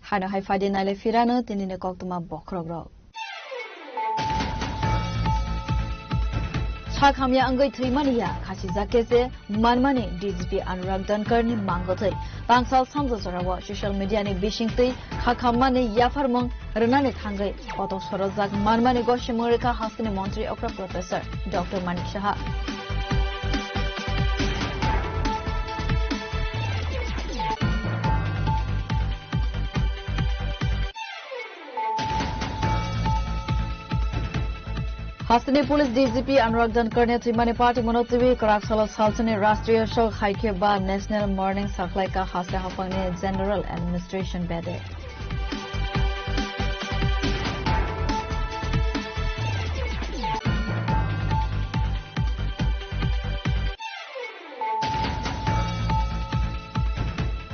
Hana hai fadi nale firano tinine koktuma bokrogro. Chakhamya angai thrimaniya khasi zakese manmani DGP Anurag Dhankar ni mangothai bangsal samjasarawa social media ni bishingtei khakhamani yafarmang ranani thangai auto sorojak manmani goshimurika hastini mantri opera professor Dr. Manik Shaha Hastini Police DGP Anurag Dhankar ne Trimani Party Monotivi Karaksala Salsani Rastriya Shok Haike Ba National Morning Saklai ka Hasta Hapang General Administration Bede.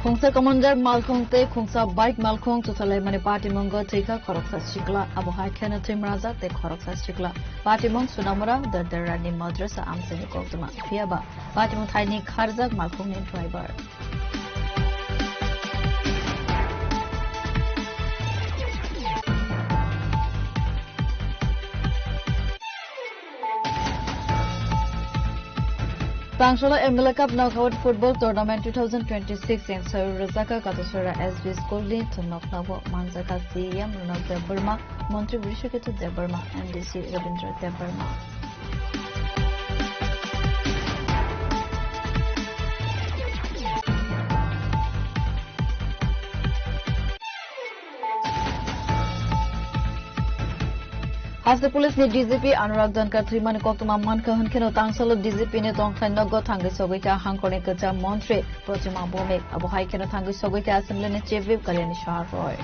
Khungsa Commander Malkhung te Khungsa Bike Malkhung to Mani Party Mongo Tika Koroksa Shikla Abuhai Kena Timraza te Koroksa Shikla Party Mong Sunamura the Rani Madrasa Amsani Koktuma Fiaba Party Mong Tiny Kharzak Malkhung in driver Tangshola MLA Cup Knockout Football Tournament 2026 in Saur Razaka Katasura SB School League to Noknabo Manzaka CM Ronald Deburma Montri Vishakatu Deburma MDC Rabindra Deburma As the police ni DGP Anurag Dhankar Trimani Koktuma Manka Hunkino Tangsolo DGP ne Tongkhan Nogo Tangi Sogika Hankone Kacha Montre Protima Bome Abuhai Keno Tangi Sogika Assembly ne Chief Whip Kalyani Shah Roy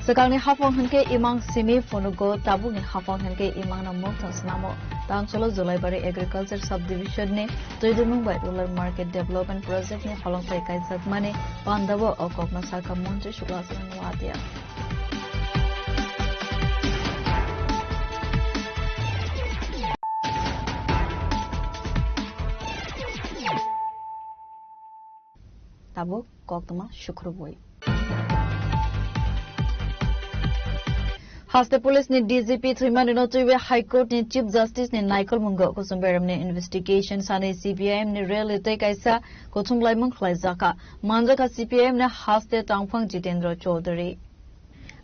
Sekarang ni hafong henke imang simi fonugo tabu ni hafong henke imang na moktan snamo Tangsolo Zulaibari Agriculture Subdivision ne Toidumung by Rural Market Development Project ne holong sai kai zakmane pandavo okokna saka montre shuglasan wadia Tabu koktama shukruboi Hasta Police ni DGP Trimani Notiwe High Court ni Chief Justice ni Naikol Mungo Kosumberam ni investigation sane CPIM ni reality kaisa Kotumlai Mungklai Zaka Manjaka CPIM ni Haste Tangfang Jitendra Chaudhary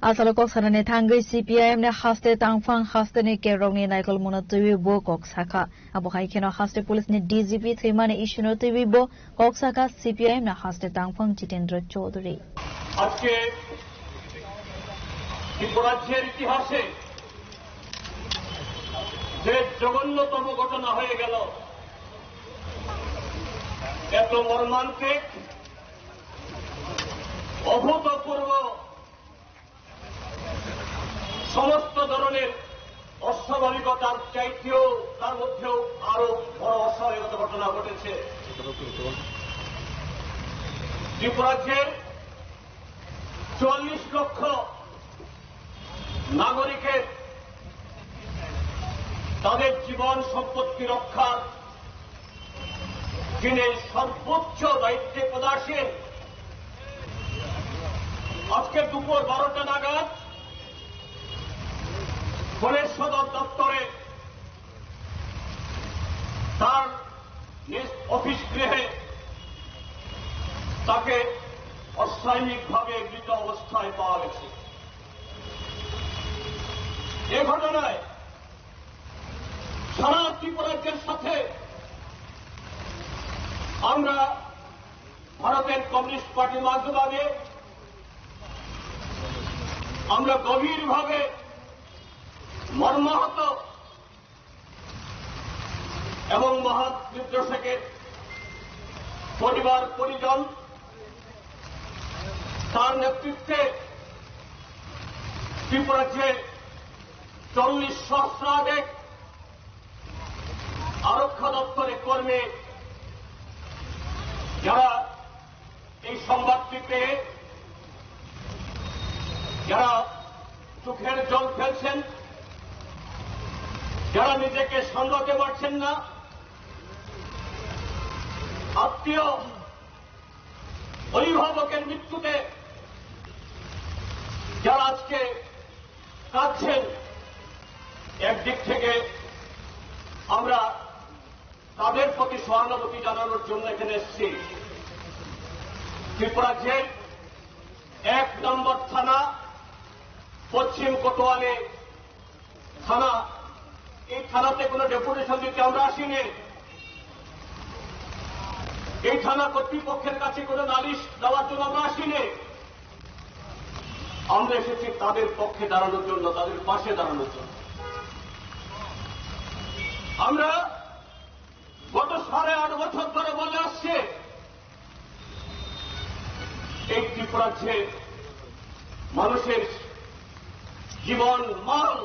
Asalokok sanane thangai CPIM ni Haste Tangfang Haste ni Kerong ni Naikol Monotiwe Bo Koksaka Abuhai Keno Haste Police ni DGP Trimani issue Notiwe Bo Koksaka CPIM ni Haste Tangfang Jitendra Chaudhary রাজ্যের ইতিহাসে যে জঘন্যতম ঘটনা হয়ে গেল এত মর্মান্তিক অভূতপূর্ব সমস্ত ধরনের অস্বাভাবিকতার চাইতেও তার মধ্যেও আরো বড় অস্বাভাবিকতা ঘটনা ঘটেছে ত্রিপুরাজ্যের ৪৪ লক্ষ নাগরিকের তাদের জীবন সম্পত্তি রক্ষার যিনি সর্বোচ্চ দায়িত্বে পদাসীন আজকে দুপুর 12টা নাগাদ বনের সদর দপ্তরে তার নিজ অফিস গৃহে তাকে অস্বাভাবিকভাবে মৃত অবস্থায় পাওয়া গেছে এই ঘটনায় সারা ত্রিপুরাজ্যের সাথে আমরা ভারতের কমিউনিস্ট পার্টির মাধ্যমে আমরা গভীরভাবে মর্মাহত এবং মহানির্দেশকের পরিবার পরিজন তার নেতৃত্বে ত্রিপুরাজ্যে ৪০ সহস্রাধিক আরক্ষা দপ্তরের কর্মী যারা এই সংবাদটি পেয়ে যারা চোখের জল ফেলছেন যারা নিজেকে সামলাতে পারছেন না, আত্মীয় অভিভাবকের মৃত্যুতে যারা আজকে কাঁদছেন, একদিক থেকে আমরা তাদের প্রতি সহানুভূতি জানানোর জন্য এখানে এসেছি। ত্রিপুরা জেল 1 নম্বর থানা, পশ্চিম কোতোয়ালি থানা, এই থানাতে কোনো ডেপুটেশন দিতে আমরা আসিনি। এই থানা কর্তৃপক্ষের কাছে কোনো নালিশ দেওয়ার জন্য আমরা আসিনি। আমরা এসেছি তাদের পক্ষে দাঁড়ানোর জন্য, তাদের পাশে দাঁড়ানোর জন্য। আমরা গত 8.5 বছর ধরে বলে আসছে, এই ত্রিপুরা যে মানুষের জীবন মাল,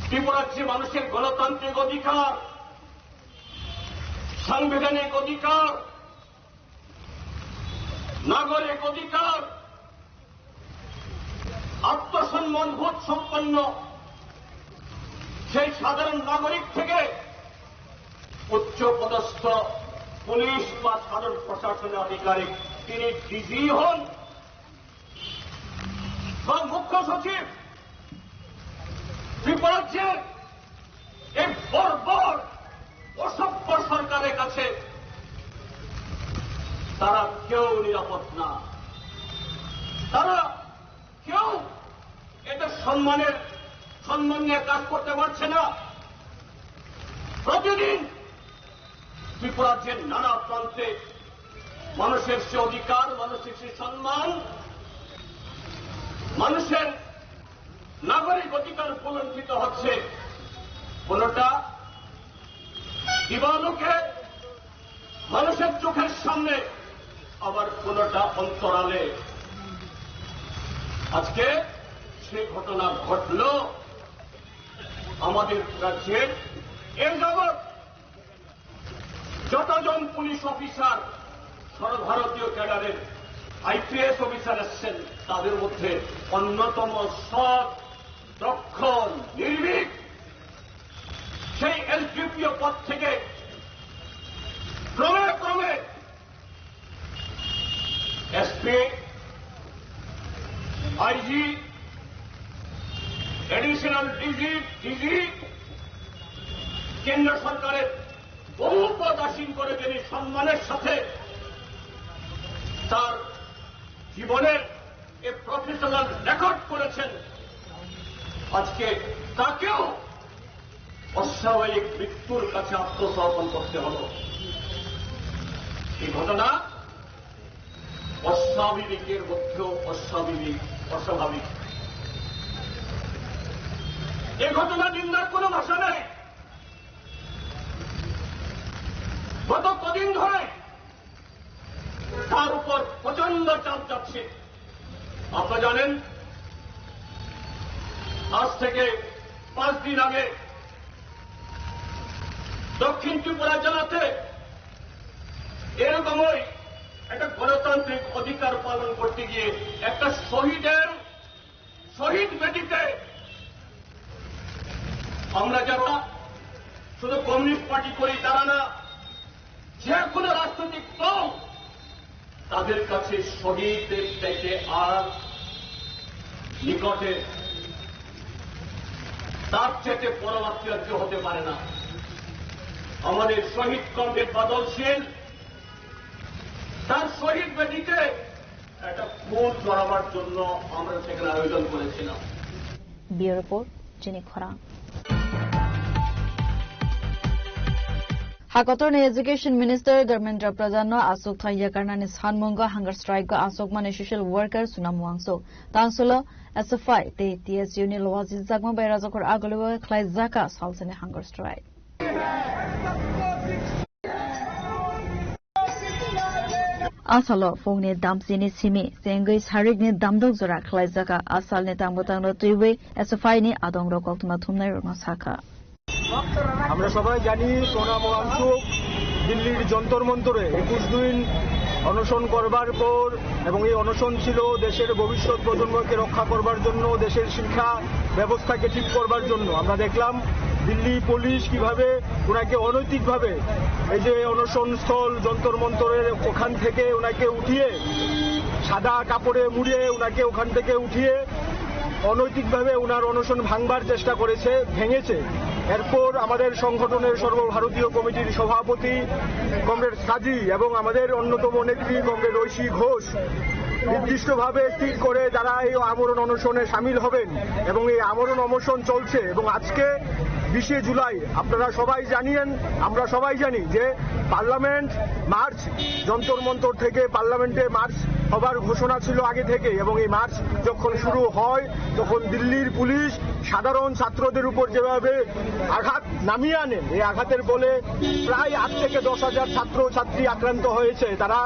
ত্রিপুরার যে মানুষের গণতান্ত্রিক অধিকার, সাংবিধানিক অধিকার, নাগরিক অধিকার, আত্মসম্মানবোধ সম্পন্ন সেই সাধারণ নাগরিক থেকে উচ্চ পদস্থ পুলিশ বা সাধারণ প্রশাসনের আধিকারিক, তিনি ডিজি হন বা মুখ্য সচিব, ত্রিপুরাজ্যের এই বর্বর অসভ্য সরকারের কাছে তারা কেউ নিরাপদ না। তারা কেউ এটা সম্মান নিয়ে কাজ করতে পারছে না। প্রতিদিন ত্রিপুরাজ্যের নানা প্রান্তে মানুষের সে অধিকার, মানুষের সে সম্মান, মানুষের নাগরিক অধিকার উপলঙ্ঘিত হচ্ছে। কোনটা দিবালোকে মানুষের চোখের সামনে, আবার কোনটা অন্তরালে। আজকে সে ঘটনা ঘটল আমাদের রাজ্যের। এর যাবৎ যতজন পুলিশ অফিসার, সর্বভারতীয় ক্যাডারের আইপিএস অফিসার এসছেন, তাদের মধ্যে অন্যতম সৎ, দক্ষ, নির্ভীক সেই এসডিপিও পদ থেকে ক্রমে ক্রমে এসপি, আইজি, এডিশনাল ডিজি, কেন্দ্র সরকারের বহু পদ আসীন করে যিনি সম্মানের সাথে তার জীবনের এ প্রফেশনাল রেকর্ড করেছেন, আজকে তাকেও অস্বাভাবিক মৃত্যুর কাছে আত্মসমর্পণ করতে হল। এই ঘটনা অস্বাভাবিকের মধ্যেও অস্বাভাবিক। এ ঘটনা নিন্দার কোন ভাষা নেই। গত কদিন ধরে তার উপর প্রচন্ড চাপ যাচ্ছে। আপনারা জানেন, আজ থেকে 5 দিন আগে দক্ষিণ ত্রিপুরা জেলাতে এরকমই একটা গণতান্ত্রিক অধিকার পালন করতে গিয়ে একটা শহীদ বেদিতে আমরা যারা শুধু কমিউনিস্ট পার্টি করি তারা না, যে কোনো রাজনৈতিক দল তাদের কাছে শহীদদের থেকে আর নিকটে তার চেয়ে পরবর্তী রাজ্য হতে পারে না। আমাদের শহীদ কমরেড বাদল সেন তার শহীদ বেদিতে একটা ফুল চড়াবার জন্য আমরা সেখানে আয়োজন করেছিলাম। ব্যুরো রিপোর্ট, জিনি খরা। Hakotoni Education Minister Dharmendra Pradhan Asok Thaya Karnani Sanmongo Hunger Strike Asok Mani Social Workers Sunamwangso Tansula SFI Te TSU ni Lowazi Zagma Bayrazakor Agolwa Klai Zaka Salsene Hunger Strike Asalo Fogni Damsini Simi Sengis Harigni Damdog Zora Klai Zaka Asal ne Tambotangno Tuiwe SFI ni Adong Rokotuma Tumnai Masaka আমরা সবাই জানি সোনাম ওয়াংচুক দিল্লির যন্তর মন্তরে 21 দিন অনশন করবার পর, এবং এই অনশন ছিল দেশের ভবিষ্যৎ প্রজন্মকে রক্ষা করবার জন্য, দেশের শিক্ষা ব্যবস্থাকে ঠিক করবার জন্য। আমরা দেখলাম দিল্লি পুলিশ কিভাবে ওনাকে অনৈতিকভাবে এই যে অনশন স্থল যন্তর মন্তরের ওখান থেকে ওনাকে উঠিয়ে, সাদা কাপড়ে মুড়িয়ে ওনাকে ওখান থেকে উঠিয়ে অনৈতিকভাবে ওনার অনশন ভাঙবার চেষ্টা করেছে, ভেঙেছে। এরপর আমাদের সংগঠনের সর্বভারতীয় কমিটির সভাপতি কমরেড সাজি এবং আমাদের অন্যতম নেত্রী কমরেড ঐশী ঘোষ নির্দিষ্টভাবে স্থির করে যারা এই আমরণ অনশনে সামিল হবেন, এবং এই আমরণ অনশন চলছে। এবং আজকে 20শে জুলাই আপনারা সবাই জানিয়েন, আমরা সবাই জানি যে পার্লামেন্ট মার্চ, যন্তর মন্তর থেকে পার্লামেন্টে মার্চ হবার ঘোষণা ছিল আগে থেকে, এবং এই মার্চ যখন শুরু হয় তখন দিল্লির পুলিশ সাধারণ ছাত্রদের উপর যেভাবে আঘাত নামিয়ে আনেন, এই আঘাতের বলে প্রায় 8 থেকে 10,000 ছাত্র ছাত্রী আক্রান্ত হয়েছে। তারা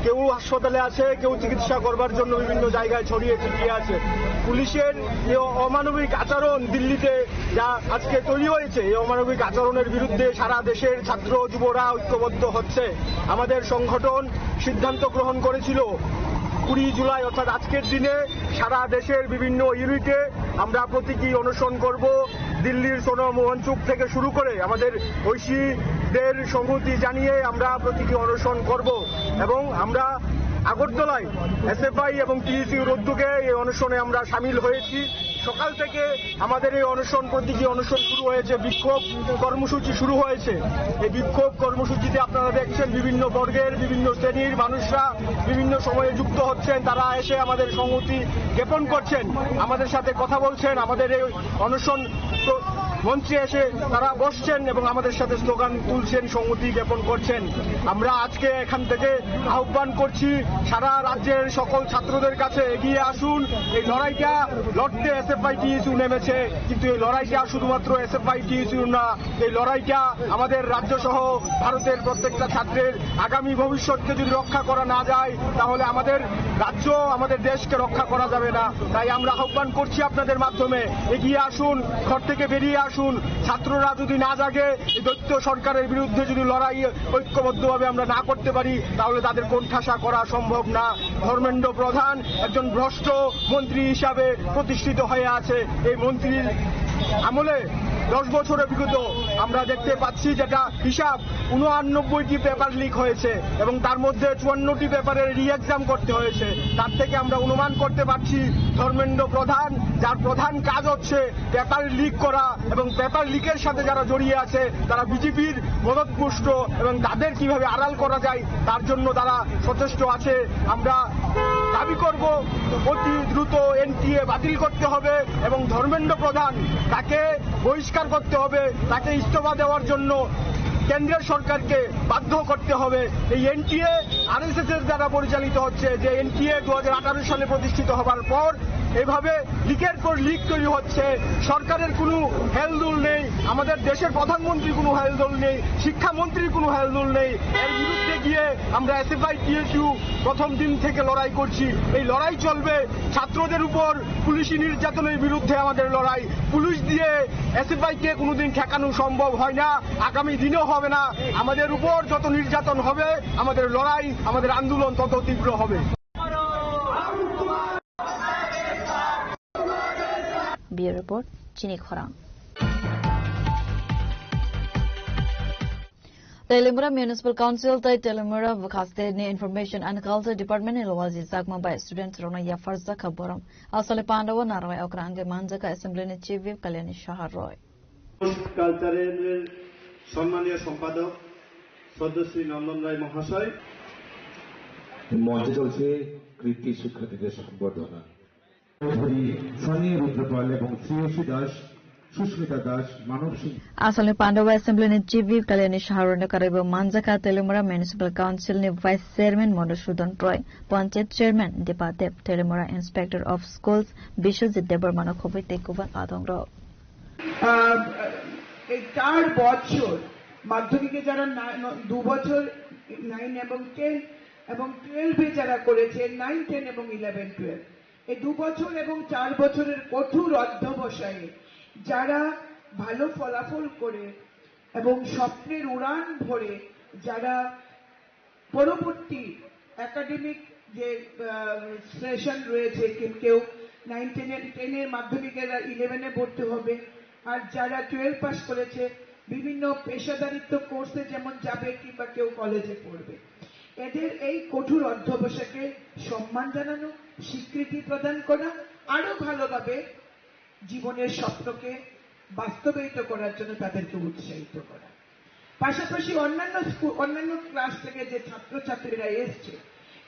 কেউ হাসপাতালে আছে, কেউ চিকিৎসা করবার জন্য বিভিন্ন জায়গায় ছড়িয়ে ছিটিয়ে আছে। পুলিশের এই অমানবিক আচরণ দিল্লিতে যা আজকে তৈরি হয়েছে, এই অমানবিক আচরণের বিরুদ্ধে সারা দেশের ছাত্র যুবরা ঐক্যবদ্ধ হচ্ছে। আমাদের সংগঠন সিদ্ধান্ত গ্রহণ করেছিল 20 জুলাই অর্থাৎ আজকের দিনে সারা দেশের বিভিন্ন ইউনিটে আমরা প্রতীকী অনশন করব। দিল্লির সোনমোহন চুক থেকে শুরু করে আমাদের ঐশীদের সংহতি জানিয়ে আমরা প্রতীকী অনশন করব, এবং আমরা আগরতলায় এসএফআই এবং টিইসির উদ্যোগে এই অনশনে আমরা সামিল হয়েছি। সকাল থেকে আমাদের এই অনশন, প্রতীকী অনশন শুরু হয়েছে, বিক্ষোভ কর্মসূচি শুরু হয়েছে। এই বিক্ষোভ কর্মসূচিতে আপনারা দেখছেন বিভিন্ন বর্গের, বিভিন্ন শ্রেণীর মানুষরা বিভিন্ন সময়ে যুক্ত হচ্ছেন। তারা এসে আমাদের সংহতি জ্ঞাপন করছেন, আমাদের সাথে কথা বলছেন, আমাদের এই অনশন মঞ্চে এসে তারা বসছেন এবং আমাদের সাথে স্লোগান তুলছেন, সংহতি জ্ঞাপন করছেন। আমরা আজকে এখান থেকে আহ্বান করছি সারা রাজ্যের সকল ছাত্রদের কাছে, এগিয়ে আসুন। এই লড়াইটা লড়তে এসএফআই টিইসিউ নেমেছে, কিন্তু এই লড়াইটা শুধুমাত্র এসএফআই টিইসিউ না, এই লড়াইটা আমাদের রাজ্য সহ ভারতের প্রত্যেকটা ছাত্রের আগামী ভবিষ্যৎকে যদি রক্ষা করা না যায়, তাহলে আমাদের রাজ্য, আমাদের দেশকে রক্ষা করা যাবে না। তাই আমরা আহ্বান করছি আপনাদের মাধ্যমে, এগিয়ে আসুন, ঘর থেকে বেরিয়ে আসুন। ছাত্ররা যদি না জাগে, এই দৈত্য সরকারের বিরুদ্ধে যদি লড়াই ঐক্যবদ্ধভাবে আমরা না করতে পারি, তাহলে তাদের কোণঠাসা করা সম্ভব না। ধর্মেন্দ্র প্রধান একজন ভ্রষ্ট মন্ত্রী হিসাবে প্রতিষ্ঠিত হয়ে আছে। এই মন্ত্রীর আমলে 10 বছরের বিগত আমরা দেখতে পাচ্ছি যেটা হিসাব 89টি পেপার লিক হয়েছে, এবং তার মধ্যে 54টি পেপারের রি-এক্সাম করতে হয়েছে। তার থেকে আমরা অনুমান করতে পারছি ধর্মেন্দ্র প্রধান, যার প্রধান কাজ হচ্ছে পেপার লিক করা, এবং পেপার লিকের সাথে যারা জড়িয়ে আছে তারা বিজেপির মদতপুষ্ট, এবং তাদের কিভাবে আড়াল করা যায় তার জন্য তারা সচেষ্ট আছে। আমরা দাবি করব অতি দ্রুত এনটিএ বাতিল করতে হবে, এবং ধর্মেন্দ্র প্রধান তাকে বহিষ্কার করতে হবে, তাকে ইস্তফা দেওয়ার জন্য কেন্দ্রের সরকারকে বাধ্য করতে হবে। এই এনটিএ আরএসএস এর দ্বারা পরিচালিত হচ্ছে, যে এনটিএ 2018 সালে প্রতিষ্ঠিত হবার পর এভাবে লিকের পর লিক তৈরি হচ্ছে। সরকারের কোনো হেলদোল নেই, আমাদের দেশের প্রধানমন্ত্রীর কোনো হেলদোল নেই, শিক্ষামন্ত্রীর কোনো হেলদোল নেই। এর বিরুদ্ধে গিয়ে আমরা এসএফআই টিইসিউ প্রথম দিন থেকে লড়াই করছি। এই লড়াই চলবে ছাত্রদের উপর পুলিশি নির্যাতনের বিরুদ্ধে আমাদের লড়াই। পুলিশ দিয়ে এসএফআইকে কোনোদিন ঠেকানো সম্ভব হয় না, আগামী দিনেও হবে না। আমাদের উপর যত নির্যাতন হবে, আমাদের লড়াই, আমাদের আন্দোলন তত তীব্র হবে। ব্যুরো রিপোর্ট, চিনি খরাং। Telemura Municipal Council tai Telemura Vakaste ne Information and Culture Department ne Lawazi Zakma by students Rona Yafarza Kaboram Asale Pandawa Naroy Okrange Manjaka Assembly ne Chief Whip Kalyani Shahar Roy কালচারের সম্মানীয় সম্পাদক সদস্যী নন্দন রায় মহাশয়, মঞ্চে চলছে কৃতি শিক্ষার্থীদের সম্বর্ধনা। সানি রুদ্রপাল এবং শ্রেয়সী দাস, সুস্মিতা দাস, মানব Singh Asale Pandawa Assembly ne Chief Whip Kalyani Shahar Roy Karibo Manjaka Telemura Municipal Council ne Vice Chairman Madhusudan Roy, Panchayat Chairman Deepadev, Telemura Inspector of Schools Bishojit Debarmana Khobit Tekuban Adong Ro এই 4 বছর মাধ্যমিকে যারা 2 বছর 9 এবং 10 এবং 12 যারা করেছে 9, 10 এবং 11, 12 এই 2 বছর এবং 4 বছরের কঠোর অধ্যবসায়ে যারা ভালো ফলাফল করে এবং স্বপ্নের উড়ান ভরে যারা পরবর্তী একাডেমিক যে সেশন রয়েছে, কেউ 9-10 মাধ্যমিকের 11-এ ভর্তি হবে, আর যারা 12 পাস করেছে বিভিন্ন পেশাদারিত্ব কোর্সে যেমন যাবে কিংবা কেউ কলেজে পড়বে, এদের এই কঠোর অধ্যবসায়কে সম্মান জানানো, স্বীকৃতি প্রদান করা, আরো ভালোভাবে জীবনের স্বপ্নকে বাস্তবায়িত করার জন্য তাদেরকে উৎসাহিত করা। পাশাপাশি অন্যান্য ক্লাস থেকে যে ছাত্রছাত্রীরা এসছে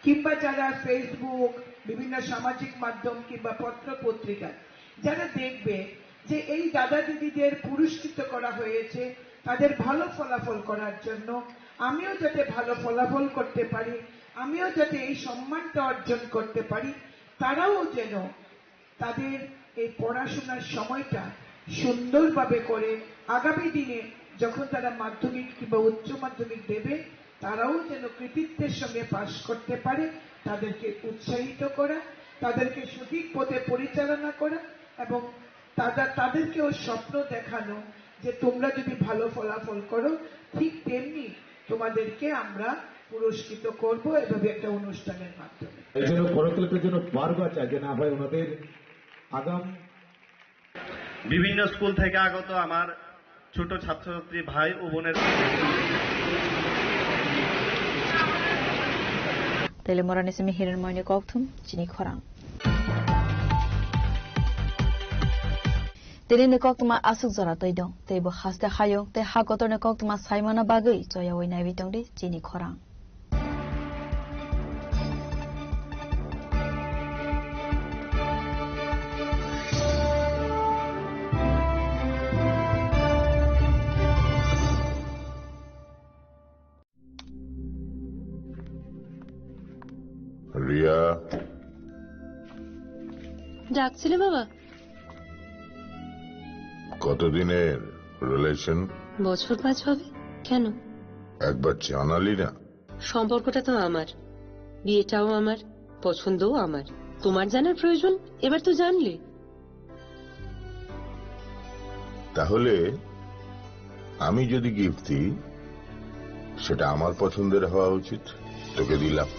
কিংবা যারা ফেসবুক, বিভিন্ন সামাজিক মাধ্যম কিংবা পত্র পত্রিকায় যারা দেখবে যে এই দাদা দিদিদের পুরস্কৃত করা হয়েছে তাদের ভালো ফলাফল করার জন্য, আমিও যাতে ভালো ফলাফল করতে পারি, আমিও যাতে এই সম্মানটা অর্জন করতে পারি, তারাও যেন তাদের এই পড়াশোনার সময়টা সুন্দরভাবে করে আগামী দিনে যখন তারা মাধ্যমিক কিংবা উচ্চ মাধ্যমিক দেবে তারাও যেন কৃতিত্বের সঙ্গে পাশ করতে পারে, তাদেরকে উৎসাহিত করা, তাদেরকে সঠিক পথে পরিচালনা করা এবং তাদেরকেও স্বপ্ন দেখানো যে তোমরা যদি ভালো ফলাফল করো ঠিক তেমনি তোমাদেরকে আমরা পুরস্কৃত করব এভাবে একটা অনুষ্ঠানের মাধ্যমে। এই জন্য করতলকের জন্য বারবার চাই যে না ভাই ওনাদের আগাম বিভিন্ন স্কুল থেকে আগত আমার ছোট ছাত্রছাত্রী ভাই ও বোনের Telemorani simi hirin moini kokthum chini khorang. Tini ni koktuma asuk zara toidong, teibo haste hayong, te hakotor ni koktuma saimana bagay, joya woi nai bitong di chini khorang. Riya, ডাকছিলে বাবা? কতদিনের রিলেশন? বছর 5 হবে। কেন? একবার জানালি না? সম্পর্কটা তো আমার, বিয়েটাও আমার, পছন্দও আমার। তোমার জানার প্রয়োজন এবার তো জানলে। তাহলে আমি যদি গিফট দিই সেটা আমার পছন্দের হওয়া উচিত। তোকে দিলাম,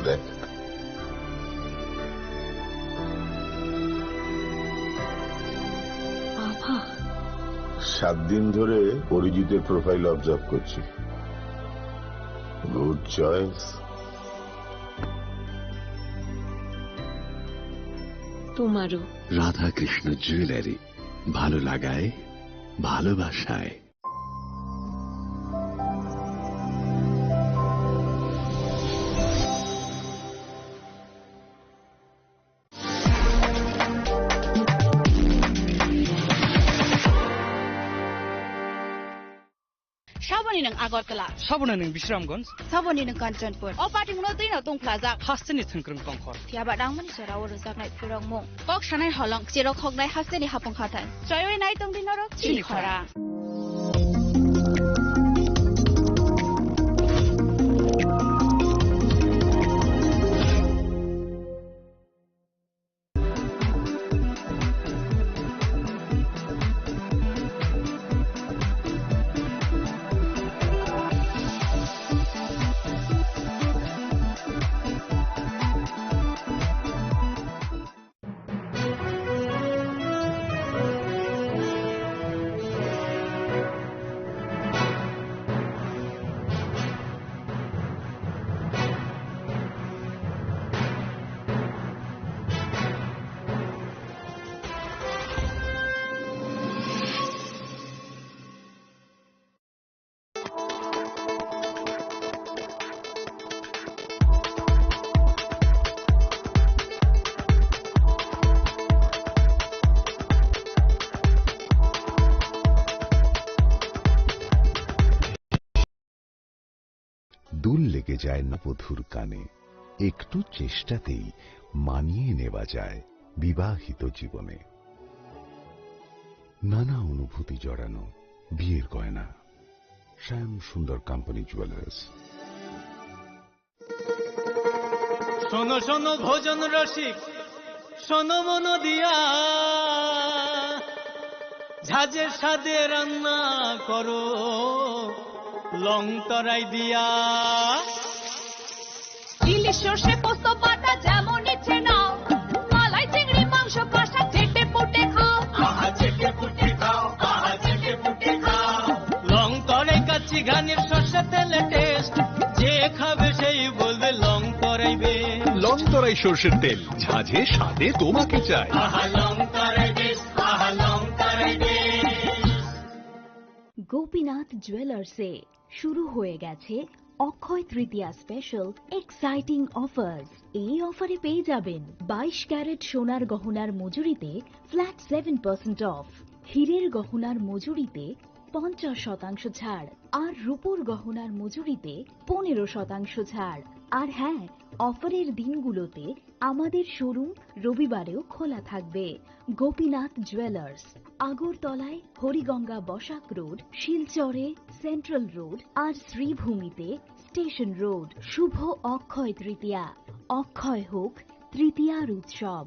দেখ। বাবা, 7 দিন ধরে অরিজিতের প্রোফাইল অবজার্ভ করছি। Good choice. তোমারও। রাধাকৃষ্ণ জুয়েলারি, ভালো লাগায় ভালোবাসায়। Saboni ng Agartala. Saboni ng Bisramganj. Saboni ng Kanchanpur. O pati mo na din atong plaza. Hasteni thangkrang tongkhor. Tiaba dang man sora oro saknai purong mo. Kok shanai holong sirok hognai hasteni hapong khatan. Joyoi nai tong dinoro chini khora. দুল লেগে যায় নবধূর কানে, একটু চেষ্টাতেই মানিয়ে নেওয়া যায় বিবাহিত জীবনে। নানা অনুভূতি জড়ানো বিয়ের গয়না। শ্যাম সুন্দর কোম্পানি জুয়েলার্স। শোনো শোনো ভোজন রসিক, শোনো মন দিয়া, ঝাঁঝের সাদে রান্না করো লং তরাই দিয়া। সর্ষে পোস্ত বাটা যেমন ইচ্ছে নাও, মালাই চিংড়ি মাংস কষা চেটে পুটে খাও, আহা চেটে পুটে খাও, আহা চেটে পুটে খাও। লং তরে কাচ্চি ঘানির সর্ষে তেলে টেস্ট, যে খাবে সেই বলবে লং তরাই বেশ। লং তরাই সর্ষের তেল, ঝাঁঝে স্বাদে তোমাকে চাই। আহা লং তরাই বেশ, আহা লং তরাই বেশ। গোপীনাথ জুয়েলার্সে শুরু হয়ে গেছে Akshaya Tritiya special exciting offers. এই অফারে পেয়ে যাবেন 22 ক্যারেট সোনার গহনার মজুরিতে ফ্ল্যাট 7% অফ, হীরের গহনার মজুরিতে 50% ছাড়, আর রূপোর গহনার মজুরিতে 15% ছাড়। আর হ্যাঁ, অফারের দিনগুলোতে আমাদের শোরুম রবিবারেও খোলা থাকবে। গোপীনাথ জুয়েলার্স, আগরতলায় হরিগঙ্গা বসাক রোড, শিলচরে সেন্ট্রাল রোড, আর শ্রীভূমিতে স্টেশন রোড। শুভ অক্ষয় তৃতীয়া, অক্ষয় হোক তৃতীয়ার উৎসব।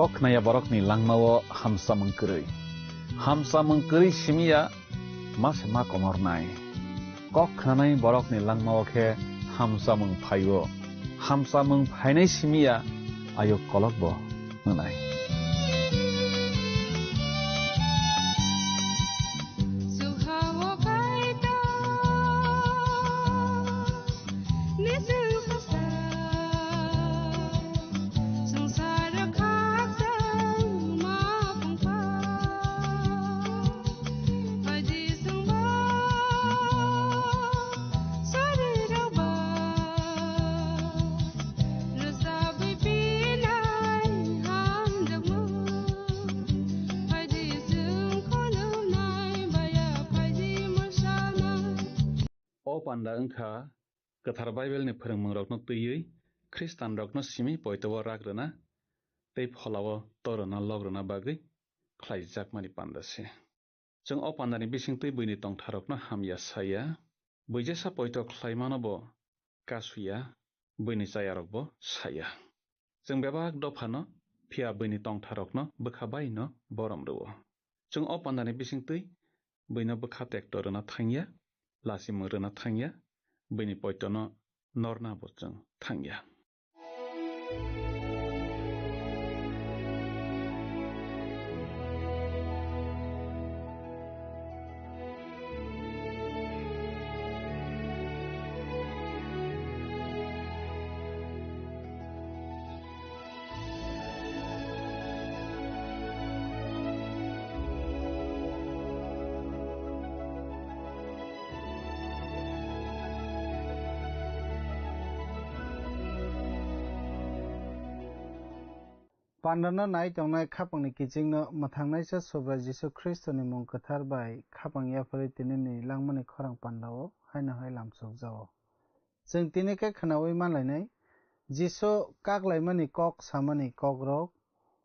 kok naya borok ni langmawo hamsa mengkeri simia mas ma komor nai kok nanai borok ni langmawo ke hamsa mengphainai simia ayo kolok bo nanai panda engkha gothar Bible ni phorongmung rokno tüiyi Christian rokno simi poitowo ragrona tei pholawo torona logrona bagui khlaijak mani panda se जों o pandani bisingtui buini tongtharokno hamya saya buijesa poito khlaimano bo kasuya buini chayarokbo saya जों bebak dofano phia buini tongtharokno bukhabai no boromruo जों o pandani bisingtui buino bukha tektorona thangya lasi muruna thangya buini poitono norna bo जों thangya Pandana nai tongnai khapangni kichingno mathangnaisa sobra Jisu Kristoni mung kathar bai khapangya phari tinini langmani khorang pandao haina hai lamsuk jao जों tinike khanawi manlainai Jisu kaklaimani kok samani kogrok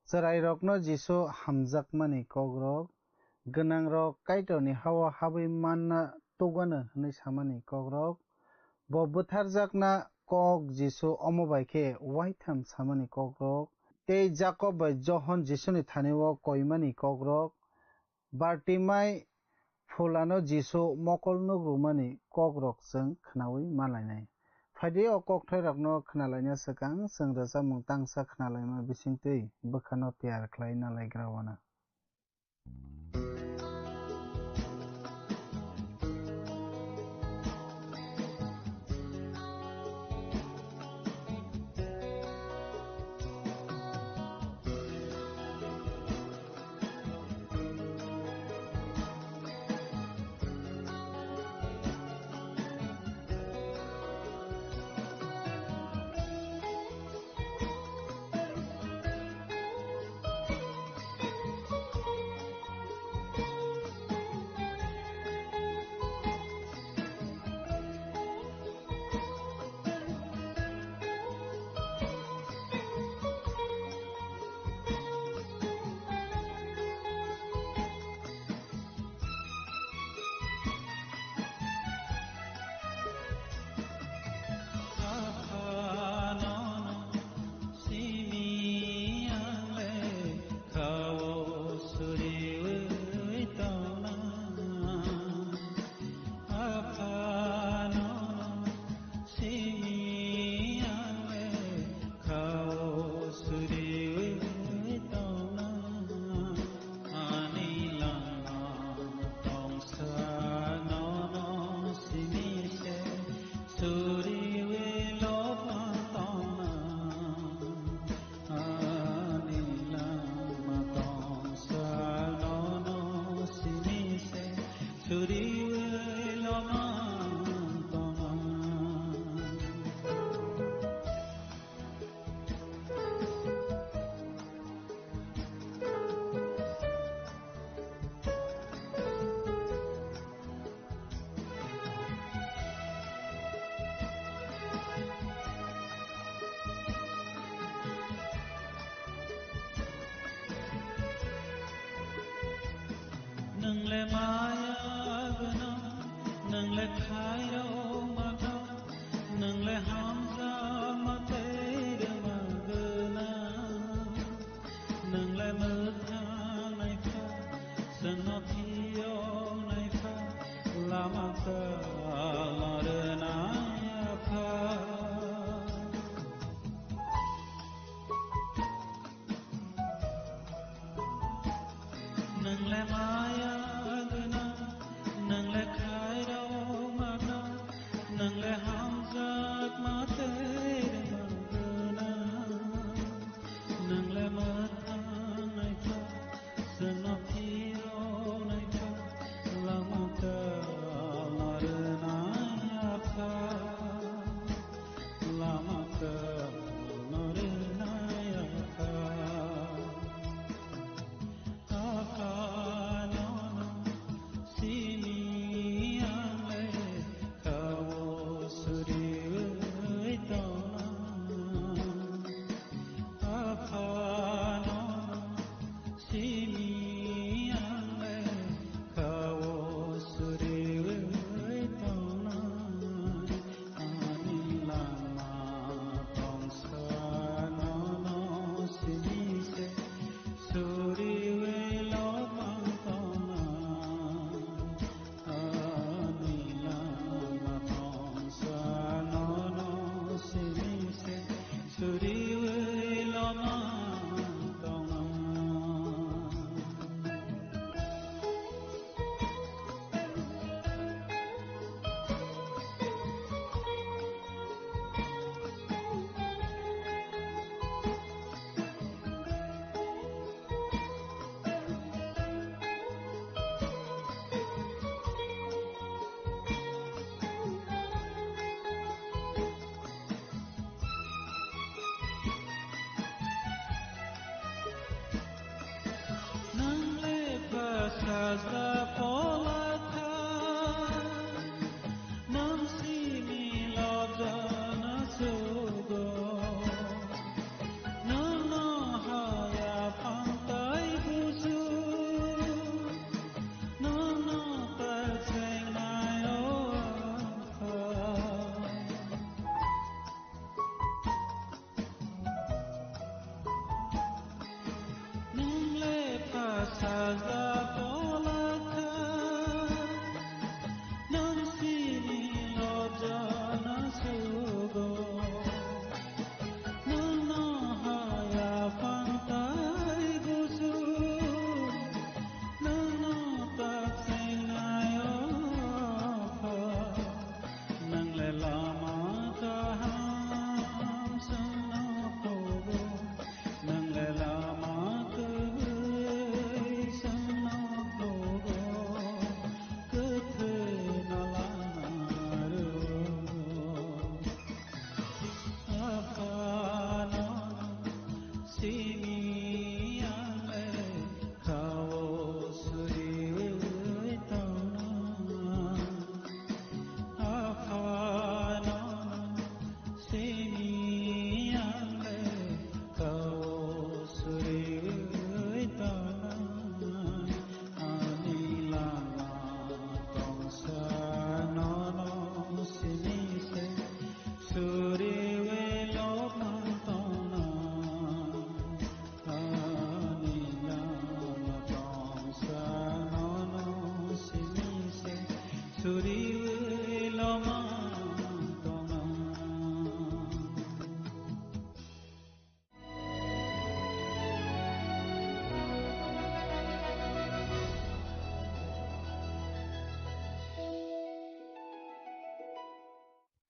charai rokno Jisu hamjakmani kogrok gwnang rok kaitoni hawa habui manna tugano hinui samani kogrok bo butharjakna kok Jisu omobai khe waitham samani kogrok tei Jacob bai John Jisuni thanio koimani kogrok Bartimai fulano Jisu mokol nugrumani kogrok जों khanawi manlainai phaide o kokthai rokno khnalaina sakang जों rajamung tangsa khnalaima bisingtui bukhano tiyar khlaina laigrawana नंगले माया गना नंगले खायो माता नंगले Hamza mateire magana नंगले मथा नाइफा सनथियो नाइफा लामाका लरना याफा नंगले माया गना नंगले खायो माता नंगले हमजाक mateire magana नंगले मथा नाइफा सनथियो नाइफा लामाका लरना याफा लामाका लरना याफा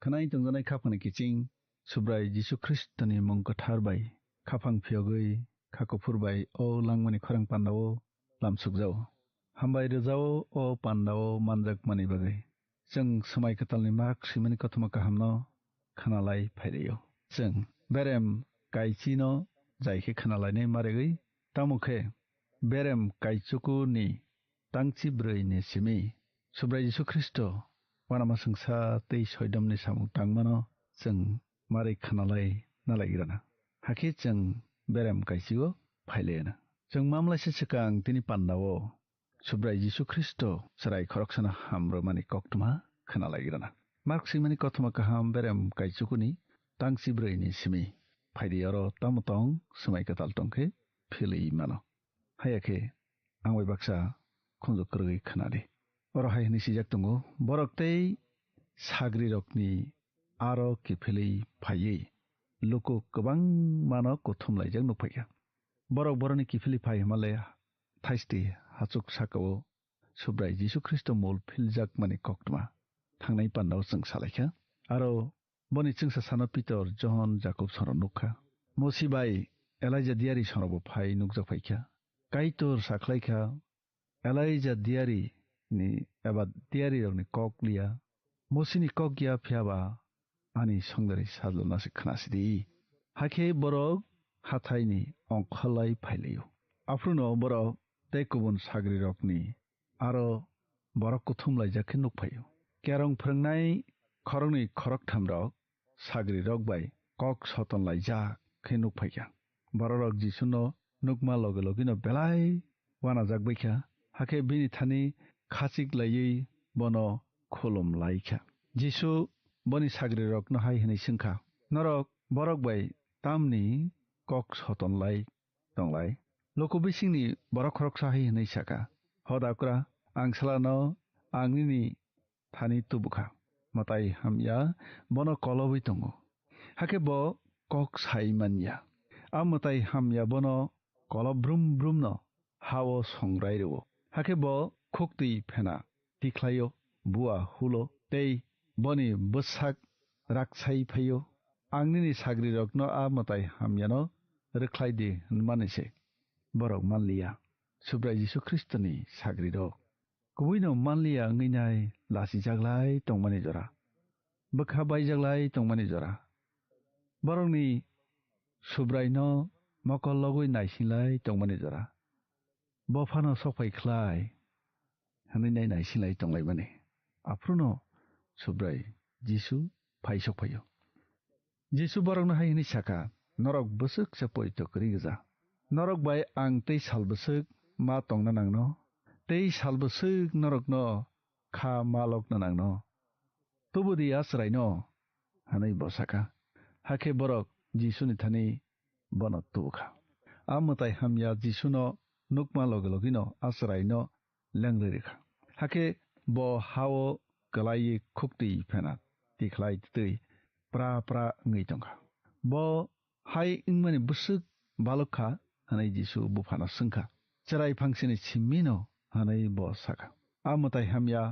Kanai tungganai khapang kiching subrai Jisu Kristoni mong kotharbai khapang phiogoi khakopurbai o langmani khorang pandao lamsugjao hambai rejao o pandao manjak mani bagai जों समाय कतालनि माक सिमनि कथमा काहामनो खानालाय फायरेयो जों बेरेम काइचिनो जायखे खानालायने मारेगै तामुखे बेरेम काइचुकुनि तांची ब्रैनि सिमि सुब्राय जिसु ख्रिस्ट वानामा संसा तै सयदमनि सामुं तांमानो जों मारै खानालाय नालायगिराना हाखि जों बेरेम काइचिगो फायलेना जों मामलायसे सिगां तिनि पान्दावो subrai Jisu Kristo sarai khoroksana hamro mani koktuma khana lagirana marksi mani kothoma kaham berem kaisukuni tangsi brei ni simi phaidi aro tamtong sumai katal tongke phili mano hayake angwai baksa khunjuk krui khanade oro hayni sijak tungo boroktei sagri rokni aro kifili phai loko kabang mano kothum laijak nuphaika borok boroni kifili phai himalaya thaiste hachuk sakao subrai Jisu Kristo mol philjak mani koktuma thangnai pandau chung salaikha aro boni chungsa sano Peter John Jacob soro nukha mosibai Elijah diari sorobo phai nukjak phaikha kaitor saklaikha Elijah diari ni eba diari rokni koklia mosini kokya phiaba ani songdari sajlona se khnasidi hake borok hathaini ongkhalai phaileyo afruno borok tekubun sagri rokni aro borok kuthum laijak nukphayo kerong phrangnai khorongni khorok thamrok sagri rok bai kok soton laijak khe nukphaika borok jisuno nukma loge logino belai wana jakbaikha hake bini thani khachik laiyi bono kholom laikha Jisu boni sagri rok no hai hini singkha norok borok bai tamni kok soton lai tonglai loko bisingni borok khorok sahi hini saka hodakra angsalano angni thani tubukha matai hamya bono kolobi tongo hake bo kok sai manya amatai hamya bono kolob brum brum no hawo songrai ro hake bo khokti phena tiklayo bua hulo tei boni busak raksai phayo angni sagri rokno amatai hamyano rekhlaidi manise borok manliya subrai Jisu Kristo ni sagri rok kubuino manliya nginai lasi jaglai tongmani jora bokha bai jaglai tongmani jora borokni subrai no mokol logoi naisinglai tongmani jora bofano sokpai khlai hanai nai naisinglai tonglai bani afruno subrai Jisu phai sokpayo Jisu borokno haini saka norok busuk sapoi tokri gja norok bai ang tei salbusuk ma tongna nangno tei salbusuk norokno kha malokna nangno tubudi asraino hanai bosaka hake borok Jisu ni thani bono tubukha amatai hamya Jisu no nukma loge logino asraino lengrikha hake bo hawo kalai khukti phena tiklai tei pra pra ngai tongkha bo hai ingmani busuk balokha hanai Jisu bufana singkha charai phangsini chimmino hanai bo saka amatai hamya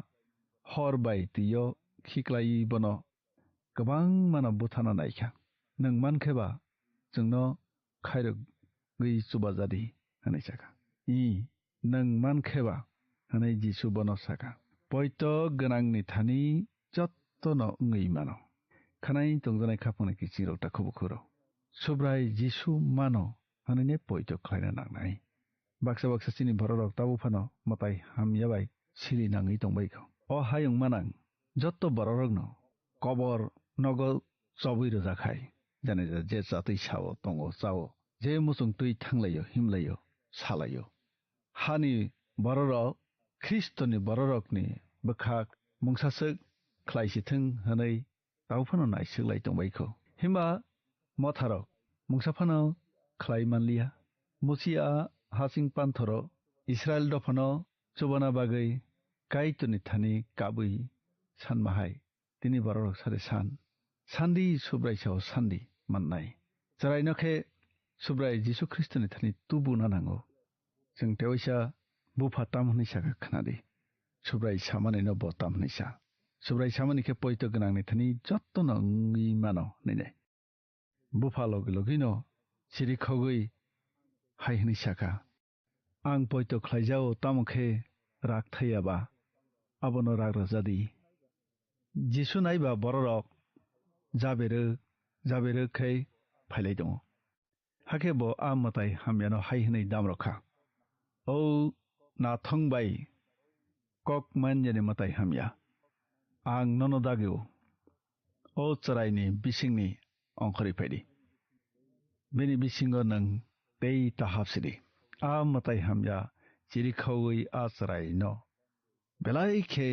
hor bai tiyo khiklai bono kabang mana buthana naikha nang mankheba jungno khairok gei chubajadi hanai saka I nang mankheba hanai Jisu bono saka poito ganangni thani jottono ngei mano khanai tongjanai khapani kichirokta khubukuro subrai Jisu mano hanine poito khlaina nangnai baksa baksa chini borok tabu phano matai hamyabai siri nangai tongbaikho o hayung manang jotto borokno kobor nogo chobui rojakhai jane je chatui sao tongo chao je musung tui thanglayo himlayo salayo hani borok Kristoni borokni bakhak mungsasuk khlaisithung hanai tawphano naisiklai tongbaikho himba motharok mungsaphano khlai manliya musia hasing panthoro Israel dophano chubana bagai kaituni thani kabui sanmahai tini borok sare sandi subrai sao sandi mannai charai nokhe subrai Jisu Kristoni thani tubuna nango jeng teoisa bufa tamhni saka khnadi subrai samani no botam nisa subrai samani ke poito gnang ni thani jotto no ngi mano nene bufa logino siri khogui hai hni saka ang poito khlaijao tamokhe rak thaiaba abono rak rajadi Jisu naiba borok jabere khai phailai dong hake bo amatai hamyano hai hni damrokha o na thongbai kok manjani matai hamya ang nono dagyo o charai bisingni ongkhari phaidi beni bisingo nang tei tahapsidi a matai hamya चिरिखावै आचराय न बेलायखे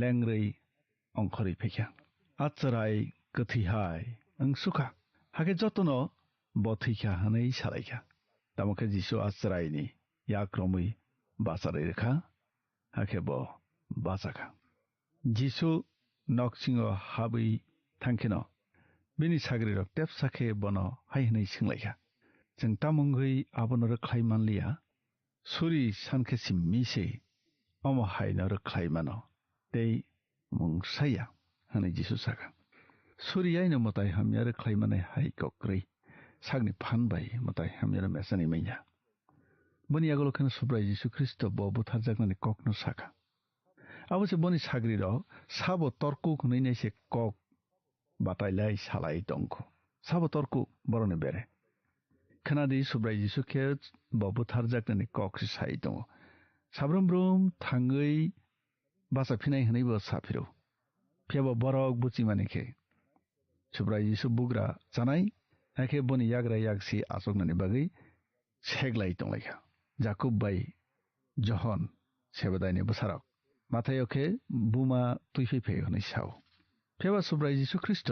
लेंग्रै अंखरै फेख्या आचराय गथैहाय अंसुखा हाके जतन बथैख्या हनै सालायख्या तामखे जिसु आचरायनि याक्रमै बाचारै रेखा हाके ब बाचाखा जिसु नक्सिंग हाबै थांखेन बिनि साग्रि रक tape साखे बन हायहनै सिंलायख्या जों तामंगै आबन रख्लाय मानलिया सुरि सानखे सिम्मिसे अम हायन रख्लाय मानो तै मुंसाया हनै जिसु साखा सुरियायनो मताय हामिया रख्लाय माने हाय कक्रै सागनि फानबाय मताय हामिया मेसानि मैया बनि आगलखन सुब्राय जिसु ख्रिस्ट ब बुथार जागनानि ककनो साखा अबसे बनि साग्रि र साबो तर्कु खनैनैसे कक बाटायलाय सालाय दंखो साबो तर्कु बरने बेरे खनादि सुब्राय जिसु खे ब बुथार जागनानि कक साय दङ साब्रमब्रम थाङै बासा फिनाय हनैबो साफिरौ फेबो बरक बुचि मानेखे सुब्राय जिसु बुग्रा जानाय आखे बनि याग्रा यागसि आसगनानि बागै सेगलाय दंलायखा जाकुब बाय जहन सेबदायनि बसारक माथायखे बुमा तुइफे हनै साव फेबा सुब्राय जिसु ख्रिस्ट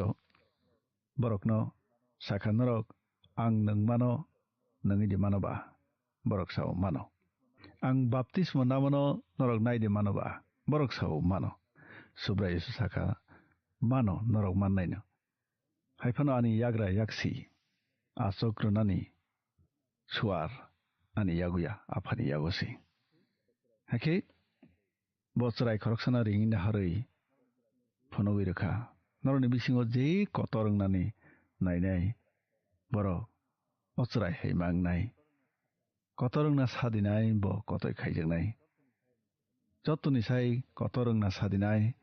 बरकनो साखा नरक आं नों मानो नोंगिदि मानोबा बरक साव मानो आं बाप्तिस्म नामनो नरक नायदि मानोबा बरक साव मानो सुब्राय जिसु साखा मानो नरक माननायनो हायफानो आनि याग्रा यागसि आसग्रनानि सुवार आनि यागुया आफानि यागसि हाके बचराय खरकसाना रिंगिन हारै फनोवै रोखा नरनि बिसिङाव जे कतरंनानि नायनाय बर अचराय हैमांनाय कतरंना सादिनाय ब कतय खायजोंनाय जत्तनिसाय कतरंना सादिनाय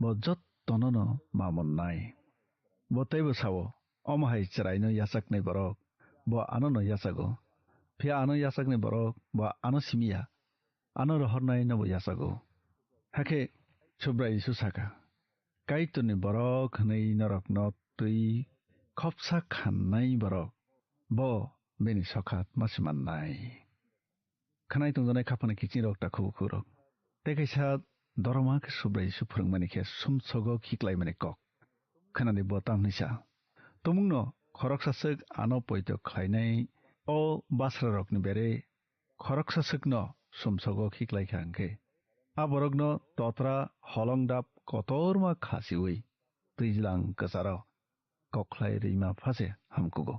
ब जत्तननो मामननाय बतैबो सावो अमहाय चरायनो यासाकनै बरक ब आननो यासागो फे आनो यासाकनै बरक ब आनो सिमिया आनो रहरनाय नबो यासागो हाके सुब्राय जिसु साखा काइतुनि बरक हनै नरक न तुइ खपसा खाननाय बरक ब बेनि सखात मासिमाननाय खानाय तंजानाय खाफाना किचिं रक ताखौ खुरक तेखैसा दरमा के सुब्राय जिसु फोरोंमानि खे सुमसगो खिक्लाय माने कक खानानि बताम निसा तमुंनो खरकसासक आनो पयतो खायनाय ओ बासरा रकनि बेरे खरकसासकनो सुमसगो खिक्लाय खांखे आबरगनो तत्रा हलंदाप कतरमा खासिवै दैज्लां कसार कख्लाय रैमा फासे हामकुगो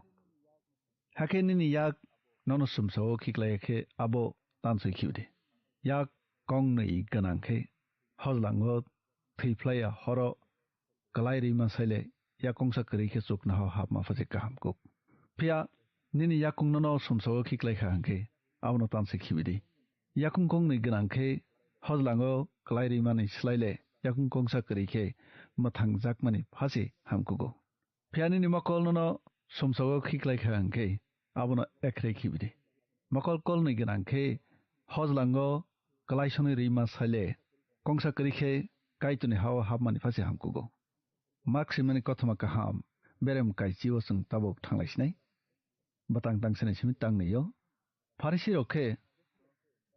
हाकेनिनि याक ननो सुमसगो खिक्लायखे आबो तानसै खिउदे याक कंनै गनांखे हजलांगो थैफ्लाया हर कलाय रैमा साइले याकंसा करिखे चुकना हाबमा फासे काहामकुक फिया निनि याकुं ननो सुमसगो खिक्लाय खांखे आबनो तानसै खिउदे याकुं कंनै गनांखे हजलांगो कलाय रैमानि स्लाइले याकुं कंसा करिखे मथां जाकमानि फासे हामकुगो फियानिनि मकल ननो सुमसगो खिक्लाय खांखे आबनो एकरे खिउदे मकल कल नै गनांखे हजलांगो कलायसनि रैमा साइले कंसा करिखे काइतुनि हावा हाबमानि फासे हामकुगो माक्सिमानि कथमा काहाम बेरेम काइचिओ जों ताबक थांलायसिनाय बतां तांसने सिमि तांनैयो फारिसि रखे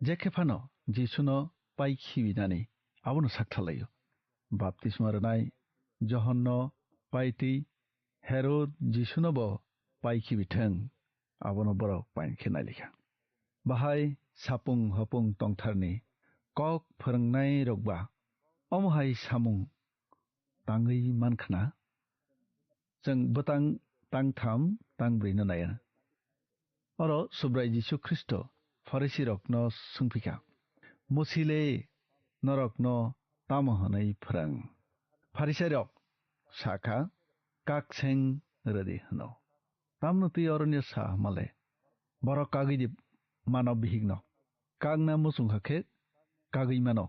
जेखेफानो जिसुनो पाइ खिबिनानै आबनो साकथालायो बाप्तिस्मा रनाय जहन्नो पाइति हेरोद जिसुनो ब पाइ खिबिथों आबनो बर पाइन खेनाय लेखा बाहाय सापुं हपुं तंथारनि कक फोरोंनाय रगबा अमहाय सामुं तांगै मानखाना जों बतां तांथाम तांब्रैनो नाया अर सुब्राय जिसु ख्रिस्ट फारिसि रकनो सोंफिखा मुसिले नरकनो तामहनै फोरों फारिसि रक साखा काकसें रदि हनो तामनो ति अरण्य सा माले बर कागिदि मानव बिहिग्न कागना मुसुंखाखे कागै मानो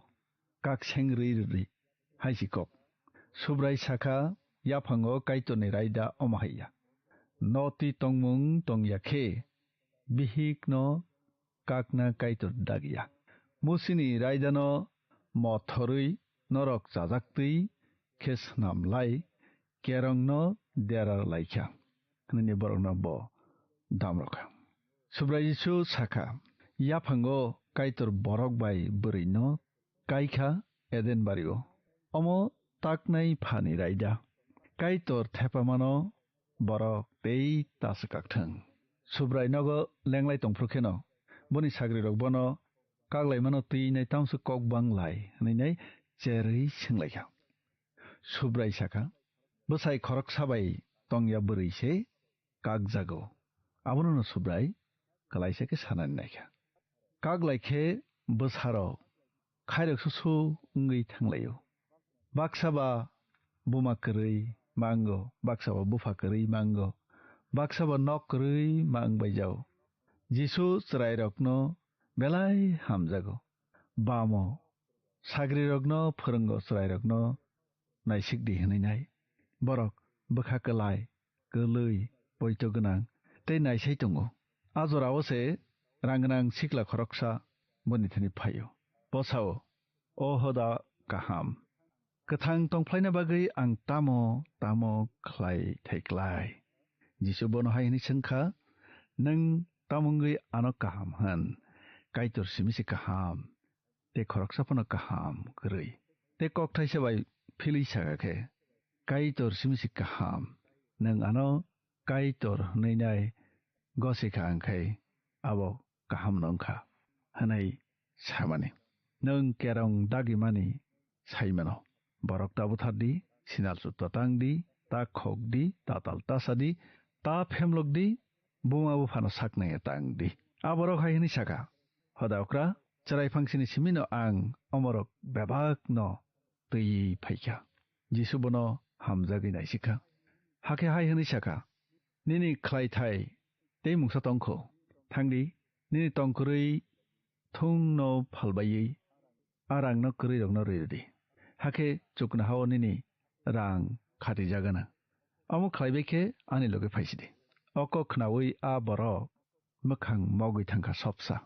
काकसें रै हाइसिकक सुब्राय साखा याफांगो काइतोनि रायदा अमहाइया नति तंमुं तंयाखे बिहिग्न काकना काइतोर दागिया मुसिनि रायदानो मथरै नरक जाजाक्तै खेस नामलाय केरंनो देरार लाइख्या ननि बरंनो ब दामरखा सुब्राय जिसु साखा याफांगो kaitor borok bai bwrwi no kaikha eden bario omo taknai phani raida kaitor thepamano borok tei tasakakthang subrai nogo lenglai tongphrukheno boni sagri rok bono kaglai mano tui nai tamsu kok banglai nei cherui singlaikha subrai saka bwsai khorok sabai tongya bwrwi se kakjago abono no subrai kalaisa ke sanani naikha kaglai khe bwsaro khairok susu ngui thanglayo baksaba buma kwrwi mango baksaba bufa kwrwi mango baksaba nok kwrwi mangbaijao jisu chrai rokno belai hamjago bamo sagri rokno phorungo chrai rokno naisik di hinainai borok bwkha klai kwlui poito gonang tei naisai tongo ajorao se rangnang sikla khoroksa bonithani phayo posao o hoda kaham kathang tongplaina bagui ang tamo khlai thaiklai jisu bono haini sengkha nang tamungui ano kaham han kaitor simisi kaham te khoroksa pono kaham krui te kokthai sabai phili sagakhe kaitor simisi kaham nang ano kaitor neinai gosika angkai abo kaham nongkha hanai samani nang kerong dagimani saimano borok tabu thadi sinal sutta tangdi ta khokdi ta tal tasadi ta phemlokdi bumabu phano saknai tangdi aborok haini saka hodakra charai phangsini simino ang omorok bebak no tui phaikha jisu bono hamjagi naisika hake haini saka nini khlai thai tei mungsa tongkho thangdi nini tongkrui thungno phalbai arang no krui rokno redi hake chukna hawo nini rang khati jagana amu khlaibeke ani loge phaisidi oko khnawi a borok mokhang mogui thangkha sopsa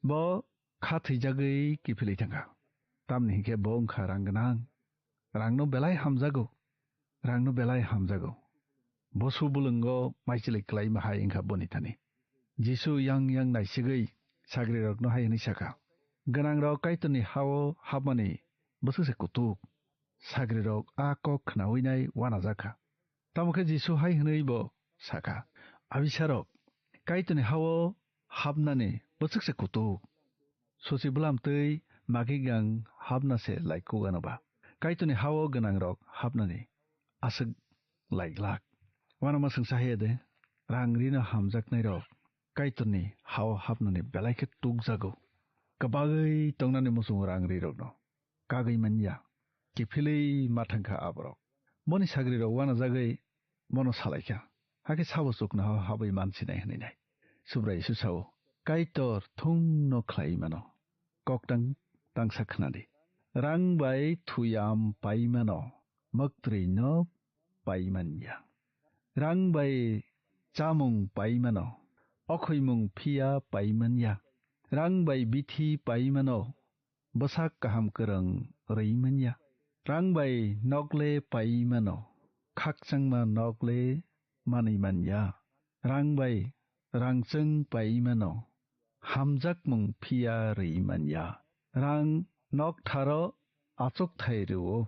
bo khathi jagui kipili thangkha tamni hike bongkha ranggnang rangno belai hamjago bosu bulungo maichili klai mahai ingkha bonithani jisu yang naisigui sagri rokno haini saka ganang rok kaitoni hawo habmani bosuse kutuk sagri rok a kok khnawi nai wana jakha tamukhe jisu hai hnei bo saka abisarok kaitoni hawo habnani bosukse kutuk sosi bulam tei magigang habnase laiku ganaba kaitoni hawo ganang rok habnani asuk laiklak wana masung sahede rangrina hamjaknai rok kaitoni hawo habnani belaike tukjago kabagai tongnani musung rangri rokno kagai manya kifili mathangkha aborok boni sagri rok wana jagai mono salaikha hake sabo sukna habai mansinai hninai subrai susao kaitor thungno khlai mano koktang tangsa khnadi rangbai thuyam paimano maktri no paimanya rangbai chamung paimano okhoimung phia paimanya rangbai bithi paimano basak kaham kerang reimanya rangbai nokle paimano khakchangma nokle manimanya rangbai rangchang paimano hamjakmung phia reimanya rang nok tharo achok thairuo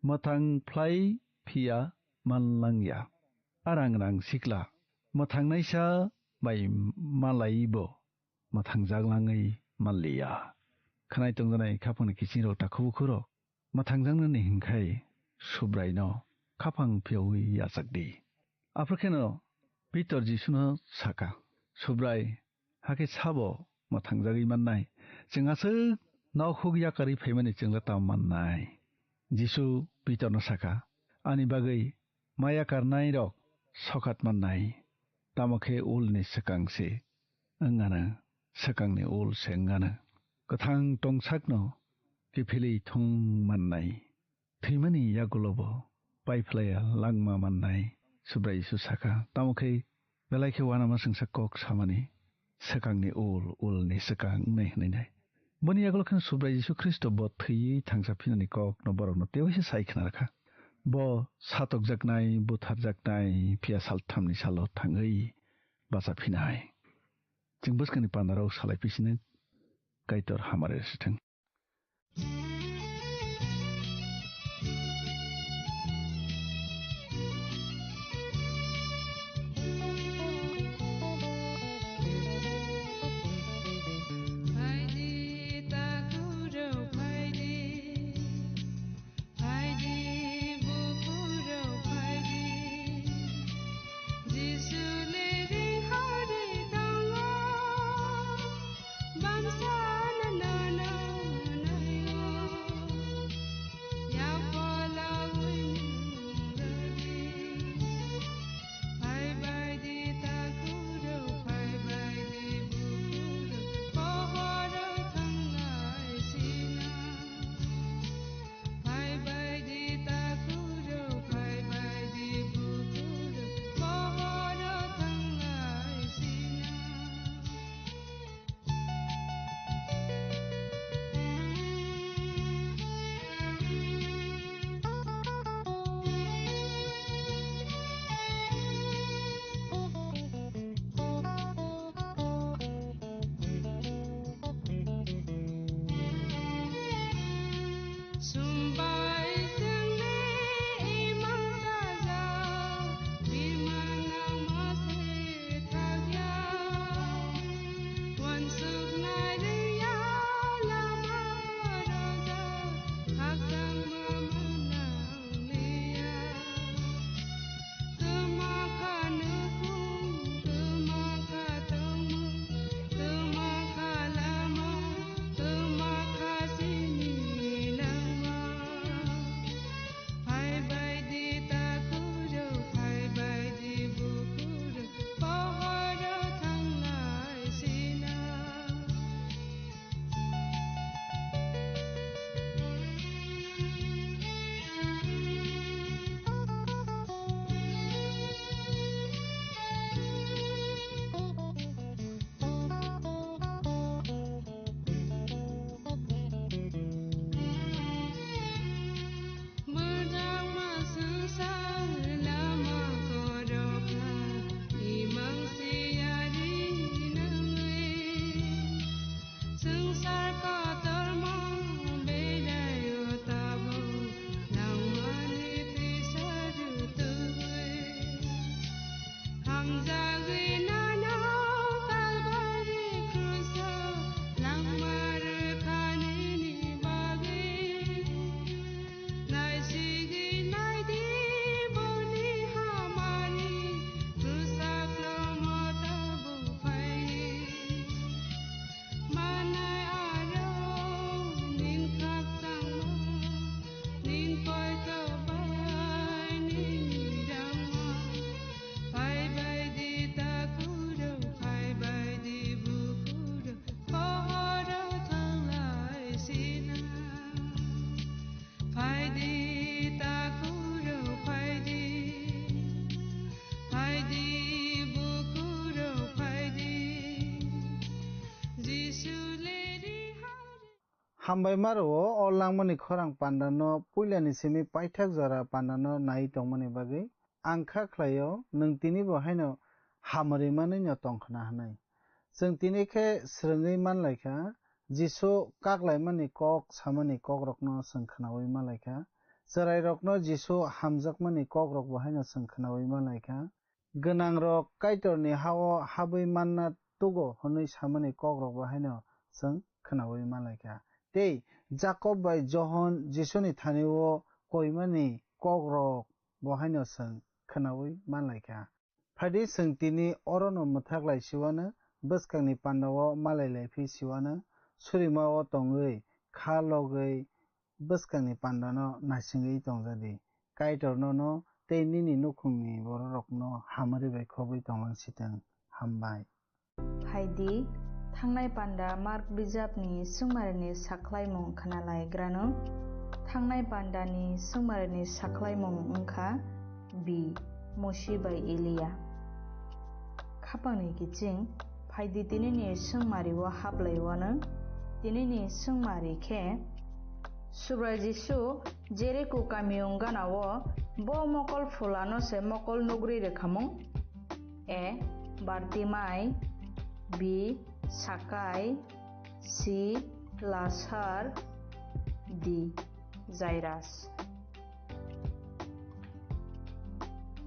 mathang phlai phia manlangya arang sikla mathang naisa bai malaibo mathang jaglangai malliya khanai tongjanai khapang kichiro takhu khuro mathang jangnani hingkhai subraino khapang phiawi yachakdi afrikano pitor jisuno saka subrai hake sabo mathang jagi mannai chingasu nakhug yakari phaimani chingla tam mannai jisu pitor no saka ani bagai maya karnai rok sokat mannai tamokhe ulni sakangse angana sakangni ul sengana kathang tongsakno kifili thung mannai thimani yagulobo paiflaya langma mannai subrai su saka tamokhe belaike wana masing sakok samani sakangni ulni sakang nei nei boni yagulokan subrai Jisu Kristo bo thyi thangsa phinani kok no borokno tewise saikhna rakha bo satok jaknai buthar jaknai pia salthamni salo thangei basa phinai jingbuskani panaro salai pisine kaitor hamare sitheng Hambai maro o langmani khorang pandano puilani simi paithak jora pandano nai tongmani bagui angkha khlaio nung tini bo haino hamari mani no tongkhana hanai jeng tini khe srengui manlaikha jisu kaklaimani kok samani kok rokno sengkhanawi malaikha cherai rokno jisu hamjakmani kok rok bo haino sengkhanawi malaikha gwnang rok kaitorni hao habui manna tugo honui samani kok rok bo haino seng khanawi malaikha tei Jacob bai John Jisuni thanio koimani kogrok bo haino seng khanawi manlaikha phadi seng tini orono muthaklai siwano bwskangni pandao malai laifi siwano surimao tongui kha logui bwskangni pandano nasingui tongjadi kaitorno no tei nini nukhungni borokrokno hamari bai khobui tonglangsiteng hambai Phaidi Thangnai panda Mark bijapni sungmarni saklaimung khanalaigrano Thangnai pandani sungmarni saklaimung wngkha B. Moshi bai Elia Khapangni kiching phaidi tinini sungmari o hablaiwano tinini sungmari khe Subrai Jisu Jericho kamiung ganao bo mokol fulano se mokol nugri rekhamung A. Bartimai B. Sakai C. Lashar. D. Zairus.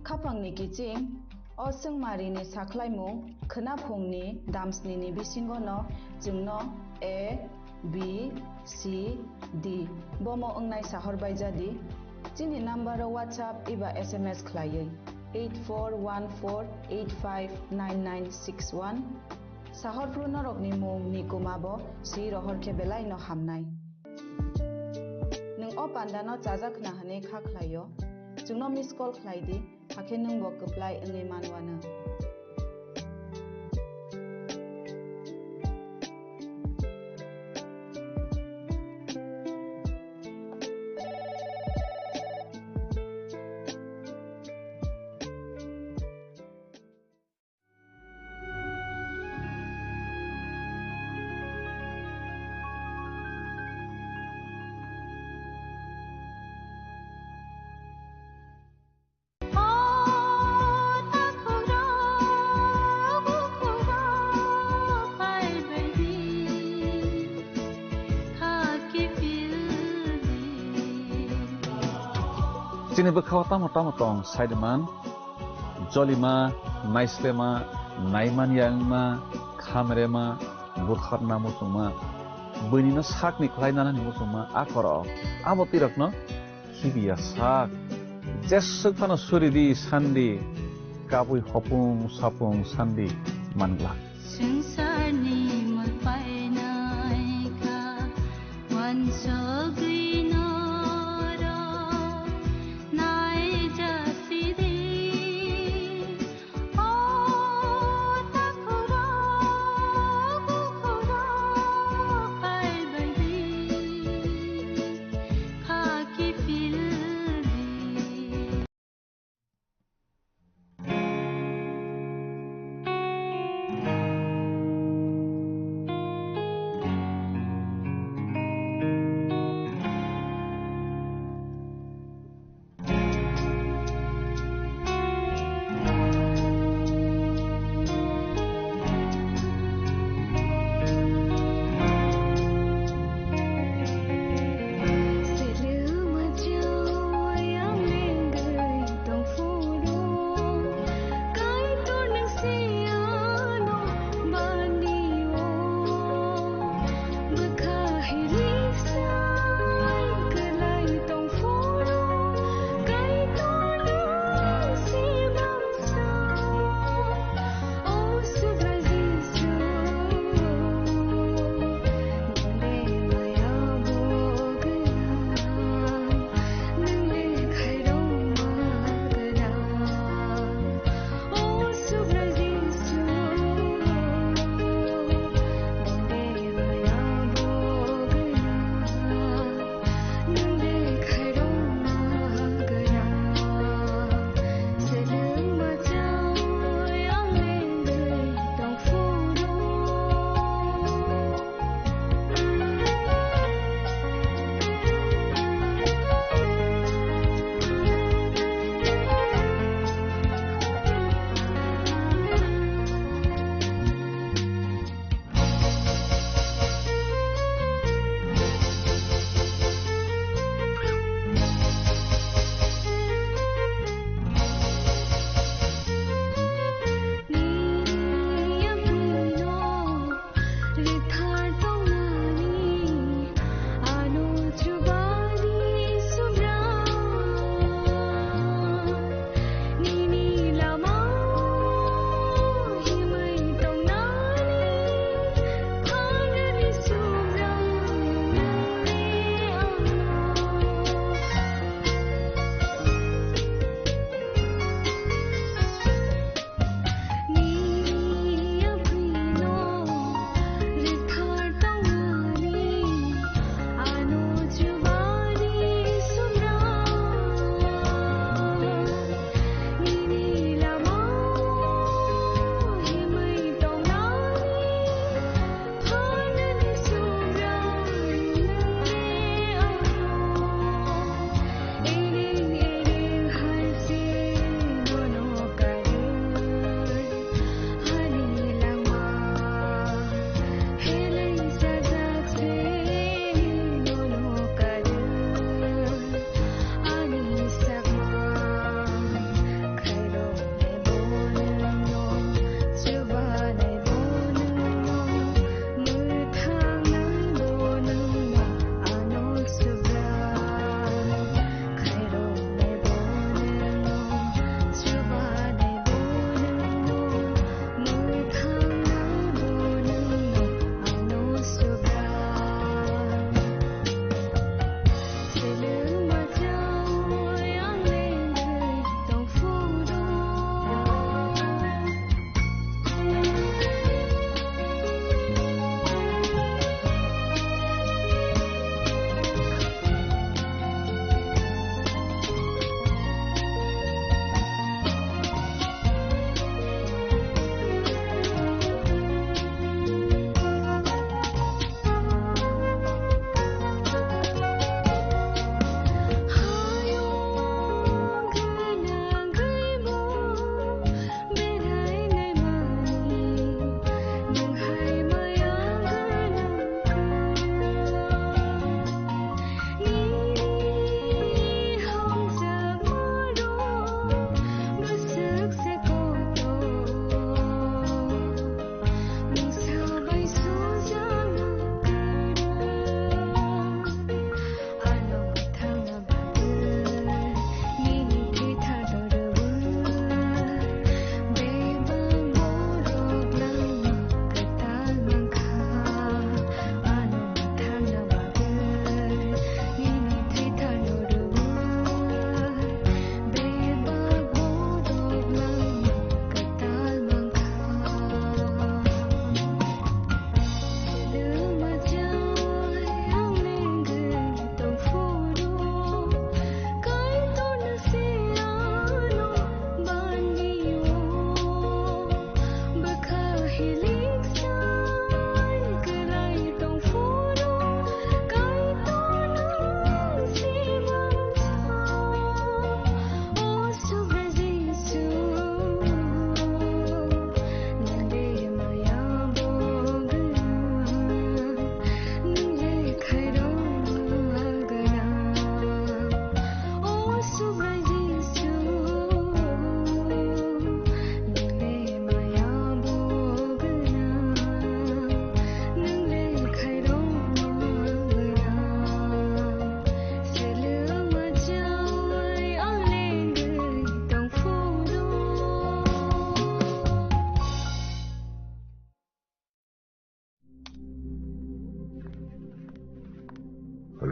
Kapangni kiching osung marini saklaimu khnapungni damsnini bisingono jungno A, B, C, D bomo ongnai sahorbai jadi chini number WhatsApp iba SMS khlaiयै 8414859961 sahorpru norokni mung ni kumabo si rohor ke belai no hamnai nung o pandano chajakna hane kha khlaio jungno miss call khlaidi hake nung bo apply ngai manwana Sini berkau tamu tong Saideman, Jolima, Naislema, Naiman Yangma, Kamerema, Burkharna Musuma, Benina sak ni Klainana Musuma, Akoro, Abotirakno, Kibia sak, Jesuk Pano Suridi Sandi, Kapui Hopung Sapung Sandi, Mangla.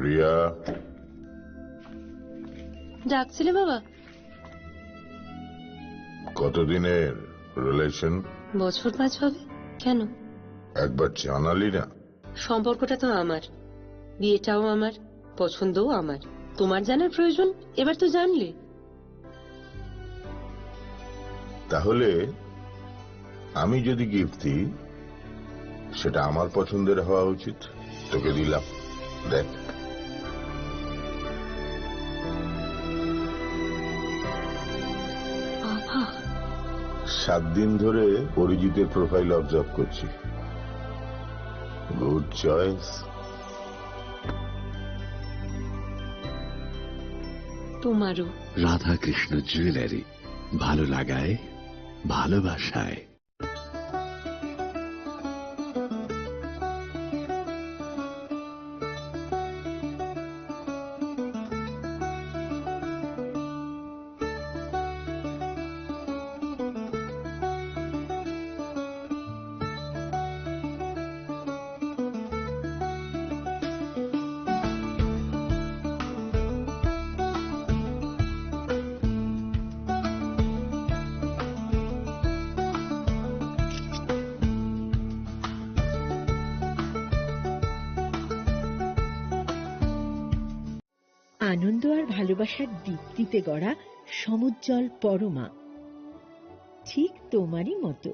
Riya, ডাকছিলে বাবা? কতদিনের relation? বছর 5 হবে। কেন? একবার জানালি না? সম্পর্কটা তো আমার, বিয়েটাও আমার, পছন্দও আমার। তোমার জানার প্রয়োজন, এবার তো জানলে। তাহলে আমি যদি গিফট দিই, সেটা আমার পছন্দের হওয়া উচিত। তোকে দিলাম, দেখ। বাবা, 7 দিন ধরে অরিজিতের প্রোফাইল অবজার্ভ করছি। Good choice. তোমারও। রাধাকৃষ্ণ জুয়েলারি, ভালো লাগায় ভালোবাসায়। আনন্দ আর ভালোবাসার দীপ্তিতে গড়া সমুজ্জ্বল পরমা, ঠিক তোমারই মতো।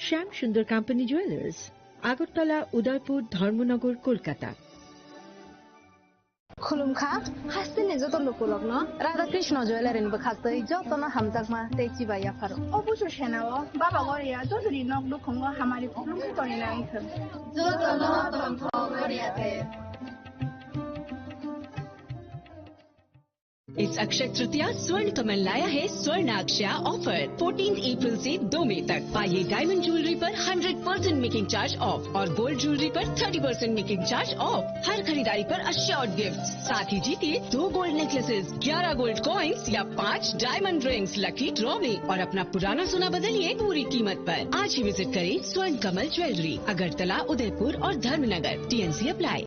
শ্যাম সুন্দর কোম্পানি জুয়েলার্স, আগরতলা, উদয়পুর, ধর্মনগর, কলকাতা। खुलुमखा हास्तिनि जत लोकलग्न राधाकृष्ण ज्वेलारिनि बखाक्तै जतन हामजाकमा तेची बाया फारो অবশ্য সেনাও বাবা গরিয়া যদি নক দুখঙ্গ হামারি খুলুমখা তনি নাইখো जतन तन्थ गरियाते। इस अक्षय तृतीया स्वर्ण कमल लाया है स्वर्ण अक्षया ऑफर। 14 अप्रैल से 2 मई तक पाइए डायमंड ज्वेलरी पर 100% मेकिंग चार्ज ऑफ और गोल्ड ज्वेलरी पर 30% मेकिंग चार्ज ऑफ। हर खरीदारी पर अश्योर्ड गिफ्ट, साथ ही जीतिए 2 गोल्ड नेकलेसेस, 11 गोल्ड कॉइन्स या 5 डायमंड रिंग्स लकी ड्रॉ में और अपना पुराना सोना बदलिए पूरी कीमत पर। आज ही विजिट करें स्वर्ण कमल ज्वेलरी, अगरतला, उदयपुर और धर्मनगर। TNC apply.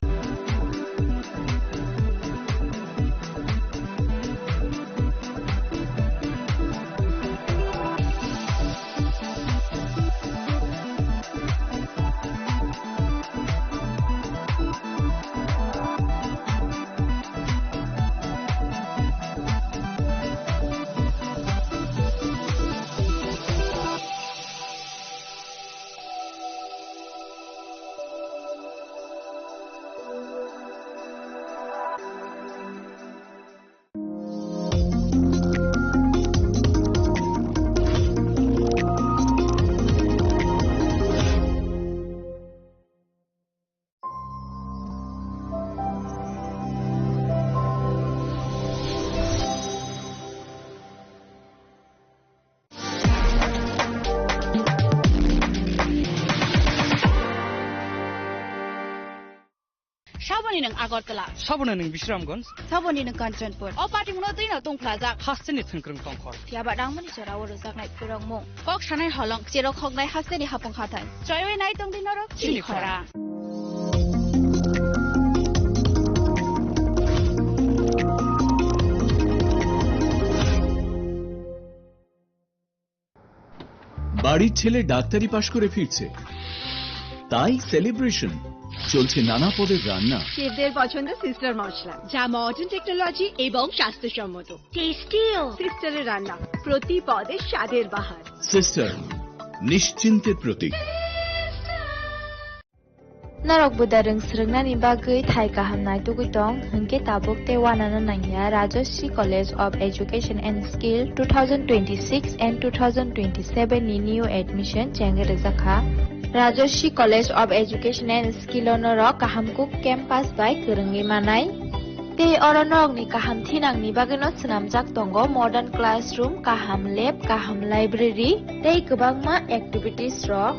साबोनी नों आगरतला, साबोना नों बिश्रामगंज, साबोनी नों कांचनपुर, अ पार्टिमुनो दैनो दंफ्लाजाक हास्तेनि थंख्रों थंखर। याबा दांमनि जराव रोजाकनाय फोरंमु, कक सानाय हलं जेरक हगनाय हास्तेनि हापं खाथाय, जयवे नाय दंदि नरक चिनिखरा। বাড়ির ছেলে ডাক্তারি পাশ করে ফিরছে, তাই সেলিব্রেশন চলছে নানা পদের রান্না। শেফদের পছন্দ সিস্টার মশলা, যা মডার্ন টেকনোলজি এবং স্বাস্থ্যসম্মত। টেস্টিও সিস্টারের রান্না, প্রতি পদে স্বাদের বাহার। Sister, নিশ্চিন্তের Pratik. Narok budareng srengna bagui thai kahamnai tugitong hengke tabuk te wanana nangya Rajashri College of Education and Skill 2026 and 2027 ni new admission chenge rejakha Rajashri College of Education and Skill onorok kahamkuk campus by kerenggi manai te oronok ni kaham thinang ni bagino snamjak tongo modern classroom, kaham lab, kaham library tei kwbangma activities rok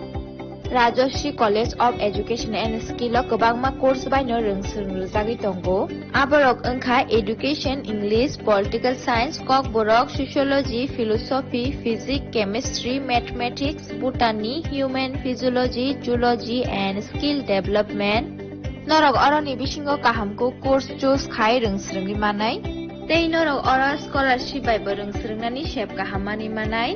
Rajashri College of Education and Skill kwbangma course baino rungsrungjagui tongo aborok wngkha Education, English, Political Science, Kok Borok, Sociology, Philosophy, Physics, Chemistry, Mathematics, Botany, Human Physiology, Zoology and Skill Development Norok oroni bisingo kahamko course choose khai rungsrungni manai. Tei norok ora scholarship by rungsrungnani shep kahamani manai.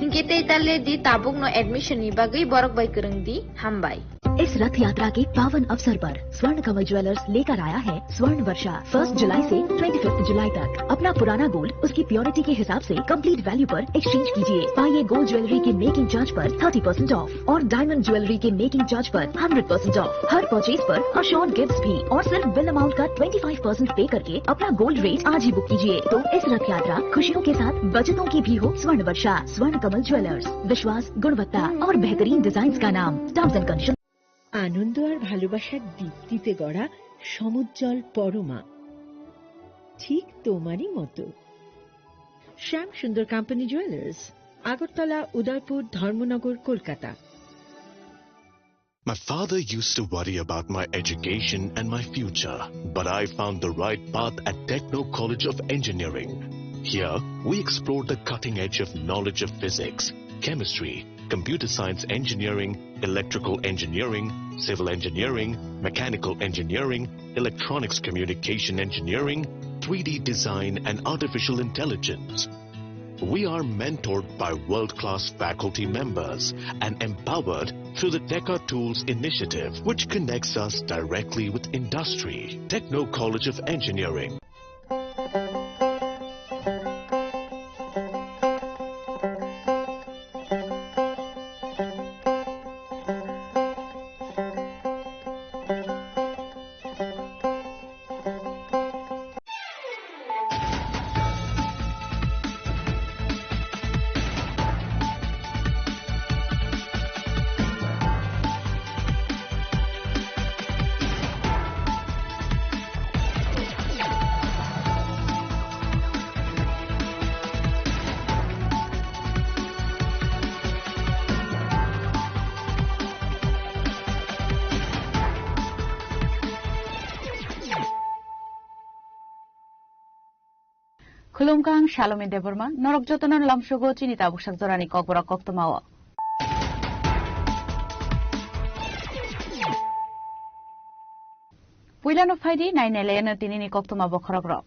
Hingke tei talle di tabuk no admission ni bagai borok bai kereng di hambai. इस रथ यात्रा के पावन अवसर पर स्वर्ण Kamal jewellers लेकर आया है स्वर्ण वर्षा 1 जुलाई से 25 जुलाई तक। अपना पुराना गोल्ड उसकी प्योरिटी के हिसाब से कंप्लीट वैल्यू पर एक्सचेंज कीजिए। पाइए गोल्ड ज्वेलरी के मेकिंग चार्ज पर 30% ऑफ और डायमंड ज्वेलरी के मेकिंग चार्ज पर 100% ऑफ। हर परचेज पर अश्योर्ड गिफ्ट्स भी और सिर्फ बिल अमाउंट का 25% पे करके अपना गोल्ड रेट आज ही बुक कीजिए। तो इस रथ यात्रा खुशियों के साथ बचतों की भी हो। स्वर्ण वर्षा स्वर्ण कमल ज्वेलर्स, विश्वास, गुणवत्ता और बेहतरीन डिजाइन का नाम। Terms and condition. আনন্দ আর ভালোবাসার দীপ্তিতে গড়া সমুজ্জ্বল পরমা, ঠিক তোমারই মতো। শ্যাম সুন্দর company jewellers, Agartala, Udaipur, Dharmanagar, Kolkata. My father used to worry about my education and my future, but I found the right path at Techno College of Engineering. Here, we explored the cutting edge of knowledge of physics, chemistry, computer science engineering, electrical engineering, civil engineering, mechanical engineering, electronics communication engineering, 3D design and artificial intelligence. We are mentored by world-class faculty members and empowered through the Tekka Tools initiative, which connects us directly with industry. Techno College of Engineering. Khulumkang Shalom Deborma, Norok Jotonan Lamshogo Chinita Bushak Zorani Kokbora Koktomawa. Puilano Faidi, 9 Elena Tinini Koktoma Bokrogro.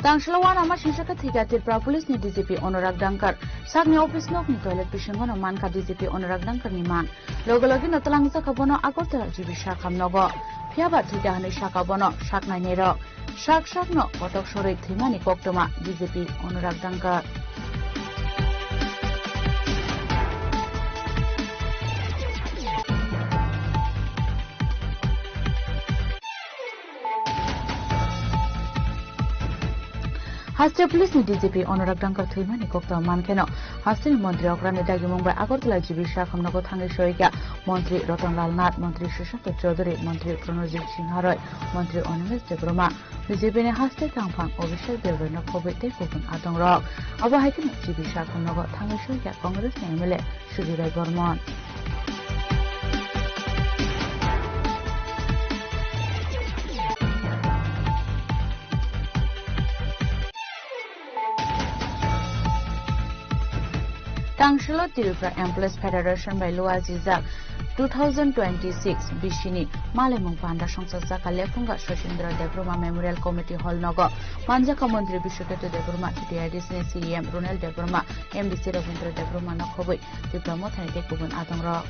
Tangshlawan Ama Shishaka Thigatir Prapulis ni DCP Onorak Dankar, Sagni Office Nok ni Toilet Pishangon of Manka DCP Onorak Dankar Niman, Logologi Notalangsa Kabono Agotera Jibisha Kamnogo. Fiaba Tidani Shakabono, Shakna Nero, Shak Shakno, Potok Shore Timani Koktoma, DCP Onorak Dankar. Haste Police ni DCP Onorak Dankar Thimani Kokta Mankeno, Haste Montri Okrani Dagi Mumbai Agotla Jibisha Kamnogo Thangi Shoika, Montri Ratanlal Nath, Montri Shushanta Chaudhary, Montri Pranojit Sinharoy, Montri Onimes Debroma, DCP ne Haste Tangpang, Obishal Devrana Kobete Kokun Atong Rock, Abahikin Jibisha Kamnogo Thangi Shoika, Congress Namele, Shugirai Gormon. Tangshilo Tirupra Employees Federation by Lua Zizak 2026 Bishini Malemung Panda Shongsasa Kalefunga Shoshindra Debruma Memorial Committee Hall Nogo Manjaka Mandri Bishoketu Debruma TDIDS CEM Runel Debruma MDC Ravindra Debruma Nokhobui Diploma Thanike Kubun Atangro.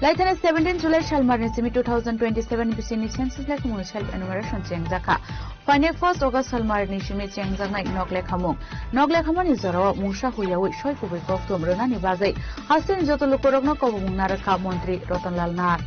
Laitana 17 July Shalmarni Simi 2027 Bisini Census like Municipal Enumeration Chengzaka. Fine 1st August Shalmarni Shimi Chengzaka Nogle Kamung. Nogle Kaman is a Musha Huya Shoy Kubik to Brunani Bazai. Hasin Jotolukorogno Komunaraka Montri Rotanlal Nar.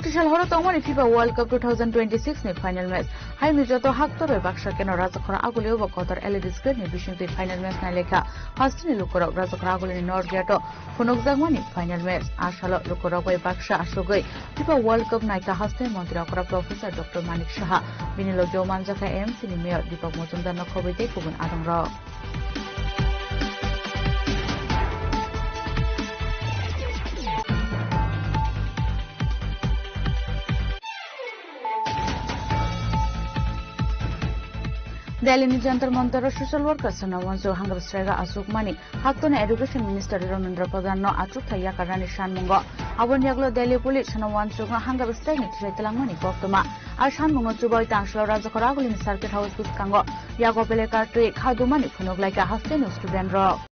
শক্তিশাল হলো তমনি FIFA world cup 2026 ni final match hai ni joto haktore baksa keno rajakhara agulio ba kotor LED screen ni bishinti final match na lekha hastini lukorok rajakhara agulini norgeto phonokjagmani final match ashalo lukorok bai baksa asugoi FIFA world cup নাইকা হাস্তে মন্ত্রী অকরা professor doctor Manik Saha বিনিলো জৌমানজাকা MC নি mayor Dipak Majumdar নখবিতে কুবুন আদমর Delhi Jantar Montero social worker Sanawanzo Hangar Strega Asuk Mani Haktone Education Minister Ramendra Pradhan no Achuk Thaya Karani Shanmungo Abon Yaglo Delhi Police Sanawanzo Hangar Strega Titelamani Koktoma Ar Shanmungo Chuboy Tangslo Rajakoragul in Circuit House Buskango Yago Pelekar Tree Kadumani Funok like a Hasteno student rock.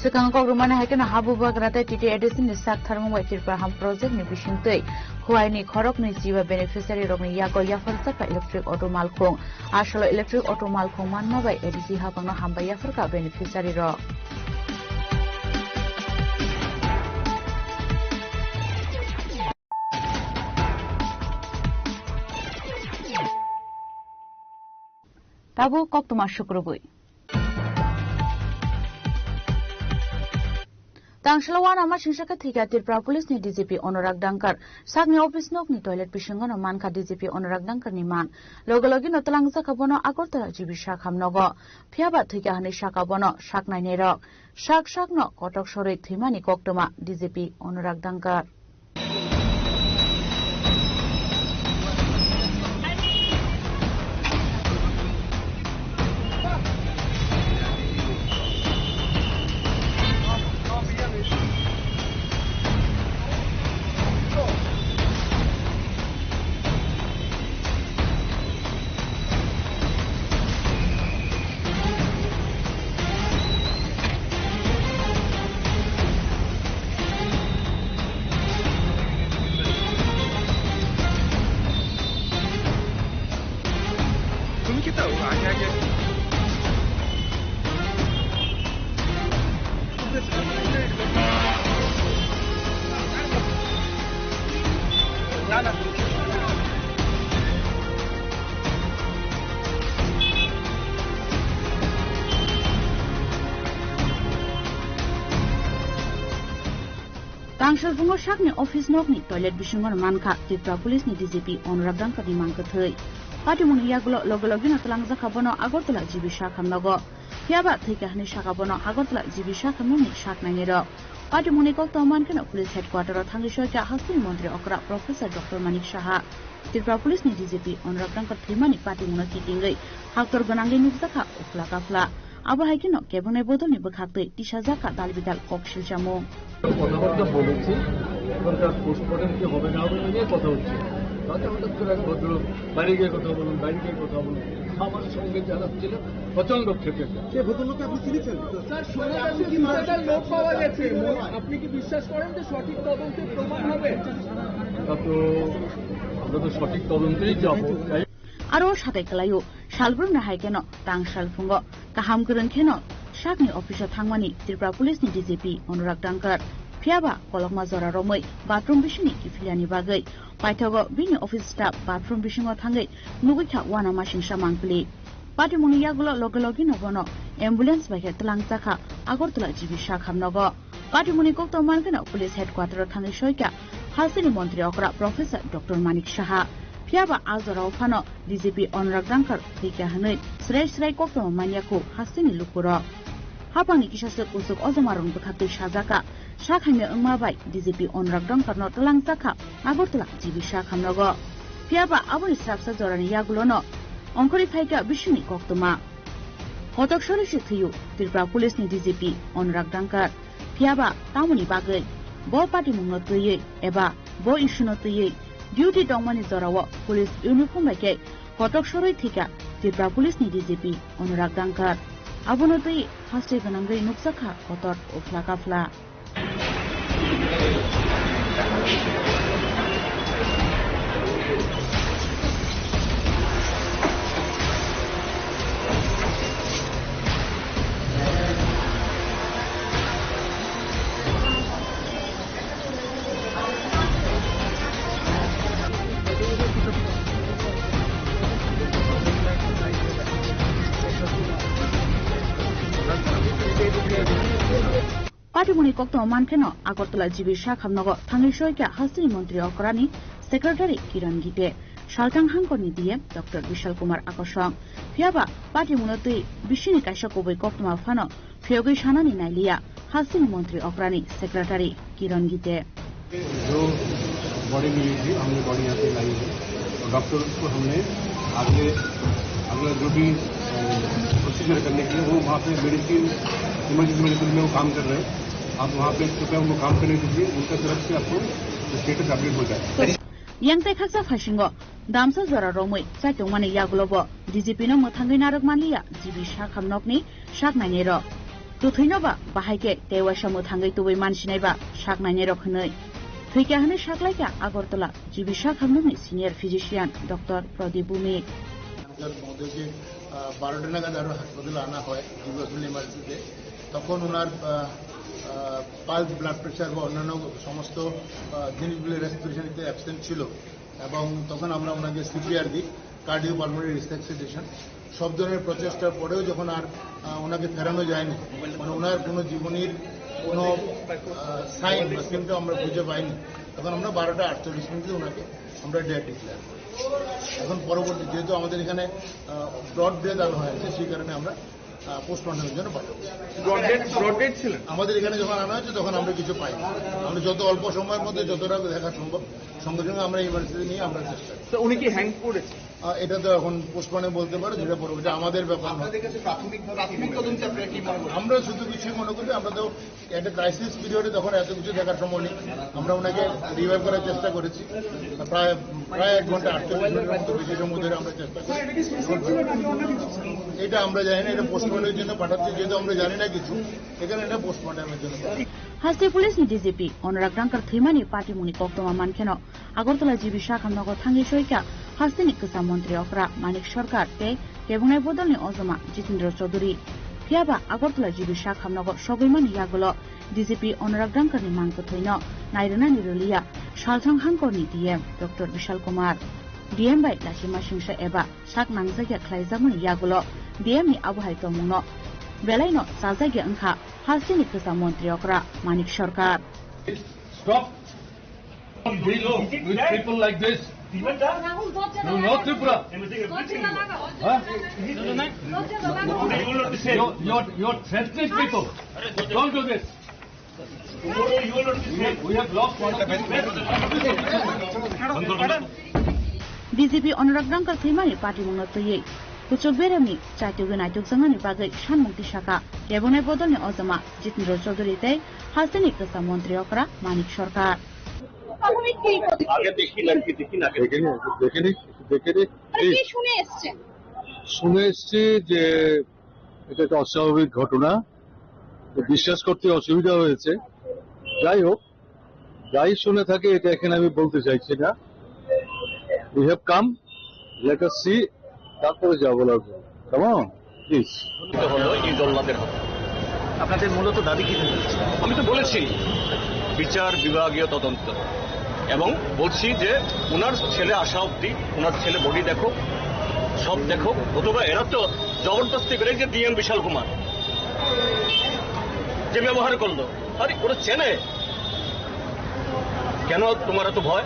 Sekang kok rumana haken habuba grate titi edison ni sak tharmo waitir praham project ni bishintei huai ni khorok ni jiwa beneficiary rokni yago yafarsa ka electric auto malkhong ashalo electric auto malkhong manma bai edc hapangno hamba yafarka beneficiary ro tabu kok tuma shukrubui Tangshalawan ama Shinshaka Thika Tirpura Police ni DGP Onorak Dankar Sagni Office nok ni toilet pishingon no manka DGP Onorak Dankar ni man logologi no talangza kabono Agartala jibi shakham nogo phiaba thika hani shakabono shaknai nerok shak no kotok soroi thimani koktoma DGP Onorak Dankar Tangshal bungo shakni office nokni toilet bishingon manka Tripura Police ni DGP Onorak Dankar ni manka thei Patimuni yagulo logologi na talangza kabono Agartala jibi shakham nogo phiaba thika hani shakabono Agartala jibi shakham ni shaknai nero Patimuni kok toman kana police headquarter thangi shoka hastin mantri okra Professor Dr Manik Saha Tripura Police ni DGP Onorak Dankar thimani Patimuna kitingai haktor ganangai nukjaka ufla kafla abo haikino kebone bodoni bkhakte 30000 ka dalbidal kokshil chamo কথাবার্তা বলেছি এখনকার post-mortem কি হবে না হবে নিয়ে কথা হচ্ছে তাতে হঠাৎ করে এক ভদ্রলোক বাইরে গিয়ে কথা বলুন আমার সঙ্গে যারা ছিল প্রচন্ড খেপে সে ভদ্রলোক আপনি চিনেছেন স্যার লোক পাওয়া গেছে আপনি কি বিশ্বাস করেন যে সঠিক তদন্তে প্রমাণ হবে তো আমরা তো সঠিক তদন্তেই যাব aro satai kalayo salbrum na haikeno tangshal fungo kaham kurun kheno shakni office thangmani Tripura Police ni DGP Onorak Dankar phiaba kolokma jora romoi bathroom bishini kifiliani bagai paithago bini office staff bathroom bishingo thangai nugikha wana mashingsa mangpli Patimuni yagulo logologi nobono ambulance bahe talangzakha Agartala jibi shakham nogo Patimuni kokto mankena police headquarter thangai shoika hasini mantri okra Professor Dr Manik Saha phiaba azorao phano DGP Onorak Dankar thika hanoi srai kokto maniako hasini lukuro hapani kisase kusuk ozomarun bkhate sajaka shakhame ungmabai DGP Onorak Dankar no talangzakha Agartala jibi shakham nogo phiaba aboni strapsa jorani yagulo no Onkori Thaika Bishini Koktoma Kotok Sholishi Thiyu Tripura Police ni DGP Onorak Dankar phiaba tamuni bagai bo party mungno tuye eba bo issue no tuye duty dongmani jorawo police uniform bake Kotok Shoroi thika Tripura Police ni DGP Onorak Dankar abono tui haste ganangai nuksakha kotor ofla kafla পাটিমনি কক্তম মানখেন Agartala GB শাখামনগ থাঙ্গি সয়কা হাসিনি মন্ত্রী অকরানি secretary Kiran Gitte সালটাং হাঙ্করনি ডিএম ডক্টর বিশাল কুমার আকর্ষণ ফিয়াবা পাটিমুনতই বিশ্বনি কাইসা কবৈ কক্তমা ফানো ফিয়গৈ সানানি नाइलिया हासिनी मंत्री अकरानी सेक्रेटरी किरण गीते जो बॉडी मिली थी हमने बॉडी यहाँ पे लाई है और डॉक्टर को हमने अगला जो भी प्रोसीजर करने के लिए वो वहाँ पे मेडिसिन इमरजेंसी मेडिसिन में वो काम कर रहे हैं आप वहाँ पे कृपया उनको काम करने दीजिए उनका तरफ से आपको स्टेटस अपडेट हो जाए यांगते खासा फाइसिंगो दामसा जरा रोमै चाइतों माने यागुलोबो डीजीपी नो मोथांगै नारक मानलिया जीबी शाखामनगनि शाकनायनि र तुथैनोबा बाहायके तेवासा मोथांगै तुबै मानसिनायबा शाकनायनि रखनै थैका हने शाकलायका আগরতলা जीबी शाखामनगनि senior physician doctor Pradip Bhowmik মহোদয়কে 12টা নাগাদ আরো হাসপাতালে আনা হয় জিবি হসপিটাল ইমার্জেন্সিতে তখন ওনার পালস ব্লাড প্রেশার বা অন্যান্য সমস্ত জিনিসগুলো রেসপিরেশনিতে অ্যাবসেন্ট ছিল এবং তখন আমরা ওনাকে সিপিআর দিই কার্ডিও পালমোনারি রিসাসিটেশন সব ধরনের প্রচেষ্টার পরেও যখন আর ওনাকে ফেরানো যায়নি মানে ওনার কোনো জীবনীর কোনো সাইন বা সিমটম আমরা খুঁজে পাইনি তখন আমরা 12টা 48 মিনিটে ওনাকে আমরা ডেথ ডিক্লেয়ার করি এখন পরবর্তী যেহেতু আমাদের এখানে ব্রড ডেথ আনা হয়েছে সেই কারণে আমরা পোস্টমর্টমের জন্য পাঠাবো ব্রড ডেথ ছিল আমাদের এখানে যখন আনা হয়েছে তখন আমরা কিছু পাই আমরা যত অল্প সময়ের মধ্যে যতটা দেখা সম্ভব সঙ্গে সঙ্গে আমরা ইমার্জেন্সি নিয়ে আমরা চেষ্টা করি উনি কি হ্যাং করেছে এটা তো এখন পোস্টমর্টমে বলতে পারো যেটা পরবর্তী আমাদের ব্যাপার আমরা শুধু কিছু মনে করি আমরা তো একটা ক্রাইসিস পিরিয়ডে তখন এত কিছু দেখার সময় নেই আমরা ওনাকে রিভাইভ করার চেষ্টা করেছি প্রায় 1 ঘন্টা 48 মিনিটের মতো বেশি সময় ধরে আমরা চেষ্টা করি এটা আমরা জানি না এটা পোস্টমর্টমের জন্য পাঠাচ্ছি যেহেতু আমরা জানি না কিছু এখানে এটা পোস্টমর্টমের জন্য हास्ते पुलिस नि डीजीपी अनुराग डांकर थैमानि पार्टीमुनि कक्तमा मानखेन আগরতলা जीबी शाखामनग थांगि सयका हास्तेनि कसा मंत्री अकरा मानिक सरकार ते केबुंनाय बदलनि अजमा जितेन्द्र चौधरी फियाबा আগরতলা जीबी शाखामनग सगैमानि यागुलो डीजीपी अनुराग डांकरनि मांगखौ थैनो नायरनानि रलिया सालथां हांकरनि DM doctor Vishal Kumar DM bye लाचिमा सिंसा एबा साक नांगजाया ख्लायजामनि यागुलो डीएम नि आबहाय तमुनो बेलायनो सालजागे अंखा हास्तेनि कसा मंत्री अकरा मानिक सरकार Stop dealing with people like this. No, not Tripura. Huh? You're threatening people. Don't do this. We have lost one of the DGP Anurag Dhankar थैमानि पार्टी मुंगतयै कुचक बेरामनि चाइतुगै नायतुकजांगानि बागै सानमुक्ति शाखा केबुनाय बदलनि अजमा जितेन्द्र चौधरी ते हास्तेनि कसा मंत्री अकरा मानिक सरकार শুনে এসছি যে এটা একটা অস্বাভাবিক ঘটনা বিশ্বাস করতে অসুবিধা হয়েছে যাই হোক যাই শুনে থাকে এটা এখানে আমি বলতে চাইছি না we have come let us see তারপরে যা বলার কেমন প্লিজ হলো এই জল্লাদের হাতে আপনাদের মূলত দাবি কি আমি তো বলেছি বিচার বিভাগীয় তদন্ত এবং বলছি যে ওনার ছেলে আসা অব্দি ওনার ছেলে বডি দেখো সব দেখো অথবা এরা তো জবরদস্তি করে যে ডিএম বিশাল কুমার যে ব্যবহার করলো আরে ওরা চেনে কেন তোমার এত ভয়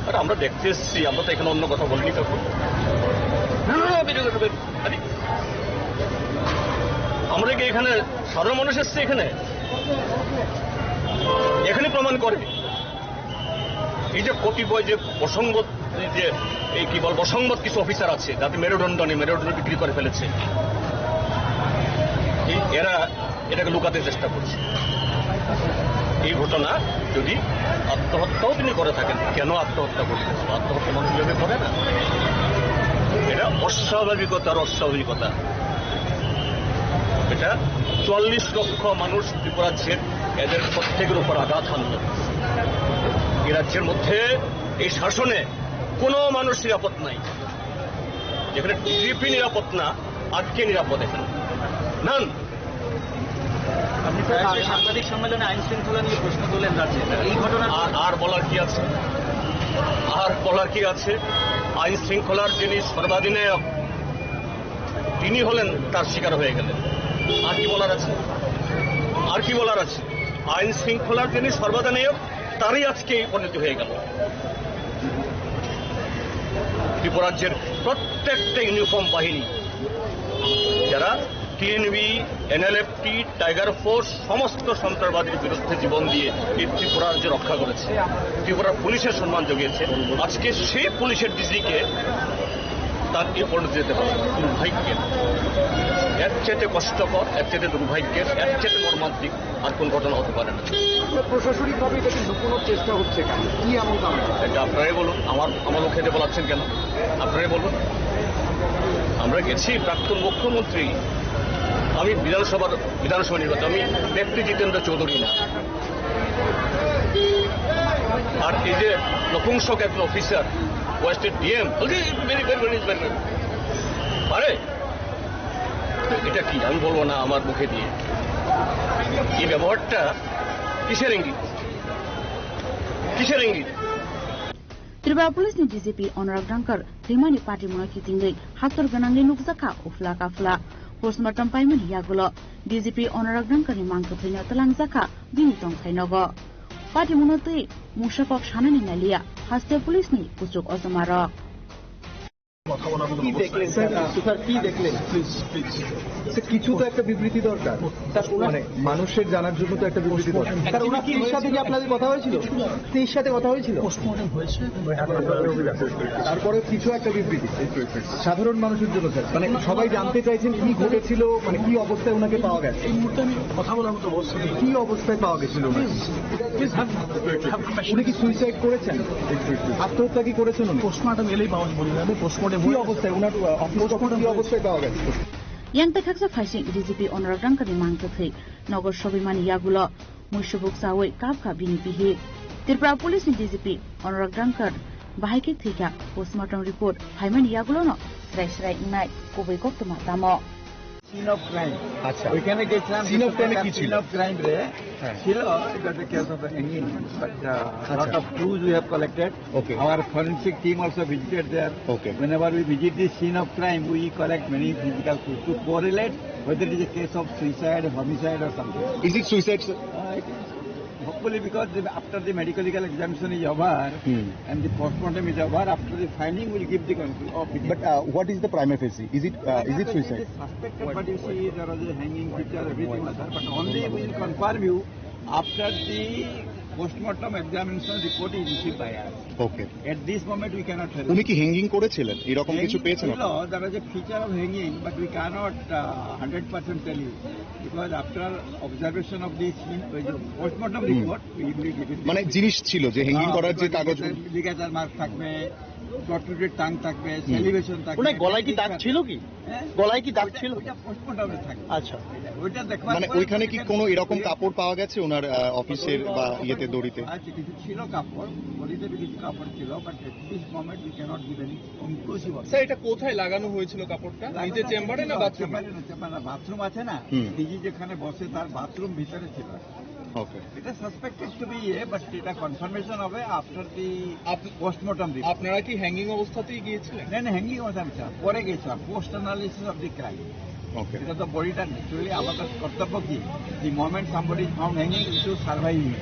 আরে আমরা দেখতে এসছি আমরা তো এখানে অন্য কথা বলিনি তখন আমরা কি এখানে সাধারণ মানুষ এসছে এখানে এখানে প্রমাণ করে এই যে কতিপয় যে অসংগত যে এই কি বল অসংগত কিছু অফিসার আছে যাতে মেরুদণ্ড বিক্রি করে ফেলেছে এরা এটাকে লুকাতে চেষ্টা করছে এই ঘটনা যদি আত্মহত্যাও তিনি করে থাকেন কেন আত্মহত্যা করলেন আত্মহত্যা মানুষ ভেবে করে না এটা অস্বাভাবিকতার অস্বাভাবিকতা এটা ৪৪ লক্ষ মানুষ ত্রিপুরাজ্যের এদের প্রত্যেকের উপর আঘাত হানল এই রাজ্যের মধ্যে এই শাসনে কোনো মানুষ নিরাপদ নাই যেখানে টিডিপি নিরাপদ না আজকে নিরাপদ এখানে নান আপনি তো সাংবাদিক সম্মেলনে আইন শৃঙ্খলা নিয়ে প্রশ্ন তুলেন এই ঘটনা আর বলার কি আছে আইন শৃঙ্খলার যিনি সর্বাধিনায়ক তিনি হলেন তার শিকার হয়ে গেলেন আর কি বলার আছে আইন শৃঙ্খলার যিনি সর্বাধিনায়ক তারই আজকে এই পরিণতি হয়ে গেল। ত্রিপুরাজ্যের প্রত্যেকটা ইউনিফর্ম বাহিনী যারা টিএনবি, এনএলএফটি, টাইগার ফোর্স সমস্ত সন্ত্রাসবাদীর বিরুদ্ধে জীবন দিয়ে এই ত্রিপুরা রাজ্য রক্ষা করেছে, ত্রিপুরা পুলিশের সম্মান জগিয়েছে, আজকে সেই পুলিশের ডিজিকে তার এই পরিণতি যেতে পারে। দুর্ভাগ্যের, এর চেয়ে কষ্টকর, এর চেয়ে দুর্ভাগ্যের, এর চেয়ে মর্মান্তিক আর কোন ঘটনা হতে পারে না। প্রশাসনিকভাবে এটাকে লুকোনোর চেষ্টা হচ্ছে কেন? কি এমন কারণ? এটা আপনারাই বলুন, আমার মুখে দিয়ে বলাচ্ছেন কেন? আপনারাই বলুন। আমরা গেছি, প্রাক্তন মুখ্যমন্ত্রী, আমি বিধানসভা নির্বাচন, আমি ব্যক্তি জিতেন্দ্র চৌধুরী না। আর এই যে নপুংসক একজন অফিসার, ওয়েস্টের ডিএম, পারে এটা কি আমি বলবো না আমার মুখে দিয়ে। এই ব্যবহারটা কিসের ইঙ্গিত? কিসের ইঙ্গিত? Tribal Police ni DCP Honorable Dankar Thimani Party Monaki Tingai Hasar Ganangi Nukzaka Ufla Kafla Postmortem Payment Yagulo DCP Honorable Dankar ni Mangko Thina Talang Zaka Bini Tong Thainogo Party Monoti Mushakok Shanani Nalia Haste Police ni Kusuk Ozamara কিছু তো একটা বিবৃতি দরকার, মানে মানুষের জানার জন্য তো একটা বিবৃতি দরকার। সাথে কি আপনাদের কথা হয়েছিল? স্ত্রীর সাথে কথা হয়েছিল? পোস্টমর্টেম হয়েছে, তারপরে কিছু একটা বিবৃতি সাধারণ মানুষের জন্য, স্যার, মানে সবাই জানতে চাইছেন কি ঘটেছিল, মানে কি অবস্থায় ওনাকে পাওয়া গেছে। এই মুহূর্তে আমি কথা বলার মতো বলছি কি অবস্থায় পাওয়া গেছিল। উনি কি সুইসাইড করেছেন? আত্মহত্যা কি করেছেন? পোস্টমর্টেম এলেই পাওয়া বলি না, পোস্টমর্টেম কি অবস্থায় ওনার কি অবস্থায় পাওয়া গেছে। Yang tekaksa Faising DCP Honorable Dankar ni Mangko Thai Nogor Sobimani Yagulo Mushubuk Sawi Kapka Bini Pihi Tripura Police ni DCP Honorable Dankar Bahike Thika Postmortem Report Haimani Yagulo no Srai Inai Kobai Koktoma Tamo Scene of crime. আচ্ছা, ওইখানে গেছিলাম। Scene of crime কি ছিল? Scene of crime রে ছিল, it was the case of the hanging, but lot of clues we have collected. Okay. Our forensic team also visited there. Okay. Whenever we visit the scene of crime, we collect many physical clues to correlate whether it is a case of suicide, homicide or something. Is it suicide, sir? It is. Hopefully, because after the medical legal examination is over and the postmortem is over, after the finding we will give the conclusion of it. But what is the prima facie? Is it suicide? It is suspected, but you see there was a hanging picture, everything was there. But only we will confirm you after the postmortem examination report is received by us. Okay. At this moment we cannot tell. উনি কি hanging করেছিলেন? এরকম কিছু পেয়েছেন? No, there was a feature of hanging, but we cannot 100% tell you because after observation of the postmortem report we will give it. মানে জিনিস ছিল যে হ্যাঙ্গিং করার যে কাগজ, লিগাচার মার্ক থাকবে, প্রট্রুডেড টাং থাকবে, সেলিভেশন থাকবে। ওনার গলায় কি দাগ ছিল? কি গলায় কি দাগ ছিল? ওটা পোস্টমর্টমে থাকে। আচ্ছা, ওইটা দেখবা। মানে ওইখানে কি কোনো এরকম কাপড় পাওয়া গেছে ওনার অফিসের বা ইয়েতে দড়িতে? আচ্ছা, কিছু ছিল কাপড়, বডিতে কিছু কাপড় ছিল, but at this moment we cannot give any conclusive. Sir, এটা কোথায় লাগানো হয়েছিল কাপড়টা? নিজের চেম্বারে না বাথরুমে? বাথরুম আছে না, ডিজি যেখানে বসে তার বাথরুম ভিতরে ছিল। Okay. It is suspected to be a, but এটা কনফার্মেশন হবে আফটার দি পোস্টমর্টম রিপোর্ট। আপনারা কি হ্যাঙ্গিং অবস্থাতেই গিয়েছিলেন? না, হ্যাঙ্গিং অবস্থা না, পরে গেছিলাম post analysis of the crime. Okay, এটা তো বডিটা ন্যাচুরালি আমাদের কর্তব্য কি, the moment somebody is found hanging to survive him,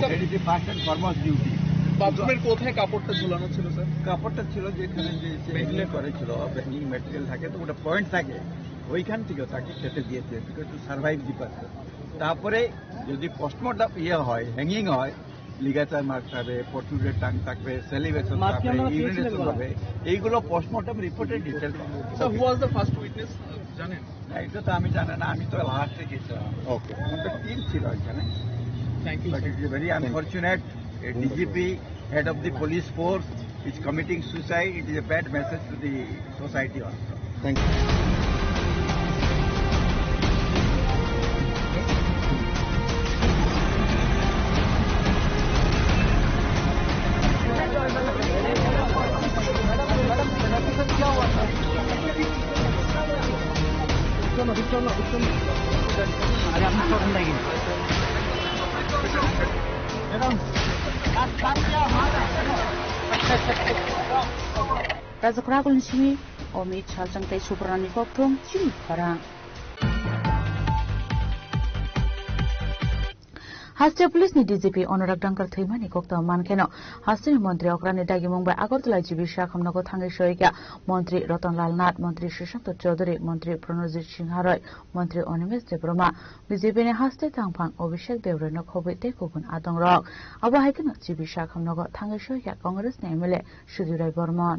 that is the first and foremost duty. বাথরুমের কোথায় কাপড়টা ঝুলানো ছিল স্যার? কাপড়টা ছিল যেখানে যে মেটেরিয়াল করেছিল, হ্যাঙ্গিং মেটেরিয়াল থাকে তো ওটা পয়েন্ট থাকে, ওইখান থেকে তাকে খেতে দিয়েছে because to survive the person. তারপরে যদি পোস্টমর্টম হয়, হ্যাঙ্গিং হয়, লিগাচার মার্ক থাকবে, প্রট্রুডেড টাং থাকবে, সেলিভেশন থাকবে, ইউরিনেশন হবে, এইগুলো পোস্টমর্টম রিপোর্টের detail. So who was the first witness জানেন? এটা তো আমি জানি না, আমি তো লাস্টে গেছিলাম। ওকে, আমাদের টিম ছিল এখানে। Thank you. But it is very unfortunate DGP head of the police force is committing suicide. It is a bad message to the society also. Thank you. Razakragul Simi Omid Chalchangtai Suprani Kokthong Chini Parang হাস্তে police নি DGP Anurag Dhankar থৈমানি কক্ত মানখেন হাস্তে মন্ত্রী অগ্রানি দাগি Mumbai Agartala GB শাখামনগর থাঙ্গি সহিকা মন্ত্রী রতনলাল নাথ মন্ত্রী সুশান্ত চৌধুরী মন্ত্রী প্রণজিৎ সিংহা রয় মন্ত্রী অনিমেষ দেববর্মা বিজেপি নি হাস্তে তাংফাং অভিষেক দেবরৈন খবৈতে গুবুন আদং রক আবহাইকেন জিবি শাখামনগর থাঙ্গি সহিকা কংগ্রেস নি MLA Sudhir Roy Barman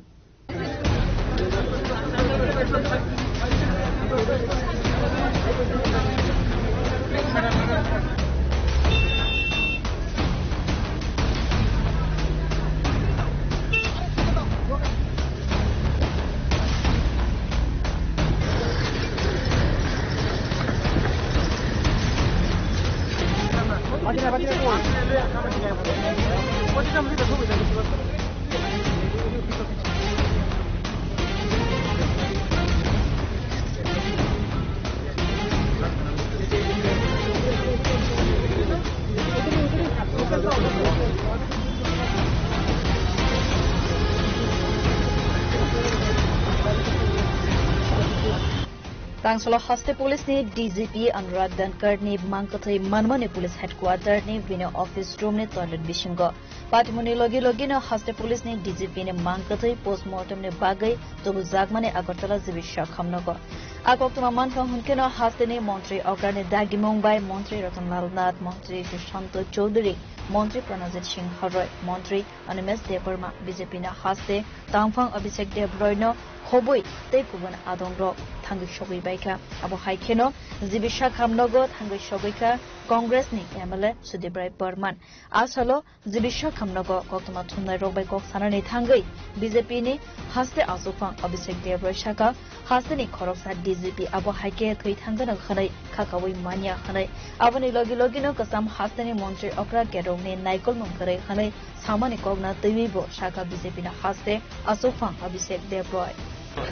Tangsolo Haste Police ni DGP Anurag Dankar ni Mangkathai Manmani Police Headquarter ni Vino Office Room ni toilet bishingo. Patimuni logi no Haste Police ni DGP ni Mangkathai postmortem ni bagai tobu Zagmani Agartala Zibi Shakhamnogo. Akoktuma Manthong Hunkeno Haste ni Montri Ograni Dagi Mumbai Montri Ratanlal Nath Montri Sushanto Chaudhary Montri Pranajit Singh Haroy Montri Animes Deborma BJP na Haste Tangfang Abhishek Debroino Hoboi Te Kuban Adongro Tangi Shobi Baika Abo Haikeno Zibi Shakhamnogo Tangi Shobika Congress ni MLA Sudibrai Burman Asalo Zibi Shakhamnogo Koktuma Thunai Robai Kok Sanani Tangai BJP ni Haste Asufang Abhishek Debroi Shaka Haste ni Khoroksa DGP Abo Haike Thui Thangana Khanai Khakawi Mania Khanai Abani Logi no Kasam Haste ni Montri Okra Gerong ni Naikol Mungkare Khanai Samani Kogna Tiwibo Shaka BJP na Haste Asufang Abhishek Debroi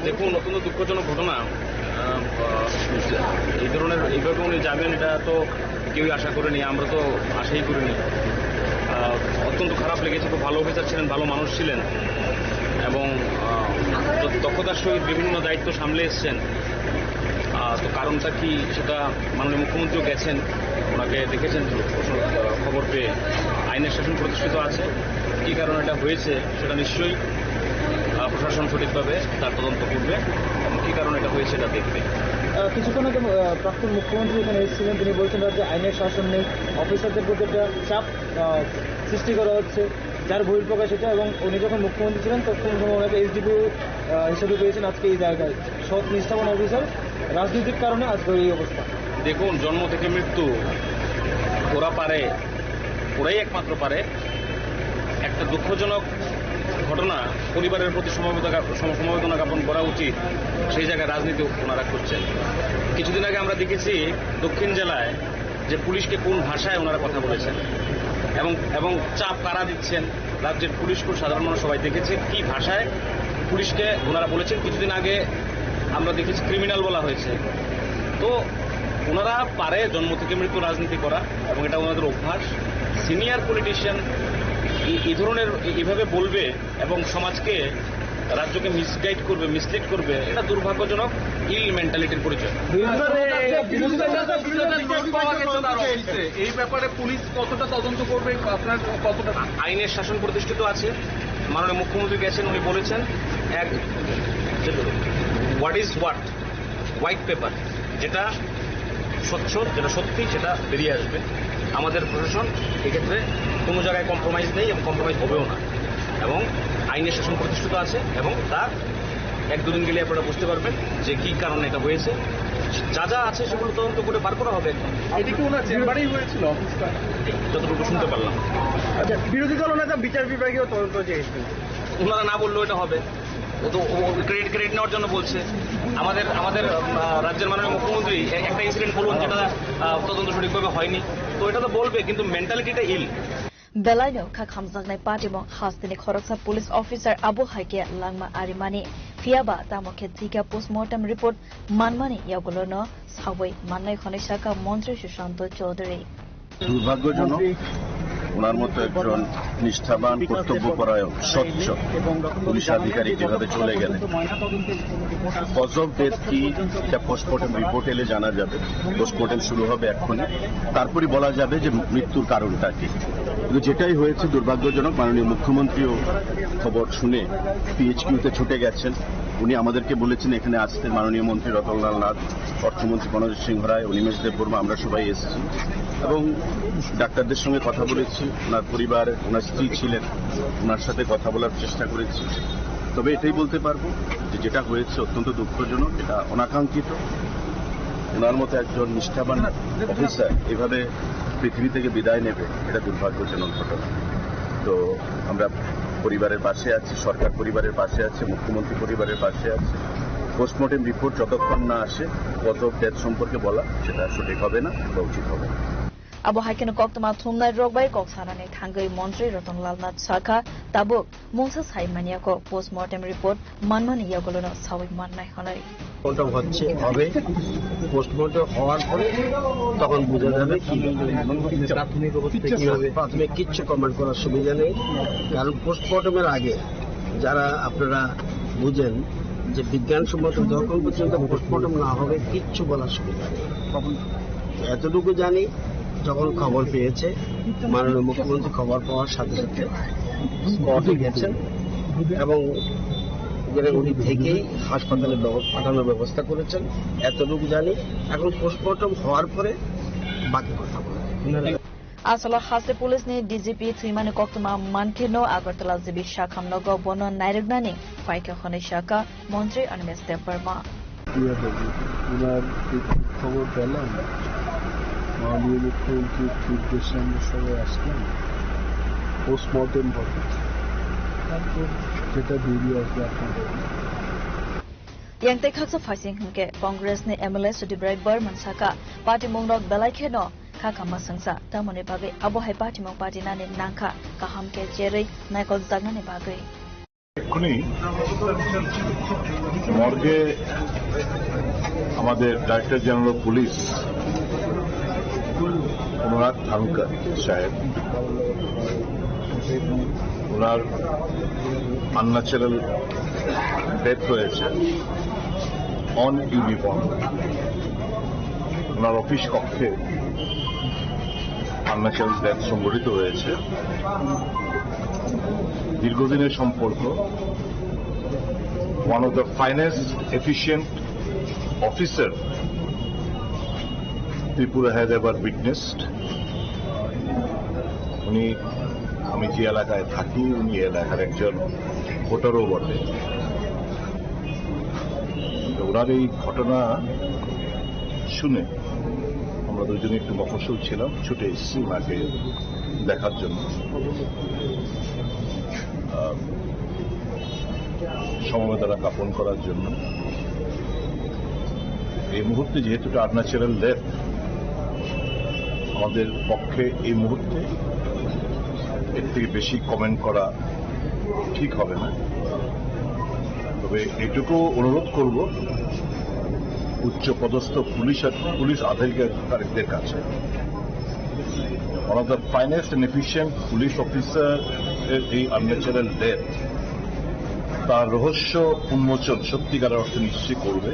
দেখুন অত্যন্ত দুঃখজনক ঘটনা এই ধরনের এইভাবে উনি যাবেন এটা তো কেউই আশা করেনি আমরা তো আশাই করিনি অত্যন্ত খারাপ লেগেছে খুব ভালো অফিসার ছিলেন ভালো মানুষ ছিলেন এবং দক্ষতার সহিত বিভিন্ন দায়িত্ব সামলে এসছেন তো কারণটা কি সেটা মাননীয় মুখ্যমন্ত্রীও গেছেন ওনাকে দেখেছেন খবর পেয়ে আইনের শাসন প্রতিষ্ঠিত আছে কি কারণে এটা হয়েছে সেটা নিশ্চয়ই প্রশাসন সঠিকভাবে তার তদন্ত করবে এবং কি কারণে এটা হয়েছে এটা দেখবে কিছুক্ষণ আগে প্রাক্তন মুখ্যমন্ত্রী এখানে এসেছিলেন তিনি বলছেন যে আইনের শাসন নেই অফিসারদের প্রতি একটা চাপ সৃষ্টি করা হচ্ছে যার বহিঃপ্রকাশ এটা এবং উনি যখন মুখ্যমন্ত্রী ছিলেন তখন ওনাকে এসডিপিও হিসেবে পেয়েছেন আজকে এই জায়গায় সৎ নিষ্ঠাবান অফিসার রাজনৈতিক কারণে আজকে এই অবস্থা দেখুন জন্ম থেকে মৃত্যু ওরা পারে ওরাই একমাত্র পারে একটা দুঃখজনক ঘটনা পরিবারের প্রতি সমবেদনা জ্ঞাপন করা উচিত সেই জায়গায় রাজনীতি ওনারা করছেন কিছুদিন আগে আমরা দেখেছি দক্ষিণ জেলায় যে পুলিশকে কোন ভাষায় ওনারা কথা বলেছেন এবং চাপ কারা দিচ্ছেন রাজ্যের পুলিশকে সাধারণ মানুষ সবাই দেখেছে কি ভাষায় পুলিশকে ওনারা বলেছেন কিছুদিন আগে আমরা দেখেছি ক্রিমিনাল বলা হয়েছে তো ওনারা পারে জন্ম থেকে মৃত্যু রাজনীতি করা এবং এটা ওনাদের অভ্যাস সিনিয়র পলিটিশিয়ান এই ধরনের এইভাবে বলবে এবং সমাজকে রাজ্যকে মিসগাইড করবে মিসলিড করবে এটা দুর্ভাগ্যজনক ইল মেন্টালিটির পরিচয় এই ব্যাপারে পুলিশ কতটা তদন্ত করবে আপনার কতটা আইনের শাসন প্রতিষ্ঠিত আছে মাননীয় মুখ্যমন্ত্রী গেছেন উনি বলেছেন এক হোয়াট ইজ হোয়াইট পেপার যেটা স্বচ্ছ যেটা সত্যি সেটা বেরিয়ে আসবে আমাদের প্রশাসন এক্ষেত্রে কোনো জায়গায় কম্প্রোমাইজ নেই এবং কম্প্রোমাইজ হবেও না এবং আইনের শাসন প্রতিষ্ঠিত আছে এবং তার এক দুদিন গেলে আপনারা বুঝতে পারবেন যে কি কারণে এটা হয়েছে যা যা আছে সেগুলো তদন্ত করে বার করা হবে এটা কি ওনার চেম্বারেই হয়েছিল অফিসটা যতটুকু শুনতে পারলাম আচ্ছা বিরোধী দল ওনারা বিচার বিভাগীয় তদন্ত চেয়েছেন ওনারা না বললেও এটা হবে ও তো ক্রেডিট নেওয়ার জন্য বলছে আমাদের রাজ্যের মাননীয় মুখ্যমন্ত্রী একটা ইনসিডেন্ট বলুন যেটা তদন্ত সঠিকভাবে হয়নি তো এটা তো বলবে কিন্তু মেন্টালিটিটা ইল Belaino Kakhamzagnai Patimong Hastini Khoroksa Police Officer Abu Haike Langma Arimani Fiaba Tamoketika Postmortem Report Manmani Yagolono Sawai Manai Khonishaka Montri Sushanto Chaudhary দুর্ভাগ্যজনক ওনার মতো একজন নিষ্ঠাবান, কর্তব্যপরায়ণ, স্বচ্ছ পুলিশ আধিকারিক যেভাবে চলে গেলেন, কজ অফ ডেথ কি এটা পোস্টমর্টম রিপোর্ট এলে জানা যাবে। পোস্টমর্টম শুরু হবে এক্ষুনি, তারপরে বলা যাবে যে মৃত্যুর কারণটা কি। কিন্তু যেটাই হয়েছে দুর্ভাগ্যজনক। মাননীয় মুখ্যমন্ত্রীও খবর শুনে পিএইচকিউতে ছুটে গেছেন। উনি আমাদেরকে বলেছেন এখানে আসতে, মাননীয় মন্ত্রী রতনলাল নাথ, অর্থমন্ত্রী মনোজ সিংহ রায়, অনিমেষ দেববর্মা, আমরা সবাই এসেছি এবং ডাক্তারদের সঙ্গে কথা বলেছি। ওনার পরিবার, ওনার স্ত্রী ছিলেন, ওনার সাথে কথা বলার চেষ্টা করেছি। তবে এটাই বলতে পারবো যে যেটা হয়েছে অত্যন্ত দুঃখজনক, এটা অনাকাঙ্ক্ষিত। ওনার মতো একজন নিষ্ঠাবান অফিসার এভাবে পৃথিবী থেকে বিদায় নেবে, এটা দুর্ভাগ্যজনক ঘটনা। তো আমরা পরিবারের পাশে আছি, সরকার পরিবারের পাশে আছে, মুখ্যমন্ত্রী পরিবারের পাশে আছে। পোস্টমর্টম রিপোর্ট যতক্ষণ না আসে কজ অফ ডেথ সম্পর্কে বলা সেটা সঠিক হবে না বা উচিত হবে না। abo haikeno koktama thumnai rokbai koksanani thangai মন্ত্রী রতনলাল নাথ শাখা তাবুক মংসা সাইমানিয়া ko postmortem report manmani yagolono sawi mannai honai post-mortem হচ্ছে হবে, পোস্টমর্টম হওয়ার পরে তখন বোঝা যাবে কি প্রাথমিক অবস্থা কি হবে। প্রাথমিক কিচ্ছু কমেন্ট করার সুবিধা নেই, কারণ পোস্টমর্টমের আগে যারা আপনারা বুঝেন যে বিজ্ঞানসম্মত যখন পর্যন্ত পোস্টমর্টম না হবে কিচ্ছু বলার সুবিধা নেই। এতটুকু জানি, যখন খবর পেয়েছে মাননীয় মুখ্যমন্ত্রী খবর পাওয়ার সাথে সাথে স্পটে গেছেন এবং উনি থেকেই হাসপাতালে পাঠানোর ব্যবস্থা করেছেন, এতটুকু জানি। এখন পোস্টমর্টম হওয়ার পরে বাকি কথা বলবেন। Asala Hase Police ni DGP Thimani Koktuma Mankeno Agartala Zibi Shakam Nogo Bono Nairugnani Faike Khone Shaka Montri Animes Deparma উনার খবর পেলাম, মাননীয় মুখ্যমন্ত্রীর নির্দেশে আমরা সবাই আসলাম, পোস্টমর্টম হবে, তারপর যেটা বেরিয়ে আসবে আপনাদের। Yang Tekhatsa Faising Hke Congress ni MLA Sudibrai Burman Saka Party Mongrok Belaikeno Kakama Sangsa Tamone Babe Abohai Party Mong Party Nani Nangka Kaham Ke Jerry Naikol Zagnani Bagai এক্ষুনি মর্গে আমাদের ডাইরেক্টর জেনারেল অফ পুলিশ অনুরাগ ধানকার সাহেব, ওনার unnatural death হয়েছে on uniform. Owner office কক্ষে unnatural death সংঘটিত হয়েছে। দীর্ঘদিনের সম্পর্ক, one of the finest efficient officer Tripura has ever witnessed. উনি, আমি যে এলাকায় থাকি, উনি এলাকার একজন ভোটারও বটে। ওনার এই ঘটনা শুনে আমরা দুজনে একটু মফস্বল ছিলাম, ছুটে এসেছি ওনাকে দেখার জন্য, সমবেদনা জ্ঞাপন করার জন্য। এই মুহূর্তে যেহেতু এটা আনন্যাচারাল ডেথ, আমাদের পক্ষে এই মুহূর্তে এর থেকে বেশি কমেন্ট করা ঠিক হবে না। তবে এটুকু অনুরোধ করব উচ্চপদস্থ পুলিশ আধিকারিকদের কাছে, one of the finest and efficient police officer এর এই আনন্যাচারাল ডেথ, তার রহস্য উন্মোচন সত্যিকারের অর্থে নিশ্চয়ই করবে।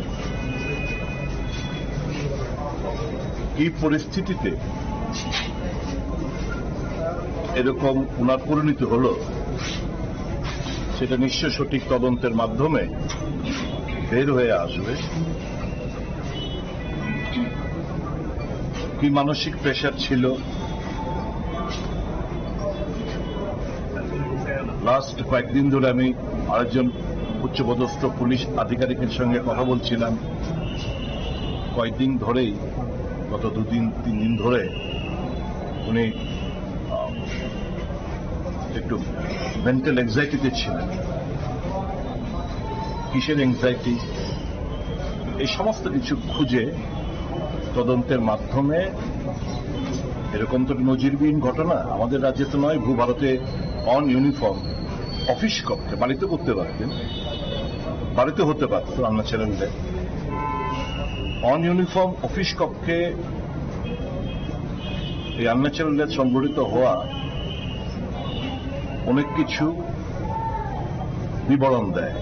এই পরিস্থিতিতে এরকম উনার পরিণতি হল, সেটা নিশ্চয় সঠিক তদন্তের মাধ্যমে বের হয়ে আসবে। কি মানসিক প্রেশার ছিল, লাস্ট কয়েকদিন ধরে আমি আরেকজন উচ্চপদস্থ পুলিশ আধিকারিকের সঙ্গে কথা বলছিলাম। কয়েকদিন ধরেই, গত 2-3 দিন ধরে উনি একটু মেন্টাল এংজাইটিতে ছিলেন। কিসের এংজাইটি, এই সমস্ত কিছু খুঁজে তদন্তের মাধ্যমে, এরকম তো নজিরবিহীন ঘটনা আমাদের রাজ্যে তো নয়, ভারতে অন ইউনিফর্ম অফিস কক্ষে, বাড়িতে করতে পারতেন, বাড়িতে হতে পারত unnatural death. On uniform office কক্ষে এই আনন্যাচারাল ডেথ সংঘটিত হওয়া অনেক কিছু বিবরণ দেয়।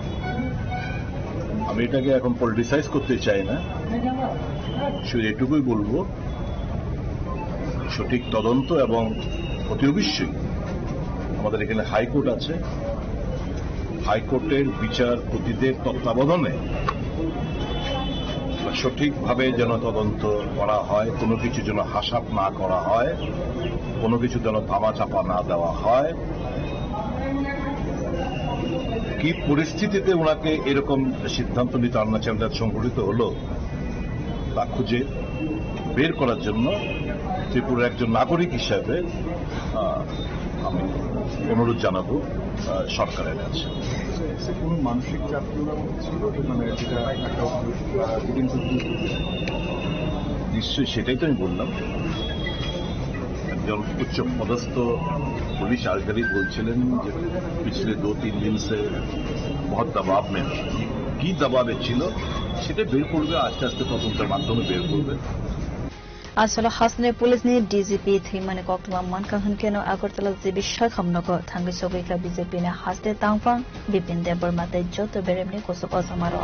আমি এটাকে এখন পলিটিসাইজ করতে চাই না, শুধু এটুকুই বলবো সঠিক তদন্ত এবং অতি অবশ্যই আমাদের এখানে হাইকোর্ট আছে, হাইকোর্টের বিচারপতিদের তত্ত্বাবধানে সঠিকভাবে যেন তদন্ত করা হয়, কোনো কিছু যেন হাসাপ না করা হয়, কোনো কিছু যেন ধামাচাপা না দেওয়া হয়। কি পরিস্থিতিতে ওনাকে এরকম সিদ্ধান্ত নিতে অন্যাচারটা সংঘটিত হলো তা খুঁজে বের করার জন্য ত্রিপুরার একজন নাগরিক হিসাবে আমি অনুরোধ জানাবো সরকারের কাছে। কোন মানসিক চাপ ছিল, মানে নিশ্চয়ই সেটাই তো আমি বললাম। একজন उच्च पदस्थ पुलिस अधिकारी बोलছিলেন যে पिछले 2-3 दिन से बहुत दबाव में কি দবাবে ছিল সেটা বের করবে, আস্তে আস্তে তদন্তের মাধ্যমে বের করবে। আসলে হাসনে পুলিশ নি ডিজিপি থিমানে কক্তমা মানকা হনকেনো আগরতলা জিবি শাখামনগো থাঙ্গি সগৈকা বিজেপি নে হাসতে তাংফাং বিপিন দেববর্মাতে যত বেরেমনি কোসক অসমারো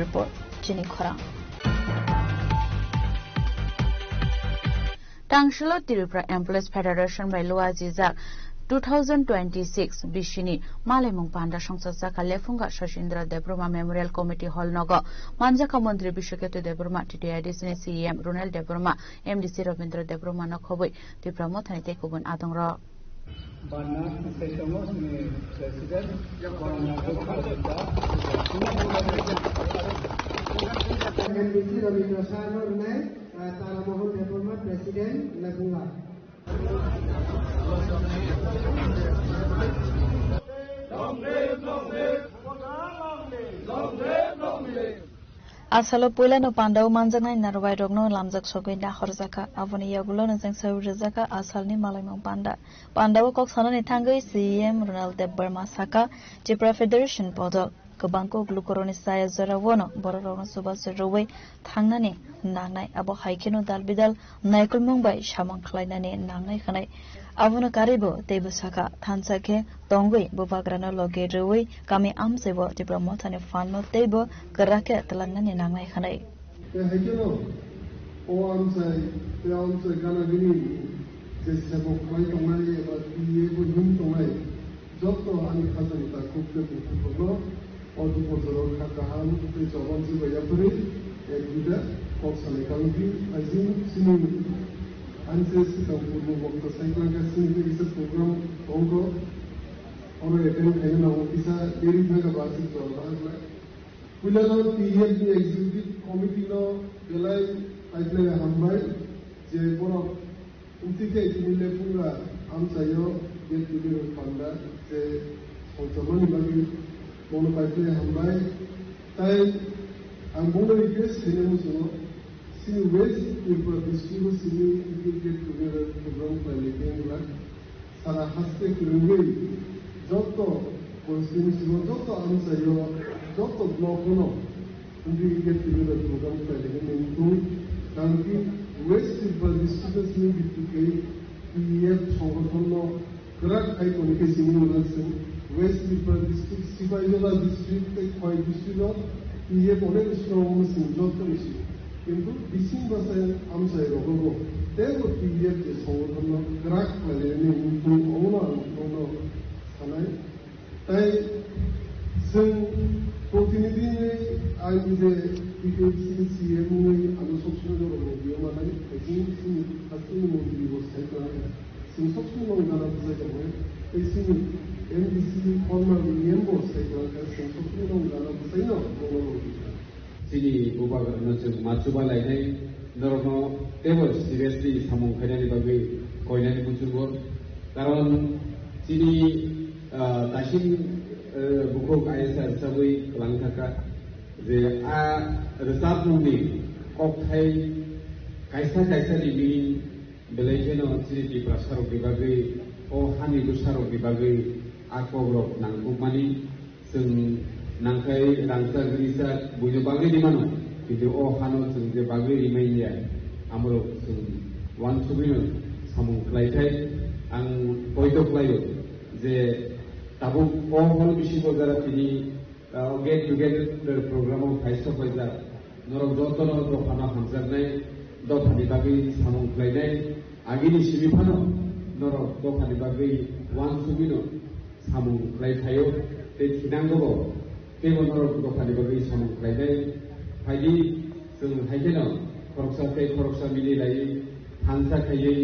report Jenny Khorang Tangshilo Tripura Employees Federation by Lua Jizak 2026 Bishini Malemung Panda Songsat Jaka Lefunga Shashindra Debroma Memorial Committee Hall Nogo Manjaka Mantri Bishokete Debroma TDIDC CEM Runel Debroma MDC Robindra Debroma Nokhoboi Tripura Mothani Tekubun Adongro Bana Sesamos President MDC Robindra Sano Runel Talamohon Debroma President Lefunga Asalo Pulano Pandau Manzana Narwai Rogno Lamzak Soginda Horzaka Avoni Yabulon and Saurezaka Asalni Malamon Panda Pandau Coxana Tango CM Ronald de Burmasaka Jipra Federation Podol Kabanko Glucoroni Saya Zarawono Bororono Subas Rowe Tangani Nanai Abo Haikino Dalbidal Naikul Mumbai Shaman Klainani Nanai Hanai Avono Karibo Debusaka Tansake Tongwe Bubagrano Loge Rowe Kami Amsebo Jipra Motani Fano Tebo Garake Talangani Nanai Hanai Haikino O Amsai Amsai Ganagini Sebo Kwai Tomai Yebo Hum Tomai Jotto Ani Kazanita Kupke Kukuno Odupotoro Kakaham Jobonsi Bayapuri Egida Koksane Kangi Azim Simu Ancestors of the Cycling is a program Congo or a kind of officer, very big about it. We learn the executive committee law, the line I play a hammer, Jaypura, Utika, Millepura, Amsayo, get to be a panda, the Otomani Bagi, Monopipe Hambai, time I'm going to request Sinemuso. See ways if distribute sini get together program planning like Sara haste kurungi jotto constituency jotto amsayo jotto block no we get together program planning into tanki ways if distribute sini bitike PF সংগঠন করার আই কোনকে সিনি উদাসেন west Tripura district Sipahijala district কয় district PF অনেক strong সিনি জotto বেশি কিন্তু বিশিং বাসায় আমসাই রগো তেগো পিএফ যে সংগঠন গ্রাক মানে কিন্তু অনুমান সানাই তাই जों প্রতিনিধি আইন যে পিএফসিএম আলো সবসময় রগো মানে এই আসলে মন্ত্রী বসাই করে जों সবসময় গানা বুঝাই যাবে এই সিনি এমডিসি ফর্মাল ইএম বসাই করে जों সবসময় গানা বুঝাই না Sini bubar nasi macuba lainnya नरनो तेबो सिरियसलि सामं खायनायनि बागै कयनायनि बुंसुगोन कारण सिनि दासिम बुखौ आइएसआर हिसाबै लांनो थाखाय जे आ रोजाबमुंनि ककथाय कायसा लिबि बेलायजेनो सिनि प्रसारकनि बागै अ हानि प्रसारकनि बागै आकब्रक नांगौमानि जों नांखाय रांसागिरिसा बुझो बागै दिमानो किन्तु अ हानो जों जे बागै रिमाइनिया आमरो जों वान सुबिनो सामं खालायथाय आं बयद' खालायो जे दाबो अ हल बिसिखौ जारा तिनि गेट टुगेदार प्रग्रामाव हायस फैजा नरक जतन दखाना हामजानाय दखानि बागै सामं खालायनाय आगिनि सिबिफानो नरक दखानि बागै वान सुबिनो सामं खालायथायो बे थिनांगौ तेबो नरक दखानि बागै सामं खालायनाय फायदि जों हायथेनाव खरकसा मिलिलायै हांसा खायै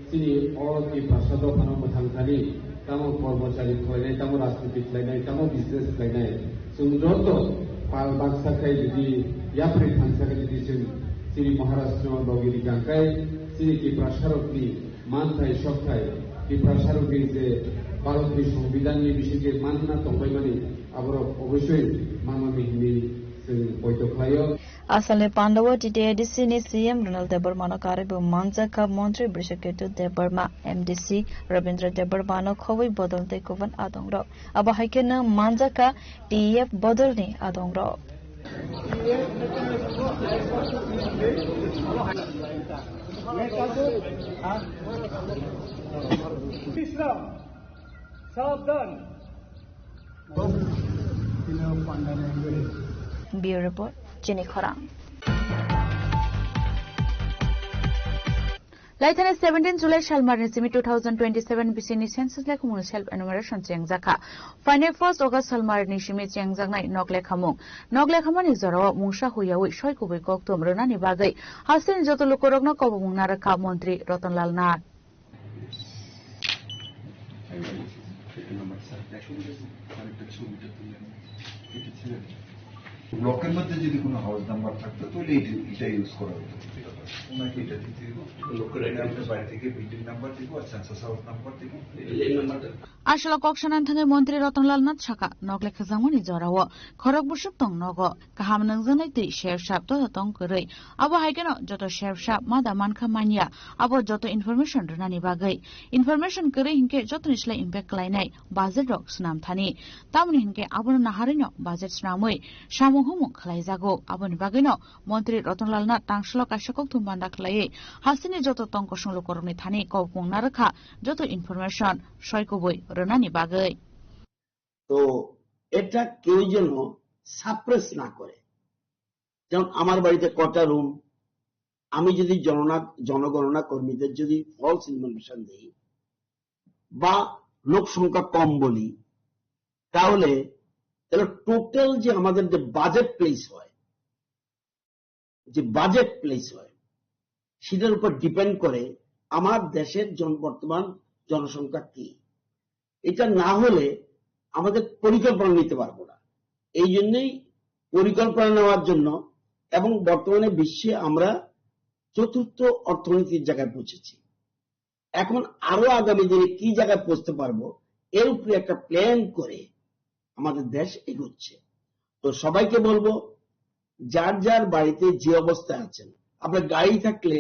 सिनि अरति भाषा दखानाव मोथांथानि तामो कर्मचारी खालायनाय तामो राजनीति खालायनाय तामो बिजनेस खालायनाय जों जत पाल बाक्साखाय जुदि याफ्रि थांसाखाय जुदि जों सिनि महाराष्ट्र दगिरि गांखाय सिनि प्रसारकनि मानथाय सप्ताय प्रसारकनि जे भारतनि संविधाननि बिसोरनि मानना दंबाय माने आबरो अबশ্যই मानमिनि जों बयद' खालायो Asalni Pandawa TTADC ni CM Ronald Debarmano Karibu Manzaka Montri Brishiketu Debarma MDC Rabindra Debarmano Kowi Bodol de Kovan Adongro Abahikena Manzaka TF Bodolni Adongro Bureau Report Jenny Khorang Laitane 17 July Shalmarni Simi 2027 Bisini Census Lekumul Self Enumeration Chengzaka. Final 1st August Shalmarni Shimi Chengzangnai Nogle Khamung. Nogle Khamani Zoro Mungsha Huyawi Shoikubi Koktum Ronani Bagai. Hasin Jotulukorogno Kobung Naraka Montri Rotonlal Nath. ব্লকের মধ্যে যদি কোনো house number থাকতো তাহলে এটা use করা হতো ওনাকে এটা দিতে দিব লোকের বাড়ি থেকে বিল্ডিং নাম্বার দিব আর সেন্সাস হাউস নাম্বার দিব বিল্ডিং নাম্বারটা Ashla Kokshanan Thange Montri Rotonlal Nath Shaka Nogle Khazangoni Zorawo Khorok Bushuk Tong Nogo Kaham Nangzanai Ti Share Shop to Tong Kurei Abo Haigeno Joto Share Shop Mada Manka Mania Abo Joto Information Runani Bagai Information Kurei Hinke Joto Nisla Impact Lainai Budget Rock Snam Thani Tamni Hinke Abo Naharino Budget Snamui Shamu Humu Khlaizago Abo Bagino Montri Rotonlal Nath Tangshlo Kashakok Tumbanda Klai Hasini Joto Tong Koshong Lokoroni Thani Kopung Naraka Joto Information Shoikoboi Ronani Bagai তো এটা কেউ যেন suppress না করে যেমন আমার বাড়িতে কটা রুম আমি যদি জনগণনা কর্মীদের যদি ফলস ইনফরমেশন দেই বা লোক সংখ্যা কম বলি তাহলে টোটাল যে আমাদের যে বাজেট প্লেস হয় সেটার উপর ডিপেন্ড করে আমার দেশের বর্তমান জনসংখ্যা কি এটা না হলে আমাদের পরিকল্পনা নিতে পারবো না এই জন্যই পরিকল্পনা নেওয়ার জন্য এবং বর্তমানে বিশ্বে আমরা চতুর্থ অর্থনীতির জায়গায় পৌঁছেছি এখন আরো আগামী দিনে কি জায়গায় পৌঁছতে পারবো এর উপরে একটা প্ল্যান করে আমাদের দেশ এগোচ্ছে তো সবাইকে বলবো যার যার বাড়িতে যে অবস্থায় আছেন আপনার গাড়ি থাকলে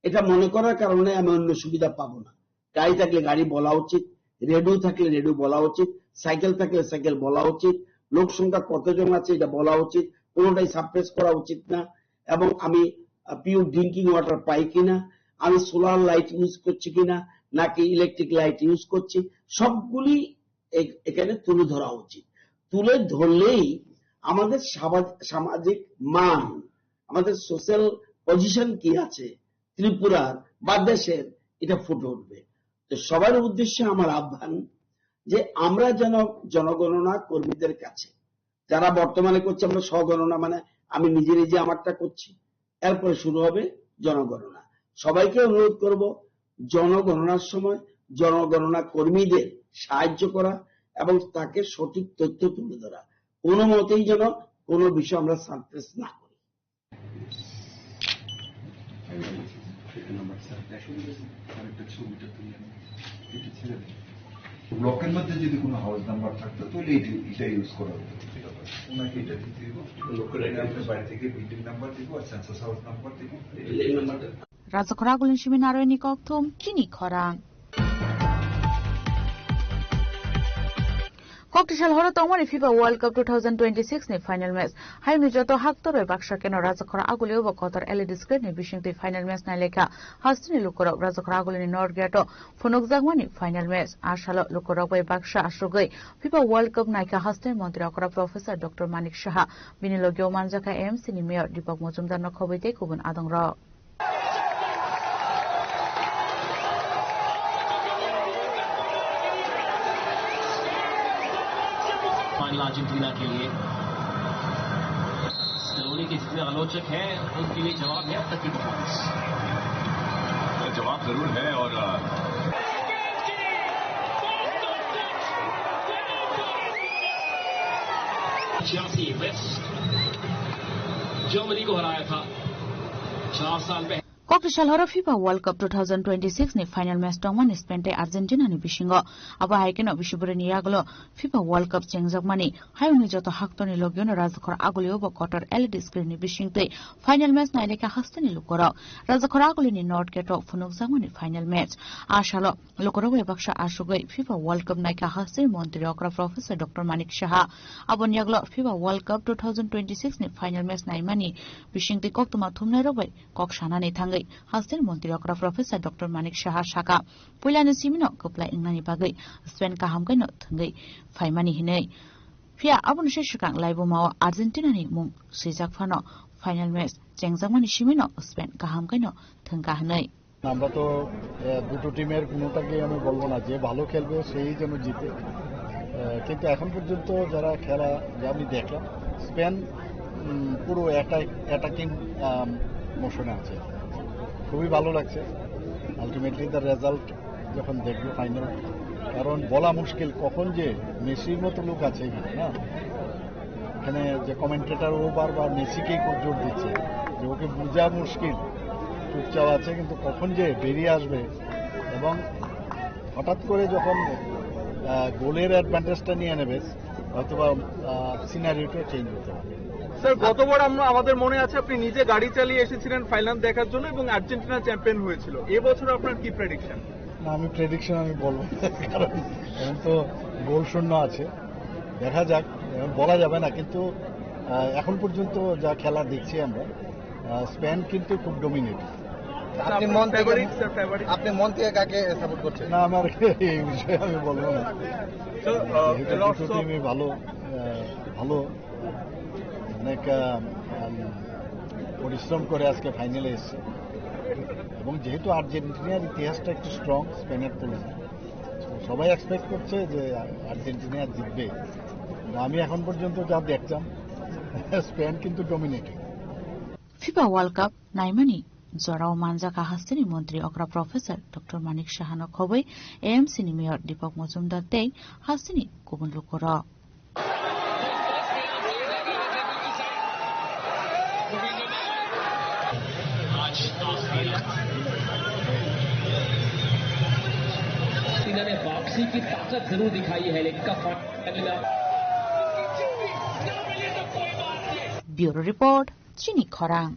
এটা মনে করার কারণে আমি অন্য সুবিধা পাবো না গাড়ি থাকলে গাড়ি বলা উচিত রেডিও থাকলে রেডিও বলা উচিত সাইকেল থাকলে সাইকেল বলা উচিত লোক সংখ্যা কতজন আছে এটা বলা উচিত কোনোটাই সাপ্রেস করা উচিত না এবং আমি পিওর ড্রিঙ্কিং ওয়াটার পাই কিনা আমি সোলার লাইট ইউজ করছি কিনা নাকি ইলেকট্রিক লাইট ইউজ করছি সবগুলি এখানে তুলে ধরা উচিত তুলে ধরলেই আমাদের সামাজিক মান আমাদের সোশ্যাল পজিশন কি আছে ত্রিপুরার বা দেশের এটা ফুটে উঠবে তো সবার উদ্দেশ্যে আমার আহ্বান যে আমরা যেন জনগণনা কর্মীদের কাছে যারা বর্তমানে করছে আমরা স্বগণনা মানে আমি নিজে নিজে আমারটা করছি এরপরে শুরু হবে জনগণনা সবাইকে অনুরোধ করব জনগণনার সময় জনগণনা কর্মীদের সাহায্য করা এবং তাকে সঠিক তথ্য তুলে ধরা কোনো মতেই যেন কোনো বিষয় আমরা সাপ্রেস না করি আরেকটা ছবিটা তুলে এটা ছেড়ে দেয় ব্লকের মধ্যে যদি কোনো হাউস নাম্বার থাকতো তাহলে এটা ইউজ করা হতো ওনাকে এটা দিতে দিব আপনার বাড়ি থেকে বিল্ডিং নাম্বার দিব আর সেন্সাস হাউস নাম্বার দিব Razakhora Gulin Shiminaro Nikoktum, Chini Khorang. Cocktail Horo Tomori FIFA World Cup 2026 ni final match. Hai ni joto Haktoro Baksha Keno Razakhora Aguli over Qatar LED screen ni bishing the final match na leka. Hastini Lukoro Razakhora Aguli ni Norgato Funok Zagwani final match. Ashalo Lukoro by Baksha Ashugay FIFA World Cup Naika Hastin Montreal Professor Dr. Manik Shaha Binilogyo Manjaka MC ni Mayor Deepak Mojumdar no Khobite Kubun Adongra. Argentina के लिए स्लोनी के जितने आलोचक हैं उनके लिए जवाब है अब तक की परफॉर्मेंस जवाब जरूर है और चेल्सी वेस्ट जर्मनी को हराया था 4 साल पहले Cocktail Horo FIFA World Cup 2026 ni final match tongman Spain te Argentina ni bishingo aba haikeno bishubure ni yaglo FIFA World Cup chengjagmani hayuni joto haktoni logyono Razakhora Aguli obo Qatar LED screen ni bishingte final match na eleka hastani lukoro Razakhora Aguli ni North Gate funuk jagmani final match ashalo lukoro we baksha ashugoi FIFA World Cup naika hastir montri okra Professor Dr. Manik Shaha abon yaglo FIFA World Cup 2026 ni final match naimani bishingte koktuma thumnai robai kokshana ni thangai Hastin Montirokra Professor Dr. Manik Shaha Shaka Pulani Simino Kopla Ingani Bagai Sven Kahamgano Tungai Faimani Hine Pia Abun Shishakang Laibumao Argentina ni Mung Sizak Fano Final Match Chengzamani Shimino Sven Kahamgano Tungahanai আমরা তো দুটো টিমের কোনোটাকে আমি বলবো না যে ভালো খেলবে সেই যেন জিতে কিন্তু এখন পর্যন্ত যারা খেলা যে আমি দেখলাম স্পেন পুরো অ্যাটাকিং মোশনে আছে খুবই ভালো লাগছে আলটিমেটলি দ্য রেজাল্ট যখন দেখবো ফাইনাল কারণ বলা মুশকিল কখন যে মেসির মতো লোক আছে এখানে না এখানে যে কমেন্টেটর ও বারবার মেসিকেই জোর দিচ্ছে যে ওকে বোঝা মুশকিল চুপচাপ আছে কিন্তু কখন যে বেরিয়ে আসবে এবং হঠাৎ করে যখন গোলের অ্যাডভান্টেজটা নিয়ে নেবে হয়তোবা সিনারিওটা চেঞ্জ হতে পারে স্যার গতবার আমাদের মনে আছে আপনি নিজে গাড়ি চালিয়ে এসেছিলেন ফাইনাল দেখার জন্য এবং আর্জেন্টিনা চ্যাম্পিয়ন হয়েছিল এবছর আপনার কি প্রেডিকশন না আমি প্রেডিকশন আমি বলবো কারণ এখন তো গোল শূন্য আছে দেখা যাক বলা যাবে না কিন্তু এখন পর্যন্ত যা খেলা দেখছি আমরা স্পেন কিন্তু খুব ডমিনেট আপনি মন থেকে কাকে সাপোর্ট করছেন না আমার এই বিষয়ে আমি বলবো না দুটো টিমই ভালো ভালো অনেক পরিশ্রম করে আজকে ফাইনালে এসেছে এবং যেহেতু আর্জেন্টিনার ইতিহাসটা একটু স্ট্রং স্পেনের তুলনায় সবাই এক্সপেক্ট করছে যে আর্জেন্টিনা জিতবে আমি এখন পর্যন্ত যা দেখতাম স্পেন কিন্তু dominating FIFA World Cup Naimani Zorao Manjaka Hastini Montri Okra Professor Dr. Manik Shahano Khoboi AMC ni Mayor Deepak Mojumdar Tei Hastini Kubun Lukora इन्होंने वापसी की ताकत जरूर दिखाई है लेकिन Bureau Report Chini Khorang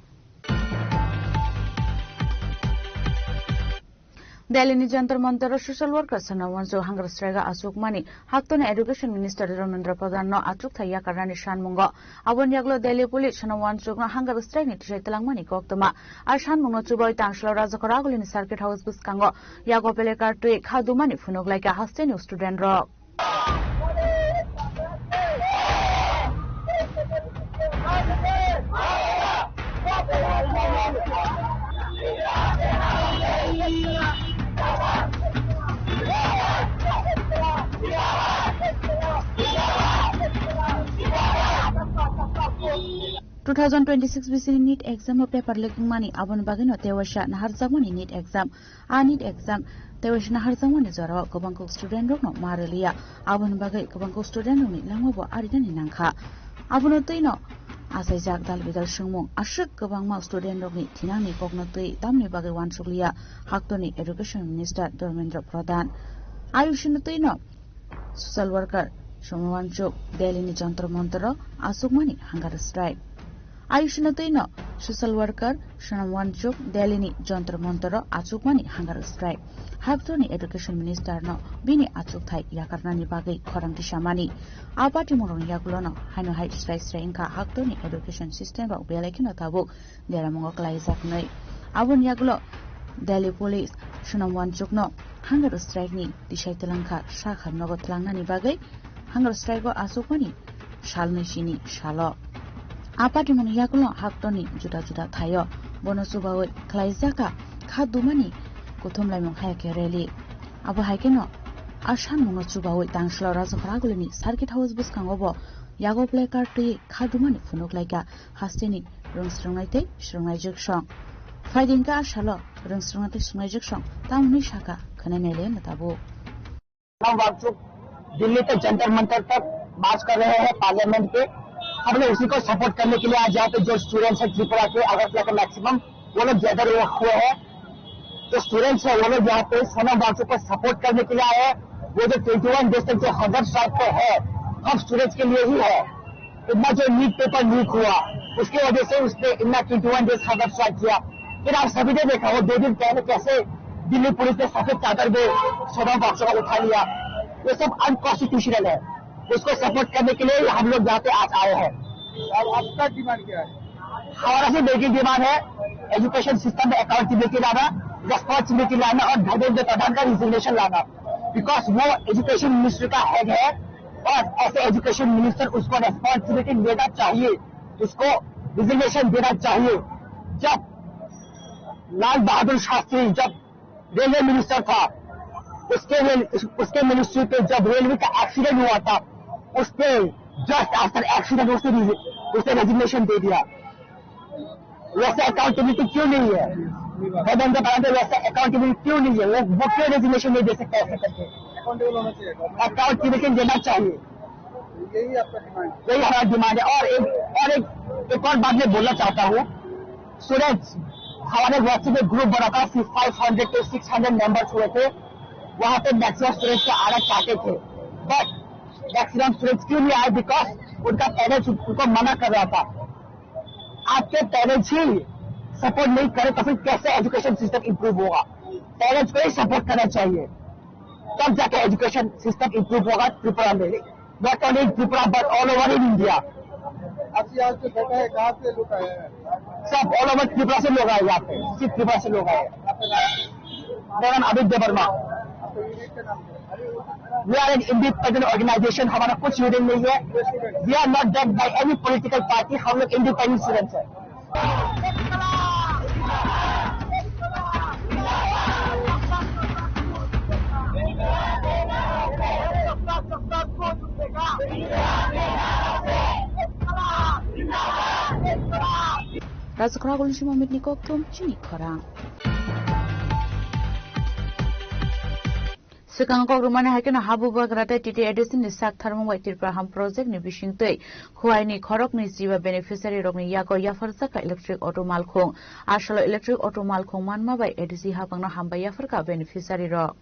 Delhi ni Jantar Mantar social workers Sanawanzo Hangar Strega Asuk Mani Haktone Education Minister Ramendra Pradhan no Atuk Thaya Karani Shan Mungo Abon Yaglo Delhi Police Sanawanzo Hangar Strega ni Tishailang Mani Koktama Ashan Mungo Chuboy Tangshlo Razakhora Aguli ni Circuit House Buskango Yago Pelekar Tui Khadumani Funok like a Hasteni student rock (2026 NEET exam of paper leaking money abon bagino tewasha naharjagmani NEET exam a NEET exam tewasha naharjagmani jarawa gobangko student rokno maralia abon bagai gobangko student rokni langmobo aridani nangkha abono toino asaijak dalbidal sungmung ashik gobangma student rokni thinangni kognatui tamni bagai wansukliya haktoni education minister Dharmendra Pradhan ayushinatui no social worker Somawanchuk Delhi ni jantar mantara asukmani hangar strike ayushinatui no social worker Somawanchuk Delhi ni jantar mantara asukmani hangar strike haktoni education minister no bini achuk thai yakarnani bagai khorangti samani apati morong yagulono haino hai strike inka haktoni education system rok belekino tabuk deramongo klai jaknai abon yagulo Delhi police Somawanchuk no hangar strike ni disai telangkha sakha nogo tlangnani bagai hangar strike go asukmani salni sini salo apati mon yagulo haktoni juda juda thayo bonosubawe klai jaka khadumani kothom laimong hayake rally abo haikeno ashan mongo chubawe tangslo rajokhragulini circuit house buskangobo yago placard tui khadumani phunok laika hasteni rungsrungnaite srungnai jeksong फाइदिंका आशालो रंगस्रंगते सुनाय जक्सं तामनि शाखा खनानेले नताबो वांचुक दिल्ली के जंतर मंतर तक मार्च कर रहे हैं parliament के हम लोग उसी को सपोर्ट करने के लिए आज यहाँ पे जो स्टूडेंट्स है त्रिपुरा के अगरतला के मैक्सिमम वो लोग गैदर हुए हैं जो स्टूडेंट्स है वो लोग यहाँ पे सोनम वांचुक को सपोर्ट करने के लिए आए हैं वो जो 21 डेज तक जो हंगर स्ट्राइक पे है हम स्टूडेंट्स के लिए ही है इतना जो नीट पेपर लीक हुआ उसकी वजह से उसने इतना 21 डेज हंगर स्ट्राइक किया फिर आप सभी ने देखा वो 2 दिन पहले कैसे दिल्ली पुलिस ने सफेद चादर में सोनम वांचुक को उठा लिया ये सब अनकॉन्स्टिट्यूशनल है उसको सपोर्ट करने के लिए हम लोग यहाँ पे आज आए हैं आपका डिमांड क्या है हमारा से बेसिक डिमांड है एजुकेशन सिस्टम में अकाउंटेबिलिटी लाना रेस्पॉन्सिबिलिटी लाना और धर्मेंद्र प्रधान का रिजिग्नेशन लाना बिकॉज वो एजुकेशन मिनिस्ट्री का हेड है और ऐसे एजुकेशन मिनिस्टर उसको रेस्पॉन्सिबिलिटी लेना चाहिए उसको रिजिग्नेशन देना चाहिए जब लाल बहादुर शास्त्री जब रेलवे मिनिस्टर था उसके मिनिस्ट्री पे जब रेलवे का एक्सीडेंट हुआ था उसने जस्ट आफ्टर एक्सीडेंट उसने रेजिग्नेशन दे दिया वैसे अकाउंटेबिलिटी क्यों नहीं है धर्मेंद्र प्रधान वैसे अकाउंटेबिलिटी क्यों नहीं है वो क्यों रेजिग्नेशन नहीं दे सकता ऐसे करके अकाउंटेबिलिटी देना चाहिए यही आपका डिमांड यही हमारा डिमांड है और एक और बात मैं बोलना चाहता हूँ स्टूडेंट्स हमारे व्हाट्सएप में ग्रुप बना था 500 to 600 मेंबर्स हुए थे वहाँ पे मैक्सिमम स्टूडेंट्स को आना चाहते थे बट मैक्सिमम स्टूडेंट्स क्यों नहीं आए बिकॉज उनका पेरेंट्स उनको मना कर रहा था आपके पेरेंट्स ही सपोर्ट नहीं करे तो फिर कैसे एजुकेशन सिस्टम इंप्रूव होगा पेरेंट्स को ही सपोर्ट करना चाहिए तब जाके एजुकेशन सिस्टम इंप्रूव होगा त्रिपुरा में not only Tripura but all over in India आपसे आज जो बैठा है कहाँ से लोग आए हैं सब ऑल ओवर त्रिपुरा से लोग आए यहाँ पे सिर्फ त्रिपुरा से लोग आए मेरा नाम Aditya Verma we are an independent organisation हमारा कुछ यूनियन नहीं है we are not done by any political party हम लोग इंडिपेंडेंट स्टूडेंट्स हैं Razakra Gulshima Mitnikok Tom Chini Korang. Sekang kok rumahnya hakin habu bagrata titi edition ni sak tharmong wai tirpraham project ni bishingtei khuai ni khorok ni jiba beneficiary rok ni yako yafarsa ka electric auto malkhong asalo electric auto malkhong manma bai edc hapangna hamba yafar ka beneficiary rok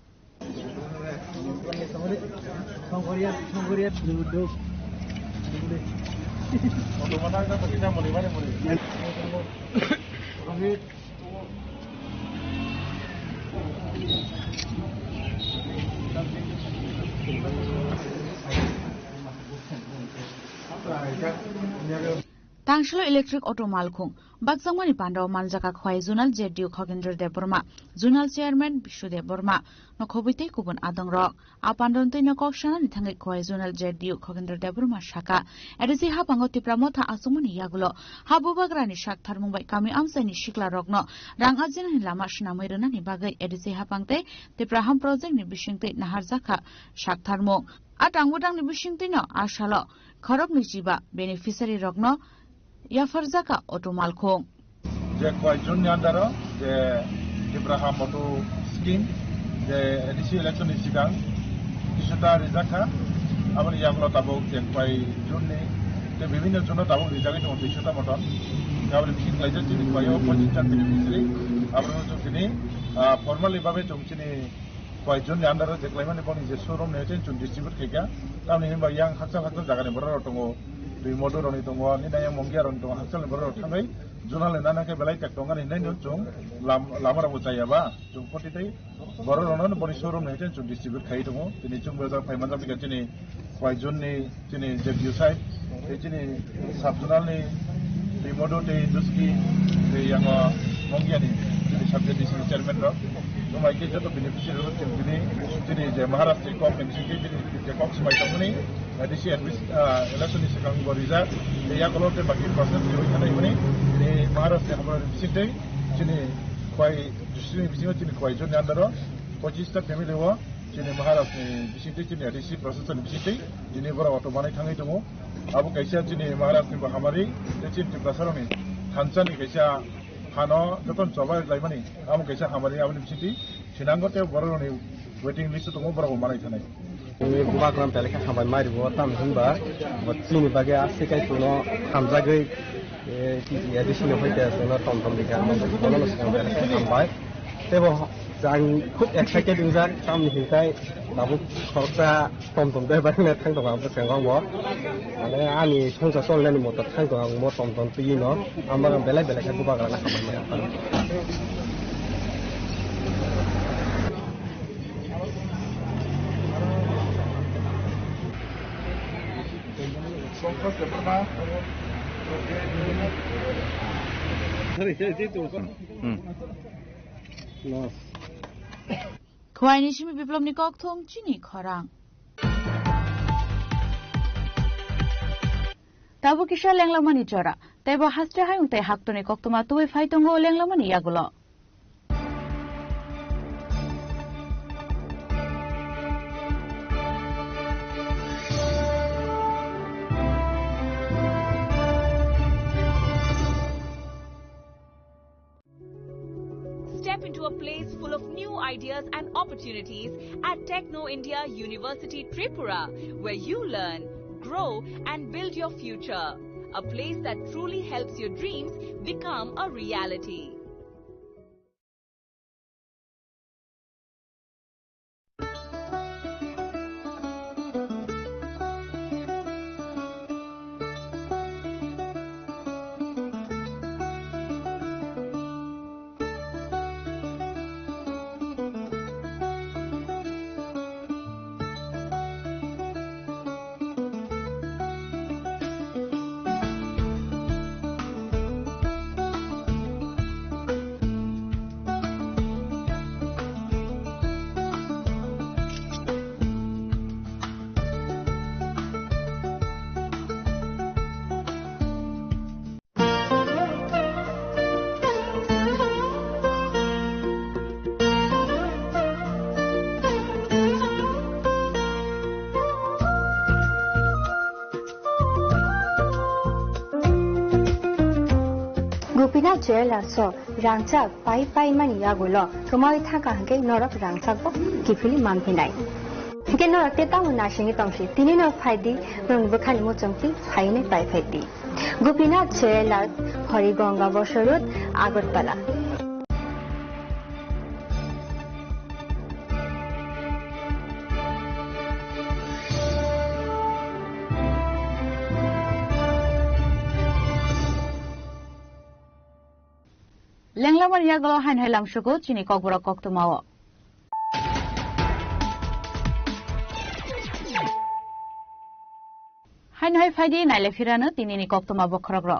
Tangshalo electric auto malkhung baksangmani pandaw manjaka khwai zonal JDU Khogender Dev Burma zonal chairman Bishudev Burma nokhobite kubun adangrok apandonte nokoksana nithangai khwai zonal JDU Khogender Dev Burma shaka edisi hapango tipramotha asumani yagulo habubagrani shak tharmungbai kami amsani shikla rokno rang ajin lama shnamai rona ni bagai edisi hapangte tipraham project ni bishingte naharjaka shak tharmung atangmudang ni bishingte no asalo khorok ni jiba beneficiary rokno Yafarzaka auto malkhong. Je koi junior je Ibrahim auto scheme je edisi election ni sigang kisuta rizaka abani yaglo tabok je koi junni বিভিন্ন জন্য দাবো রিজার্ভে দङ 200টা মতন गाबोन मिसिं लाइजा जोंनि खवायाव 25 जन beneficiary आब्रानो जों दिनै फर्मालि भाबे जों जोंनि कयजननि आन्डाराव देख्लायमानि बनि जे शोरूम नेचेन जों डिस्ट्रिब्यूट खायगा तामनि होनबा यां हाकसा जागानि बराव दङ दुइ मदरनि दङ नि नाया मंगियारनि दङ हाकसानि बराव थाङै जुनाले नानाके बेलाय टेक दङ नि नायनो जों लामाराव जायाबा जों फटिदै बरावनो बनि शोरूम नेचेन जों डिस्ट्रिब्यूट खाय दङ दिनै जों बेजा फाइमाजा बिगा दिनै कयजननि दिनै जे बिउसाइड दिनै साबजुनालनि Modo de Duski, the young Mongiani, the subject is chairman of my kids of beneficiary of the Maharashtra Cock and the Cox by company, this year election is coming for result, the Yakolo Bucket process, the Maharashtra city, Chini, quite distributing quite John Yandaro, Pochista family war, Chini Maharashtra city, DC process and city, Geneva automatic hangitomo. Abu kaisa jini Maharashtra ko hamari jin ti prasaroni hanchani kaisa hano joton chobai laimani abu kaisa hamari abuni city sinangote boroni waiting list to ngobra ko manai thanai ni bubagram peleka hamai mari bo tam hinba chini bage asikai tuno hamjagai ti addition hoite asona tom dikar bono sikam peleka hambai tebo jang khub excited user samni hinkai nabu khorsa tom dai bane thang dong am sengong bo ane ani thongsa solani mo ta thang dong mo tom pi no amara belai belai ka bubagra na hamai mari Khwaini shimi biplomni kok thong chini khorang Tabu kisha lenglamani chora tebo hastre hayung te haktoni koktoma tuwe faitongo lenglamani yagulo Step into a place full of new ideas and opportunities at Techno India University Tripura, where you learn, grow and build your future. A place that truly helps your dreams become a reality. Gupina Jela so Rangchak pai mani yagulo Kumai Taka Hake Norok Rangchak Kipili Mampinai. Hake Norok Teta Munashing Tongshi, Tinino Padi, Runbukan Mutumpi, Haine Pai Pedi. Gupina Jela Horigonga Boshorut, Agotala. Lenglamar yaglo han helam shugo chini kokbura koktumawo Han hai faidi naile firano tinini koktuma bokrogro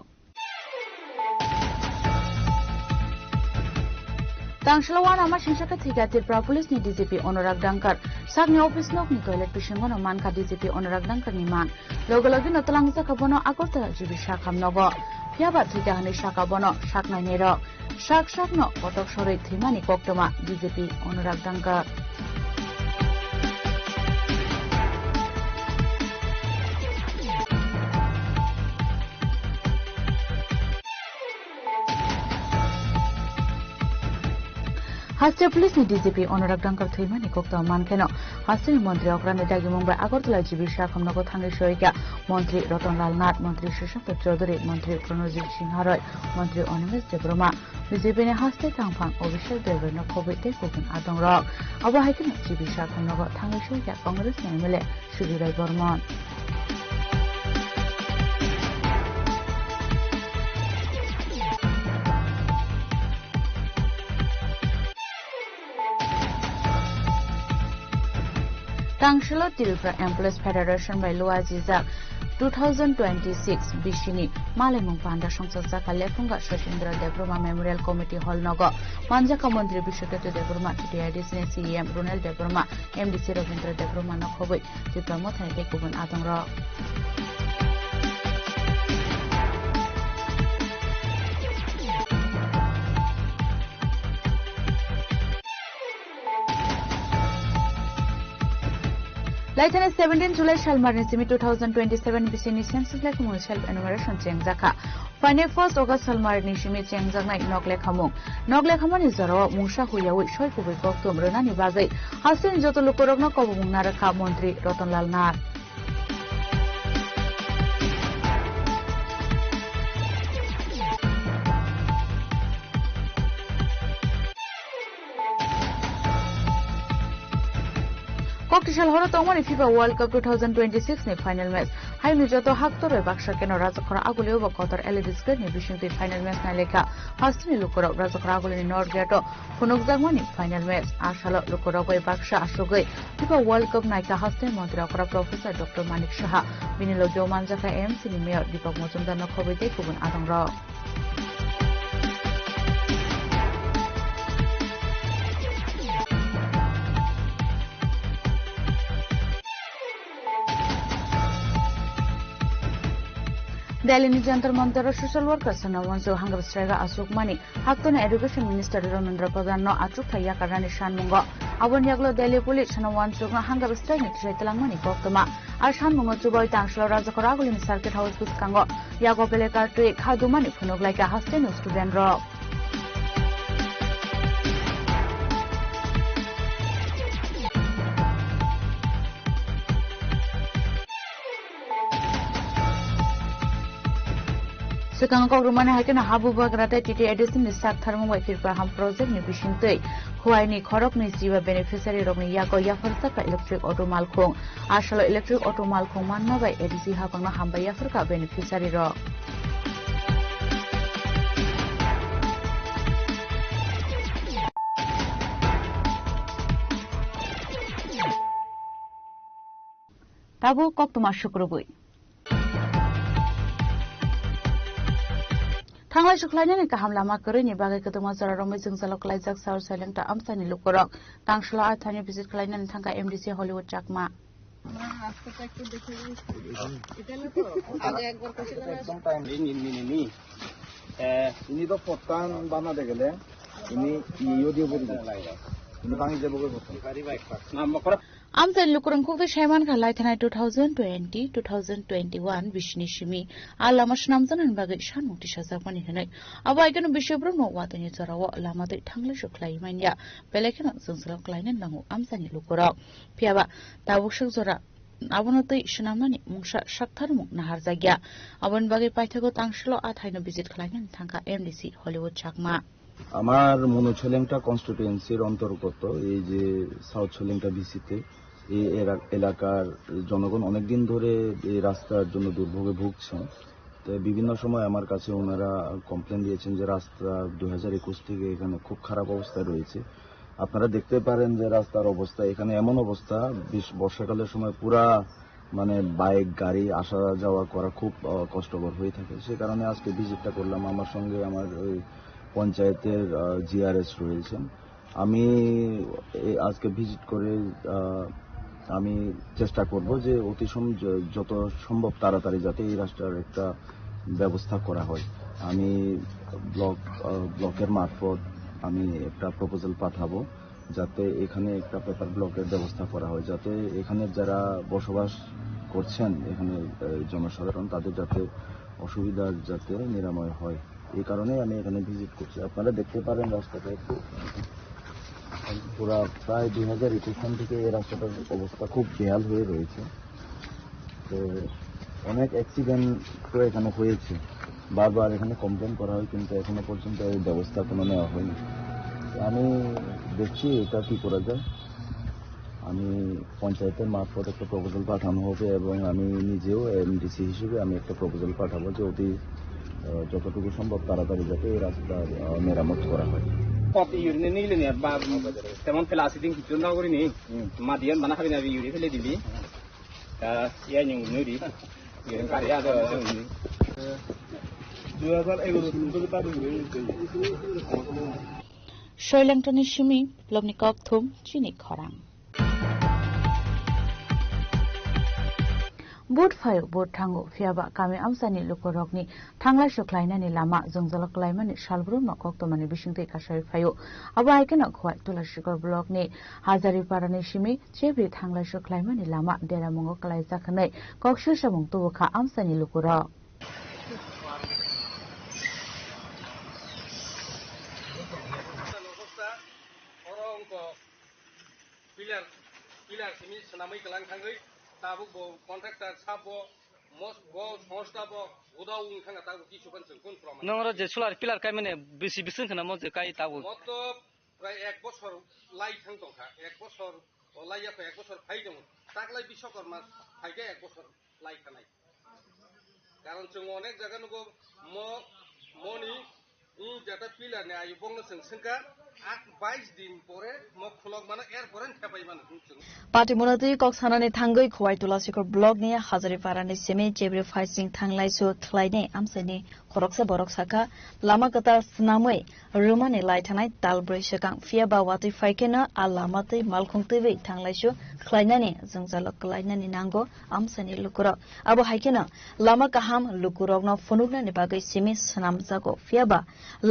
Tangshalawan ama shinshaka thiga Tripura Police ni DGP Anurag Dankar sagni office nok ni toilet pishingono manka DGP Anurag Dankar ni man logologi notalangsa kabono Agartala jibi shakam nogo Yaba thiga hani shakabono shaknai nero Shakno Kotok Shore Thimani Koktoma DGP Anurag Dankar Hastir Police ni DGP Honorak Dankar Thimani Kokta Mankeno Hastir Mantri Okrane Dagi Mumbai Agartala Jibi Shakamnago Thangi Shoika Mantri Ratanlal Nath Mantri Shashank Chaudhary Mantri Pranojit Sinharoy Mantri Onimes Debroma BJP ne Hastir Tangphang Obishek Debrona Khobite Kokun Adongrok Abo Haikin Jibi Shakamnago Thangi Shoika Congress MLA Shudirai Bormon Tangshilo Tripura Employees Federation by Lua Jizak 2026 Bishini Malemung Panda Shongsa Kalefunga Shashindra Debroma Memorial Committee Hall Nogo Manjaka Mantri Bishakatu Debroma TDIDC CEM Runel Debroma MDC Ravindra Debroma Nokhoboi Tripura Mothai Tekubun Adongra Laitane 17 July Shalmarni Simi 2027 Bisini Census like Self Enumeration Chengzaka. Fine 1st August Shalmarni Shimi Chengzanga Nogle Kamung. Nogle Kaman is Zaro, Musha Huyawi, Shoikubi Goktum, Renani Bazai. Hasin Jotolukorogno Kobung Naraka Montri, Rotonlal Nar. Kokishal Horo Tomani FIFA World Cup 2026 ni final match. Hai ni joto haktore baksha keno Rajakora Agulio ba Qatar Elidis ni bishinti final match na leka. Hastini lukoro Rajakora Agulio ni North Gate Phunokjangmani final match. Ashalo lukoro goi baksha asugoi FIFA World Cup naika Hastini Mantri Akora Professor Dr. Manik Shaha Binilogyo Manjaka MC ni Mayor Deepak Mojumdar no khobite kubun adongra. Delhi ni Jantar Mantar social workers na wanso hangar strega Asuk Mani Haktona Education Minister Ramendra Pradhan no atruk thaya karani shanmungo abon yaglo Delhi police na wanso na hangar strega ni tretlang mani koktoma ar shanmungo chubai tangshlo Rajakora Agulin Circuit House buskango yago peleka tui khadu mani phunok laika hasten student ro Sekang kau rumah ni hakin habu bagrata titi edisi ni sak tharmung wai Tripura ham project ni bishintui huai ni khorok ni jiwa beneficiary rok ni yago yafarsa ka electric auto malkhung ashalo electric auto malkhung manna bai edisi hakangna hamba yafarka beneficiary rok Tabu kok tuma syukrubui Thanglai suklaina ni kaham lama kori ni bagai ketuma sara romai jungsalok laijak saur saileng ta amsani lukorok tangshla athani visit klaina ni thangka MDC Hollywood Chakma ini to potan bana de gele ini yodio bori ini bangi jabo ko potan Amsal lukurang kukta Shaiman Kalai Thanai 2020 2021 Bishni Shimi Alama Shnamzan bagai Shan Mukti Shazakmani Hanai Abaikano Bishopro no Watani Zarawa Lama de Tangla Shuklai Mania Pelekan Zunzala Kleinen Langu Amsani Lukura Piaba Tabushak Zora Abonate Shanamani Munsha Shaktarmuk Naharzagya Abon Bagai Paitago Tangshlo Athaino visit Kleinen Tanka MDC Hollywood Chakma আমার মনোছলেংটা কনস্টিটিউয়েন্সির অন্তর্গত এই যে south ছলেংটা বিসিতে এই এলাকার জনগণ অনেকদিন ধরে এই রাস্তার জন্য দুর্ভোগে ভুগছেন তো বিভিন্ন সময় আমার কাছে ওনারা কমপ্লেন দিয়েছেন যে রাস্তা 2021 থেকে এখানে খুব খারাপ অবস্থায় রয়েছে আপনারা দেখতে পারেন যে রাস্তার অবস্থা এখানে এমন অবস্থা বর্ষাকালের সময় পুরা মানে বাইক গাড়ি আসা যাওয়া করা খুব কষ্টকর হয়ে থাকে সেই কারণে আজকে ভিজিটটা করলাম আমার সঙ্গে আমার ওই পঞ্চায়েতের জিআরএস রয়েছেন আমি আজকে ভিজিট করে আমি চেষ্টা করব যে অতি যত সম্ভব তাড়াতাড়ি যাতে এই রাস্তার একটা ব্যবস্থা করা হয় আমি ব্লকের মারফত আমি একটা প্রপোজাল পাঠাবো যাতে এখানে একটা পেপার ব্লকের ব্যবস্থা করা হয় যাতে এখানে যারা বসবাস করছেন এখানে জনসাধারণ তাদের যাতে অসুবিধা যাতে নিরাময় হয় এই কারণে আমি এখানে ভিজিট করছি আপনারা দেখতে পারেন রাস্তাটা একটু পুরা প্রায় 2021 সাল থেকে এই রাস্তাটার অবস্থা খুব বেহাল হয়ে রয়েছে। তো অনেক অ্যাক্সিডেন্ট তো এখানে হয়েছে, বারবার এখানে কমপ্লেন করা হয়, কিন্তু এখনো পর্যন্ত এই ব্যবস্থা কোনো নেওয়া হয়নি। আমি দেখছি এটা কি করা যায়। আমি পঞ্চায়েতের মারফত একটা প্রপোজাল পাঠানো হবে এবং আমি নিজেও এমডিসি হিসেবে আমি একটা প্রপোজাল পাঠাবো যে অতি যতটুকু সম্ভব তাড়াতাড়ি যাতে এই রাস্তার মেরামত করা হয়। তেমন ফেলাসিদিন কিছু না করিনি মাদিয়ান বানা খাবি না ইউরি ফেলে দিবি ইয়াই নুরি গাড়ি আদা 2011 শৈলেংটনি সিমি লবনি ককথুম চিনি খরাং बुट फायो बुट थांगो फियाबा कामे आमसानि लुकोरकनि थांलाय सोख्लायनानि लामा जोंजलक लायमानि सालब्रुम नकक्तमानि बिसिंथै कासाय फायो आबो आइकेना खवाय तुलासिगर ब्लकनि हाजारिपारानि सिमि चेब्रि थांलाय सोख्लायमानि लामा देरामंगो कलाय जाखनै कक्सु सामुं तुबुखा आमसानि लुकोरक पिलार सिमि सनामै गलां थांगै ताबुक बो कन्ट्राक्टर साबो मस बो संस्था बो उदाउ थांगा ताबुक किछु बनसं कोन प्रमाण नंगरो जे सोलार पिलार काय माने बेसि बिसं खना मजे काय ताबुक मत प्राय 1 বছর লাই थां दंखा 1 বছর लाइया 1 বছর फाइ दं ताकलाय विश्वकर्मा फाइगे 1 বছর লাই खानाय कारण जों अनेक जायगा नुगो मनि जेटा पिलार ने आयु बंनो संसंका 22 दिन परे म खुलक माने एयरपोर्ट थाबाय माने पार्टी मुनाति कक्सानानि थांगै खवाय तुलासिकर ब्लकनि हाजारिपारानि सेमे जेब्रे फाइसिं थांलायसो खलायने आमसानि खरकसा बरकसाका लामा कता स्नामै रुमानि लायथानाय तालब्रै सकां फिया बावाति फाइकेना आ लामातै मालखंतैबै थांलायसो खलायनानि जोंजालक खलायनानि नांगो आमसानि लुकुरक आबो हाइकेना लामा काहाम लुकुरकनो फनुगनानि बागै सेमे सनामजागो फियाबा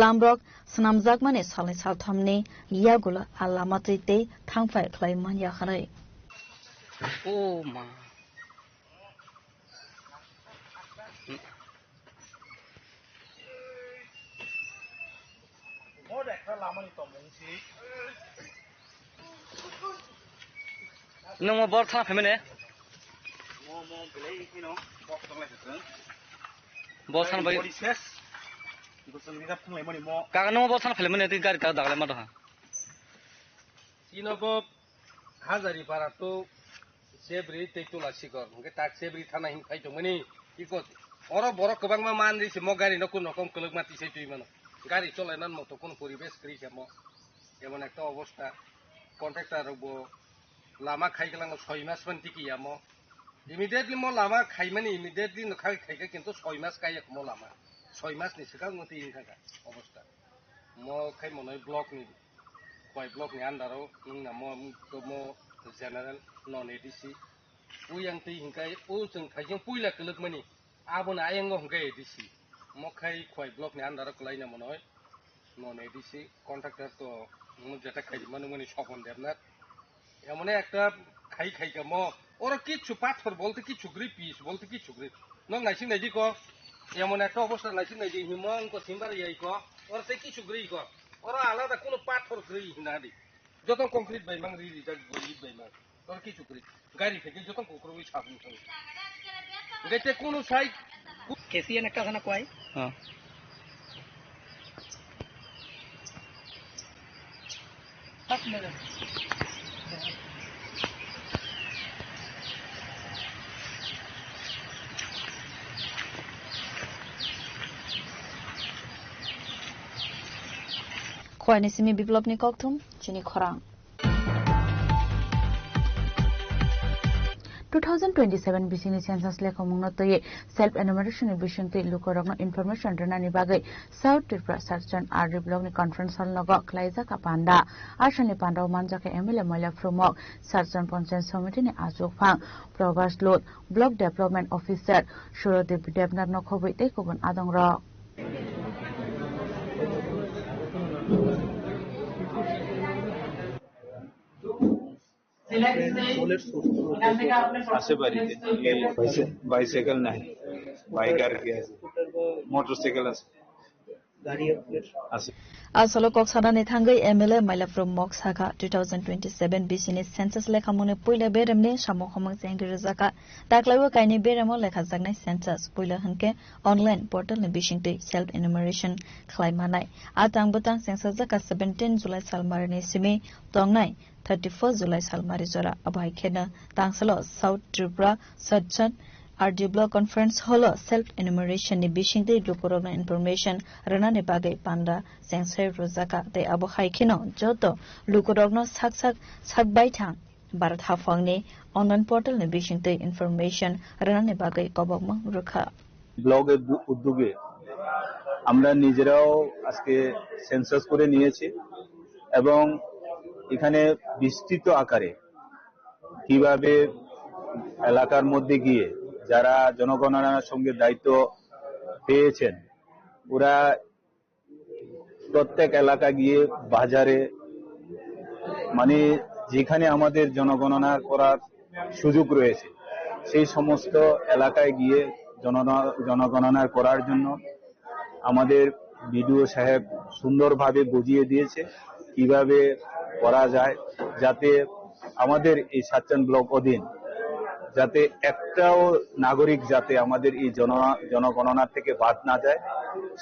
लामरक सनामजाग माने सालनै सालथामनि यागुला आ लामातै ते थांफाय खलायमान याखरै ओ मा नों बर थाना फैमाने बस थाना बाय काका नों बर थाना फैमाने ती गाड़ी का दागले मा दहा इनबो हाजारिपारा तो सेब्रि तेतुला सिगर के ताक सेब्रि थाना हिं फाइ दमनि इको अर बर गोबां मा मान दिसि म गाड़ी न कुन रकम कलक माति सै तुइ मानो गाड़ी चलायनान मतो कोन परिबेश करिसे म एमन एकटा अवस्था कन्ट्राक्टर बो लामा खाइगलां 6 मास मन टिकिया म इमिडिएटली म लामा खाइमानि इमिडिएटली न खाइके किन्तु 6 मास काय म लामा 6 मास नि सिगां मति इनका अवस्था म खाइ मनय ब्लक नि कय ब्लक नि अंडाराव नोंना म जनरल नन एडीसी उयांतै हिंकाय ओ जों थाइजों पुइला कलक मानि आबोन आयंगो हिंकाय एडीसी म खाइ कय ब्लक नि अंडाराव कलायना मनय नन एडीसी कन्ट्राक्टर तो म जेटा खाइ माने मनि सपन देबनाथ এমন একটা খাই খাইকা ম ওরা কিচ্ছু পাথর বলতে কিছু গ্রি পিস বলতে কিছু গ্রি নং নাইসিং নাইদি ক এমন একটা অবস্থা নাইসিং নাইদি হিমং ক সিমবার ইয়াই ক ওরা সে কিছু গ্রি ক ওরা আলাদা কোনো পাথর গ্রি না দি যত কংক্রিট বাইমাং রি রিজা গলি বাইমাং ওরা কিছু গ্রি গাড়ি থেকে যত কোকরবি সাবুন থাকি গেতে কোনো সাইড কেসিএন একটা খানা কয় হ্যাঁ তাক মেরে खवायनि सिमि बिप्लबनि कक्थुम चिनि खरां 2027 बिसिनि सेन्सास लेखमंनो तये सेल्फ एनुमरेशन बिसिंति लुकोरगनो इनफरमेशन रनानि बागै साउथ त्रिपुरा सर्जन आर ब्लकनि कन्फरेन्स हल नग खलाइजाका पान्डा आसानि पान्डाव मानजाका एमएलए मैला फ्रुमक सर्जन पञ्चायत समितिनि आजोगफां प्रभास लोड block development officer Surdev Debnath नखबै तै गुबुन आदंर আসে বাড়িতে বাইসাইকেল নাই বাইক আর কি আছে মোটরসাইকেল আছে Asolo koksana ni thangai MLA Mailafrom Moksaka 2027 BCN census lekhamone poila beremne samo khomang jengri zaka taklaiwa kaini beremo lekha jagnai census poila hanke online portal ne bishingte self enumeration khlaimanai atang butang census zaka 17 July salmarni simi tongnai 31 July salmari jora abai khena tangsalo South Tripura Sajjan RD Block Conference Hall self enumeration ni bishingte lukorona information rana ne bagai panda sensor rozaka te abo haikino joto lukorogno sakbai thang barat hafang ni online portal ne bishingte information rana ne bagai kobogma rukha blog উদ্যোগে আমরা নিজেরাও আজকে census করে নিয়েছি এবং এখানে বিস্তৃত আকারে কিভাবে এলাকার মধ্যে গিয়ে যারা জনগণনার সঙ্গে দায়িত্ব পেয়েছেন ওরা প্রত্যেক এলাকা গিয়ে বাজারে মানে যেখানে আমাদের জনগণনা করার সুযোগ রয়েছে সেই সমস্ত এলাকায় গিয়ে জনগণনা করার জন্য আমাদের বিডিও সাহেব সুন্দরভাবে বুঝিয়ে দিয়েছে কিভাবে করা যায় যাতে আমাদের এই সাতচান ব্লক অধীন যাতে একটাও নাগরিক যাতে আমাদের এই জনগণনা থেকে বাদ না যায়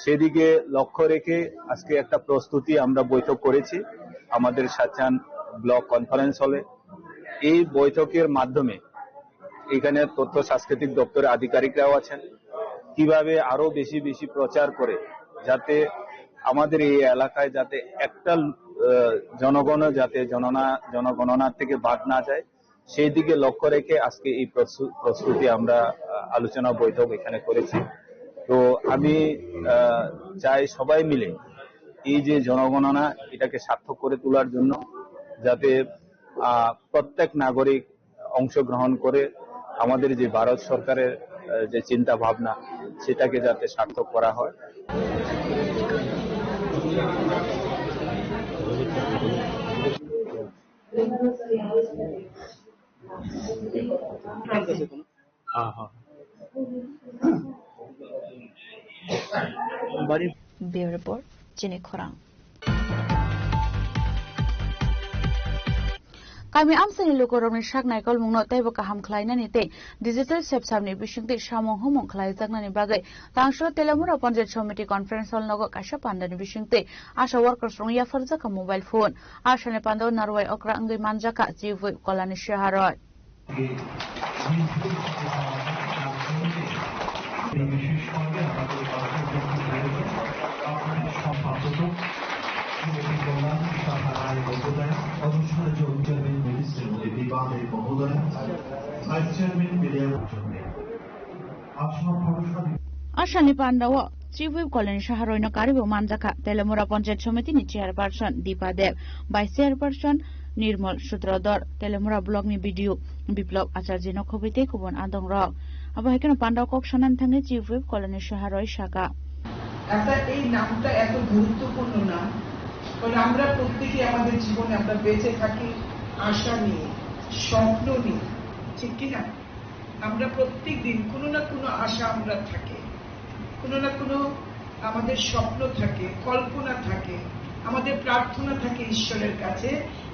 সেদিকে লক্ষ্য রেখে আজকে একটা প্রস্তুতি আমরা বৈঠক করেছি আমাদের সাতচান ব্লক কনফারেন্স হলে এই বৈঠকের মাধ্যমে এখানে তথ্য সাংস্কৃতিক দপ্তরের আধিকারিকরাও আছেন কিভাবে আরো বেশি বেশি প্রচার করে যাতে আমাদের এই এলাকায় যাতে একটা জনগণ যাতে জনগণনা থেকে বাদ না যায় সেই দিকে লক্ষ্য রেখে আজকে এই প্রস্তুতি আমরা আলোচনা বৈঠক এখানে করেছি তো আমি চাই সবাই মিলে এই যে জনগণনা এটাকে সার্থক করে তোলার জন্য যাতে প্রত্যেক নাগরিক অংশগ্রহণ করে আমাদের যে ভারত সরকারের যে চিন্তা ভাবনা সেটাকে যাতে সার্থক করা হয় Bureau Report, Jenny Khorang. Kami amsani lukorongni saknai kolmungno teibo kaham khlainani te digital sepsamni bishingte samong homong khlaijaknani bagai tangsho telamura panjat committee conference hall nogo kasha pandani bishingte asha workers rong ya farjaka mobile phone ashane pando narwai okra angai manjaka jivu kolani shaharoi Ashani Pandawa, Chief Whip Colin Shaharoino Karibu Manjaka, Telemura Panjat Committee ni Chairperson Deepa Dev, Vice Chairperson Nirmal Sutrador, Telemura Blog ni Video, Biplop Acharjino Kobite Kubon Andong Rock. Abahekano Pandaw Kok Shanan Thange Chief Whip Colin Shaharoi Shaka. একটা এই নামটা এত গুরুত্বপূর্ণ নাম কারণ আমরা প্রত্যেকে আমাদের জীবনে আমরা বেঁচে থাকি আশা নিয়ে স্বপ্ন নিয়ে ঠিক কি না আমরা প্রত্যেক দিন কোনো না কোনো আশা আমরা থাকে কোনো না কোনো আমাদের স্বপ্ন থাকে কল্পনা থাকে আমাদের প্রার্থনা থাকে ঈশ্বরের কাছে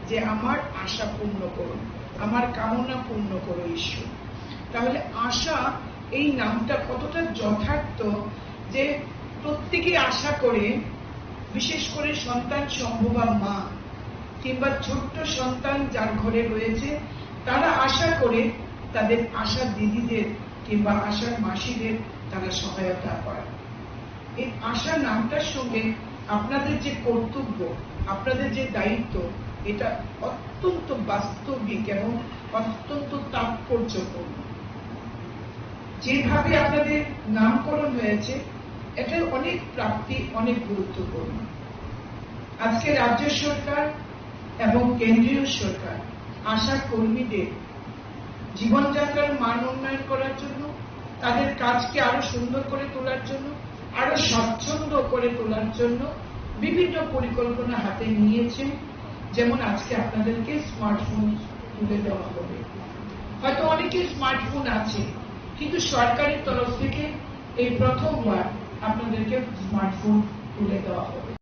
যে আমার আশা পূর্ণ করুন আমার কামনা পূর্ণ করো ঈশ্বর তাহলে আশা এই নামটা কতটা যথার্থ যে প্রত্যেকে আশা করে বিশেষ করে সন্তান সম্ভবা মা কিংবা ছোট্ট সন্তান যার ঘরে রয়েছে তারা আশা করে তাদের আশা দিদিদের কিংবা আশার মাসিদের তারা সহায়তা করে এই আশা নামটার সঙ্গে আপনাদের যে কর্তব্য আপনাদের যে দায়িত্ব এটা অত্যন্ত বাস্তবিক এবং অত্যন্ত তাৎপর্যপূর্ণ যেভাবে আপনাদের নামকরণ হয়েছে এটার অনেক প্রাপ্তি অনেক গুরুত্বপূর্ণ আজকে রাজ্য সরকার এবং কেন্দ্রীয় সরকার আশা কর্মীদের জীবনযাত্রার মান উন্নয়ন করার জন্য তাদের কাজকে আরো সুন্দর করে তোলার জন্য আরো স্বচ্ছন্দ করে তোলার জন্য বিভিন্ন পরিকল্পনা হাতে নিয়েছেন যেমন আজকে আপনাদেরকে স্মার্টফোন তুলে দেওয়া হবে হয়তো অনেকের স্মার্টফোন আছে কিন্তু সরকারের তরফ থেকে এই প্রথমবার আপনাদেরকে স্মার্টফোন তুলে দেওয়া হবে।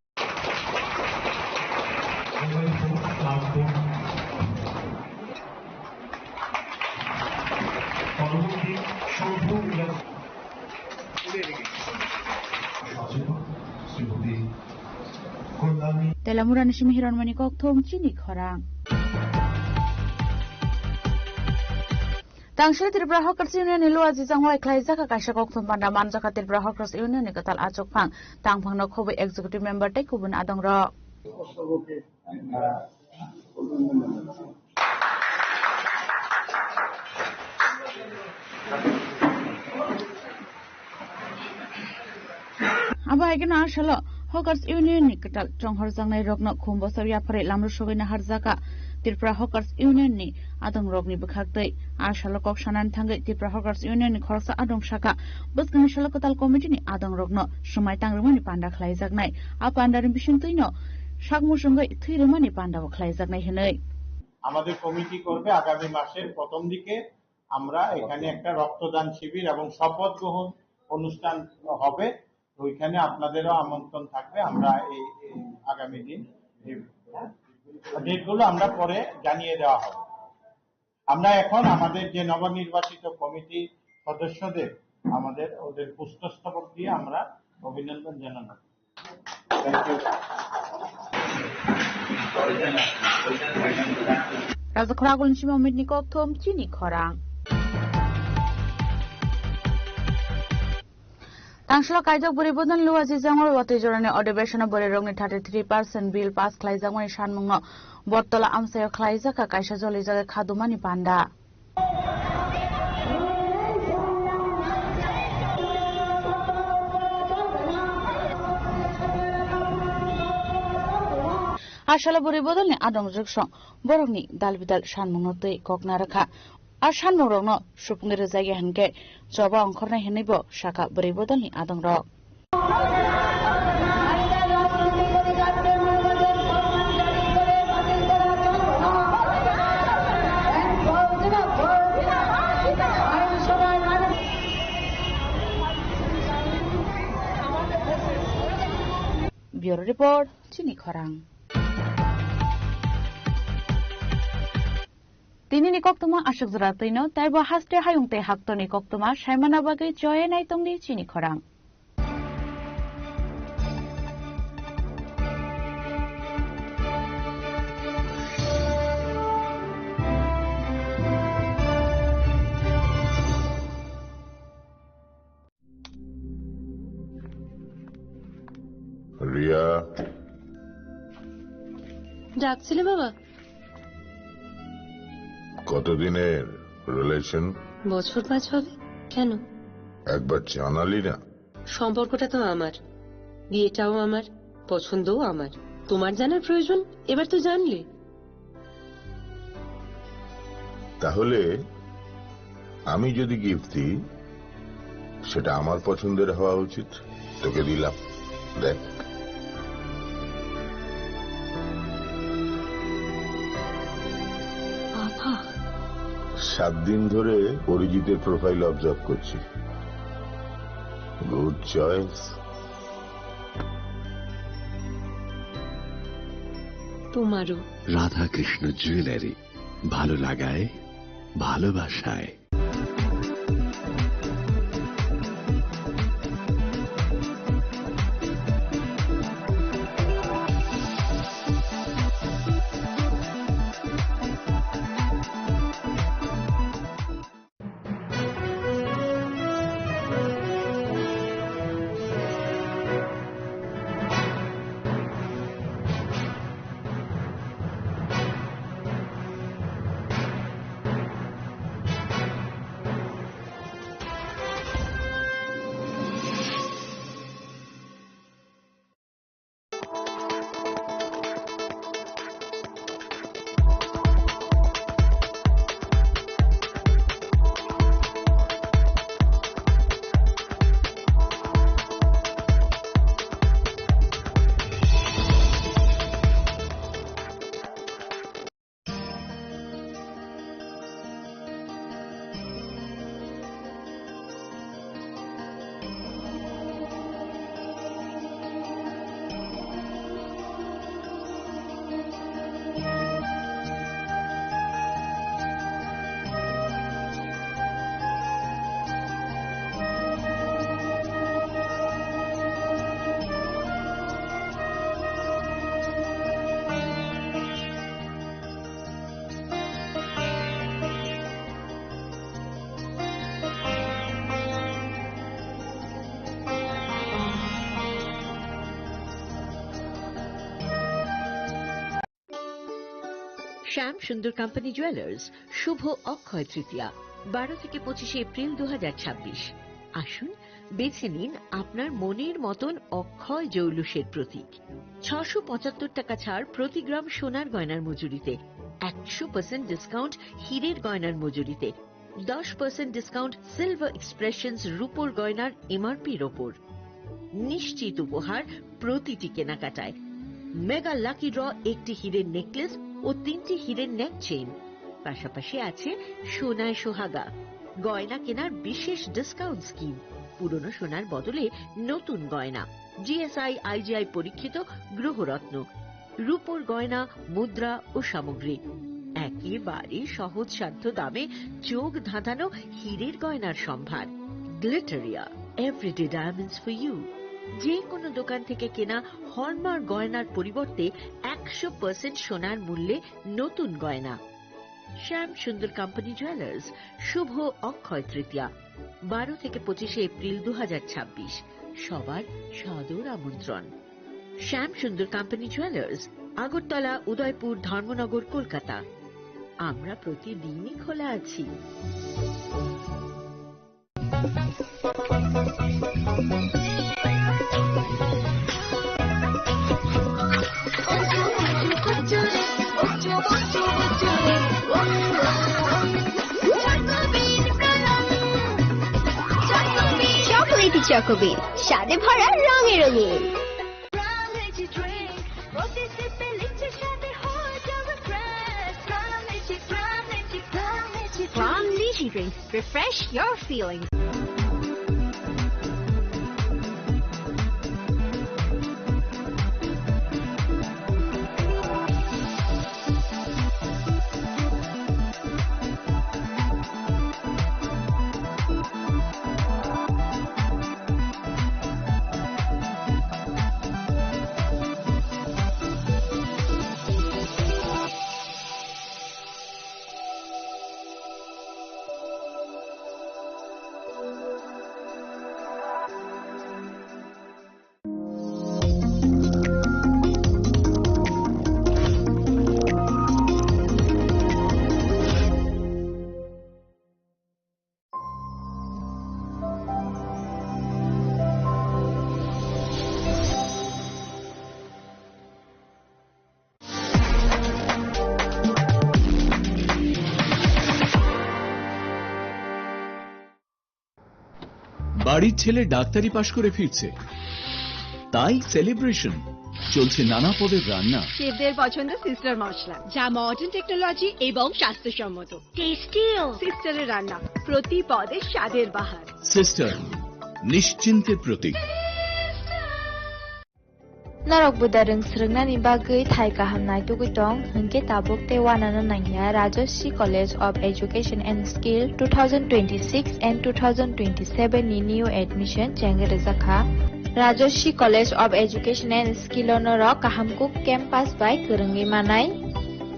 Telamurani Shimihiran Manikok Tom Chini Khorang. Tangshil Tripura Hawkers Union ni luar zizang wai klai zaka kasha kok tum panda man zaka Tripura Hawkers Union ni katal acok pang tang pang nok hobe executive member te kubun adong ro. Aba hagina ashalo Hawkers Union ni katal chonghor zangnai rokno khumbo sabya phare lamru shogina harzaka Tripura Hawkers Union ni adong rok ni bukhaktei ashalo kok shanan thangai Tripura Hawkers Union ni khorsa adong shaka busgang shalo katal committee ni adong rokno shumai tangrumani panda khlai jaknai a pandarin bisingtuino shakmu sungai thirumani panda khlai jaknai hinai আমাদের committee করবে আগামী মাসের প্রথম দিকে আমরা এখানে একটা রক্তদান শিবির এবং শপথ গ্রহণ অনুষ্ঠান হবে ওইখানে আপনাদেরও আমন্ত্রণ থাকবে আমরা এই আগামী দিন ডেটগুলো আমরা পরে জানিয়ে দেওয়া হবে আমরা এখন আমাদের যে নবনির্বাচিত কমিটি সদস্যদের আমাদের ওদের পুষ্পস্তবক দিয়ে আমরা অভিনন্দন জানানো thank you Raza Khoragul Nishima Midnikok Tom Chini Khorang. Tangshla Kaijak Buribudan Lua Zizangor Watijorane Odebeshana Burirong 33% bill pass Klaizangwani Shanmungo Bortola Amsayo Klaizaka Kaisha Zolizaga Kadumani Panda. Ashala Buribodal ni Adong Jukshong Borogni Dalbidal Shanmungote Koknaraka Ashanmorogno Shupungir Zagi Hanke Joba Onkorna Henibo Shaka Buribodal ni Adong Rock. Bureau Report Chini Khorang. Tini ni koktuma ashok zratino taibo haste hayungte hakto ni koktuma shaimana bagai joye nai tongdi Chini Khorang. Riya ডাকছিলে বাবা কতদিনের relation বছর 5 হবে কেন একবার জানালি না সম্পর্কটা তো আমার বিয়েটাও আমার পছন্দও আমার তোমার জানার প্রয়োজন এবার তো জানলে তাহলে আমি যদি গিফট দিই সেটা আমার পছন্দের হওয়া উচিত তোকে দিলাম দেখ বাবা 7 দিন ধরে অরিজিতের প্রোফাইল অবজার্ভ করছি গুড চয়েস তোমারও রাধা কৃষ্ণ জুয়েলারি ভালো লাগায় ভালোবাসায় শ্যাম সুন্দর কোম্পানি জুয়েলার্স, শুভ অক্ষয় তৃতীয়া, 12 থেকে 25 এপ্রিল 2026। আসুন বেছে নিন আপনার মনের মতন অক্ষয় জৌলুসের প্রতীক। 675 টাকা ছাড় প্রতি গ্রাম সোনার গয়নার মজুরিতে, 100% ডিসকাউন্ট হীরের গয়নার মজুরিতে, 10% ডিসকাউন্ট সিলভার এক্সপ্রেশনস রূপোর গয়নার এমআরপির ওপর। নিশ্চিত উপহার প্রতিটি কেনাকাটায়। মেগা লাকি ড্র, একটি হীরের নেকলেস ও 3টি হীরের নেক চেইন। পাশাপাশি আছে সোনায় সোহাগা। গয়না কেনার বিশেষ ডিসকাউন্ট স্কিম, পুরনো সোনার বদলে নতুন গয়না, জিএসআই আইজিআই পরীক্ষিত গ্রহরত্ন, রূপোর গয়না, মুদ্রা ও সামগ্রী। একেবারে সহজসাধ্য দামে চোখ ধাঁধানো হীরের গয়নার সম্ভার। Glitteria, everyday diamonds for you. যে কোনো দোকান থেকে কেনা হলমার্ক গয়নার পরিবর্তে 100% সোনার মূল্যে নতুন গয়না। শ্যাম সুন্দর কোম্পানি জুয়েলার্স, শুভ অক্ষয় তৃতীয়া, 12 থেকে 25 এপ্রিল 2026। সবার সাদর আমন্ত্রণ। শ্যাম সুন্দর কোম্পানি জুয়েলার্স, আগরতলা, উদয়পুর, ধর্মনগর, কলকাতা। আমরা প্রতিদিনই খোলা আছি। চকোলেটি চকোবিন, স্বাদে ভরা রঙে রঙিন। Plum Lychee Drink, refresh your feelings. বাড়ির ছেলে ডাক্তারি পাশ করে ফিরছে, তাই সেলিব্রেশন চলছে নানা পদের রান্না। শেফদের পছন্দ সিস্টার মশলা, যা মডার্ন টেকনোলজি এবং স্বাস্থ্যসম্মত। টেস্টিও সিস্টারের রান্না, প্রতি পদে স্বাদের বাহার। Sister, নিশ্চিন্তের Pratik. Narok budarung srungnani bagui thai kahamnai tugitong hingke tabuk te wanana nangya Rajashri College of Education and Skill 2026 and 2027 ni new admission chengrejakha Rajashri College of Education and Skill onorok kahamkuk campus by kurungi manai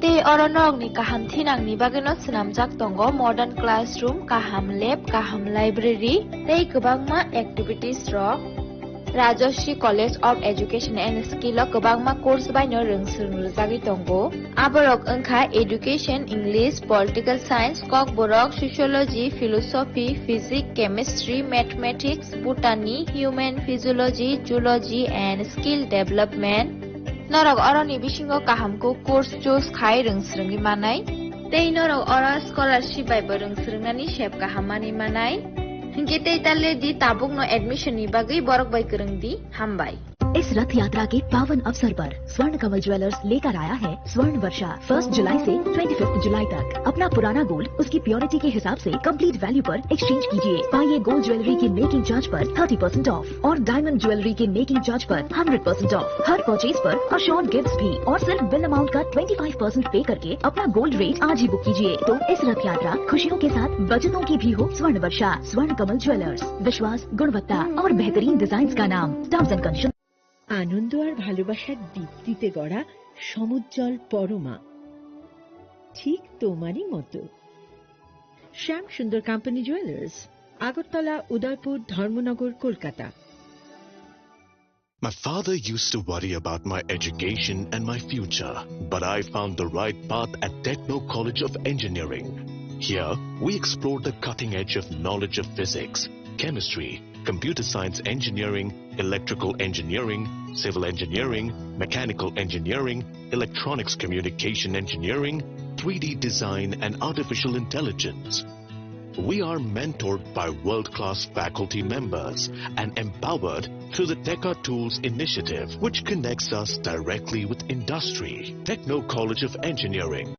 te oronok ni kaham thinang ni bagino snamjak tongo modern classroom, kaham lab, kaham library tei kwbangma activities rok Rajashri College of Education and Skill kwbangma course baino rungsrungjagi tongo aborok wngkha Education, English, Political Science, Kokborok, Sociology, Philosophy, Physics, Chemistry, Mathematics, Botany, Human Physiology, Zoology and Skill Development. Norok oroni bisingo kahamko course choose khai rungsrungi manai tei norok ora scholarship bai rungsrungnani shep kahamani manai Hinge ताले दी Tabuk no admission नि बागै बरक by करंग दी हम by. इस रथ यात्रा के पावन अवसर पर स्वर्ण कमल ज्वेलर्स लेकर आया है स्वर्ण वर्षा। 1 जुलाई से 25 जुलाई तक अपना पुराना गोल्ड उसकी प्योरिटी के हिसाब से कंप्लीट वैल्यू पर एक्सचेंज कीजिए। पाइए गोल्ड ज्वेलरी की मेकिंग चार्ज पर 30% ऑफ और डायमंड ज्वेलरी के मेकिंग चार्ज पर 100% ऑफ। हर परचेज पर अश्योर्ड गिफ्ट्स भी और सिर्फ बिल अमाउंट का 25% पे करके अपना गोल्ड रेट आज ही बुक कीजिए। तो इस रथ यात्रा खुशियों के साथ बचतों की भी हो। स्वर्ण वर्षा, स्वर्ण कमल ज्वेलर्स, विश्वास, गुणवत्ता और बेहतरीन डिजाइन का नाम। Terms and condition. আনন্দ আর ভালোবাসার দীপ্তিতে গড়া সমুজ্জ্বল পরমা, ঠিক তোমারই মতো। শ্যাম সুন্দর company jewellers, Agartala, Udaipur, Dharmanagar, Kolkata. My father used to worry about my education and my future, but I found the right path at Techno College of Engineering. Here, we explored the cutting edge of knowledge of physics, chemistry, computer science engineering, electrical engineering, civil engineering, mechanical engineering, electronics communication engineering, 3D design and artificial intelligence. We are mentored by world-class faculty members and empowered through the Tekka Tools initiative, which connects us directly with industry. Techno College of Engineering.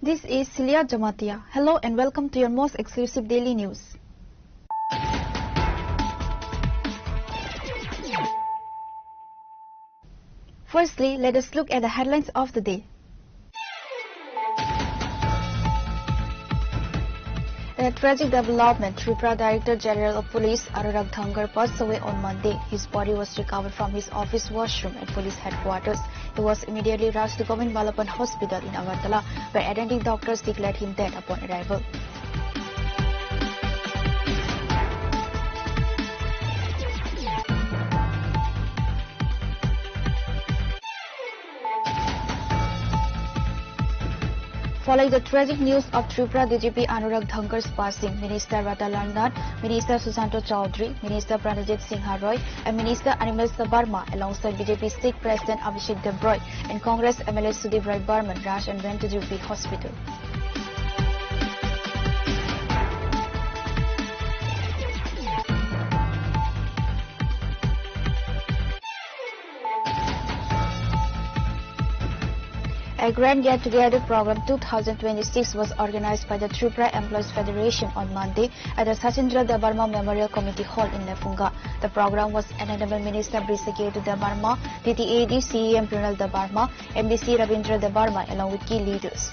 This is Celia Jamatia. Hello and welcome to your most exclusive daily news. Firstly, let us look at the headlines of the day. In a tragic development, Tripura Director General of Police Anurag Thankar passed away on Monday. His body was recovered from his office washroom at police headquarters. He was immediately rushed to Govind Balapan Hospital in Agartala, where attending doctors declared him dead upon arrival. Following the tragic news of Tripura DGP Anurag Thankar's passing, Minister Ratalam Nath, Minister Susanto Chaudhary, Minister Pranajit Singha Roy, and Minister Animal Sabarma, alongside BJP State President Abhishek Debroy and Congress MLA Sudip Rai Barman, rushed and went to Jubilee Hospital. A Grand Get-Together Program 2026 was organized by the Tripura Employees Federation on Monday at the Sachindra Debarma Memorial Committee Hall in Lefunga. The program was attended by Minister Briseketu Debarma, DTAD CEM Pranal Debarma, MDC Ravindra Debarma, along with key leaders.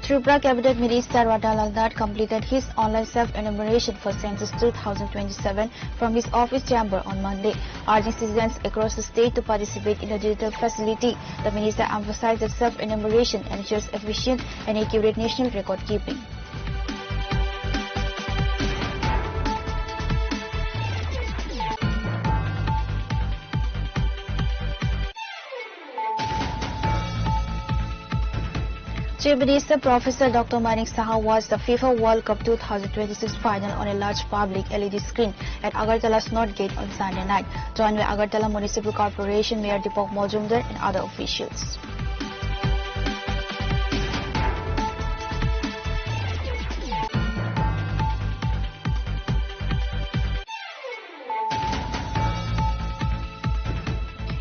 Tripura Cabinet Minister Ratalam Nath completed his online self-enumeration for Census 2027 from his office chamber on Monday, urging citizens across the state to participate in the digital facility. The minister emphasized that self-enumeration ensures efficient and accurate national record keeping. Chief Minister Professor Dr. Manik Saha watched the FIFA World Cup 2026 final on a large public LED screen at Agartala's North Gate on Sunday night, joined by Agartala Municipal Corporation Mayor Deepak Majumdar and other officials.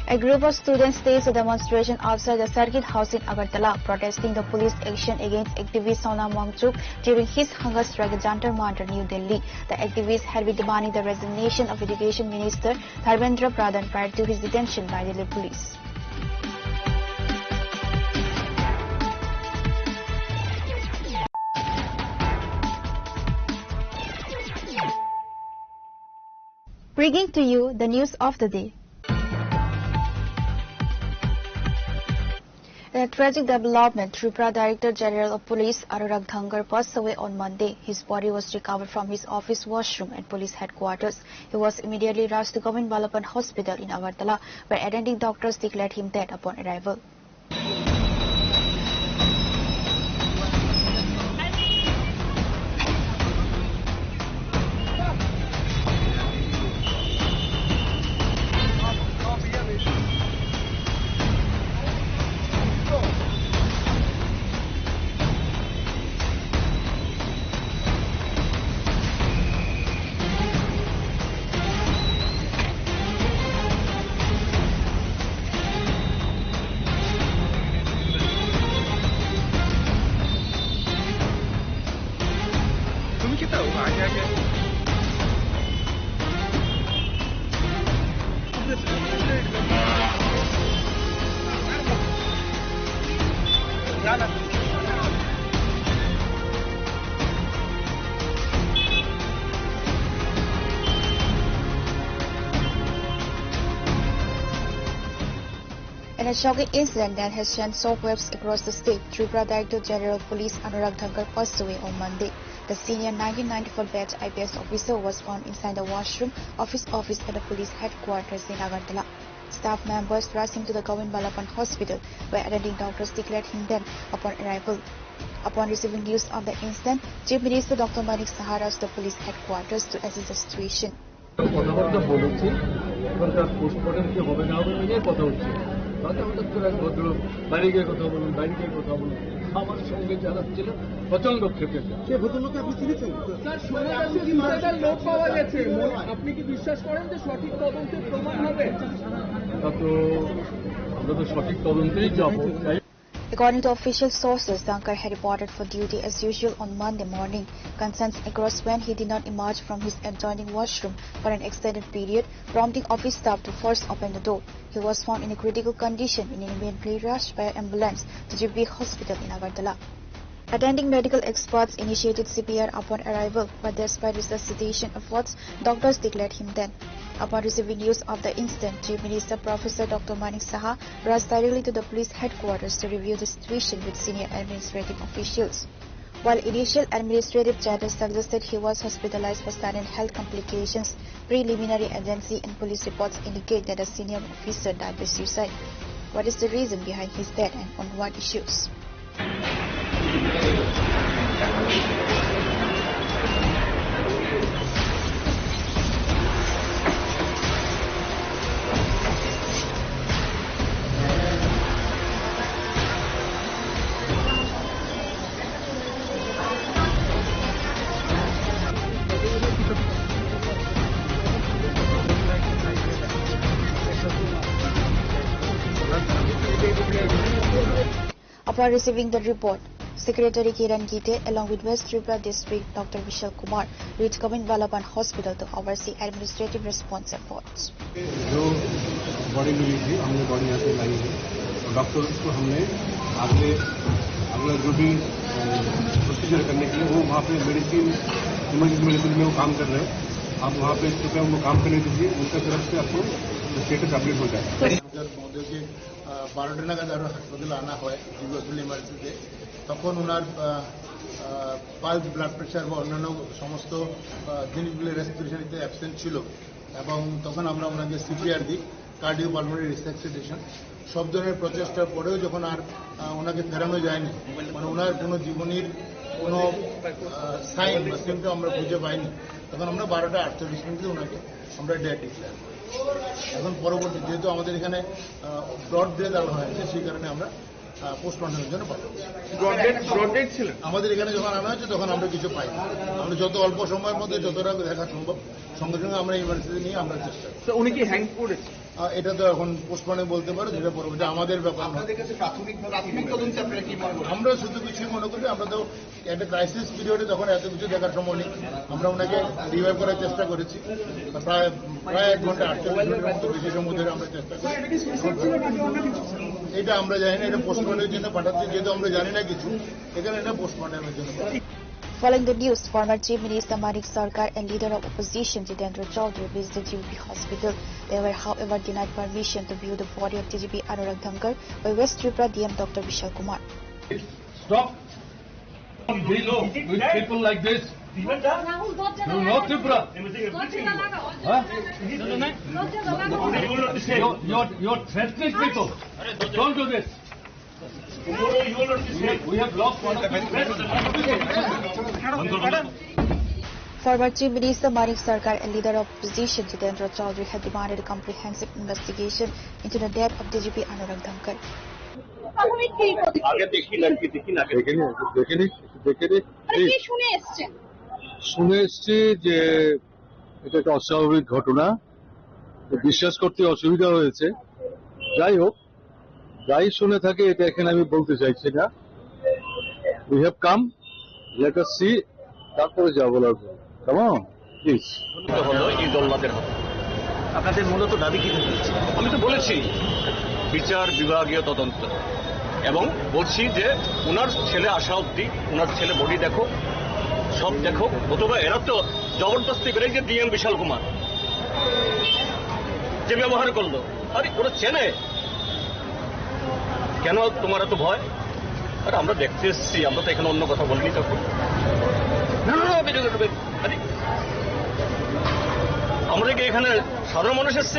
A group of students staged a demonstration outside the Circuit House in Agartala, protesting the police action against activist Sonam Wangchuk during his hunger strike at Jantar Mantar, New Delhi. The activists had been demanding the resignation of Education Minister Dharmendra Pradhan prior to his detention by Delhi police. Bringing to you the news of the day. In a tragic development, Tripura Director General of Police Anurag Thankar passed away on Monday. His body was recovered from his office washroom at police headquarters. He was immediately rushed to Govind Balapan Hospital in Agartala, where attending doctors declared him dead upon arrival. In a shocking incident that has sent shockwaves across the state, Tripura Director General Police Anurag Thakkar passed away on Monday. The senior 1994 batch IPS officer was found inside the washroom of his office at the police headquarters in Agartala. Staff members rushed him to the Govind Balapan Hospital, where attending doctors declared him dead upon arrival. Upon receiving news of the incident, Chief Minister Dr. Manik Saha rushed the police headquarters to assess the situation. কথাবার্তা বলেছি, এখানকার post-mortem কি হবে না হবে নিয়ে কথা হচ্ছে। তাতে হঠাৎ করে এক ভদ্রলোক বাইরে গিয়ে কথা বলুন, বাইরে গিয়ে কথা বলুন, আমার সঙ্গে যারা ছিল প্রচন্ড ক্ষেপে যায়। সে ভদ্রলোককে আপনি চিনেছেন? স্যার, শোনা যাচ্ছে সুইসাইডাল নোট পাওয়া গেছে। আপনি কি বিশ্বাস করেন যে সঠিক তদন্তের প্রমাণ হবে? তা তো আমরা তো সঠিক তদন্তেই যাবো। According to official sources, Thakkar had reported for duty as usual on Monday morning. Concerns arose when he did not emerge from his adjoining washroom for an extended period, prompting office staff to force open the door. He was found in a critical condition and immediately rushed by an ambulance to GB Hospital in Agartala. Attending medical experts initiated CPR upon arrival, but despite resuscitation efforts, doctors declared him dead. Upon receiving news of the incident, Chief Minister Professor Dr. Manik Saha rushed directly to the police headquarters to review the situation with senior administrative officials. While initial administrative chatter suggested he was hospitalized for sudden health complications, preliminary agency and police reports indicate that a senior officer died by suicide. What is the reason behind his death and on what issues? Upon receiving the report, Secretary Kiran Gite along with West Tripura District Dr. Vishal Kumar reached Govind Balapan Hospital to oversee administrative response efforts. जो body मिली थी हमने body यहाँ पे लाई है, doctors को हमने आगे अगला जो भी प्रोसीजर करने के लिए वो वहाँ पे मेडिसिन इमरजेंसी मेडिसिन में वो काम कर रहे हैं। आप वहाँ पे कृपया उनको काम करने दीजिए, उनका तरफ से आपको स्टेटस अपडेट हो जाए। 12টা নাগাদ আরো হাসপাতালে আনা হয় জিবি ইমার্জেন্সিতে। তখন ওনার পালস, ব্লাড প্রেশার বা অন্যান্য সমস্ত জিনিসগুলো রেসপিরেশনিতে অ্যাবসেন্ট ছিল এবং তখন আমরা ওনাকে সিপিআর দিই, কার্ডিও পালমোনারি রিসাসিটেশন। সব ধরনের প্রচেষ্টার পরেও যখন আর ওনাকে ফেরানো যায়নি, মানে ওনার কোনো জীবনীর কোনো সাইন বা সিমটম আমরা খুঁজে পাইনি, তখন আমরা 12টা 48 মিনিটে ওনাকে আমরা ডেট ডিক্লেয়ার করি। এখন পরবর্তী যেহেতু আমাদের এখানে ব্রড ডেথ আনা হয়েছে, সেই কারণে আমরা পোস্টমর্টমের জন্য পাঠাচ্ছি। আমাদের এখানে যখন আনা হয়েছে তখন আমরা কিছু পাই, আমরা যত অল্প সময়ের মধ্যে যতটা দেখা সম্ভব সঙ্গে সঙ্গে আমরা ইমার্জেন্সি নিয়ে আমরা চেষ্টা করি। উনি কি হ্যাং করেছে? এটা তো এখন পোস্টমর্টমে বলতে পারো, যেটা পরবর্তী আমাদের ব্যাপার। আমরা শুধু কিছুই মনে করি, আমরা তো একটা ক্রাইসিস পিরিয়ডে তখন এত কিছু দেখার সময় নেই, আমরা ওনাকে রিভাইভ করার চেষ্টা করেছি। প্রায় 1 ঘন্টা 48 মিনিটের মতো বেশি সময় ধরে আমরা চেষ্টা করি। এটা আমরা জানি না, এটা পোস্টমর্টমের জন্য পাঠাচ্ছি, যেহেতু আমরা জানি না কিছু, এখানে এটা পোস্টমর্টমের জন্য। Following the news, former Chief Minister Manik Sarkar and leader of opposition Jitendra Chaudhary visited GP Hospital. They were, however, denied permission to view the body of DGP Anurag Thakkar by West Tripura DM Dr. Vishal Kumar. Stop deal with people like this. You know Tripura? Huh? You're threatening people. Don't do this. We have lost one of the Former Chief Minister Manik Sarkar and leader of opposition Jitendra Chaudhary had demanded a comprehensive investigation into the death of DGP Anurag Thakkar. শুনে এসছি যে এটা একটা অস্বাভাবিক ঘটনা, বিশ্বাস করতে অসুবিধা হয়েছে। যাই হোক, যাই শুনে থাকে এটা এখানে আমি বলতে চাইছি না। We have come, let us see, তারপরে যা বলার কেমন প্লিজ। হলো এই দলবাদের হাতে। আপনাদের মূলত দাবি কি? আমি তো বলেছি বিচার বিভাগীয় তদন্ত, এবং বলছি যে ওনার ছেলে আসা অব্দি ওনার ছেলে বডি দেখো, সব দেখো। অথবা এরা তো জবরদস্তি করে যে ডিএম বিশাল কুমার যে ব্যবহার করলো, আরে ওরা চেনে কেন তোমার এত ভয়? আরে আমরা দেখতে এসেছি, আমরা তো এখানে অন্য কথা বলিনি তখন। আরে আমরা কি এখানে সাধারণ মানুষ এসছে?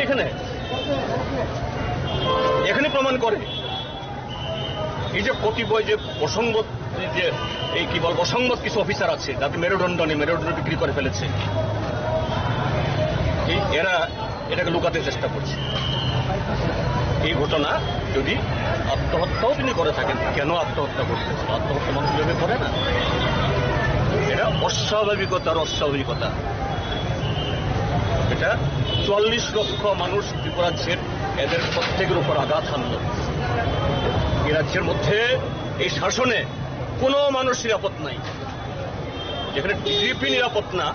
এখানে প্রমাণ করে এই যে কতিপয় যে অসংবাদ, যে এই কি বল অসংবাদ কিছু অফিসার আছে যাতে মেরুদণ্ড বিক্রি করে ফেলেছে, এরা এটাকে লুকাতে চেষ্টা করছে। এই ঘটনা যদি আত্মহত্যাও তিনি করে থাকেন, কেন আত্মহত্যা করতেছে? আত্মহত্যা মানুষ ভেবে করে না, এটা অস্বাভাবিকতার অস্বাভাবিকতা। এটা ৪৪ লক্ষ মানুষ ত্রিপুরাজ্যের, এদের প্রত্যেকের উপর আঘাত হানল। এই রাজ্যের মধ্যে এই শাসনে কোনো মানুষ নিরাপদ নাই। যেখানে ডিজিপি নিরাপদ না,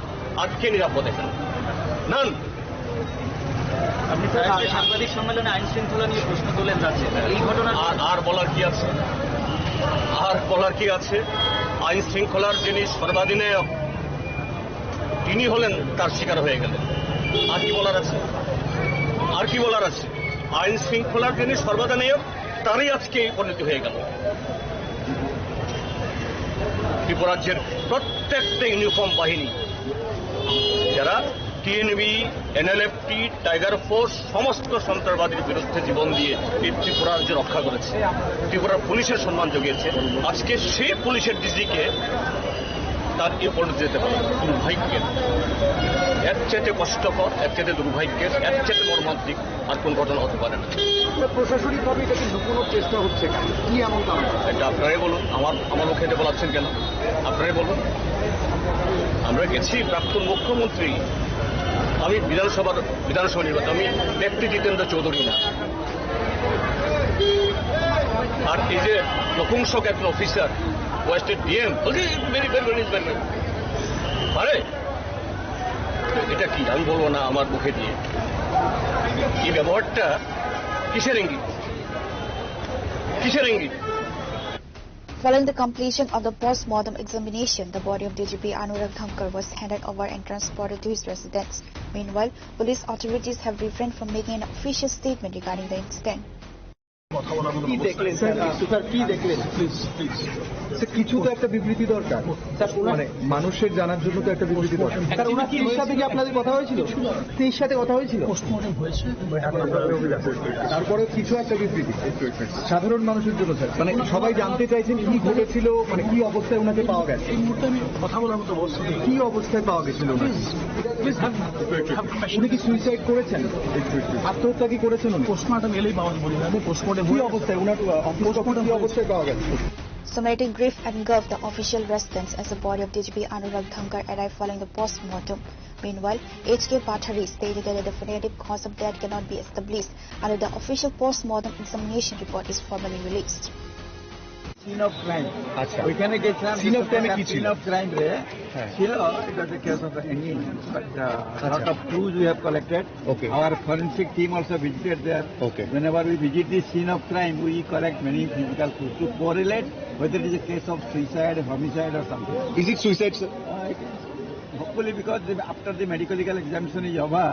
আজকে নিরাপদ এখানে নান। আপনি সাংবাদিক সম্মেলনে আইন শৃঙ্খলা নিয়ে প্রশ্ন তোলেন যাচ্ছে, এই ঘটনা আর বলার কি আছে? আর বলার কি আছে? আইন শৃঙ্খলার যিনি সর্বাধিনায়ক তিনি হলেন তার শিকার হয়ে গেলেন। আর কি বলার আছে? আর কি বলার আছে? আইন শৃঙ্খলার যিনি সর্বাধিনায়ক তারই আজকে পরিণতি হয়ে গেল। ত্রিপুরাজ্যের প্রত্যেকটা ইউনিফর্ম বাহিনী, যারা টিএনবি, এনএলএফটি, টাইগার ফোর্স, সমস্ত সন্ত্রাসবাদীর বিরুদ্ধে জীবন দিয়ে এই ত্রিপুরা রাজ্য রক্ষা করেছে, ত্রিপুরার পুলিশের সম্মান জুগিয়েছে, আজকে সেই পুলিশের ডিজিকে তার এই পরিণতি যেতে পারে। দুর্ভাগ্যের, এর চাইতে কষ্টকর, এর চাইতে দুর্ভাগ্যের, এর চাইতে মর্মান্তিক আর কোন ঘটনা হতে পারে না। প্রশাসনিকভাবে এটাকে লুকোনোর চেষ্টা হচ্ছে, কি এমন কারণ? এটা আপনারাই বলুন, আমার মুখে এটা বলাচ্ছেন কেন? আপনারাই বলুন। আমরা গেছি, প্রাক্তন মুখ্যমন্ত্রী, আমি বিধানসভা নির্বাচন, আমি ব্যক্তি জিতেন্দ্র চৌধুরী না। আর এই যে নপুংসক একজন অফিসার, ওয়েস্টের ডিএম, আরে এটা কি আমি বলবো না আমার মুখে দিয়ে? এই ব্যবহারটা কিসের ইঙ্গিত? কিসের ইঙ্গিত? Following the completion of the post-mortem examination, the body of DGP Anurag Thankar was handed over and transported to his residence. Meanwhile, police authorities have refrained from making an official statement regarding the incident. কি দেখলেন sir? কি দেখলেন? Please কিছু তো একটা বিবৃতি দরকার, মানে মানুষের জানার জন্য তো একটা বিবৃতি দরকার। স্যার, ওনার স্ত্রীর সাথে কি আপনাদের কথা হয়েছিল? স্ত্রীর সাথে কথা হয়েছিল? পোস্টমর্টম হয়েছে, তারপরে কিছু একটা বিবৃতি সাধারণ মানুষের জন্য। স্যার, মানে সবাই জানতে চাইছেন কি ঘটেছিল, মানে কি অবস্থায় ওনাকে পাওয়া গেছে। এই মুহূর্তে আমি কথা বলার মতো অবস্থা, কি অবস্থায় পাওয়া গেছিল? উনি কি সুইসাইড করেছেন? আত্মহত্যা কি করেছেন? পোস্টমর্টম এলেই পাওয়া বলি না, post-mortem Summating grief engulfed the official residence as the body of DGP Anurag Thankar arrived following the post-mortem. Meanwhile, HK Pathari stated that a definitive cause of death cannot be established until the official post-mortem examination report is formally released. Scene of crime. ওইখানে গেছিলাম। Scene of crime কি ছিল? Scene of crime রে ছিল, it was a case of hanging, but a lot of clues we have collected. Okay. Our forensic team also visited there. Okay. Whenever we visit the scene of crime, we collect many physical clues to correlate whether it is a case of suicide, homicide or something. Is it suicide, sir? Hopefully, because after the medical examination is over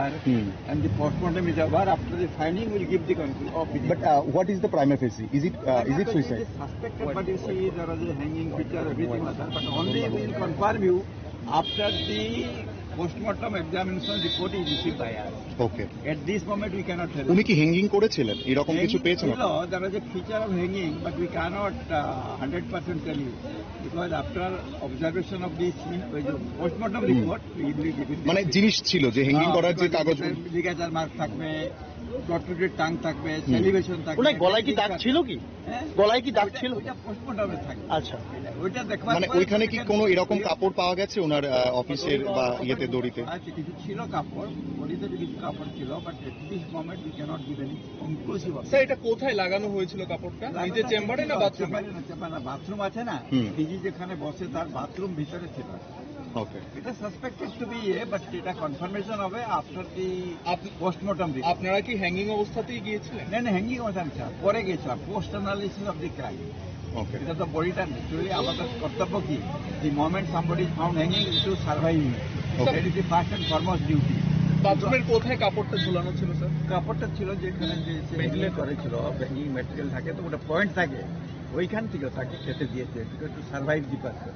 and the postmortem is over, after the finding will give the conclusion. But what is the prima facie? Is it suicide? It is suspected, but you see there was a hanging picture, everything like that. But only we will confirm you after the postmortem examination report is received by us. Okay. At this moment we cannot tell. উনি কি hanging করেছিলেন? এরকম কিছু পেয়েছেন? There is a feature of hanging, but we cannot 100% tell you because after observation of the postmortem report, we will give it. মানে জিনিস ছিল যে হ্যাঙ্গিং করার যে কাগজ, লিগাচার মার্ক থাকবে, ডক্টরেট টাং থাকবে, সেলিব্রেশন থাকবে। ওনার গলায় কি দাগ ছিল? কি গলায় কি দাগ ছিল? ওটা পোস্টমর্টমে থাকে। আচ্ছা, ওইটা দেখবার মানে ওইখানে কি কোনো এরকম কাপড় পাওয়া গেছে ওনার অফিসের বা ইয়েতে দড়িতে? আচ্ছা, কিছু ছিল কাপড়, বডিতে কিছু কাপড় ছিল, but at this moment we cannot give any conclusive. Sir, এটা কোথায় লাগানো হয়েছিল কাপড়টা? নিজের চেম্বারে না বাথরুমে? বাথরুম আছে না, ডিজি যেখানে বসে তার বাথরুম ভিতরে ছিল। Okay. It is suspected to be a, but এটা confirmation হবে after the postmortem. আপনারা কি হ্যাঙ্গিং অবস্থাতেই গিয়েছিলেন? না হ্যাঙ্গিং অবস্থা না, পরে গেছিলাম post analysis of the crime. Okay, এটা তো বডিটা অ্যাকচুয়ালি আমাদের কর্তব্য কি, the moment somebody is found hanging to survive him, that is the first and foremost duty. বাথরুমের কোথায় কাপড়টা ঝুলানো ছিল স্যার? কাপড়টা ছিল যেখানে যে ভেন্টিলেট করেছিল, হ্যাঙ্গিং ম্যাটেরিয়াল থাকে তো ওটা পয়েন্ট থাকে, ওইখান থেকে তাকে খেতে দিয়েছে টু সার্ভাইভ দি পারসন।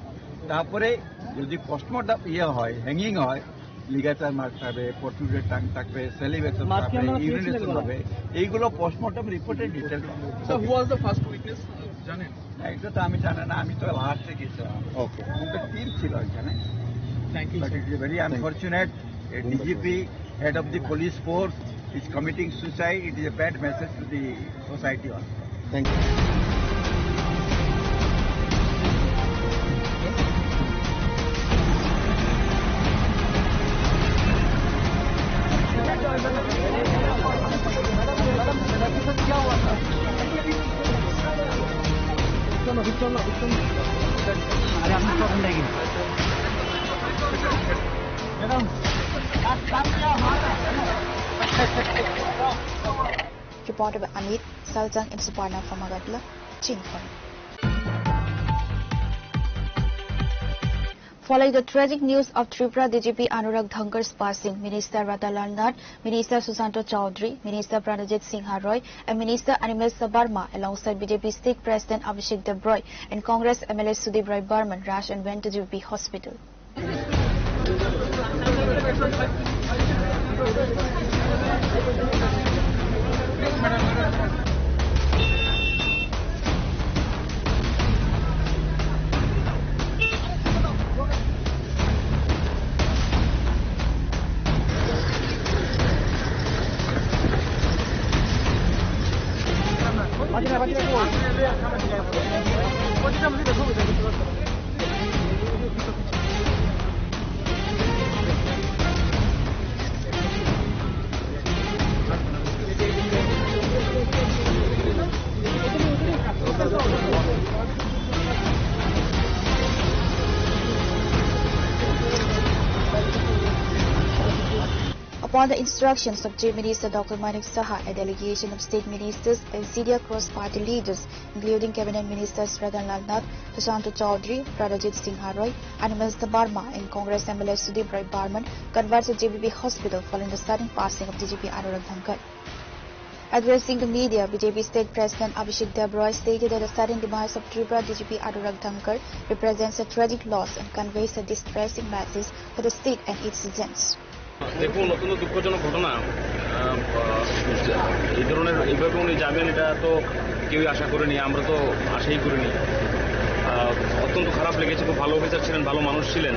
তারপরে যদি পোস্টমর্টম হয়, হ্যাঙ্গিং হয়, লিগাচার মার্ক থাকবে, প্রোট্রুডেড টাং থাকবে, সেলিভেশন থাকবে, ইউরিনেশন হবে, এইগুলো পোস্টমর্টম রিপোর্টের details. Sir, who was the first witness জানেন? এটা তো আমি জানি না, আমি তো লাস্টে গেছিলাম। ওকে, টিম ছিল এখানে। Thank you. But it is very unfortunate. A DGP, head of the police force, is committing suicide. It is a bad message to the society also. Thank you. Reported by Amit Saljang in Suparna from Agadla, Chinchon. Following the tragic news of Tripura DGP Anurag Dhankar's passing, Minister Ratalam Nath, Minister Susanto Chaudhary, Minister Pranajit Singha Roy, and Minister Animal Sabarma, alongside BJP State President Abhishek Dabroy and Congress MLA Sudip Roy Barman, rushed and went to GP Hospital. Upon the instructions of Chief Minister Dr. Manik Saha, a delegation of state ministers and senior cross-party leaders, including Cabinet Ministers Ratalam Nath, Susanto Chaudhary, Pranajit Singha Roy, Animal Sabarma, and Congress MLA Sudip Roy Barman, converged to JBP Hospital following the sudden passing of DGP Anurag Dhankar. Addressing the media, BJP State President Abhishek Dabroy stated that the sudden demise of Tripura DGP Anurag Dhankar represents a tragic loss and conveys a distressing message for the state and its citizens. দেখুন, অত্যন্ত দুঃখজনক ঘটনা। এই ধরনের এইভাবে উনি যাবেন এটা তো কেউই আশা করেনি, আমরা তো আশাই করিনি। অত্যন্ত খারাপ লেগেছে। খুব ভালো অফিসার ছিলেন, ভালো মানুষ ছিলেন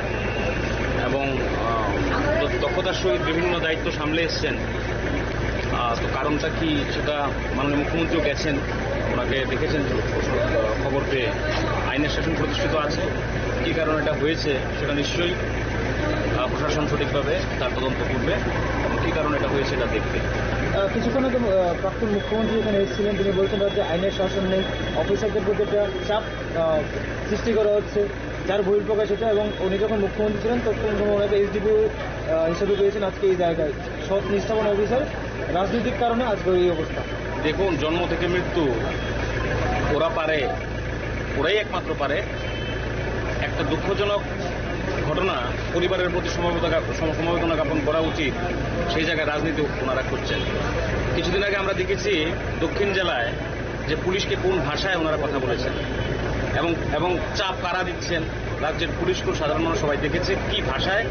এবং দক্ষতার সহিত বিভিন্ন দায়িত্ব সামলে এসছেন। তো কারণটা কি সেটা মাননীয় মুখ্যমন্ত্রীও গেছেন, ওনাকে দেখেছেন খবর পেয়ে। আইনের শাসন প্রতিষ্ঠিত আছে, কী কারণে এটা হয়েছে সেটা নিশ্চয়ই প্রশাসন সঠিকভাবে তার তদন্ত করবে এবং কী কারণে এটা হয়েছে এটা দেখবে। কিছুক্ষণ আগে প্রাক্তন মুখ্যমন্ত্রী এখানে এসেছিলেন, তিনি বলছেন যে আইনের শাসন নেই, অফিসারদের প্রতি একটা চাপ সৃষ্টি করা হচ্ছে, যার বহিঃপ্রকাশ এটা। এবং উনি যখন মুখ্যমন্ত্রী ছিলেন তখন ওনাকে এসডিপিও হিসেবে পেয়েছেন আজকে এই জায়গায়। সৎ নিষ্ঠাবান অফিসার, রাজনৈতিক কারণে আজকে এই অবস্থা। দেখুন, জন্ম থেকে মৃত্যু ওরা পারে, ওরাই একমাত্র পারে। একটা দুঃখজনক ঘটনা, পরিবারের প্রতি সমবেদনা জ্ঞাপন করা উচিত, সেই জায়গায় রাজনীতি ওনারা করছেন। কিছুদিন আগে আমরা দেখেছি দক্ষিণ জেলায় যে পুলিশকে কোন ভাষায় ওনারা কথা বলেছেন এবং চাপ কারা দিচ্ছেন রাজ্যের পুলিশকে, সাধারণ মানুষ সবাই দেখেছে কি ভাষায়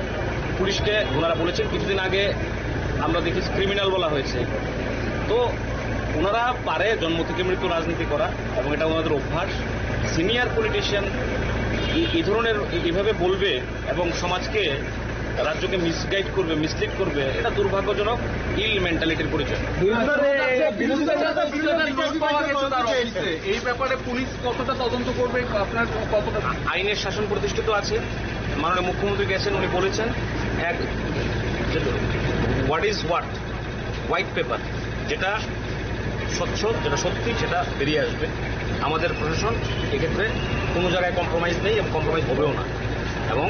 পুলিশকে ওনারা বলেছেন। কিছুদিন আগে আমরা দেখেছি ক্রিমিনাল বলা হয়েছে। তো ওনারা পারে জন্ম থেকে মৃত্যু রাজনীতি করা এবং এটা ওনাদের অভ্যাস। সিনিয়র পলিটিশিয়ান এই ধরনের এইভাবে বলবে এবং সমাজকে, রাজ্যকে মিসগাইড করবে, মিসলিড করবে, এটা দুর্ভাগ্যজনক ইল মেন্টালিটির পরিচয়। এই ব্যাপারে পুলিশ কতটা তদন্ত করবে, আপনার কতটা? আইনের শাসন প্রতিষ্ঠিত আছে, মাননীয় মুখ্যমন্ত্রী গেছেন, উনি বলেছেন হোয়াট ইজ হোয়াইট পেপার, যেটা স্বচ্ছ, যেটা সত্যি, সেটা বেরিয়ে আসবে। আমাদের প্রশাসন এক্ষেত্রে কোনো জায়গায় কম্প্রোমাইজ নেই এবং কম্প্রোমাইজ হবেও না। এবং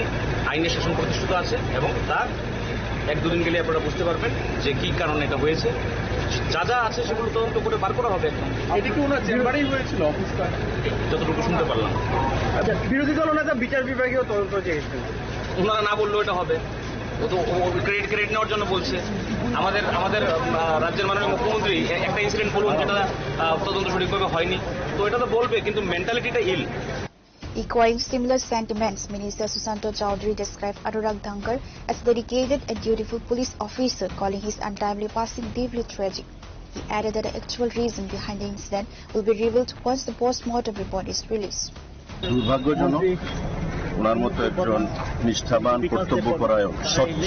আইনের শাসন প্রতিষ্ঠিত আছে এবং তার 1-2 দিন গেলে আপনারা বুঝতে পারবেন যে কি কারণে এটা হয়েছে। যা যা আছে সেগুলো তদন্ত করে বার করা হবে। এটা কি ওনার চেম্বারেই হয়েছিল অফিসটা? যতটুকু শুনতে পারলাম। আচ্ছা, বিরোধী দল ওনাদের বিচার বিভাগীয় তদন্ত চেয়েছেন, ওনারা না বললেও এটা হবে। ও তো ক্রেডিট নেওয়ার জন্য বলছে। আমাদের রাজ্যের মাননীয় মুখ্যমন্ত্রী একটা ইনসিডেন্ট বলুন যেটা তদন্ত সঠিকভাবে হয়নি, তো এটা তো বলবে, কিন্তু মেন্টালিটিটা ইল। Echoing similar sentiments, Minister Susanto Chowdhury described Anurag Dhankar as dedicated and dutiful police officer, calling his untimely passing deeply tragic. He added that the actual reason behind the incident will be revealed once the post-mortem report is released. দুর্ভাগ্যজনক, ওনার মতো একজন নিষ্ঠাবান, কর্তব্যপরায়ণ, স্বচ্ছ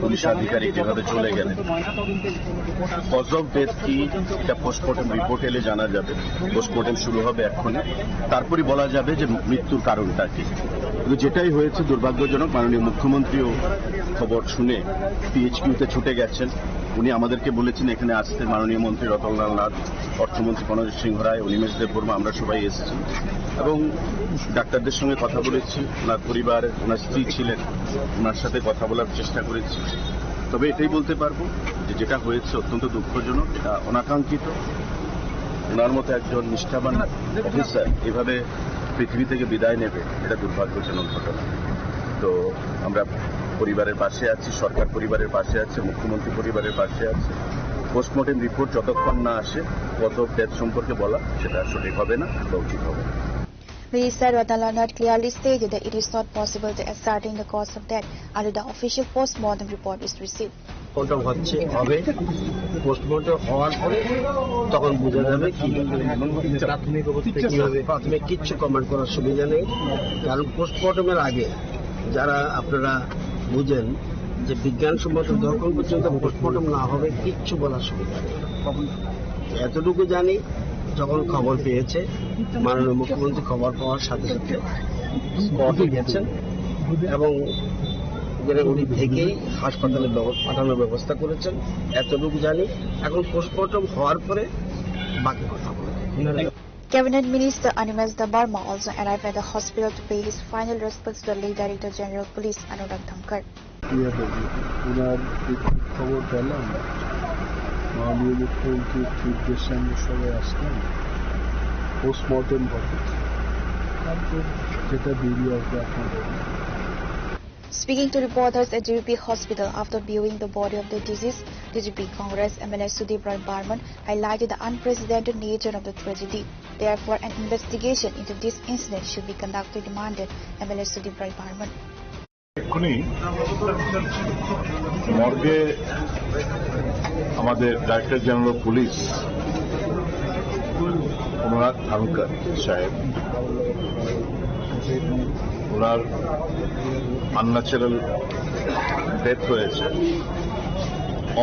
police আধিকারিক যেভাবে চলে গেলেন। Cause of death কি এটা পোস্টমর্টম রিপোর্ট এলে জানা যাবে। পোস্টমর্টম শুরু হবে এক্ষুনি, তারপরই বলা যাবে যে মৃত্যুর কারণটা কি। কিন্তু যেটাই হয়েছে দুর্ভাগ্যজনক। মাননীয় মুখ্যমন্ত্রীও খবর শুনে পিএইচকিউতে ছুটে গেছেন। উনি আমাদেরকে বলেছেন এখানে আসতে, মাননীয় মন্ত্রী রতনলাল নাথ, অর্থমন্ত্রী প্রণজিৎ সিংহ রায়, অনিমেষ দেববর্মা, আমরা সবাই এসেছি এবং ডাক্তারদের সঙ্গে কথা বলেছি। ওনার পরিবার, ওনার স্ত্রী ছিলেন, ওনার সাথে কথা বলার চেষ্টা করেছি। তবে এটাই বলতে পারবো যে যেটা হয়েছে অত্যন্ত দুঃখজনক, এটা অনাকাঙ্ক্ষিত। ওনার মতো একজন নিষ্ঠাবান অফিসার এভাবে পৃথিবী থেকে বিদায় নেবে, এটা দুর্ভাগ্যজনক ঘটনা। তো আমরা পরিবারের পাশে আছি, সরকার পরিবারের পাশে আছে, মুখ্যমন্ত্রী পরিবারের পাশে আছে। পোস্টমর্টম রিপোর্ট যতক্ষণ না আসে কজ অফ ডেথ সম্পর্কে বলা সেটা সঠিক হবে না বা উচিত হবে না। Minister Ratan Nath clearly stated that it is not possible to ascertain the cause of death until the official post-mortem report is received. Post-mortem হবে, পোস্টমর্টম হওয়ার পরে তখন বোঝা যাবে কি প্রাথমিক কিচ্ছু কমেন্ট করার সুবিধা নেই। কারণ পোস্টমর্টমের আগে যারা আপনারা বুঝেন যে বিজ্ঞানসম্মত যখন পর্যন্ত পোস্টমর্টম না হবে কিচ্ছু বলার সুবিধা নেই। এতটুকু জানি, যখন খবর পেয়েছে মাননীয় মুখ্যমন্ত্রী খবর পাওয়ার সাথে সাথে স্পটে গেছেন এবং উনি থেকেই হাসপাতালে পাঠানোর ব্যবস্থা করেছেন, এতটুকু জানি। এখন পোস্টমর্টম হওয়ার পরে বাকি কথা বলবেন। Cabinet Minister Animesh Debarma also arrived at the hospital to pay his final respects to the late Director General Police Anurag Dhankar. খবর পেলাম মাননীয় মুখ্যমন্ত্রীর নির্দেশে সবাই আসলাম, পোস্টমর্টম হবে, যেটা বেরিয়ে আসবে আপনাদের। Speaking to reporters at GBP Hospital after viewing the body of the deceased, DGP Congress MLA Sudip Roy Barman highlighted the unprecedented nature of the tragedy. Therefore, an investigation into this incident should be conducted, demanded MLA Sudip Roy Barman. এক্ষুনি মর্গে আমাদের director general of police অনুরাগ ধানকার সাহেব, ওনার unnatural death হয়েছে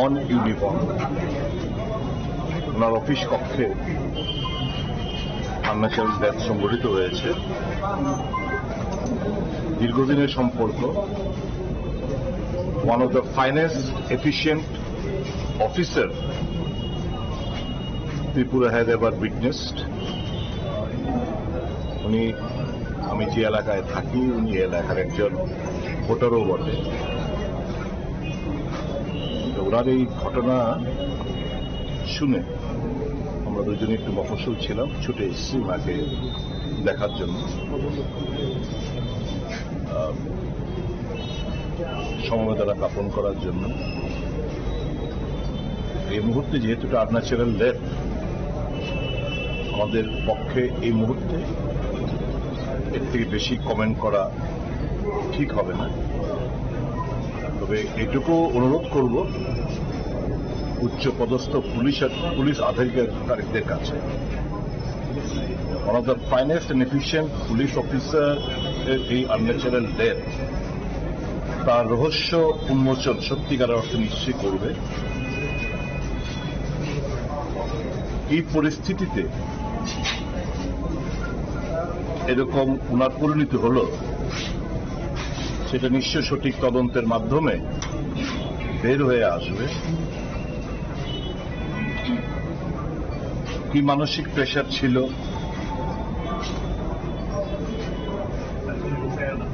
on uniform. Owner office কক্ষে unnatural death সংঘটিত হয়েছে। দীর্ঘদিনের সম্পর্ক, one of the finest efficient officer Tripura has ever witnessed. উনি, আমি যে এলাকায় থাকি, উনি এলাকার একজন ভোটারও বটে। ওনার এই ঘটনা শুনে আমরা দুজনে একটু মফস্বল ছিলাম, ছুটে এসেছি মাকে দেখার জন্য, সমবেদনা জ্ঞাপন করার জন্য। এই মুহূর্তে যেহেতু এটা আনন্যাচারাল ডেথ, আমাদের পক্ষে এই মুহূর্তে এর থেকে বেশি কমেন্ট করা ঠিক হবে না। তবে এটুকু অনুরোধ করব উচ্চপদস্থ পুলিশ আধিকারিকদের কাছে, one of the finest and efficient police officer এর এই আনন্যাচারাল ডেথ, তার রহস্য উন্মোচন সত্যিকার অর্থে নিশ্চয়ই করবে। এই পরিস্থিতিতে এরকম উনার পরিণতি হল, সেটা নিশ্চয় সঠিক তদন্তের মাধ্যমে বের হয়ে আসবে। কি মানসিক প্রেশার ছিল,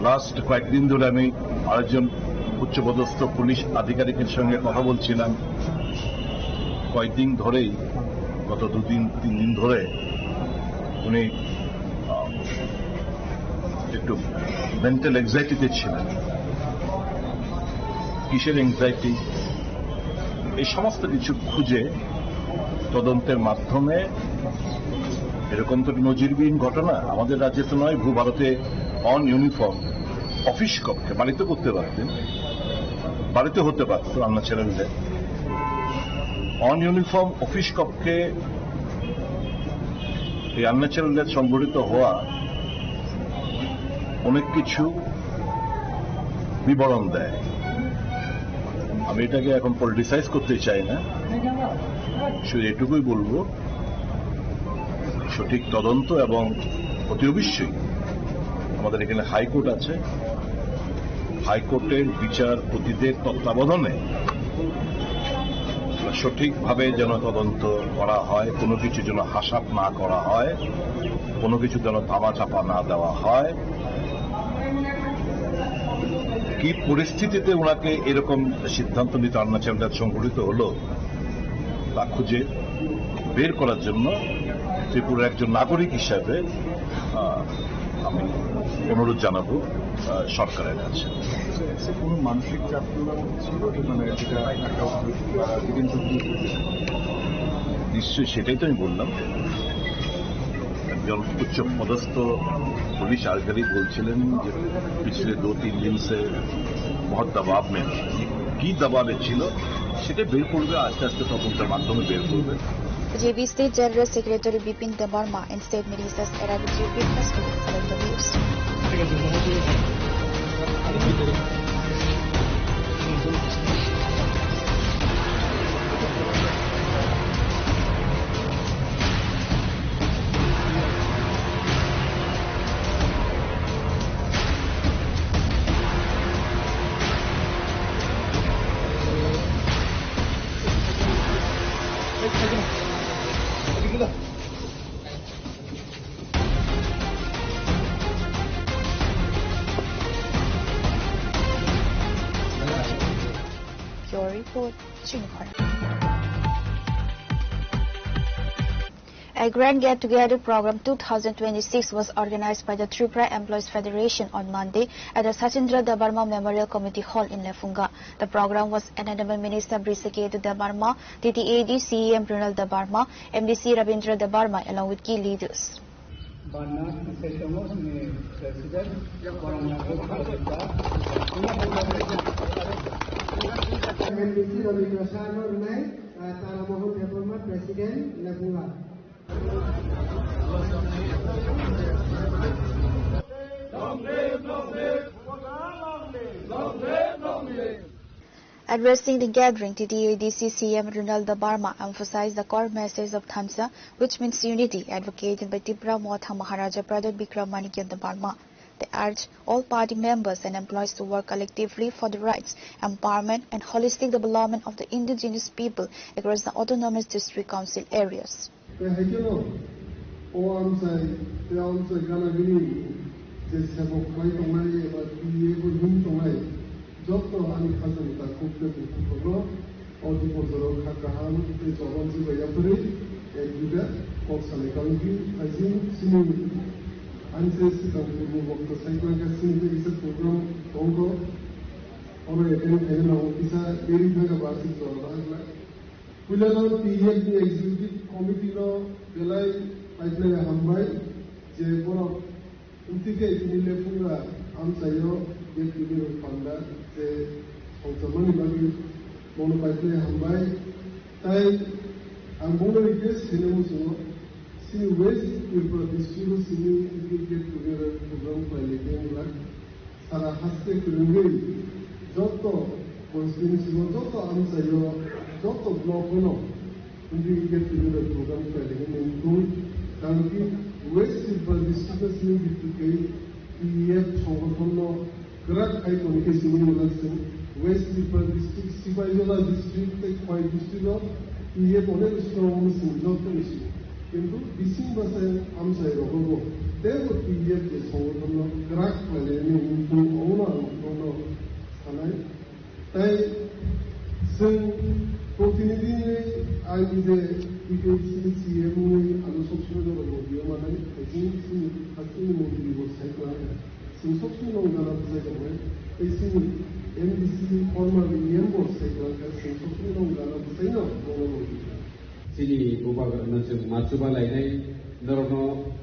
লাস্ট কয়েকদিন ধরে আমি আরেকজন উচ্চপদস্থ পুলিশ আধিকারিকের সঙ্গে কথা বলছিলাম। কয়েকদিন ধরেই, গত 2-3 দিন ধরে উনি একটু মেন্টাল এংজাইটিতে ছিলেন। কিসের এংজাইটি, এই সমস্ত কিছু খুঁজে তদন্তের মাধ্যমে, এরকম তো নজিরবিহীন ঘটনা আমাদের রাজ্যে তো নয়, ভারতে অন ইউনিফর্ম অফিস কক্ষে, বাড়িতে করতে পারতেন, বাড়িতে হতে পারত আনন্যাচারালদের, অন ইউনিফর্ম অফিস কক্ষে এই আনন্যাচারালদের সংগঠিত হওয়া অনেক কিছু বিবরণ দেয়। আমি এটাকে এখন পলিটিসাইজ করতে চাই না, শুধু এটুকুই বলবো, সঠিক তদন্ত এবং অতি অবশ্যই আমাদের এখানে হাইকোর্ট আছে, হাইকোর্টের বিচারপতিদের তত্ত্বাবধানে সঠিকভাবে যেন তদন্ত করা হয়, কোনো কিছু যেন হাসাপ না করা হয়, কোনো কিছু যেন ধামাচাপা না দেওয়া হয়। কি পরিস্থিতিতে ওনাকে এরকম সিদ্ধান্ত নিতে আনন্যাচারালরা সংগঠিত হলো তা খুঁজে বের করার জন্য ত্রিপুরার একজন নাগরিক হিসাবে আমি অনুরোধ জানাবো সরকারের কাছে। কোনো মানসিক চাপ ছিল, মানে নিশ্চয়ই, সেটাই তো আমি বললাম। একজন उच्च पदस्थ पुलिस अधिकारी बोलছিলেন যে पिछले 2-3 दिन से बहुत दबाव में, কি দবাবে ছিল সেটা বের করবে, আস্তে আস্তে তদন্তের মাধ্যমে বের করবে। JB State General Secretary Bipin Debarma and State Ministers Arabic witnessed to follow the news. Your report, Shinhar. A grand get-together program 2026 was organized by the Tripura Employees Federation on Monday at the Sachindra Debarma Memorial Committee Hall in Lefunga. The program was Honorable Minister Briseketu Debarma, TTAD CEM Ronald Debarma, MDC Rabindra Debarma along with key leaders. MDC Rabindra Debarma, President Lefunga. Addressing the gathering, TTADC CM Ronald Debarma emphasized the core message of Thamsa, which means unity, advocated by Tripura Motha Maharaja Pradhat Bikram Manikya Debarma. They urged all party members and employees to work collectively for the rights, empowerment and holistic development of the indigenous people across the autonomous district council areas. যত আমি খাজনটা খুবতে খুব অধিপতর খাকাহান এই জবনজি বাইয়াপুরি একবিটা কক্সালে county আজিম সিনি আনসে সিতাপুর বক্ত psychology সিনি কিছু programme অঙ্গ ওরে এখানে এখানে অফিসা দেরি ভাগে বাসি চলবা পুলানো পিএল এক্সিকিউটিভ কমিটির বেলাই পাইলে হামবাই যে বড় উঠিকে নিলে পুরা আমসাইও যে পিএল ফান্ডা যে সংসমানি বাকি মনে পাইলে হামবাই তাই আমি বলে রেখে সিনেমুসো সিনি ওয়েস্ট ত্রিপুরা ডিস্ট্রিক্ট সিনি গেট টুগেদার প্রোগ্রাম পাইলে কেমন সারা হাসতে করে যত কনস্টিটিউশন যত আমসাইও যত ব্লক হলো গেট টুগেদার প্রোগ্রাম পাইলে কেমন কারণ কি ওয়েস্ট ত্রিপুরা ডিস্ট্রিক্ট সিনি বিটুকে পিএফ সংগঠন Gerak ay komunikasi mulasin West Tripura District, Sibayola District, Khoi District, iye pone strong musin, not musin. Kintu bising basa amsay rogo. 대구 TV의 성우들로 그락 관련이 운동 오나 사나이 তাই প্রতিনিধি আইনে সিএমই আলোচনা বিয়মানাय হাসিনি মন্ত্রী বসাইলা जों सबसिनाव जाना बुजायदोंमोन एसिनि एमडिसि फर्माल मेम्बर साइकल जों सबसिनाव जाना बुजायनो दङमोन सिनि गोबां मासुबा लायनाय नरन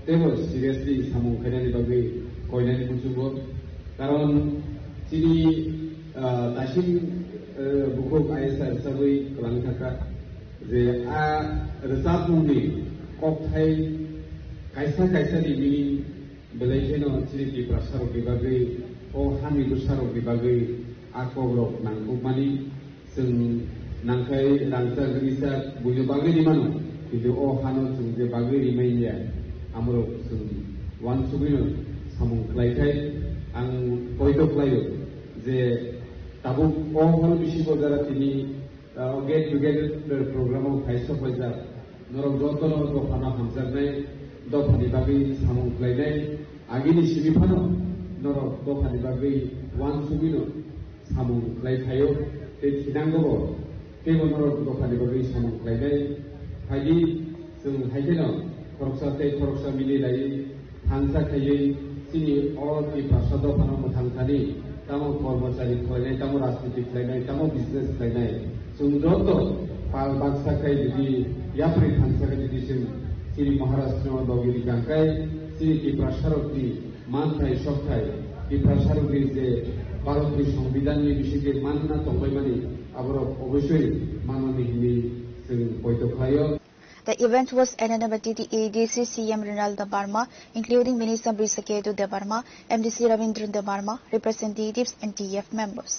तेबो सिरियासलि सामु खायनायनि बागै कयनायनि बुजुबो कारण सिनि दासिम बुखौ आइएसआर हिसाबै लानो थाखाय जे आ रोजाबमुंनि ककथाय कायसा कायसानि मिनिं बेलायनो सिरिकी प्रसारकनि बागै अ हामिबो सारकनि बागै आखबरक नांगौमानि जों नांखाय रांसागिरिसा बुझो बागै निमानो किन्तु अ हानो जों जे बागै रिमाइनिया आमरो जों वान सुबिनो सामुं खालायथाय आं बयबो खालायो जे ताबु अ हल बिसिबो जारा तिनि गेट टुगेदर प्रग्रामाव फायसा फायजा नरक जतन दफाना हामजानाय दफानि बागै सामुं खालायनाय आगिनि सिबिफानो नरक दफानि बागै वान सुबिनो सामुं खालायथायो बे थिनांगौ तेबो नरक दफानि बागै सामुं खालायनाय फायदि जों हायथेनो खरकसा मिलिलायै थांसा खायै सिनि अरति भाषा दफाना मोथांसानि तामो कर्मचारी खालायनाय तामो राजनीति खालायनाय तामो बिजनेस खालायनाय जों जत पाल बाक्साखाय जुदि याफ्रि थांसाखाय जुदि जों सिरि महाराष्ट्र दगिरि गांखाय सिरि टिप्रा सारकनि मानथाय सबथाय टिप्रा सारकनि जे भारतनि संविधाननि बिसिगे मानना दंबायमानि आबरक अबশ্যই माननि हिनि जों बयथ' खालायो. The event was attended by TTADC CM Ronaldo Barma, including Minister Brisaketu De Barma, MDC Ravindran De Barma, representatives and TF members.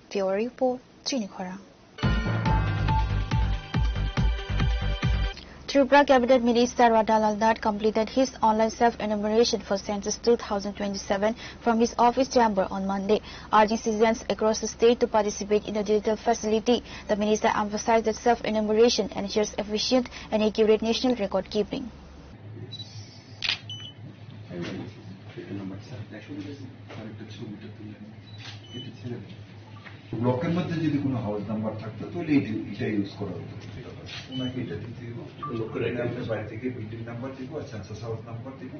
Bureau Report, Trinikhara. Tripura Cabinet Minister Radhalal Nath completed his online self-enumeration for Census 2027 from his office chamber on Monday, urging citizens across the state to participate in the digital facility. The minister emphasized that self-enumeration ensures efficient and accurate national record keeping. ব্লকের মধ্যে যদি কোনো house number থাকতো তাহলে এটা use করা হতো ওনাকে এটা দিতে আপনার বাড়ি থেকে বিল্ডিং নাম্বার দিব আর সেন্সাস হাউস নাম্বার দিব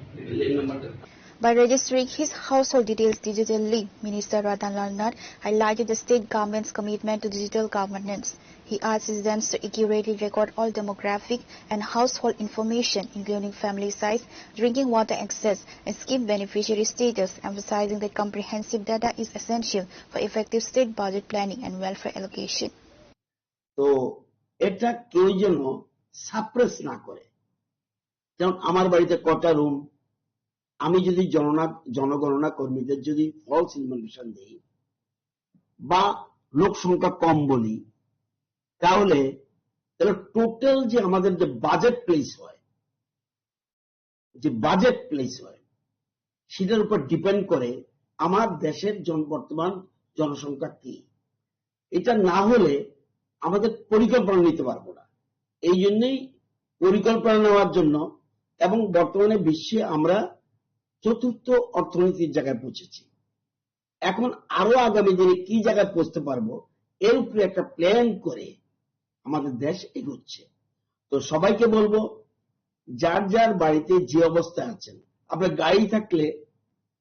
By registering his household details digitally, Minister Radhalal Nath highlighted the state government's commitment to digital governance. He asked citizens to accurately record all demographic and household information, including family size, drinking water access, and scheme beneficiary status, emphasizing that comprehensive data is essential for effective state budget planning and welfare allocation. তো এটা কেউ যেন suppress না করে, যেমন আমার বাড়িতে কটা রুম, আমি যদি জনগণনা কর্মীদের যদি ফলস ইনফরমেশন দেই বা লোক সংখ্যা কম বলি, তাহলে টোটাল যে আমাদের যে বাজেট প্লেস হয় সেটার উপর ডিপেন্ড করে আমার দেশের বর্তমান জনসংখ্যা কি। এটা না হলে আমাদের পরিকল্পনা নিতে পারবো না। এই জন্যই পরিকল্পনা নেওয়ার জন্য এবং বর্তমানে বিশ্বে আমরা চতুর্থ অর্থনীতির জায়গায় পৌঁছেছি, এখন আরো আগামী দিনে কি জায়গায় পৌঁছতে পারবো এর উপরে একটা প্ল্যান করে আমাদের দেশ এগোচ্ছে। তো সবাইকে বলবো, যার যার বাড়িতে যে অবস্থায় আছেন, আপনার গাড়ি থাকলে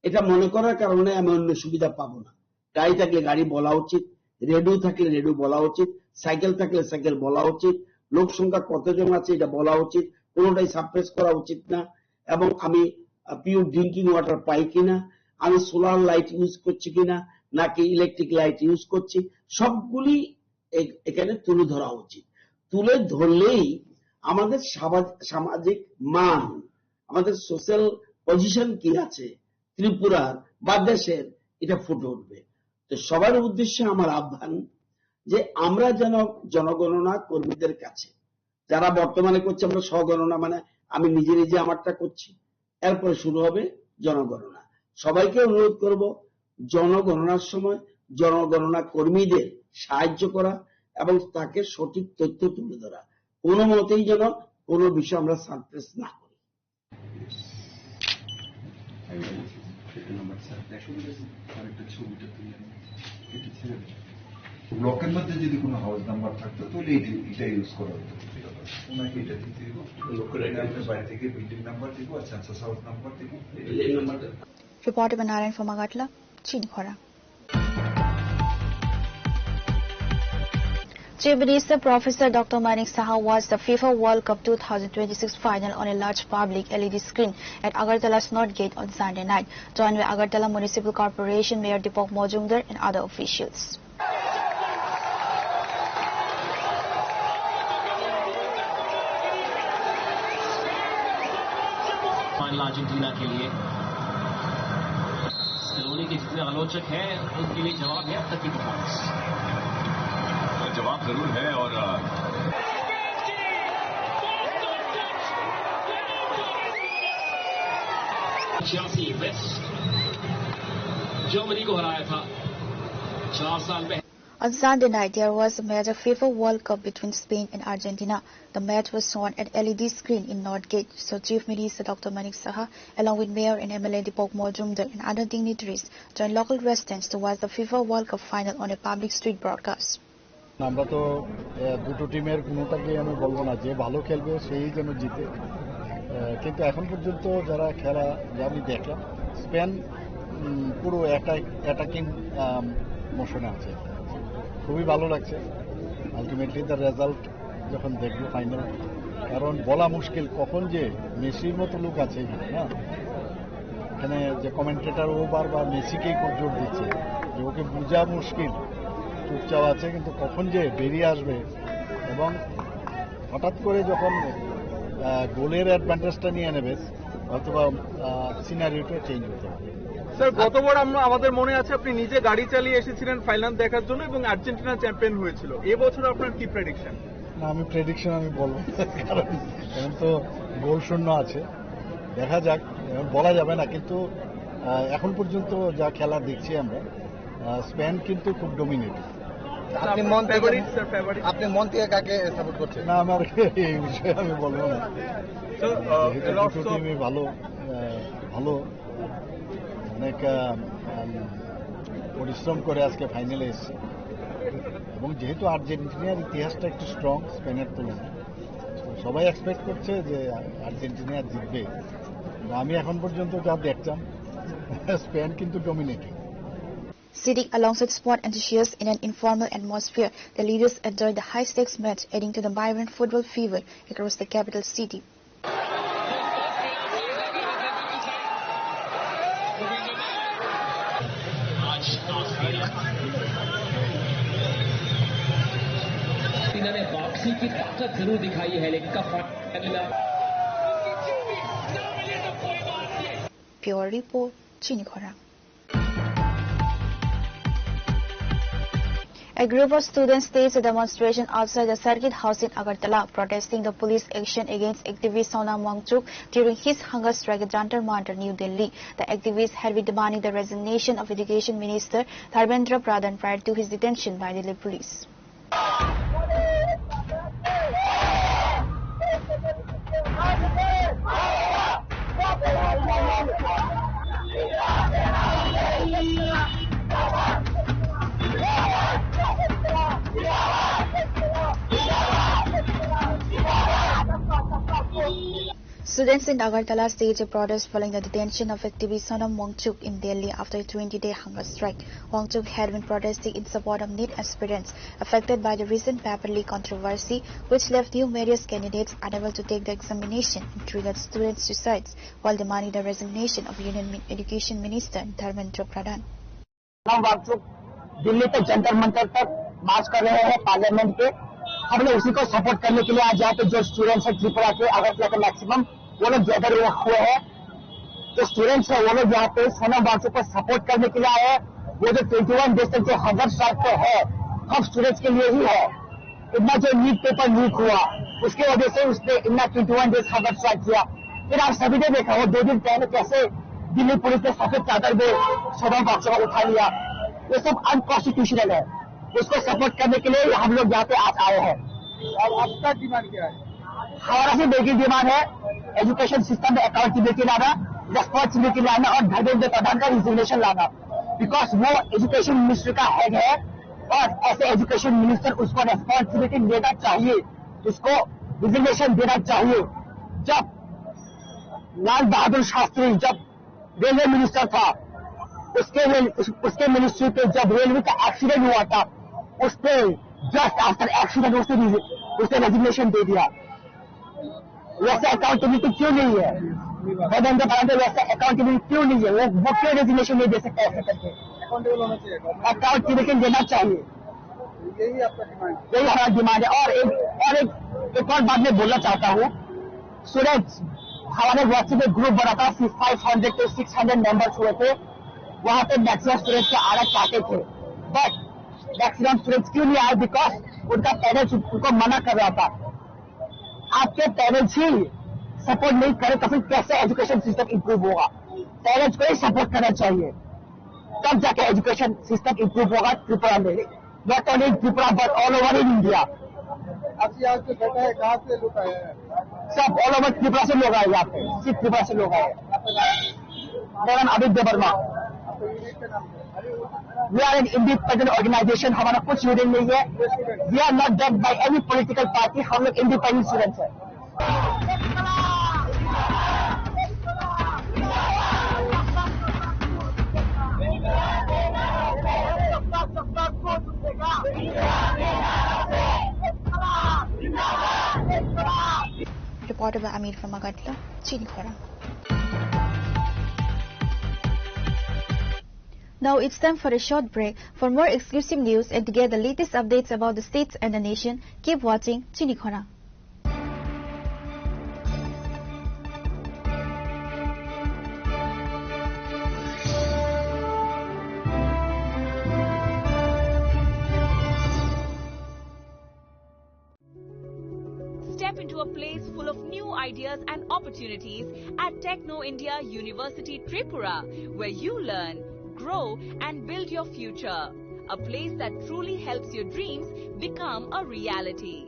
এটা মনে করার কারণে আমি অন্য সুবিধা পাবো না। গাড়ি থাকলে গাড়ি বলা উচিত, রেডিও থাকলে রেডিও বলা উচিত, সাইকেল থাকলে সাইকেল বলা উচিত, লোক সংখ্যা কতজন আছে এটা বলা উচিত, কোনোটাই সাপ্রেস করা উচিত না। এবং আমি পিওর ড্রিঙ্কিং ওয়াটার পাই কিনা, আমি সোলার লাইট ইউজ করছি কিনা নাকি ইলেকট্রিক লাইট ইউজ করছি, সবগুলি এখানে তুলে ধরা উচিত। তুলে ধরলেই আমাদের সামাজিক মান, আমাদের সোশ্যাল পজিশন কি আছে ত্রিপুরার বা দেশের, এটা ফুটে উঠবে। তো সবার উদ্দেশ্যে আমার আহ্বান যে আমরা যেন জনগণনা কর্মীদের কাছে, যারা বর্তমানে করছে আমরা স্বগণনা, মানে আমি নিজে নিজে আমারটা করছি, এরপরে শুরু হবে জনগণনা। সবাইকে অনুরোধ করব জনগণনার সময় জনগণনা কর্মীদের সাহায্য করা এবং তাকে সঠিক তথ্য তুলে ধরা। কোনো মতেই যেন কোনো বিষয় আমরা সারপ্রাইজ না করি। ব্লকের মধ্যে যদি কোনো হাউস নাম্বার থাকতো তাহলে এটা ইউজ করা হতো। ওনাকে এটা দিতে আপনার বাড়ি থেকে বিল্ডিং নাম্বার দিব আর সেন্সাস হাউস নাম্বার দিব। Reporter Banaran from Agartala, Chinikhora. Chief Minister Professor Dr. Manik Saha watched the FIFA World Cup 2026 final on a large public LED screen at Agartala's North Gate on Sunday night, joined by Agartala Municipal Corporation Mayor Deepak Majumdar and other officials. Final Argentina के लिए स्कलोनी के जितने आलोचक हैं उनके लिए जवाब है अब तक की परफॉर्मेंस। जवाब जरूर है और छियासी वेस्ट जर्मनी को हराया था 4 साल पहले। On Sunday night, there was a match of FIFA World Cup between Spain and Argentina. The match was shown at LED screen in Northgate. So Chief Minister Dr. Manik Saha, along with Mayor and MLA Deepak Majumdar and other dignitaries, joined local residents to watch the FIFA World Cup final on a public street broadcast. আমরা তো দুটো টিমের কোনোটাকে আমি বলবো না যে ভালো খেলবে সেই যেন জিতে, কিন্তু এখন পর্যন্ত যারা খেলা যা আমি দেখলাম স্পেন পুরো অ্যাটাকিং মোশনে আছে, খুবই ভালো লাগছে। আলটিমেটলি তার রেজাল্ট যখন দেখবো ফাইনাল, কারণ বলা মুশকিল কখন যে মেসির মতো লোক আছে এখানে না, এখানে যে কমেন্টেটার ও বারবার মেসিকেই জোর দিচ্ছে যে ওকে বোঝা মুশকিল, চুপচাপ আছে কিন্তু কখন যে বেরিয়ে আসবে এবং হঠাৎ করে যখন গোলের অ্যাডভান্টেজটা নিয়ে নেবে অথবা সিনারিওটা চেঞ্জ হতে হবে। স্যার, গতবার আমাদের মনে আছে আপনি নিজে গাড়ি চালিয়ে এসেছিলেন ফাইনাল দেখার জন্য এবং আর্জেন্টিনা চ্যাম্পিয়ন হয়েছিল। এবছর আপনার কি প্রেডিকশন? না, আমি প্রেডিকশন আমি বলবো কারণ এখন তো গোল শূন্য আছে, দেখা যাক, বলা যাবে না। কিন্তু এখন পর্যন্ত যা খেলা দেখছি আমরা, স্পেন কিন্তু খুব ডমিনেটিং। আপনি মন থেকে কাকে সাপোর্ট করছেন? না, আমার এই বিষয়ে আমি বলবো না। দুটো টিমই ভালো ভালো অনেক পরিশ্রম করে আজকে ফাইনালে এসেছে এবং যেহেতু আর্জেন্টিনার ইতিহাসটা একটু স্ট্রং স্পেনের তুলনায়, সবাই এক্সপেক্ট করছে যে আর্জেন্টিনা জিতবে। আমি এখন পর্যন্ত যা দেখতাম স্পেন কিন্তু dominating. Sitting alongside sport enthusiasts in an informal atmosphere, the leaders enjoyed the high-stakes match, adding to the vibrant football fever across the capital city. इन्होंने वापसी की ताकत जरूर दिखाई है, लेकिन Pure Report, Chinikhora. A group of students staged a demonstration outside the Circuit House in Agartala, protesting the police action against activist Sonam Wangchuk during his hunger strike at Jantar Mantar, New Delhi. The activists had been demanding the resignation of Education Minister Dharmendra Pradhan prior to his detention by Delhi police. Students in Agartala staged a protest following the detention of activist Sonam Wangchuk in Delhi after a 20-day hunger strike. Wangchuk had been protesting in support of NEET aspirants affected by the recent paper leak controversy, which left new various candidates unable to take the examination and triggered student suicides, while demanding the resignation of Union Education Minister Dharmendra Pradhan. sonam wangchuk Delhi तक जंतर मंतर तक मार्च कर रहे हैं parliament के। हम लोग उसी को सपोर्ट करने के लिए आज यहाँ पे जो स्टूडेंट्स है त्रिपुरा के अगरतला के मैक्सिमम वो लोग गैदर हुए हैं। जो स्टूडेंट्स है वो लोग यहाँ पे सोनम वांगचुक को सपोर्ट करने के लिए आए हैं। वो जो 21 डेज तक जो हंगर स्ट्राइक पे है सब स्टूडेंट्स के लिए ही है। इतना जो नीट पेपर लीक हुआ उसकी वजह से उसने इतना 21 डेज हंगर स्ट्राइक किया। फिर आप सभी ने देखा वो 2 दिन पहले कैसे दिल्ली पुलिस ने सफेद चादर में 16 बच्चों को उठा लिया। ये सब अनकॉन्स्टिट्यूशनल है, उसको सपोर्ट करने के लिए हम लोग यहाँ पे आज आए हैं। और आपका डिमांड क्या है? हमारा सिर्फ एक ही डिमांड है, एजुकेशन सिस्टम में अकाउंटेबिलिटी लाना, रेस्पॉन्सिबिलिटी लाना और धर्मेंद्र प्रधान का रिजिग्नेशन लाना, बिकॉज वो एजुकेशन मिनिस्टर का हेड है और ऐसे एजुकेशन मिनिस्टर उसको रेस्पॉन्सिबिलिटी लेना चाहिए, उसको रिजिग्नेशन देना चाहिए। जब लाल बहादुर शास्त्री जब रेलवे मिनिस्टर था, उसके मिनिस्ट्री पे जब रेलवे का एक्सीडेंट हुआ था, उस पे जस्ट आफ्टर एक्सीडेंट उसने रेजिग्नेशन दे दिया। वैसे अकाउंटेबिलिटी क्यों नहीं है? धर्मेंद्र प्रधान वैसे अकाउंटेबिलिटी क्यों नहीं है? वो क्यों रेजिग्नेशन नहीं दे सकता ऐसे करके? अकाउंटेबल होना चाहिए, अकाउंटेबिलिटी देना चाहिए, यही आपका डिमांड? यही हमारा डिमांड है। और एक और बात मैं बोलना चाहता हूँ, सूरज हमारे व्हाट्सएप में ग्रुप बना था, 500 to 600 मेंबर्स हुए थे, वहां पे मैक्सिमम स्टूडेंट्स को आना चाहते थे, बट मैक्सिमम स्टूडेंट्स क्यों नहीं आए? बिकॉज उनका पेरेंट्स उनको मना कर रहा था। आपके पेरेंट्स ही सपोर्ट नहीं करे तो फिर कैसे एजुकेशन सिस्टम इंप्रूव होगा? पेरेंट्स को ही सपोर्ट करना चाहिए, तब जाके एजुकेशन सिस्टम इंप्रूव होगा त्रिपुरा में, not only Tripura but all over in India. आपकी यहाँ से बेटा है, कहाँ से लोग आए हैं? सब ऑल ओवर त्रिपुरा से लोग आए, यहाँ पे सिर्फ त्रिपुरा से लोग आए। मेरा नाम Aditya Verma. We are an independent organisation, हमारा कुछ यूनियन नहीं है। We are not done by any political party, हम लोग इंडिपेंडेंट स्टूडेंट्स हैं। Reported by Amir from Agatla, Chinikhara. Now it's time for a short break. For more exclusive news and to get the latest updates about the states and the nation, keep watching Chinikhara. Step into a place full of new ideas and opportunities at Techno India University Tripura, where you learn, grow and build your future. A place that truly helps your dreams become a reality.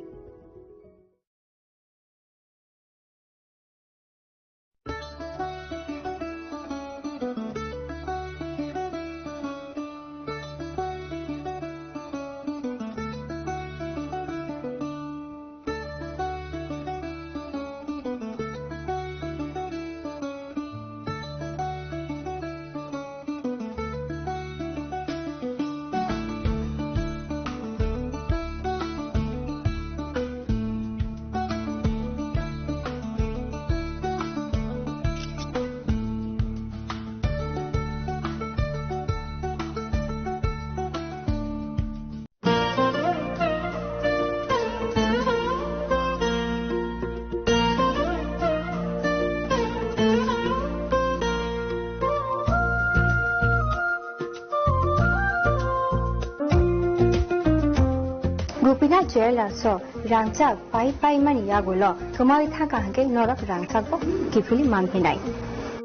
Gopinath Jewelers Rangchak pai man yagulo kumari thaka hanke norak rangchak bo kifuli manpinai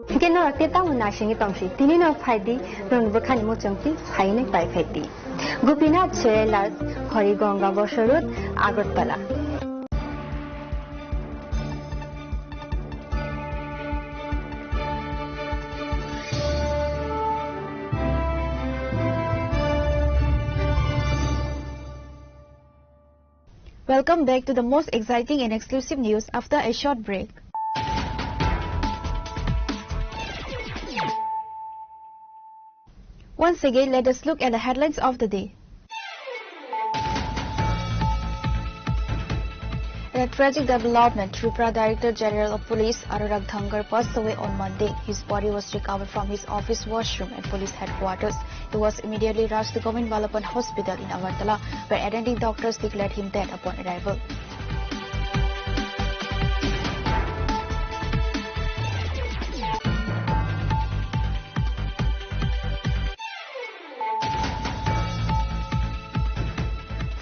ke norak te tamu na shingi tongsi tini no phaidi ron bukhani mo chamti phaine pai phaidi Gopinath Jewelers Horigonga Bosorut Agartala. Welcome back to the most exciting and exclusive news after a short break. Once again, let us look at the headlines of the day. In a tragic development, Tripura Director General of Police Anurag Dhangar passed away on Monday. His body was recovered from his office washroom at police headquarters. He was immediately rushed to Govind Balapan Hospital in Agartala, where attending doctors declared him dead upon arrival.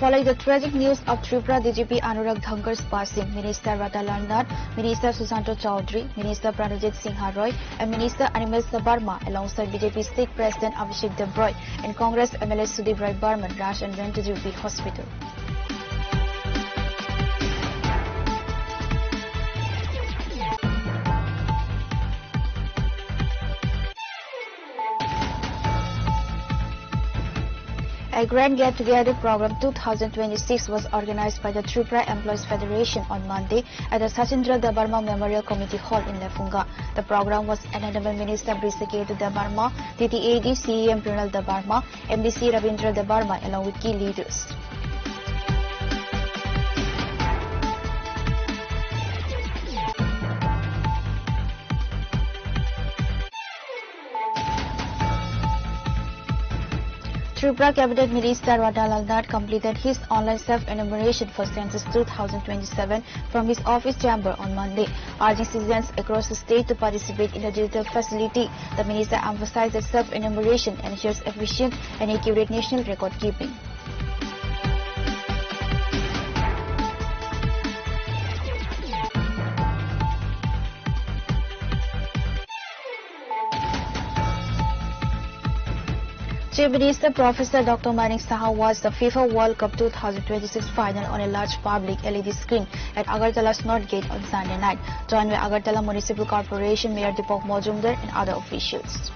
Following the tragic news of Tripura DGP Anurag Dhankar's passing, Minister Ratalam Nath, Minister Susanto Chaudhary, Minister Pranajit Singha Roy, and Minister Animal Sabarma, alongside BJP State President Abhishek Devroy and Congress MLA Sudeep Rai Barman, rushed and went to DGP Hospital. A grand get-together program 2026 was organized by the Tripura Employees Federation on Monday at the Sachindra Debarma Memorial Committee Hall in Lefunga. The program was Honorable Minister Briseketu Debarma, TTAD CEM Pranal Debarma, MDC Ravindra Debarma, along with key leaders. Tripura Cabinet Minister Ratalam Nath completed his online self-enumeration for Census 2027 from his office chamber on Monday, urging citizens across the state to participate in the digital facility. The minister emphasized that self-enumeration ensures efficient and accurate national record keeping. Chief Minister Professor Dr. Manik Saha watched the FIFA World Cup 2026 final on a large public LED screen at Agartala's North Gate on Sunday night, joined by Agartala Municipal Corporation Mayor Deepak Majumdar and other officials.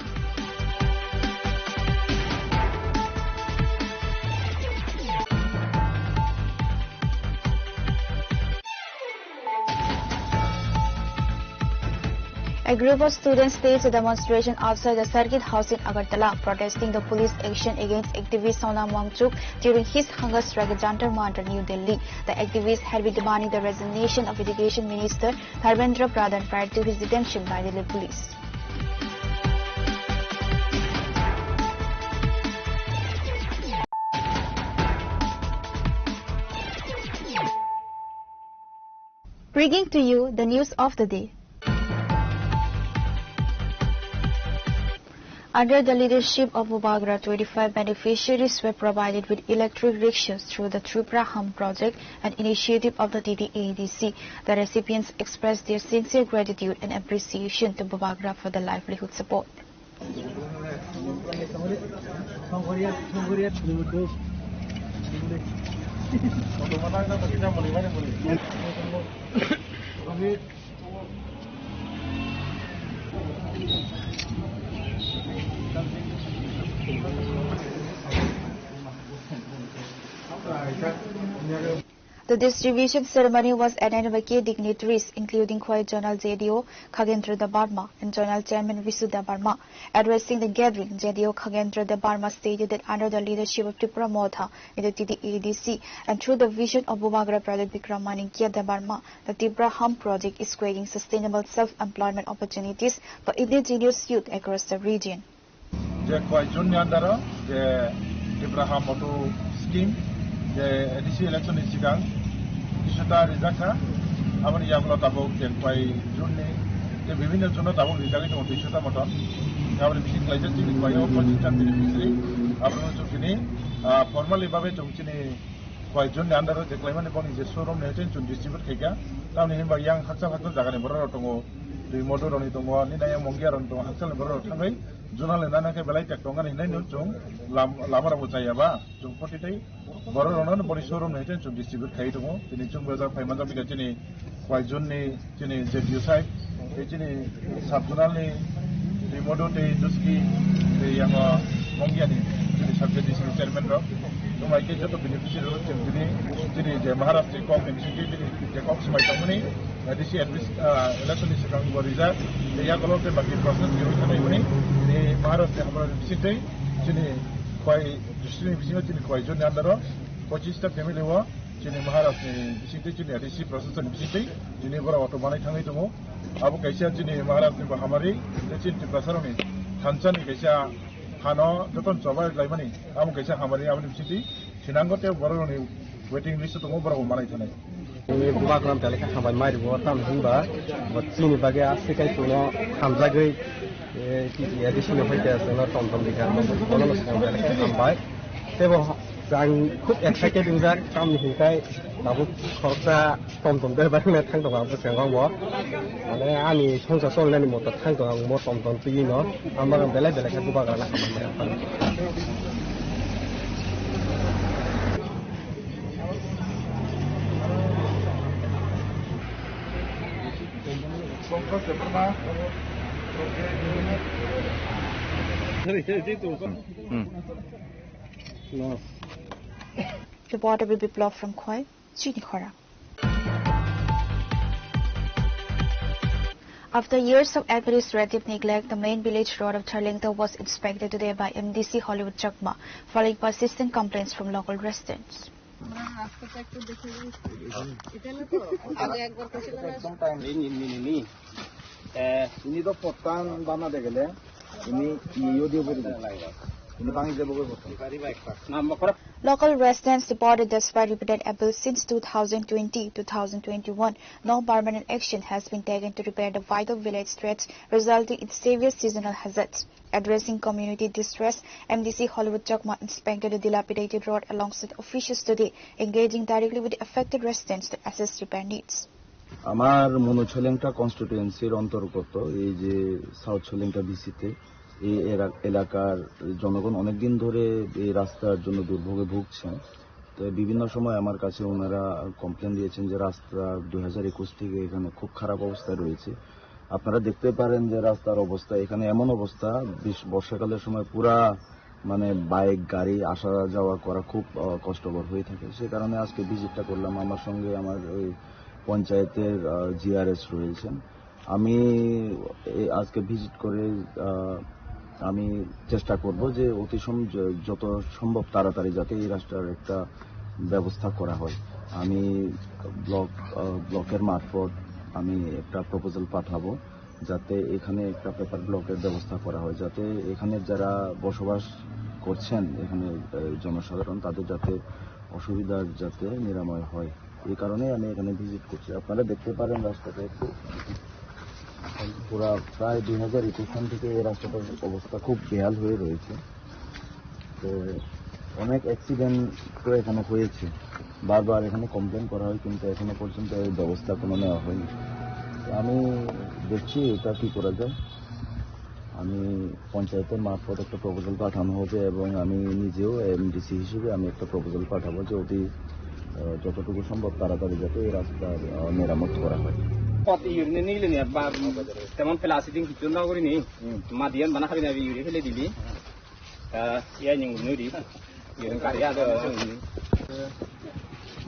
A group of students staged a demonstration outside the Circuit House in Agartala, protesting the police action against activist Sonam Wangchuk during his hunger strike at Jantar Mantar, New Delhi. The activists had been demanding the resignation of Education Minister Dharmendra Pradhan prior to his detention by Delhi police. Bringing to you the news of the day. Under the leadership of Ubagra, 25 beneficiaries were provided with electric rickshaws through the Tripura Hum project, an initiative of the TTADC. The recipients expressed their sincere gratitude and appreciation to Ubagra for the livelihood support. The distribution ceremony was attended by key dignitaries, including Khoi Zonal JDO Khagendra Debarma and Zonal Chairman Visu Debarma. Addressing the gathering, JDO Khagendra Debarma stated that under the leadership of Tripura Motha in the TTADC and through the vision of Bubagra Project Bikram Manikya Debarma, the Tripura Hum project is creating sustainable self-employment opportunities for indigenous youth across the region. Tripura Hum auto scheme, the DC election is sigang, Ishata Rizaka, Aman Yamla Tabo, and Pai Juni, the Vivina Zona Tabo, Rizaki on the Ishata Motor, our machine licensing by all consistent beneficiary, Abraham Sufini, formally Babe Tumchini, Pai Juni under the Clement upon his showroom agent to distribute Keka, down him by young Haxan Zagan Borotongo, the motor on it, Nina Mongia on Haxan Borotongo. Zonal and Nana Belay Tongan in Nenung, Lamara Mutayaba, Jung Potite, Boronon, Borisorum, Nathan to distribute Kaitomo, the Nichum Baza, Pamata Picatini, Quajuni, Tini, Zetusai, Echini, Sabunali, the Modote, Duski, the young Mongiani, the subject is in Chairman Rock. So my case of the beneficiary of the Maharashtra Cock and the Cox my company, this year election is accounting for result. The Yakolo Baki process, the Maharashtra City, Chini, distribution in Quajon Yandaro, Pochista family war, Chini Maharashtra City, Chini, DC process and city, Geneva Automani Tanitomo, Abu Kasia, Chini, Maharashtra Bahamari, the Chin Prasarami, Hansan Kasia. Hano, Doton Soba, Limani, Amukasa Hamari, Avenue City, Sinangote, Boroni, waiting list to move over Manitane. Bubagram Peleka Hamai Mari Watam Zimba, but Sini Baga, Sika Tuno, Hamzagri, additional fighters and not from the government, Hambai. They were आं खुब excited इंजार काम हिंखाय दाबो खरसा टमटम देबायनो थांदों आं बेसेबां माने आंनि संसार सलायनायनि मदद थांदों आं मो टमटम पिनो आमार बेलेग बेलेग गोबां गाना खालामनाय Reporter Biplov from Khoi, Chinikhora. After years of administrative neglect, the main village road of Charlingta was inspected today by MDC Hollywood Chakma, following persistent complaints from local residents. Local residents reported despite repeated appeals since 2020-2021, no permanent action has been taken to repair the vital village streets, resulting in severe seasonal hazards. Addressing community distress, MDC Hollywood Chakma inspected the dilapidated road alongside officials today, engaging directly with the affected residents to assess repair needs. আমার মনোছলেংটা কনস্টিটিউয়েন্সির অন্তর্গত এই যে south ছলেংটা বিসিতে এই এলাকার জনগণ অনেকদিন ধরে এই রাস্তার জন্য দুর্ভোগে ভুগছেন। তো বিভিন্ন সময় আমার কাছে ওনারা কমপ্লেন দিয়েছেন যে রাস্তা 2021 থেকে এখানে খুব খারাপ অবস্থায় রয়েছে। আপনারা দেখতে পারেন যে রাস্তার অবস্থা এখানে এমন অবস্থা বর্ষাকালের সময় পুরা মানে বাইক গাড়ি আসা যাওয়া করা খুব কষ্টকর হয়ে থাকে। সে কারণে আজকে ভিজিটটা করলাম। আমার সঙ্গে আমার ওই পঞ্চায়েতের জিআরএস রয়েছেন। আমি আজকে ভিজিট করে আমি চেষ্টা করব যে অতি যত সম্ভব তাড়াতাড়ি যাতে এই রাস্তার একটা ব্যবস্থা করা হয়। আমি ব্লকের মারফত আমি একটা প্রপোজাল পাঠাবো যাতে এখানে একটা পেপার ব্লকের ব্যবস্থা করা হয়, যাতে এখানে যারা বসবাস করছেন এখানে জনসাধারণ তাদের যাতে অসুবিধার যাতে নিরাময় হয়। এই কারণে আমি এখানে ভিজিট করছি। আপনারা দেখতে পারেন রাস্তাটা একটু পুরা প্রায় 2021 সাল থেকে এই রাস্তাটার অবস্থা খুব বেহাল হয়ে রয়েছে। তো অনেক অ্যাক্সিডেন্ট তো এখানে হয়েছে, বারবার এখানে কমপ্লেন করা হয় কিন্তু এখনো পর্যন্ত এই ব্যবস্থা কোনো নেওয়া হয়নি। আমি দেখছি এটা কি করা যায়। আমি পঞ্চায়েতের মারফত একটা প্রপোজাল পাঠানো হবে এবং আমি নিজেও এমডিসি হিসেবে আমি একটা প্রপোজাল পাঠাবো যে অতি যতটুকু সম্ভব তাড়াতাড়ি যাতে এই রাস্তার মেরামত করা হয়। পথ ইউরিনে নিলে নি বা তেমন প্লাস্টিক কিছু না করিনি মাদিয়ান বানা খাবি না ইউরি ফেলে দিবি ইয়া নিং নুরি ইউরিন কারিয়া দো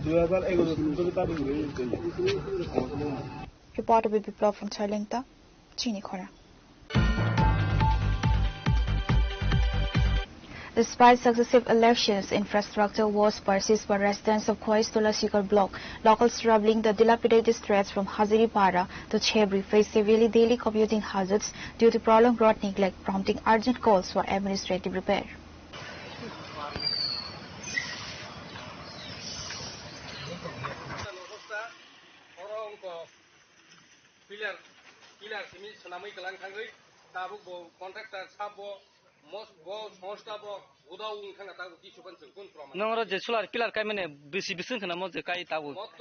2011 Reporter Biplov from Charlingta, Chinikhora. Despite successive elections, infrastructure woes persist for residents of Khoi's Tulasikar block. Locals traveling the dilapidated streets from Haziripara to Chebri face severely daily commuting hazards due to prolonged road neglect, prompting urgent calls for administrative repair. नंगरा जे solar pillar काय माने बेसि बिसिन खना मजे काय ताबो मत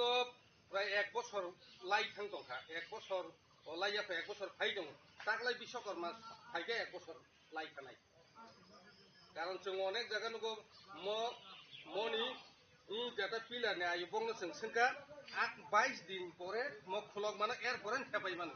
प्राय 1 বছর লাই थां दंखा 1 বছর लाइया 1 বছর फाइ दं ताकलाय विश्वकर्मा फाइगा 1 বছর লাই थानाय कारण जों अनेक जायगा नुगो मनि जाता पिलार ने आयु बंगनो संसंका 22 दिन परे म खुलक माने एर परेन थाबाय मान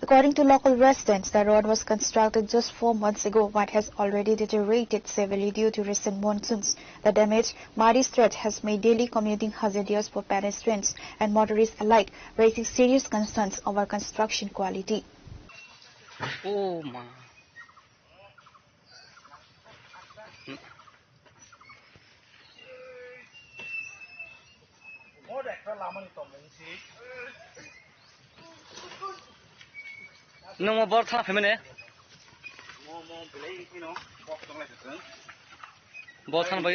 According to local residents, the road was constructed just 4 months ago but has already deteriorated severely due to recent monsoons. The damaged muddy stretch has made daily commuting hazardous for pedestrians and motorists alike, raising serious concerns over construction quality. Oh my. नों बर थाना फैमाने बर थाना भाई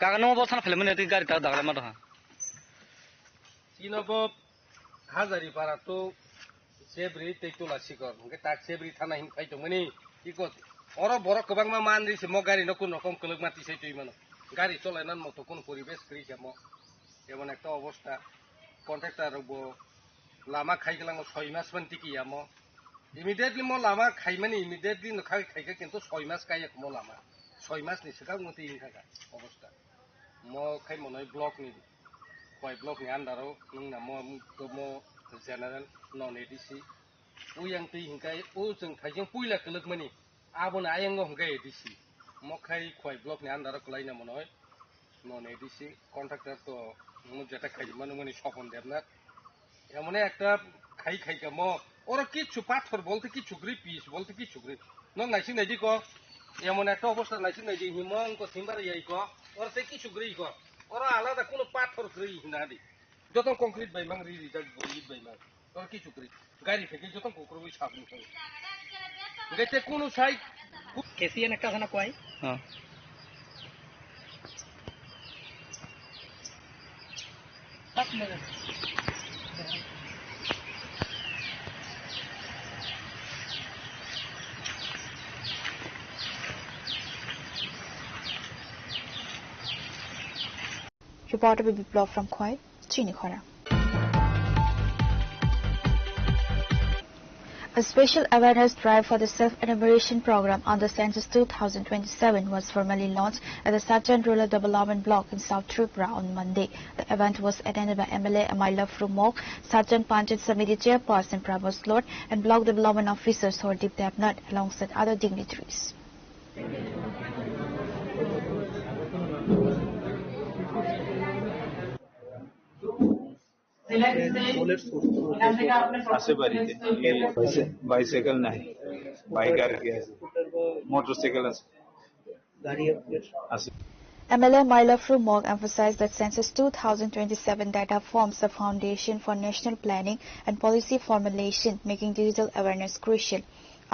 काका नों बर थाना फैमाने तो गाड़ी तार दागला मार रहा इनको Haziripara तो Chebri ते Tulasikar के ताक Chebri थाना हिं फाइ दं मनि इको ওরা বড় কবাংমা মান দিছে ম গাড়ি ন কোন রকম কলক মাতিছে তুই মানে গাড়ি চলানোর মতো কোন পরিবেশ করিছে ম এমন একটা অবস্থা কন্ট্রাক্টর লামা খাইগেলাম 6 মাস মান টিকিয়া ম ইমিডিয়েটলি ম লামা খাইমানি ইমিডিয়েটলি নখাই খাইকে কিন্তু 6 মাস কাই ম লামা 6 মাস ni sekarang mesti ingat অবস্থা ম খাই মনে ব্লক নি কয় ব্লক নি আন্ডারও নং না ম general non ADC uyang ti hingkai ujung thaijing puila keluk mani abon ayang ngom gai edisi mokhai khoi block ni andar kulaina monoi non edisi contractor to mu jeta khai manu mani sopon devnath emone ekta khai khai ka mo ora kichu pathor bolte kichu gri piece bolte kichu gri non naisi naiji ko emon ekta obostha naisi naiji himong ko simbar yai ko ora se kichu gri ko ora alada kono pathor gri hinadi joton concrete bai mang ri result boli bai mang ora kichu gri গাড়ি থেকে যত কোকরবই সাবনি হয় গেতে কোন সাই KCN একটা খানা কয় হ্যাঁ Reporter will be blogged from Khoi, Chinikhara. A special awareness drive for the self-enumeration program under Census 2027 was formally launched at the Sajan Rural Development Block in South Tripura on Monday. The event was attended by MLA Amaila Frumok, Sajan Panchayat Samiti Chairperson Pravos Lord, and Block Development Officer Sordip Devnath alongside other dignitaries. আছে বাড়িতে bicycle নাই bike আর কি আছে motorcycle আছে MLA Maila Frumok emphasized that Census 2027 data forms the foundation for national planning and policy formulation, making digital awareness crucial.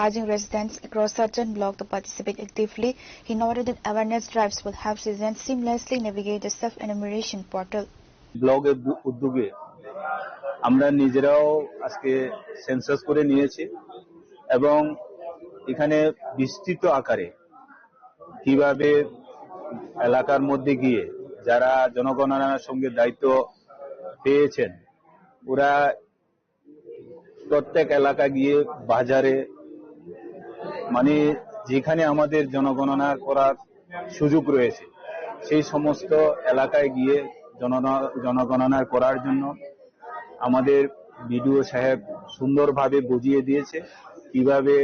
Urging residents across Sajan block to participate actively, he noted that awareness drives will help citizens seamlessly navigate the self-enumeration portal. ব্লগের উদ্যোগে আমরা নিজেরাও আজকে census করে নিয়েছি এবং এখানে বিস্তৃত আকারে কিভাবে এলাকার মধ্যে গিয়ে যারা জনগণনার সঙ্গে দায়িত্ব পেয়েছেন ওরা প্রত্যেক এলাকা গিয়ে বাজারে মানে যেখানে আমাদের জনগণনা করার সুযোগ রয়েছে সেই সমস্ত এলাকায় গিয়ে জনগণনা করার জন্য আমাদের বিডিও সাহেব সুন্দরভাবে বুঝিয়ে দিয়েছে কিভাবে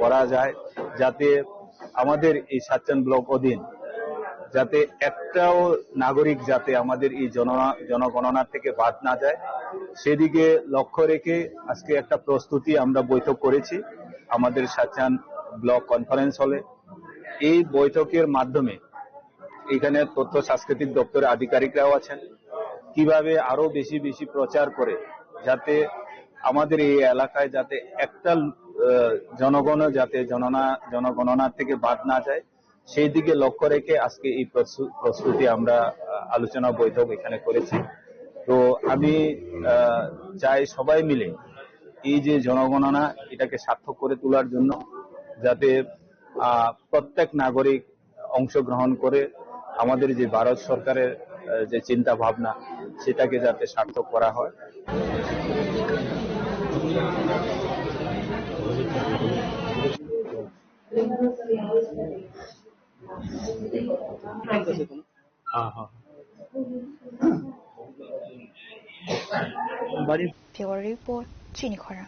করা যায় যাতে আমাদের এই সাতচান ব্লক অধীন যাতে একটাও নাগরিক যাতে আমাদের এই জনগণনা থেকে বাদ না যায় সেদিকে লক্ষ্য রেখে আজকে একটা প্রস্তুতি আমরা বৈঠক করেছি আমাদের সাতচান ব্লক কনফারেন্স হলে। এই বৈঠকের মাধ্যমে এখানে তথ্য সাংস্কৃতিক দপ্তরের আধিকারিকরাও আছেন কিভাবে আরো বেশি বেশি প্রচার করে যাতে আমাদের এই এলাকায় যাতে একটা জনগণ যাতে জনগণনা থেকে বাদ না যায় সেই দিকে লক্ষ্য রেখে আজকে এই প্রস্তুতি আমরা আলোচনা বৈঠক এখানে করেছি। তো আমি চাই সবাই মিলে এই যে জনগণনা এটাকে সার্থক করে তোলার জন্য যাতে প্রত্যেক নাগরিক অংশগ্রহণ করে আমাদের যে ভারত সরকারের যে চিন্তা ভাবনা সেটাকে যাতে সার্থক করা হয়। Bureau Report, Chinikhara.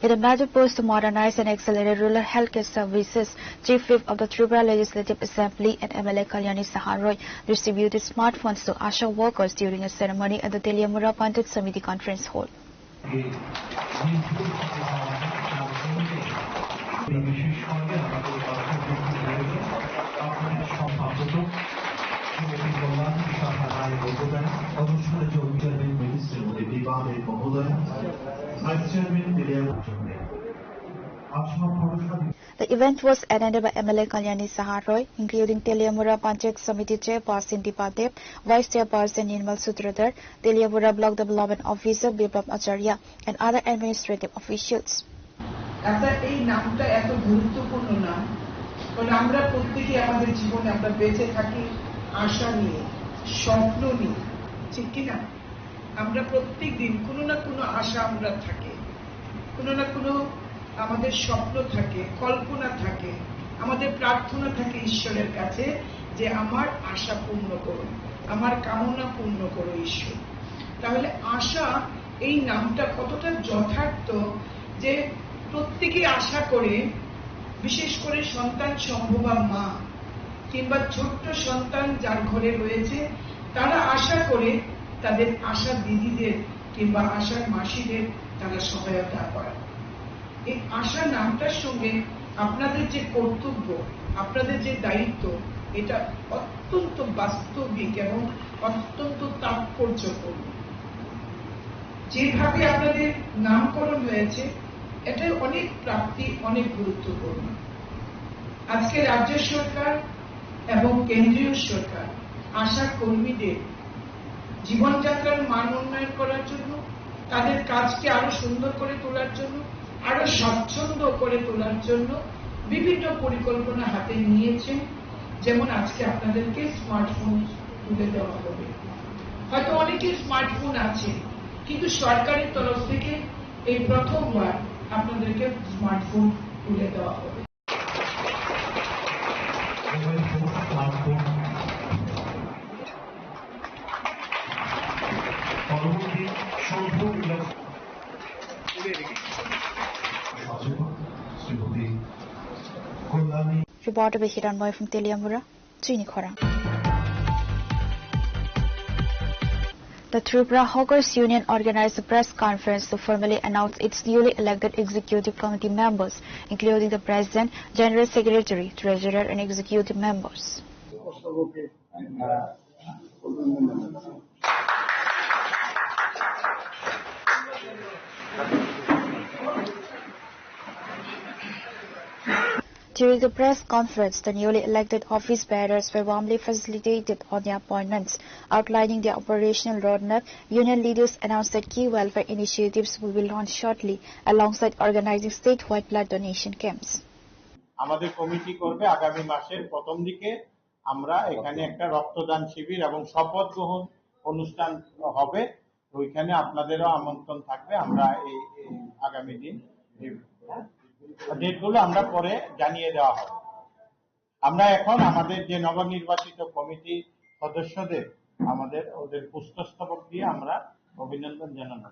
In a major push to modernize and accelerate rural healthcare services, Chief Whip of the Tripura Legislative Assembly and MLA Kalyani Saharoy distributed smartphones to ASHA workers during a ceremony at the Teliamura Panchayat Samiti Conference Hall. The event was attended by MLA Kalyani Saharoy, including Teliamura Panchayat Samiti Chairperson Dipadev, Vice Chairperson Nirmal Sutradhar, Teliamura Block Development Officer Biplab Acharya, and other administrative officials. আপনার এই নামটা এত গুরুত্বপূর্ণ নাম, কারণ আমরা প্রত্যেকে আমাদের জীবনে আমরা বেঁচে থাকি আশা নিয়ে, স্বপ্ন নিয়ে, ঠিক কিনা? আমরা প্রত্যেক দিন কোনো না কোনো আশা আমরা থাকে, কোনো না কোনো আমাদের স্বপ্ন থাকে, কল্পনা থাকে, আমাদের প্রার্থনা থাকে ঈশ্বরের কাছে যে আমার আশা পূর্ণ করুন, আমার কামনা পূর্ণ করো ঈশ্বর। তাহলে আশা এই নামটা কতটা যথার্থ যে প্রত্যেকে আশা করে, বিশেষ করে সন্তান সম্ভবা মা কিংবা ছোট্ট সন্তান যার ঘরে রয়েছে তারা আশা করে তাদের আশা দিদিদের কিংবা আশার মাসিদের তারা সহায়তা করে। এই আশা নামটার সঙ্গে আপনাদের যে কর্তব্য, আপনাদের যে দায়িত্ব, এটা অত্যন্ত বাস্তবিক এবং অত্যন্ত তাৎপর্যপূর্ণ। যেভাবে আপনাদের নামকরণ হয়েছে এটা অনেক প্রাপ্তি, অনেক গুরুত্বপূর্ণ। আজকে রাজ্য সরকার এবং কেন্দ্রীয় সরকার আশা কর্মীদের জীবনযাত্রার মান উন্নয়ন করার জন্য, তাদের কাজকে আরো সুন্দর করে তোলার জন্য, আরো স্বচ্ছন্দ করে তোলার জন্য বিভিন্ন পরিকল্পনা হাতে নিয়েছেন। যেমন আজকে আপনাদেরকে স্মার্টফোন তুলে দেওয়া হবে। হয়তো অনেকের স্মার্টফোন আছে, কিন্তু সরকারের তরফ থেকে এই প্রথমবার আপনাদেরকে স্মার্টফোন তুলে দেওয়া হবে। Reporter by Hiranmoy from Teliamura, Chinikhora. The Tripura Hawkers Union organized a press conference to formally announce its newly elected executive committee members, including the president, general secretary, treasurer, and executive members. During the press conference, the newly elected office bearers were warmly facilitated on their appointments. Outlining their operational roadmap, union leaders announced that key welfare initiatives will be launched shortly, alongside organizing statewide blood donation camps. আমাদের committee করবে আগামী মাসের প্রথম দিকে আমরা এখানে একটা রক্তদান শিবির এবং শপথ গ্রহণ অনুষ্ঠান হবে। ওইখানে আপনাদেরও আমন্ত্রণ থাকবে। আমরা এই আগামী দিন ডেটগুলো আমরা পরে জানিয়ে দেওয়া হবে। আমরা এখন আমাদের যে নবনির্বাচিত কমিটি সদস্যদের আমাদের ওদের পুষ্পস্তবক দিয়ে আমরা অভিনন্দন জানাবো।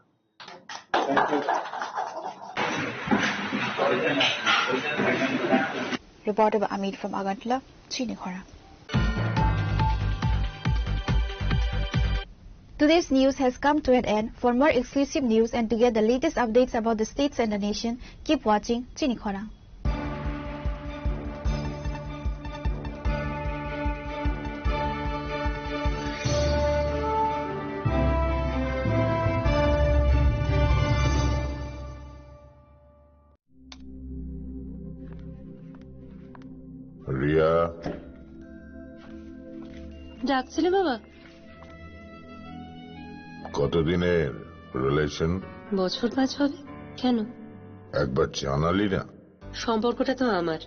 Reporter by Amit from Agantla, Chinikhora. Today's news has come to an end. For more exclusive news and to get the latest updates about the states and the nation, keep watching Chinikhora. Riya, ডাকছিলে বাবা? কতদিনের relation? বছর 5 হবে। কেন? একবার জানালি না? সম্পর্কটা তো আমার,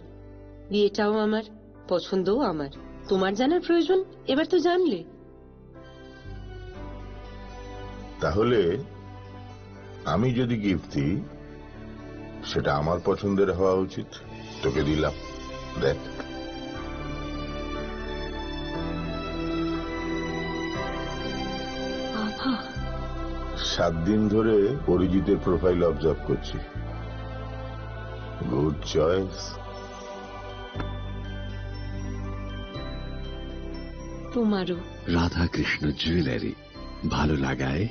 বিয়েটাও আমার, পছন্দও আমার। তোমার জানার প্রয়োজন এবার তো জানলে। তাহলে আমি যদি গিফট দিই সেটা আমার পছন্দের হওয়া উচিত। তোকে দিলাম, দেখ। বাবা, 7 দিন ধরে অরিজিতের প্রোফাইল অবজার্ভ করছি। Good choice. তোমারও। রাধাকৃষ্ণ জুয়েলারি, ভালো লাগায়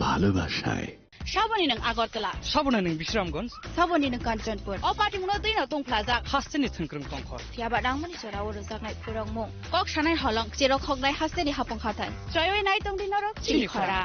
ভালোবাসায়। Saboni ng Agartala. Saboni ng Bisramganj. Saboni ng Kanchanpur. O pati mo na din na tong plaza. Hasteni thungkrung tongkhor. Fiaba dang mani chora oro saknai purang mo. Kok shanai holong chirok hognai hasteni hapong khatai. Choyoi nai tong din norok Chinikhora.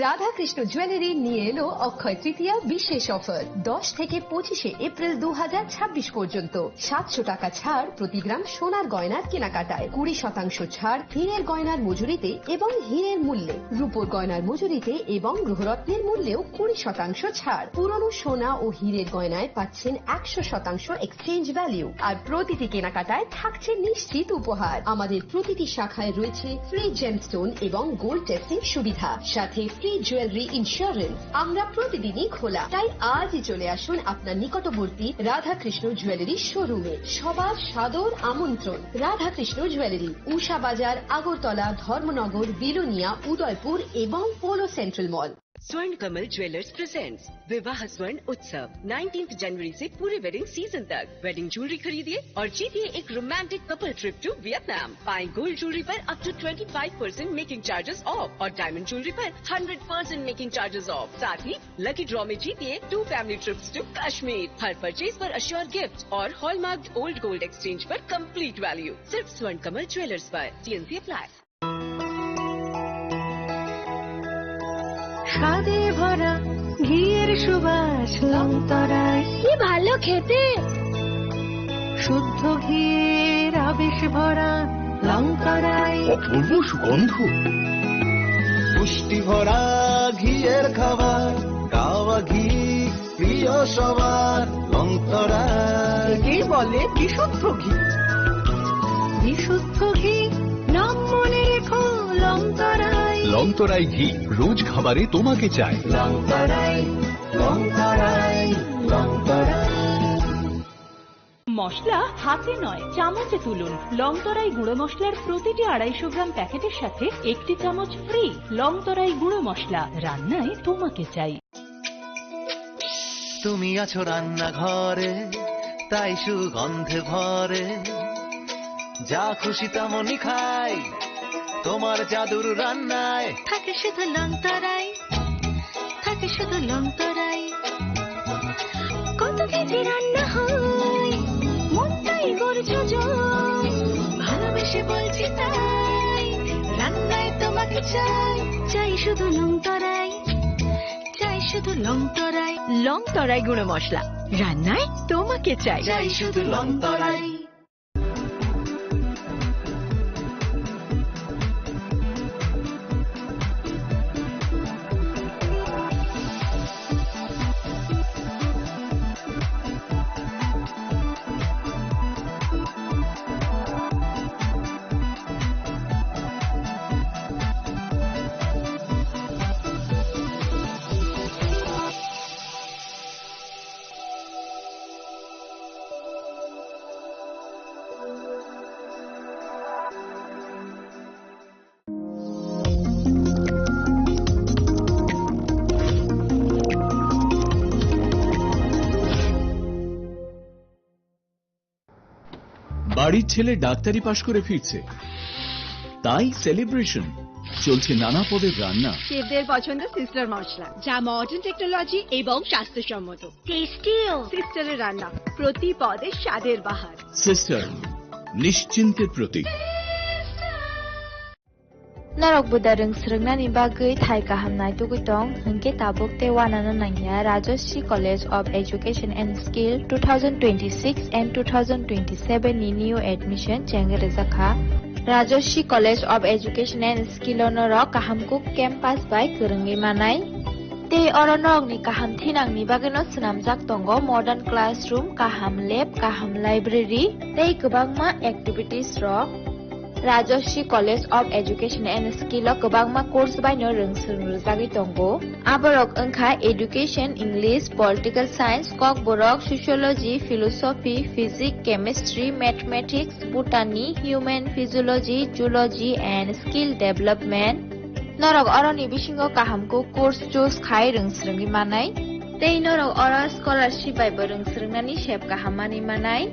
Radhakrishna jewellery নিয়ে এলো অক্ষয় তৃতীয়া বিশেষ offer 10 থেকে 25 April 2026 পর্যন্ত 700 টাকা ছাড় প্রতি গ্রাম সোনার গয়নার কেনাকাটায়, 20% ছাড় হীরের গয়নার মজুরিতে এবং হীরের মূল্যে, রূপোর গয়নার মজুরিতে এবং গ্রহরত্নের মূল্যেও 20% ছাড়। পুরনো সোনা ও হীরের গয়নায় পাচ্ছেন 100% এক্সচেঞ্জ ভ্যালু, আর প্রতিটি কেনাকাটায় থাকছে নিশ্চিত উপহার। আমাদের প্রতিটি শাখায় রয়েছে ফ্রি জেমস্টোন এবং গোল্ড টেস্টিং সুবিধা, সাথে ফ্রি জুয়েলারি ইন্স্যুরেন্স। আমরা প্রতিদিনই খোলা, তাই আজই চলে আসুন আপনার নিকটবর্তী রাধাকৃষ্ণ জুয়েলারি শোরুমে। সবার সাদর আমন্ত্রণ। রাধাকৃষ্ণ জুয়েলারি, উষা বাজার, আগরতলা, ধর্মনগর, বিলোনিয়া, उदयपुर एवं पोलो सेंट्रल मॉल। स्वर्ण कमल ज्वेलर्स प्रेजेंट्स विवाह स्वर्ण उत्सव 19 जनवरी से पूरे वेडिंग सीजन तक। वेडिंग ज्वेलरी खरीदिए और जीतिए एक romantic couple trip to Vietnam. पाएं गोल्ड ज्वेलरी पर up to 25% making charges off और डायमंड ज्वेलरी पर 100% मेकिंग चार्जेस ऑफ। साथ ही लकी ड्रॉ में जीतिए 2 फैमिली ट्रिप्स टू कश्मीर। हर परचेज पर अश्योर गिफ्ट और हॉलमार्क ओल्ड गोल्ड एक्सचेंज पर कंप्लीट वैल्यू। सिर्फ स्वर्ण कमल ज्वेलर्स पर। TNC अप्लाई। স্বাদে ভরা ঘিয়ের সুবাস লংতরায়, কি ভালো খেতে। শুদ্ধ ঘিয়ের আবেশ ভরা লংতরায়, অপূর্ব সুগন্ধ। পুষ্টি ভরা ঘিয়ের খাবার, গাওয়া ঘি প্রিয় সবার লংতরায়। একে বলে বিশুদ্ধ ঘি। বিশুদ্ধ ঘি নাম মনে রেখো লংতরায়। লংতরাই ঘি রোজ খাবারে তোমাকে চাই। লংতরায় লংতরায় লংতরায়। মশলা হাতে নয় চামচে তুলুন। লংতরাই গুঁড়ো মশলার প্রতিটি 250 গ্রাম প্যাকেটের সাথে 1 চামচ ফ্রি। লংতরাই গুঁড়ো মশলা, রান্নায় তোমাকে চাই। তুমি আছো রান্নাঘরে, তাই সুগন্ধে ভরে, যা খুশি তেমনই খাই তোমার জাদুর রান্নায়। থাকে শুধু লংতরাই, থাকে শুধু লংতরাই। কত কেজি রান্না হয়, মনটাই গড়ছে জয়। ভালোবেসে বলছি তাই, রান্নায় তোমাকে চাই। চাই শুধু লংতরাই, চাই শুধু লংতরাই। লংতরাই গুঁড়ো মশলা, রান্নায় তোমাকে চাই। চাই শুধু লংতরাই। বাড়ির ছেলে ডাক্তারি পাশ করে ফিরছে, তাই সেলিব্রেশন চলছে নানা পদের রান্না। শেফদের পছন্দ সিস্টার মশলা, যা মডার্ন টেকনোলজি এবং স্বাস্থ্যসম্মত। টেস্টিও সিস্টারের রান্না, প্রতি পদে স্বাদের বাহার। Sister, নিশ্চিন্তের Pratik. Narok budareng srengnani bagui thai kahamnai tugutong hingke tabuk te wanana nangya Rajoshi College of Education and Skill 2026 and 2027 ni new admission chengre zakha Rajoshi College of Education and Skill onorok kahamkuk campus by kurungi manai te oronok ni kaham thinang ni bageno snamjak tongo modern classroom, kaham lab, kaham library tei kwbangma activities rok Rajoshi College of Education and Skill kwbangma course baino rungsrungjagui tongo. Aborok wngkha Education, English, Political Science, Kok borok Sociology, Philosophy, Physics, Chemistry, Mathematics, Botany, Human Physiology, Zoology and Skill Development. Norok oroni bisingo kahamko course choose khai rungsrungi manai. Tei norok oro scholarship bai rungsrungnani sep kahamani manai.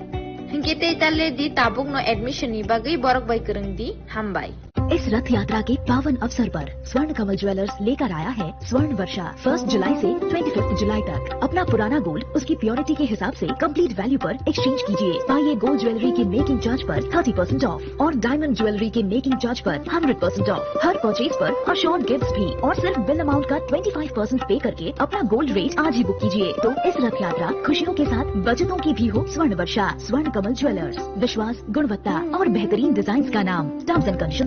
Hingke tei tale di tabuk no admission ni bagui borok bai kurung di hambai. इस रथ यात्रा के पावन अवसर पर स्वर्ण Kamal jewellers लेकर आया है स्वर्ण वर्षा 1 जुलाई से 25 जुलाई तक। अपना पुराना गोल्ड उसकी प्योरिटी के हिसाब से कंप्लीट वैल्यू पर एक्सचेंज कीजिए। पाइए गोल्ड ज्वेलरी की मेकिंग चार्ज पर 30% ऑफ और डायमंड ज्वेलरी की मेकिंग चार्ज पर 100% ऑफ। हर परचेज पर अश्योर्ड गिफ्ट्स भी और सिर्फ बिल अमाउंट का 25% पे करके अपना गोल्ड रेट आज ही बुक कीजिए। तो इस रथ यात्रा खुशियों के साथ बचतों की भी हो। स्वर्ण वर्षा स्वर्ण कमल ज्वेलर्स, विश्वास, गुणवत्ता और बेहतरीन डिजाइन का नाम। Terms and condition.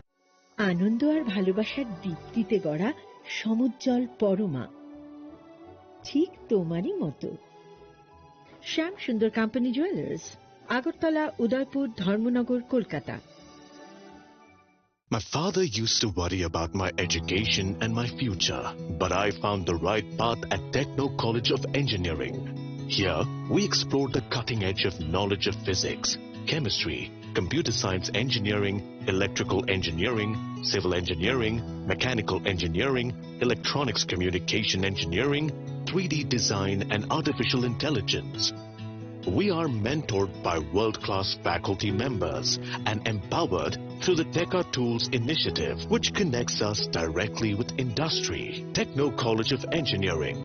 আনন্দ আর ভালোবাসার দীপ্তিতে গড়া সমুজ্জ্বল পরমা, ঠিক তোমারই মতো। শ্যাম সুন্দর company jewellers, Agartala, Udaipur, Dharmanagar, Kolkata. My father used to worry about my education and my future, but I found the right path at Techno College of Engineering. Here, we explored the cutting edge of knowledge of physics, chemistry, computer science engineering, electrical engineering, civil engineering, mechanical engineering, electronics communication engineering, 3D design and artificial intelligence. We are mentored by world-class faculty members and empowered through the Teka Tools initiative, which connects us directly with industry. Techno College of Engineering.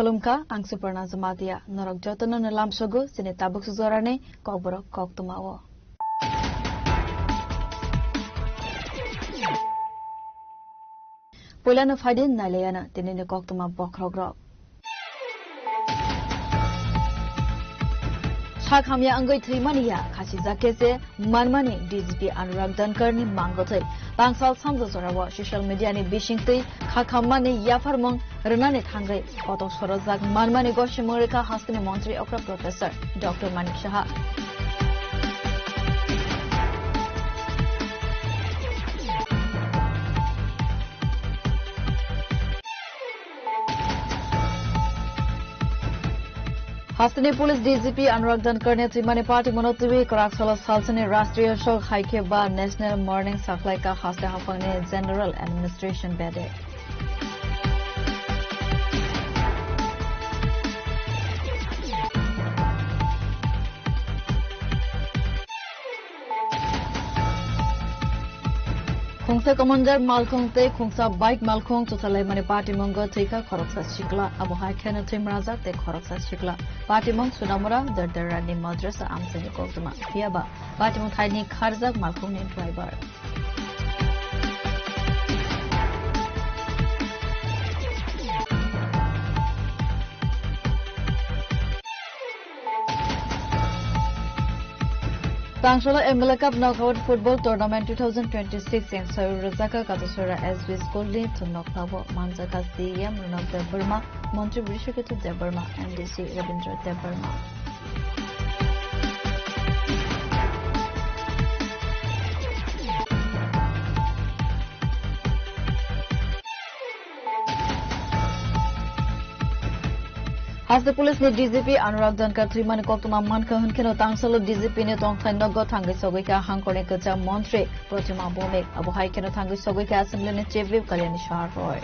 Kolumka ang Suparna Zamatia, Norok Jotono Nalam Sogo, Sinetabuk Suzorane, Kokborok Koktumawo. Pulano Fadin Naleana, Tinine Koktuma Bokrogrok. Shakhamya Angoi Trimania, Kasizakese, Manmani, DSP Anurag Dunkarni, Mangote, Bangsal Samzorawa, social media ni Bishingte, Hakamani, Yafarmong, Renane Tangre, Koto Sorozak, Manmani Goshimurika, Hastini Montri Okra Professor, Dr. Manik Shaha. Hastini Police DGP Anurag Dhankar ने त्रिमानी party मनोत्तवी कराकसला सालसने राष्ट्रीय शोक हाइके बा national morning supply का हास्ते हाफंग ने general administration बेदे Khungsa Commander Malkhungte Khungsa Bike Malkhung to Salemani Party Mongo Tika Koroksa Shikla Abu Haikana Tim Raza Te Koroksa Shikla Party Mong Sunamura Dardarani Madrasa Amsani Koktuma Hiaba Party Mong Thaini Kharzak Malkhung ne driver Tangshala MLA Cup Knockout Football Tournament 2026 in Sayur Razaka Katasura SB Schoolly to Noktabo Manzaka CM Runab Deburma Monty Brishukatu Deburma NDC Rabindra Deburma As the police ne DGP Anurag Dhankar Trimani Koktuma Manka Hunkino Tangsalo DGP ne Tongthai Nogo Thangi Sogoika Hankone Kacha Montre Protima Bomek Abu Haikeno Thangi Sogoika Assembly ne Chevib Kalyani Shah Roy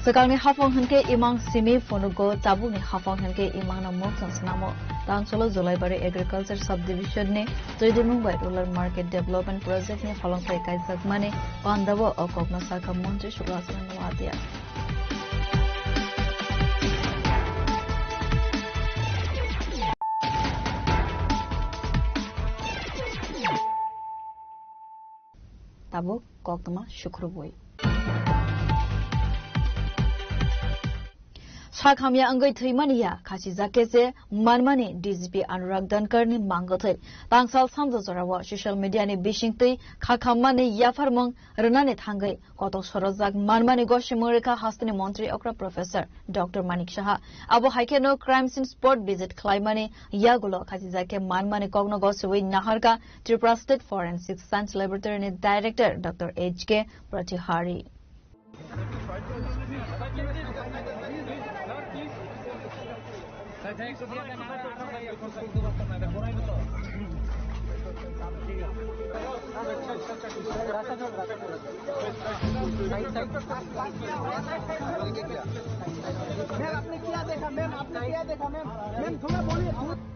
Sekarang ni hafong henke imang simi fonugo tabu ni hafong henke imang na moksang senamo Tangsalo Zulaibari Agriculture Subdivision ne Toyde Mumbai Rural Market Development Project ne Holong Sai Kai Sakmane Pandavo o Kokna Saka Montri Shuklasana Nawadia Tabu Kokma Shukruboi Sakhamya Angai Thimania, Kashi Zakese, Manmani, DGP Anurag Dankarni Mangote, Tangsal Samdozarawa, social media ni Bishingti, Kakamani Yafarmong, Renane Tangai, Koto Sorozak, Manmani Goshimurika, Hastani Montri Okra Professor, Dr. Manik Shaha, Abu Haikeno, Crime Scene Sport Visit, Klaimani, Yagulo, Kazizake, Manmani Kogno Gosui, Naharka, Tripura State Forensic Science Laboratory Director, Dr. H.K. Pratihari.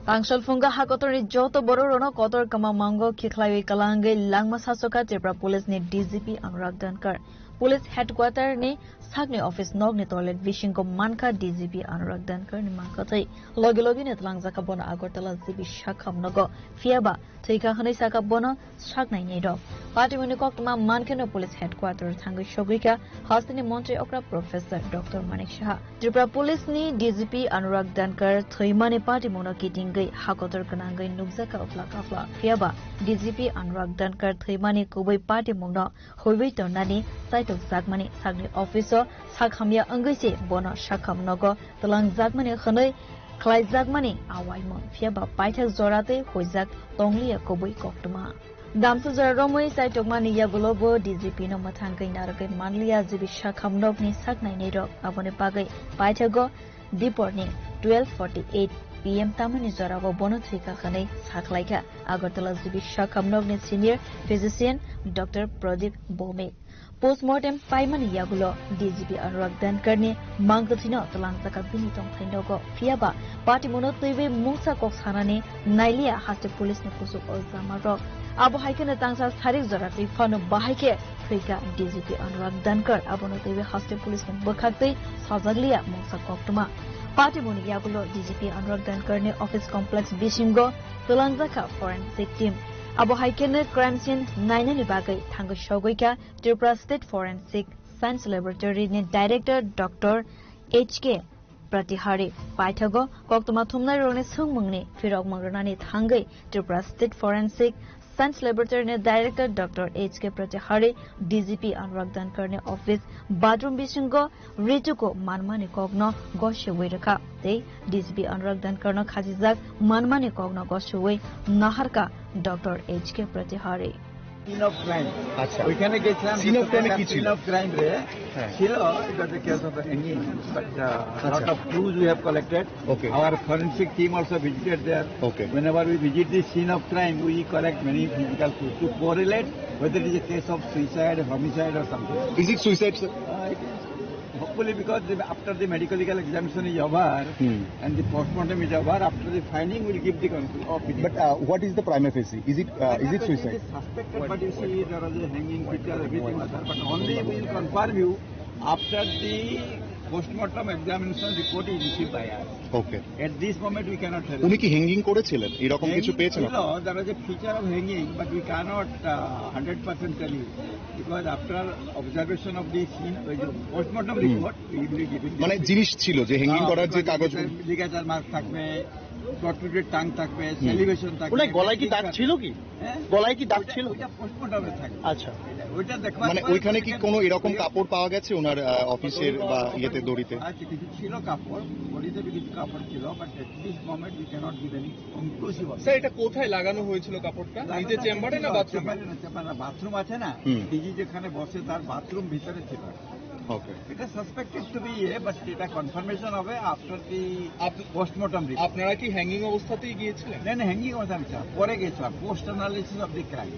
Tangsal Funga Hakotori Joto Bororono Kotor Kamamango Kiklai Kalange Langma Sasoka Tripura Police ni DGP Anurag Dankar. Police headquarter ni Sagni office nog ni toilet wishing ko manka DGP Anurag Dankar ni mankatai logi logi ni tlang zaka bona Agartala zibi shakham nogo fiaba teika khani saka bona shagnai nei do party muni koktma mankeno police headquarter thangai shogrika hastini montri okra professor Dr. Manik Shaha Tripura police ni DGP Anurag Dankar thoimani party mono kitingai hakotor kanangai nubzaka ofla kafla fiaba DGP Anurag Dankar thoimani kubai party mono hoibai tonani site of Sagmani Sagni officer Sakhamya Angaise Bona Shakham Nogo Talang Zagmani Khanai Klai Zagmani Awaimon Fiaba Paithak Zorate Hoizak Tonglia Koboi Koktuma Damsu Zaromoi site of Mani Yagulobo DGP no Matangai Naragai Manlia Zibi Shakham Nogni Sagnai Nedok Abone Pagai Paithago Deporni 12:48 PM Tamani Zorago Bono Trika Khanai Saklaika Agartala Zibi Shakham Nogni senior physician Dr. Pradeep Bome Postmortem Paimani Yagulo DGP Anurag Dankar ni Mangkathino Talang Zaka Binitong Thainogo Fiaba Party Mono Tebe Mungsa Kok Sanani Nailia Haste Police ni Kusuk Ozama Rock Abu Haikena Tangsal Sarik Zorati Fano Bahike Trika DGP Anurag Dankar Abono Tebe Haste Police ni Bakakte Sazaglia Mungsa Koktuma Party Mono Yagulo DGP Anurag Dankar ni Office Complex Bishingo Talang Zaka Forensic Team Abu Haikena Crime Scene 9 Bagai Tango Shogoika Tripura State Forensic Science Laboratory ni Director Dr. H.K. Pratihari Paithago Koktuma Thumna Rone Sungmungni Firok Mangrani Thangai Tripura State Forensic Science Laboratory ni Director Dr. H.K. Pratihari DGP Anurag Dankar ni Office Bathroom Bishingo Rituko Manmani Kogno Goshwe Raka Te DGP Anurag Dankar no Khajizak Manmani Kogno Goshwe Naharka Dr. H.K. Pratihari Scene of crime. ওইখানে গেছিলাম scene of crime কি ছিল? Scene of crime রে ছিল it was a case of hanging but a lot of clues we have collected. Okay. Our forensic team also visited there. Okay. Whenever we visit the scene of crime we collect many physical clues to correlate whether it is a case of suicide, homicide or something. Is it suicide, sir? It is. Hopefully because after the medical legal examination is over and the postmortem is over, after the finding we will give the conclusion. But what is the prima facie? Is it suicide? It is suspected, but you see there was a hanging picture, everything was there. But only we will confirm you after the postmortem examination report is received by us. Okay. At this moment we cannot tell. উনি কি hanging করেছিলেন? এরকম কিছু পেয়েছেন? No, there was a feature of hanging, but we cannot 100% tell you because after observation of the scene, postmortem report, we will give it. মানে জিনিস ছিল যে হ্যাঙ্গিং করার যে কাগজ লিগাচার মার্ক থাকবে, প্রট্রুডেড টাং থাকবে, সেলিভেশন থাকবে। ওটা গলায় কি দাগ ছিল কি? গলায় কি দাগ ছিল? ওটা পোস্টমর্টমে থাকে। আচ্ছা। ওইটা দেখবা মানে ওইখানে কি কোনো এরকম কাপড় পাওয়া গেছে ওনার অফিসের বা ইয়েতে দড়িতে? আচ্ছা কিছু ছিল কাপড়, বডিতে কিছু কাপড় ছিল but at this moment we cannot give any conclusive. Sir এটা কোথায় লাগানো হয়েছিল কাপড়টা? নিজে চেম্বারে না বাথরুমে? বাথরুম আছে না, ডিজি যেখানে বসে তার বাথরুম ভিতরে ছিল। ওকে। এটা সাসপেক্টেড টু বি বাট এটা কনফার্মেশন হবে আফটার দি পোস্টমর্টম রিপোর্ট। আপনারা কি হ্যাঙ্গিং অবস্থাতেই গিয়েছিলেন? না হ্যাঙ্গিং অবস্থা না, পরে গেছিলাম post analysis of the crime.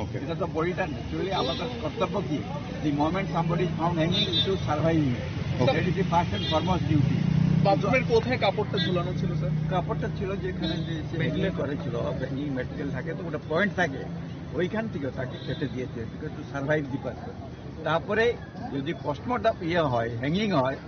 Okay. এটা তো বডিটা ন্যাচুরালি আমাদের কর্তব্য কি the moment somebody is found hanging to survive that is the first and foremost duty. বাথরুমের কোথায় কাপড়টা ঝুলানো ছিল স্যার? কাপড়টা ছিল যেখানে যে মেটেরিয়াল করেছিল, হ্যাঙ্গিং মেটেরিয়াল থাকে তো ওটা পয়েন্ট থাকে ওইখান থেকে তাকে কেটে দিয়েছে because to survive the person. তারপরে যদি পোস্টমর্টম হয় হ্যাঙ্গিং হয়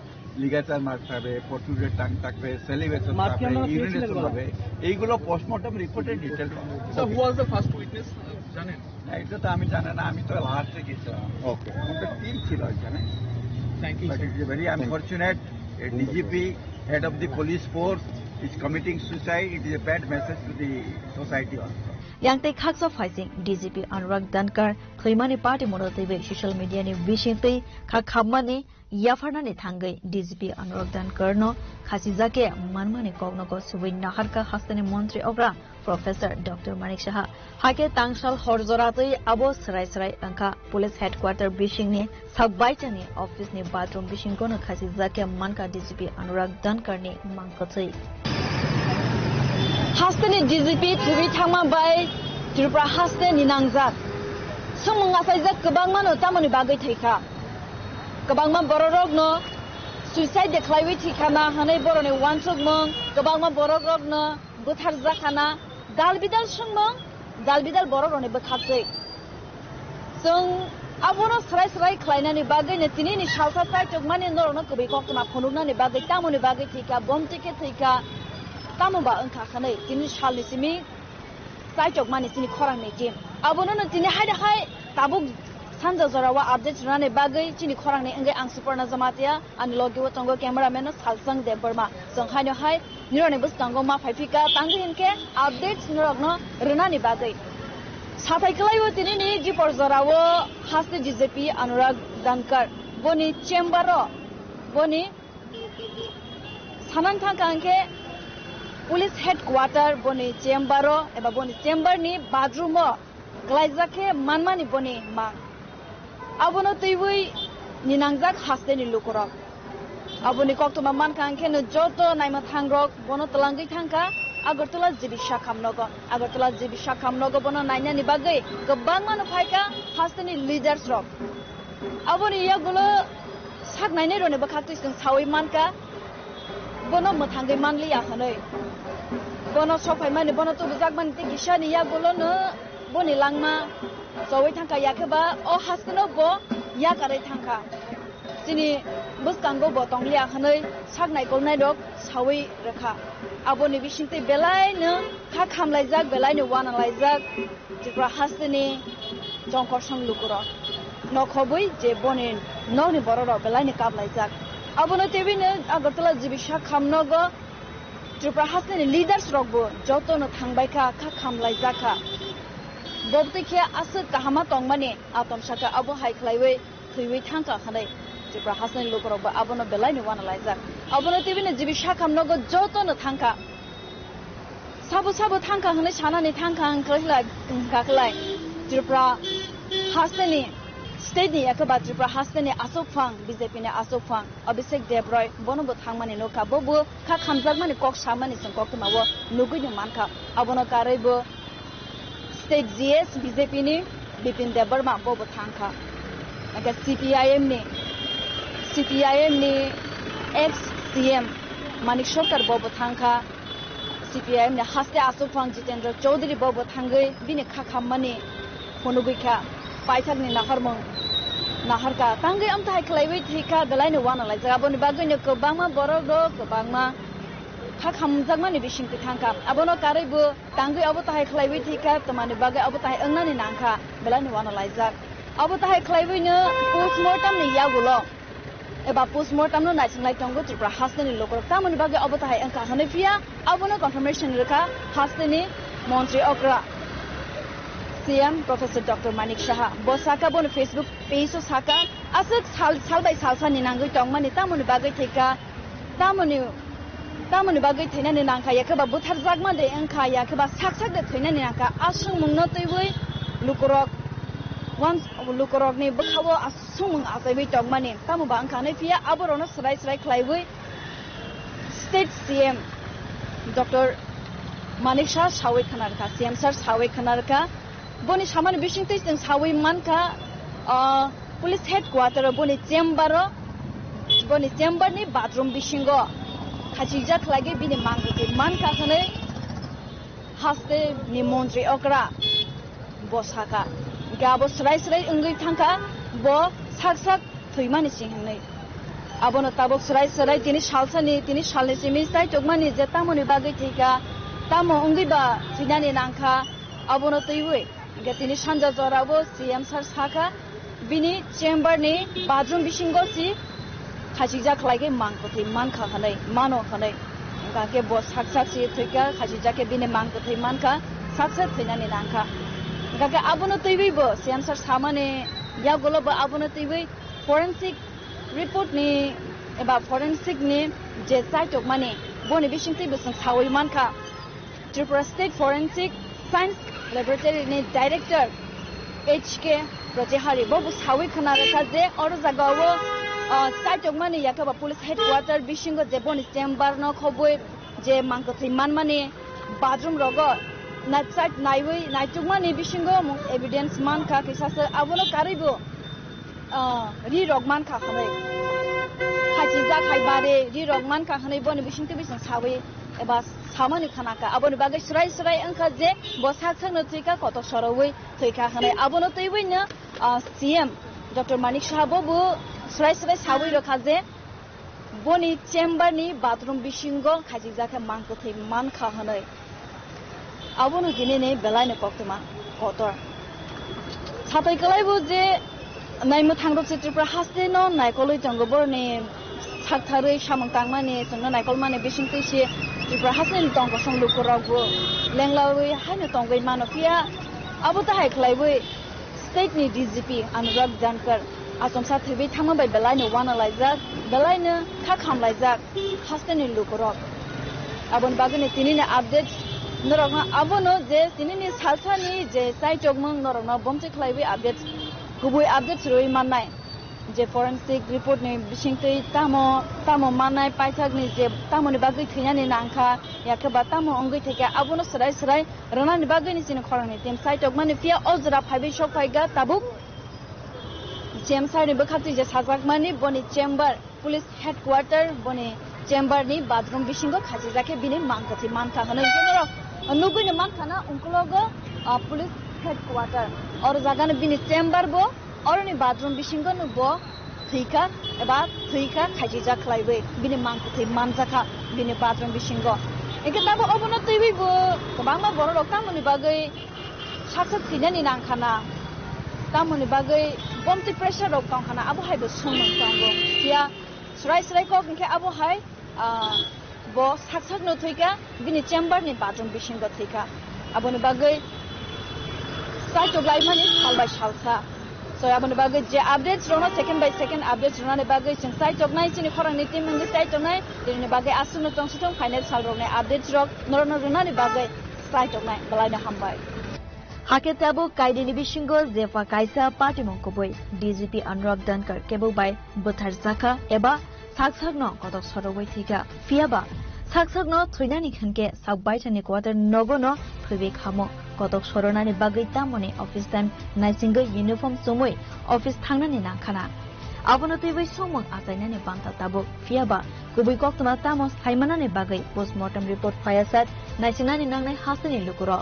লিগাচার মার্ক থাকবে, প্রট্রুডেড টাং থাকবে, সেলিভেশন থাকবে, ইউরিনেশন হবে, এইগুলো পোস্টমর্টম রিপোর্টে ডিটেইল হবে। So who was the first witness জানেন? এটা তো আমি জানি না, আমি তো লাস্টে গেছিলাম। ওকে। আমাদের টিম ছিল এখানে। Thank you. But it is very unfortunate a DGP, head of the police force, is committing suicide. It is a bad message to the society also. Yang tei khak so faising DGP Anurag Dankar Khoimani party monotebe social media ni bishingtei khak khamani yafarna ni thangai DGP Anurag Dankar no khasijake manmani kogno ko subin naharka hastani mantri ogra Professor Dr. Manik Shaha hake tangsal horjoratei abo sarai angka police headquarter bishing ni sabbaichani office ni bathroom bishing kono khasijake manka DGP Anurag Dankar ni mangkochei Hastani DGP Tiwi Thangma by Tripura Haste Ninangjak. Sumung asaijak kebangman utamani bagai thika. Kebangman bororog no suicide declaiwi thika na hanai borone wansuk mong kebangman bororog no buthar zakana dalbidal sungmong dalbidal bororone bekhakjai. Sung abono sarai khlainani bagai ne tini ni salsa tai chokmani norno kubi koktama phunukna ni bagai tamoni bagai thika bomtike thika Tamuba engkau kanai kini shal nisimi, saya cok mani sini korang mekim. Abono nanti ni hai tabuk sanja zorawa update rane bagai sini korang ni engkau ang super nazamatia an logi wa tonggo cameraman salsang de berma. Senghanyo hai nirone bus tonggo ma faifika tanggi hinke update nirogno rena ni bagai. Satai kelai wa tini ni jipor zorawa haste DGP Anurag Dankar boni chambero boni sanan thangke Police headquarter boni chamber eba boni chamber ni bathroom glaizake manmani boni mang abono tuiwi ninangjak haste ni lukorok aboni koktoma man kangke no joto naima thangrok bono talangi thangka Agartala Jibisha Kamnogo bono naina ni bagai gobang mano phaika haste ni leaders rok aboni yagulo sak naine rone bakhatu sing sawi manka bono mathangai manli akhanoi bono sopai mani bono tu bijak mani te gishani ya bolo no boni langma sawai thangka yakeba o haskno bo ya karai thangka sini buskango bo tongli akhanoi saknai kolnai dok sawai rakha aboni bishinte belai no kha khamlaijak belai no wanalaijak jikra hastini jongkor sang lukuro nokhobui je boni noni bororo belai ni kaplaijak abono tebine Agartala Jibisha Kamnogo Tripura Haste leaders rogbo joto no thangbaika kha khamlai jaka bobtike asut kahama tongmani atom saka abo hai khlaiwe thuiwi thangka khanai Tripura Haste lokorogbo abono belai ni wanalai jak abono tebine Jibisha Kamnogo joto no thangka sabo thangka hanai sanani thangka khlai Tripura Haste ni State ni yakaba Tripura Haste ni Asok Phang BJP ni Asok Phang Abhishek Debroy bonobo thangmani noka bobo kha khamjakmani kok samani sangkok mawo nugui ni manka abono karaibo State GS BJP ni Bipin Debarma bobo thangka aga CPIM ni ex CM Manik Sarkar bobo thangka CPIM ni Haste Asok Phang Jitendra Chaudhary bobo thangai bini kha khammani phonugui kha Paithak ni naharka tangai amta hai khlaiwi thika belai ni wana lai jaga boni bagai ni kobangma borok do kobangma kha khamjakma ni bising ki thangka abono karaibo tangai abo tai khlaiwi thika tamani bagai abo tai angnani nangkha belai ni wana lai jak abo tai khlaiwi ni postmortem ni yagulo eba postmortem no naichinglai tongo Tripura Haste ni lokorok tamani bagai abo tai angka hanai fia abono confirmation rekha Haste ni Montri Okra CM Professor Dr. Manik Shaha Bosaka bon Facebook page saka asuk salbai salsa ni nangui tongmani tamoni bagai theka tamoni bagai thena ni nangkha yakaba buthar jagma de angkha yakaba saksak de thena ni nangkha asung mungno toiwei lukorok once lukorok ni bukhawo asung mung asaiwei tongmani tamu ba angkha nei pia aborono srai khlaiwei State CM Dr. Manik Shaha sawai khanarka CM sir sawai khanarka boni samani bishingtei sing sawi manka police headquarter boni chamber ni bathroom bishingo khachijak lagi bini manka khane Haste ni Montri Okra bosaka gabo srai ungui thangka bo sak thuimani singnei abono tabok srai tini salni simi sai chokmani je tamoni bagai thika tamo ungui ba sinani nangkha abono toiwe Gatini Sanja Zorabo CM Sar Saka Bini Chamber ni Bathroom Bishingo si खासिजा खलाइगे मांगकथै मानखा खनै मानो खनै गाके बो साकसाक से थैका खासिजा के बिने मांगकथै मानखा साकसाक थैनानि नांखा गाके आबोनो तैबैबो sensor सामाने या गलबो आबोनो तैबै फोरेंसिक रिपोर्ट नि एबा फोरेंसिक नि जे साइटक माने बोनि बिसिंथै बसं सावै मानखा Tripura state forensic science laboratory नि डायरेक्टर HK प्रतिहारी बो सावै खना रखा जे और जगावो साइटक माने याकबा पुलिस हेडक्वार्टर बिसिंगो जे बोनि चेम्बर न खबोय जे मांगकथै मान माने बाथरूम रगो ना साइट नाइवै नाइटुक माने बिसिंगो एविडेंस मानखा किसास आबोनो कारिबो रि रगमान खा खनै खासिजा खाइबारे रि रगमान खा खनै बोनि बिसिंथै बिसं सावै एबा सामानि खानाका आबोनो बागै स्राय स्राय अंका जे बसाक थंनो थैका कत सरवै थैका खनै आबोनो तैबैनो CM डॉक्टर मानिक साहाबो स्राय स्राय सावै रखा जे बोनि चेम्बर नि बाथरूम बिसिंगो खासिजाके मांगकथै मानखा खनै आबोनो दिनै बेलायनो कक्तमा कतर साथै कलाइबो जे नाइमो थांदो त्रिपुरा हास्तेनो नायकलै तंगबोरनि साकथारै सामंतां माने जोंनो नायकल माने बिसिंथैसे त्रिपुरा हास्तेनो तंग संलुकरावबो लेंलावै हायनो तंगै मानफिया आबो ताहाय खलाइबै स्टेट नि DGP अनुराग जानकर आसमसा थैबै थांबाय बेलायनो वानालायजाक बेलायनो खाखामलायजाक हास्तेनो लुकराव आबोन बागने तिनिने आपडेट नरगना आबोनो जे तिनिने सालसानि जे साइटक मंग नरगना बमसे खलाइबै आपडेट गुबै आपडेट रoi माननाय जे फोरेंसिक रिपोर्ट नि बिसिंथै तामो माननाय पाइथागनि जे तामोनि बागै थैनानि नांखा याकबा तामो अंगै थैका आबोनो सराय सराय रनानि बागैनि सिन खरंनि टेम साइटक माने पिया अजरा फाइबै शक फाइगा ताबुक जेम साइडनि बखाथि जे साजाक माने बनि चेम्बर पुलिस हेडक्वार्टर बनि चेम्बर नि बाथरूम बिसिंगो खासिजाके बिनि मांगकथै मानखा हनै जेनरो नुगैनो मानखाना उनकलगो पुलिस हेडक्वार्टर और जागाने बिनि चेम्बर बो और नि बाथरूम बिसिंगो नुबो थैका एबा थैका खासिजा खलाइबै बिनि मांगकथै मानजाखा बिनि बाथरूम बिसिंगो एके ताबो अबनो तैबैबो गोबांमा बर' रकामनि बागै साकसाक थैनानि नांखाना तामोनि बागै बमति प्रेसार रक कांखाना आबो हायबो सुमन तांगो या स्राय स्राय कक इनके आबो हाय बो साकसाक न थैका बिनि चेम्बर नि बाथरूम बिसिंगो थैका आबोनि बागै साइटक लाइमानि सालबाय सालसा सो आबोनि बागै जे अपडेट्स रनो सेकेंड बाय सेकेंड अपडेट्स रनानि बागै जों साइटक नाय सिनि खरंनि टीम नि साइटक नाय दिनि बागै आसुनो तंसुथं फाइनल साल रने अपडेट्स रक नरनो रनानि बागै साइटक नाय बलायना हामबाय हाकेताबो कायदिनि बिसिंगो जेफा कायसा पार्टी मंकबय DGP अनुराग जानकर केबो बाय बोथार जाखा एबा साकसाक न कतक सरवै थैका फियाबा साकसाक न थैनानि खनके साबबाय थानि क्वार्टर नगनो फैबे खामो कतक सरनानि बागै तामनि ऑफिस टाइम नाइसिंगो यूनिफॉर्म सोमै ऑफिस थांनानि नांखाना आबोनो तैबै सोमों आसायनानि बांथा ताबो फियाबा गुबै कक्तमा तामस हायमानानि बागै पोस्टमार्टम रिपोर्ट फायासात नाइसिंनानि नांनाय हासनि लुकुरो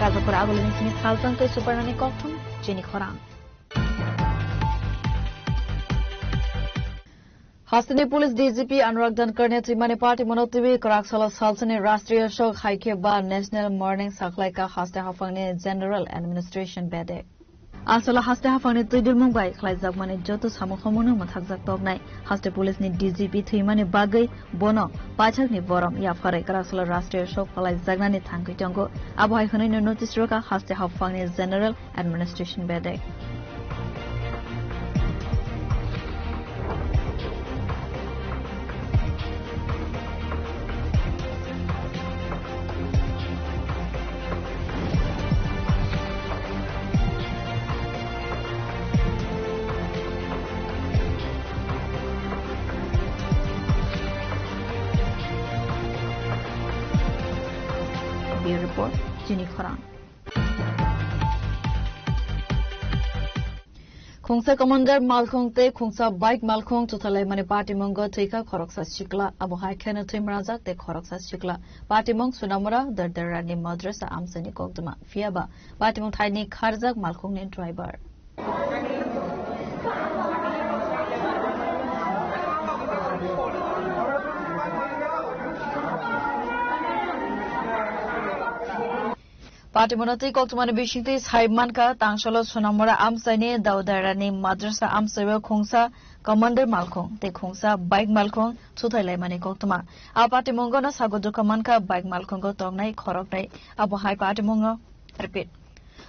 Kazapura agulini sini salsang ke supernani kokthum jeni khorang. हास्तिनी पुलिस DGP अनुराग जानकर ने त्रिमानी पार्टी मनोतिबी कराकसला सालसनी राष्ट्रीय शोक हाइके बा नेशनल मॉर्निंग साखलाई का हास्ते हाफांगने जनरल एडमिनिस्ट्रेशन बेदे आसला हास्ते हाफांगने तुइदुल मुंबाई खलाई जागमाने जतो सामखमनो मथाकजाक तगनाय हास्ते पुलिस नि DGP थैमाने बागै बोनो पाछाकनि बरम या फरे कराकसला राष्ट्रीय शोक खलाई जागनानि थांगै तंगो आबहाय खनैनो नोटिस रोका हास्ते हाफांगने जनरल एडमिनिस्ट्रेशन बेदे report Jini Khorang. Khongsa Commander Malkhong te Khongsa Bike Malkhong Tuthalai Mani Party Mongo Tika Khoroksa Shikla Abu Haikana Timraza te Khoroksa Shikla Party Mong Sunamura Dardarani Madrasa Amsani Koktama Fiaba Party Mong Thaini Kharzak Malkhong ne driver Patimonati Koltumani Bishingti Saimanka, Tangshala Sonamora Amsani, Daudarani, Madrasa Amsawa Kongsa, Commander Malkong, Te Kongsa, Bike Malkong, Tutailemani Koltuma. A Patimongona Sagodukamanka, Bike Malkongo Tongnai, Koroknai, Abohai Patimongo, repeat.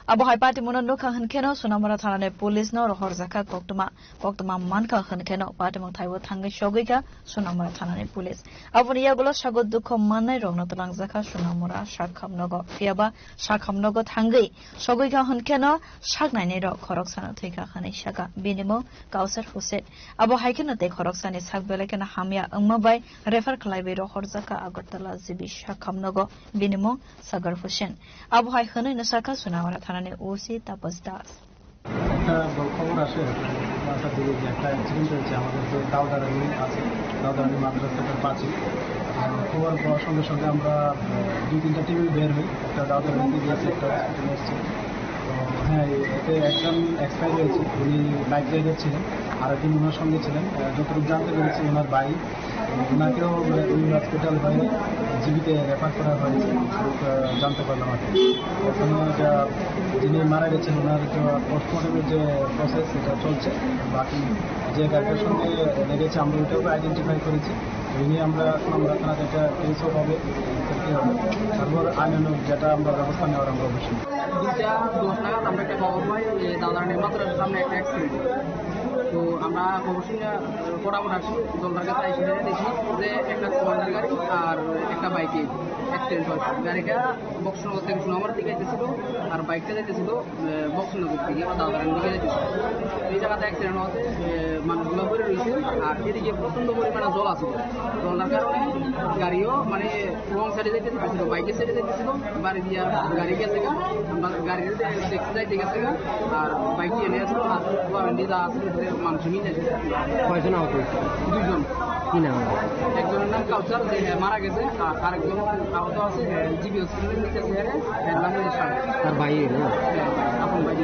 Abohai Patimono Hankeno, Sonamora Tane, Police no, Horzaka, Koktuma Manka Hankeno, Patimon Taiwo Tangi Shogika, Sonamora Tane Police. Avoniagolo Shagodukomane, Ronotangzaka, Sonamora, Shakam Nogo, Fiaba, Shakam Nogo Tangi, Shogika Hankeno, Shagnanero, Koroksana Tika Hanishaka, Binimo, Gauser Huset. Abohaikena de Koroksan is Hagbelekana Hamia, Umabai, Refer Kalibero, Horzaka, Agotala, Zibi, Shakam Nogo, Binimo, Sagar Fushen. Abohai Hanu Nasaka, Sonamora. OC Tapas Das একটা খবর আসে একটা দিকে যে একটা accident হয়েছে আমাদের যে দাউদারানি আছে দাউদারানি মাদ্রাসাটার পাশে খবর পাওয়ার সঙ্গে সঙ্গে আমরা 2-3টা টিম বের হই একটা দাউদারানিতে গিয়েছে একটা হসপিটালে এসেছে তো হ্যাঁ এতে একজন এক্সপায়ার হয়েছে উনি বাইক রাইডার ছিলেন আর একজন ওনার সঙ্গে ছিলেন যতটুকু জানতে পেরেছি ওনার ভাই ওনাকেও ওই হসপিটাল হয়ে জীবিতে রেফার করা হয়েছে জানতে পারলাম আর কি ওখানে যিনি মারা গেছেন ওনার পোস্টমর্টমের যে প্রসেস সেটা চলছে বাকি যে গাড়িটার সঙ্গে লেগেছে আমরা ওইটাও আইডেন্টিফাই করেছি ওই নিয়ে আমরা থানাতে একটা কেসও হবে তারপর আইনানুক যেটা আমরা ব্যবস্থা নেওয়ার আমরা অবশ্যই 2:10 নাগাদ আমরা একটা খবর পাই যে দাদারানির মাদ্রাসার সামনে একটা অ্যাক্সিডেন্ট তো আমরা খবর শুনে ফটাফট আসি দলটার কাছে এসে দেখি যে একটা কমান্ডার গাড়ি আর একটা বাইকে অ্যাক্সিডেন্ট হয়েছে গাড়িটা বক্সনগর থেকে সোনামার দিকে যেতেছিল আর বাইকটা যেতেছিল বক্সনগর থেকে বা দাদারানির দিকে যেতেছিল এই জায়গাতে অ্যাক্সিডেন্ট হওয়াতে মানুষগুলো পড়ে রয়েছে আর এদিকে প্রচণ্ড পরিমাণে জল আছে জলটার কারণে গাড়িও মানে রং সাইডে যেতেছিল বাইকের সাইডে যেতেছিল বাড়ি দিয়ে গাড়ি গেছে আমরা গাড়ি দেখতে যাইতে গেছে আর বাইক এনে আসলো আর ওয়ারেন্টি যা আছে মানুষ মিলে কয়জন আহত হয়েছে 2 জন কি নাম একজনের নাম কাউসার যে মারা গেছে আর আরেকজন আহত আছে জিবি হসপিটালে নিতে আছে আর ভাই আপন ভাই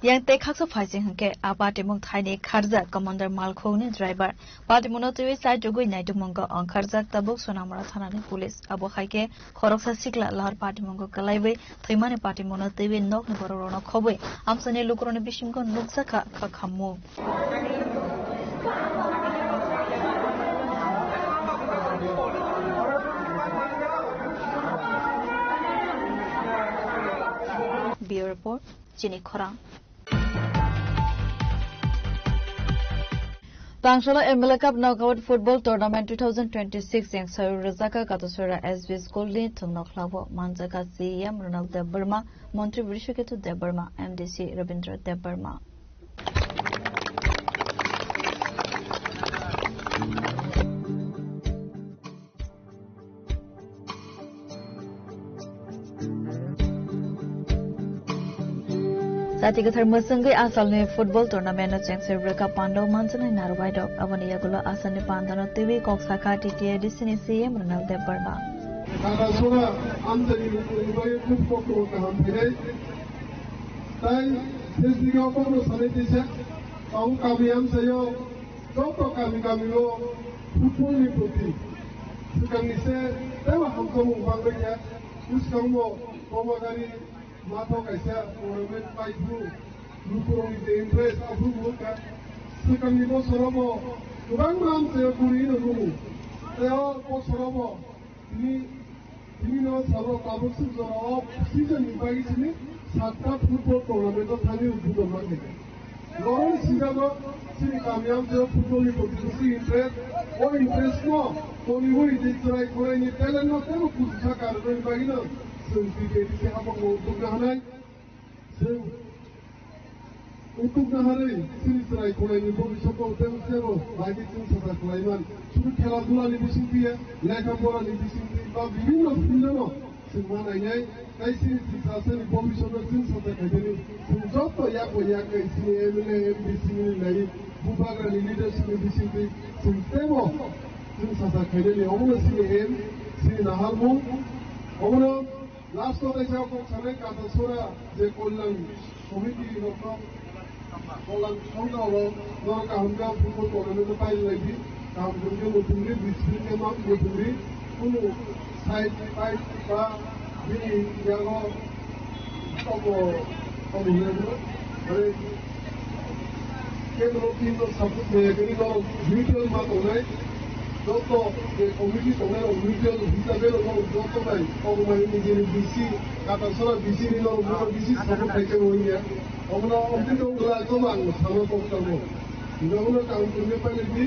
yang te khak so phai sing ke apate mong thai ne kharja commander malkho ne driver pati mono te side jogoi nai tumong ko ang kharja tabuk sonamara thana ne police abo khai ke khoroksa sikla lahar pati mong ko kalaibe thoimane pati mono te be nok ne borono khoboi amsane lukrone bishim ko nuksa kha khammu Bureau report Jini Khorang Tangshala MLA Cup Knockout Football Tournament 2026 yang Saru Razaka Katasura SB School ni Tungnokhlabo Manjaka CM Ronald Debarma Montri Vrishaketu Debarma MDC Rabindra Debarma Sati kathar masangai asal ne football tournament no changser breka pando manjana narwai dok abani yagulo asane pandano tv koksa kha TTA disini CM Ronald Debarma Kata sura amjani ubai football ko kaham phire tai sesdiga opor sane dise au kami am sayo toto kami lo football ni proti sekarang se tema hamko bangga uskam mo pomagari Mato kaisa tournament by through Lupurong is the interest of who look at second level Sorobo. Kurang ram se kuri no rumu. They all go Sorobo. Ini no Sorobo kabut se Sorobo season in Paris ni satta football tournament of Thani Ubudo market. Lawrence Sigado sini kamiam se football ni potensi interest or interest no. Koni hui ditrai kore ni talent no temo kusa karben bagino. Sehingga apa untuk nahanai, untuk nahanai sini serai kulai ni boleh sokong temu lagi sini serai kulai man. Sudah खेला धुला ni bising dia, leka bola ni bising dia, tapi bina bina no. Semua nanya, kai sini sisa ni boleh sokong sini serai kerja ni. Semua tu ya kai sini MLA bising ni lagi, bukan ni leadership ni bising dia. Semua sini serai kerja ni. Orang sini nahamu, orang Last of the Japon Sanek at the Sura, the Kolan Committee of Kolan Songa, Norka Hunga, football tournament, the Pine Lady, কামগুলি মধ্যে বিস্ফোরণে মাপ মধ্যে কোনো side pipe বা যিনি ইয়াগো অবহিত মানে কেন্দ্র কিন্তু কিন্তু মিউচুয়াল মাধ্যমে যত যে কমিটি তোমরা মিউচুয়াল হিসাবে যত নাই অবমানি নিজের বিসি কাটাছড়া বিসি নিল বিসি সাপোর্ট থাকতে হইয়া আমরা অভিযোগগুলা জমান সামনে করতাম যখন কাম করতে পারি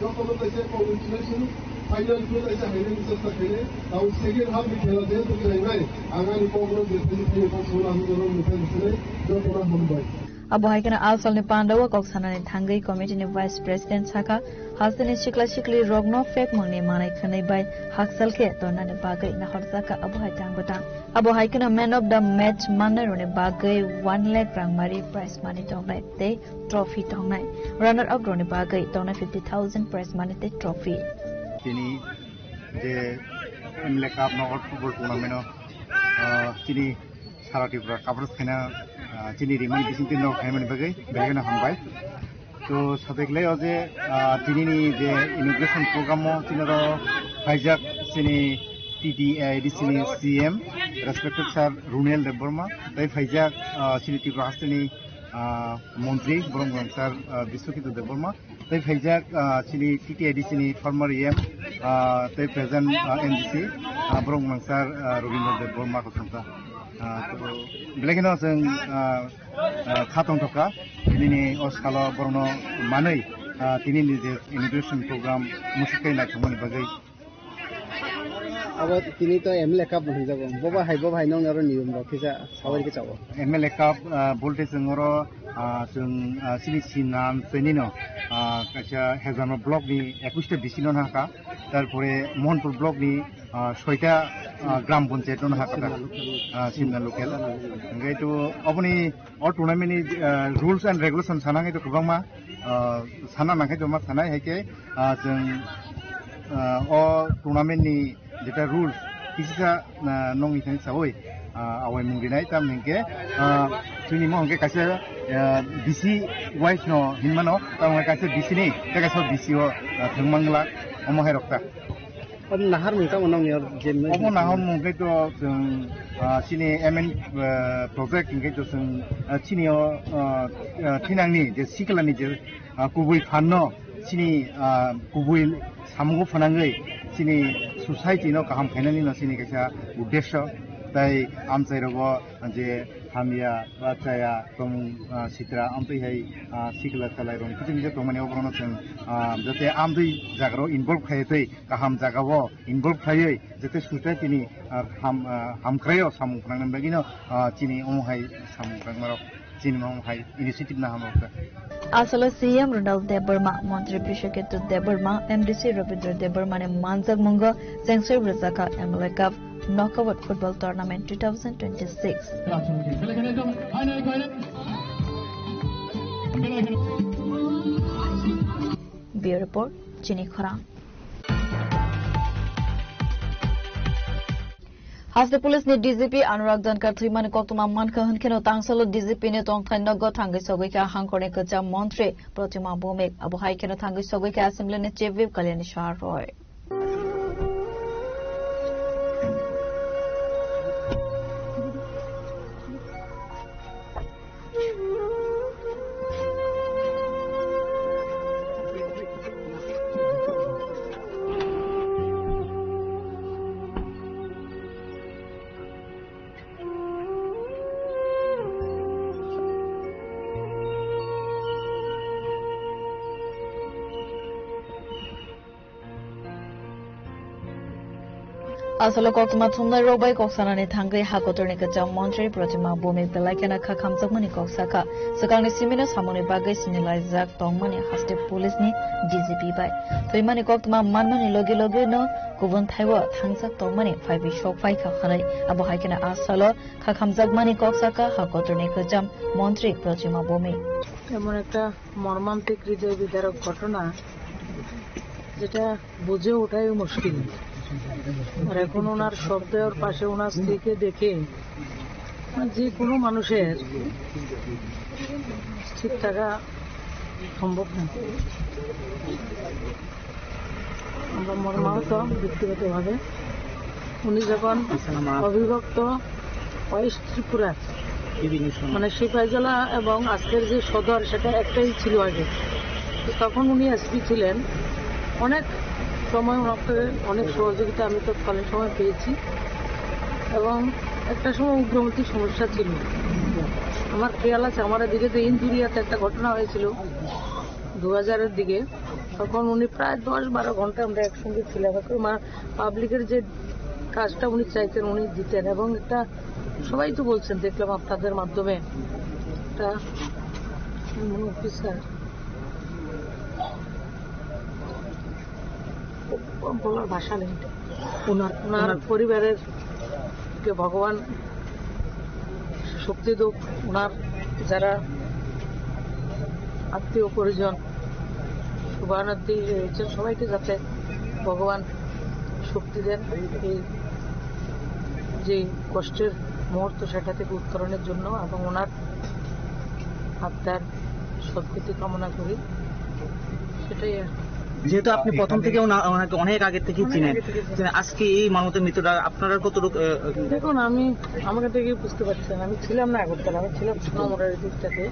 যখন তাইছে কমিউনিকেশন ফাইনাল করে তাইছে হাইলেন চেষ্টা করে তাও সেকেন্ড হাফ খেলা দিয়ে তো নাই আগামী প্রোগ্রাম দেখতে দিয়ে কোন আন্দোলন নিতে যত না হনবাই Abo haikana alsal ni Pandawa koksana ni thangai committee ni vice president saka hasani sikla sikli rogno fek mangni manai khanai bai haksal ke torna ni bagai na horsaka abo haitang batang abo haikana man of the match manner ni bagai 1 lakh prangmari prize money tongnai te trophy tongnai runner up ni bagai tongnai 50,000 prize money te trophy tini je MLA cup nogor football tournament tini sara tripura kabros khena chini rimani bisinti no khaimani bagai begana hambai to sadeklai oje tini ni je immigration program mo tinaro hijack chini TDID chini CM respected sir Runel Deborma tai hijack chini tripura hastini মন্ত্রী বরং sir Biswajit Debbarma তাই hijack chini TDID chini former EM tai present MDC বরং sir Rabindra Debbarma কথা बेलेखिनो जों खाथं थका दिनै अस्कालाव बरनो मानै दिनैनि जे इमिग्रेशन प्रग्राम मुसुकै नायथंमोन बागै अब तिनी तो MLA काप बहि जाबो बबा हाइबो भाइनो आरो नियम रखिसा सावरि के चाबो MLA काप बोलते जोंरो जों सिनि सिनाम पेनिनो काचा हेजानो ब्लक नि 21টা বিসিনো हाका তারপরে মোহনপুর ব্লক नि 6টা গ্রাম পঞ্চায়েত ন হাকা সিমনা লোকেল ओमफ्राय तो अपनी और टूर्नामेंट नि रुल्स एंड रेगुलेशन सानाङै तो गोबांमा साना नांखै तो मा सानाय हैके जों अ टूर्नामेंट नि जेटा रुल्स किसिसा नङि थानि सावै आवाय मुंगिनाय ताम नेके जोंनि महंगे कासे बिसि वाइस न हिनमानो ताम कासे बिसि नि कासे बिसि ओ थंमांला अमहाय रक्ता अब नाहार मुंता मनों यार जेम अब नाहार मुंगे तो जों सिनि MN प्रोजेक्ट इंगे तो जों सिनियो थिनांनि जे सिकलानि जे गुबै फाननो सिनि गुबै सामुगो फनाङै सिनि सोसाइटी न गाहाम फाइनालनि न सिनि कासा उद्देश्य ताई आमचाइरगो जे हामिया बाचाया तम सित्रा आमतैहाय सिकला चलायरं किसिम जे तमाने अबरन जों जते आमदै जाग्रो इनभल्व खायतै गाहाम जागावो इनभल्व खायै जते सोसाइटीनि हामख्रायो सामुफ्रांगन बागिनो चिनि अमहाय सामुफ्रांमारो चिनि अमहाय इनिशिएटिभ ना हामरता Asolo CM Ronald Deborma, Mantri Bishoketu Deborma, MDC Rabindra Deborma ne Manzak Mungo, Sengsur Brazaka, MLA Cup, Knockout Football Tournament 2026. Bureau Report, Chini Khora. Hasde Police ni DGP Anurag Dankar Thimani Koktuma Manka Hunkeno Tangsalo DGP ne Tongthaino Go Thangai Sogika Hankore Kacha Montri Protima Bomek Abu Haikeno Thangai Sogika Assembly ne Cheviv Kalyani Shah Roy. Asolo Koktuma Thumna Robai Koksana ne Thangai Hakotorni Kacha Montri Protima Bomek Belakena Khakam Zakmani Koksaka Sakangni Simino Samoni Bagai Sinilai Zak Tongmani Haste Police ni DGP bai Thimani Koktuma Manmani Logi Logi no Gubun Thaiwa Thangsak Tongmani Phaibi Shok Phai Khanai Abu Haikena Asalo Khakam Zakmani Koksaka Hakotorni Kacha Montri Protima Bomek এমন একটা মর্মান্তিক হৃদয় বিদারক ঘটনা যেটা বুঝে ওঠাই মুশকিল আর এখন ওনার শব্দের পাশে ওনার স্ত্রীকে দেখে যে কোনো মানুষের ঠিক থাকা সম্ভব না আমরা মর্মাহত ব্যক্তিগতভাবে। উনি যখন অবিভক্ত ওয়েস্ট ত্রিপুরা মানে সিপাহীজলা এবং আজকের যে সদর সেটা একটাই ছিল আগে, তখন উনি এসপি ছিলেন। অনেক সময় ওনাকে অনেক সহযোগিতা আমি তৎকালীন সময় পেয়েছি এবং একটা সময় উগ্রমতির সমস্যা ছিল। আমার খেয়াল আছে আমার দিকে যে ইঞ্জুরিয়াতে একটা ঘটনা হয়েছিল 2000-এর দিকে, তখন উনি প্রায় 10-12 ঘন্টা আমরা একসঙ্গে ছিলাম। পাবলিকের যে কাজটা উনি চাইতেন উনি দিতেন এবং একটা সবাই তো বলছেন দেখলাম আপনাদের মাধ্যমে একটা অফিসার বলার ভাষা নেই, ওনার পরিবারের কে ভগবান শক্তি দেব, ওনার যারা আত্মীয় পরিজন শুভানুদ্দি রয়েছেন সবাইকে যাতে ভগবান শক্তি দেন এই যে কষ্টের মুহূর্ত সেটা থেকে উত্তরণের জন্য, এবং ওনার আত্মার সদ্গতি কামনা করি, সেটাই। যেহেতু আপনি প্রথম থেকে ওনাকে অনেক আগে থেকে চিনেন, আজকে এই মানবতার মৃত্যুটা আপনারা কত? দেখুন, আমাকে থেকে বুঝতে পারছেন, আমি ছিলাম না আগরতলা, আমি ছিলাম সোনামুড়ার দিকটাতে।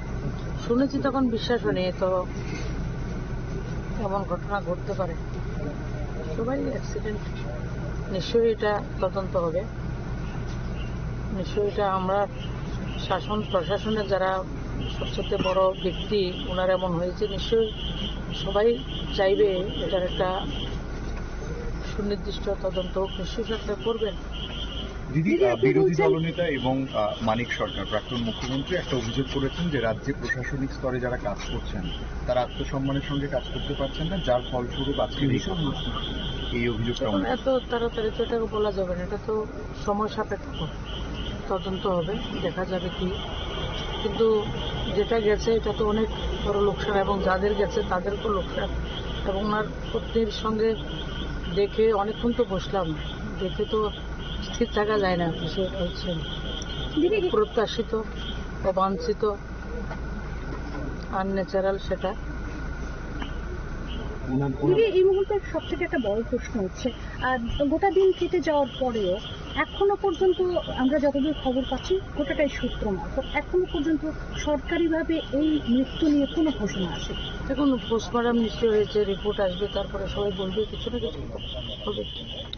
শুনেছি তখন বিশ্বাস হয়নি তো এমন ঘটনা ঘটতে পারে। সবাই অ্যাক্সিডেন্ট, নিশ্চয়ই এটা তদন্ত হবে, নিশ্চয়ই এটা আমরা শাসন প্রশাসনের যারা সবচেয়ে বড় ব্যক্তি ওনার এমন হয়েছে, নিশ্চয়ই সবাই চাইবে এটার একটা সুনির্দিষ্ট তদন্ত নিশ্চয়ই সরকার করবেন। দিদি, বিরোধী দলনেতা এবং মানিক সরকার প্রাক্তন মুখ্যমন্ত্রী একটা অভিযোগ করেছেন যে রাজ্যে প্রশাসনিক স্তরে যারা কাজ করছেন তারা আত্মসম্মানের সঙ্গে কাজ করতে পারছেন না, যার ফলস্বরূপ আজকে এই অভিযোগটা। এত তাড়াতাড়ি তো এটা বলা যাবে না, এটা তো সময় সাপেক্ষ তদন্ত হবে, দেখা যাবে কি। কিন্তু যেটা গেছে এটা তো অনেক বড় লোকসান এবং যাদের গেছে তাদেরকেও লোকসান। এবং ওনার পত্নীর সঙ্গে দেখে অনেকক্ষণ তো বসলাম, দেখে তো স্থির থাকা যায় না। বিষয়টা হচ্ছে প্রত্যাশিত, অবাঞ্ছিত, আনন্যাচারাল সেটা। এই মুহূর্তে সব থেকে একটা বড় প্রশ্ন হচ্ছে, গোটা দিন কেটে যাওয়ার পরেও এখনো পর্যন্ত আমরা যতদূর খবর পাচ্ছি গোটাটাই সূত্র মারফত, এখনো পর্যন্ত সরকারিভাবে এই মৃত্যু নিয়ে কোনো ঘোষণা আসে। দেখুন, পোস্টমর্টম নিশ্চয় হয়েছে, রিপোর্ট আসবে, তারপরে সবাই বলবে কিছু না কিছু হবে।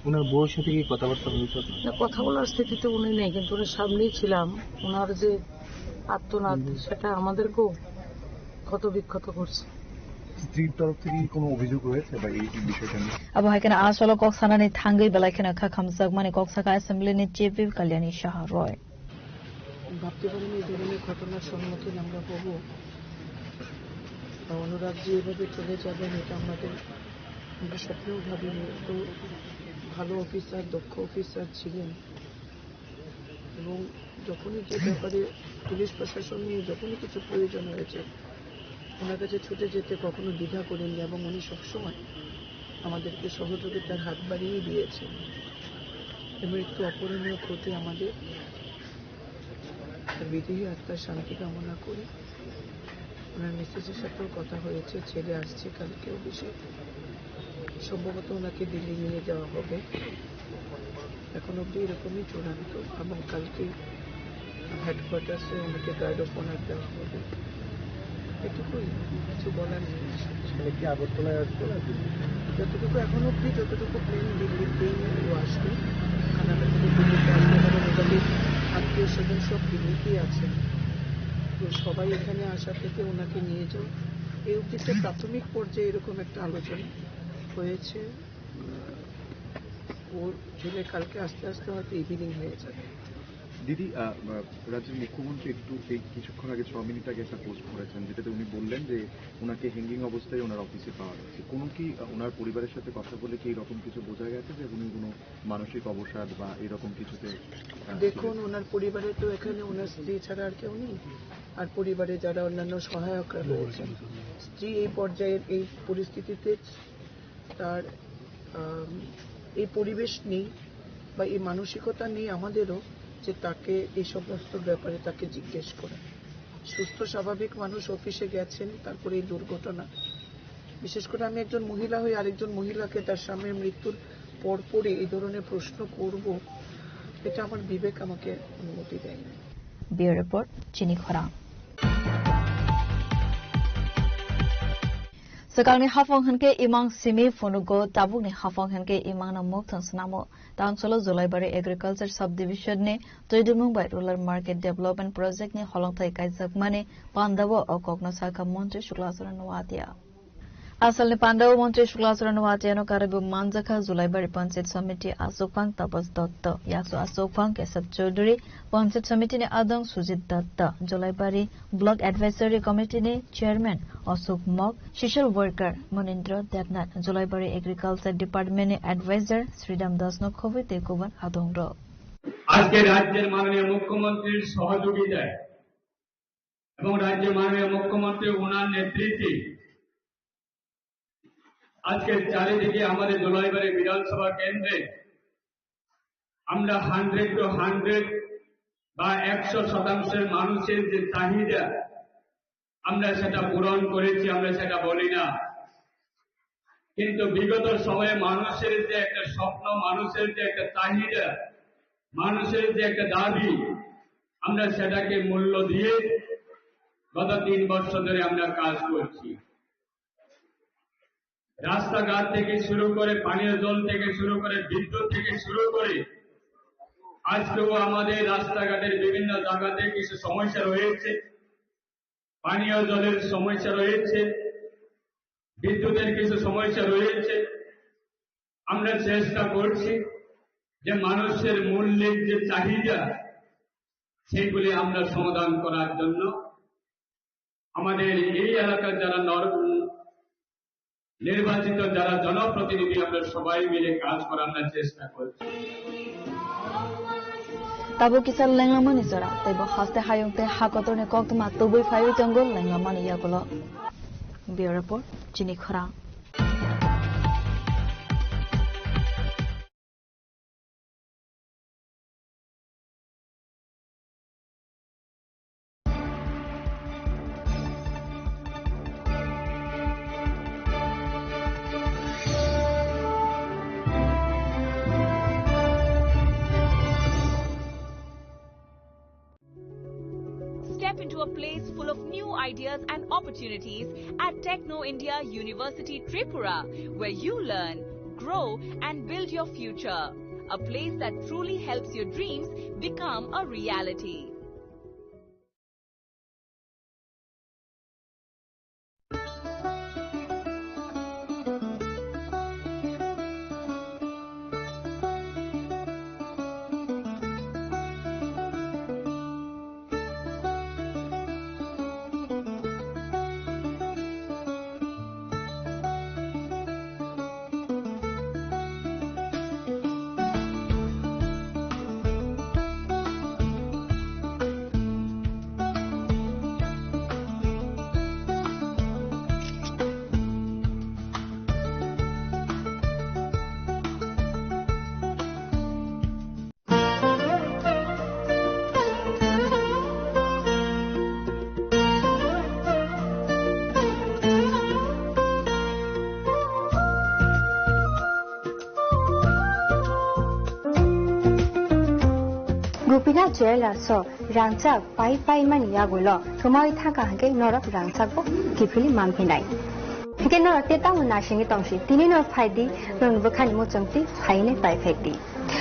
ওনার বউয়ের সাথে কি কথাবার্তা হয়েছে? কথা বলার স্থিতিতে উনি নেই, কিন্তু উনি সামনেই ছিলাম। ওনার যে আত্মনাদ সেটা আমাদেরকেও ক্ষত বিক্ষত করছে। স্ত্রীর তরফ থেকে কোনো অভিযোগ রয়েছে বা এই বিষয়টা নিয়ে? अब हाइकन आसवाला कक्सानानि थांगै बेलायखना खाखामजाक माने कक्साका एसेम्बलिनि चिफ व्हिप कल्याणी शाह रय। ভাবতে পারিনি এই ধরনের ঘটনার সম্মুখীন আমরা হব, অনুরাগ যে এভাবে চলে যাবেন এটা আমাদের স্বপ্নেও ভাবিনি। তো ভালো অফিসার, দক্ষ অফিসার ছিলেন এবং যখনই যে ব্যাপারে পুলিশ প্রশাসন নিয়ে যখনই কিছু প্রয়োজন হয়েছে ওনার কাছে ছুটে যেতে কখনো দ্বিধা করেননি এবং উনি সবসময় আমাদেরকে সহযোগিতার হাত বাড়িয়ে দিয়েছেন। মৃত্যু অপূরণীয় ক্ষতি আমাদের বিদেহী আত্মার শান্তি কামনা করি। ওনার মিসেসের সাথেও কথা হয়েছে, ছেলে আসছে কালকে অফিসে, সম্ভবত ওনাকে দিল্লি নিয়ে যাওয়া হবে। এখন অব্দি এরকমই চূড়ান্ত, এবং কালকে হেডকোয়ার্টার্সে ওনাকে গার্ড অফ অনার দেওয়া হবে। এটুকুই, কিছু বলার নেই। কি আগরতলায় আসবে? যতটুকু এখন অব্দি যতটুকু প্লেন দিল্লিতেই ও আসবে, কানাডা থেকে দিল্লিতে আসবে, মোটামুটি আত্মীয় স্বজন সব দিল্লিতেই আছে। তো সবাই এখানে আসা থেকে ওনাকে নিয়ে যাও, এই অব্দি একটা প্রাথমিক পর্যায়ে এরকম একটা আলোচনা হয়েছে। ওর ছেলে কালকে আস্তে আস্তে হয়তো ইভিনিং হয়ে যাবে। দিদি, রাজ্যের মুখ্যমন্ত্রী একটু এই কিছুক্ষণ আগে 6 মিনিট আগে একটা পোস্ট করেছেন যেটাতে উনি বললেন যে ওনাকে হ্যাঙ্গিং অবস্থায় ওনার অফিসে পাওয়া গেছে। কোনো কি ওনার পরিবারের সাথে কথা বলে কি এরকম কিছু বোঝা গেছে যে উনি কোনো মানসিক অবসাদ বা এরকম কিছুতে? দেখুন, ওনার পরিবারে তো এখানে ওনার স্ত্রী ছাড়া আর কেউ নেই, আর পরিবারে যারা অন্যান্য সহায়করা রয়েছেন। স্ত্রী এই পর্যায়ের এই পরিস্থিতিতে তার এই পরিবেশ নেই বা এই মানসিকতা নেই আমাদেরও যে তাকে এই সমস্ত ব্যাপারে তাকে জিজ্ঞেস করে। সুস্থ স্বাভাবিক মানুষ অফিসে গেছেন, তারপরে এই দুর্ঘটনা। বিশেষ করে আমি একজন মহিলা হয়ে আরেকজন মহিলাকে তার স্বামীর মৃত্যুর পরপরই এই ধরনের প্রশ্ন করব, এটা আমার বিবেক আমাকে অনুমতি দেয় না। ব্যুরো রিপোর্ট, চিনি খরা। Sekarang ni hafong hanke imang simi fonugo tabuk ni hafong hanke imang na mok thang snamo taun solo Zulaibari Agriculture Subdivision ni Toidumung by Rural Market Development Project ni holong thai kaijak mane Pandawa o kokno saka Montri Shuklasara Nawatia. Asal ni Pandawa Montri Shuklasara Nawatia no karabu manjaka Zulaibari Panchayat Samiti Asokpang Tapas Datta yakso Asokpang Kesab Chaudhary Panchayat Samiti ni Adang Sujit Datta Zulaibari Block Advisory Committee ni Chairman Asok Mok Social Worker Monindra Devnath Zulaibari Agriculture Department ni Advisor Sridham Das no Covid Tekoban Adongro. আজকে রাজ্যের মাননীয় মুখ্যমন্ত্রীর সহযোগিতায় এবং রাজ্যের মাননীয় মুখ্যমন্ত্রী ওনার নেতৃত্বে আজকে চারিদিকে আমাদের জলাইবাড়ি বিধানসভা কেন্দ্রে আমরা 100 to 100 বা 100% মানুষের যে চাহিদা আমরা সেটা পূরণ করেছি, আমরা সেটা বলি না, কিন্তু বিগত সময়ে মানুষের যে একটা স্বপ্ন, মানুষের যে একটা চাহিদা, মানুষের যে একটা দাবি, আমরা সেটাকে মূল্য দিয়ে গত 3 বছর ধরে আমরা কাজ করছি। রাস্তাঘাট থেকে শুরু করে পানীয় জল থেকে শুরু করে বিদ্যুৎ থেকে শুরু করে আজকেও আমাদের রাস্তাঘাটের বিভিন্ন জায়গাতে কিছু সমস্যা রয়েছে, পানীয় জলের সমস্যা রয়েছে, বিদ্যুতের কিছু সমস্যা রয়েছে। আমরা চেষ্টা করছি যে মানুষের মৌলিক যে চাহিদা সেগুলি আমরা সমাধান করার জন্য আমাদের এই এলাকার যারা নির্বাচিত যারা জনপ্রতিনিধি আমরা সবাই মিলে কাজ করার আমরা চেষ্টা করছি। Tabu kisal lenglamani zara tebo haste hayongte hakotone koktuma tubui fayu jangol lenglamani yagulo. Bureau Report, Chini Khora. Step into a place full of new ideas and opportunities at Techno India University Tripura, where you learn, grow and build your future. A place that truly helps your dreams become a reality. Gupina Jewelers so Rangchak pai man yagulo Thumai Thaka Hanke Norok Rangchak bo Kipili Mampinai. Hike no Teta Munashingi Tongshi, Tini no Faidi, Rung Bukan Muchumti, Haine Pai Fekti.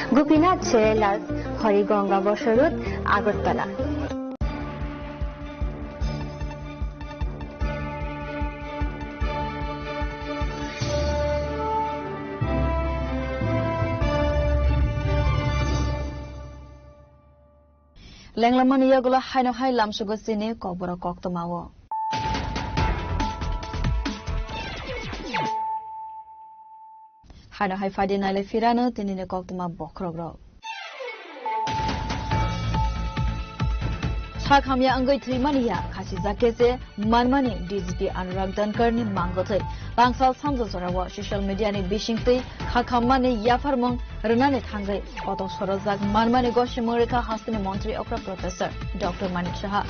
Gupina Jewelers Horigonga Bosharut Agartala. Lenglaman yagulo haino hai lamsugo sini kokbora koktomawo. Haino hai fadi naile firano tinine koktoma bokrogro. Sakhamya angoi thrimaniya khasi zakese manmani DGP Anurag Dankar ni mangothai bangsal samjo sorawa social media ni bishingtei khakhammani yafarmong rnane thangai oto sorojak manmani goshimoreka hastini mantri okra professor Dr. Manik Saha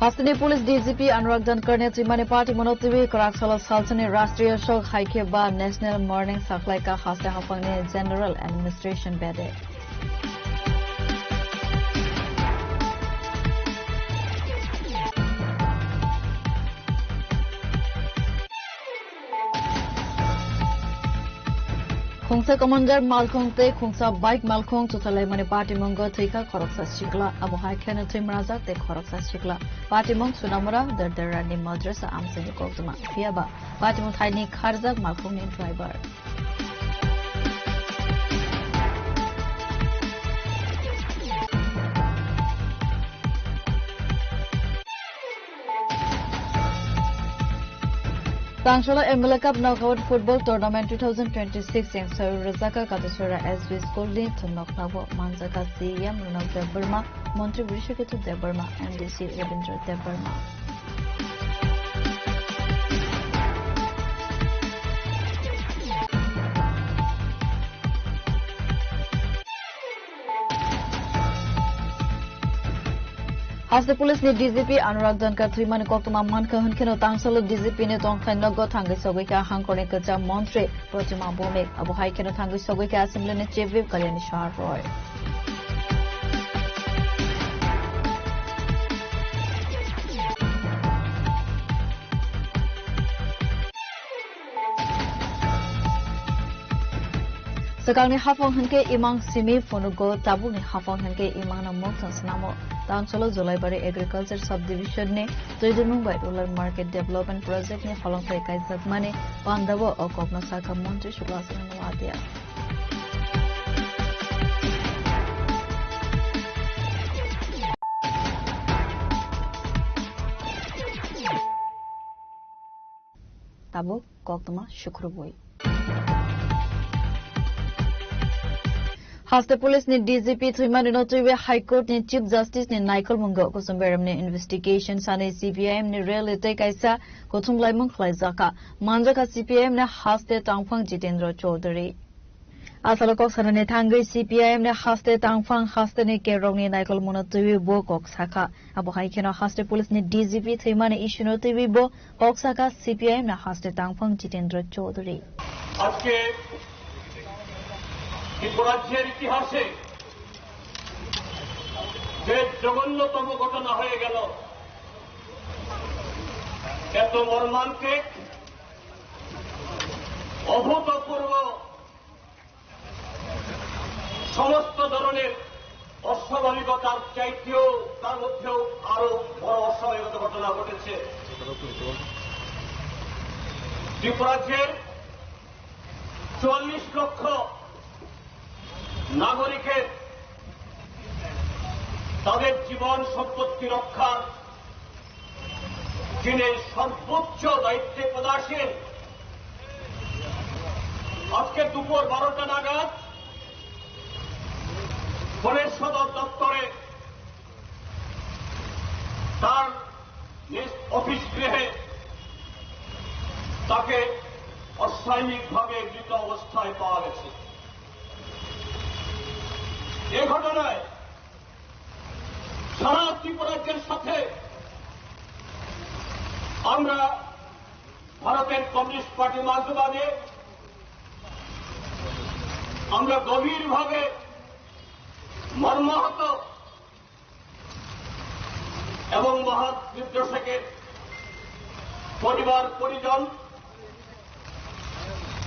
Hastani Police DGP Anurag Dhankar ne Trimani Party Monotibi Karakhala Salsani Rastriya Shok Haike ba National Morning Saklai ka Haste Hafangni General Administration Bede. Khungsa Commander Malkhongte Khungsa Bike Malkhong Tutalai Mani Party Mongo Tika Koroksa Shikla Abu Haiken Trimraza Te Koroksa Shikla Party Mong Sunamura Dardarani Madrasa Amsani Koktuma Fiaba Party Mong Thaini Kharzak Malkhong ni driver Tangshala MLA Cup Knockout Football Tournament 2026 in Saur Razaka Katasura SV School League to Knocknavo Manzaka CM Runal Debarma Montri Vishakatu Debarma MDC Rabindra Debarma. As the police ni DGP Anurag Dhankar Trimani Koktuma Manka Hunkino Tangsalo DGP ne Tongkhai Nogo Thangai Sogika Hangkone Kacha Montre Protima Bomik Abu Haikeno Thangai Sogika Assembly ne Chief Whip Kalyani Shah Roy. Sekarang ni hafong henke imang simi fonugo tabu ni hafong henke imang na moktan senamo Tangsalo Zolaibari Agriculture Subdivision ne Toidu Mumbai Rural Market Development Project ne holong thai kai zakmane Pandavo o Kokna Saka Montri Shubhasan Nawadia. Tabu Koktama Shukruboi. Haste Police ni DGP Trimani Notiwe High Court ni Chief Justice ni Naikol Mungo Kosumberam ni investigation sane CPIM ni real estate kaisa Kotum Laimung Khlaizaka Manjaka CPIM ni Haste Tangphang Jitendra Chaudhary Asalokok sanane thangai CPIM ni Haste Tangphang Haste ni Kerong ni Naikol Monotiwe Bo Koksaka Abu Haikeno Haste Police ni DGP Trimani issue Notiwe Bo Koksaka CPIM ni Haste Tangphang Jitendra Chaudhary রাজ্যের ইতিহাসে যে জঘন্যতম ঘটনা হয়ে গেল এত মর্মান্তিক অভূতপূর্ব সমস্ত ধরনের অস্বাভাবিকতার চাইতেও তার মধ্যেও আরো বড় অস্বাভাবিকতা ঘটনা ঘটেছে ত্রিপুরাজ্যের ৪৪ লক্ষ নাগরিকের তাদের জীবন সম্পত্তি রক্ষার যিনি সর্বোচ্চ দায়িত্বে পদাসীন আজকে দুপুর 12টা নাগাদ বনের সদর দপ্তরে তার নিজ অফিস গৃহে তাকে অস্বাভাবিকভাবে মৃত অবস্থায় পাওয়া গেছে এই ঘটনায় সারা ত্রিপুরাজ্যের সাথে আমরা ভারতের কমিউনিস্ট পার্টি মার্ক্সবাদে আমরা গভীরভাবে মর্মাহত এবং মহৎ নির্দেশকের পরিবার পরিজন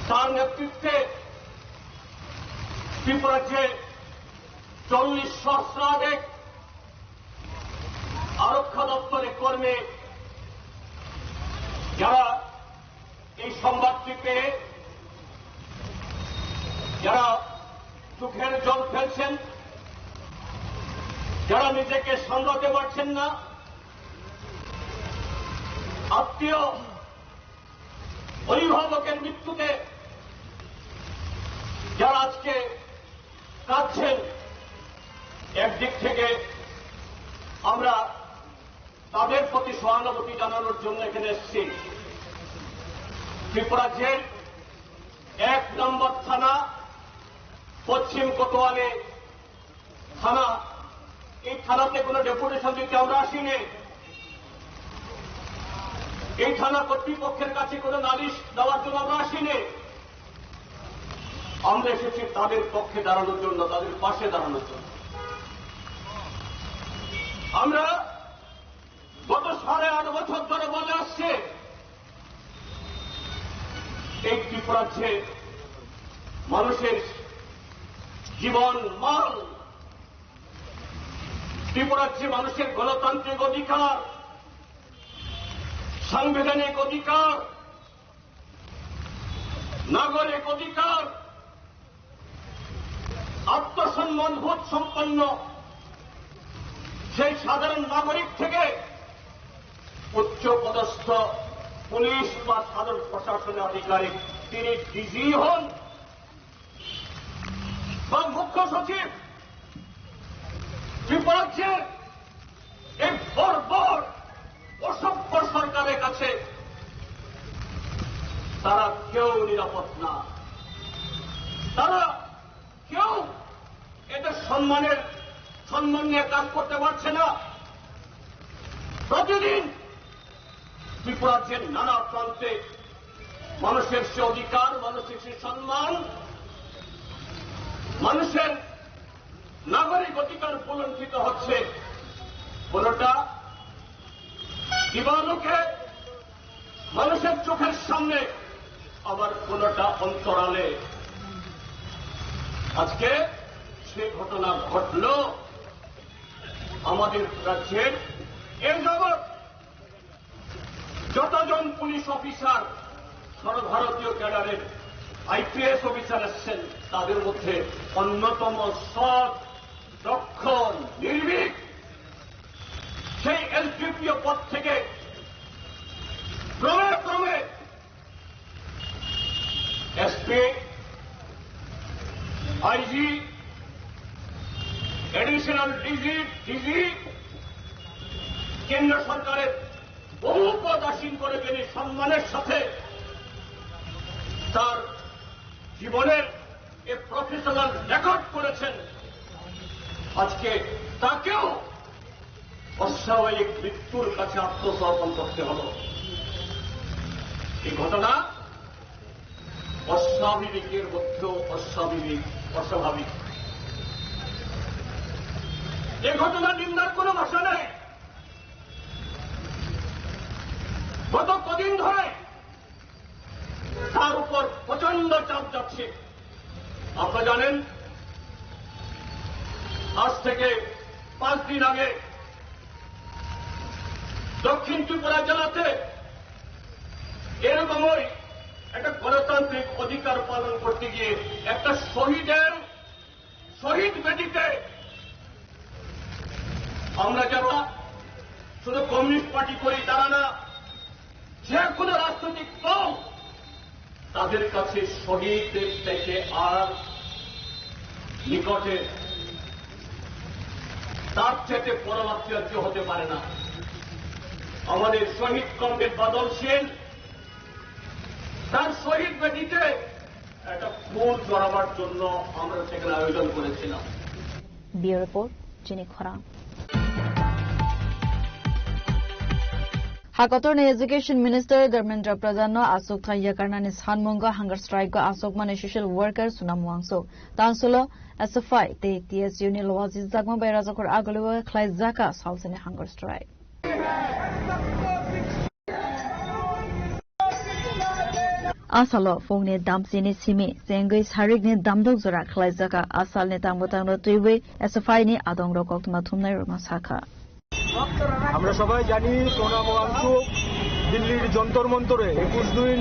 তার নেতৃত্বে ত্রিপুরাজ্যে ৪০ সহস্রাধিক আরক্ষা দপ্তরের কর্মী যারা এই সংবাদটি পেয়ে যারা চোখের জল ফেলছেন যারা নিজেকে সামলাতে পারছেন না আত্মীয় অভিভাবকের মৃত্যুতে যারা আজকে কাঁদছেন একদিক থেকে আমরা তাদের প্রতি সহানুভূতি জানানোর জন্য এখানে এসেছি ত্রিপুরাজ্যের ১ নম্বর থানা পশ্চিম কোতোয়ালি থানা এই থানাতে কোনো ডেপুটেশন দিতে আমরা আসিনি এই থানা কর্তৃপক্ষের কাছে কোনো নালিশ দেওয়ার জন্য আমরা আসিনি। আমরা এসেছি তাদের পক্ষে দাঁড়ানোর জন্য, তাদের পাশে দাঁড়ানোর জন্য। আমরা গত 8.5 বছর ধরে বলে আসছে এই ত্রিপুরাজ্যে মানুষের জীবন মাল, ত্রিপুরাজ্যে মানুষের গণতান্ত্রিক অধিকার, সাংবিধানিক অধিকার, নাগরিক অধিকার, আত্মসম্মানবোধ সম্পন্ন সেই সাধারণ নাগরিক থেকে উচ্চ পদস্থ পুলিশ বা সাধারণ প্রশাসনের আধিকারিক, তিনি ডিজি হন বা মুখ্য সচিব, ত্রিপুরাজ্যের এই বর্বর অসভ্য সরকারের কাছে তারা কেউ নিরাপদ না। তারা কেউ এদের সম্মান নিয়ে কাজ করতে পারছে না। প্রতিদিন ত্রিপুরাজ্যের নানা প্রান্তে মানুষের সে অধিকার, মানুষের সে সম্মান, মানুষের নাগরিক অধিকার প্রলম্বিত হচ্ছে। কোনটা দিবালোকে মানুষের চোখের সামনে, আবার কোনটা অন্তরালে। আজকে সে ঘটনা ঘটল আমাদের রাজ্যের। এর জগৎ যতজন পুলিশ অফিসার সর্বভারতীয় ক্যাডারের আইপিএস অফিসার এসছেন, তাদের মধ্যে অন্যতম সৎ, দক্ষ, নির্ভীক সেই এসডিপিও পদ থেকে ক্রমে ক্রমে এসপি, আইজি, এডিশনাল ডিজি, কেন্দ্র সরকারের বহু পদ আসীন করে তিনি সম্মানের সাথে তার জীবনের এ প্রফেশনাল রেকর্ড করেছেন। আজকে তাকেও অস্বাভাবিক মৃত্যুর কাছে আত্মসমর্পণ করতে হল। এই ঘটনা অস্বাভাবিকের মধ্যেও অস্বাভাবিক। এই ঘটনা নিন্দার কোন ভাষা নেই। গত কদিন ধরে তার উপর প্রচন্ড চাপ যাচ্ছে। আপনারা জানেন, আজ থেকে 5 দিন আগে দক্ষিণ ত্রিপুরা জেলাতে এরকমই একটা গণতান্ত্রিক অধিকার পালন করতে গিয়ে একটা শহীদ বেদিতে আমরা যারা শুধু কমিউনিস্ট পার্টি করি তারা না, যে কোনো রাজনৈতিক দল তাদের কাছে শহীদদের থেকে আর নিকটে তার চেয়ে পরমাত্মীয় হতে পারে না। আমাদের শহীদ কমরেড বাদল সেন তার শহীদ বেদিতে একটা ফুল জড়াবার জন্য আমরা সেখানে আয়োজন করেছিলাম। Bureau report, jenny খরাং। Hakatorni Education Minister Dharmendra Pradhan no Asok Thaya Karnani Sanmunga hunger strike go Asok Mane social worker Sunam Wangso Tansolo SFI te TSU ni Loazi Zagma by Razakor Agolwa Klai Zaka Salsene hunger strike. Asalo Fongne Damsini Simi Zengui Sarig ni Damdog Zora Klai Zaka Asal ne Tambotang no Tuiwe SFI ni Adong Rokok Matumnai Masaka. আমরা সবাই জানি সোনাম ওয়াংচুক দিল্লির যন্তর মন্তরে 21 দিন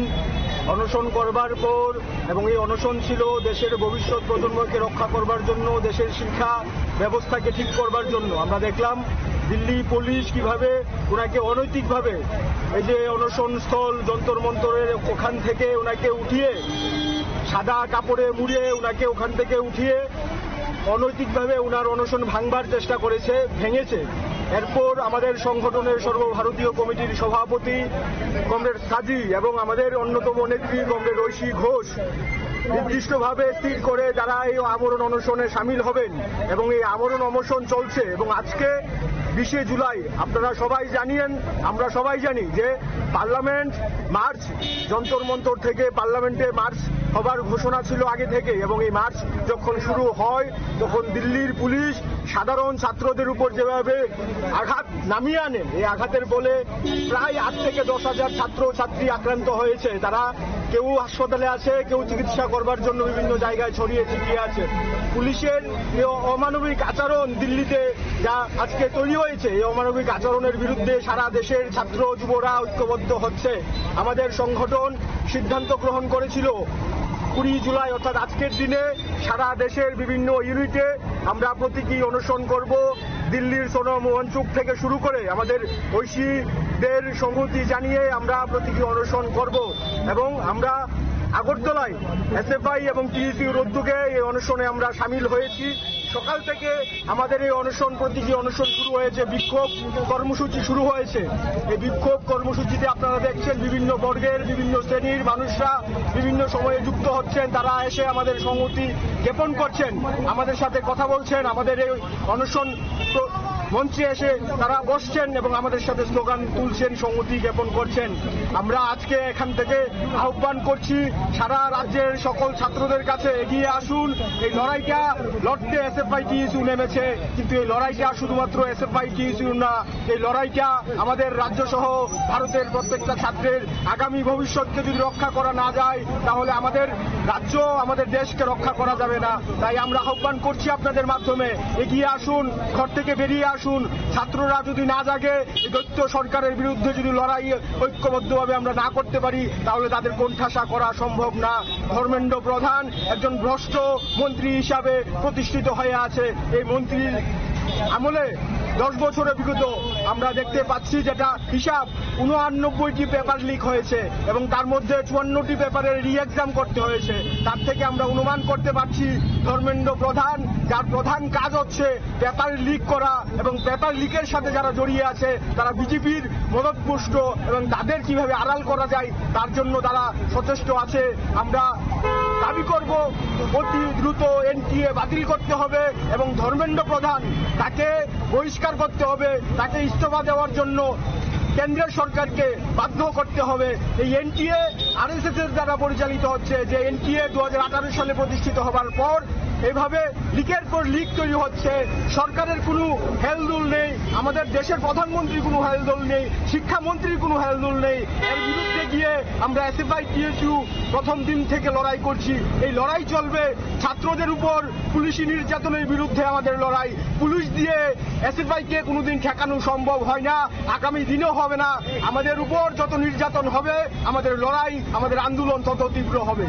অনশন করবার পর, এবং এই অনশন ছিল দেশের ভবিষ্যৎ প্রজন্মকে রক্ষা করবার জন্য, দেশের শিক্ষা ব্যবস্থাকে ঠিক করবার জন্য। আমরা দেখলাম দিল্লি পুলিশ কিভাবে ওনাকে অনৈতিকভাবে এই যে অনশন স্থল যন্তর মন্তরের ওখান থেকে ওনাকে উঠিয়ে সাদা কাপড়ে মুড়িয়ে ওনাকে ওখান থেকে উঠিয়ে অনৈতিকভাবে ওনার অনশন ভাঙবার চেষ্টা করেছে, ভেঙেছে। এরপর আমাদের সংগঠনের সর্বভারতীয় কমিটির সভাপতি কমরেড সাজি এবং আমাদের অন্যতম নেত্রী কমরেড ঐশী ঘোষ নির্দিষ্টভাবে স্থির করে যারা এই আমরণ অনশনে সামিল হবেন, এবং এই আমরণ অনশন চলছে। এবং আজকে 20শে জুলাই আপনারা সবাই জানেন, আমরা সবাই জানি যে পার্লামেন্ট মার্চ, যন্তর মন্তর থেকে পার্লামেন্টে মার্চ হবার ঘোষণা ছিল আগে থেকে, এবং এই মার্চ যখন শুরু হয় তখন দিল্লির পুলিশ সাধারণ ছাত্রদের উপর যেভাবে আঘাত নামিয়ে আনেন, এই আঘাতের বলে প্রায় 8 থেকে 10,000 ছাত্র ছাত্রী আক্রান্ত হয়েছে। তারা কেউ হাসপাতালে আছে, কেউ চিকিৎসা করবার জন্য বিভিন্ন জায়গায় ছড়িয়ে ছিটিয়ে আছে। পুলিশের এই অমানবিক আচরণ দিল্লিতে যা আজকে তৈরি হয়েছে, এই অমানবিক আচরণের বিরুদ্ধে সারা দেশের ছাত্র যুবরা ঐক্যবদ্ধ হচ্ছে। আমাদের সংগঠন সিদ্ধান্ত গ্রহণ করেছিল 20 জুলাই অর্থাৎ আজকের দিনে সারা দেশের বিভিন্ন ইউনিটে আমরা প্রতীকী অনশন করব। দিল্লির সোনম ওয়াংচুক থেকে শুরু করে আমাদের ঐশীদের সংহতি জানিয়ে আমরা প্রতীকী অনশন করব, এবং আমরা আগরতলায় এসএফআই এবং টিইসির উদ্যোগে এই অনশনে আমরা সামিল হয়েছি। সকাল থেকে আমাদের এই অনশন, প্রতীকী অনশন শুরু হয়েছে, বিক্ষোভ কর্মসূচি শুরু হয়েছে। এই বিক্ষোভ কর্মসূচিতে আপনারা দেখছেন বিভিন্ন বর্গের, বিভিন্ন শ্রেণীর মানুষরা বিভিন্ন সময়ে যুক্ত হচ্ছেন। তারা এসে আমাদের সংহতি জ্ঞাপন করছেন, আমাদের সাথে কথা বলছেন, আমাদের এই অনশন মঞ্চে এসে তারা বসছেন এবং আমাদের সাথে স্লোগান তুলছেন, সংহতি জ্ঞাপন করছেন। আমরা আজকে এখান থেকে আহ্বান করছি সারা রাজ্যের সকল ছাত্রদের কাছে এগিয়ে আসুন। এই লড়াইটা লড়তে এসএফআই টিইসিউ নেমেছে, কিন্তু এই লড়াইটা শুধুমাত্র এসএফআই টিইসিউ না, এই লড়াইটা আমাদের রাজ্য সহ ভারতের প্রত্যেকটা ছাত্রের আগামী ভবিষ্যৎকে যদি রক্ষা করা না যায় তাহলে আমাদের রাজ্য, আমাদের দেশকে রক্ষা করা যাবে না। তাই আমরা আহ্বান করছি আপনাদের মাধ্যমে, এগিয়ে আসুন, ঘর থেকে বেরিয়ে আসুন। ছাত্ররা যদি না জাগে, এই দৈত্য সরকারের বিরুদ্ধে যদি লড়াই ঐক্যবদ্ধভাবে আমরা না করতে পারি তাহলে তাদের কোণঠাসা করা সম্ভব না। ধর্মেন্দ্র প্রধান একজন ভ্রষ্ট মন্ত্রী হিসাবে প্রতিষ্ঠিত হয়ে আছে। এই মন্ত্রীর আমলে 10 বছরে বিগত আমরা দেখতে পাচ্ছি যেটা হিসাব 89টি পেপার লিক হয়েছে এবং তার মধ্যে 54টি পেপারের রি এক্সাম করতে হয়েছে। তার থেকে আমরা অনুমান করতে পারছি ধর্মেন্দ্র প্রধান, যার প্রধান কাজ হচ্ছে পেপার লিক করা, এবং পেপার লিকের সাথে যারা জড়িয়ে আছে তারা বিজেপির মদতপুষ্ট, এবং তাদের কিভাবে আড়াল করা যায় তার জন্য তারা সচেষ্ট আছে। আমরা দাবি করব অতি দ্রুত এনটিএ বাতিল করতে হবে এবং ধর্মেন্দ্র প্রধান তাকে বহিষ্কার করতে হবে, তাকে ইস্তফা দেওয়ার জন্য কেন্দ্রের সরকারকে বাধ্য করতে হবে। এই এনটিএ আরএসএস এর দ্বারা পরিচালিত হচ্ছে, যে এনটিএ 2018 সালে প্রতিষ্ঠিত হবার পর এভাবে লিকের পর লিক তৈরি হচ্ছে। সরকারের কোনো হেলদোল নেই, আমাদের দেশের প্রধানমন্ত্রীর কোনো হেলদোল নেই, শিক্ষামন্ত্রীর কোনো হেলদোল নেই। এর বিরুদ্ধে গিয়ে আমরা এসএফআই টিইসিউ প্রথম দিন থেকে লড়াই করছি। এই লড়াই চলবে ছাত্রদের উপর পুলিশি নির্যাতনের বিরুদ্ধে আমাদের লড়াই। পুলিশ দিয়ে এসএফআইকে কোনোদিন ঠেকানো সম্ভব হয় না, আগামী দিনেও হবে না। আমাদের উপর যত নির্যাতন হবে আমাদের লড়াই, আমাদের আন্দোলন তত তীব্র হবে।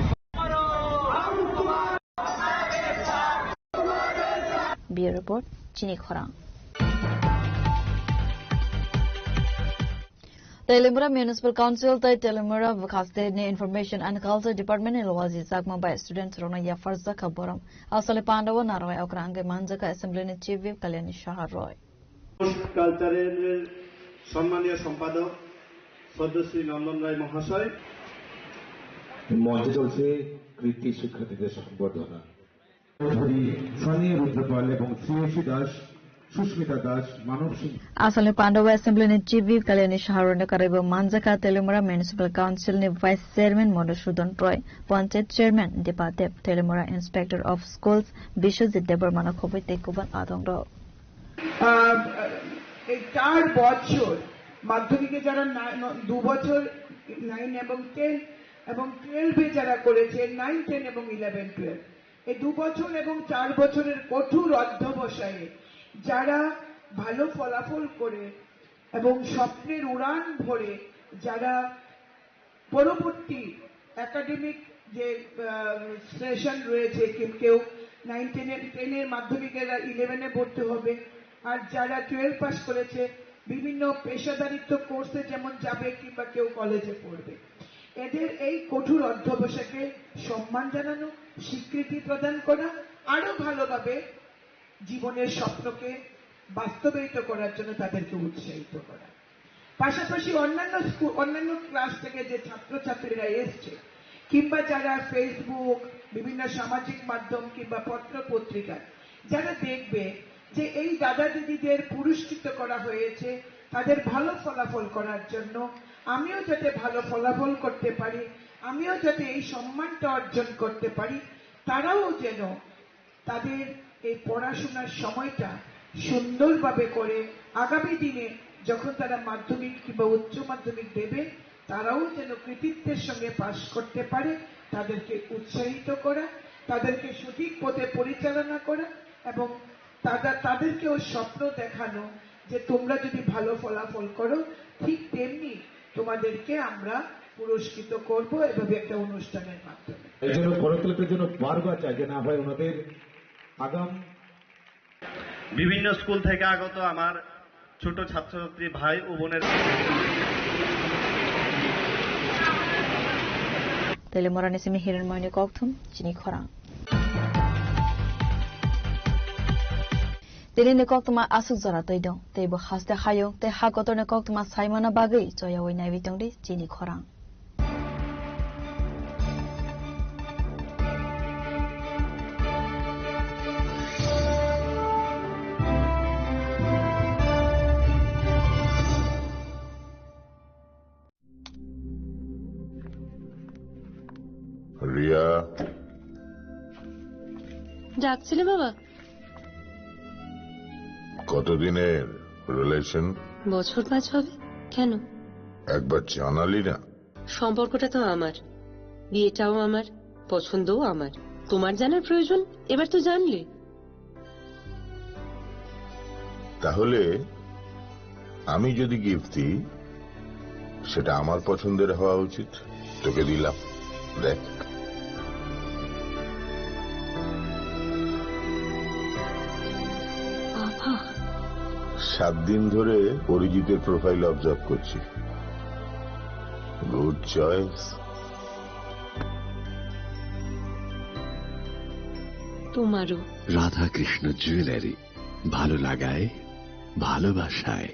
ব্যুরো রিপোর্ট, চিনি খরা। Telimura Municipal Council tai Telimura Vakaste ne Information and Culture Department ne Lowazi Zakma by students Rona ya Farza Kaboram Asale Pandawa Naroy Okrange Manjaka Assembly ne Chief Whip Kalyani Shahar Roy কালচারের সম্মানীয় সম্পাদক সদস্যী নন্দন রায় মহাশয়, মঞ্চে চলছে কৃতি শিক্ষার্থীদের সংবর্ধনা। সানিয়া রুদ্রপাল এবং শ্রেয়সী দাস, সুস্মিতা দাস, মানব Singh. Asale Pandawa Assembly ne Chief Whip Kalyani Shahar Roy Karibo Manjaka Telimura Municipal Council ne Vice Chairman Madhusudan Roy, Panchayat Chairman Deepadep, Telimura Inspector of Schools Bishojit Debarmana Khoboi Tekuban Adongro। এই 4 বছর মাধ্যমিকে যারা 2 বছর 9 এবং 10 এবং 12 এ যারা করেছে 9, 10 এবং 11, 12, এই 2 বছর এবং 4 বছরের কঠোর অধ্যবসায়ে যারা ভালো ফলাফল করে এবং স্বপ্নের উড়ান ভরে যারা পরবর্তী একাডেমিক যে সেশন রয়েছে, কেউ 9, 10 এর মাধ্যমিকের 11 এ ভর্তি হবে, আর যারা 12 পাস করেছে বিভিন্ন পেশাদারিত্ব কোর্সে যেমন যাবে কিংবা কেউ কলেজে পড়বে, এদের এই কঠোর অধ্যবসায়কে সম্মান জানানো, স্বীকৃতি প্রদান করা, আরো ভালোভাবে জীবনের স্বপ্নকে বাস্তবায়িত করার জন্য তাদেরকে উৎসাহিত করা। পাশাপাশি অন্যান্য ক্লাস থেকে যে ছাত্রছাত্রীরা এসছে কিংবা যারা ফেসবুক, বিভিন্ন সামাজিক মাধ্যম কিংবা পত্র পত্রিকা যারা দেখবে যে এই দাদা দিদিদের পুরস্কৃত করা হয়েছে তাদের ভালো ফলাফল করার জন্য। আমিও যাতে ভালো ফলাফল করতে পারি, আমিও যাতে এই সম্মানটা অর্জন করতে পারি, তারাও যেন তাদের এই পড়াশোনার সময়টা সুন্দরভাবে করে আগামী দিনে যখন তারা মাধ্যমিক কিংবা উচ্চ মাধ্যমিক দেবে তারাও যেন কৃতিত্বের সঙ্গে পাশ করতে পারে, তাদেরকে উৎসাহিত করা, তাদেরকে সঠিক পথে পরিচালনা করা এবং তাদেরকেও স্বপ্ন দেখানো যে তোমরা যদি ভালো ফলাফল করো ঠিক তেমনি তোমাদেরকে আমরা পুরস্কৃত করব এভাবে একটা অনুষ্ঠানের মাধ্যমে। এই জন্য করতলকের জন্য বারবার চাই যে না হয় ওনাদের আগাম বিভিন্ন স্কুল থেকে আগত আমার ছোট ছাত্রছাত্রী ভাই ও বোনের Tele morane simi hiren moine kokthum chini khora. Tele ne koktuma asuk zara toidong tebo haste hayong te hagotor ne koktuma saimana bagai joya oi nai bitong de chini khora. Riya ডাকছিলে বাবা? কতদিনের রিলেশন? বছর 5 হবে। কেন? একবার জানালি না? সম্পর্কটা তো আমার, বিয়েটাও আমার, পছন্দও আমার। তোমার জানার প্রয়োজন এবার তো জানলে। তাহলে আমি যদি গিফট দিই সেটা আমার পছন্দের হওয়া উচিত। তোকে দিলাম, দেখ। বাবা, 7 দিন ধরে অরিজিতের প্রোফাইল অবজার্ভ করছি। Good choice. তোমারও। রাধা কৃষ্ণ জুয়েলারি, ভালো লাগায় ভালোবাসায়।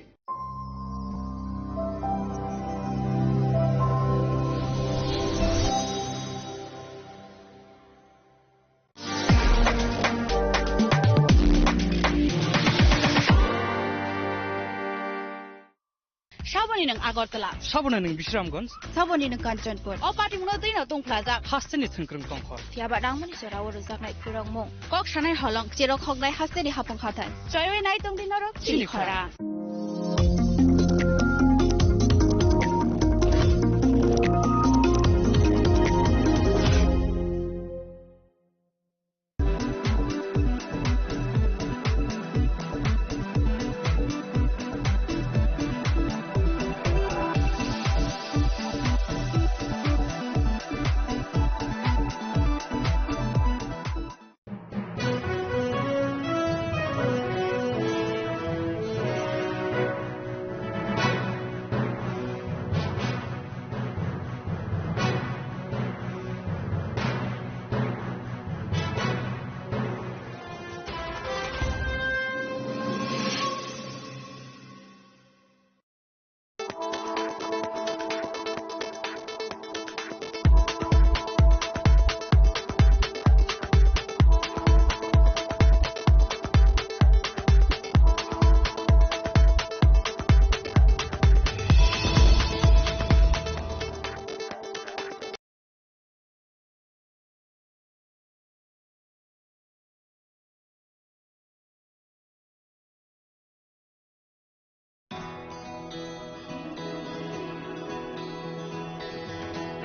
Saboni nang Agartala. Saboni nang Bishramganj. Saboni nang Kanchanpur. O party muno dina tong plaza. Hasteni thungkrung tongkhor. Tiaba dangmani sorawo rojak nai kurang mong. Kok shanai holong chero khognai hasteni hapong khatan. Choyoi nai tong dinaro chini khora.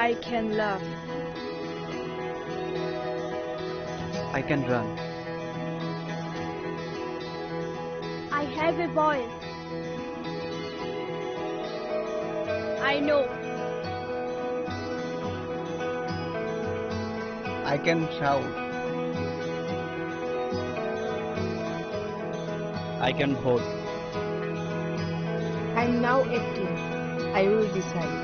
I can love. I can run. I have a voice. I know. I can shout. I can hold. I'm now 18. I will decide.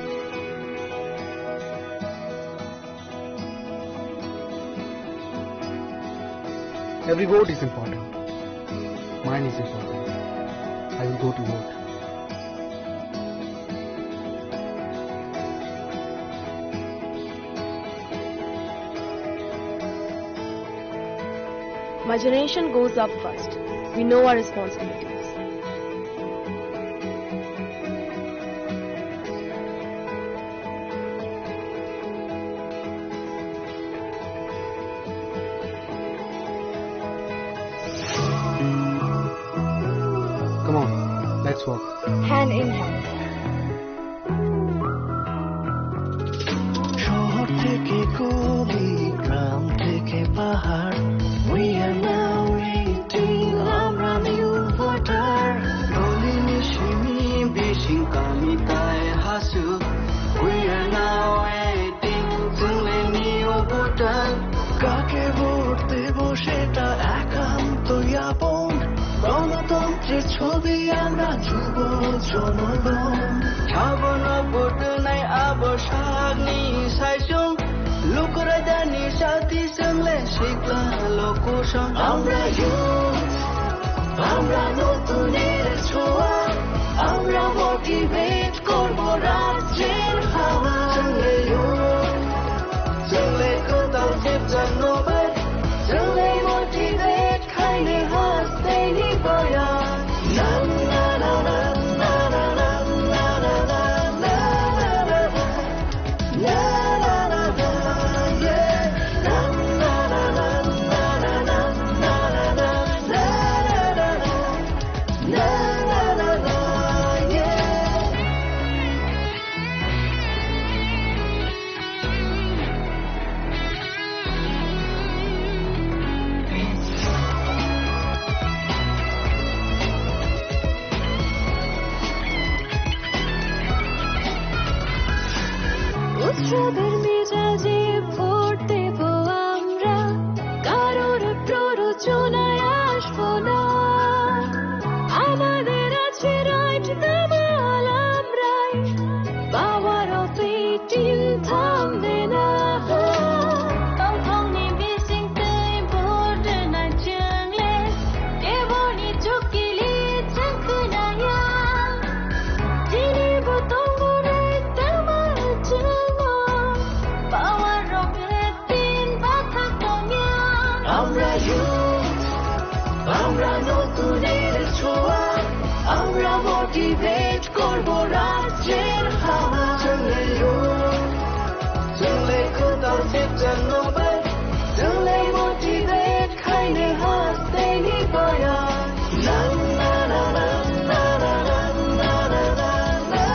Every vote is important. Mine is important. I will go to vote. My generation goes up first. We know our responsibilities. Come on, let's walk. Hand in hand. শহর থেকে গলি, গ্রাম থেকে পাহাড়, we are now waiting, আমরা new voter. গলি মিশিমি বেশি কামিতায় হাসু, we are now waiting, চলে new voter. কাকে ভোট দেব সেটা একান্তই আপন, গণতন্ত্রের ছবি আমরা যুব জনগণ. ছাবন ভোট নাই আবসাগনি সাইসুং, লোকরা জানি সাথী সঙ্গে শিখলা লোকসং. আমরা ইউথ, আমরা নতুনের ছোঁয়া, আমরা মোটিভেট করব রাজ্যের হাওয়া. সঙ্গে ইউথ, সঙ্গে কোথাও চেপচাপ নোবেল, সঙ্গে মোটিভেট খাইলে হাসতে নিবয়া. না না না না না না না না না না না না না না না না, yeah. Na na na na na na na na na na na na na, yeah. উৎসবের মেজাজে ভোট দেব আমরা, কারোর প্ররোচনায় আসবো না. আমাদের আছে রাইট, দামাল আমরাই, পাওয়ার অফ 18 থামবে না. tổng niềm vi sinh tươi vốn đơn là trường lên, để vô niềm chúc kỳ lý chẳng cứ nào ya. Chỉ đi vô tổng vô đây ta mà trường ngôn, power of 18 bắt thác đồng nha. আমরা youth, আমরা নতুনের ছোঁয়া, আমরা motivate করব রাজ্যের হাওয়া. চলে youth, চলে কোথাও চেপচাপ নোবেল, চলে মোটিভেট খাইলে হাসতে নিবয়া. না না না না না না না না না না না না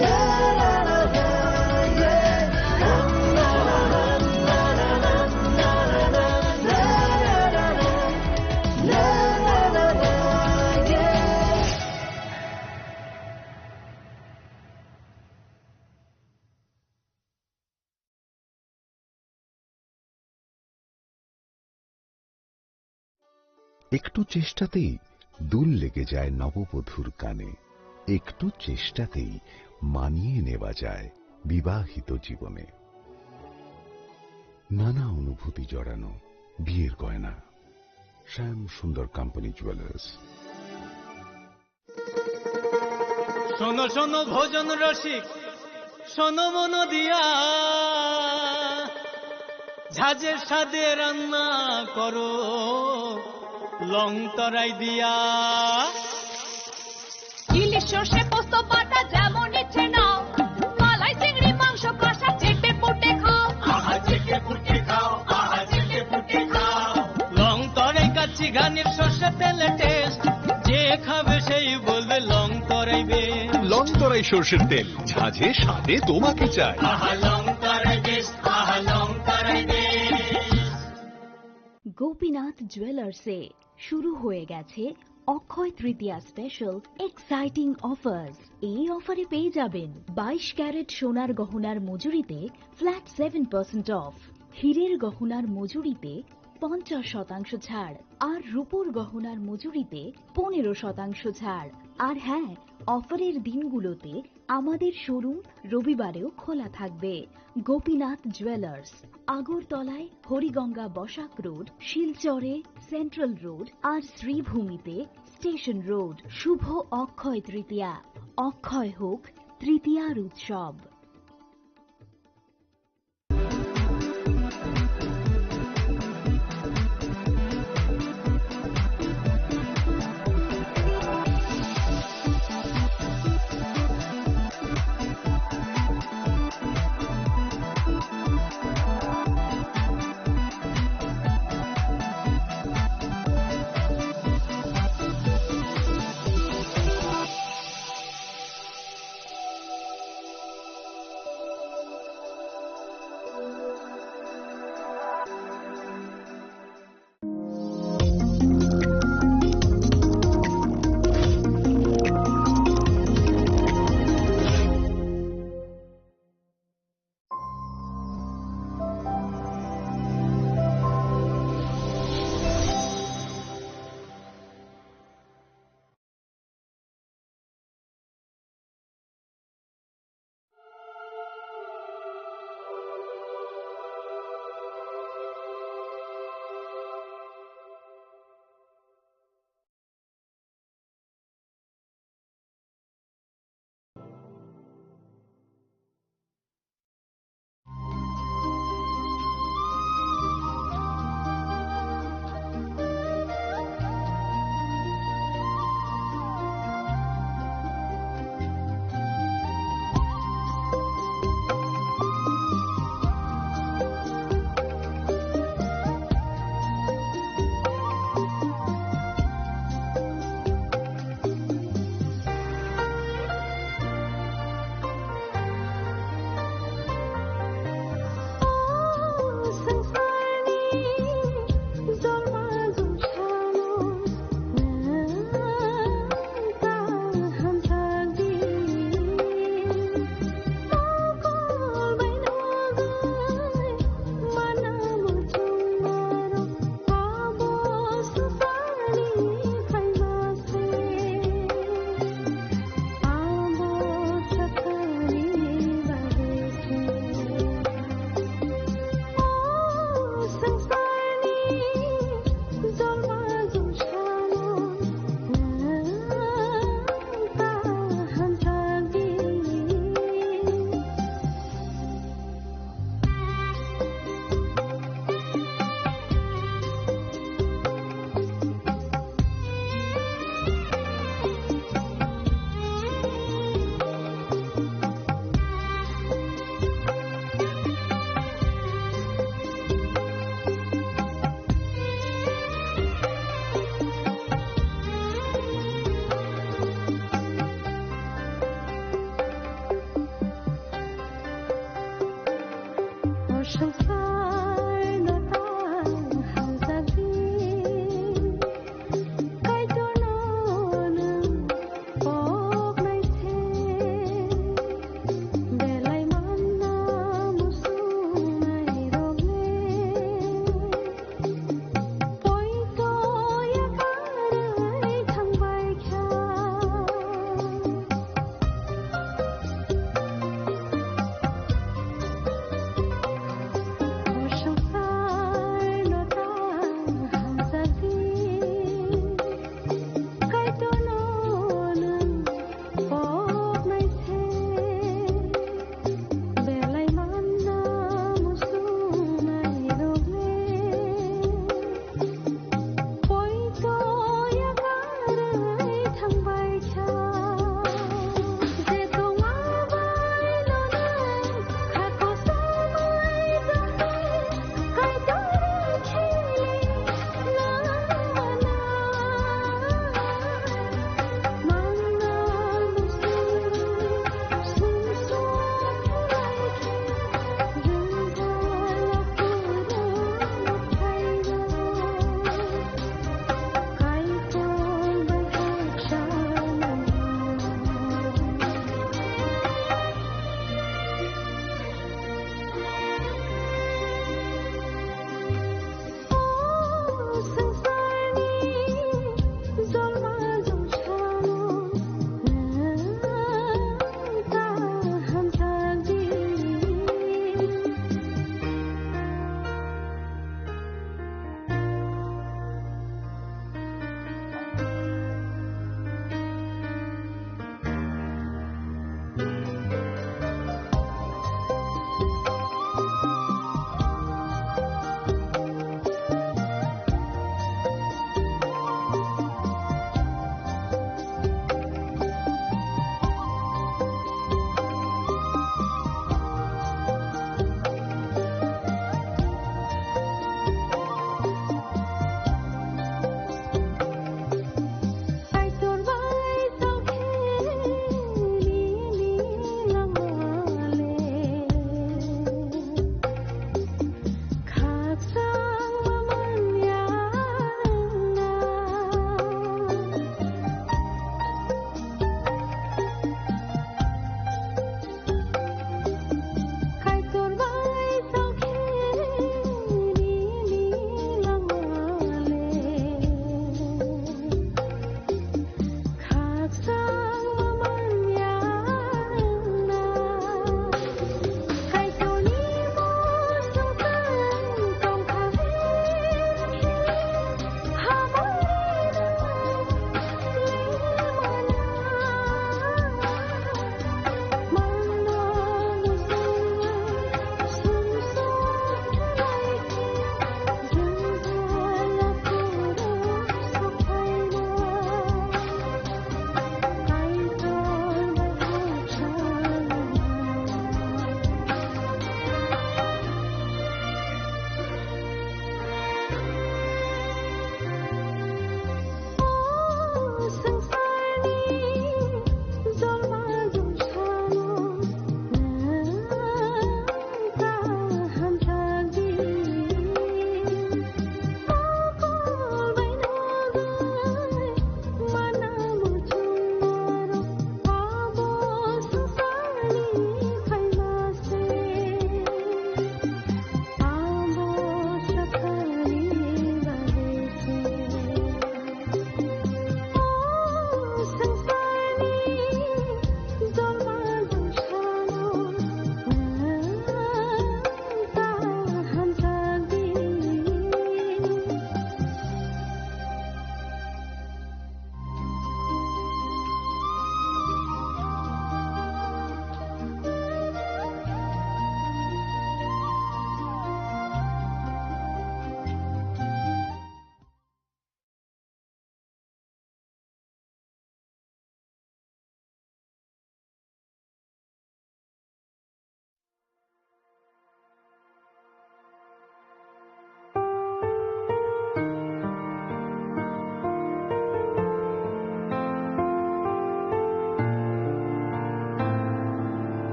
না না না না, yeah. Na na na na na na na na na na na na na, yeah. একটু চেষ্টাতেই দুল লেগে যায় নববধূর কানে, একটু চেষ্টাতেই মানিয়ে নেওয়া যায় বিবাহিত জীবনে। নানা অনুভূতি জড়ানো বিয়ের গয়না। শ্যাম সুন্দর কোম্পানি জুয়েলার্স। শোনো শোনো ভোজন রসিক, শোনো মন দিয়া, ঝাঁঝের সাদে রান্না করো লং তরাই দিয়া। ইলিশ সর্ষে পোস্ত বাটা যেমন ইচ্ছে নাও, মালাই চিংড়ি মাংস কষা চেটে পুটে খাও, আহা চেটে পুটে খাও, আহা চেটে পুটে খাও। লং তরাই কাচ্চি ঘানির সর্ষে তেলে টেস্ট, যে খাবে সেই বলবে লং তরাইবে। লং তরাই সর্ষের তেল, ঝাঁঝে স্বাদে তোমাকে চাই। আহা লং তরাই বেশ, আহা লং তরাই বেশ। গোপীনাথ জুয়েলার্সে শুরু হয়ে গেছে Akshaya Tritiya special exciting offers. এই অফারে পেয়ে যাবেন 22 ক্যারেট সোনার গহনার মজুরিতে ফ্ল্যাট 7% অফ, হীরের গহনার মজুরিতে 50% ছাড়, আর রূপোর গহনার মজুরিতে 15% ছাড়। আর হ্যাঁ, অফারের দিনগুলোতে আমাদের শোরুম রবিবারেও খোলা থাকবে। গোপীনাথ জুয়েলার্স, আগরতলায় হরিগঙ্গা বসাক রোড, শিলচরে সেন্ট্রাল রোড, আর শ্রীভূমিতে স্টেশন রোড। শুভ অক্ষয় তৃতীয়া, অক্ষয় হোক তৃতীয়ার উৎসব।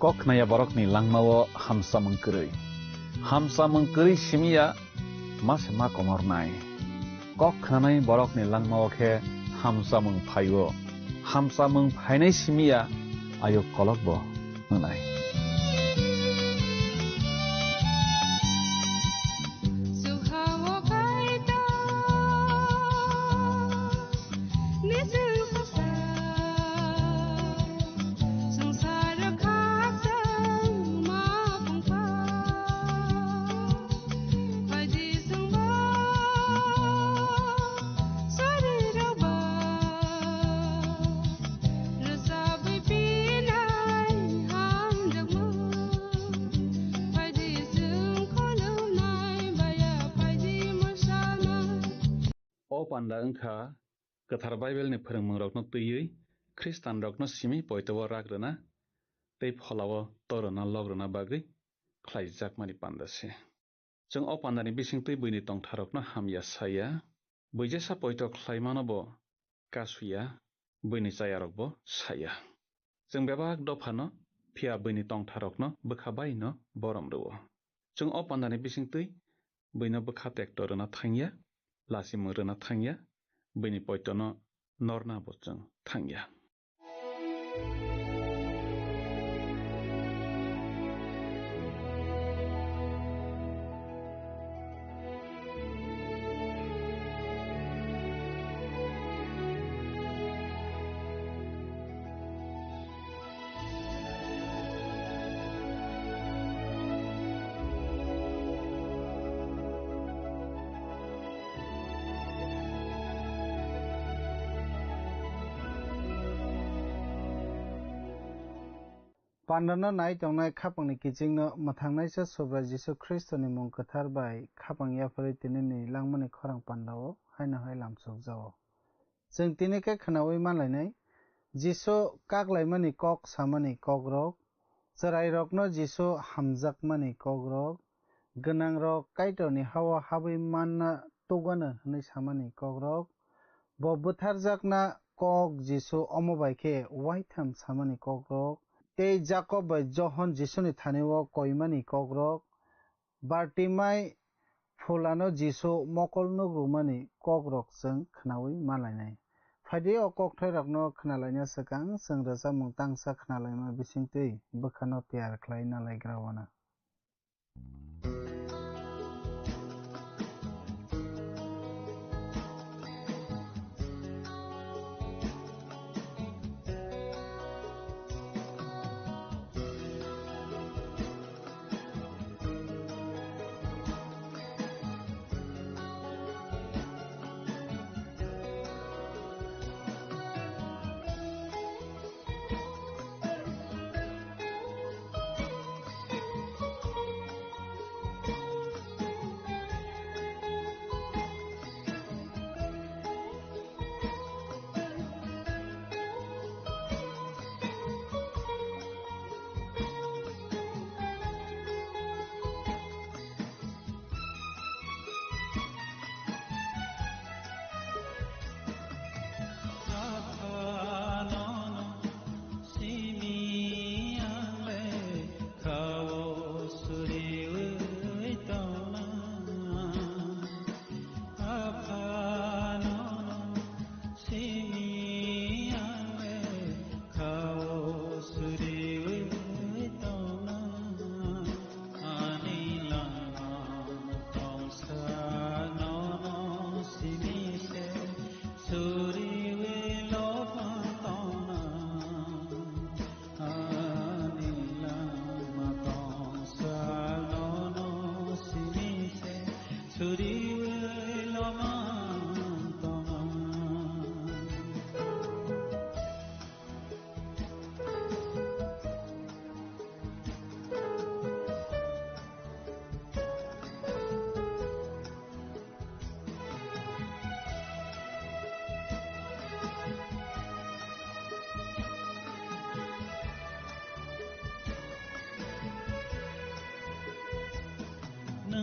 Kok naya borok ni langmawo hamsa mengkeri simia mas ma komor nai. Kok nanai borok ni langmawo ke hamsa mengpainai simia ayo kolok bo nai. Panda engkha ketar Bible ni phorongmung rok no tüiui Christian rok no simi poitowo ragrona tei pholawo torona logrona bagui khlaijak mani panda se. Jong o panda ni bisingtui buini tongtharok no hamya saya buijesa poito khlaimano bo kasuya buini chayarok bo saya. Jong bebak dofano phia buini tongtharok no bwkhabai no borom ruo. Jong o panda ni bisingtui buino bwkha tektor na thangya lasi muruna thangya bini poitono norna bochang thangya. Pandana nai tongnai khapang ni kijingno mathangnaisa sobra Jisu Kristo ni mung kathar bai khapang yaphari tinini langmani khorang pandao haina hai lamsok jao. Jeng tini ke khanawi manlainai Jisu kaklaimani kok samani kogrok charai rokno Jisu hamjakmani kogrok gwnang rok kaito ni hawa habui manna tugana hinui samani kogrok bo bwtharjakna kok Jisu omobai khe waitham samani kogrok tei Jacob bai John Jisuni thanio koimani kogrok Bartimai fulano Jisu mokol nugrumani kogrok jeng khnawi malainai. Faide o kokthai rokno khnalaina sakang jeng rajamung tangsa khnalaima bisingtui bwkhano tiyar khlaina laigrawana.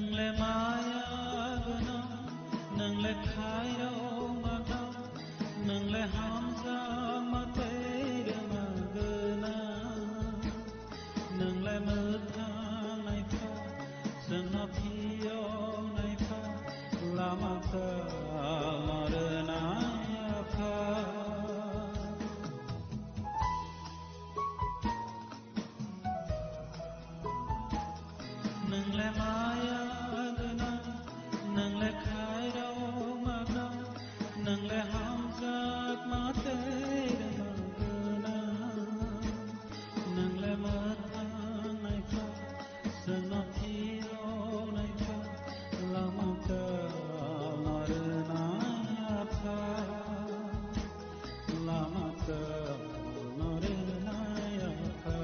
नंगले माया गना नंगले खायो मगा नंगले हमजा मतेर मगना नंगले मथा नाइफा सनफियो नाइफा लामाता मरना याफा नंगले माया गना नंगले खायो मगा नंगले हमजाक मातेर मगना नंगले मथा नाइफा सनफियो नाइफा लामाता मरना याफा लामाता मरना याफा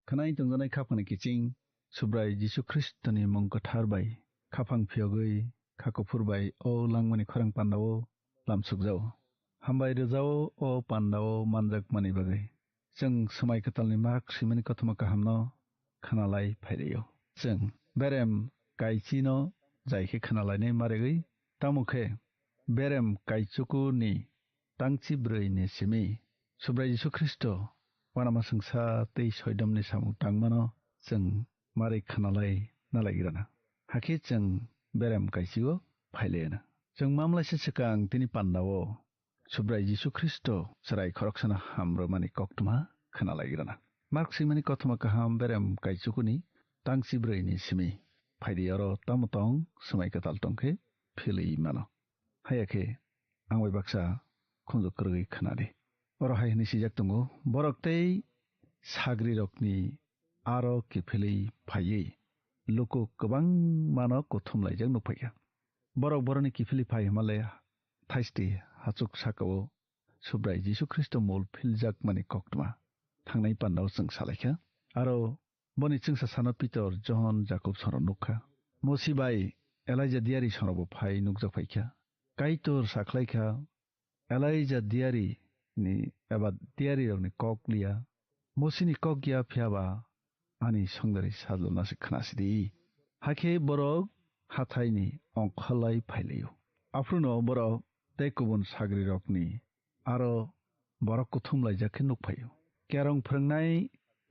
Kanai tungganai khapang kiching subrai Jisu Kristoni mongko tharbai khapang phiogoi khakopurbai o langmani khorang pandao lamsugjao hambai rejao o pandao manjak mani bagai जों समाय कतालनि माखासेमानि कथमा काहामनो खानालाय फायरेयो जों बेरेम काइचिनो जायखे खानालायनाय मारेगै तामुखे बेरेम काइचुकुनि तांची ब्रैनि सिमी सुब्राय जिसु ख्रिस्ट वानामा संसा तै सयदमनि सामु तांमानो जों मारै खानालाय नालायगिराना हाखि जों बेरेम काइचिगो फायलेना जों मामलायसे सिगां तिनि पान्दावो सुब्राय जिसु ख्रिस्ट सराय खरकसना हाम्रो माने कक्टमा खाना लागिरना मार्क्सी माने कथमा काहाम बेराम काइचुकुनी तांसी ब्रैनि सिमी फाइदि अर तमतং समाय कताल टंखे फेलै मानो हायाखे आंबाय बाक्सा खंजो करगै खानादे अर हायनि सिजाक दंगो बरकतै साग्रि रकनि आरो किफेलै फायै लोको गोबां मानो कथुमलायजों नुफैया बरक बरनि किफेलै फाय माले थाइस्ति हाचुक साकाव सुब्राय जिसु ख्रिस्ट मोल फिलजाक माने कक्टमा थांनाय पान्दाव जों सालायखा आरो बनि चिंसा सानो पिटर जहन जाकब सर नुखा मोसिबाय एलाइजा दियारि सरबो फाय नुकजा फायखा काइतोर साख्लायखा एलाइजा दियारि नि एबा दियारि रनि ककलिया मोसिनि ककगिया फियाबा आनि संदरि साजलनासि खनासिदि हाखे बरक हाथायनि अंखलाय फायलायो आफ्रुनो बरक तेकुबुन साग्रि रकनि आरो बरक कुथुमलाय जाखे नुफायो केरं फोरोंनाय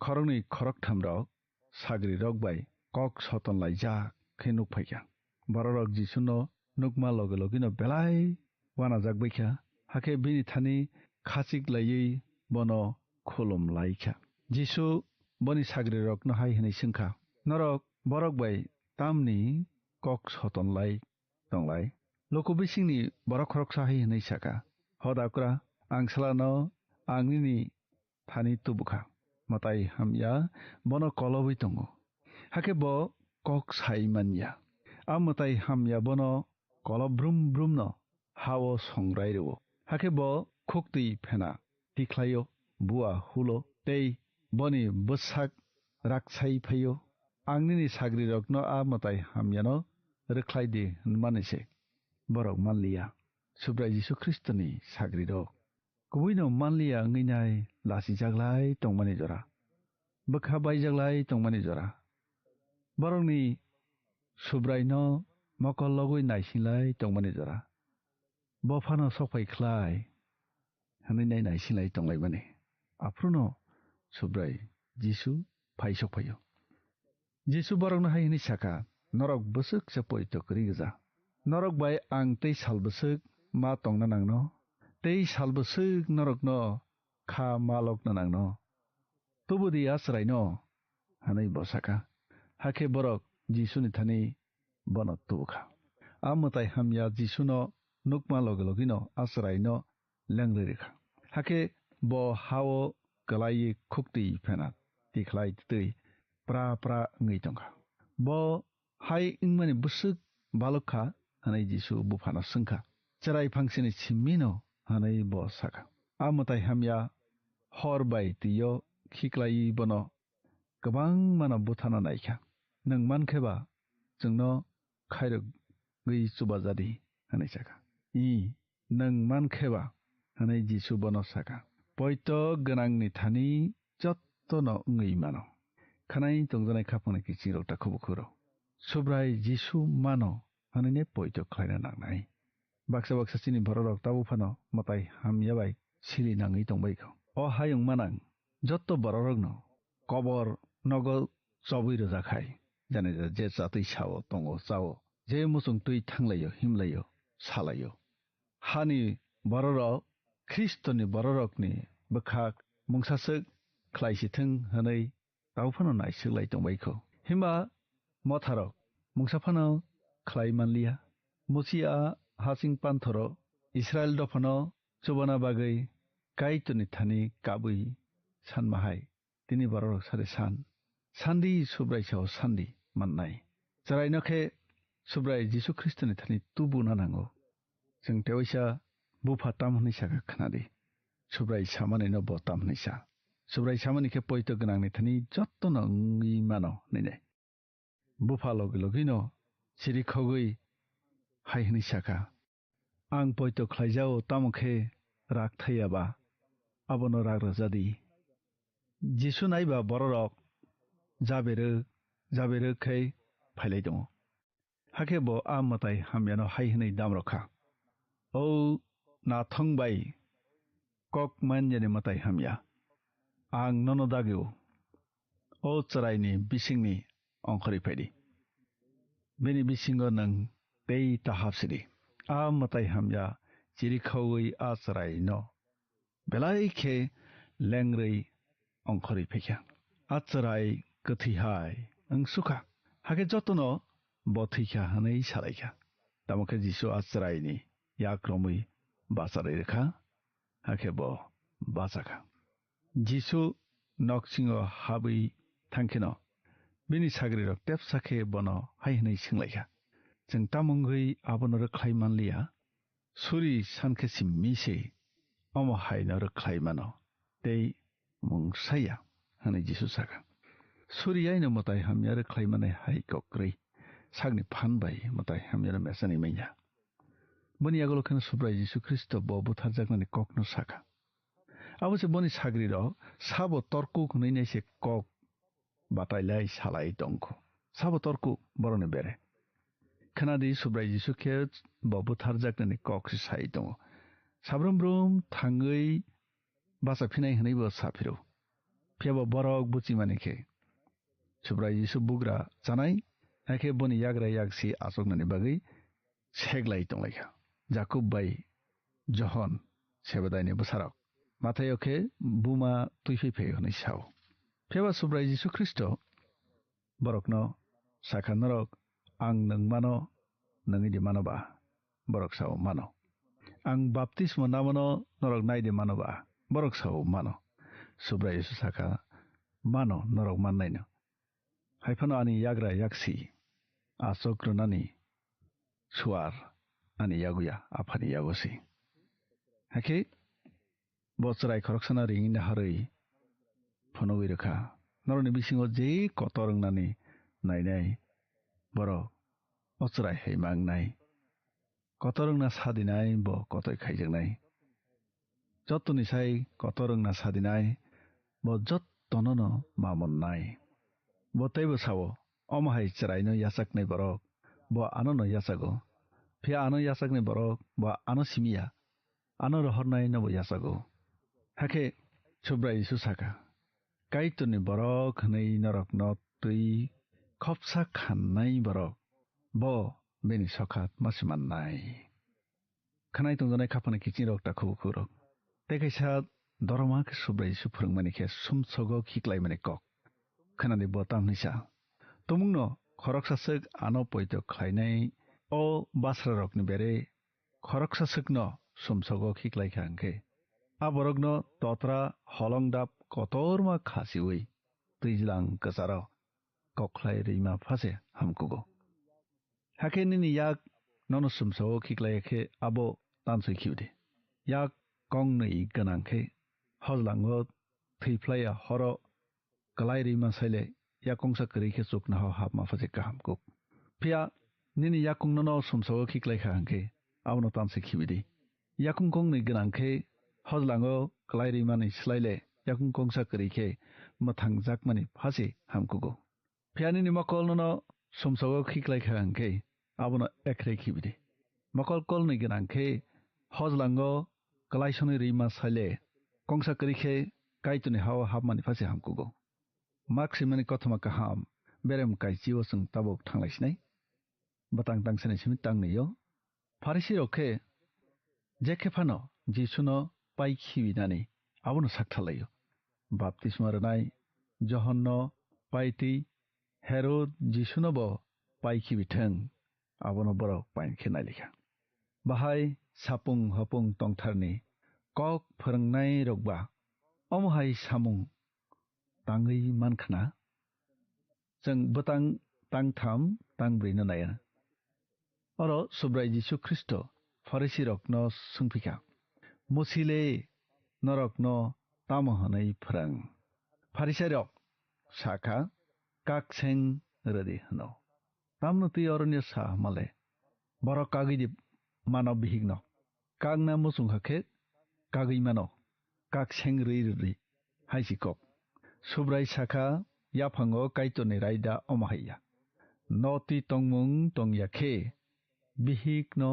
खरंनि खरक थामरक साग्रि रक बाय कक सतनलाय जाखे नुफाया बरक जिसुनो नुकमा लगे लगिनो बेलाय वाना जागबैखा हाखे बिनि थानि खाचिक लायै बनो खुलुम लायखा जिसु बनि साग्रि रकनो हाय हनै सिंखा नरक बरक बाय तामनि कक सतनलाय दंलाय लोको बिसिंनि बरक खरक साहै हनै साका हदाक्रा आंसलानो आंनिनि थानि तुबुखा मताय हामया बनो कलबै दंगो हाके ब कक साइमानिया आ मताय हामया बनो कलब्रुम ब्रुमनो हावो संग्रायरो हाके ब खुक्ति फेना तिख्लायो बुआ हुलो तै बनि बसाक राखसाय फैयो आंनिनि साग्रि रकनो आ मताय हामयानो रोख्लायदि मानेसे बरक मानलिया सुब्राय जिसु ख्रिस्टनि साग्रि रक गुबैनो मानलिया ngैनाय लासि जागलाय तंमानि जरा बखा बाय जागलाय तंमानि जरा बरकनि सुब्रायनो मकल लगै नायसिंलाय तंमानि जरा बफानो सफायख्लाय हनै नायसिंलाय तंलाय माने आफ्रुनो सुब्राय जिसु फायसफायो जिसु बरकनो हायनि साका नरक बसक सपयत करि गजा नरक बाय आं तै साल बसक मा तंना नांनो तै साल बसक नरकनो खा मालकनो नांनो तुबुदि आश्रायनो हनै बसाका हाखे बरक जिसुनि थानि बन तुबुखा आमताय हामया जिसुनो नुकमा लगे लगिनो आश्रायनो लेंगरेखा हाखे ब हावो गलायै खुक्ति फेना तिख्लाय तै प्रा प्रा ngै तंखा ब हाय इंमानि बसक बालखा हनै जिसु बुफाना संखा चराय फांसिनि छिमिनो हनै बसाका आमताय हामया हर बाय तियो खिक्लायै बनो गोबां माना बुथाना नायखा नों मानखेबा जोंनो खायरक गै सुबा जादि हनै साका इ नों मानखेबा हनै जिसु बनो साका पयत गोनांनि थानि जत्तनो ngै मानो खानाय तंजनाय खाफानाय किचि रक्ता खबुखुरो सुब्राय जिसु मानो हनैने पयत खायना नांनाय बाक्सा बाक्सा सिनि भर रक्ता बुफानो मताय हामयाबाय सिरि नाङै तंबायखौ अ हायं मानां जत्त बररगनो कबर नगो चबै रोजाखाय जाने जे जातै सावो तंगो चावो जे मुसुं तुइ थांलायो हिमलायो सालायो हानि बररक ख्रिस्टनि बररकनि बखाक मुंसासक ख्लायसिथों हनै दाउफानो नायसोलाय तंबायखौ हिमा मथारक मुंसाफानो ख्लाय मानलिया मुसिया हासिं पान्थरो इस्राएल दफानो चुबाना बागै काइतनि थानि काबै सानमाहाय तिनि बररक सारे सान्दी सुब्राय साव सान्दी माननाय जरायनखे सुब्राय जिसु ख्रिस्टनि थानि तुबु ना नांगौ जों तेवैसा बुफा ताम हनै साका खोनादि सुब्राय सामानै न बताम हनैसा सुब्राय सामानिखे पयत गोनांनि थानि जत्तनो ngै मानो नैने बुफा लगे लगिनो सिरि खगै हाय हनै साका आं पयत ख्लायजाओ तामखे राग थैयाबा आबनो राग रजादि जिसु नायबा बररक जाबेरो खै फायलाय दङ हाखे ब आमताय हामयानो हाय हनै दामरखा औ नाथंबाय कक मान्यानि मताय हामया आं ननो दागेव औ चरायनि बिसिंनि अंखरि फायदि बेनि बिसिंगो नों तै ताहाबसिदि आमताय हामया चिरिखावै आचराय न बेलायखे लेंरै अंखरै फैख्या आचराय गथैहाय अंसुखा हाके जतन बथैख्या हनै सालायख्या तामखे जिसु आचरायनि याक्रमै बाचारै रेखा हाके ब बाचाखा जिसु नक्सिंग हाबै थांखिन बिनि साग्रि रक टेपसाखे बन हायहनै सिंलायखा जों तामंगै आबन रख्लाय मानलिया सुरि सानखेसिम मिसे अम हायन रख्लाय मानो तै मुंसाया हनै जिसु साखा सुरियायनो मताय हामिया रख्लाय माने हाय कक्रै सागनि फानबाय मताय हामिया मेसानि मैया बनि आगलखन सुब्राय जिसु ख्रिस्ट ब बुथार जागनानि ककनो साखा अबसे बनि साग्रि र साबो तर्कु खुनैनेसे कक बाटायलाय सालाय दंखो साबो तर्कु बरने बेरे खनादि सुब्राय जिसु खे ब बुथार जागनानि कक साय दङ साब्रमब्रम थाङै बासा फिनाय हनैबो साफिरो फेबो बरक बुचि मानेखे सुब्राय जिसु बुग्रा जानाय आखे बनि याग्रा यागसि आसगनानि बागै सेगलाय दंलायखा जाकुब बाय जहन सेबदायनि बसारक माथायखे बुमा तुइफे हनै साव फेबा सुब्राय जिसु ख्रिस्ट बरकनो साखा नरक आं नों मानो नङिदि मानबा बरक साव मानो आं बाप्तिस्म नामनो नरक नायदि मानबा बरक साव मानो सुब्राय जिसु साखा मानो नरक माननायनो हायफानो आनि याग्रा यागसि आसग्रनानि सुवार आनि यागुया आफानि यागुसि हाके बचराय खरकसना रिंगिना हरै फनोगै रोखा नरनि बिसिङाव जे कतरंनानि नायनाय बर अचराय हैमांनाय कतरंना सादिनाय ब कतय खायजोंनाय जत्तनिसाय कतरंना सादिनाय ब जत्तनन मामननाय ब तैबो सावो अमहाय चरायनो यासाकनाय बरक ब आननो यासागो फे आनो यासाकनाय बरक ब आनो सिमिया आनो रहरनाय नबो यासागो हाके सुब्राय जिसु साखा काइतुनि बरक हनै नरक न तुइ खपसा खाननाय बरक ब बेनि सखात मासिमाननाय खानाय तंजानाय खाफानाय खिचिं रक ताखौ खुरक तेखायसा दरमा के सुब्राय जिसु फोरोंमानि खे सुमसगो खिक्लाय माने कक खानानि बताम निसा तमुंनो खरकसासक आनो पयतो खायनाय ओ बासरा रकनि बेरे खरकसासकनो सुमसगो खिक्लाय खांखे आबरगनो तत्रा हलंदाप कतरमा खासिवै दैज्लां कसार कख्लाय रैमा फासे हामकुगो हाकेनिनि याक ननो सुमसगो खिक्लायखे आबो तानसै खिउदे याक कंनै गनांखे हजलांगो थैफ्लाया हर कलाय रैमा साइले याकंसा करिखे सुकना हाबमा फासे काहामकु फिया निनि याकुं ननो सुमसगो खिक्लायखा हांखे आवनो तानसै खिउदे याकुं कंनै गनांखे हजलांगो कलाय रैमानि स्लाइले याकुं कंसा करिखे मथां जाकमानि फासे हामकुगो फियानिनि मकल ननो सुमसगो खिक्लायखा हांखे आवनो एकरे खिउदे मकल कल नै गनांखे हजलांगो कलायसनि रैमा साइले कंसा करिखे काइतुनि हाव हाबमानि फासे हामकुगो माक्सिमानि कथमा काहाम बेरेम काइचिओ जों ताबक थांलायसिनाय बातां तांसनि सिमि तांनैयो फारिसि रखे जेखेफानो जिसुनो पाइखिबिनानि आवनो साकथालायो बाप्तिस्मा रनाय जहन्नो पाइति हेरोद जिसुनो ब पाइखिबिथों आवनो बरक पाइनखे नायलेखा बाहाय सापुं हपुं तंथारनि कक फोरोंनाय रगबा अमहाय सामुं ताङै मानखना जों बतां तांथाम तांब्रैनो नाया अर सुब्राय जिसु ख्रिस्ट फारिसि रकनो सोंफिखा मुसिले नरकनो तामहनै फोरों फारिसाय रक साखा काकसें रदि हनो तामनो ति अरण्य सा मले बर कागिदि मानव बिहिग्न कागना मुसुं हखे कागै मानो काकसें रै हाइसिकक सुब्राय साखा याफांगो काइतोनि रायदा अमहाइया नति तंमुं तंयाखे बिहिग्न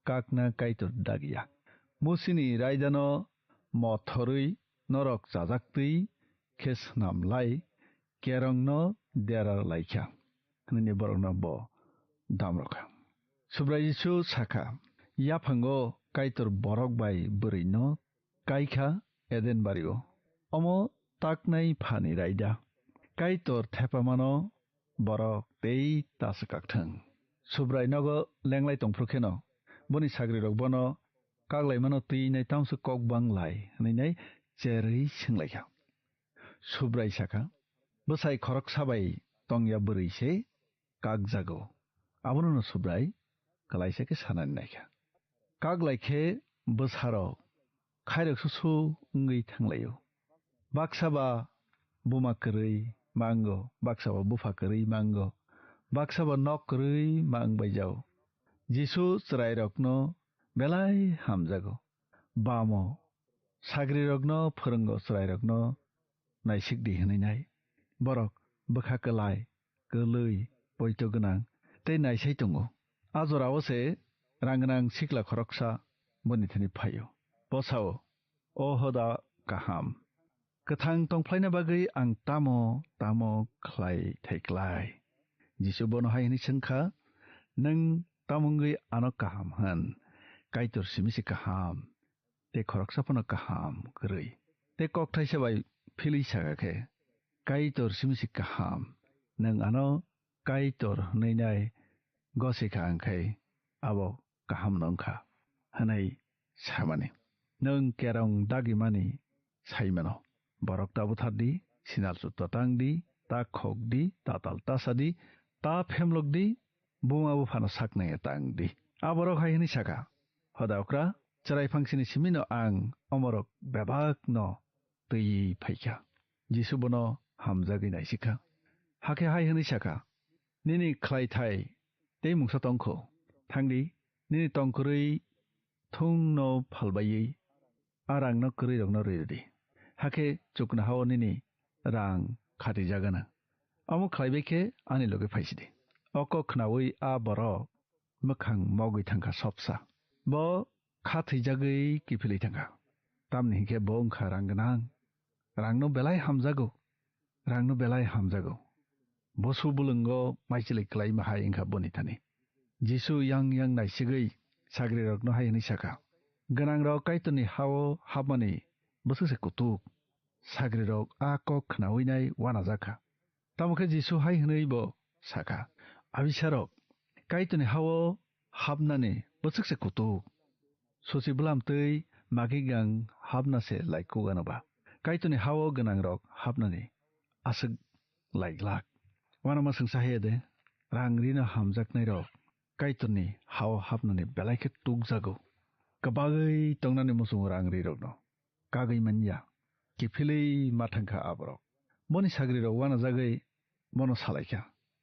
काकना काइतो दागिया मुसिनि रायदानो मथरै नरक जाजाक्तै खेस नामलाय केरंनो देरार लाइखा हननि बरंनो ब दामरखा सुब्राय जिसु साखा याफांगो kaitor borok bai bwrwi no kaikha eden bario omo taknai phani raida kaitor thepamano borok tei tasakakthang subrai nogo lenglai tongphrukheno boni sagri rok bono kaglai mano tui nai tamsu kok banglai nei cherei singlaikha subrai saka bwsai khorok sabai tongya bwrwi se kakjago abono no subrai kalaisa ke sanani naikha kaglai khe bwsaro khairok susu ngui thanglayo baksaba buma kwrwi mango baksaba bufa kwrwi mango baksaba nok kwrwi mangbaijao jisu chrai rokno belai hamjago bamo sagri rokno phorungo chrai rokno naisik di hnainai borok bwkha klai kwlui poito gonang tei naisai tongo ajorao se rangnang sikla khoroksa bonithani phayo posao o hoda kaham kathang tongplaina bagui ang tamo khlai thaiklai jisu bono haini sengkha nang tamungui ano kaham han kaitor simisi kaham te khoroksa pono kaham krui te kokthai sabai phili sagakhe kaitor simisi kaham nang ano kaitor neinai gosika angkhai abo kaham nongkha hanai samani nang kerong dagimani saimano borok tabu thaddi sinal tatangdi ta khokdi ta tal tasadi ta phemlokdi bumabu phano saknai tangdi aborok haini saka hodakra charai phangsini simino ang omorok bebak no tui phaikha jisu bono hamjagi naisika hake hai hini saka nini khlai thai tei mungsa tongkho thangdi nini tongkrui thung no phalbai arang no krui rok no redi hake chukna hawo nini rang khati jagana amo khlaibe ke ani loge phaisidi oko khnawi a borok mokhang mogui thangka sopsa bo khathi jagui kifili thangka tamni ke bongkha ranggnang rangno belai hamjago bosu bulungo maisili klai mahai ingkha bonithani jisu yang naisigui sagri rokno haini saka ganang rok kaitoni hawo habmani bosuse kutuk sagri rok a kok khnawi wana jaka tamukhe jisu hai hnei bo saka abisarok kaitoni hawo habnani bosukse kutuk sosi bulam tei magigang habnase laikuganoba kaitoni hawo ganang rok habnani asuk laiklak wana masungsa hede rangrina hamjaknai rok kaitoni hawo habnani belaike tukjago kabagai tongnani musung rangri rokno kagai manya kifili mathangkha aborok boni sagri rok wana jagai mono salaikha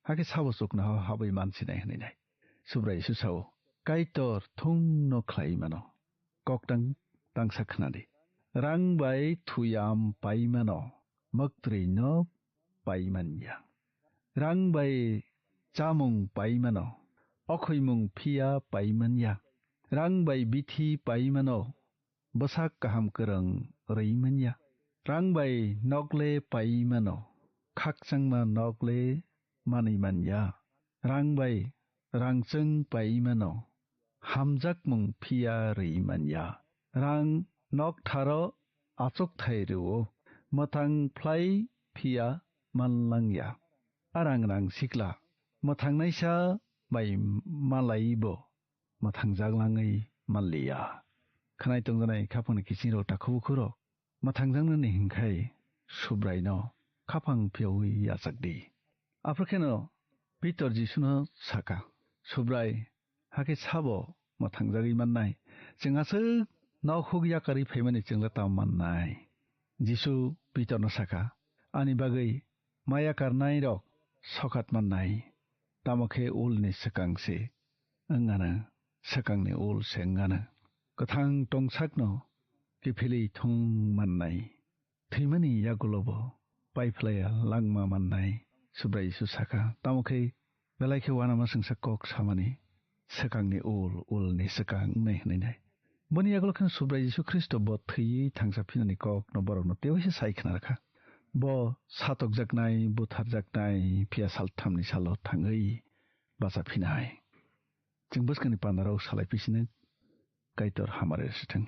hake sabo chukna habai mansi nai hnainai subrai susao kaitor thung no khlai mano koktang tangsa khnadi rang bai thuyam paimano maktri no paimanya rang bai chamung paimano okhoimung phia paimanya rang bai bithi paimano basak kaham kerang reimanya rang bai nokle paimano khakchangma nokle manimanya rang bai rangchang paimano hamjakmung phia reimanya rang nok tharo achok thairu mathang phlai phia manlangya arang rang sikla mathang naisa bai malaibo mathang jaglangai malliya khanai tongjanai khapang kichiro takhu khuro mathang jangnani hingkhai subraino khapang phiawi yachakdi afrikano pitor jisuno saka subrai hake sabo mathang jagi mannai chingase nakhug yakari phaimani chingla tam mannai jisu pitor no saka ani bagai maya karnai rok sokat mannai tamokhe ulni sakangse angana sakangni ul sengana kathang tongsakno kifili thung mannai thimani yagulobo paiflaya langma mannai subrai susaka tamokhe belaike wana masingsa kok samani sakangni ulni sakang nei boni yagolkhan subrai jisu kristo bo thyi thangsa phinani kok no borok no tewise saikhna rakha bo satok jaknai buthar jaknai pia salthamni salo thangei basa phinai jingbuskani pandarau salai pisine kaitor hamare sitheng.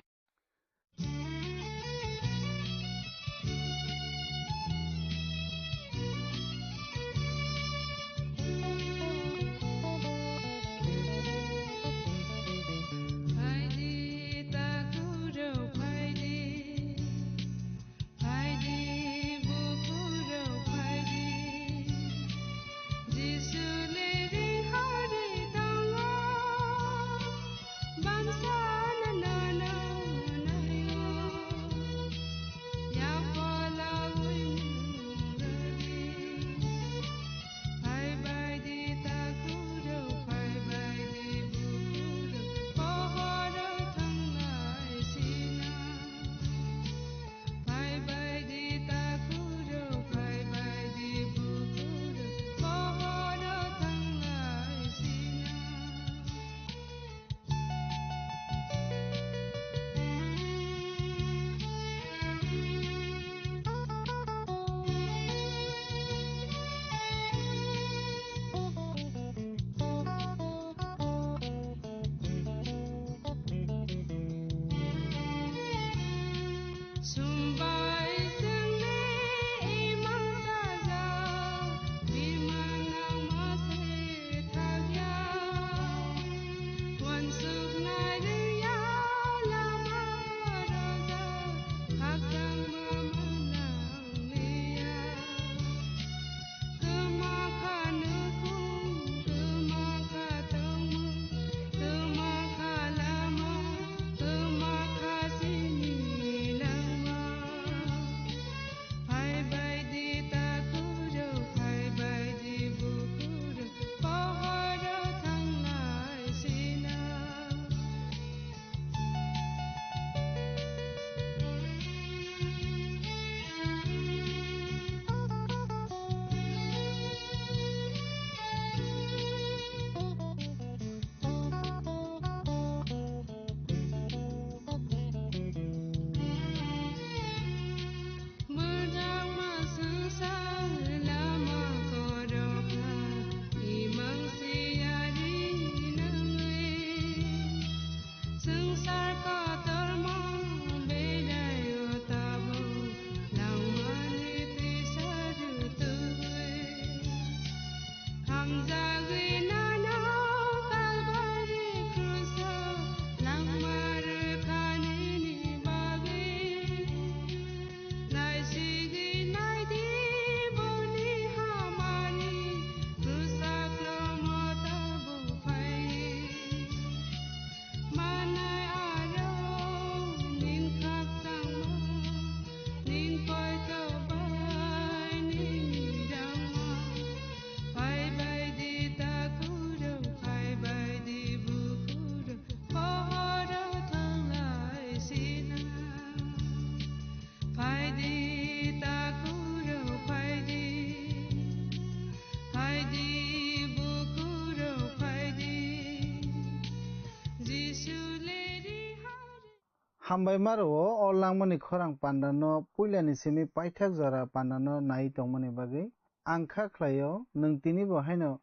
Hambai maro o langmani khorang pandano puilani simi paithak jora pandano nai tongmani bagi angkha khlaio nung tini bo haino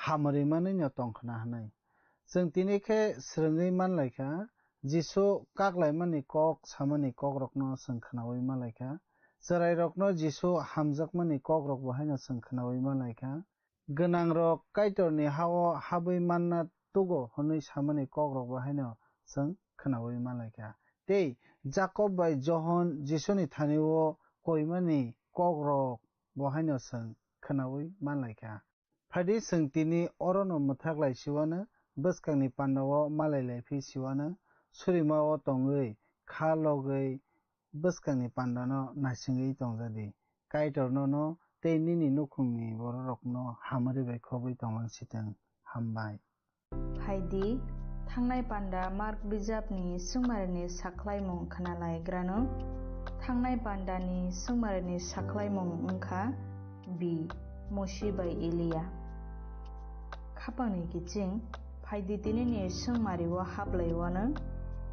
hamari mani no tongkhana hanai jeng tini khe srengui manlaikha jisu kaklai mani kok samani kok rokno sengkhanawi malaikha cherai rokno jisu hamjakmani kok rok bo haino sengkhanawi malaikha gwnang rok kaitor ni hao habui manna tugo honui samani kok rok bo haino seng khanawi malaikha tei Jacob bai John Jisuni thanio koimani kogrok bo haino seng khanawi manlaikha phadi seng tini orono muthaklai siwano bwskangni pandao malailai phi siwano surimao tongui kha logui bwskangni pandano nasingui tongjadi kaitorno no tei nini nukhungni borokrokno hamari bai khobui tonglangsiteng hambai phaidi Thangnai panda mark bijapni sungmarni saklaimung khanalaigrano Thangnai pandani sungmarni saklaimung wngkha B. Moshi bai Elia Khapangni kiching phaidi tinini sungmari o hablaiwano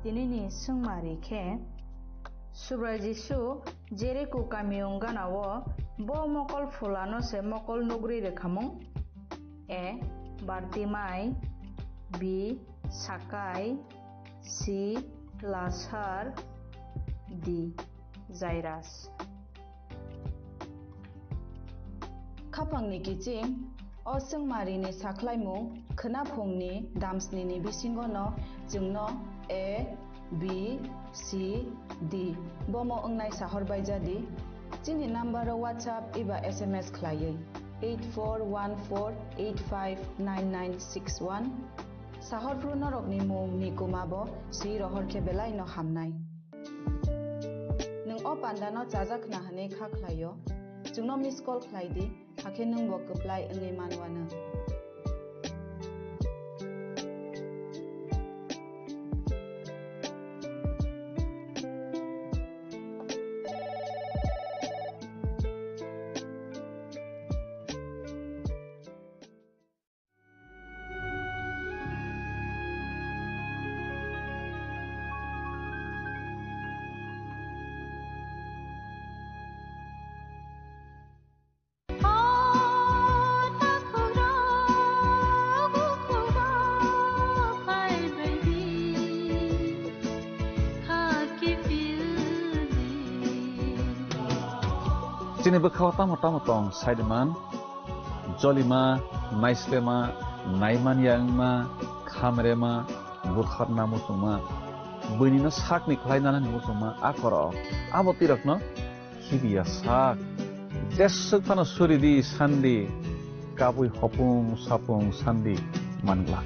tinini sungmari khe Subrai Jisu Jericho kamiung ganao bo mokol fulano se mokol nugri rekhamung A. Bartimai B. Sakai C. Lasar D. Zairus Kapangni kiching o sungmarini saklaimung khonapungni damsni ni bisingo no jungno A B C D bomo ongnai sahorbai jadi chini number WhatsApp iba SMS khlaiye 8414859961 sahorpru norokni mung ni kumabo si rohor kebelai no hamnai nung o pandano chajakna hane kha khlayo jungno miss call khlaidi hake nung bo apply ngai manwana Sini bekau tamu tong Saideman, Jolima, Naislema, Naiman Yangma, Kamrema, Burkhat Namusuma, Bunina Sak Niklaina Musuma, Akoro, Abotirakno, Hibia Sak, Desukana Suridi, Sandi, Kabui Hopung, Sapung, Sandi, Mangla.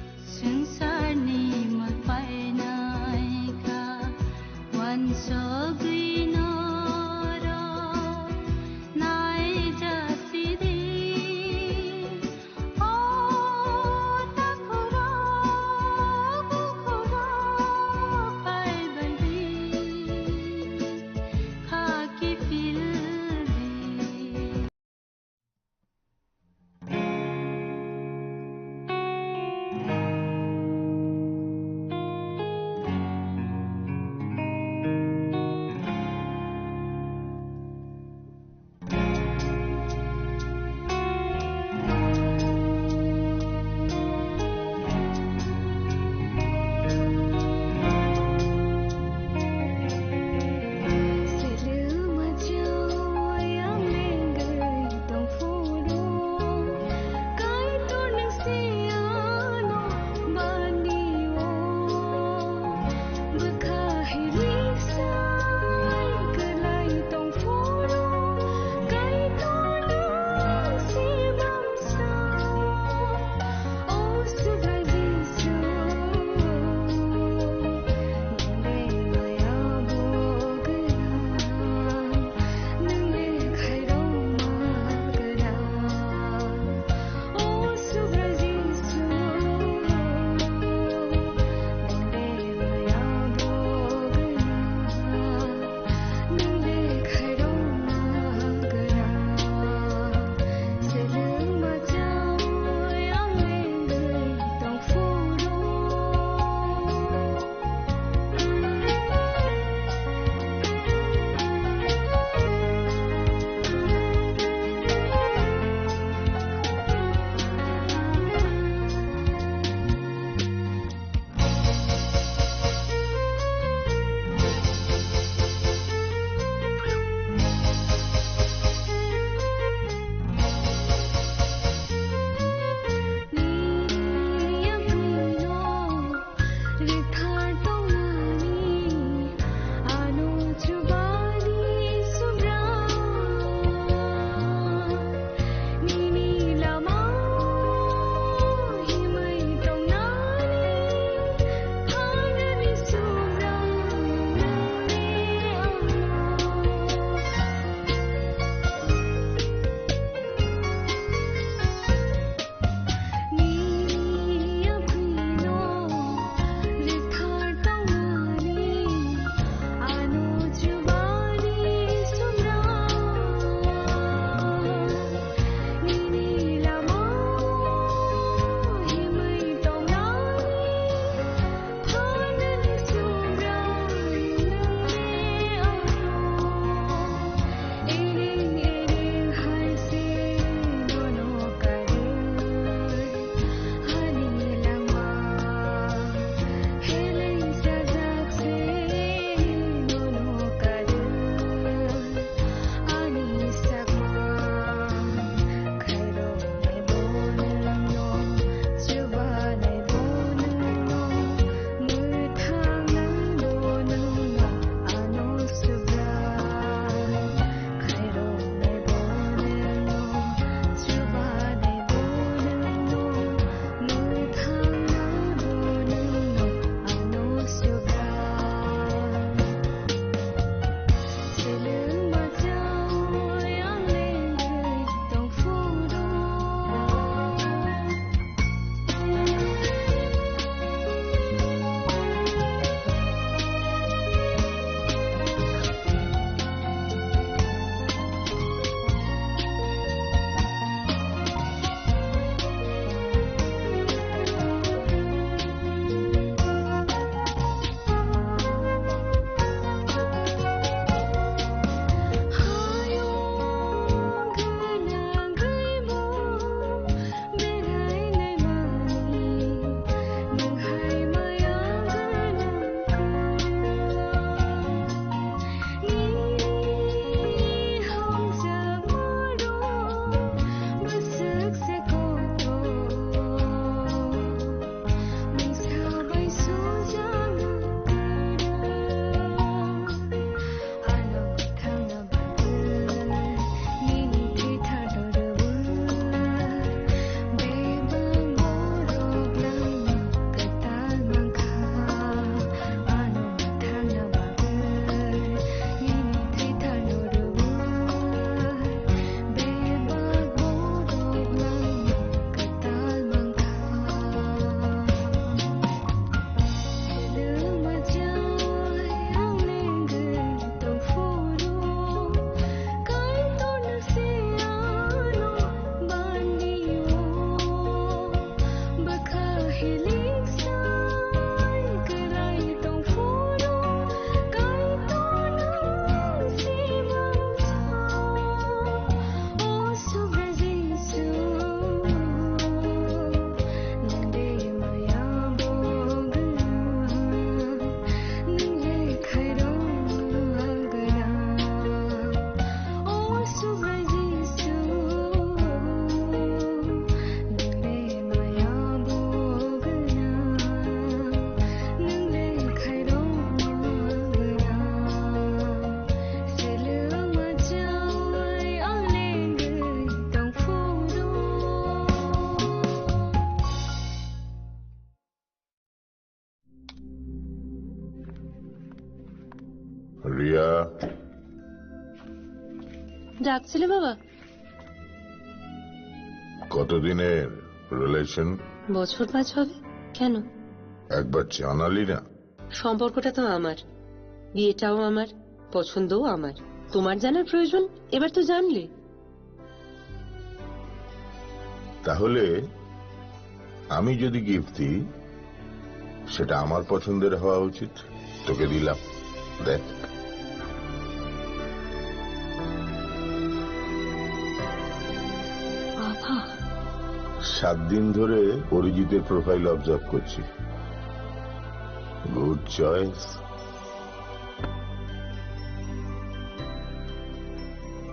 Riya, ডাকছিলে বাবা? কতদিনের relation? বছর 5 হবে। কেন? একবার জানালি না? সম্পর্কটা তো আমার, বিয়েটাও আমার, পছন্দও আমার। তোমার জানার প্রয়োজন এবার তো জানলে। তাহলে আমি যদি গিফট দিই সেটা আমার পছন্দের হওয়া উচিত। তোকে দিলাম, দেখ। বাবা, 7 দিন ধরে অরিজিতের প্রোফাইল অবজার্ভ করছি। Good choice.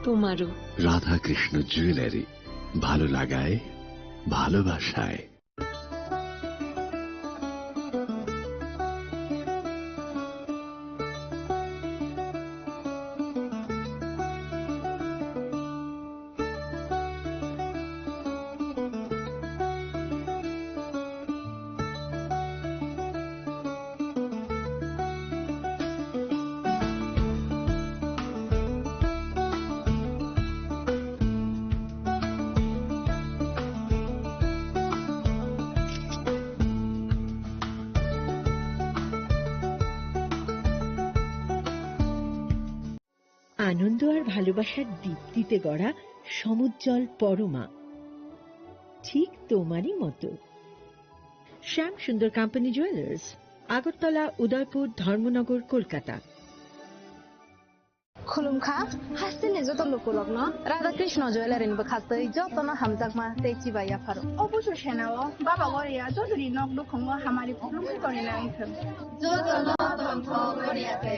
তোমারও। রাধাকৃষ্ণ জুয়েলারি, ভালো লাগায় ভালোবাসায়। আনন্দ আর ভালোবাসার দীপ্তিতে গড়া সমুজ্জ্বল পরমা, ঠিক তোমারই মতো। শ্যাম সুন্দর কোম্পানি জুয়েলার্স, আগরতলা, উদয়পুর, ধর্মনগর, কলকাতা। खुलुमखा हासिने जत लोकलग्न राधाकृष्ण ज्वेलारिनिबो खास्तै जतन हामजाकमा तेची बाया फारो অবশ্য সেনাও বাবা গরিয়া যদি নক দুখঙ্গ হামারি খুলুমে করে না আইথম जतन तन्थ गरियाते।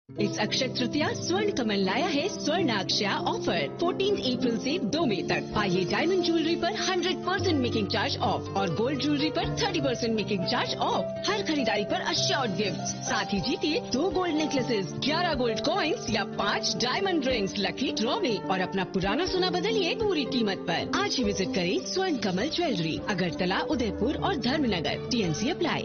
इस अक्षय तृतीया स्वर्ण कमल लाया है स्वर्ण अक्षया ऑफर 14 अप्रैल से 2 मई तक। आइए डायमंड ज्वेलरी पर 100% मेकिंग चार्ज ऑफ और गोल्ड ज्वेलरी पर 30% मेकिंग चार्ज ऑफ। हर खरीदारी पर अश्योर्ड गिफ्ट, साथ ही जीतिए 2 गोल्ड नेकलेसेस, 11 गोल्ड कॉइन्स या 5 डायमंड रिंग्स लकी ड्रॉ में और अपना पुराना सोना बदलिए पूरी कीमत पर। आज ही विजिट करें स्वर्ण कमल ज्वेलरी, अगरतला, उदयपुर और धर्मनगर। TNC apply.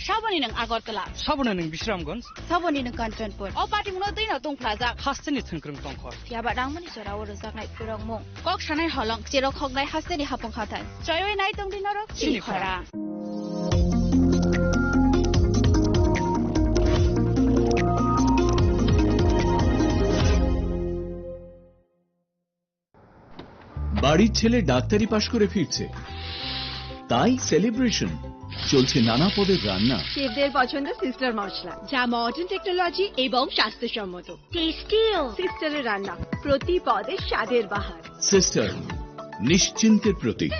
साबनी नों आगरतला, साबना नों बिश्रामगंज, साबनी नों कांचनपुर, अ पाटिमुनो दैनो दंफ्लाजा हास्तेनि थंख्रों दंखर। याबा दांमनि जराव रोजाकनाय पुरंमु, कक सानाय हलं जेरो खगनाय हास्तेनि हापं खाथाय, जयवे नाय दंदिनरो सिनिखरा। বাড়ির ছেলে ডাক্তারি পাশ করে ফিরছে, তাই সেলিব্রেশন চলছে নানা পদের রান্না। শেফদের পছন্দ সিস্টার মশলা, যা মডার্ন টেকনোলজি এবং স্বাস্থ্যসম্মত। টেস্টিও সিস্টারের রান্না, প্রতি পদে স্বাদের বাহার। Sister, নিশ্চিন্তের Pratik.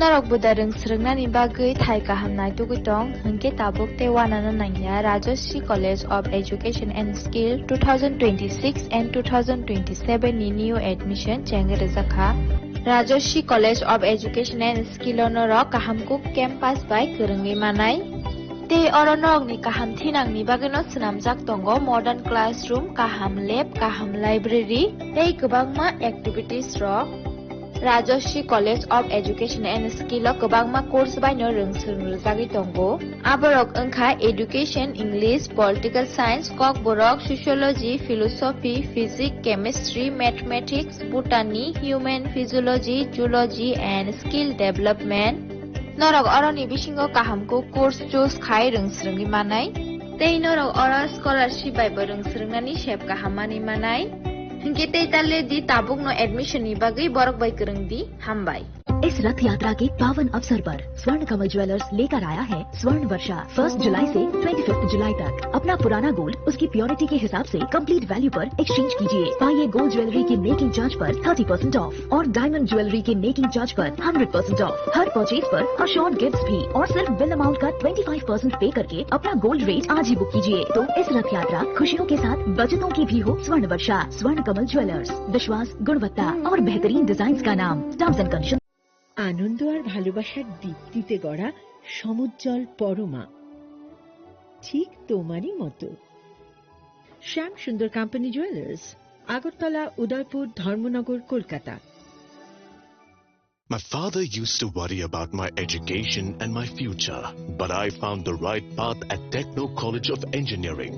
Narok budarung srungnani bagui thai kahamnai tugutong hingke tabuk te wanana nangya Rajashri College of Education and Skill 2026 and 2027 ni new admission chengrejakha Rajashri College of Education and Skill onorok kahamkuk campus by kurungni manai te oronok ni kaham thinang ni bagino snamjak tongo modern classroom, kaham lab, kaham library tei kwbangma activities rok Rajashri College of Education and Skill o kwbangma course baino rungsrungjagui tongo. Aborok wngkha Education, English, Political Science, Kok borok Sociology, Philosophy, Physics, Chemistry, Mathematics, Botany, Human Physiology, Zoology and Skill Development. Norok oroni bisingo kahamko course choose khai rungsrungi manai. Tei norok ora scholarship by rungsrungani shep kahamani manai. Hingke tei talle di tabuk no admission ni bagai borok bai kereng di hambai. इस रथ यात्रा के पावन अवसर पर स्वर्ण Kamal jewellers लेकर आया है स्वर्ण वर्षा 1 जुलाई से 25 जुलाई तक। अपना पुराना गोल्ड उसकी प्योरिटी के हिसाब से कंप्लीट वैल्यू पर एक्सचेंज कीजिए। पाइए गोल्ड ज्वेलरी के मेकिंग चार्ज पर 30% ऑफ और डायमंड ज्वेलरी के मेकिंग चार्ज पर 100% ऑफ। हर परचेज पर अशोर्ड गिफ्ट्स भी और सिर्फ बिल अमाउंट का 25% पे करके अपना गोल्ड रेट आज ही बुक कीजिए। तो इस रथ यात्रा खुशियों के साथ बचतों की भी हो। स्वर्ण वर्षा स्वर्ण कमल ज्वेलर्स, विश्वास, गुणवत्ता और बेहतरीन डिजाइन का नाम। Terms and condition. আনন্দ আর ভালোবাসার দীপ্তিতে গড়া সমুজ্জ্বল পরমা, ঠিক তোমারই মতো। শ্যাম সুন্দর company jewellers, Agartala, Udaipur, Dharmanagar, Kolkata. My father used to worry about my education and my future, but I found the right path at Techno College of Engineering.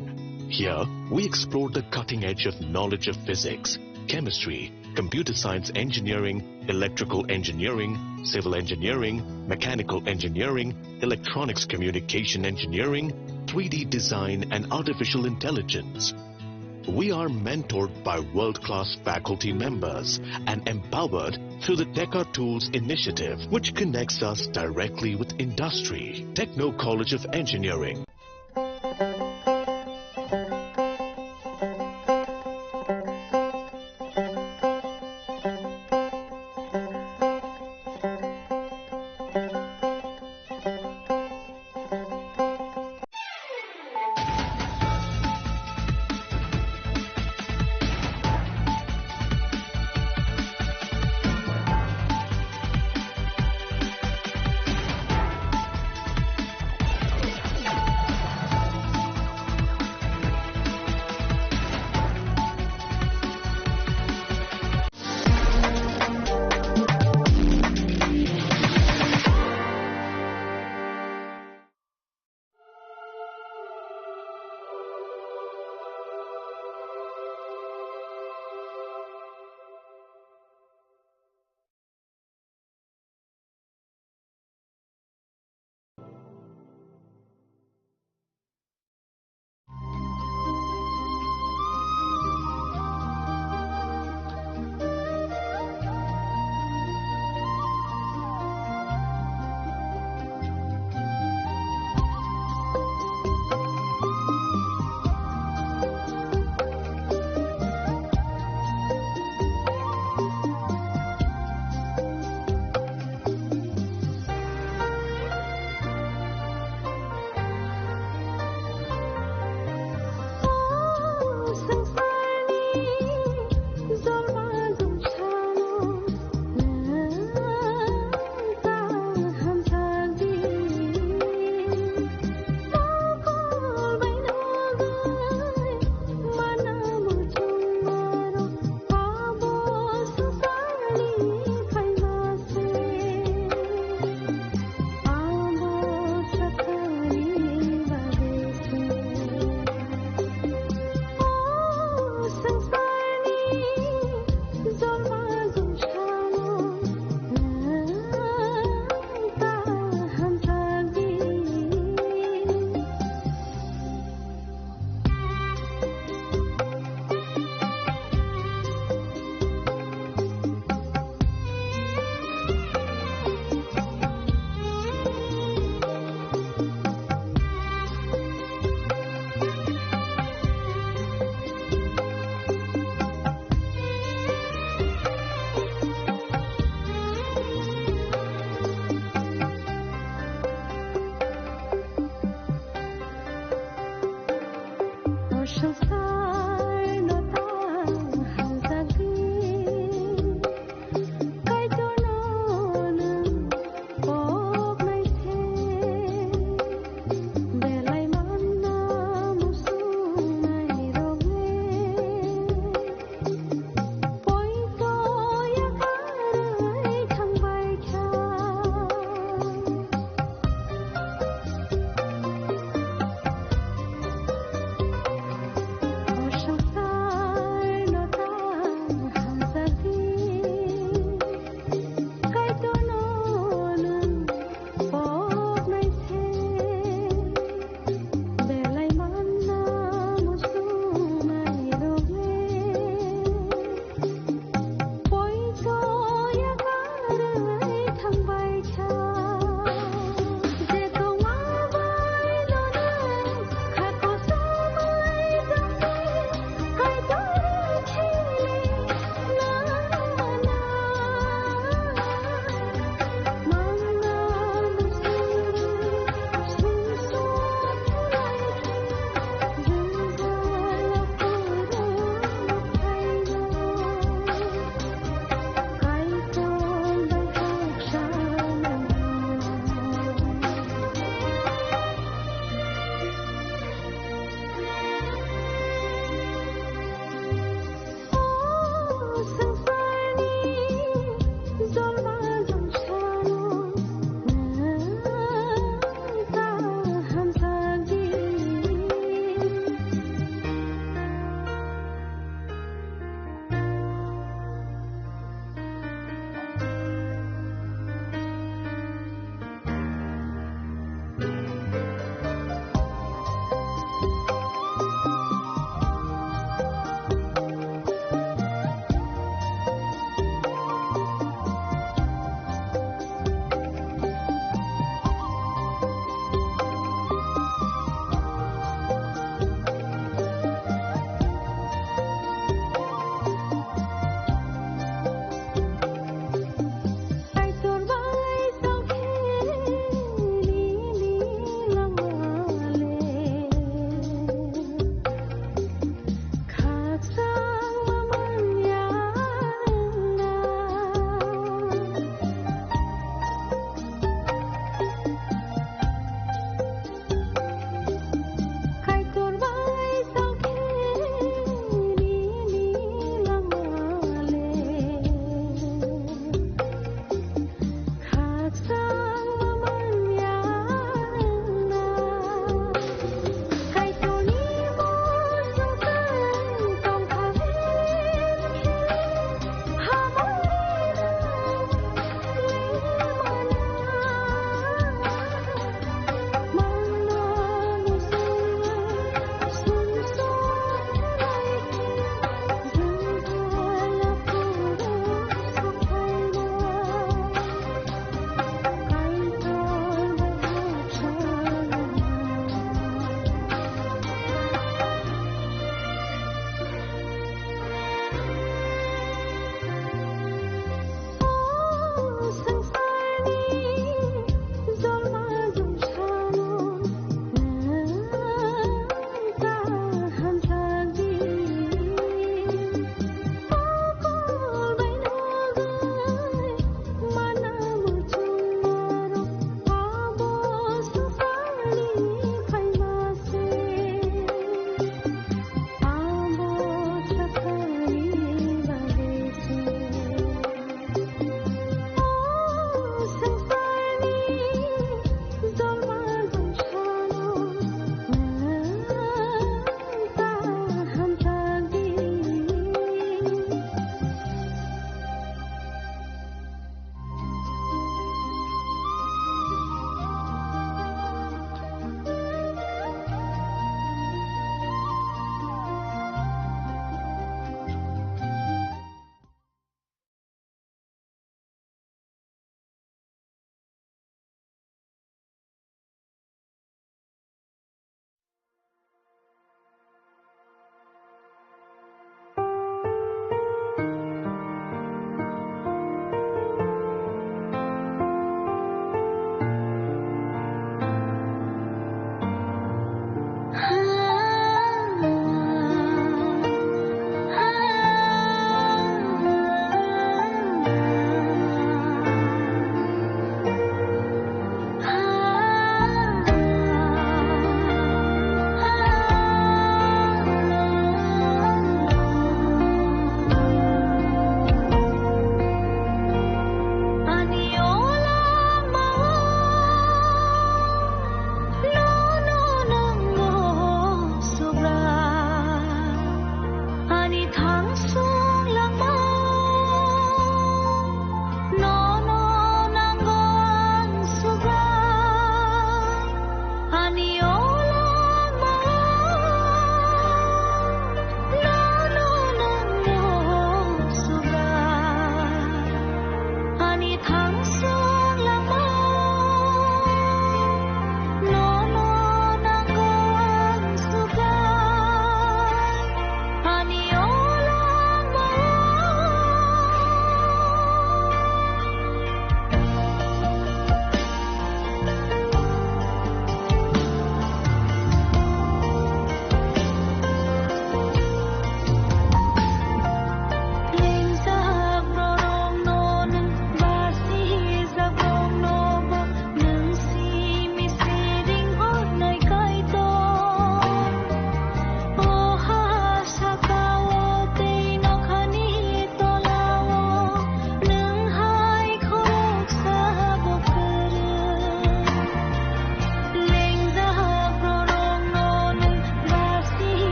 Here, we explored the cutting edge of knowledge of physics, chemistry, computer science engineering, electrical engineering, civil engineering, mechanical engineering, electronics communication engineering, 3D design and artificial intelligence. We are mentored by world-class faculty members and empowered through the Tekka Tools initiative, which connects us directly with industry. Techno College of Engineering.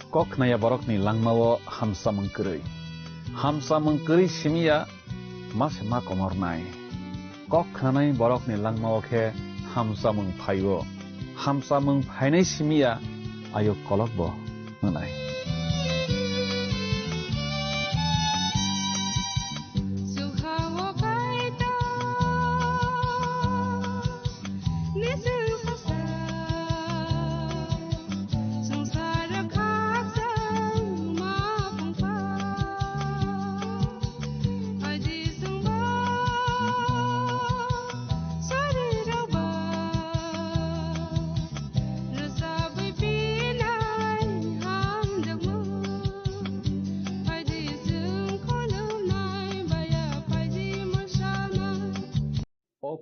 Kok naya borok ni langmawo hamsa mengkeri simia mas ma komor nai. Kok nanai borok ni langmawo ke hamsa mengphainai simia ayo kolok bo nanai.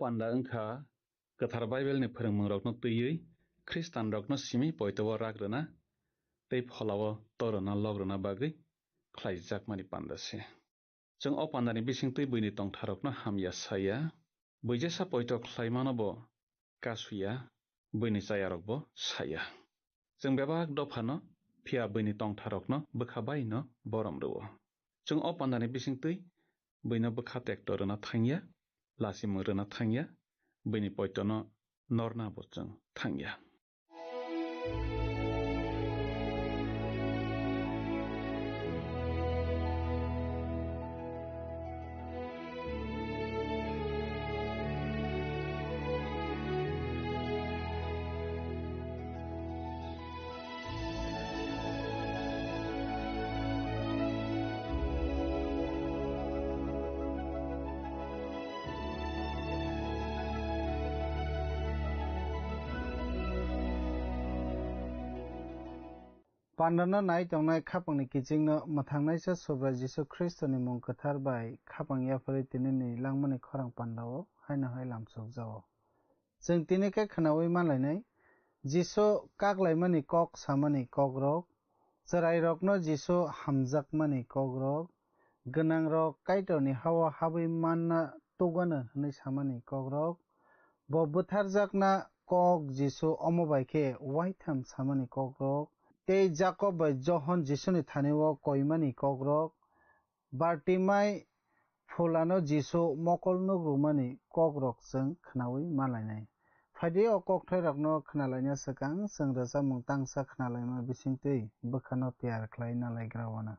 Panda engkha ketar Bible ni phorongmung rokno tüiyi Christian rokno simi poitowo ragrona tei pholawo torona logrona bagui khlaijakmani pandase. जों o pandani bisingtui buini tongtharokno hamya saya buijesa poito khlaimanobo kasuya buini chayarokbo saya. जों bebak dofano phia buini tongtharokno bwkhabaino boromruo. जों o pandani bisingtui buino bwkha tektorona thangya Lasimo rena thangya, bini poitono norna bocang thangya. Pandana nai tongnai khapangni kichingno mathangnaisa sobra Jisu Kristoni mung kathar bai khapang yafari tinini langmani khorang pandao haina hai lamsok jao. जों tini kai khanawi manlainai Jisu kaklaimani kok samani kogrok cherai rokno Jisu hamjakmani kogrok gwnang rok kaitoni hawa habui manna tugano hinui samani kogrok bo bwtharjakna kok Jisu omobai khe waitham samani kogrok tei Jacob bai John Jisuni thanio koimani kogrok Bartimai fulano Jisu mokol nugrumani kogrok जों khanawi malainai. Phaide o kokthai rokno khnalaina swkang जों rwjakmung tangsa khnalaima bisingtui bwkhano tiyar khlai nalaigrawana.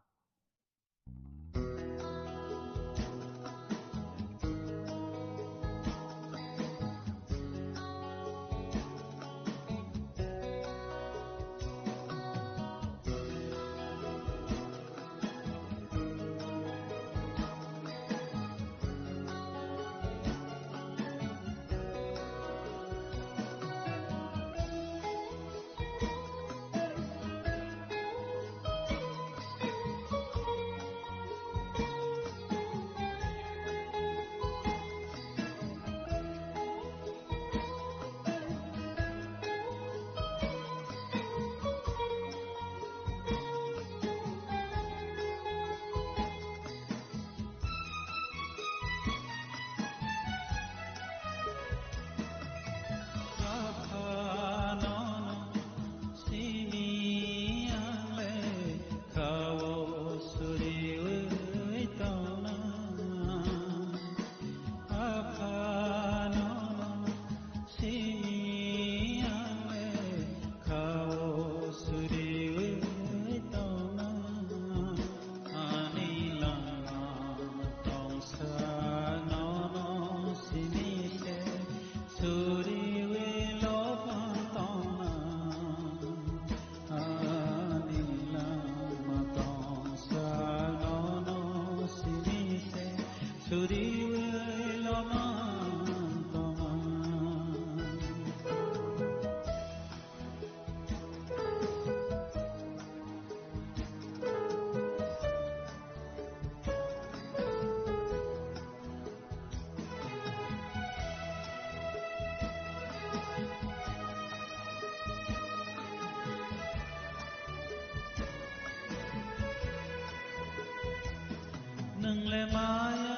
नंगले माया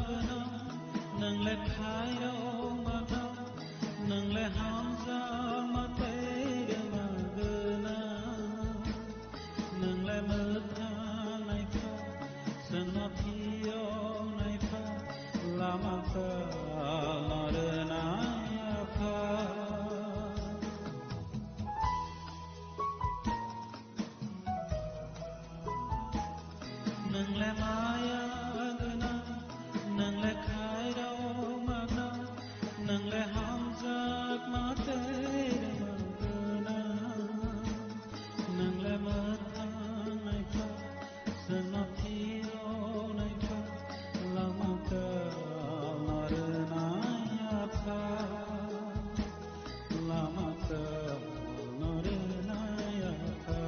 गना नंगले खायो मना नंगले हमजा मतेरे मगना नंगले मथा नाइफा सनफियो नाइफा लामाता मरना याफा नंगले माया गना नंगले खायो मना नंगले हमजाक मातेरे मगना नंगले मथा नाइफा सनफियो नाइफा लामाता मरना याफा लामाता मरना याफा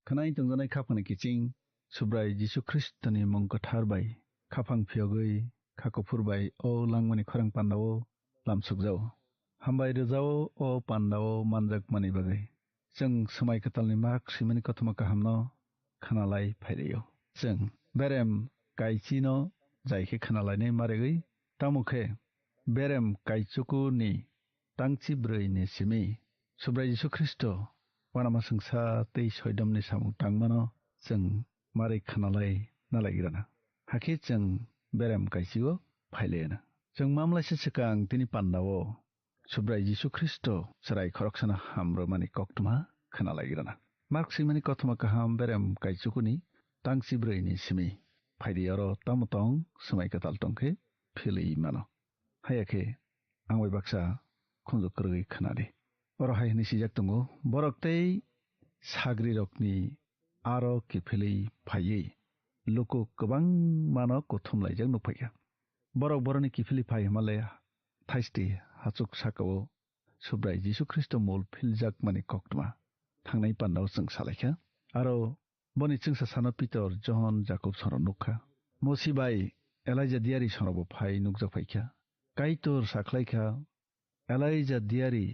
Kanai tungjanai khapani kiching subrai Jisu Kristoni mongko tharbai khapang phiyogoi khakopurbai o langmani khorang pandao lamsugjao hambai rojao o pandao manjak mani bagai जों समाय कतालनि माक सिमनि कथमा काहामनो खानालाय फाइरेयो जों बेरेम काइचिनो जायखे खानालायनै मारेगै तामुखे बेरेम काइचुकुनि तांची ब्रैनि सिमि सुब्राय जिसु ख्रिस्ट वानामा संसा तै सयदमनि सामुं तांमानो जों मारै खानालाय नालायगिराना हाखि जों बेरेम काइचिगो फाइलेना जों मामलायसे सिगां तिनि पान्दावो subrai Jisu Kristo sarai khoroksana hamro mani koktuma khana lagirana marksi mani kothuma kaham berem kaitsukuni tangsi brei ni simi phaidi aro tamotong samai katal tongke phili mano hayake angwai baksa khunju krui khanade oro hai ni sijak tongo boroktei sagri rokni aro kifili phai loko kabang mano kothum laijak nuphaika borok boroni kifili phai himalaya thaisti hachuk sakao subrai Jisu Kristo mol philjak mani koktuma thangnai pandao chung salaikha aro boni chungsa sana Peter John Jacob soro nukha mosibai Elijah diari sorobo phai nukjak phaikha kaitor saklaikha Elijah diari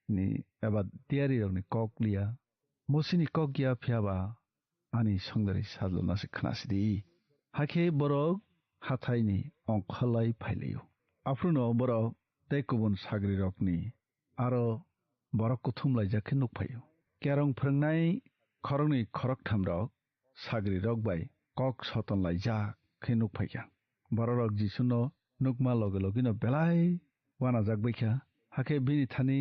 ni eba diari rokni koklia mosini kokya phiaba ani songdari sadlona se khnasidi hake borok hathaini ongkhalai phaileyo afruno borok tekubun sagri rokni aro borok kuthumlai jakhe nukphayo kerong phrangnai khorongni khorok thamrok sagri rokbai kok sotonlai jak khe nukphaika borok jisuno nukma loge logino belai wana jakbaikha hake bini thani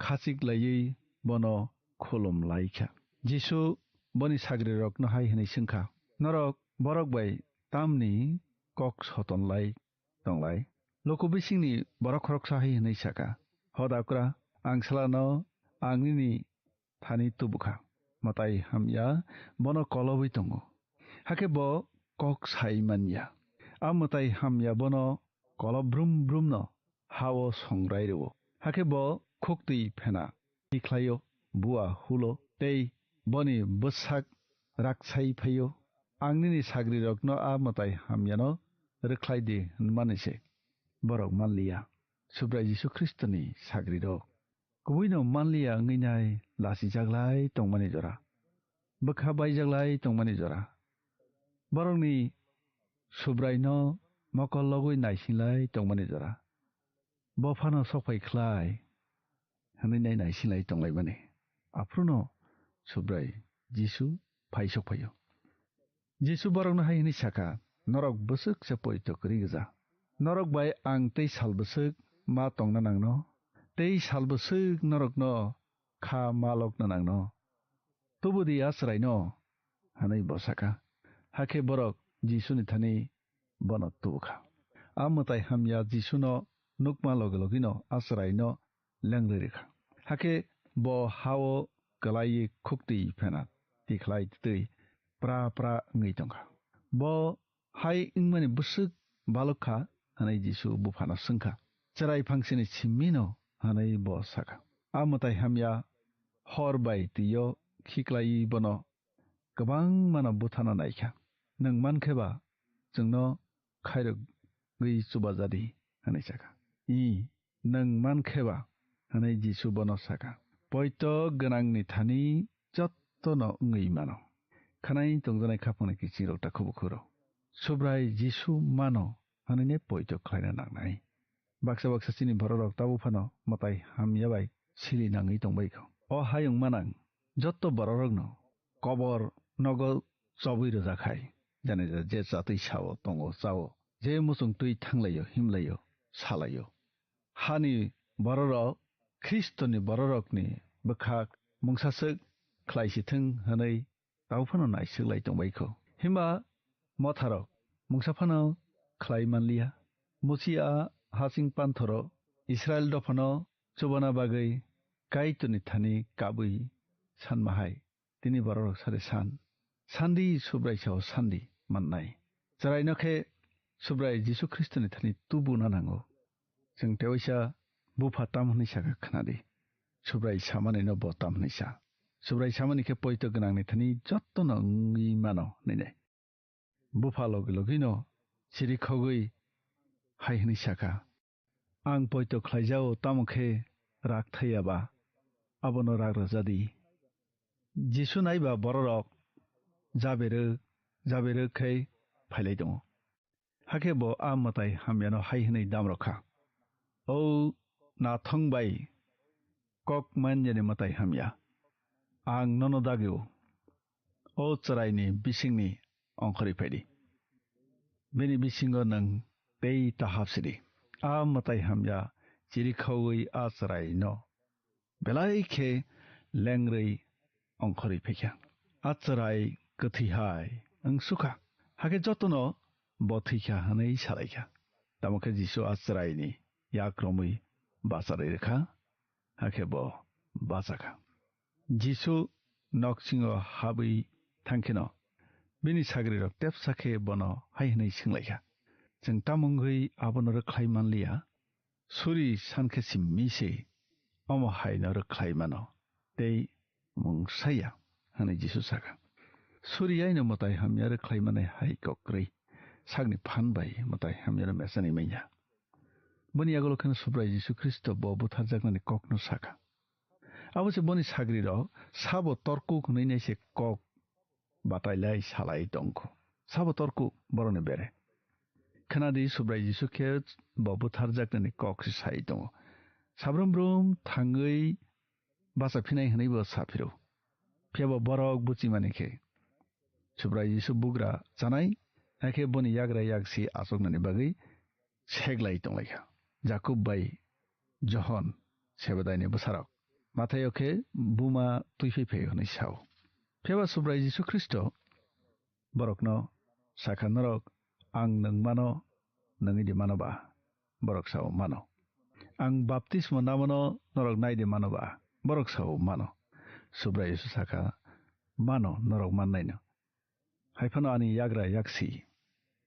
khachik laiyi bono khulum laikha Jisu boni sagri rokno hai hinai singkha norok borok bai tamni kok sotonlai tonglai loko bisingni borok khoroksa hai hinai saka hodakra angsalano angni thani tubukha matai hamya bono kolobi tongo hake bo kok sai manya amatai hamya bono kolob brum brum no hawo songrai rewo hake bo khokti phena tikhlayo bua hulo tei boni busak raksai phayo angni sagri rokno amatai hamyano rkhlaidi manise borok manliya subrai Jisu Kristoni sagri rok kubuino manliya nginai lasi jaglai tongmani jora bokha bai jaglai tongmani jora borokni subrai no mokol logoi naisinglai tongmani jora bofano sopai khlai hanai nai naisinglai tonglai mane afruno subrai Jisu phaisok phayo Jisu borokno hai ni saka norok busuk se poito krigiza norok bai ang tei salbusuk ma tongna nangno tei salbusuk norokno kha malok na nangno tubudi asrai no hanai bosaka hake borok Jisu ni thani bono tubukha amutai hamya Jisu no nukma loge logino asrai no lengrikha hake bo hawo kalai khukti phena tikhlai tei pra pra ngai tongkha bo hai ingmani busuk balokha hanai Jisu bufana singkha charai phangsini chimmino hanai bo saka amutai hamya horbai tiyo khiklai bono kabang mana buthana naikha nang mankheba jungno khairok gei chubajadi hanai saka I nang mankheba hanai Jisu bono saka poito ganangni thani jottono ngai mano khanai tongjanai khapangni kichirokta khubukhuro subrai Jisu mano hanine poito khlaina nangnai baksa baksa chini borok tabu phano matai hamyabai sili nangai tongbaikho o hayung manang jotto borokno kobor nogo chobui rojakhai jane je chatui sao tongo chao je musung tui thanglayo himlayo salayo hani borok Kristoni borokni bkhak mungsasuk khlaisithung hanai tawphano naisiklai tongbaikho himba motharok mungsaphano khlai manliya musia hasing panthoro Israel dophano chubana bagai kaituni thani kabui sanmahai tini borok sare san sandi subrai sao sandi mannai charai nokhe subrai Jisu Kristoni thani tubu na nango jeng tewaisa bufa tamhni saka khnadi subrai samani no botamni sa subrai samani ke poito gnangni thani jotto no ngi mano nene bufa logino siri khogui hai hni saka ang poito khlaijao tamkhe rak thaiaba abono rak rajadi Jisu naiba borok jabere khai phailai dong hake bo amatai hamyano hai hni damrokha o na thongbai kok manjani matai hamya ang nono dagyo o charaini bisingni ongkhari phaidi beni bisingo nang tei tahapsidi a matai hamya चिरिखावै आचराय न बेलायखे लेंरै अंखरै फेख्या आचराय कथिहाय ओं सुखा हाके जतन बथैख्या हनै सालायख्या तामखे जिसु आचरायनि याक्रमै बासारै रेखा हाके ब बासाखा जिसु नक्सिङो हाबै थांखेन बिनि साग्रि रक तेपसाखे बन हायहनै सिंलायख्या जों तामुंगै आबन रख्लाय मानलिया सुरि सानखे सिम्मिसे अम हायन रख्लाय मानो तै मुंसाया हनै जिसु साखा सुरियायनो मताय हामिया रख्लाय माने हाय कक्रै सागनि फानबाय मताय हामिया मेसानि मैया बनि आगलखन सुब्राय जिसु ख्रिस्ट ब बुथार जागनानि ककनो साखा अबसे बनि साग्रि र साबो तर्कु नैनायसे कक बाटायलाय सालाय दंखो साबो तर्कु बरने बेरे खोनादि सुब्राय जिसु खे ब बुथार जागनानि कक साय दङ साब्रमब्रम थाङै बासा फिनाय हनैबो साफिरौ फेबो बरक बुचि मानेखे सुब्राय जिसु बुग्रा जानाय एखे बनि याग्रा यागसि आसगनानि बागै सेगलाय दंलायखा जाकुब बाय जहन सेबदायनि बसारक माथायखे बुमा तुइफैफै हनै साव फेबा सुब्राय जिसु ख्रिस्ट बरकनो साखा नरक आं नों मानो नोंगिदि मानोबा बरक साव मानो आं बाप्तिस्म नामनो नरक नायदि मानोबा बरक साव मानो सुब्राय जिसु साखा मानो नरक माननायनो हायफानो आनि याग्रा यागसि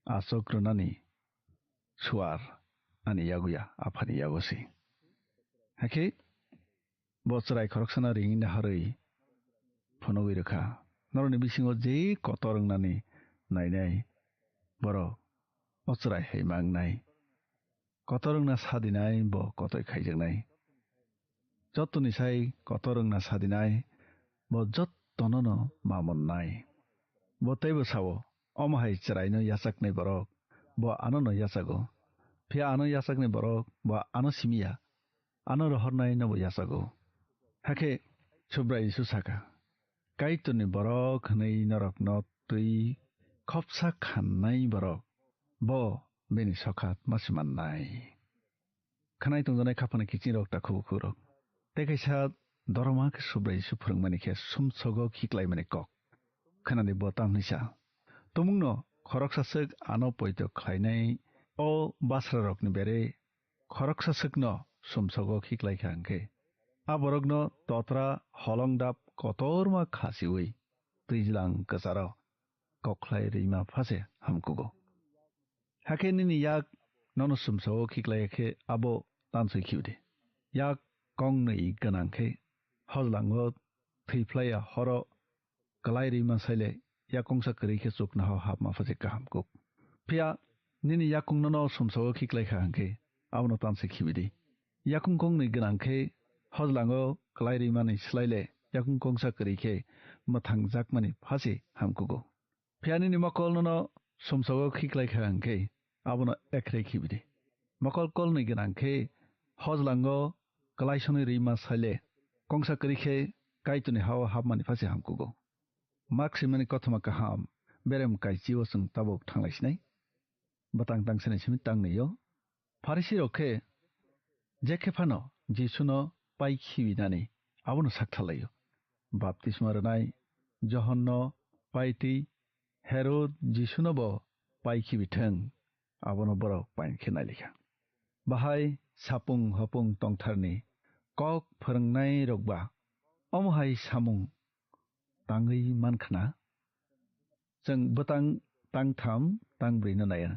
आसग्रनानि सुवार आनि यागुया आफानि यागसि हाके बचराय खरकसना रिंगिना हरै फनगै रोखा नरनि बिसिङाव जे कतरंनानि नायनाय बर अचराय हैमांनाय कतरंना सादिनाय ब कतय खायजोंनाय जत्तनिसाय कतरंना सादिनाय ब जत्तननो मामननाय बतैबो सावो अमहाय चरायनो याचकनै बरक ब आननो याचगो फे आनो याचकनै बरक ब आनो सिमिया आनो रहरनाय नबो याचगो हाके सुब्राय जिसु साखा काइतुनि बरक नै नरक न तुई खपसा खाननाय बरक ब बेनि सखात मासिमाननाय खानाय तंजानाय खाफाना किचिं रक ताखौ खुरक तेकैसा दरमाक सुब्राय जिसु फोरोंमानिखे सुमसगो खिक्लाय माने कक खानानै बताम निसा तमुंनो खरकसासक आनो पयतो खायनाय ओ बासरा रकनि बेरे खरकसासकनो सुमसगो खिक्लाय खांखे आबरगनो तत्रा हलंदाब कतरमा खासिवै दैज्लां कसार कख्लाय रैमा फासे हमकुगो हाकेनिनि याक ननो सुमसगो खिक्लायखे आबो तानसै खिउदे याक कंनै गनांखे हजलांगो थैफ्लाया हर कलाय रैमा साइले याकंसा करिखे सुकना हाब माफासे काहामकुक फिया निनि याकुंनो सुमसगो खिक्लायखा हांखे आबनो तानसै खिबिदे याकुंनै गनांखे हजलांगो कलाय रैमानि स्लाइले याकुंसा करिखे मथां जाकमानि फासे हमकुगो फियानिनि मकलनो सुमसगो खिक्लायखा हांखे आबनो एकरे खिबिदे मकल कलनै गनांखे हजलांगो कलायसनि रैमा साइले कंसा करिखे काइतुनि हाव हाबमानि फासे हमकुगो माक्सिमानि कथमा काहाम बेरेम काइचिओ जों ताबक थांलायसिनाय बातां तांसने सिमि तांनैयो फारिसि रखे जेखेफानो जिसुनो पाइखिबिनानै आबनो साक्थालायो बाप्तिस्मा रनाय जहन्नो पाइति हेरोद जिसुनो ब पाइखिबिथों आबनो बर पाइनखे नायलेखा बाहाय सापुं हपुं तंथारनि कक फोरोंनाय रगबा अमहाय सामुं तांगै मानखना जों बतां तांथाम तांब्रैनो नाया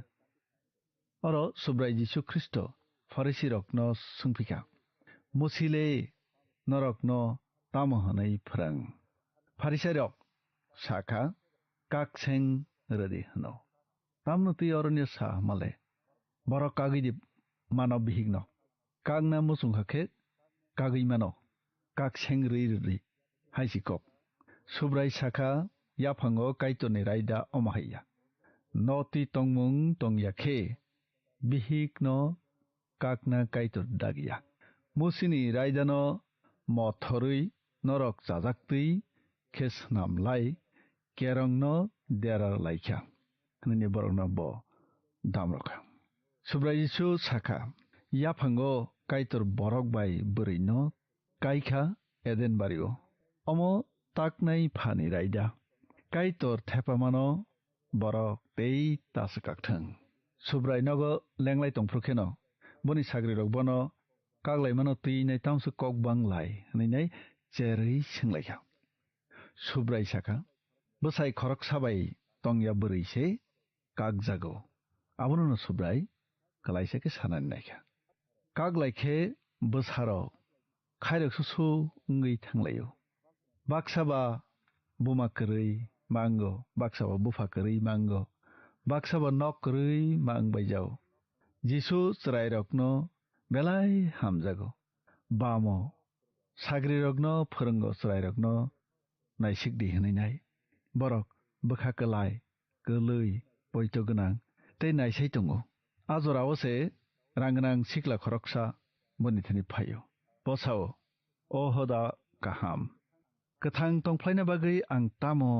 अर सुब्राय जिसु ख्रिस्ट फारिसि रकनो सोंफिका मुसिले नरकनो तामहनै फोरों फारिसाय रक साखा काकसें रदि हनो तामनो ती अरण्य सा मले बर कागिदि मानव बिहिग्न कागना मुसुंखाखे कागै मानो काकसें रै हाइसिकक सुब्राय साखा याफांगो काइतोनि रायदा अमहाया नति तंमुं तंयाखे बिहिग्न काकना काइतो दागिया मुसिनि रायदानो मथरै नरक जाजाक्तै खेस नामलाय केरंनो देरार लाइखा हननि बरकनो ब दामरखा सुब्राय जिसु साखा याफांगो kaitor borok bai bwrwi no kaikha eden bario omo taknai phani raida kaitor thepamano borok tei tasakakthang subrai nogo lenglai tongphrukheno boni sagri rok bono kaglai mano tui nai tamsu kok banglai nei cherei singlaikha subrai saka bwsai khorok sabai tongya bwrwi se kakjago abono no subrai kalaisa ke sanani naikha kaglai khe bwsaro khairok susu ngui thanglayo baksaba buma kwrwi mango baksaba bufa kwrwi mango baksaba nok kwrwi mangbaijao jisu chrai rokno belai hamjago bamo sagri rokno phorungo chrai rokno naisikdi hinainai borok bwkha klai kwlui poito gonang tei naisai tongo ajorao se rangnang sikla khoroksa bonithani phayo posao o hoda kaham kathang tongplaina bagui ang tamo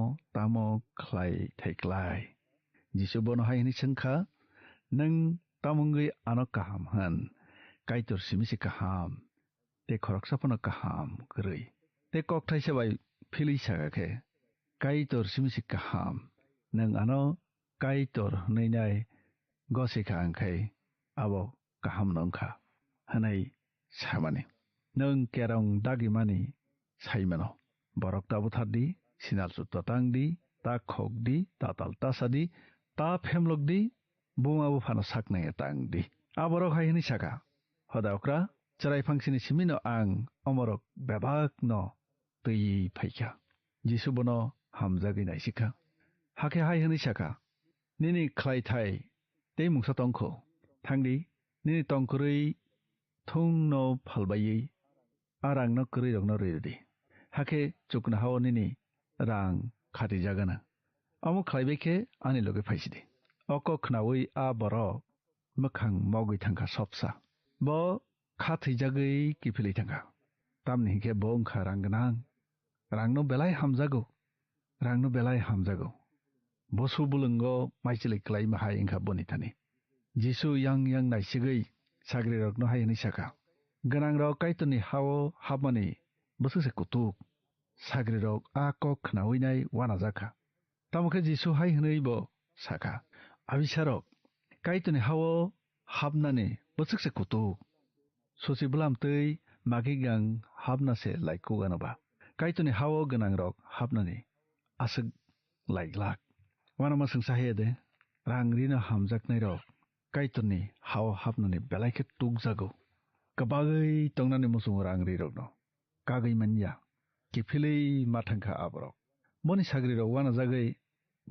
khlai thaiklai jisu bono haini sengkha nang tamungui ano kaham han kaitor simisi kaham te khoroksa pono kaham krui te kokthai sabai phili sagakhe kaitor simisi kaham nang ano kaitor neinai gosika angkhai abo kaham nongkha hanai samani nang kerong dagimani saimano borok tabu thaddi sinal tatangdi ta khokdi ta taltasadi ta phemlokdi bumabu phano saknai tangdi aborok haini saka hodakra charai phangsini simino ang omorok bebak no tui phaikha jisu bono hamjagi naisika hake hai hini saka nini khlai thai tei mungsa tongkho thangdi nini tongkrui thungno phalbai arang no krui rokno redi hake chukna hawo nini rang khati jagana amo khlaibekhe ani loge phaisidi oko khnawi a borok mokhang mogui thangkha sopsa bo khathi jagui kifili thangkha tamni hingkhe bongkha ranggnang rangno belai hamjago bosu bulungo maisili klai mahai ingkha bonithani jisu yang naisigui sagri rokno haini saka ganang rok kaitoni hawo habmani bosuse kutuk sagri rok a kok khnawi nai wana jakha tamokhe jisu hai hnei bo saka abisarok kaitoni hawo habnani bosukse kutuk sosi bulam tei magigang habnase laikuganoba kaitoni hawo ganang rok habnani asuk laiklak wana masung sahede rangrina hamjaknai rok kaitoni hawo habnani belaikhe tukjago kabagai tongnani musung rangri rokno kagai manya kifili mathangkha aborok moni sagri rok wana jagai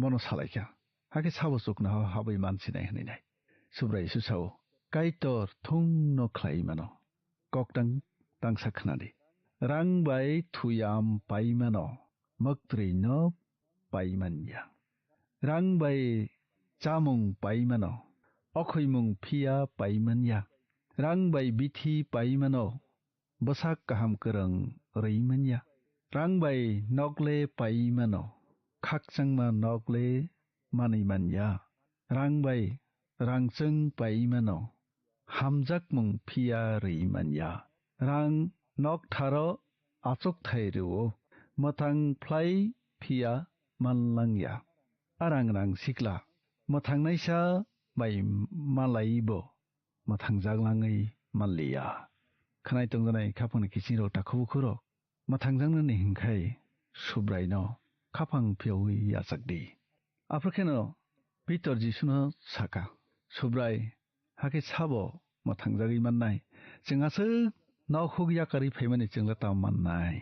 mono salaikha hake sabo chukna habai mansinai hninai subrai susao kaitor thungno khlai mano koktang tangsa khnadi rangbai thuyam paimano maktri no paimanya rangbai chamung paimano okhoimung phia paimanya rangbai bithi paimano basak kaham kereng reimanya rangbai nokle paimano khakchangma nokle manimanya rangbai rangcheng paimano hamjakmung phia reimanya rang nok tharo achok thairu mathang phlai phia manlangya arang rang sikla mathang naisa bai malaibo mathang jaglangai malliya khanai tongjanai khapang kichiro takhu khuro mathang jangna ni hingkhai subraino khapang phioi yachakdi afrikano pitor jisuno saka subrai hake sabo mathang jagi mannai chingasu nokhug yakari phaimani chingla ta mannai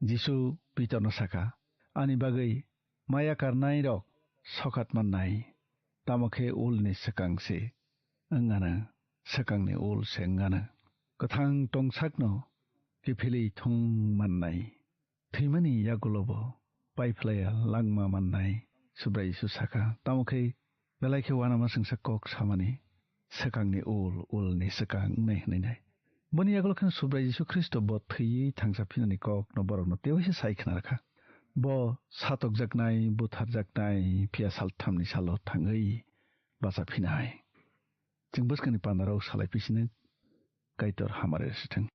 jisu pitor no saka ani bagai maya karnai rok sokat mannai tamokhe ulni sakangse angana sakangni ul sengana kathang tongsakno kifili thung mannai thimani yagulobo paiflaya langma mannai subrai susaka tamokhe belaikhe wana masing sakok samani sakangni ulni sakang nei boni yagolkhan subrai Jisu Kristo bo thyi thangsa phinani kok no borok no tewise saikhna rakha bo satok jaknai buthar jaknai pia salthamni salo thangei basa phinai jing buskani pandarau salai pisine kaitor hamare sitheng.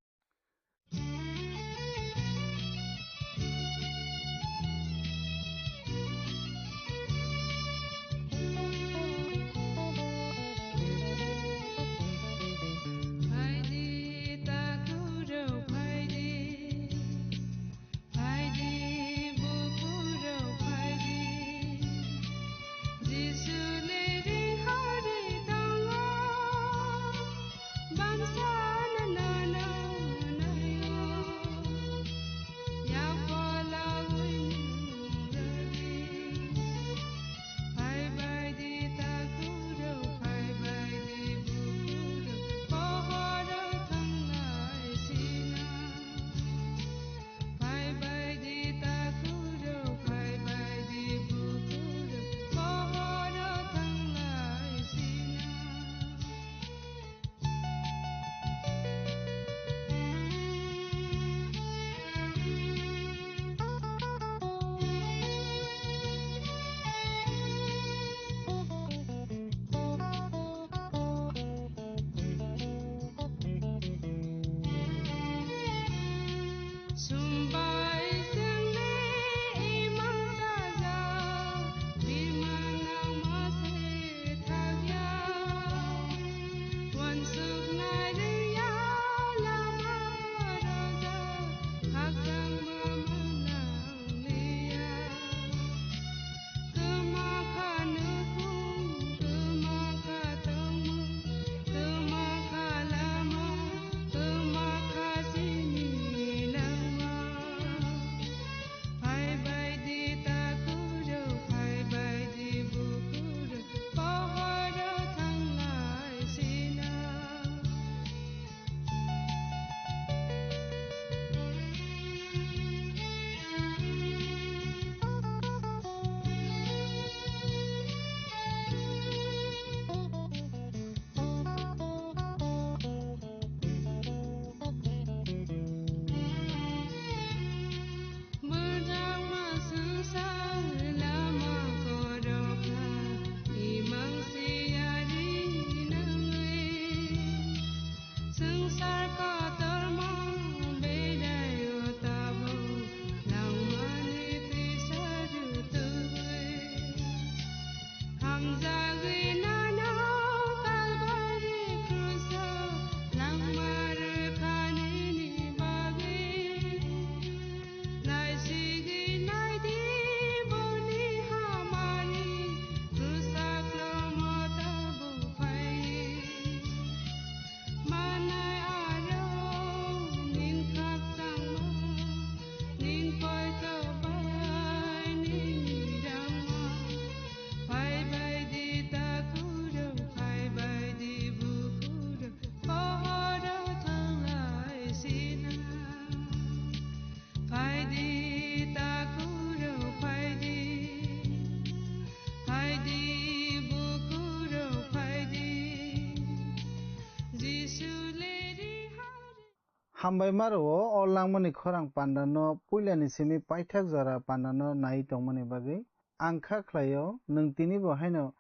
Hambai maro o langmani khorang pandano puilani simi paithak jora pandano nai tongmani bagi angkha khlaio nung tini bo haino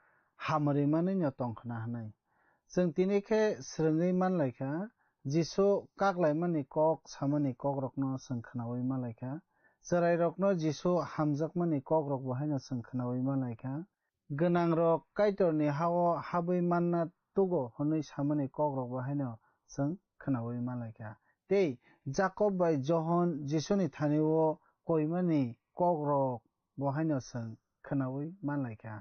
hamari mani no tongkhana hanai jeng tini khe srengui manlaikha jisu kaklai mani kok samani kok rokno sengkhanawi malaikha cherai rokno jisu hamjakmani kok rok bo haino sengkhanawi malaikha gwnang rok kaitor ni hao habui manna tugo honui samani kok rok bo haino seng khanawi malaikha tei Jacob bai John Jisuni thanio koimani kok rok bo haino seng khanawi malaikha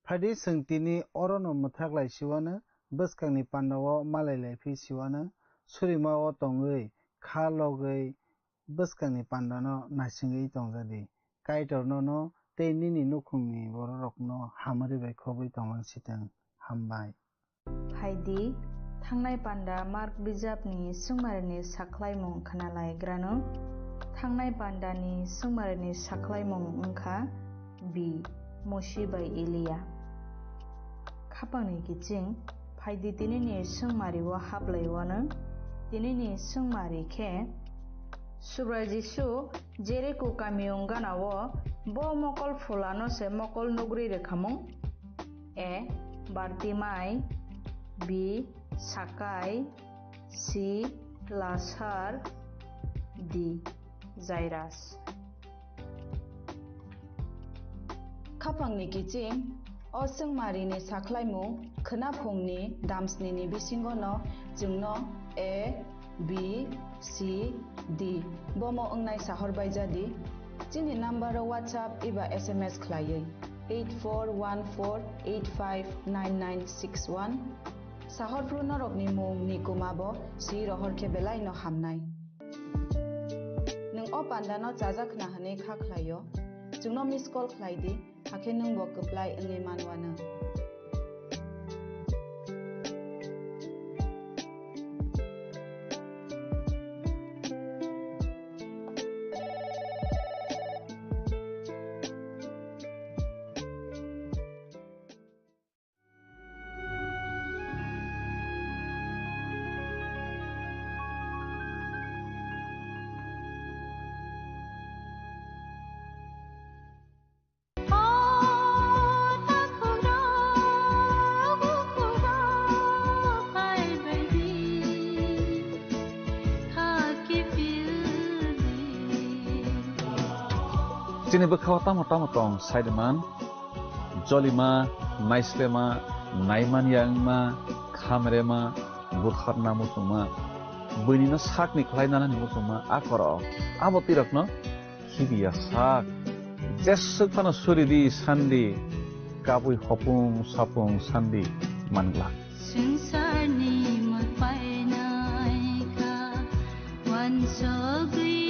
phadi seng tini orono muthaklai siwano bwskangni pandao malai laifi siwano surimao tongui kha logui bwskangni pandano nasingui tongjadi kaitorno no tei nini nukhungni borok rokno hamari bai khobui tonglangsiteng hambai Haidi Thangnai panda Mark bijapni sungmarni saklaimung khanalaigrano Thangnai pandani sungmarni saklaimung wngkha B. Moshi bai Elia Khapangni kiching phaidi tinini sungmari o hablaiwano tinini sungmari khe Subrai Jisu Jericho kamiung ganao bo mokol fulano se mokol nugri rekhamung A. Bartimai B. Sakai C. Lasar D. Zairus Kapangni kiching Osung Marini Saklaimu Khanapongni Damsnini Bisingono Jungno A B C D Bomo Ungnai Sahorbaijadi Chini number WhatsApp iba SMS klayei 8414859961 Sahorpru norokni mung ni kumabo si rohor ke belai no hamnai Nung o pandano jajak na hane khaklayo Jungno miss call klaydi hake nung bo keplai engi manwana Sini bekau tamu tong Saideman, Jolima, Naislema, Naiman Yangma, Kamerema, Burkharna Musuma, Bunina Sak Niklaina Musuma, Akoro, Abotirakno, Hibia Sak, Jesukana Suridi Sandi, Kapui Hopung Sapung Sandi, Mangla. Sungsarni mapainaika, wansogri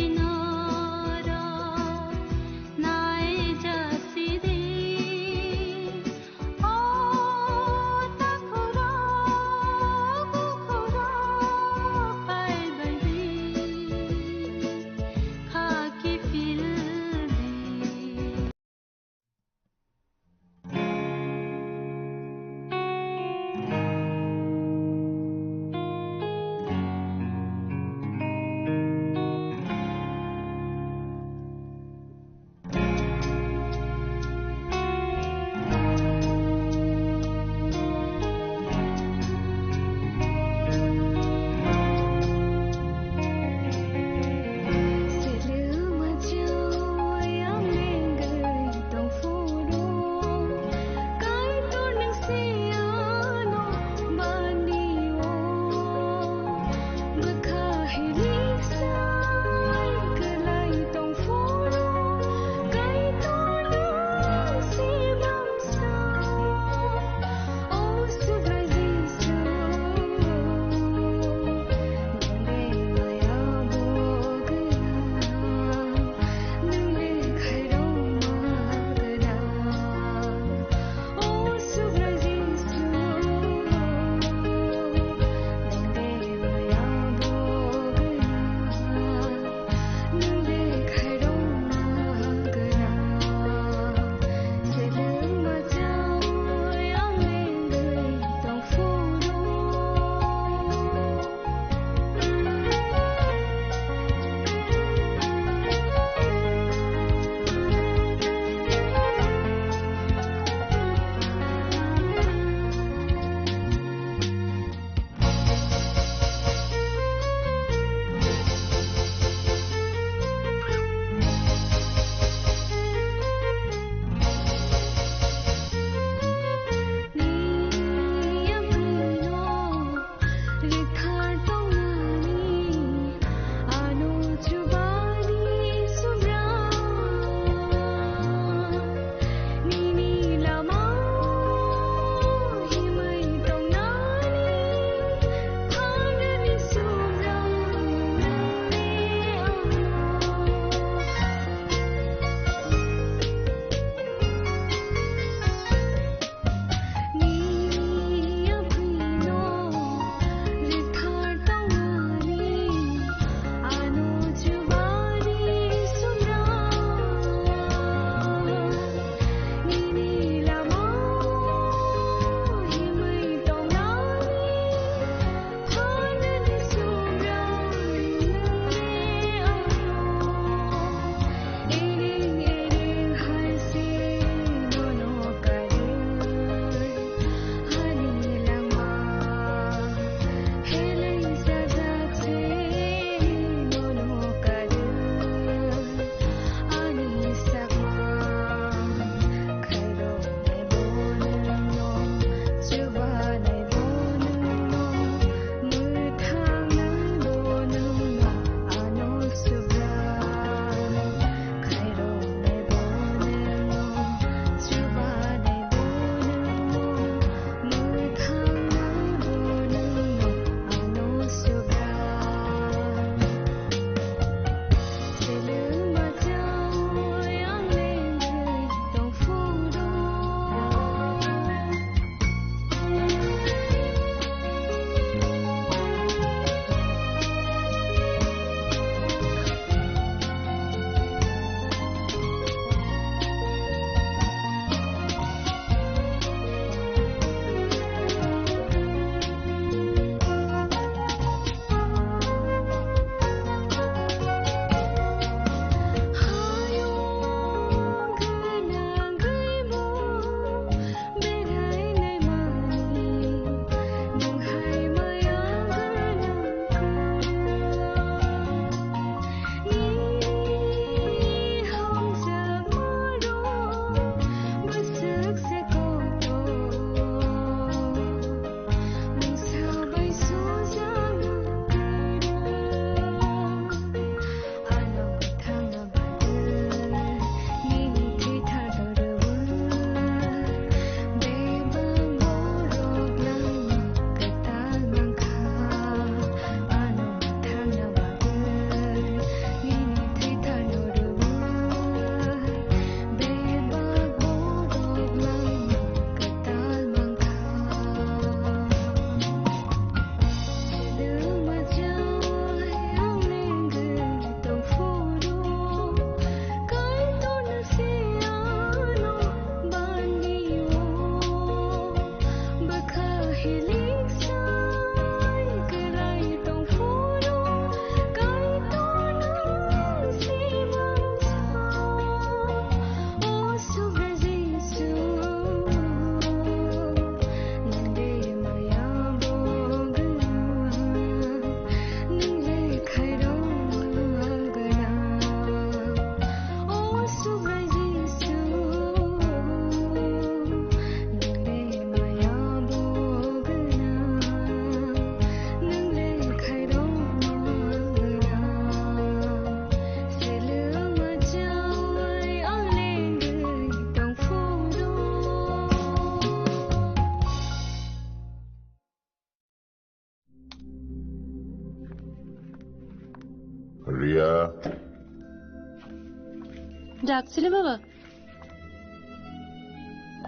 ডাকছিলে বাবা?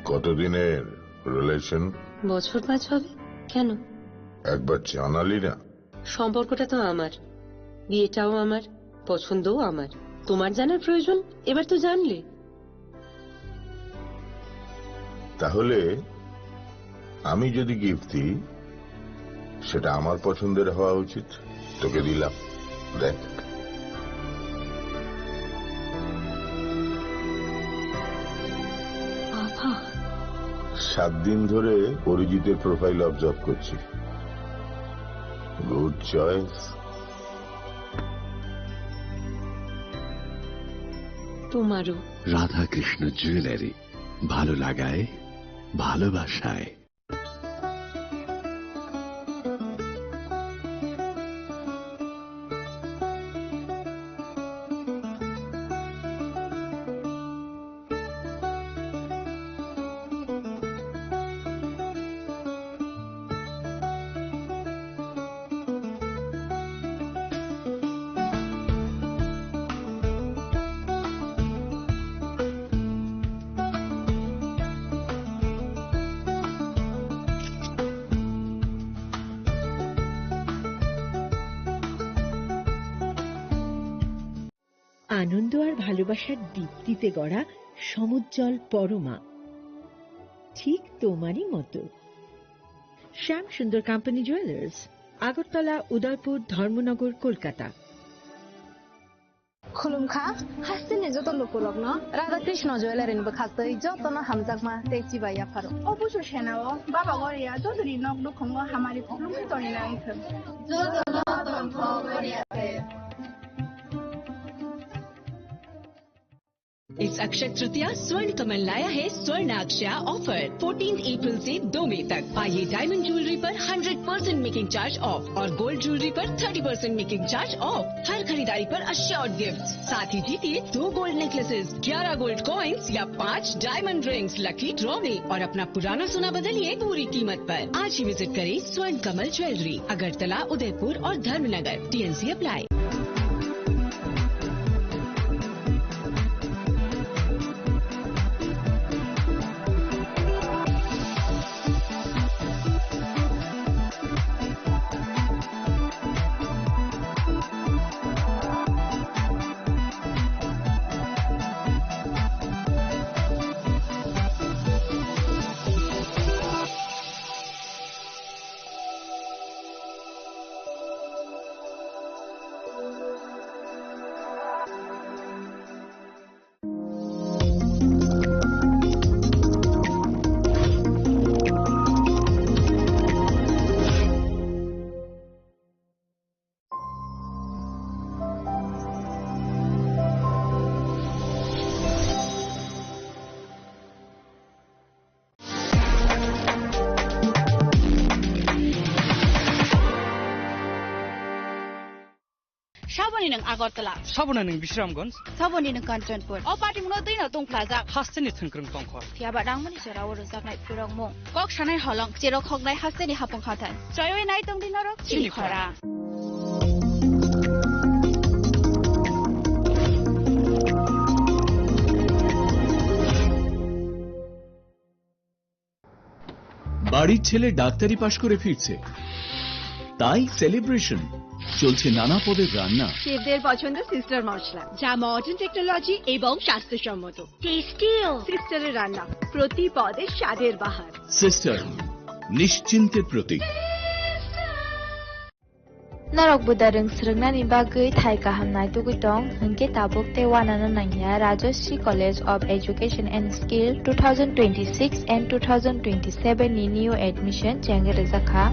কতদিনের relation? বছর 5 হবে। কেন? একবার জানালি না? সম্পর্কটা তো আমার, বিয়েটাও আমার, পছন্দও আমার। তোমার জানার প্রয়োজন এবার তো জানলে। তাহলে আমি যদি গিফট দিই সেটা আমার পছন্দের হওয়া উচিত। তোকে দিলাম, দেখ। বাবা, 7 দিন ধরে অরিজিতের প্রোফাইল অবজার্ভ করছি। Good choice. তোমারও। রাধাকৃষ্ণ জুয়েলারি, ভালো লাগায় ভালোবাসায়। আনন্দ আর ভালোবাসার দীপ্তিতে গড়া সমুজ্জ্বল পরমা, ঠিক তোমারই মতো। শ্যাম সুন্দর কোম্পানি জুয়েলার্স, আগরতলা, উদয়পুর, ধর্মনগর, কলকাতা। खुलुमखा हास्तिनि जत लोकलग्न राधाकृष्ण ज्वेलारिनिबो खास्तै जतन हामजाकमा तेची बाया फारो অবশ্য সেনাও বাবা গরিয়া যদি নক দুখঙ্গ হামারি খুলুমে তনি না ইখ जतन तन्थ गरियाते। इस अक्षय तृतीया स्वर्ण कमल लाया है स्वर्णाक्षया ऑफर 14 अप्रैल से 2 मई तक। पाइए डायमंड ज्वेलरी पर 100% मेकिंग चार्ज ऑफ और गोल्ड ज्वेलरी पर 30% मेकिंग चार्ज ऑफ। हर खरीदारी पर अश्योर्ड गिफ्ट, साथ ही जीतिए 2 गोल्ड नेकलेसेस, 11 गोल्ड कॉइन्स या 5 डायमंड रिंग्स लकी ड्रॉ में, और अपना पुराना सोना बदलिए पूरी कीमत पर। आज ही विजिट करें स्वर्ण कमल ज्वेलरी, अगरतला, उदयपुर और धर्मनगर। TNC apply. साबनी नों आगरतला, साबना नों बिश्रामगंज, साबनी नों कांचनपुर, अ पार्टी मुनो दैनो दं प्लाजा, हास्तेनि थंख्रं तंखर, थियाबा रांमनि सेराव रोजाबनाय फोरंमु, कक सानाय हलं, जेराव खगनाय हास्तेनि हापं खाथान, जयवे नाय दं दिनरो चिलिखरा। বাড়ির ছেলে ডাক্তারি পাশ করে ফিরছে, তাই সেলিব্রেশন চলছে নানা পদের রান্না। শেফদের পছন্দ সিস্টার মশলা, যা মডার্ন টেকনোলজি এবং স্বাস্থ্যসম্মত। টেস্টিও সিস্টারের রান্না, প্রতি পদে স্বাদের বাহার। Sister, নিশ্চিন্তের Pratik. Narok budareng srengna ni bagai thai kahamnai tugitong hengke tabuk te wanana nangya Rajoshi College of Education and Skill 2026 and 2027 ni new admission jenggerezakha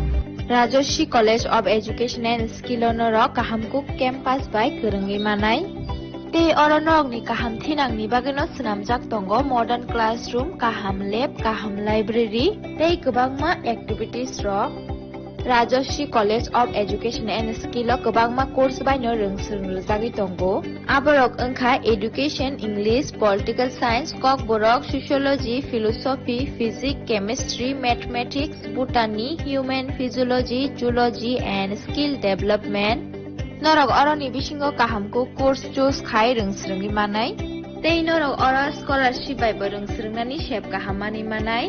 Rajoshi College of Education and Skill onoro kahamkuk campus by kerengi manai te oronok ni kaham thinang ni bageno snamjak tongo modern classroom, kaham lab, kaham library te kebangma activities rok Rajoshi College of Education and Skill o kebangma course by no rengsrung rejagi tongo aborok engkha education, English, political science, kok borok sociology, philosophy, physics, chemistry, mathematics, botany, human physiology, zoology and skill development Norok oroni bisingo kahamko course choose khai rungsrungi manai. Tei norok ora scholarship by barungsrungnani shep kahamani manai.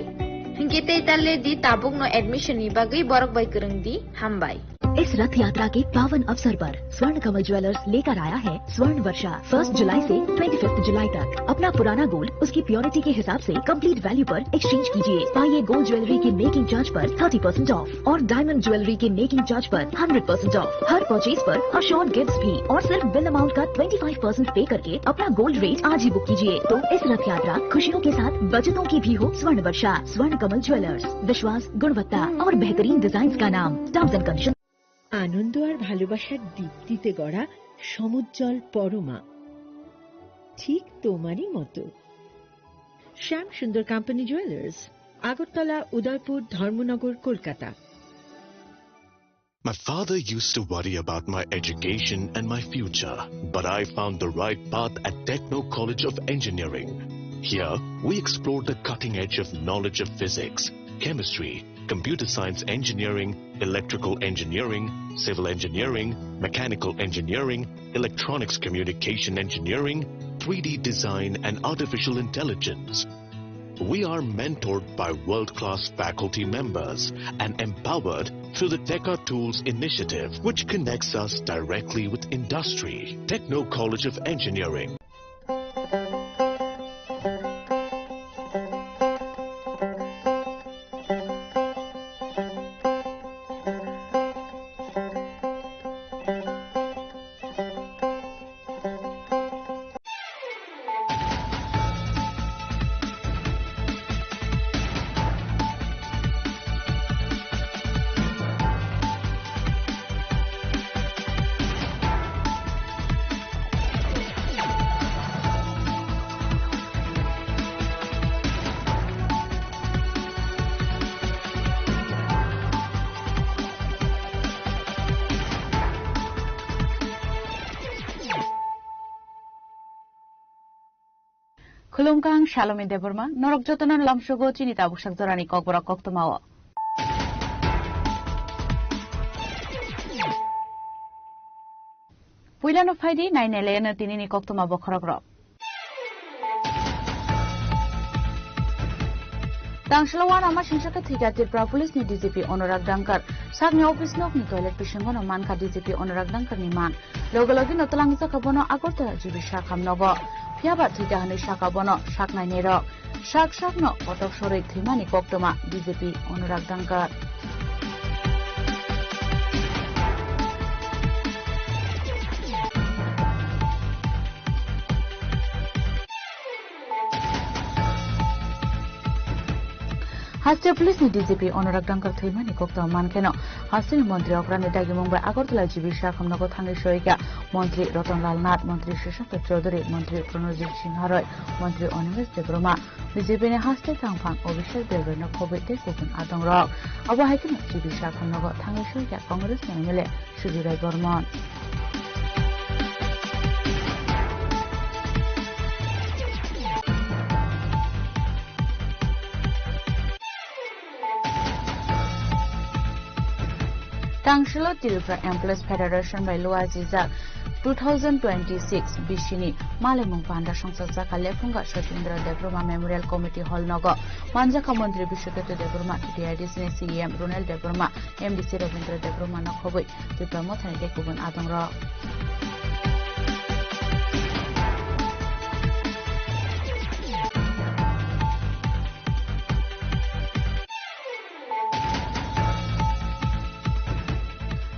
Hingke tei talle di tabuk no admission ni bagai borok bai kurung di hambai. इस रथ यात्रा के पावन अवसर पर स्वर्ण Kamal jewellers लेकर आया है स्वर्ण वर्षा 1 जुलाई से 25 जुलाई तक। अपना पुराना गोल्ड उसकी प्योरिटी के हिसाब से कंप्लीट वैल्यू पर एक्सचेंज कीजिए। पाइए गोल्ड ज्वेलरी के मेकिंग चार्ज पर 30% ऑफ और डायमंड ज्वेलरी के मेकिंग चार्ज पर 100% ऑफ। हर परचेज पर अशोर्ड गिफ्ट्स भी और सिर्फ बिल अमाउंट का 25% पे करके अपना गोल्ड रेट आज ही बुक कीजिए। तो इस रथ यात्रा खुशियों के साथ बचतों की भी हो। स्वर्ण वर्षा स्वर्ण कमल ज्वेलर्स, विश्वास, गुणवत्ता और बेहतरीन डिजाइन का नाम। Terms and condition. আনন্দ আর ভালোবাসার দীপ্তিতে গড়া সমুজ্জ্বল পরমা, ঠিক তোমারই মতো। শ্যাম সুন্দর company jewellers, Agartala, Udaipur, Dharmanagar, Kolkata. My father used to worry about my education and my future, but I found the right path at Techno College of Engineering. Here, we explored the cutting edge of knowledge of physics, chemistry, computer science engineering, electrical engineering, civil engineering, mechanical engineering, electronics communication engineering, 3D design and artificial intelligence. We are mentored by world-class faculty members and empowered through the Tekka Tools initiative, which connects us directly with industry. Techno College of Engineering. Khulumkang Shalom Deborma, Norok Jotanan Lamshogo Chinita Bushak Zorani Kokbora Koktomawa. Puilano Faidi, Nine Elena Tinini Koktoma Bokrogro. Tangshalawan Amashinshaka Tika Tipra Police ni DCP Honorak Dankar, Sagni Office Nok ni Toilet Pishangono Manka DCP Honorak Dankar ni Man, Logologi Notalangza Kabono Agorta Jibishak Hamnogo. Fiabat Tika Hani Shaka Bono, Shak Nainero, Shak no, Otok Shore Timani Koktoma, DCP Honorak Dankar. Hastia Police ni DCP Honorak Dankar Timani Koktoma Mankeno, Hastin Montri Okrani Dagi Mumbai Agortala Jibishak Hamnogo Thangi Shoika, Montri Ratanlal Nath, Montri Shishanta Chaudhary, Montri Pranojit Singh Haroy, Montri Onimes Debroma, BJP ne Haste Tangphang Obishek Delbeno Kobite Kupun Atong Rock, Abahakin Jibishak Hamnogo Thangi Shoika Congress Namele Shujirai Bormon. Tangshilo Tilpra Employees Federation by Lua Zizak 2026 Bishini Malemung Panda Shongsa Zaka Lefunga Shotindra Debroma Memorial Committee Hall Nogo Manjaka Mandri Bishopete Debroma TDIDC CEM Runel Debroma MDC Ravindra Debroma Nokhobui Tilpra Mothani Dekubun Atongra.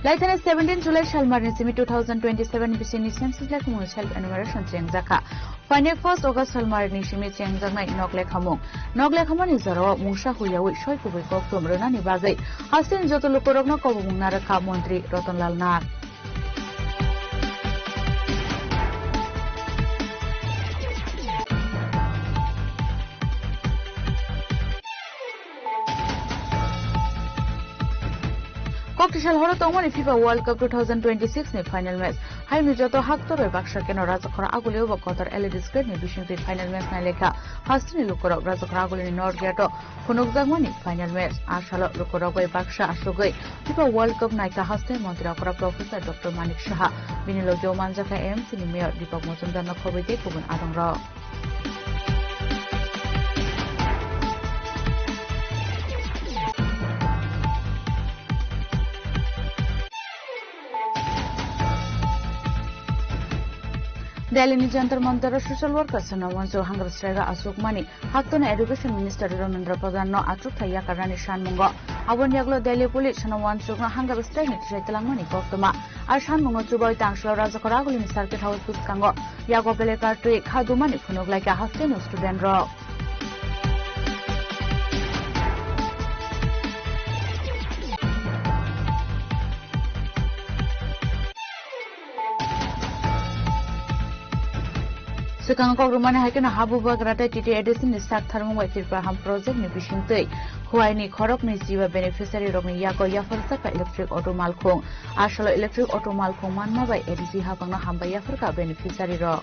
Laitane 17 July Shalmarni Simi 2027 Bisini Census Lek Mun Self Enumeration Chengzaka. Fine 1st August Shalmarni Simi Chengzaka Nogle Khamong. Nogle Khamon is Zaro Musha Huyawi Shoy Kubiko from Renani Bazai. Hasin Jotulukorogno Komunaraka Montri Rotonlal Nar. Kokishal horo tongmani FIFA World Cup 2026 ni final match. Hai ni joto haktor baksa keno rajakora aguleo ba Qatar LED screen ni bishingti final match na lekha. Hastini lukoro rajakora agule ni Norgeato khunukjagmani final match. Ashalo lukoro bai baksa asugoi FIFA World Cup naika haste mantri akora Professor Dr. Manik Shaha binilo jomanjaka MC ni Mayor Deepak Mojumdar na khobite kubun adongra. Delhi Jantar Mantar social worker Sanawanso Hangar Strega Asukmani, Haktona Education Minister Ramendra Pradhan no Achukthaya Karani Shanmungo, Abon Yaglo Delhi Police Sanawanso Hangar Strega Shaitalangmani Koktoma, Ashanmungo Chuboy Tangsho Razakaragul in Circuit House Puskango, Yago Pelekatri, Hadumani Funuk like a Hastino student rock. Sekang kok rumahnya hakin habu bagrata titi edisin ni sak tharmung waitir paham project ni bishingtei huai ni khorok ni jiwa beneficiary rok ni yago yafarsa ka electric auto malkhong asalo electric auto malkhong manma bai edisi hapangna hamba yafarka beneficiary rok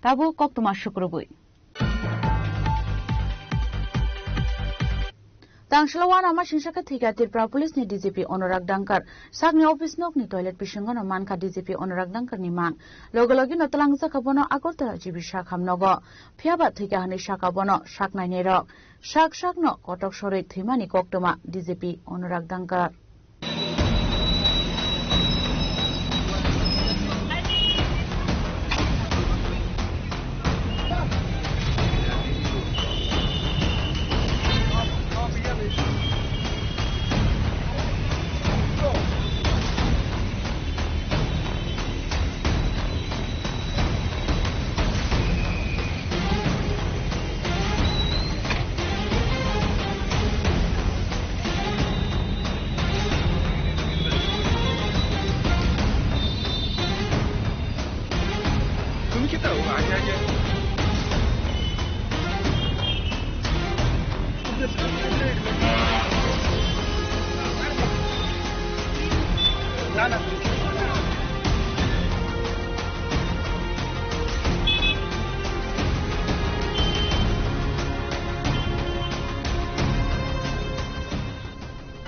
tabu kok tuma shukrubui Tangshalawan ama shinsaka thika Tripura Police ni DGP Anurag Dankar sakni office nok ni toilet pishingon manka DGP Anurag Dankar ni mang logologi no talangsa kabono Agartala jibisha khamnogo phiaba thika hani shakabono saknai ni rok sak no kotok soroi thimani koktoma DGP Anurag Dankar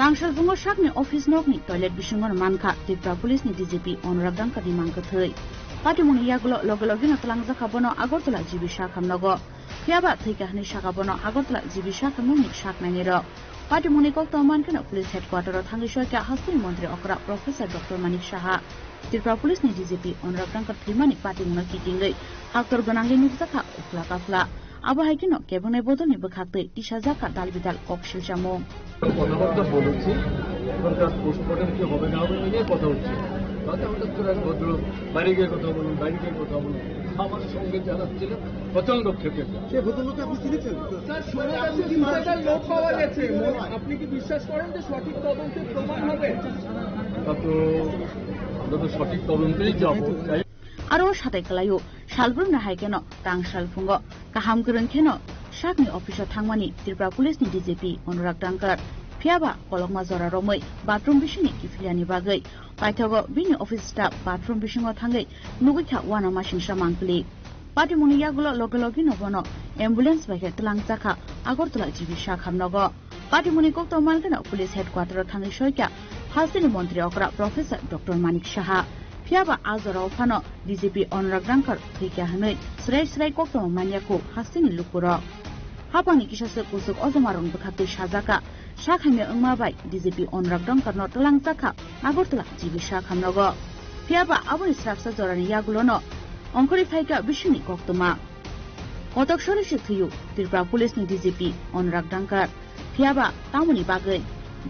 Tangshal bungo shakni office nokni toilet bishingon manka Tripura Police ni DGP Anurag Dankar ni mangka thei pati muni yagulo logologi no talangja khabono Agartala jibisha khamnogo phiaba thika hani shakabono Agartala jibisha khamni shaknani ro pati muni kok taman kana police headquarter ro thangi shoka hastin mantri okra Professor Dr. Manik Shaha Tripura Police ni DGP Anurag Dankar thimani pati muna kikingai haktor ganangi nukjaka ukla kafla aba haikino kebone bodoni bakhakte 30000 ka dalbidal kokshil jamong কথাবার্তা বলেছি এখন তার post-mortem কি হবে না হবে নিয়ে কথা হচ্ছে তাতে আমাদের তো এক ভদ্র বাইরে গিয়ে কথা বলুন বাইরে গিয়ে কথা বলুন আমার সঙ্গে যারা ছিল প্রচন্ড খেপে সে ভদ্রলোক আপনি চিনেছেন স্যার শুনে আপনি কি মার্কার লোক পাওয়া গেছে আপনি কি বিশ্বাস করেন যে সঠিক তদন্তে প্রমাণ হবে তা তো আমরা তো সঠিক তদন্তেই যাবো aro satai kalayo salbrum na haikeno Tangshal fungo kaham kurun kheno sakni office thangmani Tripura Police ni DGP Anurag Dankar phiaba kolokma jora romoi bathroom bishini kifiliani bagai paithogo bini office staff bathroom bishingo thangai nugikha wana masingsa mangpli pati muniya gulo logologi nobono ambulance bage tlangchakha Agartala jibisha khamnogo pati muni kokto malkana police headquarter thangai soika hasini mantri okra Professor Dr. Manik Shaha phiaba azora phano DGP Anurag Dankar thika hanoi srai kokto maniako hasini lukuro hapani kisase kusuk ozomaron bakhatu shajaka shakhame ungmabai DGP Anurag Dankar no talangchakha Agartala jibisha khamnogo phiaba aboni straksa jorani yagulono onkori phaika bishini koktoma kotok sorishi thiyu Tripura Police ni DGP Anurag Dankar phiaba tamuni bagai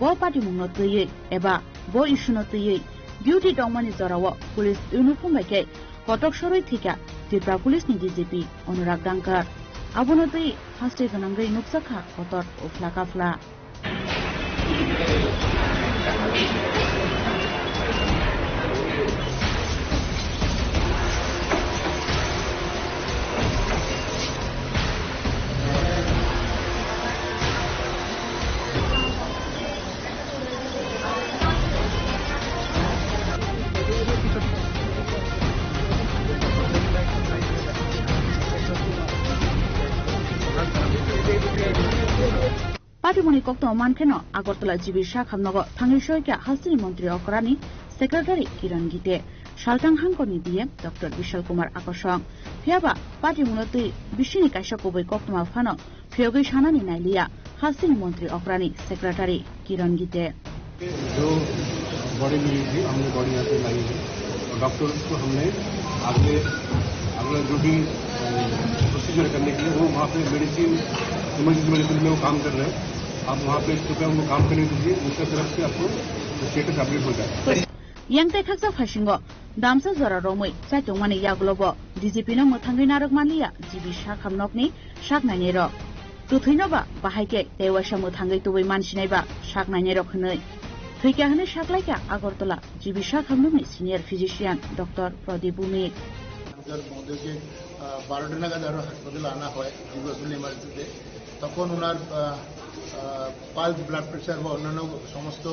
bo party mungno teye eba bo issuno teye beauty dongmani jorawo police uniform bake kotok soroi thika Tripura Police ni DGP Anurag Dankar abonotei haste ganangai nuksakha kotor ofla kafla পার্টিমনি কক্ত মানখেন Agartala GB শাহ খামনগ থাঙ্গি সয়কা হাসিনি মন্ত্রী অকরানি সেক্রেটারি কিরণ গীতে সালটাং হাঙ্কনি দিয়ে ডক্টর বিশাল কুমার আকর্ষণ ফিয়াবা পার্টিমুনতই বিশিনি কাইসা কবই কক্তমা ফানো ফিয়গৈ সানানি নাইলিয়া हासिनी मंत्री अकरानी सेक्रेटरी किरण गीते जो बॉडी मिली थी हमने बॉडी यहाँ पे लाई है और डॉक्टर्स को हमने अगला जो भी प्रोसीजर करने के लिए वो वहाँ पे मेडिसिन इमरजेंसी मेडिसिन में वो काम कर रहे हैं। आप वहाँ पे कृपया उनको काम करने दीजिए, उनकी तरफ से आपको स्टेटस अपडेट हो जाए। यंगते खक्सा फाशिंगो दामसा जरा रोमै चाइतोंमानि यागलोबो डीजीपी नो मोथांगै नारक मालिया जीबी शाह खामनकनि शाकनायनि र तुथैनोबा बाहायके देवासा मोथांगै तुबै मानसिनायबा शाकनायनि रखनै थैक्याहनै शाकलायका আগরতলা जीबी शाह खामनकनि senior physician doctor Pradip Bhowmik মহোদয়কে 12টা নাগাদ আরো হাসপাতালে আনা হয় জিবি ইমার্জেন্সিতে। তখন ওনার পালস, ব্লাড প্রেশার বা অন্যান্য সমস্ত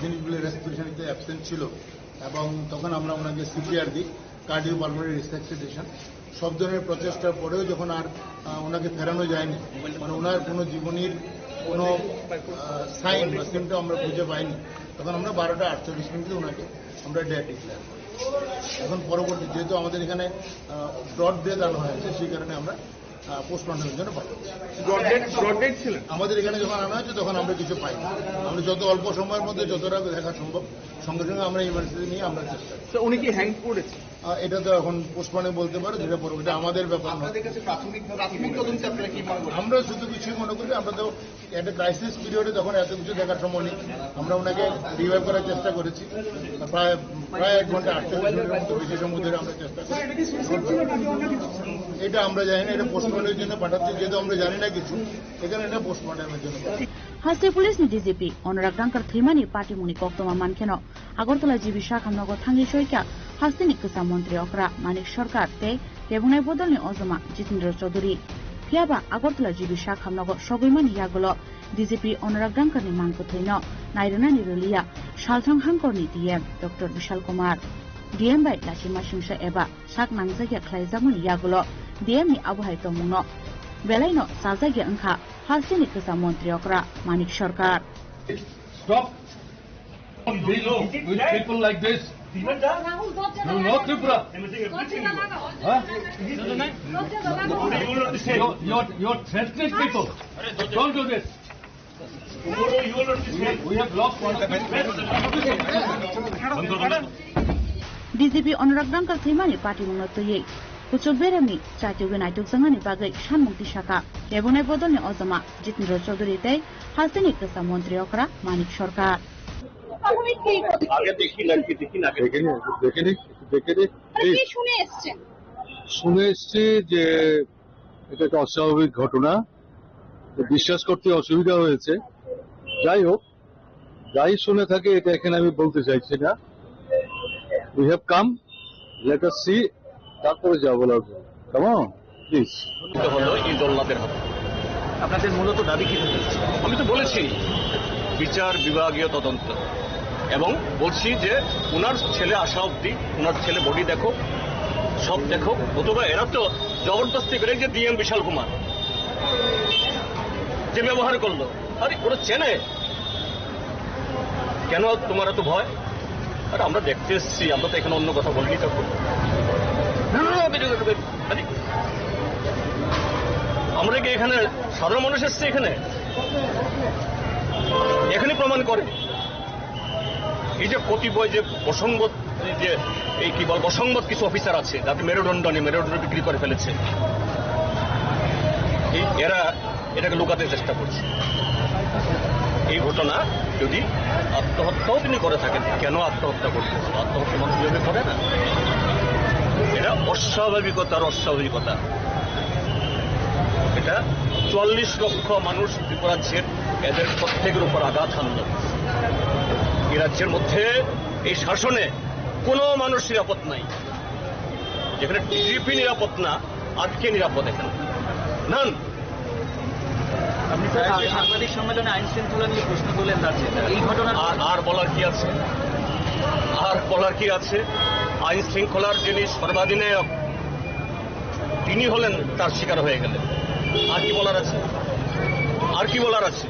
জিনিসগুলি রেসপিরেশনতে অ্যাবসেন্ট ছিল এবং তখন আমরা ওনাকে সিপিআর দিই, কার্ডিও পালমোনারি রিসাসিটেশন। সব ধরনের প্রচেষ্টার পরেও যখন আর ওনাকে ফেরানো যায়নি, মানে ওনার কোনো জীবনীর কোনো সাইন বা সিমটম আমরা খুঁজে পাইনি, তখন আমরা 12টা 48 মিনিটে ওনাকে আমরা ডেথ ডিক্লেয়ার করি। এখন পরবর্তী যেহেতু আমাদের এখানে ব্রড ডেথ আনা হয়েছে, সেই কারণে আমরা পোস্টমর্টমের জন্য পাঠাচ্ছি। আমাদের এখানে যখন আনা হয়েছে তখন আমরা কিছু পাই না। আমরা যত অল্প সময়ের মধ্যে যতটা দেখা সম্ভব সঙ্গে সঙ্গে আমরা ইমার্জেন্সি নিয়ে আমরা চেষ্টা করি। উনি কি হ্যাং করেছে? এটা তো এখন পোস্টমর্টমে বলতে পারো, যেটা পড়বো, এটা আমাদের ব্যাপার নয়। আমরা শুধু কিছুই মনে করি, আমরা তো একটা ক্রাইসিস পিরিয়ডে তখন এত কিছু দেখার সময় নেই। আমরা ওনাকে রিভাইভ করার চেষ্টা করেছি, প্রায় 1 ঘন্টা 48 মিনিটের মতো বেশি সময় ধরে আমরা চেষ্টা করি। এটা আমরা জানি না, এটা পোস্টমর্টমের জন্য পাঠাচ্ছি, যেহেতু আমরা জানি না কিছু, এখানে এটা পোস্টমর্টমের জন্য। हास्ते पुलिस नि डीजीपी अनुराग डांकर थैमानि पार्टीमुनि कक्तमा मानखेनो আগরতলা जीबी शाह खामनग थांगि सयका हास्तेनि कोसा मन्त्री अकरा मानिक सरकार ते केबुनाय बदलनि अजमा जितेन्द्र चौधरी फियाबा আগরতলা जीबी शाह खामनग सगैमानि यागलो डीजीपी अनुराग डांकरनि मानखो थैनो नायरनानि रलिया सालथां हांकरनि DM doctor Vishal Kumar DM bye लाचिमा सिंसा एबा साक नांजाया ख्लायजामुनि यागलो डीएम नि आबहाय तमुनो बेलायनो साजागे अंखा हास्तेनि कोसा मन्त्री अकरा मानिक सरकार Stop. Deal with people like this. You know Tripura. You're threatening people. Don't do this. We have lost one. DGP Anurag Dhankar थैमानि पार्टी मुंगतयै कुचुल बेरामनि चाइतोगै नायटुकजांगानि बागै सानमुक्ति शाखा केबुनाय बदलनि अजमा जितेन्द्र चौधरी तै हास्तेनि कोसा मन्त्री अकरा मानिक सरकार শুনে এসছি যে এটা একটা অস্বাভাবিক ঘটনা, বিশ্বাস করতে অসুবিধা হয়েছে। যাই হোক, যাই শুনে থাকে এটা এখানে আমি বলতে চাইছি না। We have come, let us see, তারপরে যা বলার কেমন প্লিজ। আপনাদের মূলত দাবি কি? আমি তো বলেছি বিচার বিভাগীয় তদন্ত, এবং বলছি যে ওনার ছেলে আসা অব্দি ওনার ছেলে বডি দেখো, সব দেখো। অথবা এরা তো জবরদস্তি করে যে ডিএম বিশাল কুমার যে ব্যবহার করলো, আরে ওরা চেনে কেন? তোমার এত ভয়? আরে আমরা দেখতে এসছি, আমরা তো এখানে অন্য কথা বলবি তখন। আমরা কি এখানে সাধারণ মানুষ এসছে? এখানে প্রমাণ করে এই যে কতিপয় যে অসংগত, যে এই কি বল অসংগত কিছু অফিসার আছে যাতে মেরুদণ্ড বিক্রি করে ফেলেছে, এরা এটাকে লুকাতে চেষ্টা করছে। এই ঘটনা যদি আত্মহত্যাও তিনি করে থাকেন, কেন আত্মহত্যা করতে? আত্মহত্যা মানুষ যেভাবে করে না, এটা অস্বাভাবিকতার অস্বাভাবিকতা। এটা 40 লক্ষ মানুষ ত্রিপুরাজ্যের, এদের প্রত্যেকের উপর আঘাত হানল। এই রাজ্যের মধ্যে এই শাসনে কোন মানুষ নিরাপদ নাই। যেখানে ডিজিপি নিরাপদ না, আজকে নিরাপদ এখানে নান। আপনি সাংবাদিক সম্মেলনে আইন শৃঙ্খলা নিয়ে প্রশ্ন তুলেন, এই ঘটনা আর বলার কি আছে? আর বলার কি আছে? আইন শৃঙ্খলার যিনি সর্বাধিনায়ক তিনি হলেন, তার শিকার হয়ে গেলেন। আর কি বলার আছে? আর কি বলার আছে?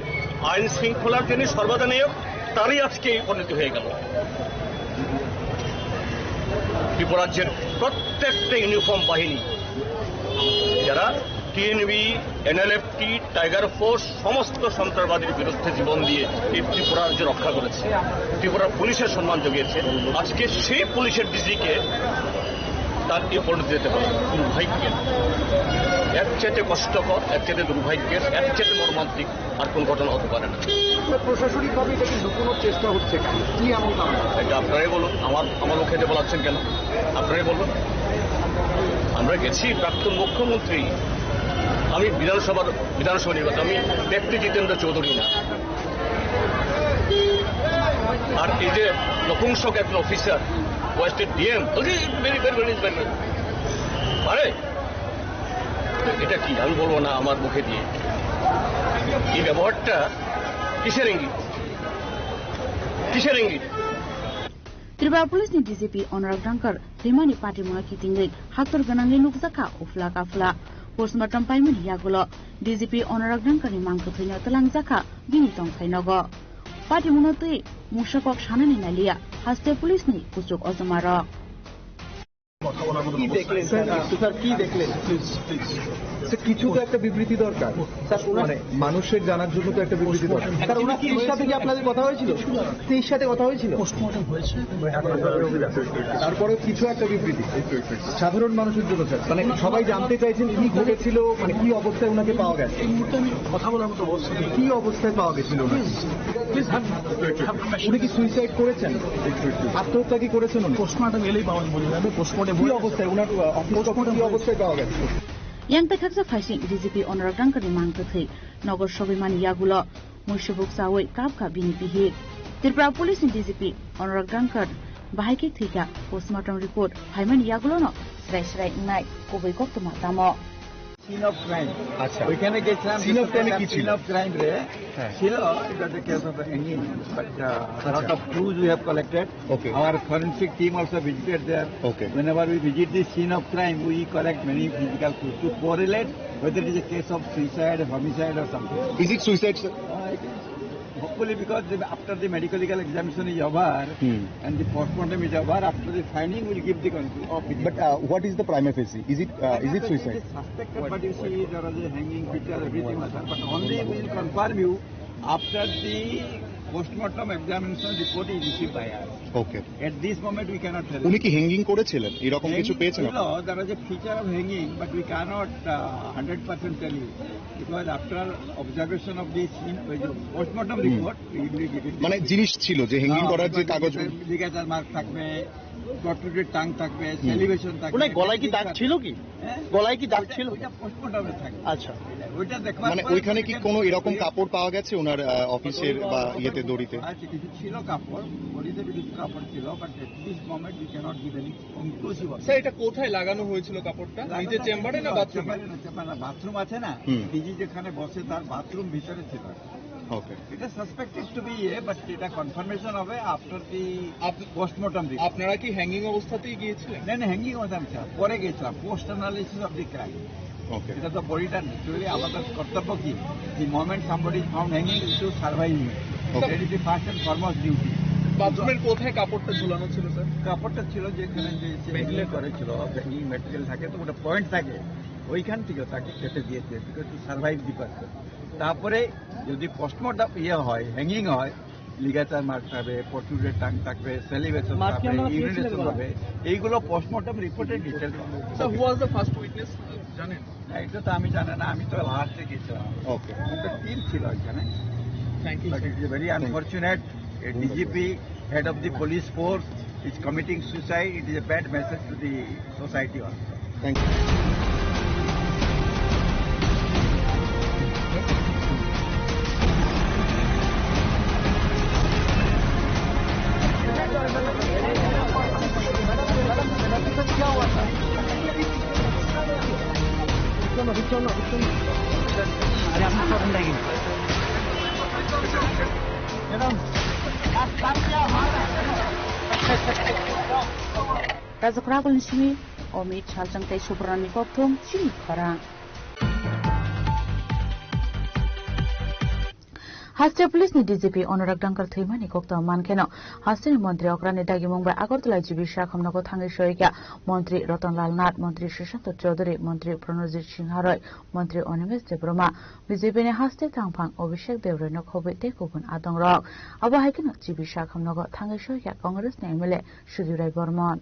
আইন শৃঙ্খলার যিনি সর্বদা নায়ক তারই আজকে এই পরিণতি হয়ে গেল। ত্রিপুরা রাজ্যের প্রত্যেকটা ইউনিফর্ম বাহিনী যারা টিএনবি, এনএলএফটি, টাইগার ফোর্স সমস্ত সন্ত্রাসবাদীর বিরুদ্ধে জীবন দিয়ে এই ত্রিপুরা রাজ্য রক্ষা করেছে, ত্রিপুরা পুলিশের সম্মান জুগিয়েছে, আজকে সেই পুলিশের ডিজিকে তার এই পরিণতি দিতে পারে। দুর্ভাগ্যের, এর চাইতে কষ্টকর, এর চাইতে দুর্ভাগ্যের, এর চাইতে মর্মান্তিক আর কোন ঘটনা হতে পারে না। প্রশাসনিকভাবে এটাকে লুকোনোর চেষ্টা হচ্ছে কি এমন কারণ? এটা আপনারাই বলুন, আমার মুখে দিয়ে বলাচ্ছেন কেন? আপনারাই বলুন। আমরা গেছি, প্রাক্তন মুখ্যমন্ত্রী, আমি বিধানসভা নির্বাচন, আমি ব্যক্তি জিতেন্দ্র চৌধুরী না। আর এই যে নপুংসক একজন অফিসার, ওয়েস্টের ডিএম, আরে এটা কি আমি বলবো না আমার মুখে দিয়ে? এই ব্যবহারটা কিসের ইঙ্গিত? কিসের ইঙ্গিত? Tribal Police ni DCP Honorable Dankar Rimani Party Mona Kitingli Haktor Ganangli Nukzaka Ufla Kafla Postmortem Paimin Yagulo DCP Honorable Dankar ni Mangkuthina Telang Zaka Bini Tong Sainogo Party Mona Tui Mushakok Shanani Nalia Haste Police ni Kusuk Ozamaro কি দেখলেন sir? কি দেখলেন? কিছু তো একটা বিবৃতি দরকার মানে মানুষের জানার জন্য তো একটা বিবৃতি দরকার। স্যার ওনার 30 সাথে কি আপনাদের কথা হয়েছিল? 30 সাথে কথা হয়েছিল? পোস্টমর্টম হয়েছে, তারপরেও কিছু একটা বিবৃতি সাধারণ মানুষের জন্য স্যার, মানে সবাই জানতে চাইছেন কি ঘটেছিল, মানে কি অবস্থায় ওনাকে পাওয়া গেছে। এই মুহূর্তে আমি কথা বলার মতো অবস্থা নেই। কি অবস্থায় পাওয়া গেছিল? উনি কি সুইসাইড করেছেন? আত্মহত্যা কি করেছেন? পোস্টমর্টম এলেই পাওয়া বলি আমি। পোস্টমর্টম কি অবস্থায় ওনার কি অবস্থায় পাওয়া গেছে? Yang Tekaksa Faising DCP Honorable Dankar ni Mangkuthi Nogor Sobimani Yagulo Mushubuk Sawi Kapka Bini Pihi Tripura Police ni DCP Honorable Dankar Bahaki Thika Postmortem Report Haimani Yagulo no Srai Nai Kobai Koktuma Tamo scene of crime. আচ্ছা, ওইখানে গেছিলাম। Scene of ক্রাইমে কি ছিল? Scene of crime রে ছিল it was a case of hanging, but a lot of clues we have collected. Okay. Our forensic team also visited there. Okay. Whenever we visit the scene of crime, we collect many physical clues to correlate whether it is a case of suicide, homicide or something. Is it suicide, sir? Hopefully, because after the medical legal examination is over and the postmortem is over, after the finding we'll give the conclusion. But what is the prima facie? Is it suicide? It is suspected, but you see there was a hanging picture, everything was there. But only we will confirm you after the postmortem examination report is received by us. Okay. At this moment we cannot tell. উনি কি hanging করেছিলেন? এরকম কিছু পেয়েছেন? No, there was a feature of hanging, but we cannot 100% tell you because after observation of the scene, postmortem report, we will give it. মানে জিনিস ছিল যে হ্যাঙ্গিং করার যে কাগজ, লিগেচার মার্ক থাকবে, প্রট্রুডেড টাং থাকবে, সেলিভেশন থাকবে। ওনার গলায় কি দাগ ছিল? কি গলায় কি দাগ ছিল? ওটা পোস্টমর্টমে থাকে। আচ্ছা, ওইটা দেখবা। মানে ওইখানে কি কোনো এরকম কাপড় পাওয়া গেছে ওনার অফিসের বা ইয়েতে দড়িতে? আচ্ছা, কিছু ছিল কাপড়, বডিতে কিছু কাপড় ছিল, but at this moment we cannot give any conclusive. Sir, এটা কোথায় লাগানো হয়েছিল কাপড়টা? নিজের চেম্বারে না বাথরুমে? বাথরুম আছে না, ডিজি যেখানে বসে তার বাথরুম ভিতরে ছিল। Okay. It is suspected to be here, but এটা কনফার্মেশন হবে আফটার দি পোস্টমর্টম। আপনারা কি হ্যাঙ্গিং অবস্থাতেই গিয়েছিলেন? না, হ্যাঙ্গিং অবস্থা ছিল, পরে গেছিলাম post analysis of the crime. Okay, এটা তো বডিটা ন্যাচুরালি আমাদের কর্তব্য কি, the moment somebody is found hanging to survive him. That is the first and foremost duty. বাথরুমের কোথায় কাপড়টা ঝুলানো ছিল স্যার? কাপড়টা ছিল যেখানে যে মেটেরিয়াল করেছিল, হ্যাঙ্গিং মেটেরিয়াল থাকে তো ওটা পয়েন্ট থাকে, ওইখান থেকে তাকে কেটে দিয়েছে because to survive the person. তারপরে যদি পোস্টমর্টম হয়, হ্যাঙ্গিং হয়, লিগাচার মার্ক থাকবে, প্রট্রুডেড টাং থাকবে, সেলিভেশন থাকবে, ইউরিনেশন হবে, এইগুলো পোস্টমর্টম রিপোর্টের detail. Sir, who was the first witness জানেন? এটা তো আমি জানি না, আমি তো লাস্টে গেছিলাম। ওকে, একটা টিম ছিল এখানে। Thank you. But it is very unfortunate, a DGP, head of the police force, is committing suicide. It is a bad message to the society also. Thank you. Razak Rabal Nishimi, Omid Chalchangtai Subrani Koptum, Chini Karang. হাস্তে police নি DGP Anurag Dhankar থৈমানি কোক্তা মানকেন হাস্তেনি মন্ত্রী অগ্রানি দাগি Mumbai Agartala GB শাখামনগর থাঙ্গি সহিকা মন্ত্রী রতনলাল নাথ মন্ত্রী সুশান্ত চৌধুরী মন্ত্রী প্রণজিৎ সিংহারয় মন্ত্রী অনিমেষ দেবরমা বিজেপি নি হাস্তে থাংফাং অভিষেক দেবরৈন খবি তে গুবুন আদং রক আবহাইকেন জিবি শাখামনগর থাঙ্গি সহিকা কংগ্রেস নি MLA Sudhir Roy Barman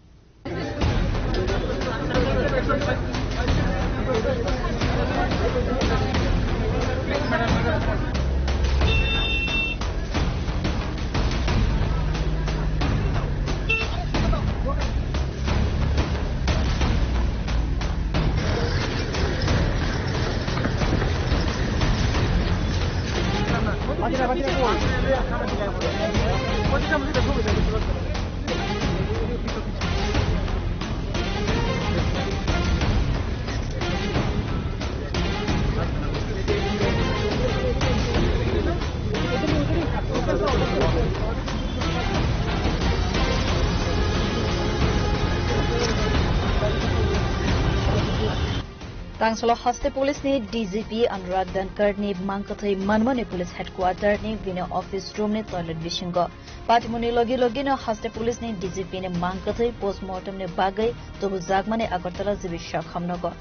Tangsalo Haste Police ni DGP Anurag Dankar ni Mangkathai Manmani Police Headquarter ni Vina Office Room ni toilet bishingo. Patimuni logi no Haste Police ni DGP ni Mangkathai postmortem ni bagai tobu Jagmani Agartala jibi Shakhamnogo.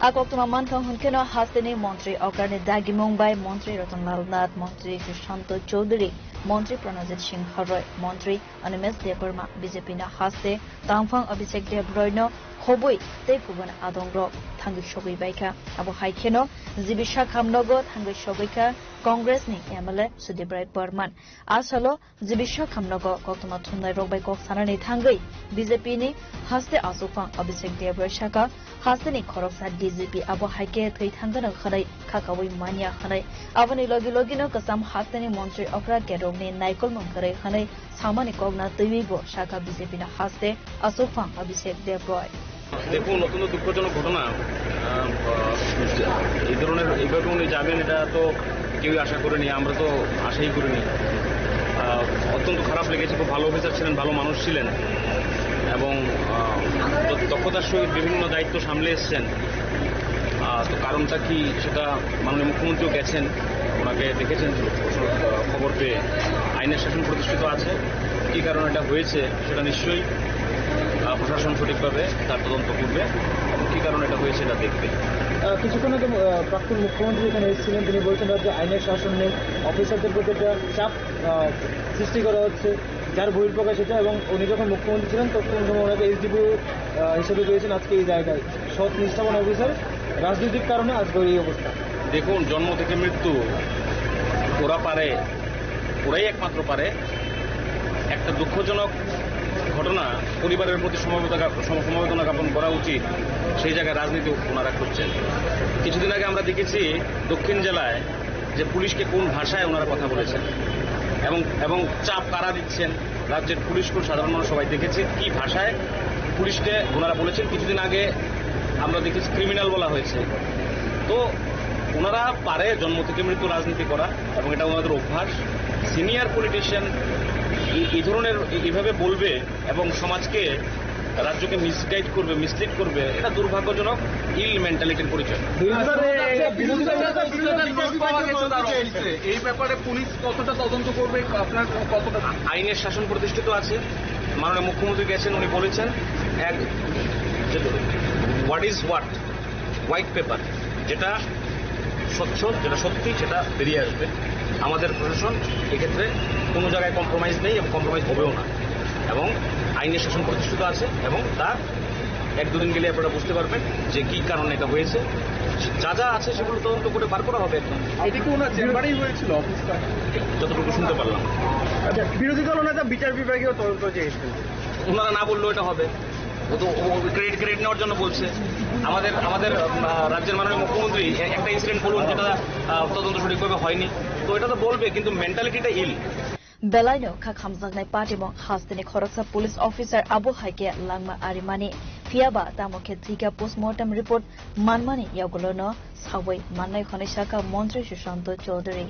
Akoktuma Mankang Hunkeno Haste ni Montri Okar ni Dagi Mumbai Montri Rotnlal Nath Montri Sushanto Choudhury Montri Pranajit Singh Haroy Montri Animes Debarma BJP na Haste Tangfang Abhishek Debroino Hoboi te kubun adongrok thangi shogoi baika abo haikeno jibi shakhamnogo thangi shogoika Congress ni MLA Sudibrai Burman asalo jibi shakhamnogo koktuma thunai rokbai kok sanani thangai BJP ni Haste Asufang Abhishek Debrai shaka Haste ni Khoroksa DGP abo haike thai thangana khanai khakawai mania khanai aboni logi no kasam Haste ni Montri Okra Kerong ni Naikol Mangkare khanai samani kogna tuibo shaka BJP na Haste Asufang Abhishek Debrai দেখুন অত্যন্ত দুঃখজনক ঘটনা এই ধরনের এইভাবে উনি যাবেন এটা তো কেউই আশা করেনি আমরা তো আশাই করিনি অত্যন্ত খারাপ লেগেছে খুব ভালো অফিসার ছিলেন ভালো মানুষ ছিলেন এবং দক্ষতার সহিত বিভিন্ন দায়িত্ব সামলে এসছেন তো কারণটা কি সেটা মাননীয় মুখ্যমন্ত্রীও গেছেন ওনাকে দেখেছেন খবর পেয়ে আইনের শাসন প্রতিষ্ঠিত আছে কি কারণে এটা হয়েছে সেটা নিশ্চয়ই প্রশাসন সঠিকভাবে তার তদন্ত করবে এবং কি কারণে এটা হয়েছে এটা দেখবে কিছুক্ষণ আগে প্রাক্তন মুখ্যমন্ত্রী এখানে এসেছিলেন তিনি বলছেন যে আইনের শাসন নেই অফিসারদের প্রতি একটা চাপ সৃষ্টি করা হচ্ছে যার বহিঃপ্রকাশ এটা এবং উনি যখন মুখ্যমন্ত্রী ছিলেন তখন ওনাকে এসডিপিও হিসেবে পেয়েছেন আজকে এই জায়গায় সৎ নিষ্ঠাবান অফিসার রাজনৈতিক কারণে আজকে এই অবস্থা দেখুন জন্ম থেকে মৃত্যু ওরা পারে ওরাই একমাত্র পারে একটা দুঃখজনক ঘটনা পরিবারের প্রতি সমবেদনা জ্ঞাপন করা উচিত সেই জায়গায় রাজনীতি ওনারা করছেন কিছুদিন আগে আমরা দেখেছি দক্ষিণ জেলায় যে পুলিশকে কোন ভাষায় ওনারা কথা বলেছেন এবং চাপ কারা দিচ্ছেন রাজ্যের পুলিশকে সাধারণ মানুষ সবাই দেখেছে কি ভাষায় পুলিশকে ওনারা বলেছেন কিছুদিন আগে আমরা দেখেছি ক্রিমিনাল বলা হয়েছে তো ওনারা পারে জন্ম থেকে মৃত্যু রাজনীতি করা এবং এটা ওনাদের অভ্যাস সিনিয়র পলিটিশিয়ান এই ধরনের এইভাবে বলবে এবং সমাজকে রাজ্যকে মিসগাইড করবে মিসলিড করবে এটা দুর্ভাগ্যজনক ইল মেন্টালিটির পরিচয় এই ব্যাপারে পুলিশ কতটা তদন্ত করবে আপনার কতটা আইনের শাসন প্রতিষ্ঠিত আছে মাননীয় মুখ্যমন্ত্রী গেছেন উনি বলেছেন এক হোয়াট ইজ হোয়াইট পেপার যেটা স্বচ্ছ যেটা সত্যি সেটা বেরিয়ে আসবে আমাদের প্রশাসন এক্ষেত্রে কোনো জায়গায় কম্প্রোমাইজ নেই এবং কম্প্রোমাইজ হবেও না এবং আইনের শাসন প্রতিষ্ঠিত আছে এবং তার এক দুদিন গেলে আপনারা বুঝতে পারবেন যে কি কারণে এটা হয়েছে যা আছে সেগুলো তদন্ত করে বার করা হবে একদম এটা কি ওনার চেম্বারেই হয়েছিল অফিসটা যতটুকু শুনতে পারলাম আচ্ছা বিরোধী দল ওনারা বিচার বিভাগীয় তদন্ত চেয়েছেন ওনারা না বললেও এটা হবে ও তো ক্রেডিট নেওয়ার জন্য বলছে আমাদের রাজ্যের মাননীয় মুখ্যমন্ত্রী একটা ইনসিডেন্ট বলুন যেটা তদন্ত সঠিকভাবে হয়নি তো এটা তো বলবে কিন্তু মেন্টালিটিটা ইল Belaino Kakhamzagnai Patimong Hastini Khoroksa Police Officer Abu Haike Langma Arimani Fiaba Tamoke Tika Postmortem Report Manmani Yagolono Sawai Manai Khonishaka Montri Sushanto Choudhury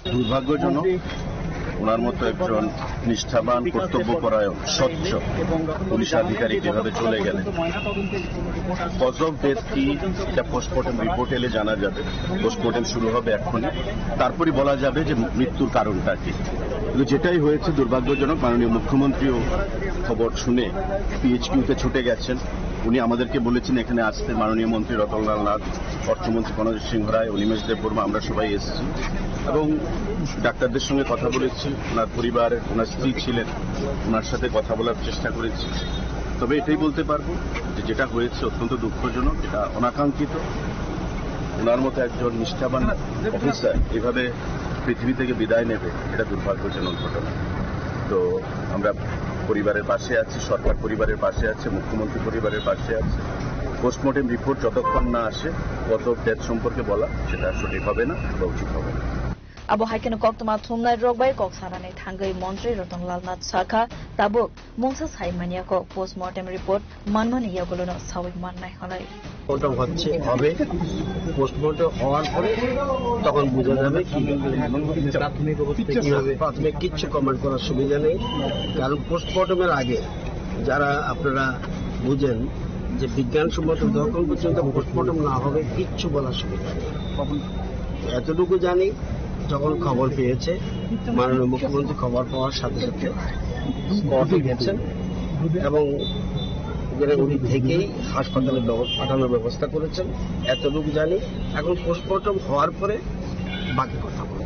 দুর্ভাগ্যজনক ওনার মতো একজন নিষ্ঠাবান, কর্তব্যপরায়ণ, স্বচ্ছ পুলিশ আধিকারিক এভাবে চলে গেলেন। কজ অফ ডেথ কি এটা পোস্টমর্টম রিপোর্ট এলে জানা যাবে। পোস্টমর্টম শুরু হবে এক্ষুনি, তারপরই বলা যাবে যে মৃত্যুর কারণটা কি। কিন্তু যেটাই হয়েছে দুর্ভাগ্যজনক। মাননীয় মুখ্যমন্ত্রীও খবর শুনে পিএইচকিউতে ছুটে গেছেন। উনি আমাদেরকে বলেছেন এখানে আসতে মাননীয় মন্ত্রী রতনলাল নাথ, অর্থমন্ত্রী কনজিৎ সিংহ রায়, অনিমেষ দেববর্মা, আমরা সবাই এসেছি এবং ডাক্তারদের সঙ্গে কথা বলেছি। ওনার পরিবারের, ওনার স্ত্রী ছিলেন, ওনার সাথে কথা বলার চেষ্টা করেছি। তবে এটাই বলতে পারবো যে যেটা হয়েছে অত্যন্ত দুঃখজনক, এটা অনাকাঙ্ক্ষিত। ওনার মতো একজন নিষ্ঠাবান অফিসার এভাবে পৃথিবী থেকে বিদায় নেবে, এটা দুর্ভাগ্যজনক ঘটনা। তো আমরা পরিবারের পাশে আছি, সরকার পরিবারের পাশে আছে, মুখ্যমন্ত্রী পরিবারের পাশে আছে। পোস্টমর্টম রিপোর্ট যতক্ষণ না আসে কত ডেথ সম্পর্কে বলা সেটা সঠিক হবে না বা উচিত হবে না। Abo haikeno koktoma thumnai rokbai koksarane thangai Mantri Ratanlal Nath Sarkar tabuk mungsa saimania ko postmortem report manmani yagolono sawik mannai halai post-mortem হচ্ছে হবে, পোস্টমর্টম হওয়ার পরে তখন বোঝা যাবে কি প্রাথমিক কিচ্ছু কমেন্ট করার সুবিধা নেই। কারণ পোস্টমর্টমের আগে যারা আপনারা বুঝেন যে বিজ্ঞানসম্মত যখন পর্যন্ত পোস্টমর্টম না হবে কিচ্ছু বলার সুবিধা নেই। এতটুকু জানি যখন খবর পেয়েছে মাননীয় মুখ্যমন্ত্রী খবর পাওয়ার সাথে সাথে স্পটে গেছেন এবং উনি থেকেই হাসপাতালে পাঠানোর ব্যবস্থা করেছেন। এতটুকু জানি। এখন পোস্টমর্টম হওয়ার পরে বাকি কথা বলবো।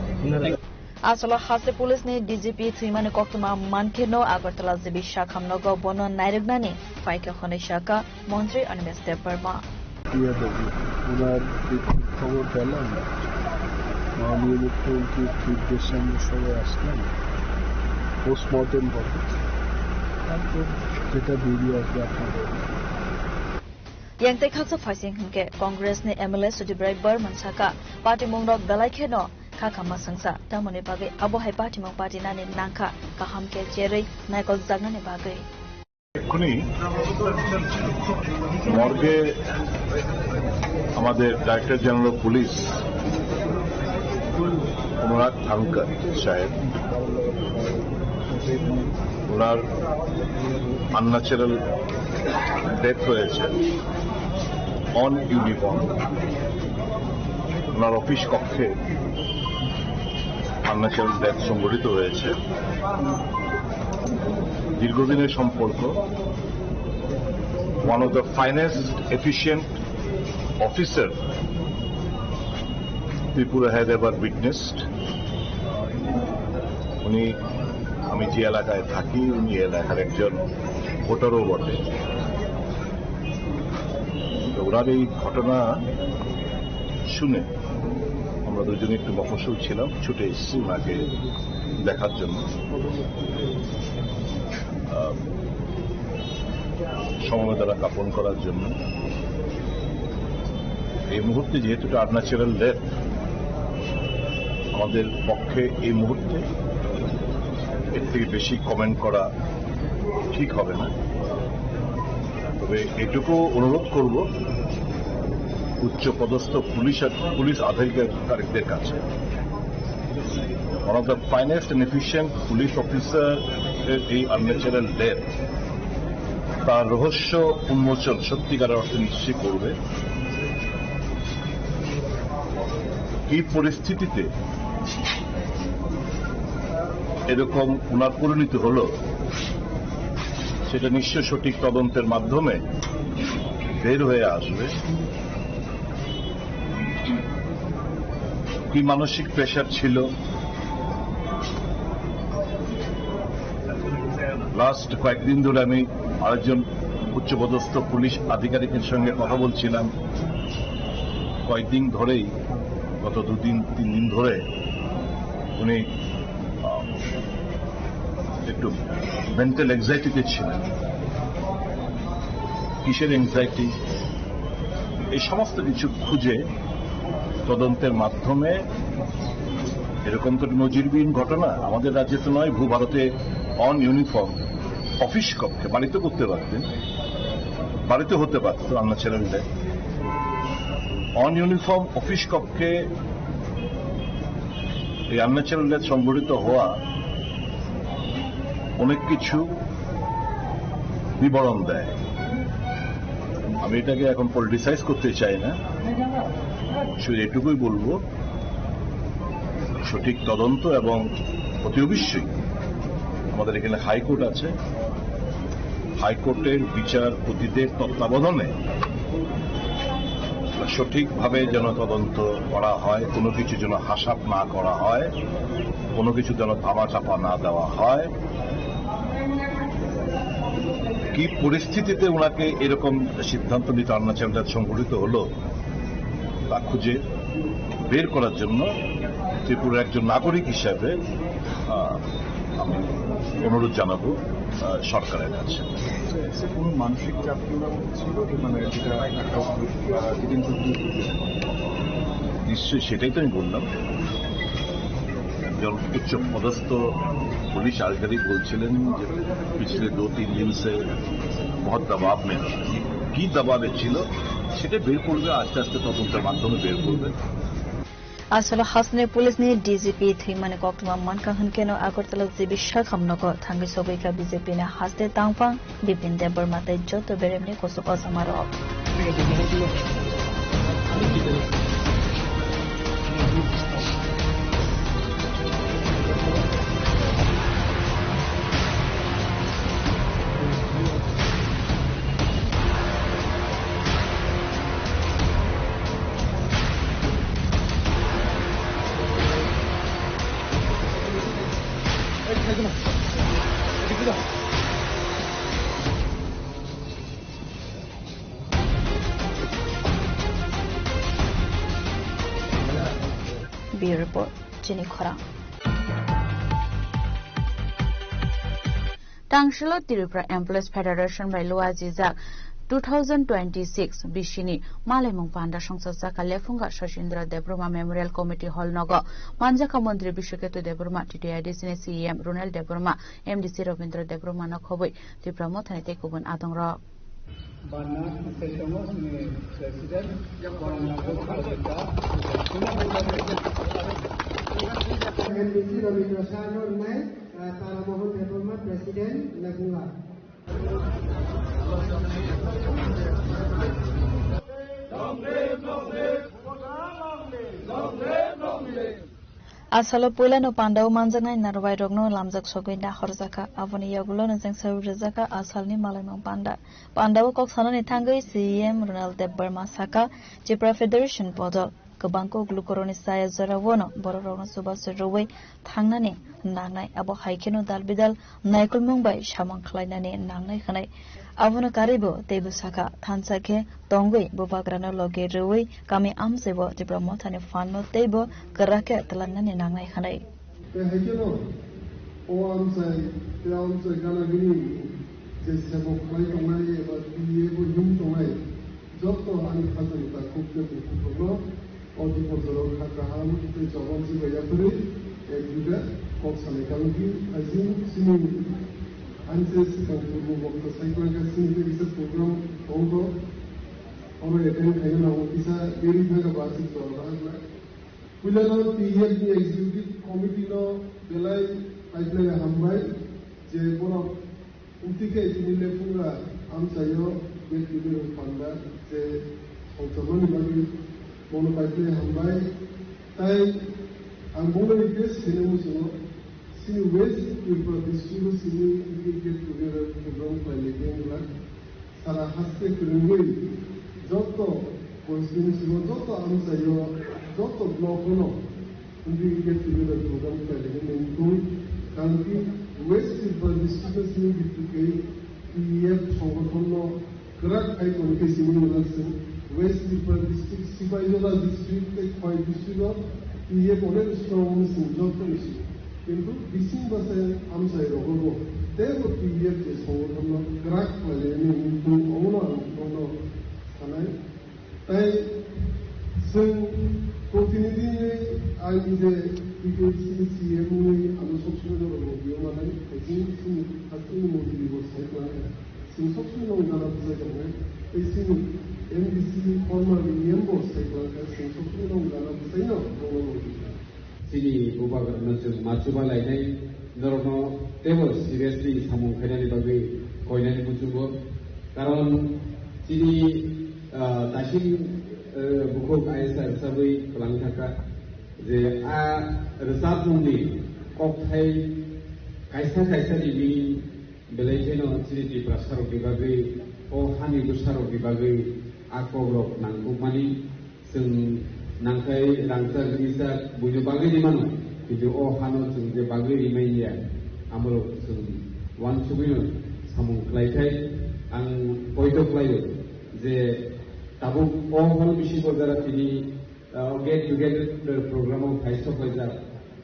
Asolo haste police ne DGP Thimane koktoma mankeno Agartala jibi shakhamnogo bono nairugnani faika khone shaka Mantri Animesh Debbarma ওনার খবর পেলাম, মাননীয় মুখ্যমন্ত্রীর নির্দেশে আমরা সবাই আসলাম, পোস্টমর্টম হবে, তারপর যেটা বেরিয়ে আসবে আপনাদের। Yang te khatsa phasing hingke Congress ne MLA Sudibrai Burman saka party mongrok dalaikeno khakama sangsa tamone bagai abo hai party mong party nani nangkha kaham ke cherei naikol jagnane bagai এক্ষুনি মর্গে আমাদের director general of police অনুরাগ ধানকার সাহেব, ওনার unnatural death হয়েছে on uniform. Owner office কক্ষে unnatural death সংঘটিত হয়েছে। দীর্ঘদিনের সম্পর্ক, one of the finest efficient officer Tripura had ever witnessed. উনি, আমি যে এলাকায় থাকি উনি এলাকার একজন ভোটারও বটে। ওনার এই ঘটনা শুনে আমরা দুজনে একটু মফস্বল ছিলাম, ছুটে এসেছি ওনাকে দেখার জন্য, সমবেদনা জ্ঞাপন করার জন্য। এই মুহূর্তে যেহেতু এটা আনন্যাচারাল ডেথ, আমাদের পক্ষে এই মুহূর্তে এর থেকে বেশি কমেন্ট করা ঠিক হবে না। তবে এটুকু অনুরোধ করব উচ্চ পদস্থ পুলিশ আধিকারিকদের কাছে, one of the finest and efficient police officer এর এই আনন্যাচারাল ডেথ, তার রহস্য উন্মোচন সত্যিকার অর্থে নিশ্চিত করবে। এই পরিস্থিতিতে এরকম উনার পরিণতি হল, সেটা নিশ্চয় সঠিক তদন্তের মাধ্যমে বের হয়ে আসবে। কি মানসিক প্রেশার ছিল, লাস্ট কয়েকদিন ধরে আমি আরেকজন উচ্চপদস্থ পুলিশ আধিকারিকের সঙ্গে কথা বলছিলাম। কয়েকদিন ধরেই, গত 2-3 দিন ধরে উনি একটু মেন্টাল এংজাইটিতে ছিলেন। কিসের এংজাইটি, এই সমস্ত কিছু খুঁজে তদন্তের মাধ্যমে, এরকম তো নজিরবিহীন ঘটনা আমাদের রাজ্যে তো নয়, ভারতে অন ইউনিফর্ম অফিস কক্ষে, বাড়িতে করতে পারতেন, বাড়িতে হতে পারত unnatural death. On uniform office কক্ষে এই আনন্যাচারাল ডেথ সংঘটিত হওয়া অনেক কিছু বিবরণ দেয়। আমি এটাকে এখন পলিটিসাইজ করতে চাই না, শুধু এটুকুই বলবো সঠিক তদন্ত এবং অতি অবশ্যই আমাদের এখানে হাইকোর্ট আছে, হাইকোর্টের বিচারপতিদের তত্ত্বাবধানে সঠিকভাবে যেন তদন্ত করা হয়, কোনো কিছু যেন হাসাপ না করা হয়, কোনো কিছু যেন ধামাচাপা না দেওয়া হয়। কি পরিস্থিতিতে ওনাকে এরকম সিদ্ধান্ত নিতে অন্যাচারটা সংঘটিত হলো তা খুঁজে বের করার জন্য ত্রিপুরার একজন নাগরিক হিসাবে আমি অনুরোধ জানাবো সরকারের কাছে। কোনো মানসিক চাপ ছিল মানে নিশ্চয়ই, সেটাই তো আমি বললাম। একজন উচ্চ পদস্থ पुलिस अधिकारी বলছিলেন যে পিছলে 2-3 दिन से बहुत दबाव में কি দবাবে ছিল সেটা বের করবে, আস্তে আস্তে তদন্তের মাধ্যমে বের করবে। আসলে হাসনে পুলিশ নি ডিজিপি থৈমানে কক্টমা মানকা হনকেনো আগরতলা জিবি শাখামনগো থাঙ্গি সবৈকা বিজেপি নে হাসতে তাংফাং বিপিন দেববর্মাতে যত বেরেমনি কসক অসমারো report Jenny Khora Tangshilo Tiripura Employees Federation by Lua Jizak 2026 Bishini Malemung Panda Songsat Jaka Lefunga Shashindra Debruma Memorial Committee Hall Nogo Manjaka Mantri Bishoketu Debruma TTIDC CEM Runel Debruma MDC Ravindra Debruma Nokhoboi Tripura Mothane Tekubun Adongra Asalo Pulano Pandau Manzana Narwai Rogno Lamzak Soguina Horzaka Avoni Yagulon and Zaka Asalni Malamon Panda Pandau Coxana Tangai CM Ronald de Burmasaka Jipra Federation Podol Kabanko Glucoroni Saya Zaravono Bororona Subas Rowe Tangnani Nanai Abo Haikeno Dalbidal Naikul Mumbai Shaman Klainani Nanai Hane Avono Karibo Tebusaka Tansake Tongwe Bubagrana Loge Rowe Kami Amsebo Jipra Motani Fano Tebo Karaka Talanani Nanai Hane অধিপতর খাকাহাম জগন্সি গয়াপুরে একজুগা কক্সানেকালকি আজিম সিনি আনসেস কম্পূর্ণ বক্ত সাইক্লাঙ্কা সিনিতে কিছু programme অঙ্গ আমরা এখানে খাইনা অফিসা এরি ভাগা basic দরকার পুলানো TLP executive committee no বেলাই পাইতলে হামবাই যে বড় উতিকে জিনিলে পুরা আমসায়ো বেদিবে ফান্ডা যে অতমনি বাকি Mono paitle hambai tai angbola request sinemu sino sini west people district sini get together program paile kengla sara haste kurungi jotto posini sino jotto amsayo jotto block no undi get together program paile kengla kanki west people district sini gittuke PF সংগঠন করাক I কোনকে sini বলছেন West Tripura District, Sibajola District, Koi District, ये बोले strong Sinjo तो इसी किंतु dissing बसे हम साइड होगो तेरे पीएफ के सोच हम लोग क्रैक वाले ने इनको ओनो सनाई ताई सिंह प्रतिनिधि ने आज ये पीएफ सीएम ने अनु सोचने जो लोग ये माने सिंह सिंह हस्ती मोदी भी बोल सकते हैं सिंह सोचने लोग ना बोल सकते हैं इसी MDC former member cycle as social no gana sino sini bubagar na chung machuba lai nai नरनो तेबो सिरियसलि सामु खायनानि बागै कयनानि बुजुगो कारण सिनि दासिम बुखक आइएसआर हिसाबै खालामनो थाखाय जे आ रोजाबमुंनि ककथाय कायसा कायसानि बि बेलायजेनो सिनिति प्रसारकनि बागै अ हानिबो सारकनि बागै आकब्रक नांगौमानि जों नांखाय रांसार जिनिसा बुझो बागै दिमानो किन्तु अ हानो जों जे बागै रिमाइनिया आमरो जों वान सुबिनो सामु खालायथाय आं बयद' खालायो जे दाबो अ हानो बिसि बजारा तिनि गेट टुगेदर प्रग्रामाव फाइस फाइजार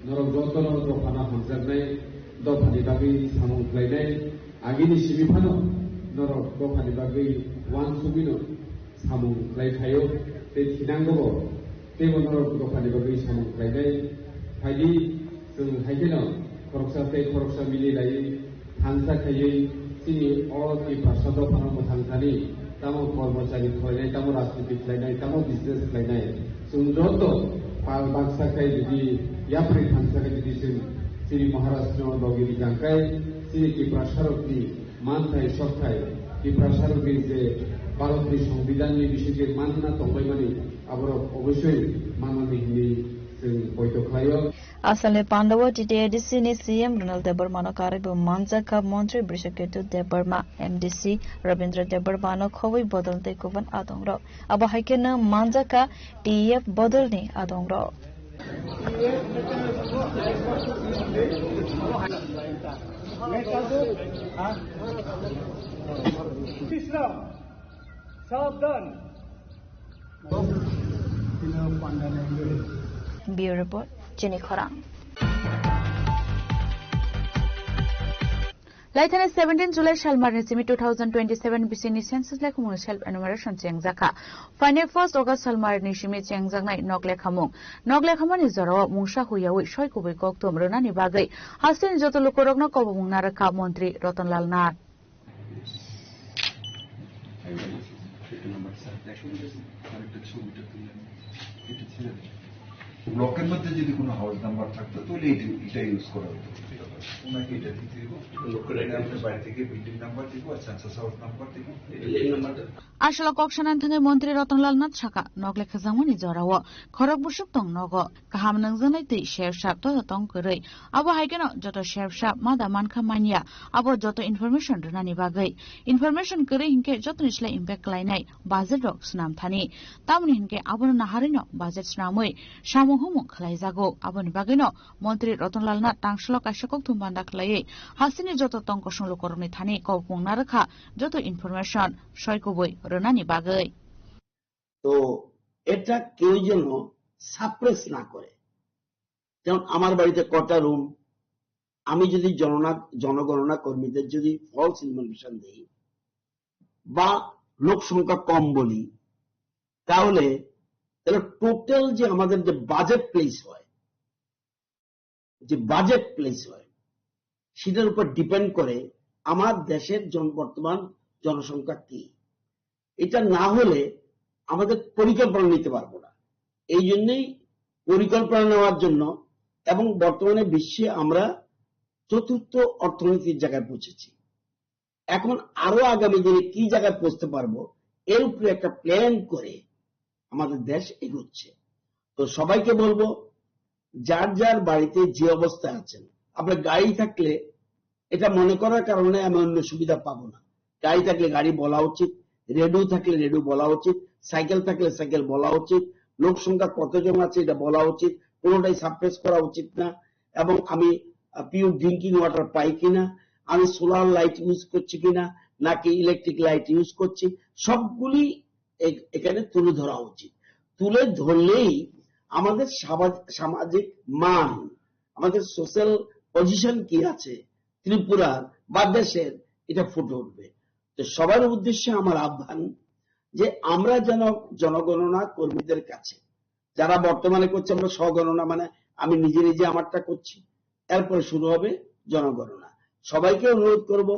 नरक जतन दखाना हामजाबनाय दखानि बागै सामु खालायनाय आगिनि सिबिफानो नरक दखानि बागै वान सुबिनो सामु खालायथायो बे थिनांगौ बे नरक दखानि बागै सामु खालायनाय फायदि जों हायदेनो खरकसा मिलिलायै थांजाखायै सिनि अ भाषा दखानाव थांजानि तामो कर्मचारी खालायनाय तामो राजनीति खालायनाय तामो बिजनेस खालायनाय जों जत बाक्साखाय जुदि याफ्रि थांजाखाय जुदि जों श्री महाराष्ट्र दगिरि जांखाय श्री किप्रासारकनि मानथाय सरथाय किप्रासारकनि जे भारतनि संविधाननि बिसोरनि मानना दंबायमानि आबर अबশ্যই माननानै हिंनि जों बयद' खालायो Asalni Pandawa TTADC ni CM Ronald Debarmano Karibu Manjaka Montri Brishaketu Debarma MDC Rabindra Debarmano Khowi Bodol de Kuban Adongro Aba Haikena Manjaka TF Bodol ni Adongro Bureau Report Jenny Khorang Laithane 17 July Shalmarni Simi 2027 Bisini Census Lekhamung Self Enumeration Chengjaka Fine 1st August Shalmarni Simi Chengjangna Noglekhamung Noglekhamani Zoro Mungsha Huyawi Shoikubi Koktum Ronani Bagai Hasin Joto Lukorogna Kobung Naraka Montri Rotanlal Nar ব্লকের মধ্যে যদি কোনো house number থাকতো তাহলে এটা use করা হতো ওনাকে এটা দিতে দিব লোকের আপনার বাড়ি থেকে বিল্ডিং নাম্বার দিব আর সেন্সাস হাউস নাম্বার দিব এই নাম্বারটা Ashala Kokshanan Thane Montri Rotanlal Nat Chaka Noglek Zamani Zorawo Khorok Bushuk Tong Nogo Kaham Nangzanai Ti Share Shop to Tong Kure Abo Haigeno Joto Share Shop Mada Manka Mania Abo Joto Information Runani Bagai Information Kure Hinke Joto Nishla Impact Lainai Bazet Rock Snam Thani Tamni Hinke Abo Naharino Bazet Snamui Shamu Humu Klaizago Abo Nibagino Montri Rotanlal Nat Tangshlok Ashakok Tumbanda Klai Hasini Joto Tong Koshon Lokoroni Thani Kopung Naraka Joto Information Shoikuboi রনানি বাগৈ তো এটা কেউ যেন suppress না করে যেমন আমার বাড়িতে কটা রুম আমি যদি জনগণনা কর্মীদের যদি ফলস ইনফরমেশন দেই বা লোক সংখ্যা কম বলি তাহলে টোটাল যে আমাদের যে বাজেট প্লেস হয় সেটার উপর ডিপেন্ড করে আমার দেশের বর্তমান জনসংখ্যা কি এটা না হলে আমাদের পরিকল্পনা নিতে পারবো না এই জন্যই পরিকল্পনা নেওয়ার জন্য এবং বর্তমানে বিশ্বে আমরা চতুর্থ অর্থনীতির জায়গায় পৌঁছেছি এখন আরো আগামী দিনে কি জায়গায় পৌঁছতে পারবো এর উপরে একটা প্ল্যান করে আমাদের দেশ এগোচ্ছে তো সবাইকে বলবো যার যার বাড়িতে যে অবস্থায় আছেন আপনার গাড়ি থাকলে এটা মনে করার কারণে আমি অন্য সুবিধা পাবো না গাড়ি থাকলে গাড়ি বলা উচিত রেডিও থাকলে রেডিও বলা উচিত সাইকেল থাকলে সাইকেল বলা উচিত লোক সংখ্যা কতজন আছে এটা বলা উচিত কোনোটাই সাপ্রেস করা উচিত না এবং আমি পিওর ড্রিঙ্কিং ওয়াটার পাই কিনা আমি সোলার লাইট ইউজ করছি কিনা নাকি ইলেকট্রিক লাইট ইউজ করছি সবগুলি এখানে তুলে ধরা উচিত তুলে ধরলেই আমাদের সামাজিক মান আমাদের সোশ্যাল পজিশন কি আছে ত্রিপুরার বা দেশের এটা ফুটে উঠবে তো সবার উদ্দেশ্যে আমার আহ্বান যে আমরা যেন জনগণনা কর্মীদের কাছে যারা বর্তমানে করছে আমরা স্বগণনা মানে আমি নিজে নিজে আমারটা করছি এরপরে শুরু হবে জনগণনা সবাইকে অনুরোধ করব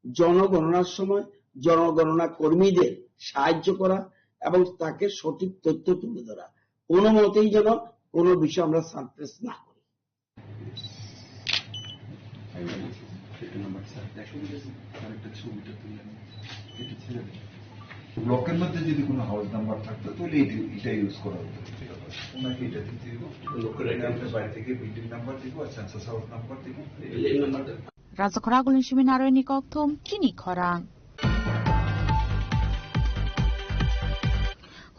জনগণনার সময় জনগণনা কর্মীদের সাহায্য করা এবং তাকে সঠিক তথ্য তুলে ধরা কোনো মতেই যেন কোনো বিষয় আমরা সাপ্রেস না করি ব্লকের মধ্যে যদি কোনো হাউস নাম্বার থাকতো তাহলে এটা ইউজ করা হতো ওনাকে এটা দিতে দিব আপনার বাড়ি থেকে বিল্ডিং নাম্বার দিব আর সেন্সাস হাউস নাম্বার দিব এই নাম্বারটা Razakora gulin shimin aroy ni koktum kini khorang.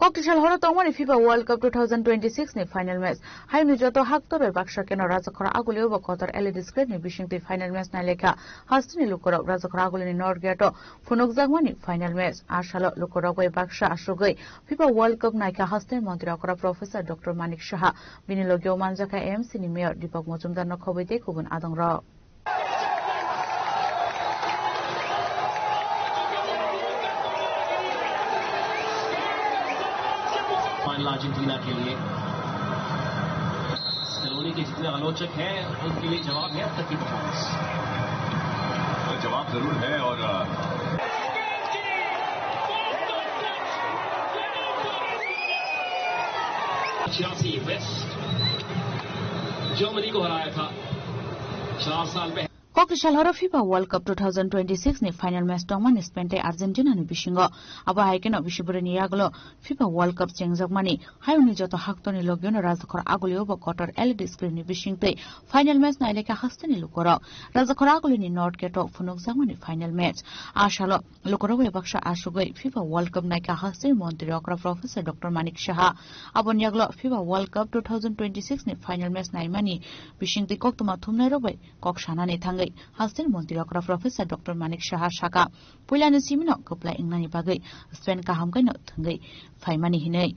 Kokishal horo tongmani FIFA World Cup 2026 ni final match. Hai ni joto haktober baksha keno Razakora aguli obo Qatar LED screen ni bishingti final match na lekha. Hastini lukorok Razakora aguli ni Norgeto funok jagmani final match. Ashalo lukorok oi baksha ashugoi FIFA World Cup naika hastin mantri akora Professor Dr. Manik Shaha binilogyo manjaka AMC ni Mayor Deepak Majumdar no khoboite kubun adongra. Final Argentina के लिए स्कलोनी के जितने आलोचक हैं उनके लिए जवाब है अब तक की परफॉर्मेंस जवाब जरूर है और छियासी वेस्ट जर्मनी को हराया था 4 साल पहले Kokishal horo FIFA World Cup 2026 ni final match tongmani Spain te Argentina ni bishingo aba haikeno bishibure ni yaglo FIFA World Cup chengjagmani hayuni joto haktoni logyono Razakora aguli obo Qatar LED screen ni bishingte final match na eleka hastani lukoro Razakora aguli ni North Gate funok jagmani final match ashalo lukoro we baksha ashugoi FIFA World Cup naika hastani montri okra Professor Dr. Manik Shaha abon yaglo FIFA World Cup 2026 ni final match naimani bishingte koktuma thumnai robai kokshana ni thangai Hastin Montri okra Professor Dr. Manik Shaha Shaka Pulani Simino Kopla Ingnani Bagai Spain Kahamkai no Thangai Faimani Hinei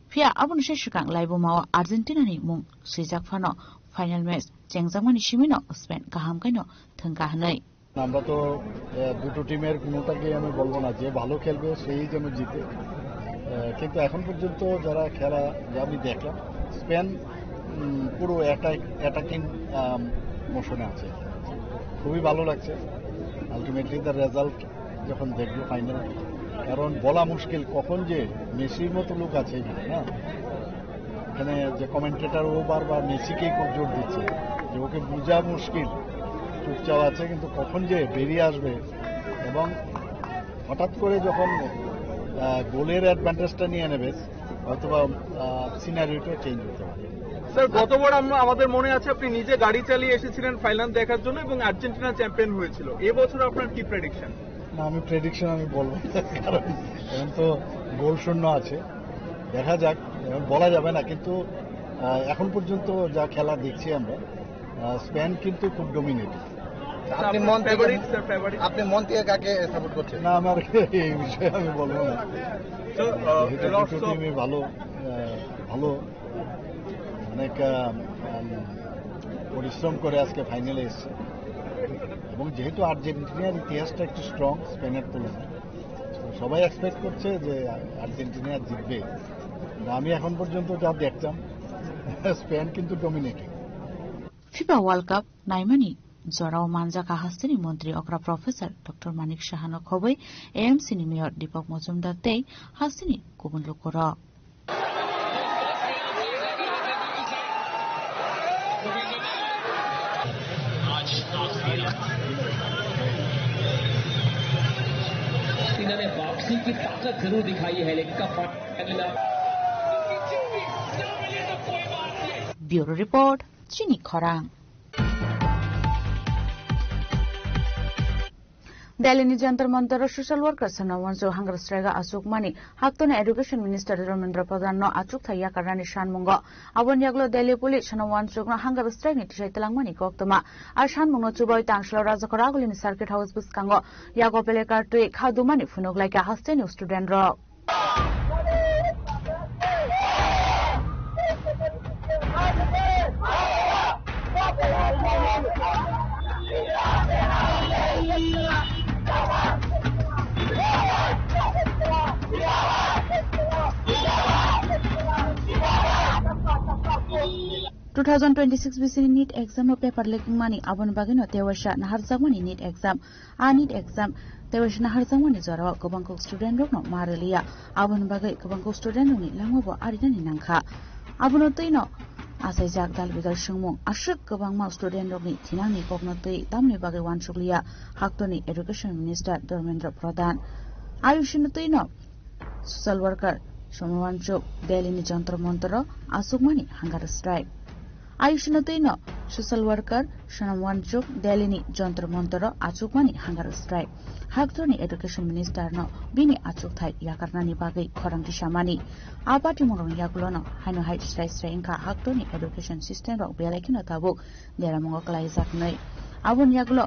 Pia Abun Shishikang Laibo Mawa Argentina ni Mung Sijak Fano Final Match Chengzamani Shimino Spain Kahamkai no Thangka Hanai আমরা তো দুটো টিমের কোনোটাকে আমি বলবো না যে ভালো খেলবে সেই যেন জিতে কিন্তু এখন পর্যন্ত যারা খেলা আমি দেখলাম স্পেন পুরো অ্যাটাকিং মোশনে আছে খুবই ভালো লাগছে আলটিমেটলি তার রেজাল্ট যখন দেখবো ফাইনাল কারণ বলা মুশকিল কখন যে মেসির মতো লোক আছে এখানে না এখানে যে কমেন্টেটর ও বারবার মেসিকেই খুব জোর দিচ্ছে যে ওকে বোঝা মুশকিল চুপচাপ আছে কিন্তু কখন যে বেরিয়ে আসবে এবং হঠাৎ করে যখন গোলের অ্যাডভান্টেজটা নিয়ে নেবে হয়তোবা সিনারিওটা চেঞ্জ হতে পারে স্যার গতবার আমাদের মনে আছে আপনি নিজে গাড়ি চালিয়ে এসেছিলেন ফাইনাল দেখার জন্য এবং আর্জেন্টিনা চ্যাম্পিয়ন হয়েছিল এবছর আপনার কি প্রেডিকশন না আমি প্রেডিকশন আমি বলবো কারণ এখন তো গোল শূন্য আছে দেখা যাক বলা যাবে না কিন্তু এখন পর্যন্ত যা খেলা দেখছি আমরা স্পেন কিন্তু খুব ডমিনেটিং আপনি মন থেকে কাকে সাপোর্ট করছেন না আমার এই বিষয়ে আমি বলবো না টিমই ভালো ভালো অনেক পরিশ্রম করে আজকে ফাইনালে এসছে এবং যেহেতু আর্জেন্টিনার ইতিহাসটা একটু স্ট্রং স্পেনের তুলনায় সবাই এক্সপেক্ট করছে যে আর্জেন্টিনা জিতবে আমি এখন পর্যন্ত যা দেখতাম স্পেন কিন্তু dominating FIFA World Cup naimani Jorao Manjaka Hastini Montri Okra Professor Dr. Manik Shahano Khoboi AMC ni Mayor Deepak Majumdar tei Hastini Kubun Lukoro इन्होंने वापसी की ताकत जरूर दिखाई है लेकिन Bureau Report Chini Khorang Delhi ni Jantar Mantar Social Workers and Wanzo Hangar Strega Asuk Mani Haktona Education Minister Ramendra Pradhan no Achuk Thaya Karani Shan Mungo Abon Yaglo Delhi Police and Wanzo Hangar Strike ni Shaitalang Mani Koktama Ashan Mungo Chuboy Tangshla Razakoragul in Circuit House Buskango Yago Pelekar to Kadumani Funok like a Hastenu student rock. (2026 BC NEET exam o paper leaking mani abon bagino tewasha naharjagmani NEET exam a NEET exam tewasha naharjagmani jarawa gobangko student rokno maralia abon bagai gobangko student ni langmobo arinani nangkha abono toino आसाइजाक दालबिगार संमुं आशक गोबांमा student रगनि थिनांनि कगनतै दामनि बागै वानसुगलिया हाक्तनि एडुकेशन मिनिस्टार धर्मेन्द्र प्रधान आयुषनतैनो सोशल वर्कर समवानचुक दिल्लीनि जंतर मंतर आसुकमानि हांगार स्ट्राइक आयुषनतैनो सोशल वर्कर समवानचुक दिल्लीनि जंतर मंतर आचुकमानि हांगार स्ट्राइक हाक्तनि एडुकेशन मिनिस्टार न बिनि आचुकथाय याकारनानि बागै खरं दिशामानि आपाति मंगं याकुलनो हानो हाइ स्ट्राइक स्ट्राइंका हाक्तनि एडुकेशन सिस्टेम रक बेलायखिनो ताबुक देरामंग क्लाइजाकनै आबुन याकुलो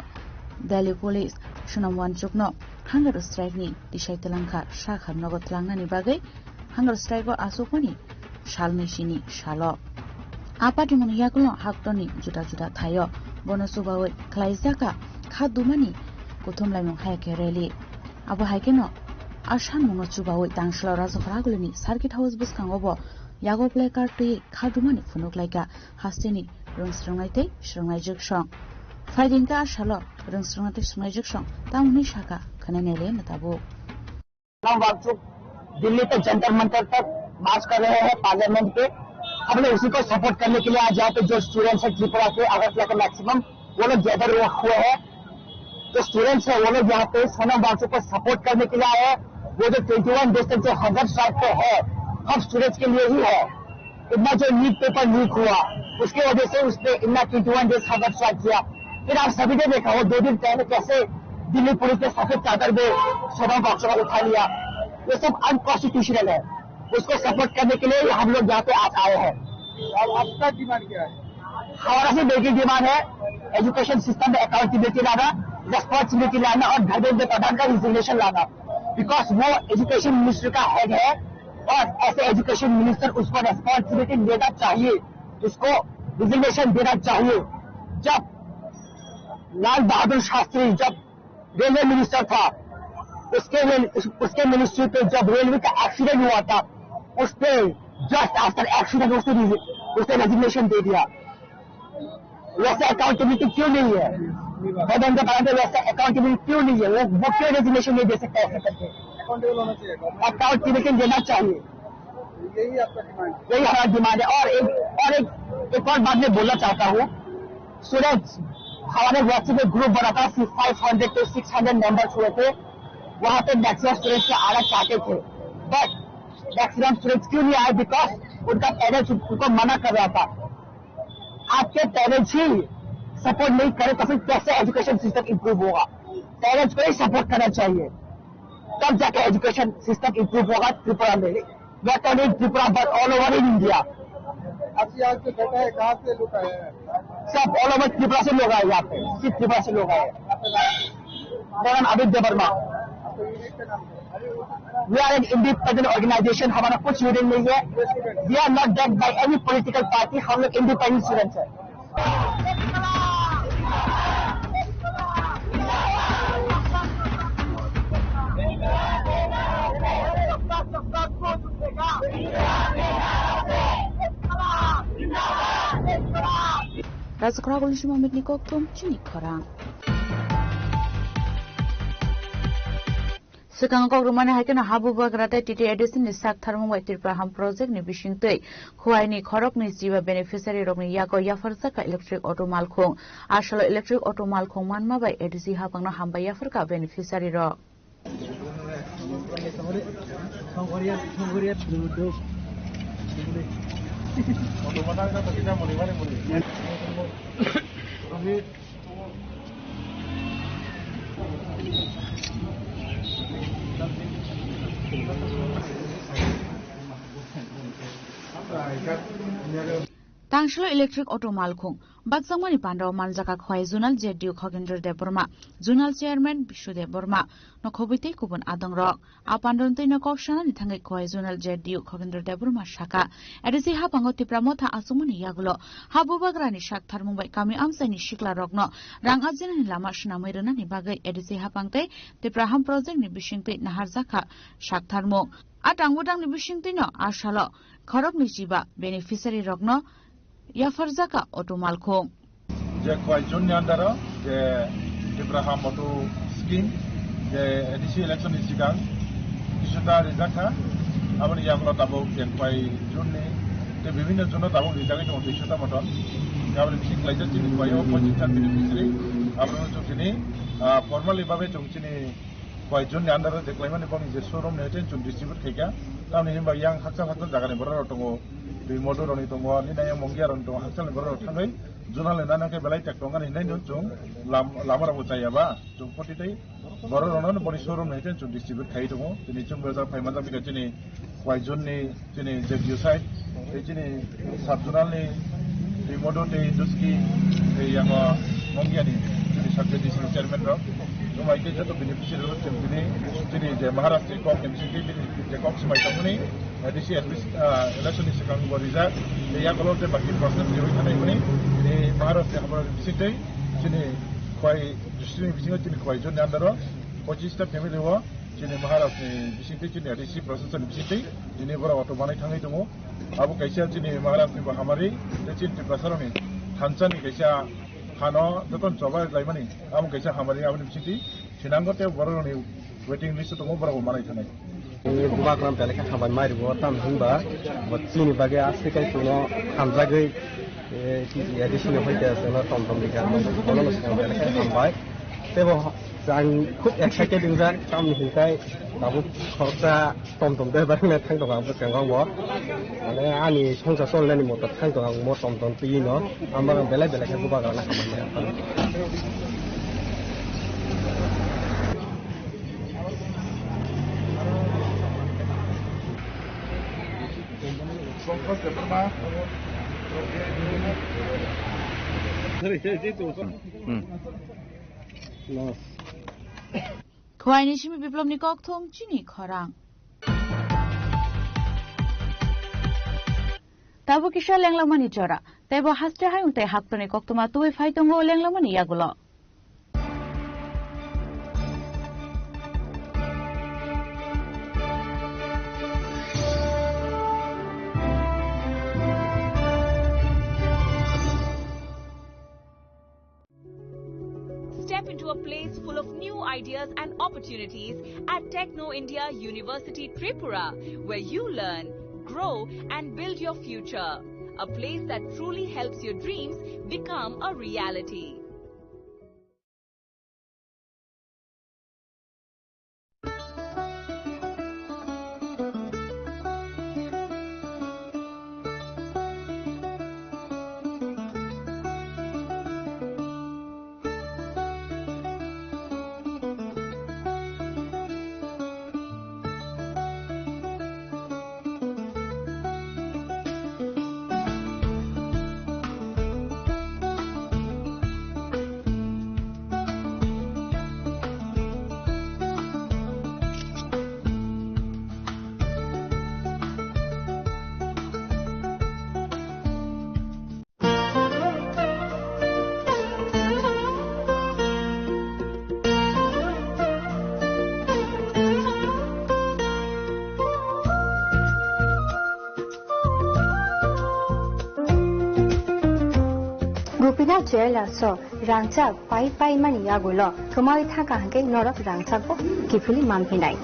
दिल्ली पुलिस समवानचुकनो हांगार स्ट्राइकनि दिसाइतलांखा शाखा नगद लांनानि बागै हांगार स्ट्राइक आचुकमानि सालनैसिनि सालो आपाति मंगं याकुलो हाक्तनि जुदा जुदा थायो बनसुबावै क्लाइजाका खादुमानि कुथुमलाइमं हायके रेली abo haikeno ashan mungo chubawi tangshlo razokhragulini circuit house buskangobo yago placard tui khadumani phunuk laika hasteni rungsrangnaite srangnai jiksong faidinka ashalo rungsrangnaite srangnai jiksong tamuni shaka khananele natabo वाकचुक Delhi तक जंतर मंतर तक मार्च कर रहे हैं पार्लियामेंट के हम लोग उसी को सपोर्ट करने के लिए आज यहाँ पे जो स्टूडेंट्स है त्रिपुरा के अगरतला के मैक्सिमम वो लोग गैदर हुए हैं जो स्टूडेंट्स है वो लोग यहाँ पे सोनम वांगचुक को सपोर्ट करने के लिए आए हैं वो जो 21 डेज तक जो हंगर स्ट्राइक पे है हम स्टूडेंट्स के लिए ही है इतना जो नीट पेपर लीक हुआ उसकी वजह से उसने इतना 21 डेज हंगर स्ट्राइक किया फिर आप सभी ने देखा वो 2 दिन पहले कैसे दिल्ली पुलिस ने सफेद चादर में सोनम वांगचुक को उठा लिया ये सब अनकॉन्स्टिट्यूशनल है उसको सपोर्ट करने के लिए हम लोग यहाँ पे आज आए हैं और आपका डिमांड क्या है हमारा से बेटी डिमांड है एजुकेशन सिस्टम में अकाउंटेबिलिटी लाना रेस्पॉन्सिबिलिटी लाना और धर्मेंद्र प्रधान का रिजिग्नेशन लाना बिकॉज वो एजुकेशन मिनिस्टर का हेड है और ऐसे एजुकेशन मिनिस्टर उसको रेस्पॉन्सिबिलिटी लेना चाहिए उसको रिजिग्नेशन देना चाहिए जब लाल बहादुर शास्त्री जब रेलवे मिनिस्टर था उसके मिनिस्ट्री पे जब रेलवे का एक्सीडेंट हुआ था उस पे जस्ट आफ्टर एक्सीडेंट उसने रेजिग्नेशन दे दिया वैसे अकाउंटेबिलिटी क्यों नहीं है धर्मेंद्र प्रधान वैसे अकाउंटेबिलिटी क्यों नहीं है वो क्यों रेजिग्नेशन नहीं दे सकता ऐसे करके अकाउंटेबिलिटी देना चाहिए यही आपका डिमांड यही हमारा डिमांड है और एक और बात मैं बोलना चाहता हूँ स्टूडेंट्स हमारे व्हाट्सएप में ग्रुप बना था 500 to 600 मेंबर्स हुए थे वहाँ पे मैक्सिमम स्टूडेंट्स के आना चाहते थे बट मैक्सिमम स्टूडेंट्स क्यों नहीं आए बिकॉज उनका पेरेंट्स उनको मना कर रहा था आपके पेरेंट्स ही सपोर्ट नहीं करे तो फिर कैसे एजुकेशन सिस्टम इंप्रूव होगा पेरेंट्स को ही सपोर्ट करना चाहिए तब जाके एजुकेशन सिस्टम इंप्रूव होगा त्रिपुरा में not only Tripura but all over in India आपसे आज से बेटा है कहाँ से लोग आए हैं सब ऑल ओवर त्रिपुरा से लोग आए यहाँ पे सिर्फ त्रिपुरा से लोग आए मेरा नाम Aditya Verma We are an independent organization. हमारा कुछ यूनियन नहीं है We are not backed by any political party. हम लोग independent students हैं Razokhragul Mohammed Nikoktum Chini Korang Sekang kok rumahnya haikena habu bagrata titi edison ni sak tharmung wai tirpraham project ni bisingtei khuai ni khorok ni jiba beneficiary rok ni yago yafarsa ka electric auto malkhong asalo electric auto malkhong manma bai edc hapangna hamba yafar ka beneficiary rok Tangshlo electric auto malkhong Bagsangmani Pandaw Manjaka Khwai Zonal JDU Khogender De Burma Zonal Chairman Bishudev Burma Nokhobite Kubun Adangrok Apandonte Nokokshana Nithangai Khwai Zonal JDU Khogender De Burma Shaka Edisi Hapango Tipramotha Asumuni Yagulo Habubagrani Shak Tharmumbai Kami Amsani Shikla Rokno Rangazina ni Lama Shnamirana ni Bagai Edisi Hapangte Tipraham Project ni Bishingte Naharzaka Shak Tharmo Atangudang ni Bishingte no Ashalo Khorok ni Jiba Beneficiary Rokno Yafarzaka auto malkhong je khwai jun andaro je Abraham auto scheme je edisi election ni sigang isuta rizaka abani yamro tabo ken khwai jun ni বিভিন্ন জন তাবো reserve 200টা মতন গাবরে বিসিং লাইজার চিনি কয়ও 25টা beneficiary আপনারা চিনি formally ভাবে চিনি কয়েকজন আন্ডারে দেখলাইমান এবং যে শোরুম নেটেন চুন ডিস্ট্রিবিউট খাইকা তাহলে হিমবা ইয়াং হাকসা হাকসা জায়গানি বড় দङ দুই মডরনি দङ নিনায় মঙ্গিয়ারন দङ হাকসালে বড় থাङै जुनाले नानाके बेलाय टेक्टंगान हिनाय नुचुं लामाराबो जायाबा जों फटिदै बर रनन बरि शोरूम नेटेन जों डिस्ट्रिब्यूट खाइ दङ दिनै जों बजार फाइमाजा बिगा दिनै वाइजननि दिनै जेबिउ साइड ए दिनै साबजुनालनि रिमोडोटे दुस्की ए याङा मंगियानि दिनै साबजे डिस्ट्रिक्ट चेयरमैन र जुमाइके जतो बेनिफिशियरि र दिनै जे महाराष्ट्र कॉप एमसीटी जे कॉप समाइतामुनि एडिसि इलेक्शननि सिगां बरिजा या कलर बाकी प्रसेस जेबो थानायमुनि महाराष्ट्र खबर बिसिंथै दिनै खय डिस्ट्रिक्टनि बिसिङाव दिनै खयजननि आन्दाराव 25टा फेमिलि हो दिनै महाराष्ट्रनि बिसिंथै दिनै एडिसि प्रसेसनि बिसिंथै दिनै बर अट बानाय थाङै दङ आबो कैसा दिनै महाराष्ट्रनि हामारि चिन्ति प्रसारनि थानसानि कैसा हानो दतन जबा लाइमानि आबो कैसा हामारि आबो बिसिंथै सिनांगते बरनि वेटिं लिस्ट दङ बर बानाय थानाय गुबाग्राम बेलेखा खामानि मारिबो ताम हिंबा बच्चिनि बागे आसिकाय कुनो हामजागै एडिशनल फैदो जोंना टमटम दिखा मनोनो सिगां बेलेखा खामबाय तेबो जां खुब एक्साइटेड इंजा तामनि हिंखाय दाबो खरसा टमटम दे बारना थां दङ आबो गांगाव माने आंनि संसार सल्लानि मदद थां दङ मो टमटम पिनो आमबार बेलेख बेलेखा गुबाग्राम खामानि খোয়াইনি সিমি বিপ্লবনি ককথম চিনি খরাং তাবো কিসা লেংলামানি চরা তেবো হাসতে হাইউতে হাক্তনি কক্তমা তুই ফাইতঙ্গ লেংলামানি ইয়াগুলো Step into a place full of new ideas and opportunities at Techno India University Tripura, where you learn, grow and build your future. A place that truly helps your dreams become a reality. Gupina Jela so Rangcha pai mani yagulo Kumai Taka Hanke Norok Rangchako Kifuli Mampinai.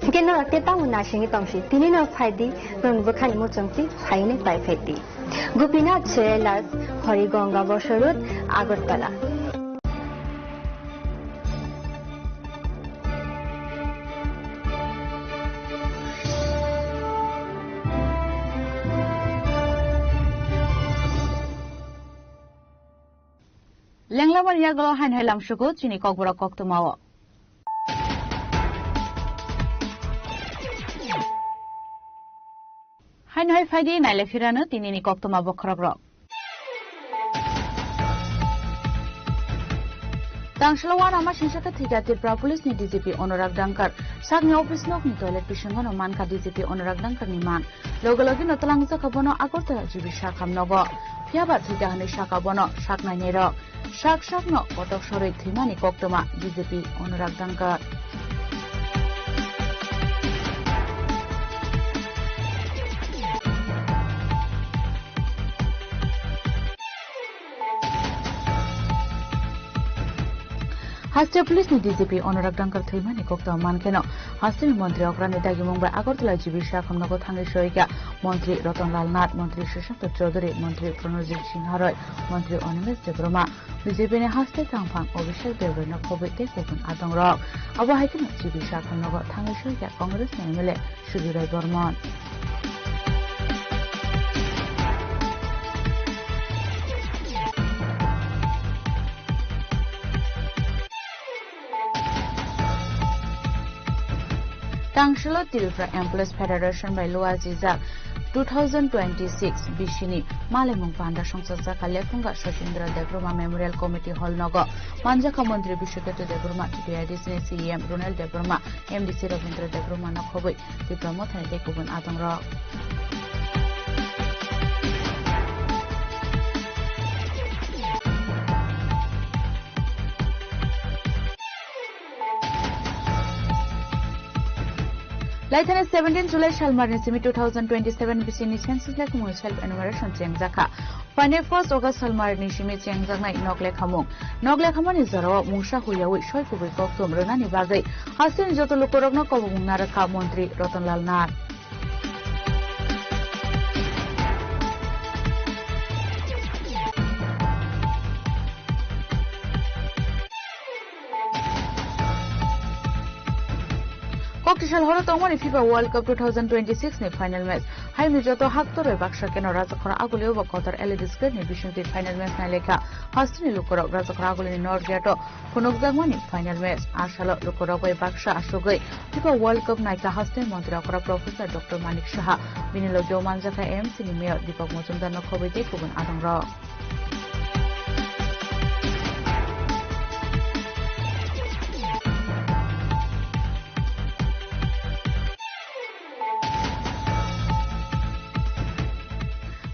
Again, not a town nashing tomshi, Tinino Fadi, Run Bukani Mutumti, Haine by Feti. Gupina Jelas, Horigonga Bosharut, Agotala. লেংলামার ইয়াগুলো হাইন হাইলাম সুগো চিনি ককবরা কক্তমাও হাইন high ফাইদি নাইলে ফিরানো তিনিনি কক্তমা বখরগ্র Tangshalawan ama shinsaka thika Tripura Police ni DGP Anurag Dankar sagni office nok ni toilet pishangono manka DGP Anurag Dankar ni man logologi no talangsa kabono Agartala jibi shakam nogo phiaba thika hani shakabono shaknai nero shakno kotok soroi thimani koktoma DGP Anurag Dankar Hasta Police ni DGP Honorak Dankar Thuimani Kokta Mankeno Hasta Mantri Okrani Dagi Mumbai Agartala Jibisha Khamnago Thangi Shoika Mantri Ratan Lal Nath Mantri Shashank Chaudhary Mantri Pranojit Singh Haroy Mantri Onimes Debroma BJP ne Hasta Tangphang Abhishek Debrona Khobite Kokun Adangrok Aba Haikena Jibisha Khamnago Thangi Shoika Congress MLA Shubirai Bormon Tangshilo Tilfra Employees Federation by Lua Zizak 2026 Bishini Malemung Panda Shongsa Kalefunga Shoshindra Debroma Memorial Committee Hall Nogo Manjaka Mantri Bishiketu Debroma TDIDC CEM Ronel Debroma MDC Ravindra Debroma Nakhobi Diploma Thane Kubun Adangra Laithane 17 July Shalmarni Simi 2027 Bisini Census Like Mu Self Enumeration Chengzaka. Fine 1st August Shalmarni Simi Chengzakna Nogle Khamung. Nogle Khamani Zaro Musha Huyawi Shoy Kubi Koktum Renani Bagai. Hasin Joto Lukorogno Kobung Naraka Mantri Ratan Lal Nath. Kokishal holo tongmani FIFA World Cup 2026 ni final match. Hai mi joto haktore baksha keno rajakhora aguleo ba Qatar LED screen ni bishunti final match na lekha. Hastini lukorok rajakhora agule ni Norgeto phunokjagmani final match. Ashalo lukorok bai baksha asugoi FIFA World Cup naika hastini mantri akora Professor Dr. Manik Shaha binilogyo manjaka MC ni Mayor Deepak Mojumdar no khobite kubun adangra.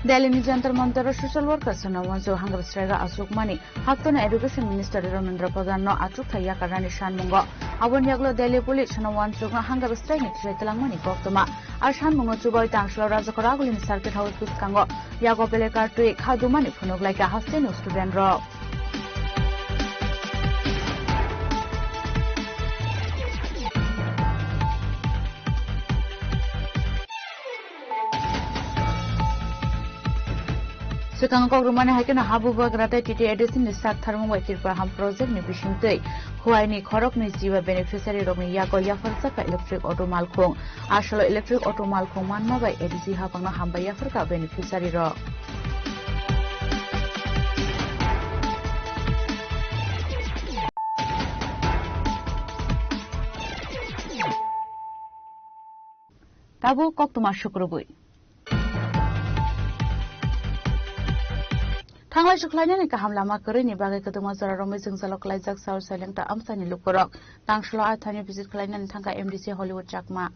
Delhi ni Jantar Mantar Social Workers Sanawanzo Hangar Strega Asukmani Haktona Education Minister Ramendra Pradhan no Atruk Thaya Karani Shanmungo Abon Yaglo Delhi Police Sanawan Sugna Hangar Strike Trilangmani Koktoma Ashan Mungo Chuboy Tangshlo Rajakoragul in Circuit House Puskango Yago Pelekar to Hadumani Funuk like a Hastino student row. Sekang kok rumahnya hakin habuba grata titi edisin disak tharmung wakil paham project ni bishintei huai ni khorok ni jiwa beneficiary rok ni yago yafar saka electric auto malkhung ashalo electric auto malkhung manma bai edisi hapangna hamba yafar ka beneficiary rok tabu kok tuma shukrubui Thanglai Shuklaina ni kaham lama kori ni bagai ketemu zara romai jengzalo klaijak saur seleng ta amsani lukorok tangshlo athani visit klaina ni thangka MDC Hollywood Chakma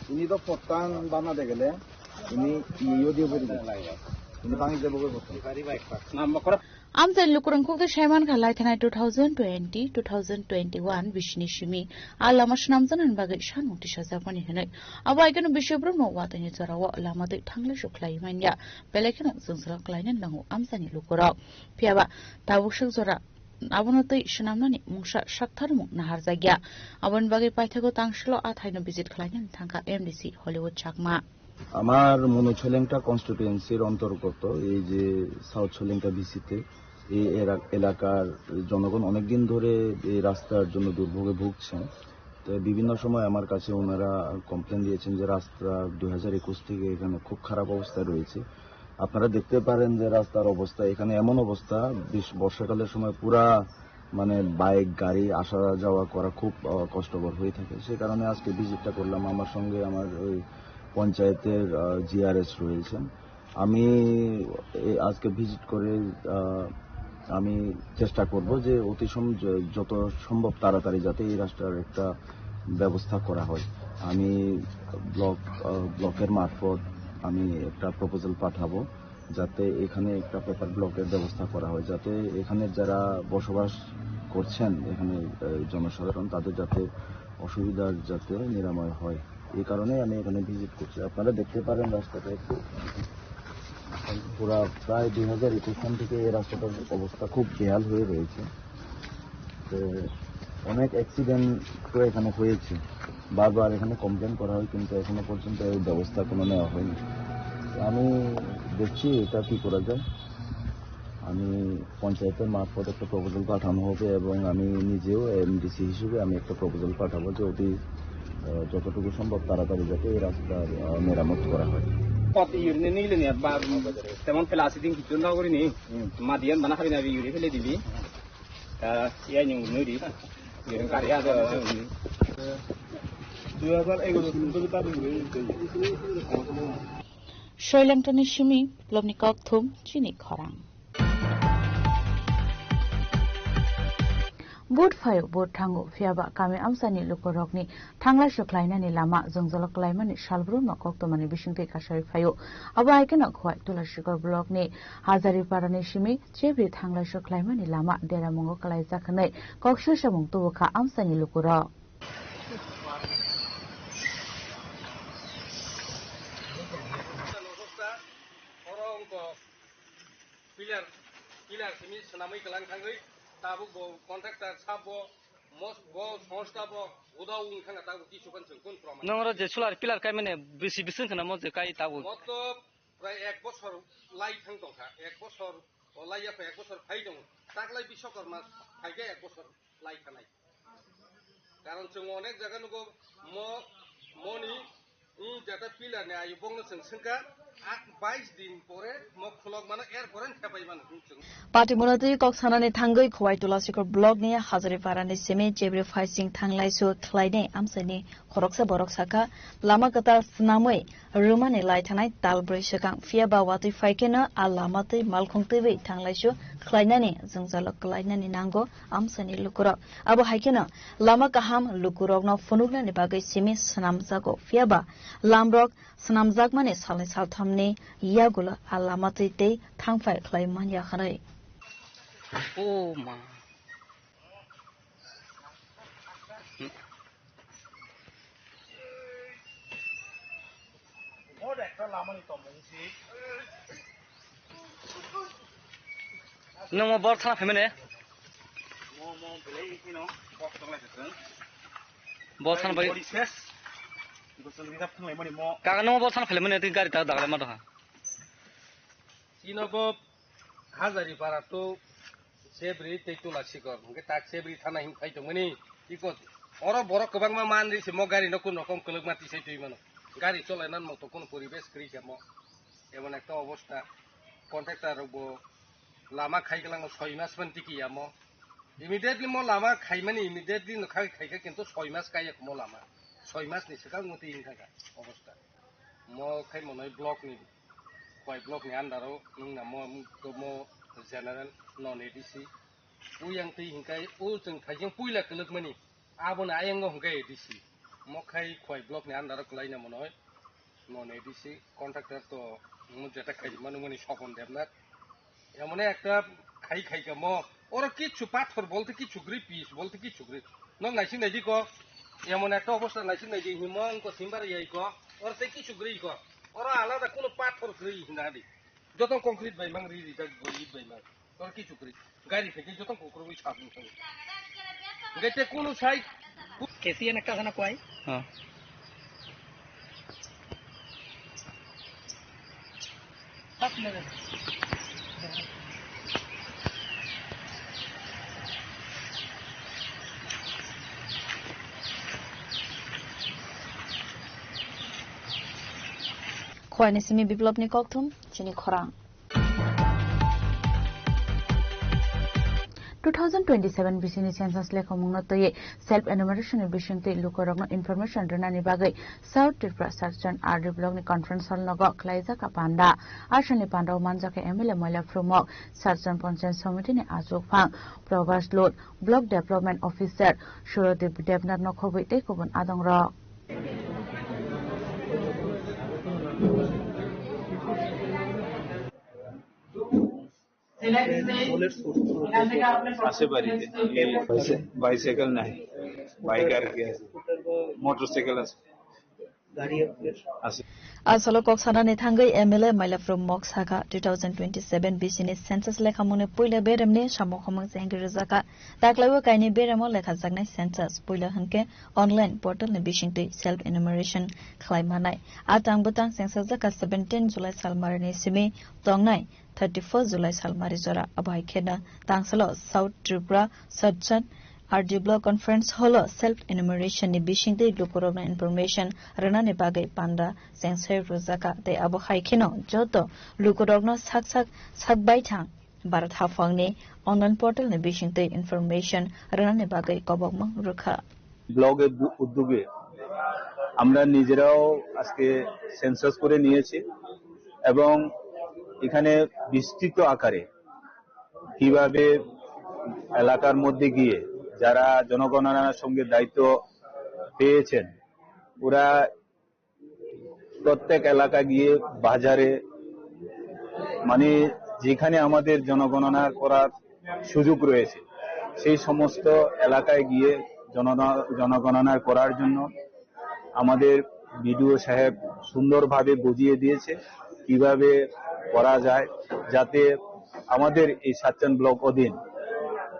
ini to potang bana de gele ini iyo dia beri ini bangi de bogo nam kora Amsani lukorong kok to Shaiman khalai thanai 2020-2021 bishni shimi alama shnamjanan bagai shanung tishaja pani henai aba ikeno bishobro no watani jarawa lama de thanglai shuklai manya belekena jungsra klainen langu amsani lukorok piaba tabushuk jora abonotei shnamnani mungsa shaktharmung nahar jagya abon bagai paithago tangshlo athaino visit khlainen thangka MDC Hollywood Chakma আমার মনোছলেংটা কনস্টিটিউয়েন্সির অন্তর্গত এই যে south ছলেংটা বিসিতে এই এলাকার জনগণ অনেকদিন ধরে এই রাস্তার জন্য দুর্ভোগে ভুগছেন তো বিভিন্ন সময় আমার কাছে ওনারা কমপ্লেন দিয়েছেন যে রাস্তা 2021 থেকে এখানে খুব খারাপ অবস্থায় রয়েছে আপনারা দেখতে পারেন যে রাস্তার অবস্থা এখানে এমন অবস্থা বর্ষাকালের সময় পুরা মানে বাইক গাড়ি আসা যাওয়া করা খুব কষ্টকর হয়ে থাকে সেই কারণে আজকে ভিজিটটা করলাম আমার সঙ্গে আমার ওই পঞ্চায়েতের জিআরএস রয়েছেন আমি আজকে ভিজিট করে আমি চেষ্টা করব যে অতি যত সম্ভব তাড়াতাড়ি যাতে এই রাস্তার একটা ব্যবস্থা করা হয় আমি ব্লকের মারফত আমি একটা প্রপোজাল পাঠাবো যাতে এখানে একটা পেপার ব্লকের ব্যবস্থা করা হয় যাতে এখানে যারা বসবাস করছেন এখানে জনসাধারণ তাদের যাতে অসুবিধার যাতে নিরাময় হয় এই কারণে আমি এখানে ভিজিট করছি আপনারা দেখতে পারেন রাস্তাটা একটু পুরা প্রায় 2021 সাল থেকে এই রাস্তাটার অবস্থা খুব বেহাল হয়ে রয়েছে। তো অনেক অ্যাক্সিডেন্ট তো এখানে হয়েছে, বারবার এখানে কমপ্লেন করা হয়, কিন্তু এখনো পর্যন্ত এই ব্যবস্থা কোনো নেওয়া হয়নি। আমি দেখছি এটা কি করা যায়। আমি পঞ্চায়েতের মারফত একটা প্রপোজাল পাঠানো হবে এবং আমি নিজেও এমডিসি হিসেবে আমি একটা প্রপোজাল পাঠাবো যে অতি যতটুকু সম্ভব তাড়াতাড়ি যাতে এই রাস্তার মেরামত করা হয়। তেমন ফেলা আছে দিন কিছু না করিনি মাদিয়ান বানা খাবি না ইউরি ফেলে দিবি ইয়াই নিউ নদী গাড়ি আছে 水冷的那是米，罗尼高通只你考量。Boat fayo boat tango fiaba kami amsani lukorokni thangla shoklainani lama jongzolokalaimani shalbrum nokok tomani bisingte kasari fayo aba aikena khwai tulashikor blockni Hazariparani shimi chebri thangla shoklaimani lama deramongo kalai jakhnai koksho samung tubukha amsani lukorok pilar simi senamai kelan kangai tabu bo kontraktor sabo mos bo সংস্থা bo uda ung khanga tabu kisu kan sengkun proman nongro je solar pilar kai mane bisi bisin khana mo je kai tabu motto প্রায় 1 বছর লাই থাং দংখা 1 বছর লাইয়া ফে 1 বছর phi দং তাকলাই বিশ্বকর্মা ফাইগে 1 বছর লাই খানাই কারণ जों অনেক জায়গা নগো মনি যেটা পিলার নে আই বংনো সেংসেংকা 22 दिन পরে মক খলক মানে এর পরেন খেপাই মানে পাটিমুনাতে কক্সানানি থাঙ্গৈ খোয়াই তুলাসিকর ব্লগ নিয়ে হাজারিপারানি সেমে জেব্রে ফাইসিং থাংলাইসু খ্লাইনে আমসানি খরকসা বরকসাকা লামা কাতার স্নাमै রুমানে লাইথানাই তালব্रै सकां फियाबा वातै फाइकेना आ लामातै मालखंतैबै थांलाइसु ख्लाइनानि जोंजालक ख्लाइनानि नांगो आमसानि लुकुरक आबो हाइकेना लामा काहाम लुकुरकनो फनुगनानि बागै सेमे सनामजागो फियाबा लामरक सनामजाग माने सालनै सालथामनि यागुला आ लामातै तै थांफाय ख्लाइमान याखनै ओ मा नों मा बर थाना फैमाने बर थाना बाय काका नों बर थाना फैमाने ती गाड़ी ता दागले मा दहा इनगो हाजारिपारा तो सेब्रि तेतुला सिकर के ता सेब्रि थाना हिम खाइदोंमोनि इको अर बर गोबां मा मान दिसि म गाड़ी न कुन रकम कलक माति सैतुइ मानो गाड़ी चलायनान मतो कोन परिबेश क्रिया म एमन একটা অবস্থা কন্ট্রাক্টর বো লামা খাইগলাং 6 মাস মান টিকিয়া म ইমিডিয়েটলি म লামা খাইমানি ইমিডিয়েটলি ন খাইখা কিন্তু 6 মাস কাইক म লামা 6 মাস नि सिगां मति इनखागा अवस्था म खाइ मनय ब्लक नि कय ब्लक नि आन्डाराव नोंना म जेनारेल नन एडीसी उयां तै हिंखाय उ जों थाइजों पुइला कलकमानि आबोना आयंग हंगाय एडीसी म खाइ कय ब्लक नि आन्डाराव कलाइना मनय नन एडीसी कन्ट्राक्टर तो যেটা খাই মানে মানে স্বপন দেবনাথ এমন একটা খাইকা ম ওরা কিছু পাথর বলতে কিছু গ্রি পিস বলতে কিছু গ্রি নং নাইসি নাইদি ক এমন একটা অবস্থা নাইসি নাইদি হিমং ক সিমবার ইয়াই ক ওরা তে কিছু গ্রি ক ওরা আলাদা কোনো পাথর গ্রি না দি যত কংক্রিট বাই মাং রি তা গলি বাই মাং ওরা কিছু গ্রি গাড়ি থেকে যত কোকরবি সাবন থাকে গেতে কোন সাই কেসিএন একটা জানা কয় হ্যাঁ খোয়াইনি সিমি বিপ্লবনি ককথুম চিনি খরাং 2027 BCनि सेन्सास लेखमंनो तये सेल्फ एनुमरेशन बिसिंते लुकरगनो इनफरमेशन रनानि बागै साउथ त्रिपुरा सर्जन आरडी ब्लॉकनि कॉन्फ्रेंस हॉल नग क्लाइजाका पांडा आशनि पांडाव मानजाके एमएलए मैला फ्रुमक सर्जन पंचायत समितिनि आजुफां प्रभास लोड block development officer Surdev Debnath नखबै तै गुबुन आदंर আসে বাড়িতে বাইসাইকেল নাই বাইক আর কি আছে মোটরসাইকেল আছে Asolo koksana ni thangai MLA Mailafrum Mok Saka 2027 BC census lekhamune puila beremne samokhamang sengri zaka taklawa kaini beremo lekha jagnai census puila hanke online portal ne bishingti self enumeration khlaimanai atang butang census zaka 17 July salmarni simi tongnai 31 July salmari jora abai khena tangsalo South Tripura Sajjan RD Block Conference Hall self enumeration ni bishingte lukorona information rana ne bagai panda sensor rozaka te abo haikino joto lukorona sakbai thang barat hafang ni online portal ne bishingte information rana ne bagai kobokmang rukha ব্লগে উদ্যোগে আমরা নিজেরাও আজকে census করে নিয়েছি এবং এখানে বিস্তৃত আকারে কিভাবে এলাকার মধ্যে গিয়ে যারা জনগণনার সঙ্গে দায়িত্ব পেয়েছেন ওরা প্রত্যেক এলাকা গিয়ে বাজারে মানে যেখানে আমাদের জনগণনা করার সুযোগ রয়েছে সেই সমস্ত এলাকায় গিয়ে জনগণনা করার জন্য আমাদের বিডিও সাহেব সুন্দরভাবে বুঝিয়ে দিয়েছে কিভাবে করা যায় যাতে আমাদের এই সাতচান ব্লক অধীন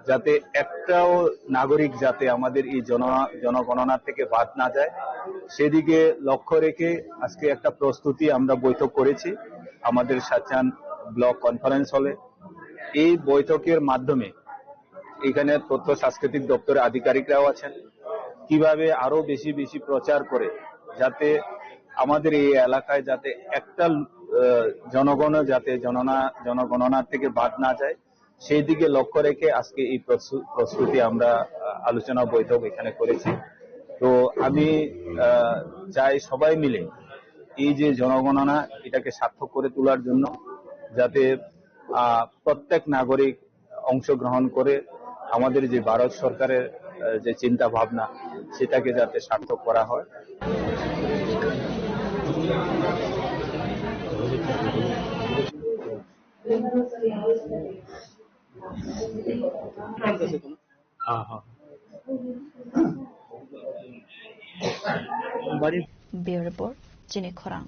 যাতে একটাও নাগরিক যাতে আমাদের এই জনগণনা থেকে বাদ না যায় সেদিকে লক্ষ্য রেখে আজকে একটা প্রস্তুতি আমরা বৈঠক করেছি আমাদের সাতচান ব্লক কনফারেন্স হলে এই বৈঠকের মাধ্যমে এখানে তথ্য সাংস্কৃতিক দপ্তরের আধিকারিকরাও আছেন কিভাবে আরো বেশি বেশি প্রচার করে যাতে আমাদের এই এলাকায় যাতে একটা জনগণ যাতে জনগণনা থেকে বাদ না যায় সেই দিকে লক্ষ্য রেখে আজকে এই প্রস্তুতি আমরা আলোচনা বৈঠক এখানে করেছি তো আমি চাই সবাই মিলে এই যে জনগণনা এটাকে সার্থক করে তোলার জন্য যাতে প্রত্যেক নাগরিক অংশগ্রহণ করে আমাদের যে ভারত সরকারের যে চিন্তা ভাবনা সেটাকে যাতে সার্থক করা হয় Bureau Report Chini Khorang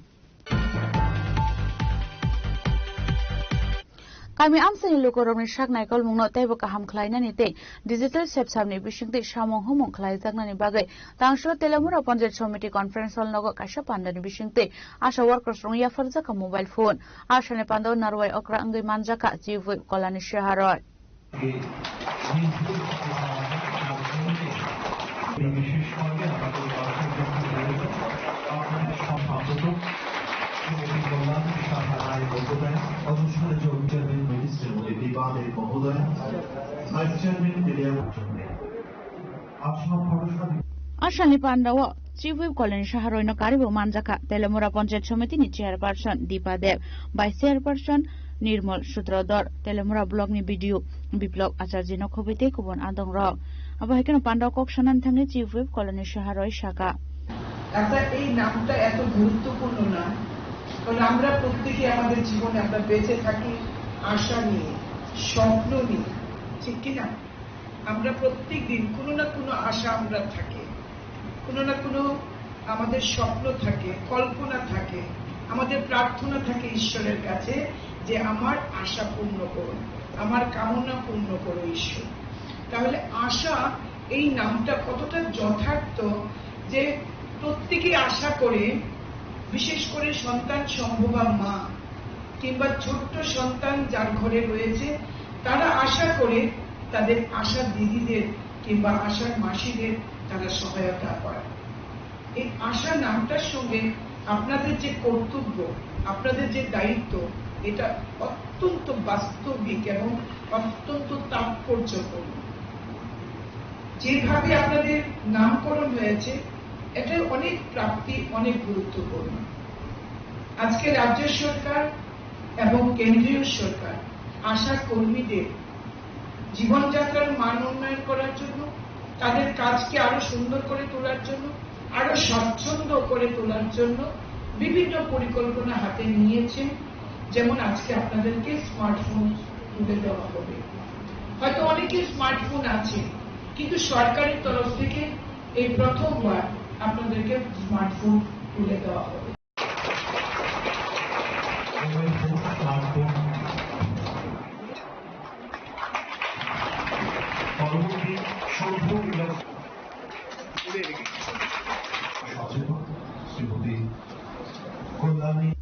Kami amsani lukoromni shaknai kolmungno tebo kaham khlainani te digital sepsamni bishingti shamong humong khlai jaknani bagai tangsho telamura panjat committee conference hall nogo kasha pandani bishingti asha workers rong ya farjaka mobile phone asha ne pando narwai okra angai manjaka jivu kolani shaharoi Ashani Pandawa, Chief Whip Colin Shaharoino Karibu Manjaka, Telemura Panjat Committee ni Chairperson Deepa Dev, Vice Chairperson Nirmal Sutrador, Telemura Blog ni Video, Biblog Acharjino Kobite Kubon Adong Rock. Abahikan Pandaw Kokshanan Tangi Chief Whip Colin Shaharoi Shaka. After a নামটা এত গুরুত্বপূর্ণ না কারণ আমরা প্রত্যেকই আমাদের জীবনে আমরা বেঁচে থাকি আশা নিয়ে স্বপ্ন নিয়ে ঠিক কি না আমরা প্রত্যেকদিন কোনো না কোনো আশা আমরা থাকে কোনো না কোনো আমাদের স্বপ্ন থাকে কল্পনা থাকে আমাদের প্রার্থনা থাকে ঈশ্বরের কাছে যে আমার আশা পূর্ণ করুন আমার কামনা পূর্ণ করো ঈশ্বর তাহলে আশা এই নামটা কতটা যথার্থ যে প্রত্যেকেই আশা করে বিশেষ করে সন্তান সম্ভবা মা কিংবা ছোট্ট সন্তান যার ঘরে রয়েছে তারা আশা করে তাদের আশার দিদিদের কিংবা আশার মাসিদের তারা সহায়তা করে এই আশা নামটার সঙ্গে আপনাদের যে কর্তব্য আপনাদের যে দায়িত্ব এটা অত্যন্ত বাস্তবিক এবং অত্যন্ত তাৎপর্যপূর্ণ যেভাবে আপনাদের নামকরণ হয়েছে এটা অনেক প্রাপ্তি অনেক গুরুত্বপূর্ণ আজকে রাজ্য সরকার এবং কেন্দ্রীয় সরকার আশা কর্মীদের জীবনযাত্রার মান উন্নয়ন করার জন্য তাদের কাজকে আরো সুন্দর করে তোলার জন্য আরো স্বচ্ছন্দ করে তোলার জন্য বিভিন্ন পরিকল্পনা হাতে নিয়েছেন যেমন আজকে আপনাদেরকে স্মার্টফোন তুলে দেওয়া হবে হয়তো অনেকের স্মার্টফোন আছে কিন্তু সরকারের তরফ থেকে এই প্রথমবার আপনাদেরকে স্মার্টফোন তুলে দেওয়া হবে।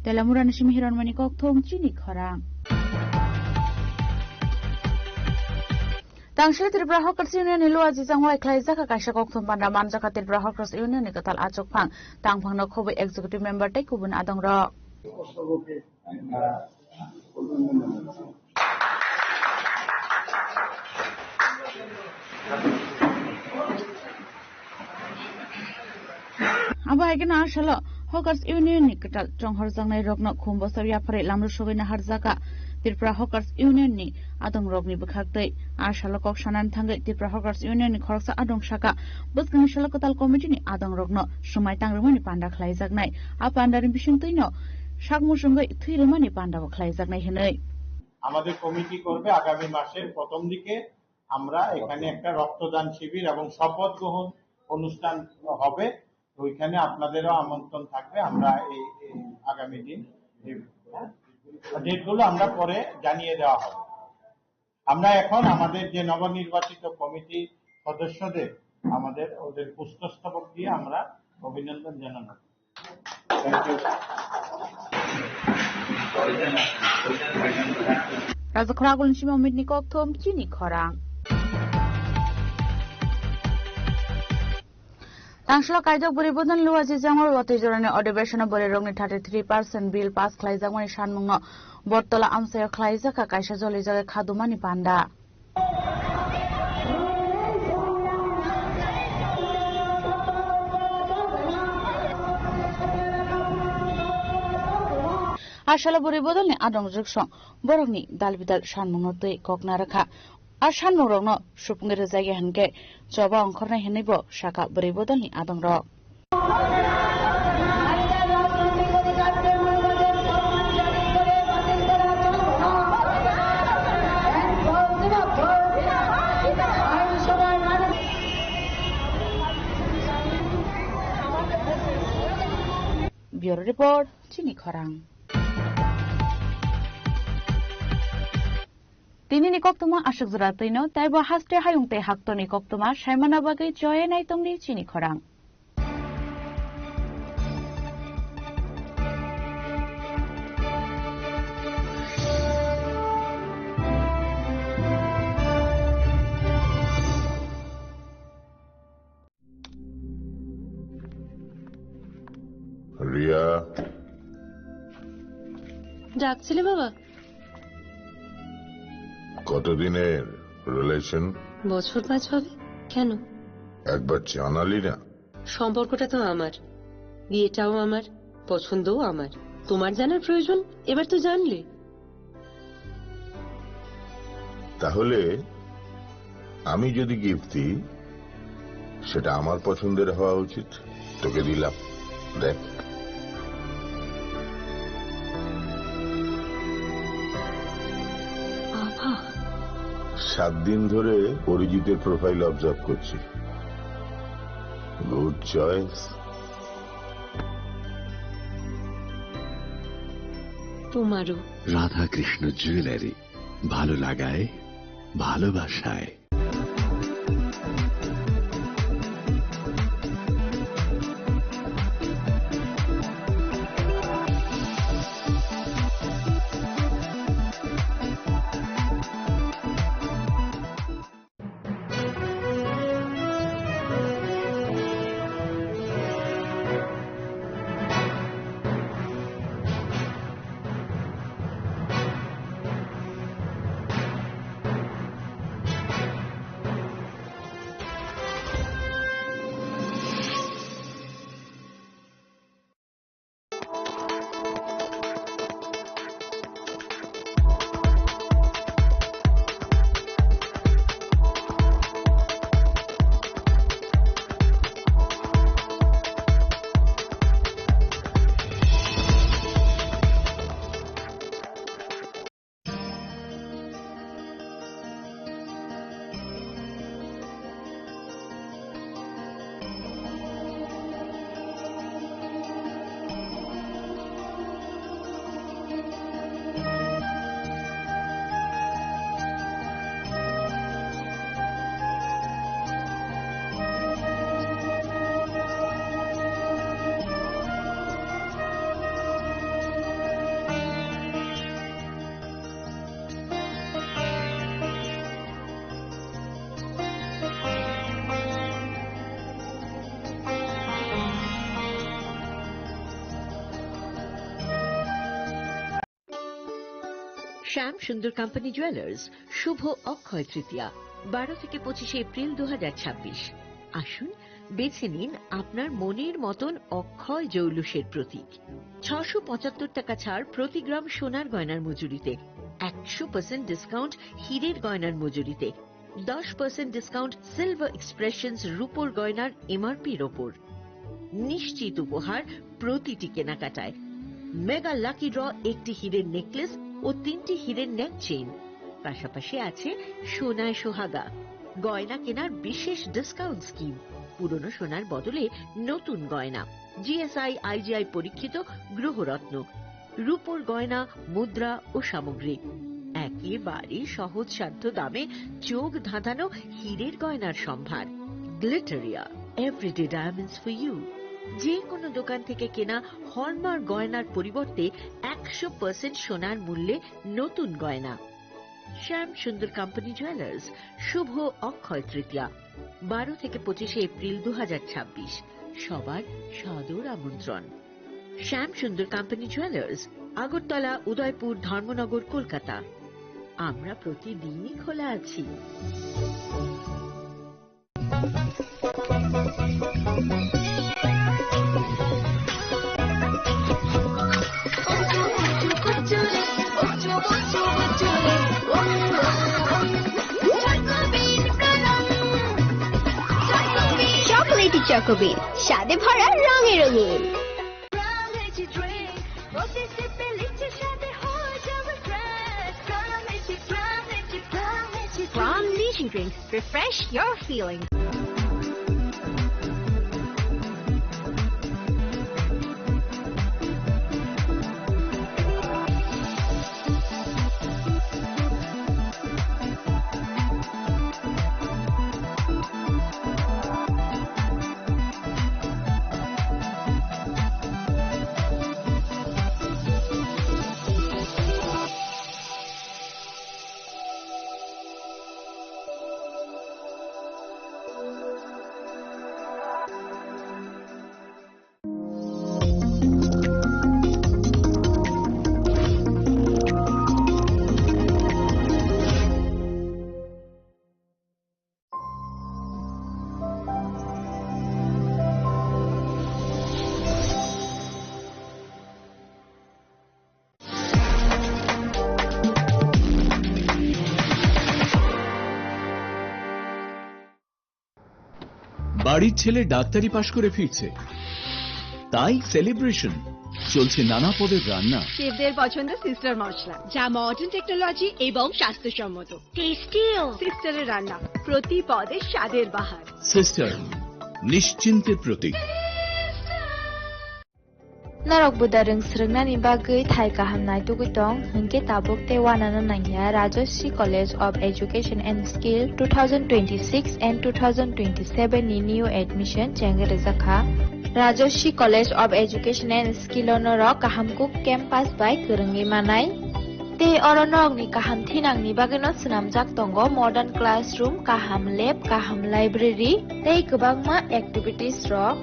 Telamurani Shimihiran Manikok Tom Chini Korang. Tangshil Tripura Hawkers Union Ilu Azizang Wai Klaizaka Kashakok Tom Pandaman Jaka Tripura Hawkers Union Nikatal Achok Pang Tang Pang no Kobe Executive Member Tekubun Adong Ro. Aba Hagina Shalo Hawkers Union Nikatal Chong Horzang Rogno Kumbo Savia Pare Lamru Shovina Harzaka Tripura Hawkers Union ni Adong Rogni Bukakte Ashalokok Shanan Tangai Tripura Hawkers Union ni Korsa Adong Shaka Buskan Shalokotal Committee ni Adong Rogno Shumai Tangrumani Panda Klaizagnai Apandarin Bishintino Shakmushungai Twirimani Panda Klaizagnai Hinai আমাদের committee করবে আগামী মাসের প্রথম দিকে আমরা এখানে একটা রক্তদান শিবির এবং শপথ গ্রহণ অনুষ্ঠান হবে ওইখানে আপনাদেরও আমন্ত্রণ থাকবে আমরা এই আগামী দিন ডেটগুলো আমরা পরে জানিয়ে দেওয়া হবে আমরা এখন আমাদের যে নবনির্বাচিত কমিটি সদস্যদের আমাদের ওদের পুষ্পস্তবক দিয়ে আমরা অভিনন্দন জানাবো thank you Raza Koragul Shimo Midnikok Tom Chini Korang. Tangshla Kaidok Buribudan Luazi Zamor Watijorani Odebation of Borong 33% bill pass Klaizamani Shanmungo Bortola Amsayo Klaizaka Kaisha Zoliza Kadumani Panda. Ashala Buribodal ni Adong Jukshong, Borogni, Dalvidal Shanmonote, Koknaraka, Ashanmorogno, Shupungere Henge, Joba on Corne Henibo, Shaka Buribodal ni Adong Rock. Bureau Report, Chini Korang. Tini ni koktuma ashok zuratino taibo haste hayungte haktoni koktuma shaimana bagai joye nai tongni chini korang. Riya ডাকছিলে বাবা কতদিনের relation বছর 5 হবে কেন একবার জানালি না সম্পর্কটা তো আমার বিয়েটাও আমার পছন্দও আমার তোমার জানার প্রয়োজন এবার তো জানলে তাহলে আমি যদি গিফট দিই সেটা আমার পছন্দের হওয়া উচিত তোকে দিলাম দেখ বাবা 7 দিন ধরে অরিজিতের প্রোফাইল অবজার্ভ করছি গুড চয়েস তোমারও রাধা কৃষ্ণ জুয়েলারি ভালো লাগায় ভালোবাসায় শ্যাম সুন্দর কোম্পানি জুয়েলার্স শুভ অক্ষয় তৃতীয়া 12 থেকে 25 এপ্রিল 2026। আসুন বেছে নিন আপনার মনের মতন অক্ষয় জৌলুসের প্রতীক। 675 টাকা ছাড় প্রতি গ্রাম সোনার গয়নার মজুরিতে, 100% ডিসকাউন্ট হীরের গয়নার মজুরিতে, 10% ডিসকাউন্ট সিলভার এক্সপ্রেশনস রূপোর গয়নার এমআরপির ওপর। নিশ্চিত উপহার প্রতিটি কেনাকাটায়। মেগা লাকি ড্র একটি হীরের নেকলেস ও 3টি হীরের নেক চেইন, পাশাপাশি আছে সোনায় সোহাগা। গয়না কেনার বিশেষ ডিসকাউন্ট স্কিম, পুরনো সোনার বদলে নতুন গয়না, জিএসআই আইজিআই পরীক্ষিত গ্রহরত্ন, রূপোর গয়না, মুদ্রা ও সামগ্রী, একেবারে সহজসাধ্য দামে চোখ ধাঁধানো হীরের গয়নার সম্ভার। Glitteria, everyday diamonds for you. যে কোনো দোকান থেকে কেনা হলমার্ক গয়নার পরিবর্তে 100% সোনার মূল্যে নতুন গয়না। শ্যাম সুন্দর কোম্পানি জুয়েলার্স শুভ অক্ষয় তৃতীয়া 12 থেকে 25 এপ্রিল 2026। সবার সাদর আমন্ত্রণ। শ্যাম সুন্দর কোম্পানি জুয়েলার্স, আগরতলা, উদয়পুর, ধর্মনগর, কলকাতা। আমরা প্রতিদিনই খোলা আছি। চকোলেটি চকোবিন, স্বাদে ভরা রঙে রঙিন। From Lychee Drinks, refresh your feelings. বাড়ির ছেলে ডাক্তারি পাশ করে ফিরছে, তাই সেলিব্রেশন চলছে নানা পদের রান্না। শেফদের পছন্দ সিস্টার মশলা, যা মডার্ন টেকনোলজি এবং স্বাস্থ্যসম্মত। টেস্টিও সিস্টারের রান্না, প্রতি পদে স্বাদের বাহার। Sister, নিশ্চিন্তের Pratik. Narok budareng srengna bagui thai kahamnai tugutong hingke tabuk te wanana nangya Rajashri College of Education and Skill 2026 and 2027 ni new admission chengere zakha Rajashri College of Education and Skill onorok kahamkuk campus by kerengi manai te oronok ni kaham thinang ni bageno snamjak tongo modern classroom, kaham lab, kaham library tei kwbangma activities rok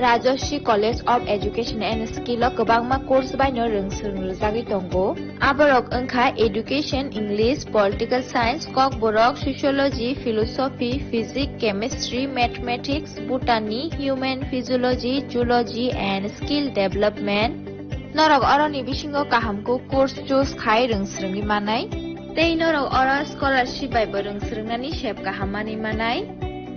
Rajashri College of Education and Skill kwbangma course baino rungsrungjagui tongo aborok wngkha Education, English, Political Science, Kok Borok, Sociology, Philosophy, Physics, Chemistry, Mathematics, Botany, Human Physiology, Zoology and Skill Development. Norok oroni bisingo kahamko course choose khai rungsrungi manai tei norok oro scholarship bai bo rungsrungnani sep kahamani manai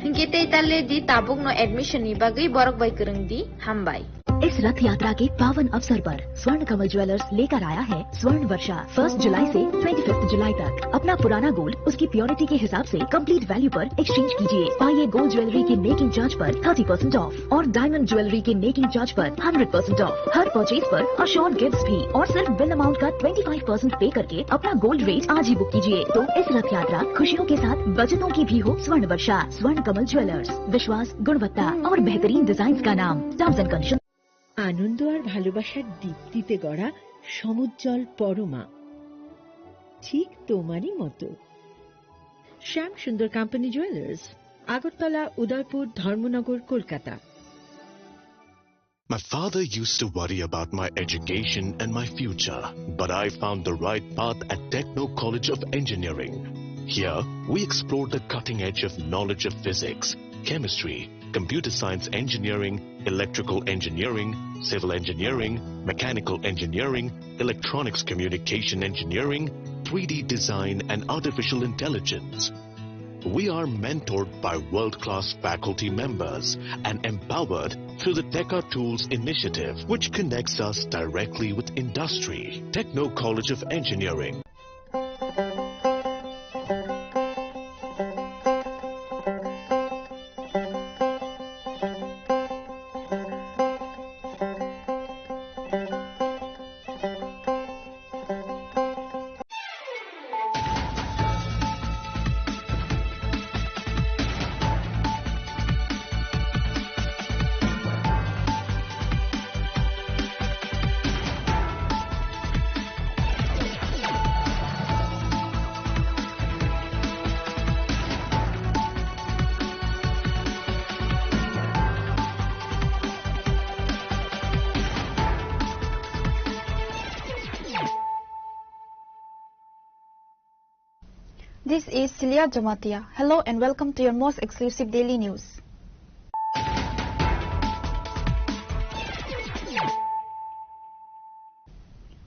hingke tei tale di tabuk no admission ni bagui borok bai kereng di hambai। इस रथ यात्रा के पावन अवसर पर स्वर्ण Kamal jewellers लेकर आया है स्वर्ण वर्षा। 1 जुलाई से 25 जुलाई तक अपना पुराना गोल्ड उसकी प्योरिटी के हिसाब से कंप्लीट वैल्यू पर एक्सचेंज कीजिए। पाइए गोल्ड ज्वेलरी के मेकिंग चार्ज पर 30% ऑफ और डायमंड ज्वेलरी के मेकिंग चार्ज पर 100% ऑफ। हर परचेज पर अश्योर्ड गिफ्ट्स भी और सिर्फ बिल अमाउंट का 25% पे करके अपना गोल्ड रेट आज ही बुक कीजिए। तो इस रथ यात्रा खुशियों के साथ बचतों की भी हो। स्वर्ण वर्षा, स्वर्ण कमल ज्वेलर्स, विश्वास, गुणवत्ता और बेहतरीन डिजाइन का नाम। Terms and conditions. আনন্দ আর ভালোবাসার দীপ্তিতে গড়া সমুজ্জ্বল পরমা, ঠিক তোমারই মতো। শ্যাম সুন্দর company jewellers, Agartala, Udaipur, Dharmanagar, Kolkata. My father used to worry about my education and my future, but I found the right path at Techno College of Engineering. Here, we explored the cutting edge of knowledge of physics, chemistry, computer science engineering, electrical engineering, civil engineering, mechanical engineering, electronics communication engineering, 3D design, and artificial intelligence. We are mentored by world-class faculty members and empowered through the Tekka Tools initiative, which connects us directly with industry. Techno College of Engineering. This is Celia Jamatia. Hello and welcome to your most exclusive daily news.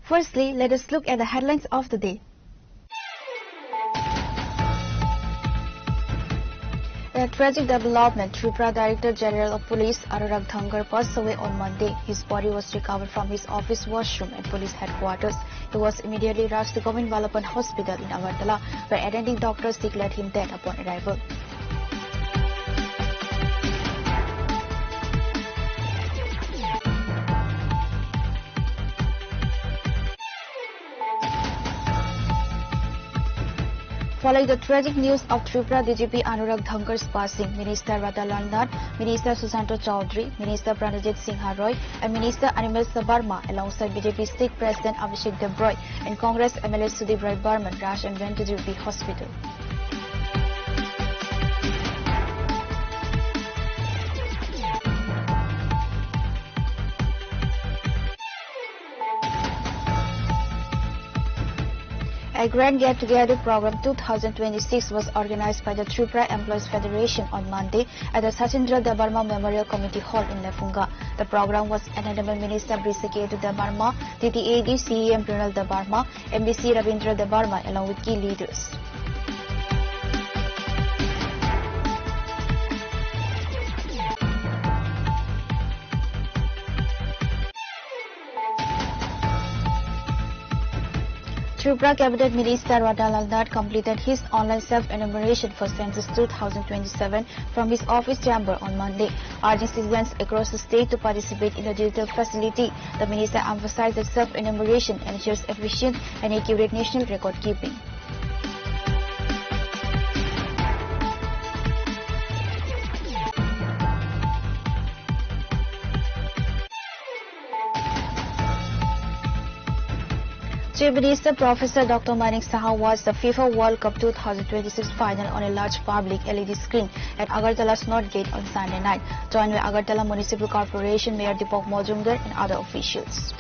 Firstly, let us look at the headlines of the day. A tragic development. Tripura Director General of Police Anurag Dhankar passed away on Monday. His body was recovered from his office washroom at police headquarters. He was immediately rushed to Govind Balapan Hospital in Agartala, where attending doctors declared him dead upon arrival. Following the tragic news of Tripura DGP Anurag Dhankar's passing, Minister Radhalal Nath, Minister Susanto Chaudhary, Minister Pranajit Singha Roy, and Minister Animal Sabarma, alongside BJP State President Abhishek Debroy and Congress MLA Sudeep Rai Barman, rushed and went to DGP Hospital. A grand get-together program 2026 was organized by the Tripura Employees Federation on Monday at the Sachindra Debarma Memorial Committee Hall in Lefunga. The program was attended by Minister Briseketu Debarma, TTAD CEM Pranal Debarma, MBC Ravindra Debarma, along with key leaders. Tripura Cabinet Minister Radhalal Nath completed his online self-enumeration for Census 2027 from his office chamber on Monday, urging citizens across the state to participate in the digital facility. The minister emphasized that self-enumeration ensures efficient and accurate national record keeping. Chief Minister Professor Dr. Manik Saha watched the FIFA World Cup 2026 final on a large public LED screen at Agartala's North Gate on Sunday night, joined by Agartala Municipal Corporation Mayor Deepak Majumdar and other officials.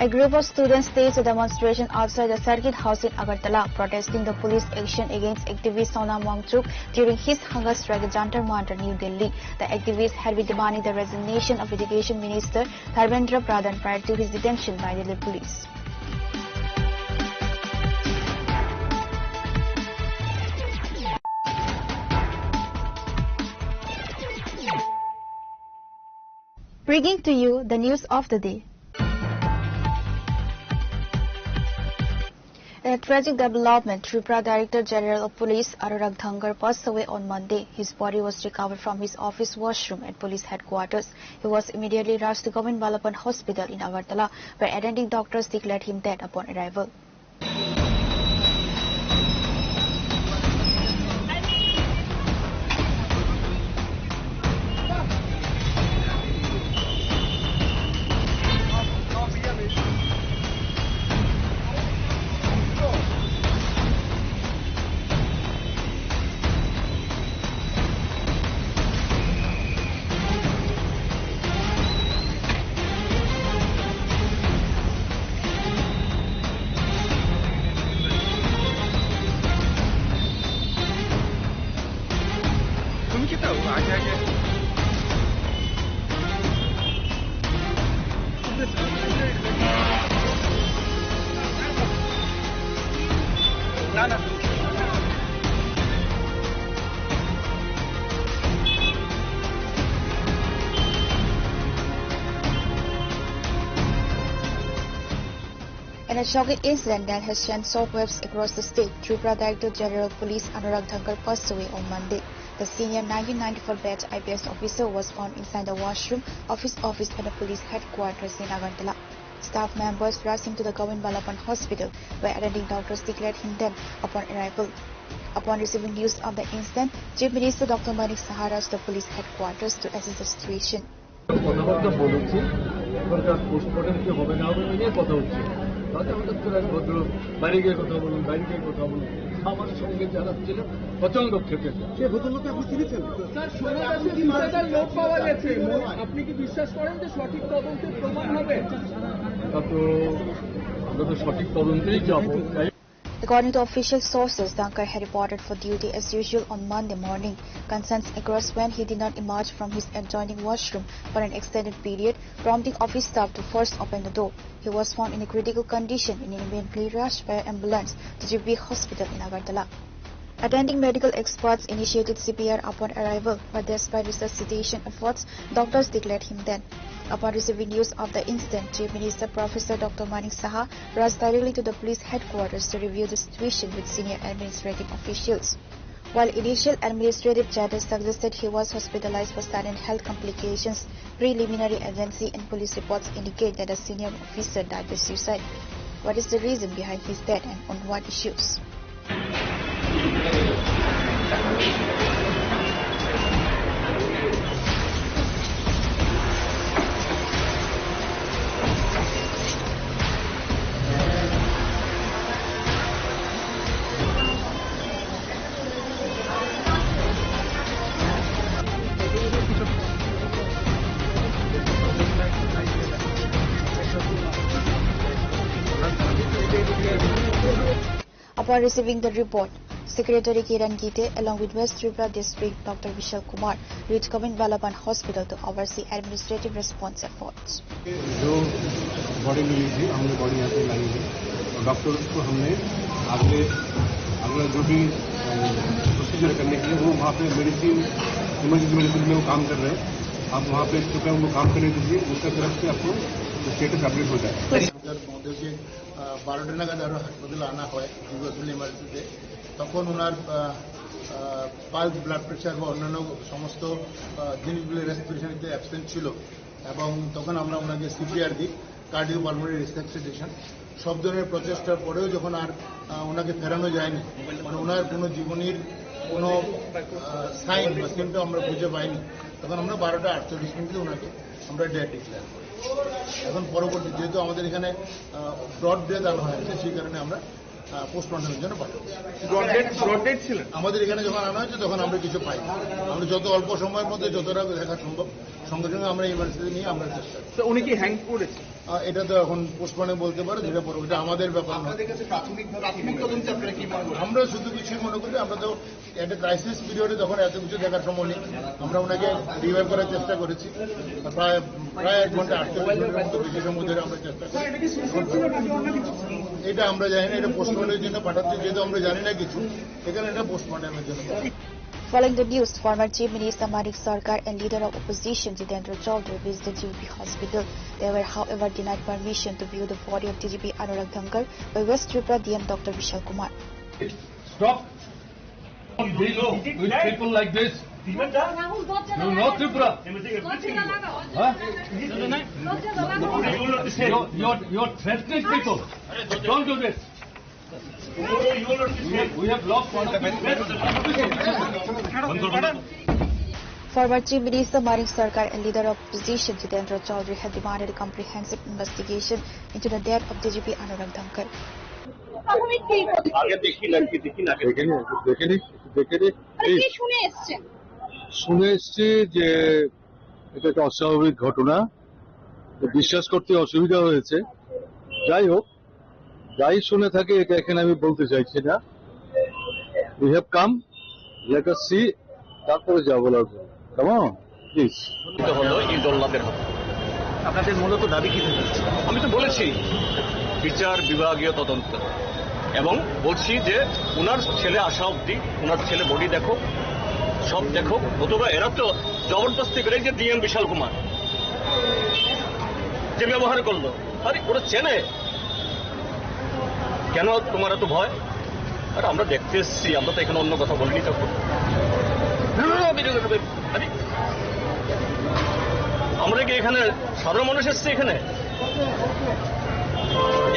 A group of students staged a demonstration outside the Circuit House in Agartala, protesting the police action against activist Sonam Wangchuk during his hunger strike at Jantar Mantar, New Delhi. The activists had been demanding the resignation of Education Minister Dharmendra Pradhan prior to his detention by Delhi police. Bringing to you the news of the day. In a tragic development, Tripura Director General of Police Anurag Dhankar passed away on Monday. His body was recovered from his office washroom at police headquarters. He was immediately rushed to Govind Balapan Hospital in Agartala, where attending doctors declared him dead upon arrival. তুমি কি তাও আগে আগে না না In a shocking incident that has sent shockwaves across the state, Tripura Director General Police Anurag Dhankar passed away on Monday. The senior 1994 batch IPS officer was found inside the washroom of his office at the police headquarters in Agartala. Staff members rushing to the Govind Balapan Hospital where attending doctors declared him dead upon arrival. Upon receiving news of the incident, Chief Minister Dr. Manik Saha rushed the police headquarters to assess the situation. কথাবার্তা বলেছি, এখনকার post-mortem কি হবে না হবে নিয়ে কথা হচ্ছে। তাতে হঠাৎ করে এক ভদ্রলোক বাইরে গিয়ে কথা বলুন, বাইরে গিয়ে কথা বলুন, আমার সঙ্গে যারা ছিল প্রচন্ড খেপে যায়। সে ভদ্রলোককে আপনি চিনেছেন? লোক পাওয়া গেছে, আপনি কি বিশ্বাস করেন যে সঠিক তদন্তের প্রমাণ হবে? তা তো আমরা তো সঠিক তদন্তেই যাবো। According to official sources, Dhankar had reported for duty as usual on Monday morning. Concerns arose when he did not emerge from his adjoining washroom for an extended period, prompting office staff to first open the door. He was found in a critical condition and immediately rushed by an ambulance to GB Hospital in Agartala. Attending medical experts initiated CPR upon arrival, but despite resuscitation efforts, doctors declared him dead. Upon receiving news of the incident, Chief Minister Professor Dr. Manik Saha rushed directly to the police headquarters to review the situation with senior administrative officials. While initial administrative charges suggested he was hospitalized for sudden health complications, preliminary agency and police reports indicate that a senior officer died by suicide. What is the reason behind his death and on what issues? Upon receiving the report, Secretary Kiran Gite along with West Tripura District Dr. Vishal Kumar reached Govind Balapan Hospital to oversee administrative response efforts. जो body मिली थी हमने body यहाँ पे लाई है और doctor को हमने अगला जो भी प्रोसीजर करने के लिए वो वहाँ पे मेडिसिन इमरजेंसी मेडिसिन में वो काम कर रहे हैं। आप वहाँ पे कृपया उनको काम करने दीजिए, उसका तरफ से आपको स्टेटस अपडेट हो जाए। 12টা নাগাদ আরো হাসপাতালে আনা হয় ইমার্জেন্সিতে, তখন ওনার পালস, ব্লাড প্রেশার বা অন্যান্য সমস্ত জিনিসগুলো রেসপিরেশনতে অ্যাবসেন্ট ছিল এবং তখন আমরা ওনাকে সিপিআর দিই, কার্ডিও পালমোনারি রিসাসিটেশন। সব ধরনের প্রচেষ্টার পরেও যখন আর ওনাকে ফেরানো যায়নি, মানে ওনার কোনো জীবনীর কোনো সাইন বা সিমটম আমরা খুঁজে পাইনি, তখন আমরা 12টা 48 মিনিটে ওনাকে আমরা ডেথ ডিক্লেয়ার করি। এখন পরবর্তী যেহেতু আমাদের এখানে ব্রড ডেথ আনা হয়েছে, সেই কারণে আমরা পোস্টমর্টমের জন্য পাঠাচ্ছি। আমাদের এখানে যখন আনা হয়েছে তখন আমরা কিছু পাই, আমরা যত অল্প সময়ের মধ্যে যতটা দেখা সম্ভব সঙ্গে সঙ্গে আমরা ইমার্জেন্সি নিয়ে আমরা চেষ্টা করি। উনি কি হ্যাং করেছে? এটা তো এখন পোস্টমর্টম বলতে পারো, যেটা পরে এটা আমাদের ব্যাপার না। আমরা শুধু কিছুই মনে করি, আমরা তো একটা ক্রাইসিস পিরিয়ডে তখন এত কিছু দেখার সময় নেই, আমরা ওনাকে রিভাইভ করার চেষ্টা করেছি। প্রায় 1 ঘন্টা 48 মিনিটের মতো বেশি সময় ধরে আমরা চেষ্টা করি। এটা আমরা জানি না, এটা পোস্টমর্টমের জন্য পাঠাচ্ছি, যেহেতু আমরা জানি না কিছু, এখানে এটা পোস্টমর্টমের জন্য। Following the news, former Chief Minister Manik Sarkar and leader of opposition Jitendra Chaudhary visited GP Hospital. They were, however, denied permission to view the body of DGP Anurag Dhankar by West Tripura DM Dr. Vishal Kumar. Stop! With people like this, you know Tripura? Huh? You're threatening people. Don't do this. We have lost one of the Former Chief Minister Manik Sarkar and leader of opposition Jitendra Chaudhary had demanded a comprehensive investigation into the death of DGP Anurag Dhankar. শুনে এসছি যে এটা একটা অস্বাভাবিক ঘটনা, বিশ্বাস করতে অসুবিধা হয়েছে। যাই হোক, যাই শুনে থাকে এটা এখানে আমি বলতে চাইছি না। We have come, let us see তারপরে যাবো না কেমন প্লিজ হলো এই জল্লাদের হাতে। আপনাদের মূলত দাবি কি থাকছে? আমি তো বলেছি বিচার বিভাগীয় তদন্ত, এবং বলছি যে ওনার ছেলে আসা অব্দি ওনার ছেলে বডি দেখো, সব দেখো। অথবা এরা তো জবরদস্তি করে যে ডিএম বিশাল কুমার যে ব্যবহার করলো, আরে ওরা চেনে কেন তোমার এত ভয়? আরে আমরা দেখতে এসছি, আমরা তো এখানে অন্য কথা বলিনি তখন। আমরা কি এখানে সাধারণ মানুষ এসছে?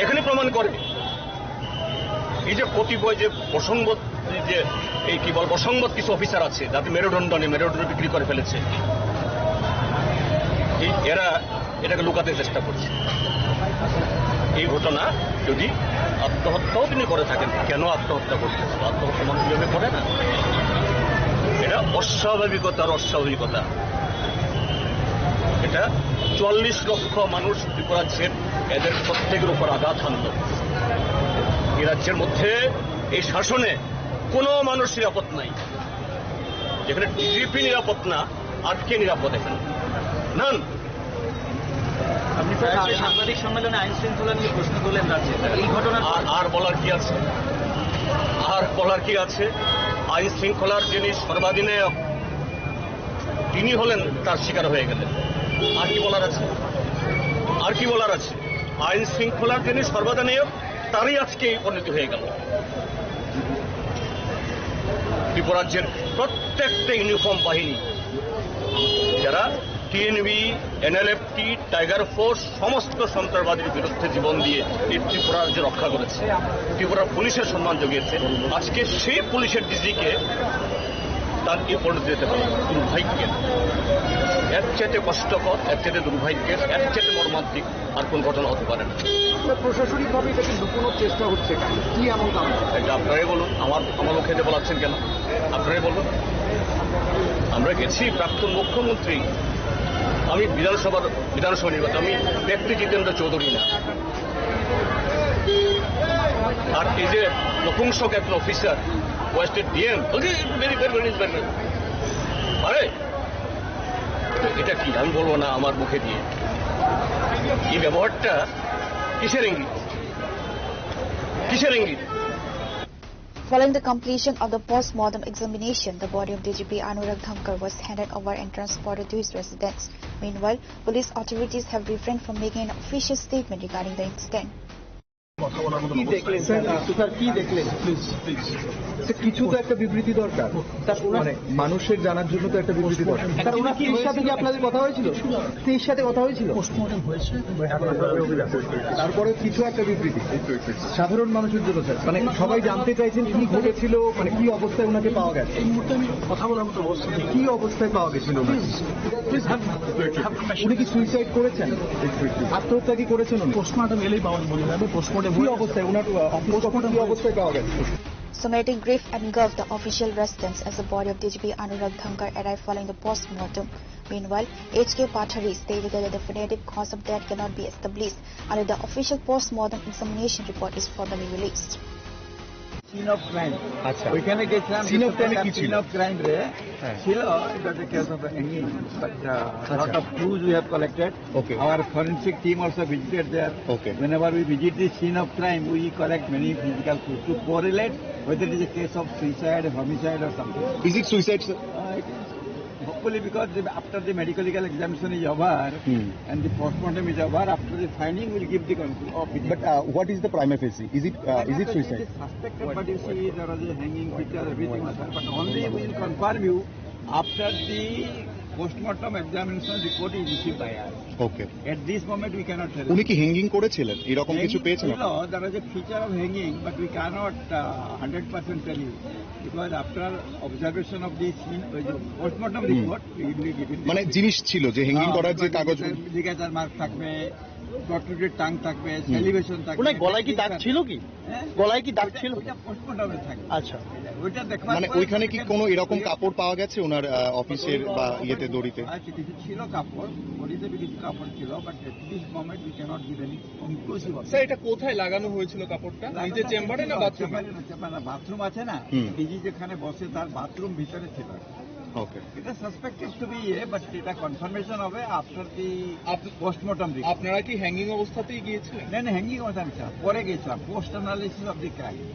এখানে প্রমাণ করে এই যে কতিপয় যে প্রসঙ্গত যে এই কি বল প্রসঙ্গত কিছু অফিসার আছে যাতে মেরুদণ্ড বিক্রি করে ফেলেছে, এরা এটাকে লুকাতে চেষ্টা করছে। এই ঘটনা যদি আত্মহত্যাও তিনি করে থাকেন, কেন আত্মহত্যা করতে? আত্মহত্যা মানুষ যেভাবে করে না, এটা অস্বাভাবিকতার অস্বাভাবিকতা। এটা ৪৪ লক্ষ মানুষ ত্রিপুরাজ্যের, এদের প্রত্যেকের উপর আঘাত হানল। এই রাজ্যের মধ্যে এই শাসনে কোনো মানুষ নিরাপদ নাই। যেখানে ডিজিপি নিরাপদ না, আর কে নিরাপদ এখানে? নান। আপনি তো সাংবাদিক সম্মেলনে আইন শৃঙ্খলা নিয়ে প্রশ্ন করলেন রাজ্যে, এই ঘটনা আর বলার কি আছে? আর বলার কি আছে? আইন শৃঙ্খলার যিনি সর্বাধিনায়ক তিনি হলেন, তার শিকার হয়ে গেলেন। আর কি বলার আছে? আর কি বলার আছে? আইন শৃঙ্খলার যিনি সর্বাধিনায়ক তারই আজকে পরিণতি হয়ে গেল। ত্রিপুরাজ্যের প্রত্যেকটা ইউনিফর্ম বাহিনী, যারা টিএনবি, এনএলএফটি, টাইগার ফোর্স, সমস্ত সন্ত্রাসবাদীর বিরুদ্ধে জীবন দিয়ে এই ত্রিপুরা রাজ্য রক্ষা করেছে, ত্রিপুরা পুলিশের সম্মান জুগিয়েছে, আজকে সেই পুলিশের ডিজিকে তার এই পরিণতি দিতে পারে। দুর্ভাগ্যের, এর চেয়ে কষ্টকর, এর চেয়ে দুর্ভাগ্যের, এর চেয়ে মর্মান্তিক আর কোন ঘটনা হতে পারে না। প্রশাসনিকভাবে এটাকে লুকোনোর চেষ্টা হচ্ছে, কি এমন কারণ? এটা আপনারাই বলুন, আমার মুখে বলাচ্ছেন কেন? আপনারাই বলুন। আমরা গেছি, প্রাক্তন মুখ্যমন্ত্রী, আমি বিধানসভা নির্বাচন, আমি ব্যক্তি জিতেন্দ্র চৌধুরী না। আর এই যে নপুংসক একজন অফিসার, ওয়েস্টের ডিএম, আরে এটা কি আমি বলবো না আমার মুখে দিয়ে? এই ব্যবহারটা কিসের ইঙ্গিত? কিসের ইঙ্গিত? Following the completion of the post-mortem examination, the body of DGP Anurag Dhankar was handed over and transported to his residence. Meanwhile, police authorities have refrained from making an official statement regarding the incident. কিছু তো একটা বিবৃতি দরকার, মানে মানুষের জানার জন্য তো একটা বিবৃতি দরকার। স্ত্রীর সাথে কি আপনাদের কথা হয়েছিল? স্ত্রীর সাথে কথা হয়েছিল? পোস্টমর্টম হয়েছে, তারপরে কিছু একটা বিবৃতি সাধারণ মানুষের জন্য, মানে সবাই জানতে চাইছেন কি ঘটেছিল, মানে কি অবস্থায় ওনাকে পাওয়া গেছে। এই মুহূর্তে আমি কথা বলার মতো অবস্থা নেই। কি অবস্থায় পাওয়া গেছিল? উনি কি সুইসাইড করেছেন? আত্মহত্যা কি করেছেন? পোস্টমর্টম এলেই পাওয়া যাবে। পোস্টমর্টম কি অবস্থায় ওনার কি অবস্থায় পাওয়া গেছে? Summating grief engulfed the official residence as the body of DGP Anurag Dhankar arrived following the post-mortem. Meanwhile, HK Pathari stated that the definitive cause of death cannot be established until the official post-mortem examination report is formally released. Scene of crime. ওইখানে গেছিলাম। Scene of crime কি ছিল? Scene of crime রে ছিল, it was a case of hanging, but lot of clues we have collected. Okay. Our forensic team also visited there. Okay. Whenever we visit the scene of crime, we collect many physical clues to correlate whether it is a case of suicide, homicide or something. Is it suicide, sir? Hopefully, because after the medical examination is over and the postmortem is over, after the finding we'll give the conclusion. But what is the prima facie? Is it suicide? It is suspected, but you see there was a hanging picture, everything was there. But only we will confirm you after the postmortem examination report is received by us. Okay. At this moment we cannot tell. উনি কি hanging করেছিলেন? এরকম কিছু পেয়েছেন? There is a feature of hanging, but we cannot 100% tell you because after observation of the postmortem report we will give it. মানে জিনিস ছিল যে হ্যাঙ্গিং করার যে কাগজ, লিগেচার মার্ক থাকবে, প্রট্রুডেড টাং থাকবে, সেলিভেশন থাকবে। ওনার গলায় কি দাগ ছিল? কি গলায় কি দাগ ছিল? ওটা পোস্টমর্টমে থাকবে। আচ্ছা, ওইটা দেখব। মানে ওইখানে কি কোনো এরকম কাপড় পাওয়া গেছে ওনার অফিসের বা ইয়েতে দড়িতে? আচ্ছা, কিছু ছিল কাপড়, বডিতে কিছু কাপড় ছিল, but at this moment we cannot give any conclusive. Sir, এটা কোথায় লাগানো হয়েছিল কাপড়টা? নিজের চেম্বারে না বাথরুমে? বাথরুম আছে না, ডিজি যেখানে বসে তার বাথরুম ভিতরে ছিল। Okay. It is suspected to be but এটা কনফার্মেশন হবে আফটার দি পোস্টমর্টম রিপোর্ট। আপনারা কি হ্যাঙ্গিং অবস্থাতেই গিয়েছিলেন? না, হ্যাঙ্গিং অবস্থা না, পরে গেছিলাম post analysis of the crime.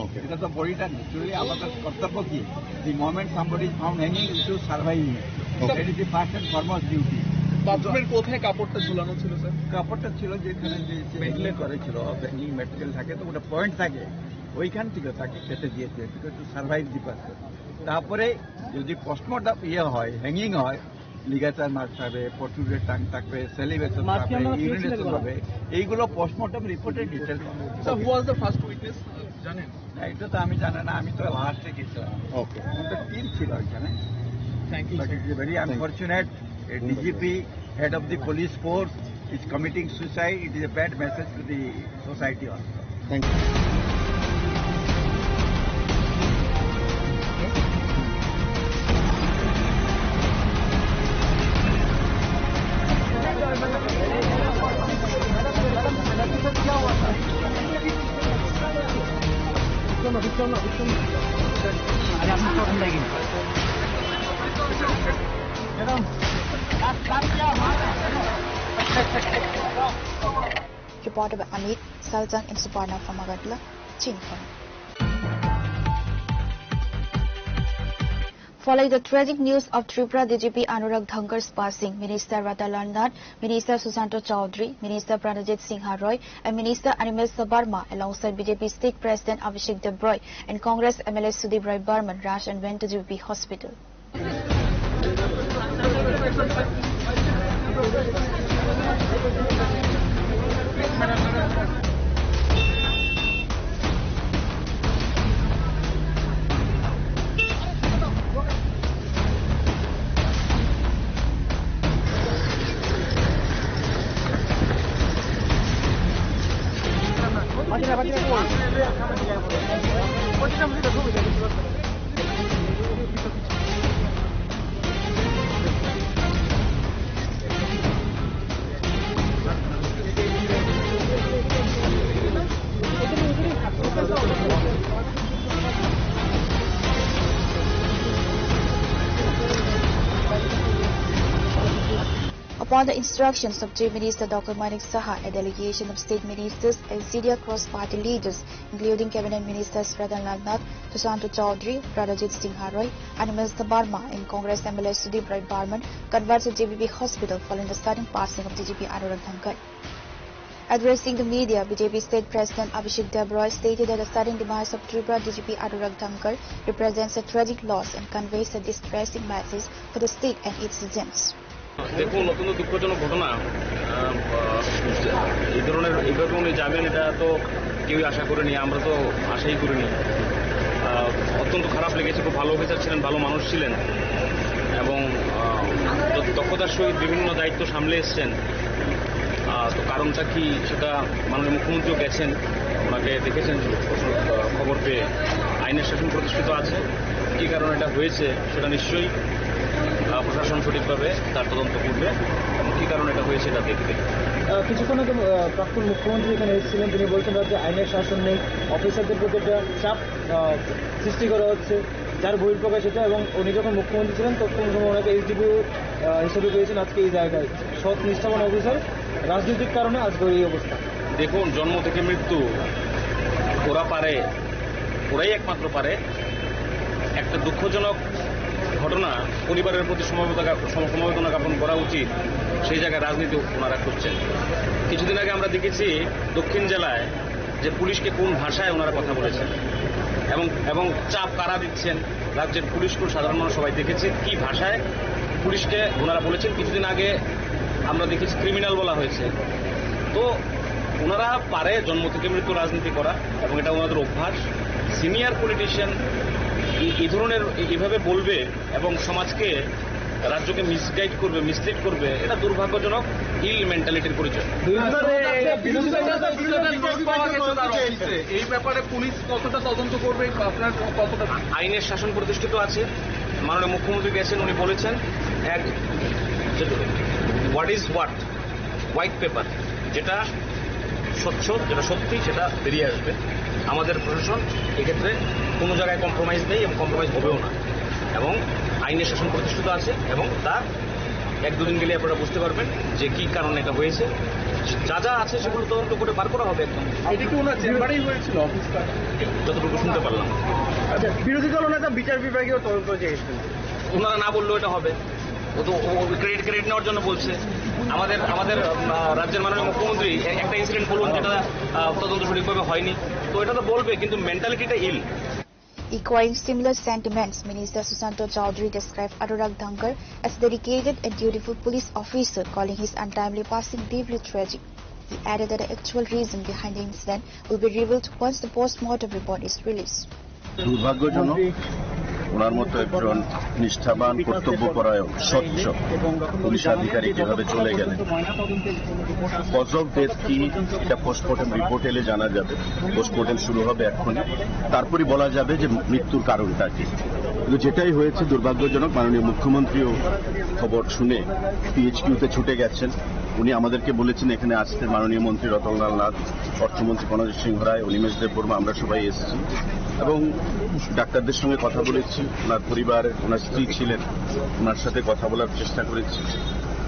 Okay, এটা তো বডিটা ন্যাচুরালি আমাদের কর্তব্য কি, the moment somebody is found hanging to survive him, that is the first and foremost duty. বাথরুমের কোথায় কাপড়টা ঝুলানো ছিল স্যার? কাপড়টা ছিল যেখানে যে ভেন্টিলেট করেছিল, হ্যাঙ্গিং ম্যাটেরিয়াল থাকে তো ওটা পয়েন্ট থাকে, ওইখান থেকে তাকে খেতে দিয়েছে টু সার্ভাইভ দি পারসন। তারপরে যদি পোস্টমর্টম হয়, হ্যাঙ্গিং হয়, লিগাচার মার্কস হবে, প্রোট্রুডেড টাং থাকবে, সেলিভেশন হবে, ইউরিনেশন হবে, এইগুলো পোস্টমর্টম রিপোর্টে ডিটেলস হবে। So who was the first witness? জানেন? এটা তো আমি জানি না, আমি তো লাস্টে গেছিলাম। ওকে, আমাদের টিম ছিল ওইখানে। Thank you. But it is very unfortunate. A DGP, head of the police force, is committing suicide. It is a bad message to the society also. Thank you. Reported by Amit Saljan in Suparna from Agartala, Chinchon. Following the tragic news of Tripura DGP Anurag Dhankar's passing, Minister Ratan Nath, Minister Susanto Chaudhary, Minister Pranajit Singha Roy, and Minister Animesh Sabarma, alongside BJP State President Abhishek Dabroy and Congress MLA Sudeep Rai Burman, rushed and went to GP Hospital. Upon the instructions of Chief Minister Dr. Manik Saha, a delegation of state ministers and senior cross-party leaders, including Cabinet Ministers Ratan Nath, Susanto Chaudhary, Pranajit Singha Roy, Animesh Sabarma, and Congress MLA Sudeep Rai Burman, converged at JBP Hospital following the sudden passing of DGP Anurag Dhankar. Addressing the media, BJP State President Abhishek Dabroy stated that the sudden demise of Tripura DGP Anurag Dhankar represents a tragic loss and conveys a distressing message for the state and its citizens. দেখুন, অত্যন্ত দুঃখজনক ঘটনা। এই ধরনের এইভাবে উনি যাবেন এটা তো কেউই আশা করেনি, আমরা তো আশাই করিনি। অত্যন্ত খারাপ লেগেছে। খুব ভালো অফিসার ছিলেন, ভালো মানুষ ছিলেন এবং দক্ষতার সহিত বিভিন্ন দায়িত্ব সামলে এসছেন। তো কারণটা কি সেটা মাননীয় মুখ্যমন্ত্রীও গেছেন, ওনাকে দেখেছেন খবর পেয়ে। আইনের শাসন প্রতিষ্ঠিত আছে, কী কারণে এটা হয়েছে সেটা নিশ্চয়ই প্রশাসন সঠিকভাবে তার তদন্ত করবে এবং কী কারণে এটা হয়েছে এটা দেখবে। কিছুক্ষণ আগে প্রাক্তন মুখ্যমন্ত্রী এখানে এসেছিলেন, তিনি বলছেন যে আইনের শাসন নেই, অফিসারদের প্রতি একটা চাপ সৃষ্টি করা হচ্ছে, যার বহিঃপ্রকাশ এটা। এবং উনি যখন মুখ্যমন্ত্রী ছিলেন তখন ওনাকে এসডিপিও হিসেবে পেয়েছেন আজকে এই জায়গায়। সৎ নিষ্ঠাবান অফিসার, রাজনৈতিক কারণে আজকে এই অবস্থা। দেখুন, জন্ম থেকে মৃত্যু ওরা পারে, ওরাই একমাত্র পারে। একটা দুঃখজনক ঘটনা, পরিবারের প্রতি সমবেদনা জ্ঞাপন করা উচিত, সেই জায়গায় রাজনীতি ওনারা করছেন। কিছুদিন আগে আমরা দেখেছি দক্ষিণ জেলায় যে পুলিশকে কোন ভাষায় ওনারা কথা বলেছেন এবং চাপ কারা দিচ্ছেন রাজ্যের পুলিশকে, সাধারণ মানুষ সবাই দেখেছে কি ভাষায় পুলিশকে ওনারা বলেছেন। কিছুদিন আগে আমরা দেখেছি ক্রিমিনাল বলা হয়েছে। তো ওনারা পারে জন্ম থেকে মৃত্যু রাজনীতি করা এবং এটা ওনাদের অভ্যাস। সিনিয়র পলিটিশিয়ান এই ধরনের এইভাবে বলবে এবং সমাজকে, রাজ্যকে মিসগাইড করবে, মিসলিড করবে, এটা দুর্ভাগ্যজনক ইল মেন্টালিটির পরিচয়। এই ব্যাপারে পুলিশ কতটা তদন্ত করবে, আপনার কতটা? আইনের শাসন প্রতিষ্ঠিত আছে, মাননীয় মুখ্যমন্ত্রী গেছেন, উনি বলেছেন হোয়াট ইজ হোয়াইট পেপার, যেটা স্বচ্ছ, যেটা সত্যি, সেটা বেরিয়ে আসবে। আমাদের প্রশাসন এক্ষেত্রে কোনো জায়গায় কম্প্রোমাইজ নেই এবং কম্প্রোমাইজ হবেও না। এবং আইনের শাসন প্রতিষ্ঠিত আছে এবং তার 1-2 দিন গেলে আপনারা বুঝতে পারবেন যে কি কারণে এটা হয়েছে। যা যা আছে সেগুলো তদন্ত করে বার করা হবে একদম। এটা কি ওনার চেম্বারেই হয়েছিল অফিসটা? যতটুকু শুনতে পারলাম। আচ্ছা, বিরোধী দল নেতা বিচার বিভাগীয় তদন্ত চেয়েছেন, ওনারা না বললেও এটা হবে। ও তো ক্রেডিট নেওয়ার জন্য বলছে। আমাদের রাজ্যের মাননীয় মুখ্যমন্ত্রী একটা ইনসিডেন্ট বলুন যেটা তদন্ত সঠিকভাবে হয়নি, তো এটা তো বলবে, কিন্তু মেন্টালিটিটা ইল। Echoing similar sentiments, Minister Susanto Chowdhury described Anurag Dhankar as a dedicated and dutiful police officer, calling his untimely passing deeply tragic. He added that the actual reason behind the incident will be revealed once the post-mortem report is released. দুর্ভাগ্যজনক, ওনার মতো একজন নিষ্ঠাবান, কর্তব্যপরায়ণ, স্বচ্ছ police আধিকারিক যেভাবে চলে গেলেন। Cause of death কি এটা পোস্টমর্টম রিপোর্ট এলে জানা যাবে। পোস্টমর্টম শুরু হবে এক্ষুনি, তারপরই বলা যাবে যে মৃত্যুর কারণটা কি। কিন্তু যেটাই হয়েছে দুর্ভাগ্যজনক। মাননীয় মুখ্যমন্ত্রীও খবর শুনে পিএইচকিউতে ছুটে গেছেন। উনি আমাদেরকে বলেছেন এখানে আসতে মাননীয় মন্ত্রী রতনলাল নাথ, অর্থমন্ত্রী প্রণজিৎ সিংহ রায়, অনিমেষ দেববর্মা, আমরা সবাই এসেছি এবং ডাক্তারদের সঙ্গে কথা বলেছি। ওনার পরিবার, ওনার স্ত্রী ছিলেন, ওনার সাথে কথা বলার চেষ্টা করেছি।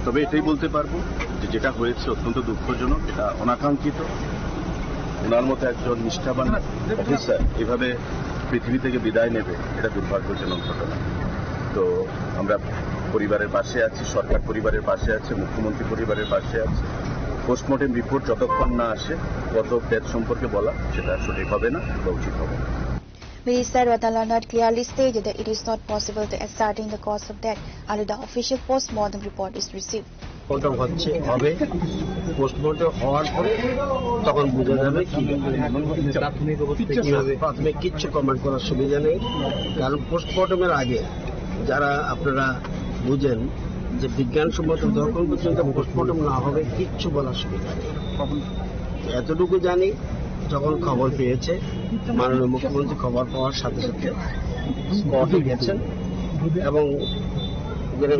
তবে এটাই বলতে পারবো যে যেটা হয়েছে অত্যন্ত দুঃখজনক, এটা অনাকাঙ্ক্ষিত। ওনার মতো একজন নিষ্ঠাবান অফিসার এভাবে পৃথিবী থেকে বিদায় নেবে, এটা দুর্ভাগ্যজনক ঘটনা। তো আমরা পরিবারের পাশে আছি, সরকার পরিবারের পাশে আছে, মুখ্যমন্ত্রী পরিবারের পাশে আছে। পোস্টমর্টম রিপোর্ট যতক্ষণ না আসে কজ অফ ডেথ সম্পর্কে বলা সেটা সঠিক হবে না বা উচিত হবে না। Minister Ratan Nath clearly stated that it is not possible to ascertain the cause of death until the official post-mortem report is received. হবে পোস্টমর্টম হওয়ার পরে তখন বোঝা যাবে কি প্রাথমিক কিচ্ছু কমেন্ট করার সুবিধা নেই, কারণ পোস্টমর্টমের আগে যারা আপনারা বুঝেন যে বিজ্ঞানসম্মত যখন পর্যন্ত পোস্টমর্টম না হবে কিচ্ছু বলার সুবিধা নেই। এতটুকু জানি, যখন খবর পেয়েছে মাননীয় মুখ্যমন্ত্রী খবর পাওয়ার সাথে সাথে স্পটে গেছেন এবং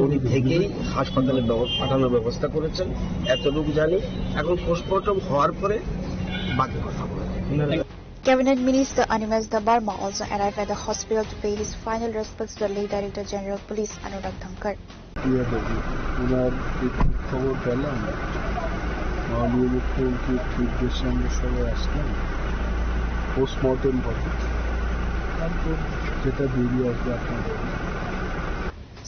উনি থেকেই হাসপাতালে পাঠানোর ব্যবস্থা করেছেন, এতটুকু জানি। এখন পোস্টমর্টম হওয়ার পরে বাকি কথা বলবেন। Cabinet Minister Animesh Debarma also arrived at the hospital to pay his final respects to the late Director General Police Anurag Dhankar. ওনার খবর পেলাম, মাননীয় মুখ্যমন্ত্রীর নির্দেশে আমরা সবাই আসলাম, পোস্টমর্টম হবে, তারপর যেটা বেরিয়ে আসবে আপনার।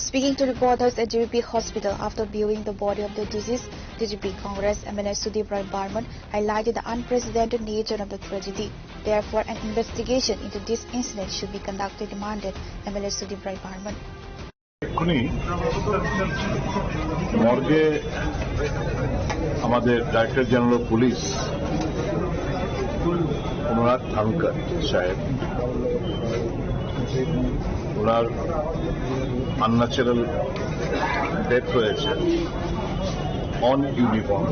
Speaking to reporters at GBP Hospital after viewing the body of the deceased, DGP Congress MLA Sudip Rai Barman highlighted the unprecedented nature of the tragedy. Therefore, an investigation into this incident should be conducted, demanded MLA Sudip Rai Barman. এক্ষুনি মর্গে আমাদের director general of police অনুরাগ ধানকার সাহেব, ওনার unnatural death হয়েছে on uniform.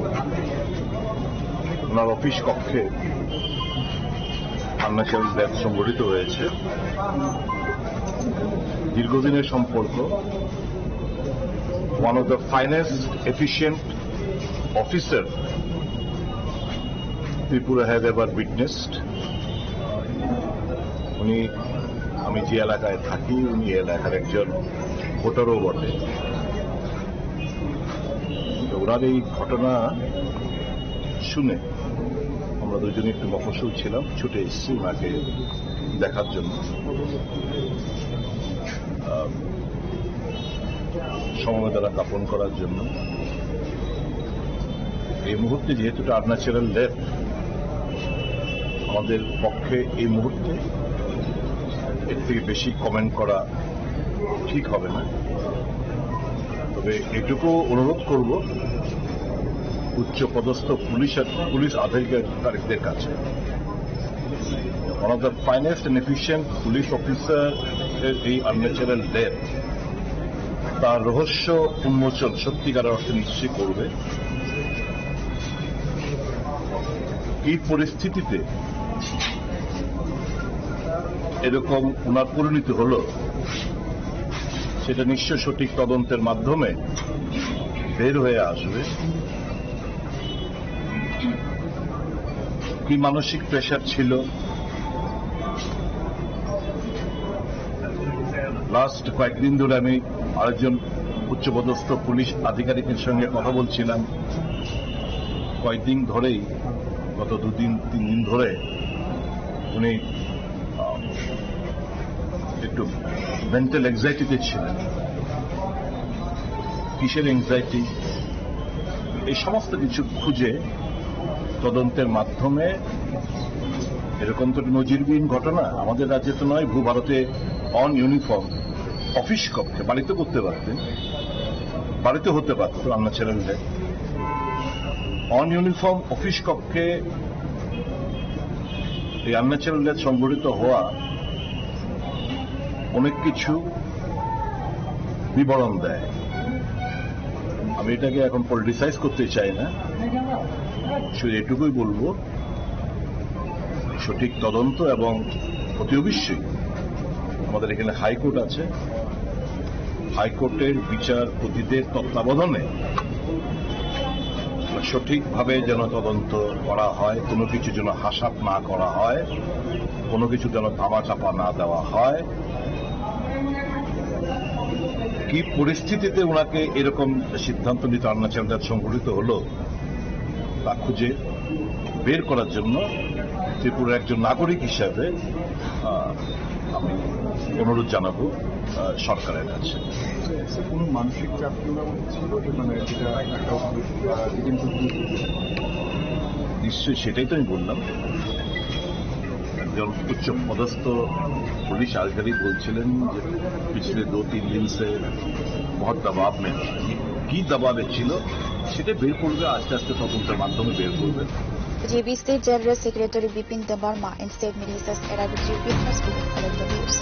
Owner office কক্ষে unnatural death সংঘটিত হয়েছে। দীর্ঘদিনের সম্পর্ক, one of the finest efficient officer Tripura have ever witnessed. উনি, আমি যে এলাকায় থাকি, উনি এলাকার একজন ভোটারও বটে। ওনার এই ঘটনা শুনে আমরা দুজনে একটু মফস্বল ছিলাম, ছুটে এসেছি ওনাকে দেখার জন্য, সমবেদনা জ্ঞাপন করার জন্য। এই মুহূর্তে যেহেতু এটা আনন্যাচারাল ডেথ, আমাদের পক্ষে এই মুহূর্তে এর থেকে বেশি কমেন্ট করা ঠিক হবে না। তবে এটুকু অনুরোধ করব উচ্চ পদস্থ পুলিশ আধিকারিকদের কাছে, one of the finest and efficient police officer এর এই আনন্যাচারাল ডেথ, তার রহস্য উন্মোচন সত্যিকার অর্থে নিশ্চিত করবে। এই পরিস্থিতিতে এরকম ওনার পরিণতি হল, সেটা নিশ্চয় সঠিক তদন্তের মাধ্যমে বের হয়ে আসবে। কি মানসিক প্রেশার ছিল, লাস্ট কয়েকদিন ধরে আমি আরেকজন উচ্চপদস্থ পুলিশ আধিকারিকের সঙ্গে কথা বলছিলাম। কয়েকদিন ধরেই, গত 2-3 দিন ধরে উনি একটু মেন্টাল এংজাইটিতে ছিলেন। কিসের এংজাইটি, এই সমস্ত কিছু খুঁজে তদন্তের মাধ্যমে, এরকম তো নজিরবিহীন ঘটনা আমাদের রাজ্যে তো নয়, ভারতে অন ইউনিফর্ম অফিস কক্ষে, বাড়িতে করতে পারতেন, বাড়িতে হতে পারত রান্না ছেড়ে দিলে, অন ইউনিফর্ম অফিস কক্ষে এই আনন্যাচারাল ডেথ সংঘটিত হওয়া অনেক কিছু বিবরণ দেয়। আমি এটাকে এখন পলিটিসাইজ করতে চাই না, শুধু এটুকুই বলবো, সঠিক তদন্ত এবং অতি অবশ্যই আমাদের এখানে হাইকোর্ট আছে, হাইকোর্টের বিচারপতিদের তত্ত্বাবধানে সঠিকভাবে যেন তদন্ত করা হয়, কোনো কিছু যেন হাসাত না করা হয়, কোনো কিছু যেন ধামাচাপা না দেওয়া হয়। কি পরিস্থিতিতে ওনাকে এরকম সিদ্ধান্ত নিতে আনন্যাচারাল ডেথ সংঘটিত হলো তা খুঁজে বের করার জন্য ত্রিপুরার একজন নাগরিক হিসাবে আমি অনুরোধ জানাবো সরকারের কাছে। কোনো মানসিক চাপ ছিল, মানে নিশ্চয়ই, সেটাই তো আমি বললাম। একজন উচ্চ পদস্থ পুলিশ আধিকারিক বলছিলেন যে পিছলে 2-3 दिन से बहुत दबाव में, কি দবাবে ছিল সেটা বের করবে, আস্তে আস্তে তদন্তের মাধ্যমে বের করবে। JB State General Secretary Bipin Debarma and State Ministers Erabitri witness to collect the news.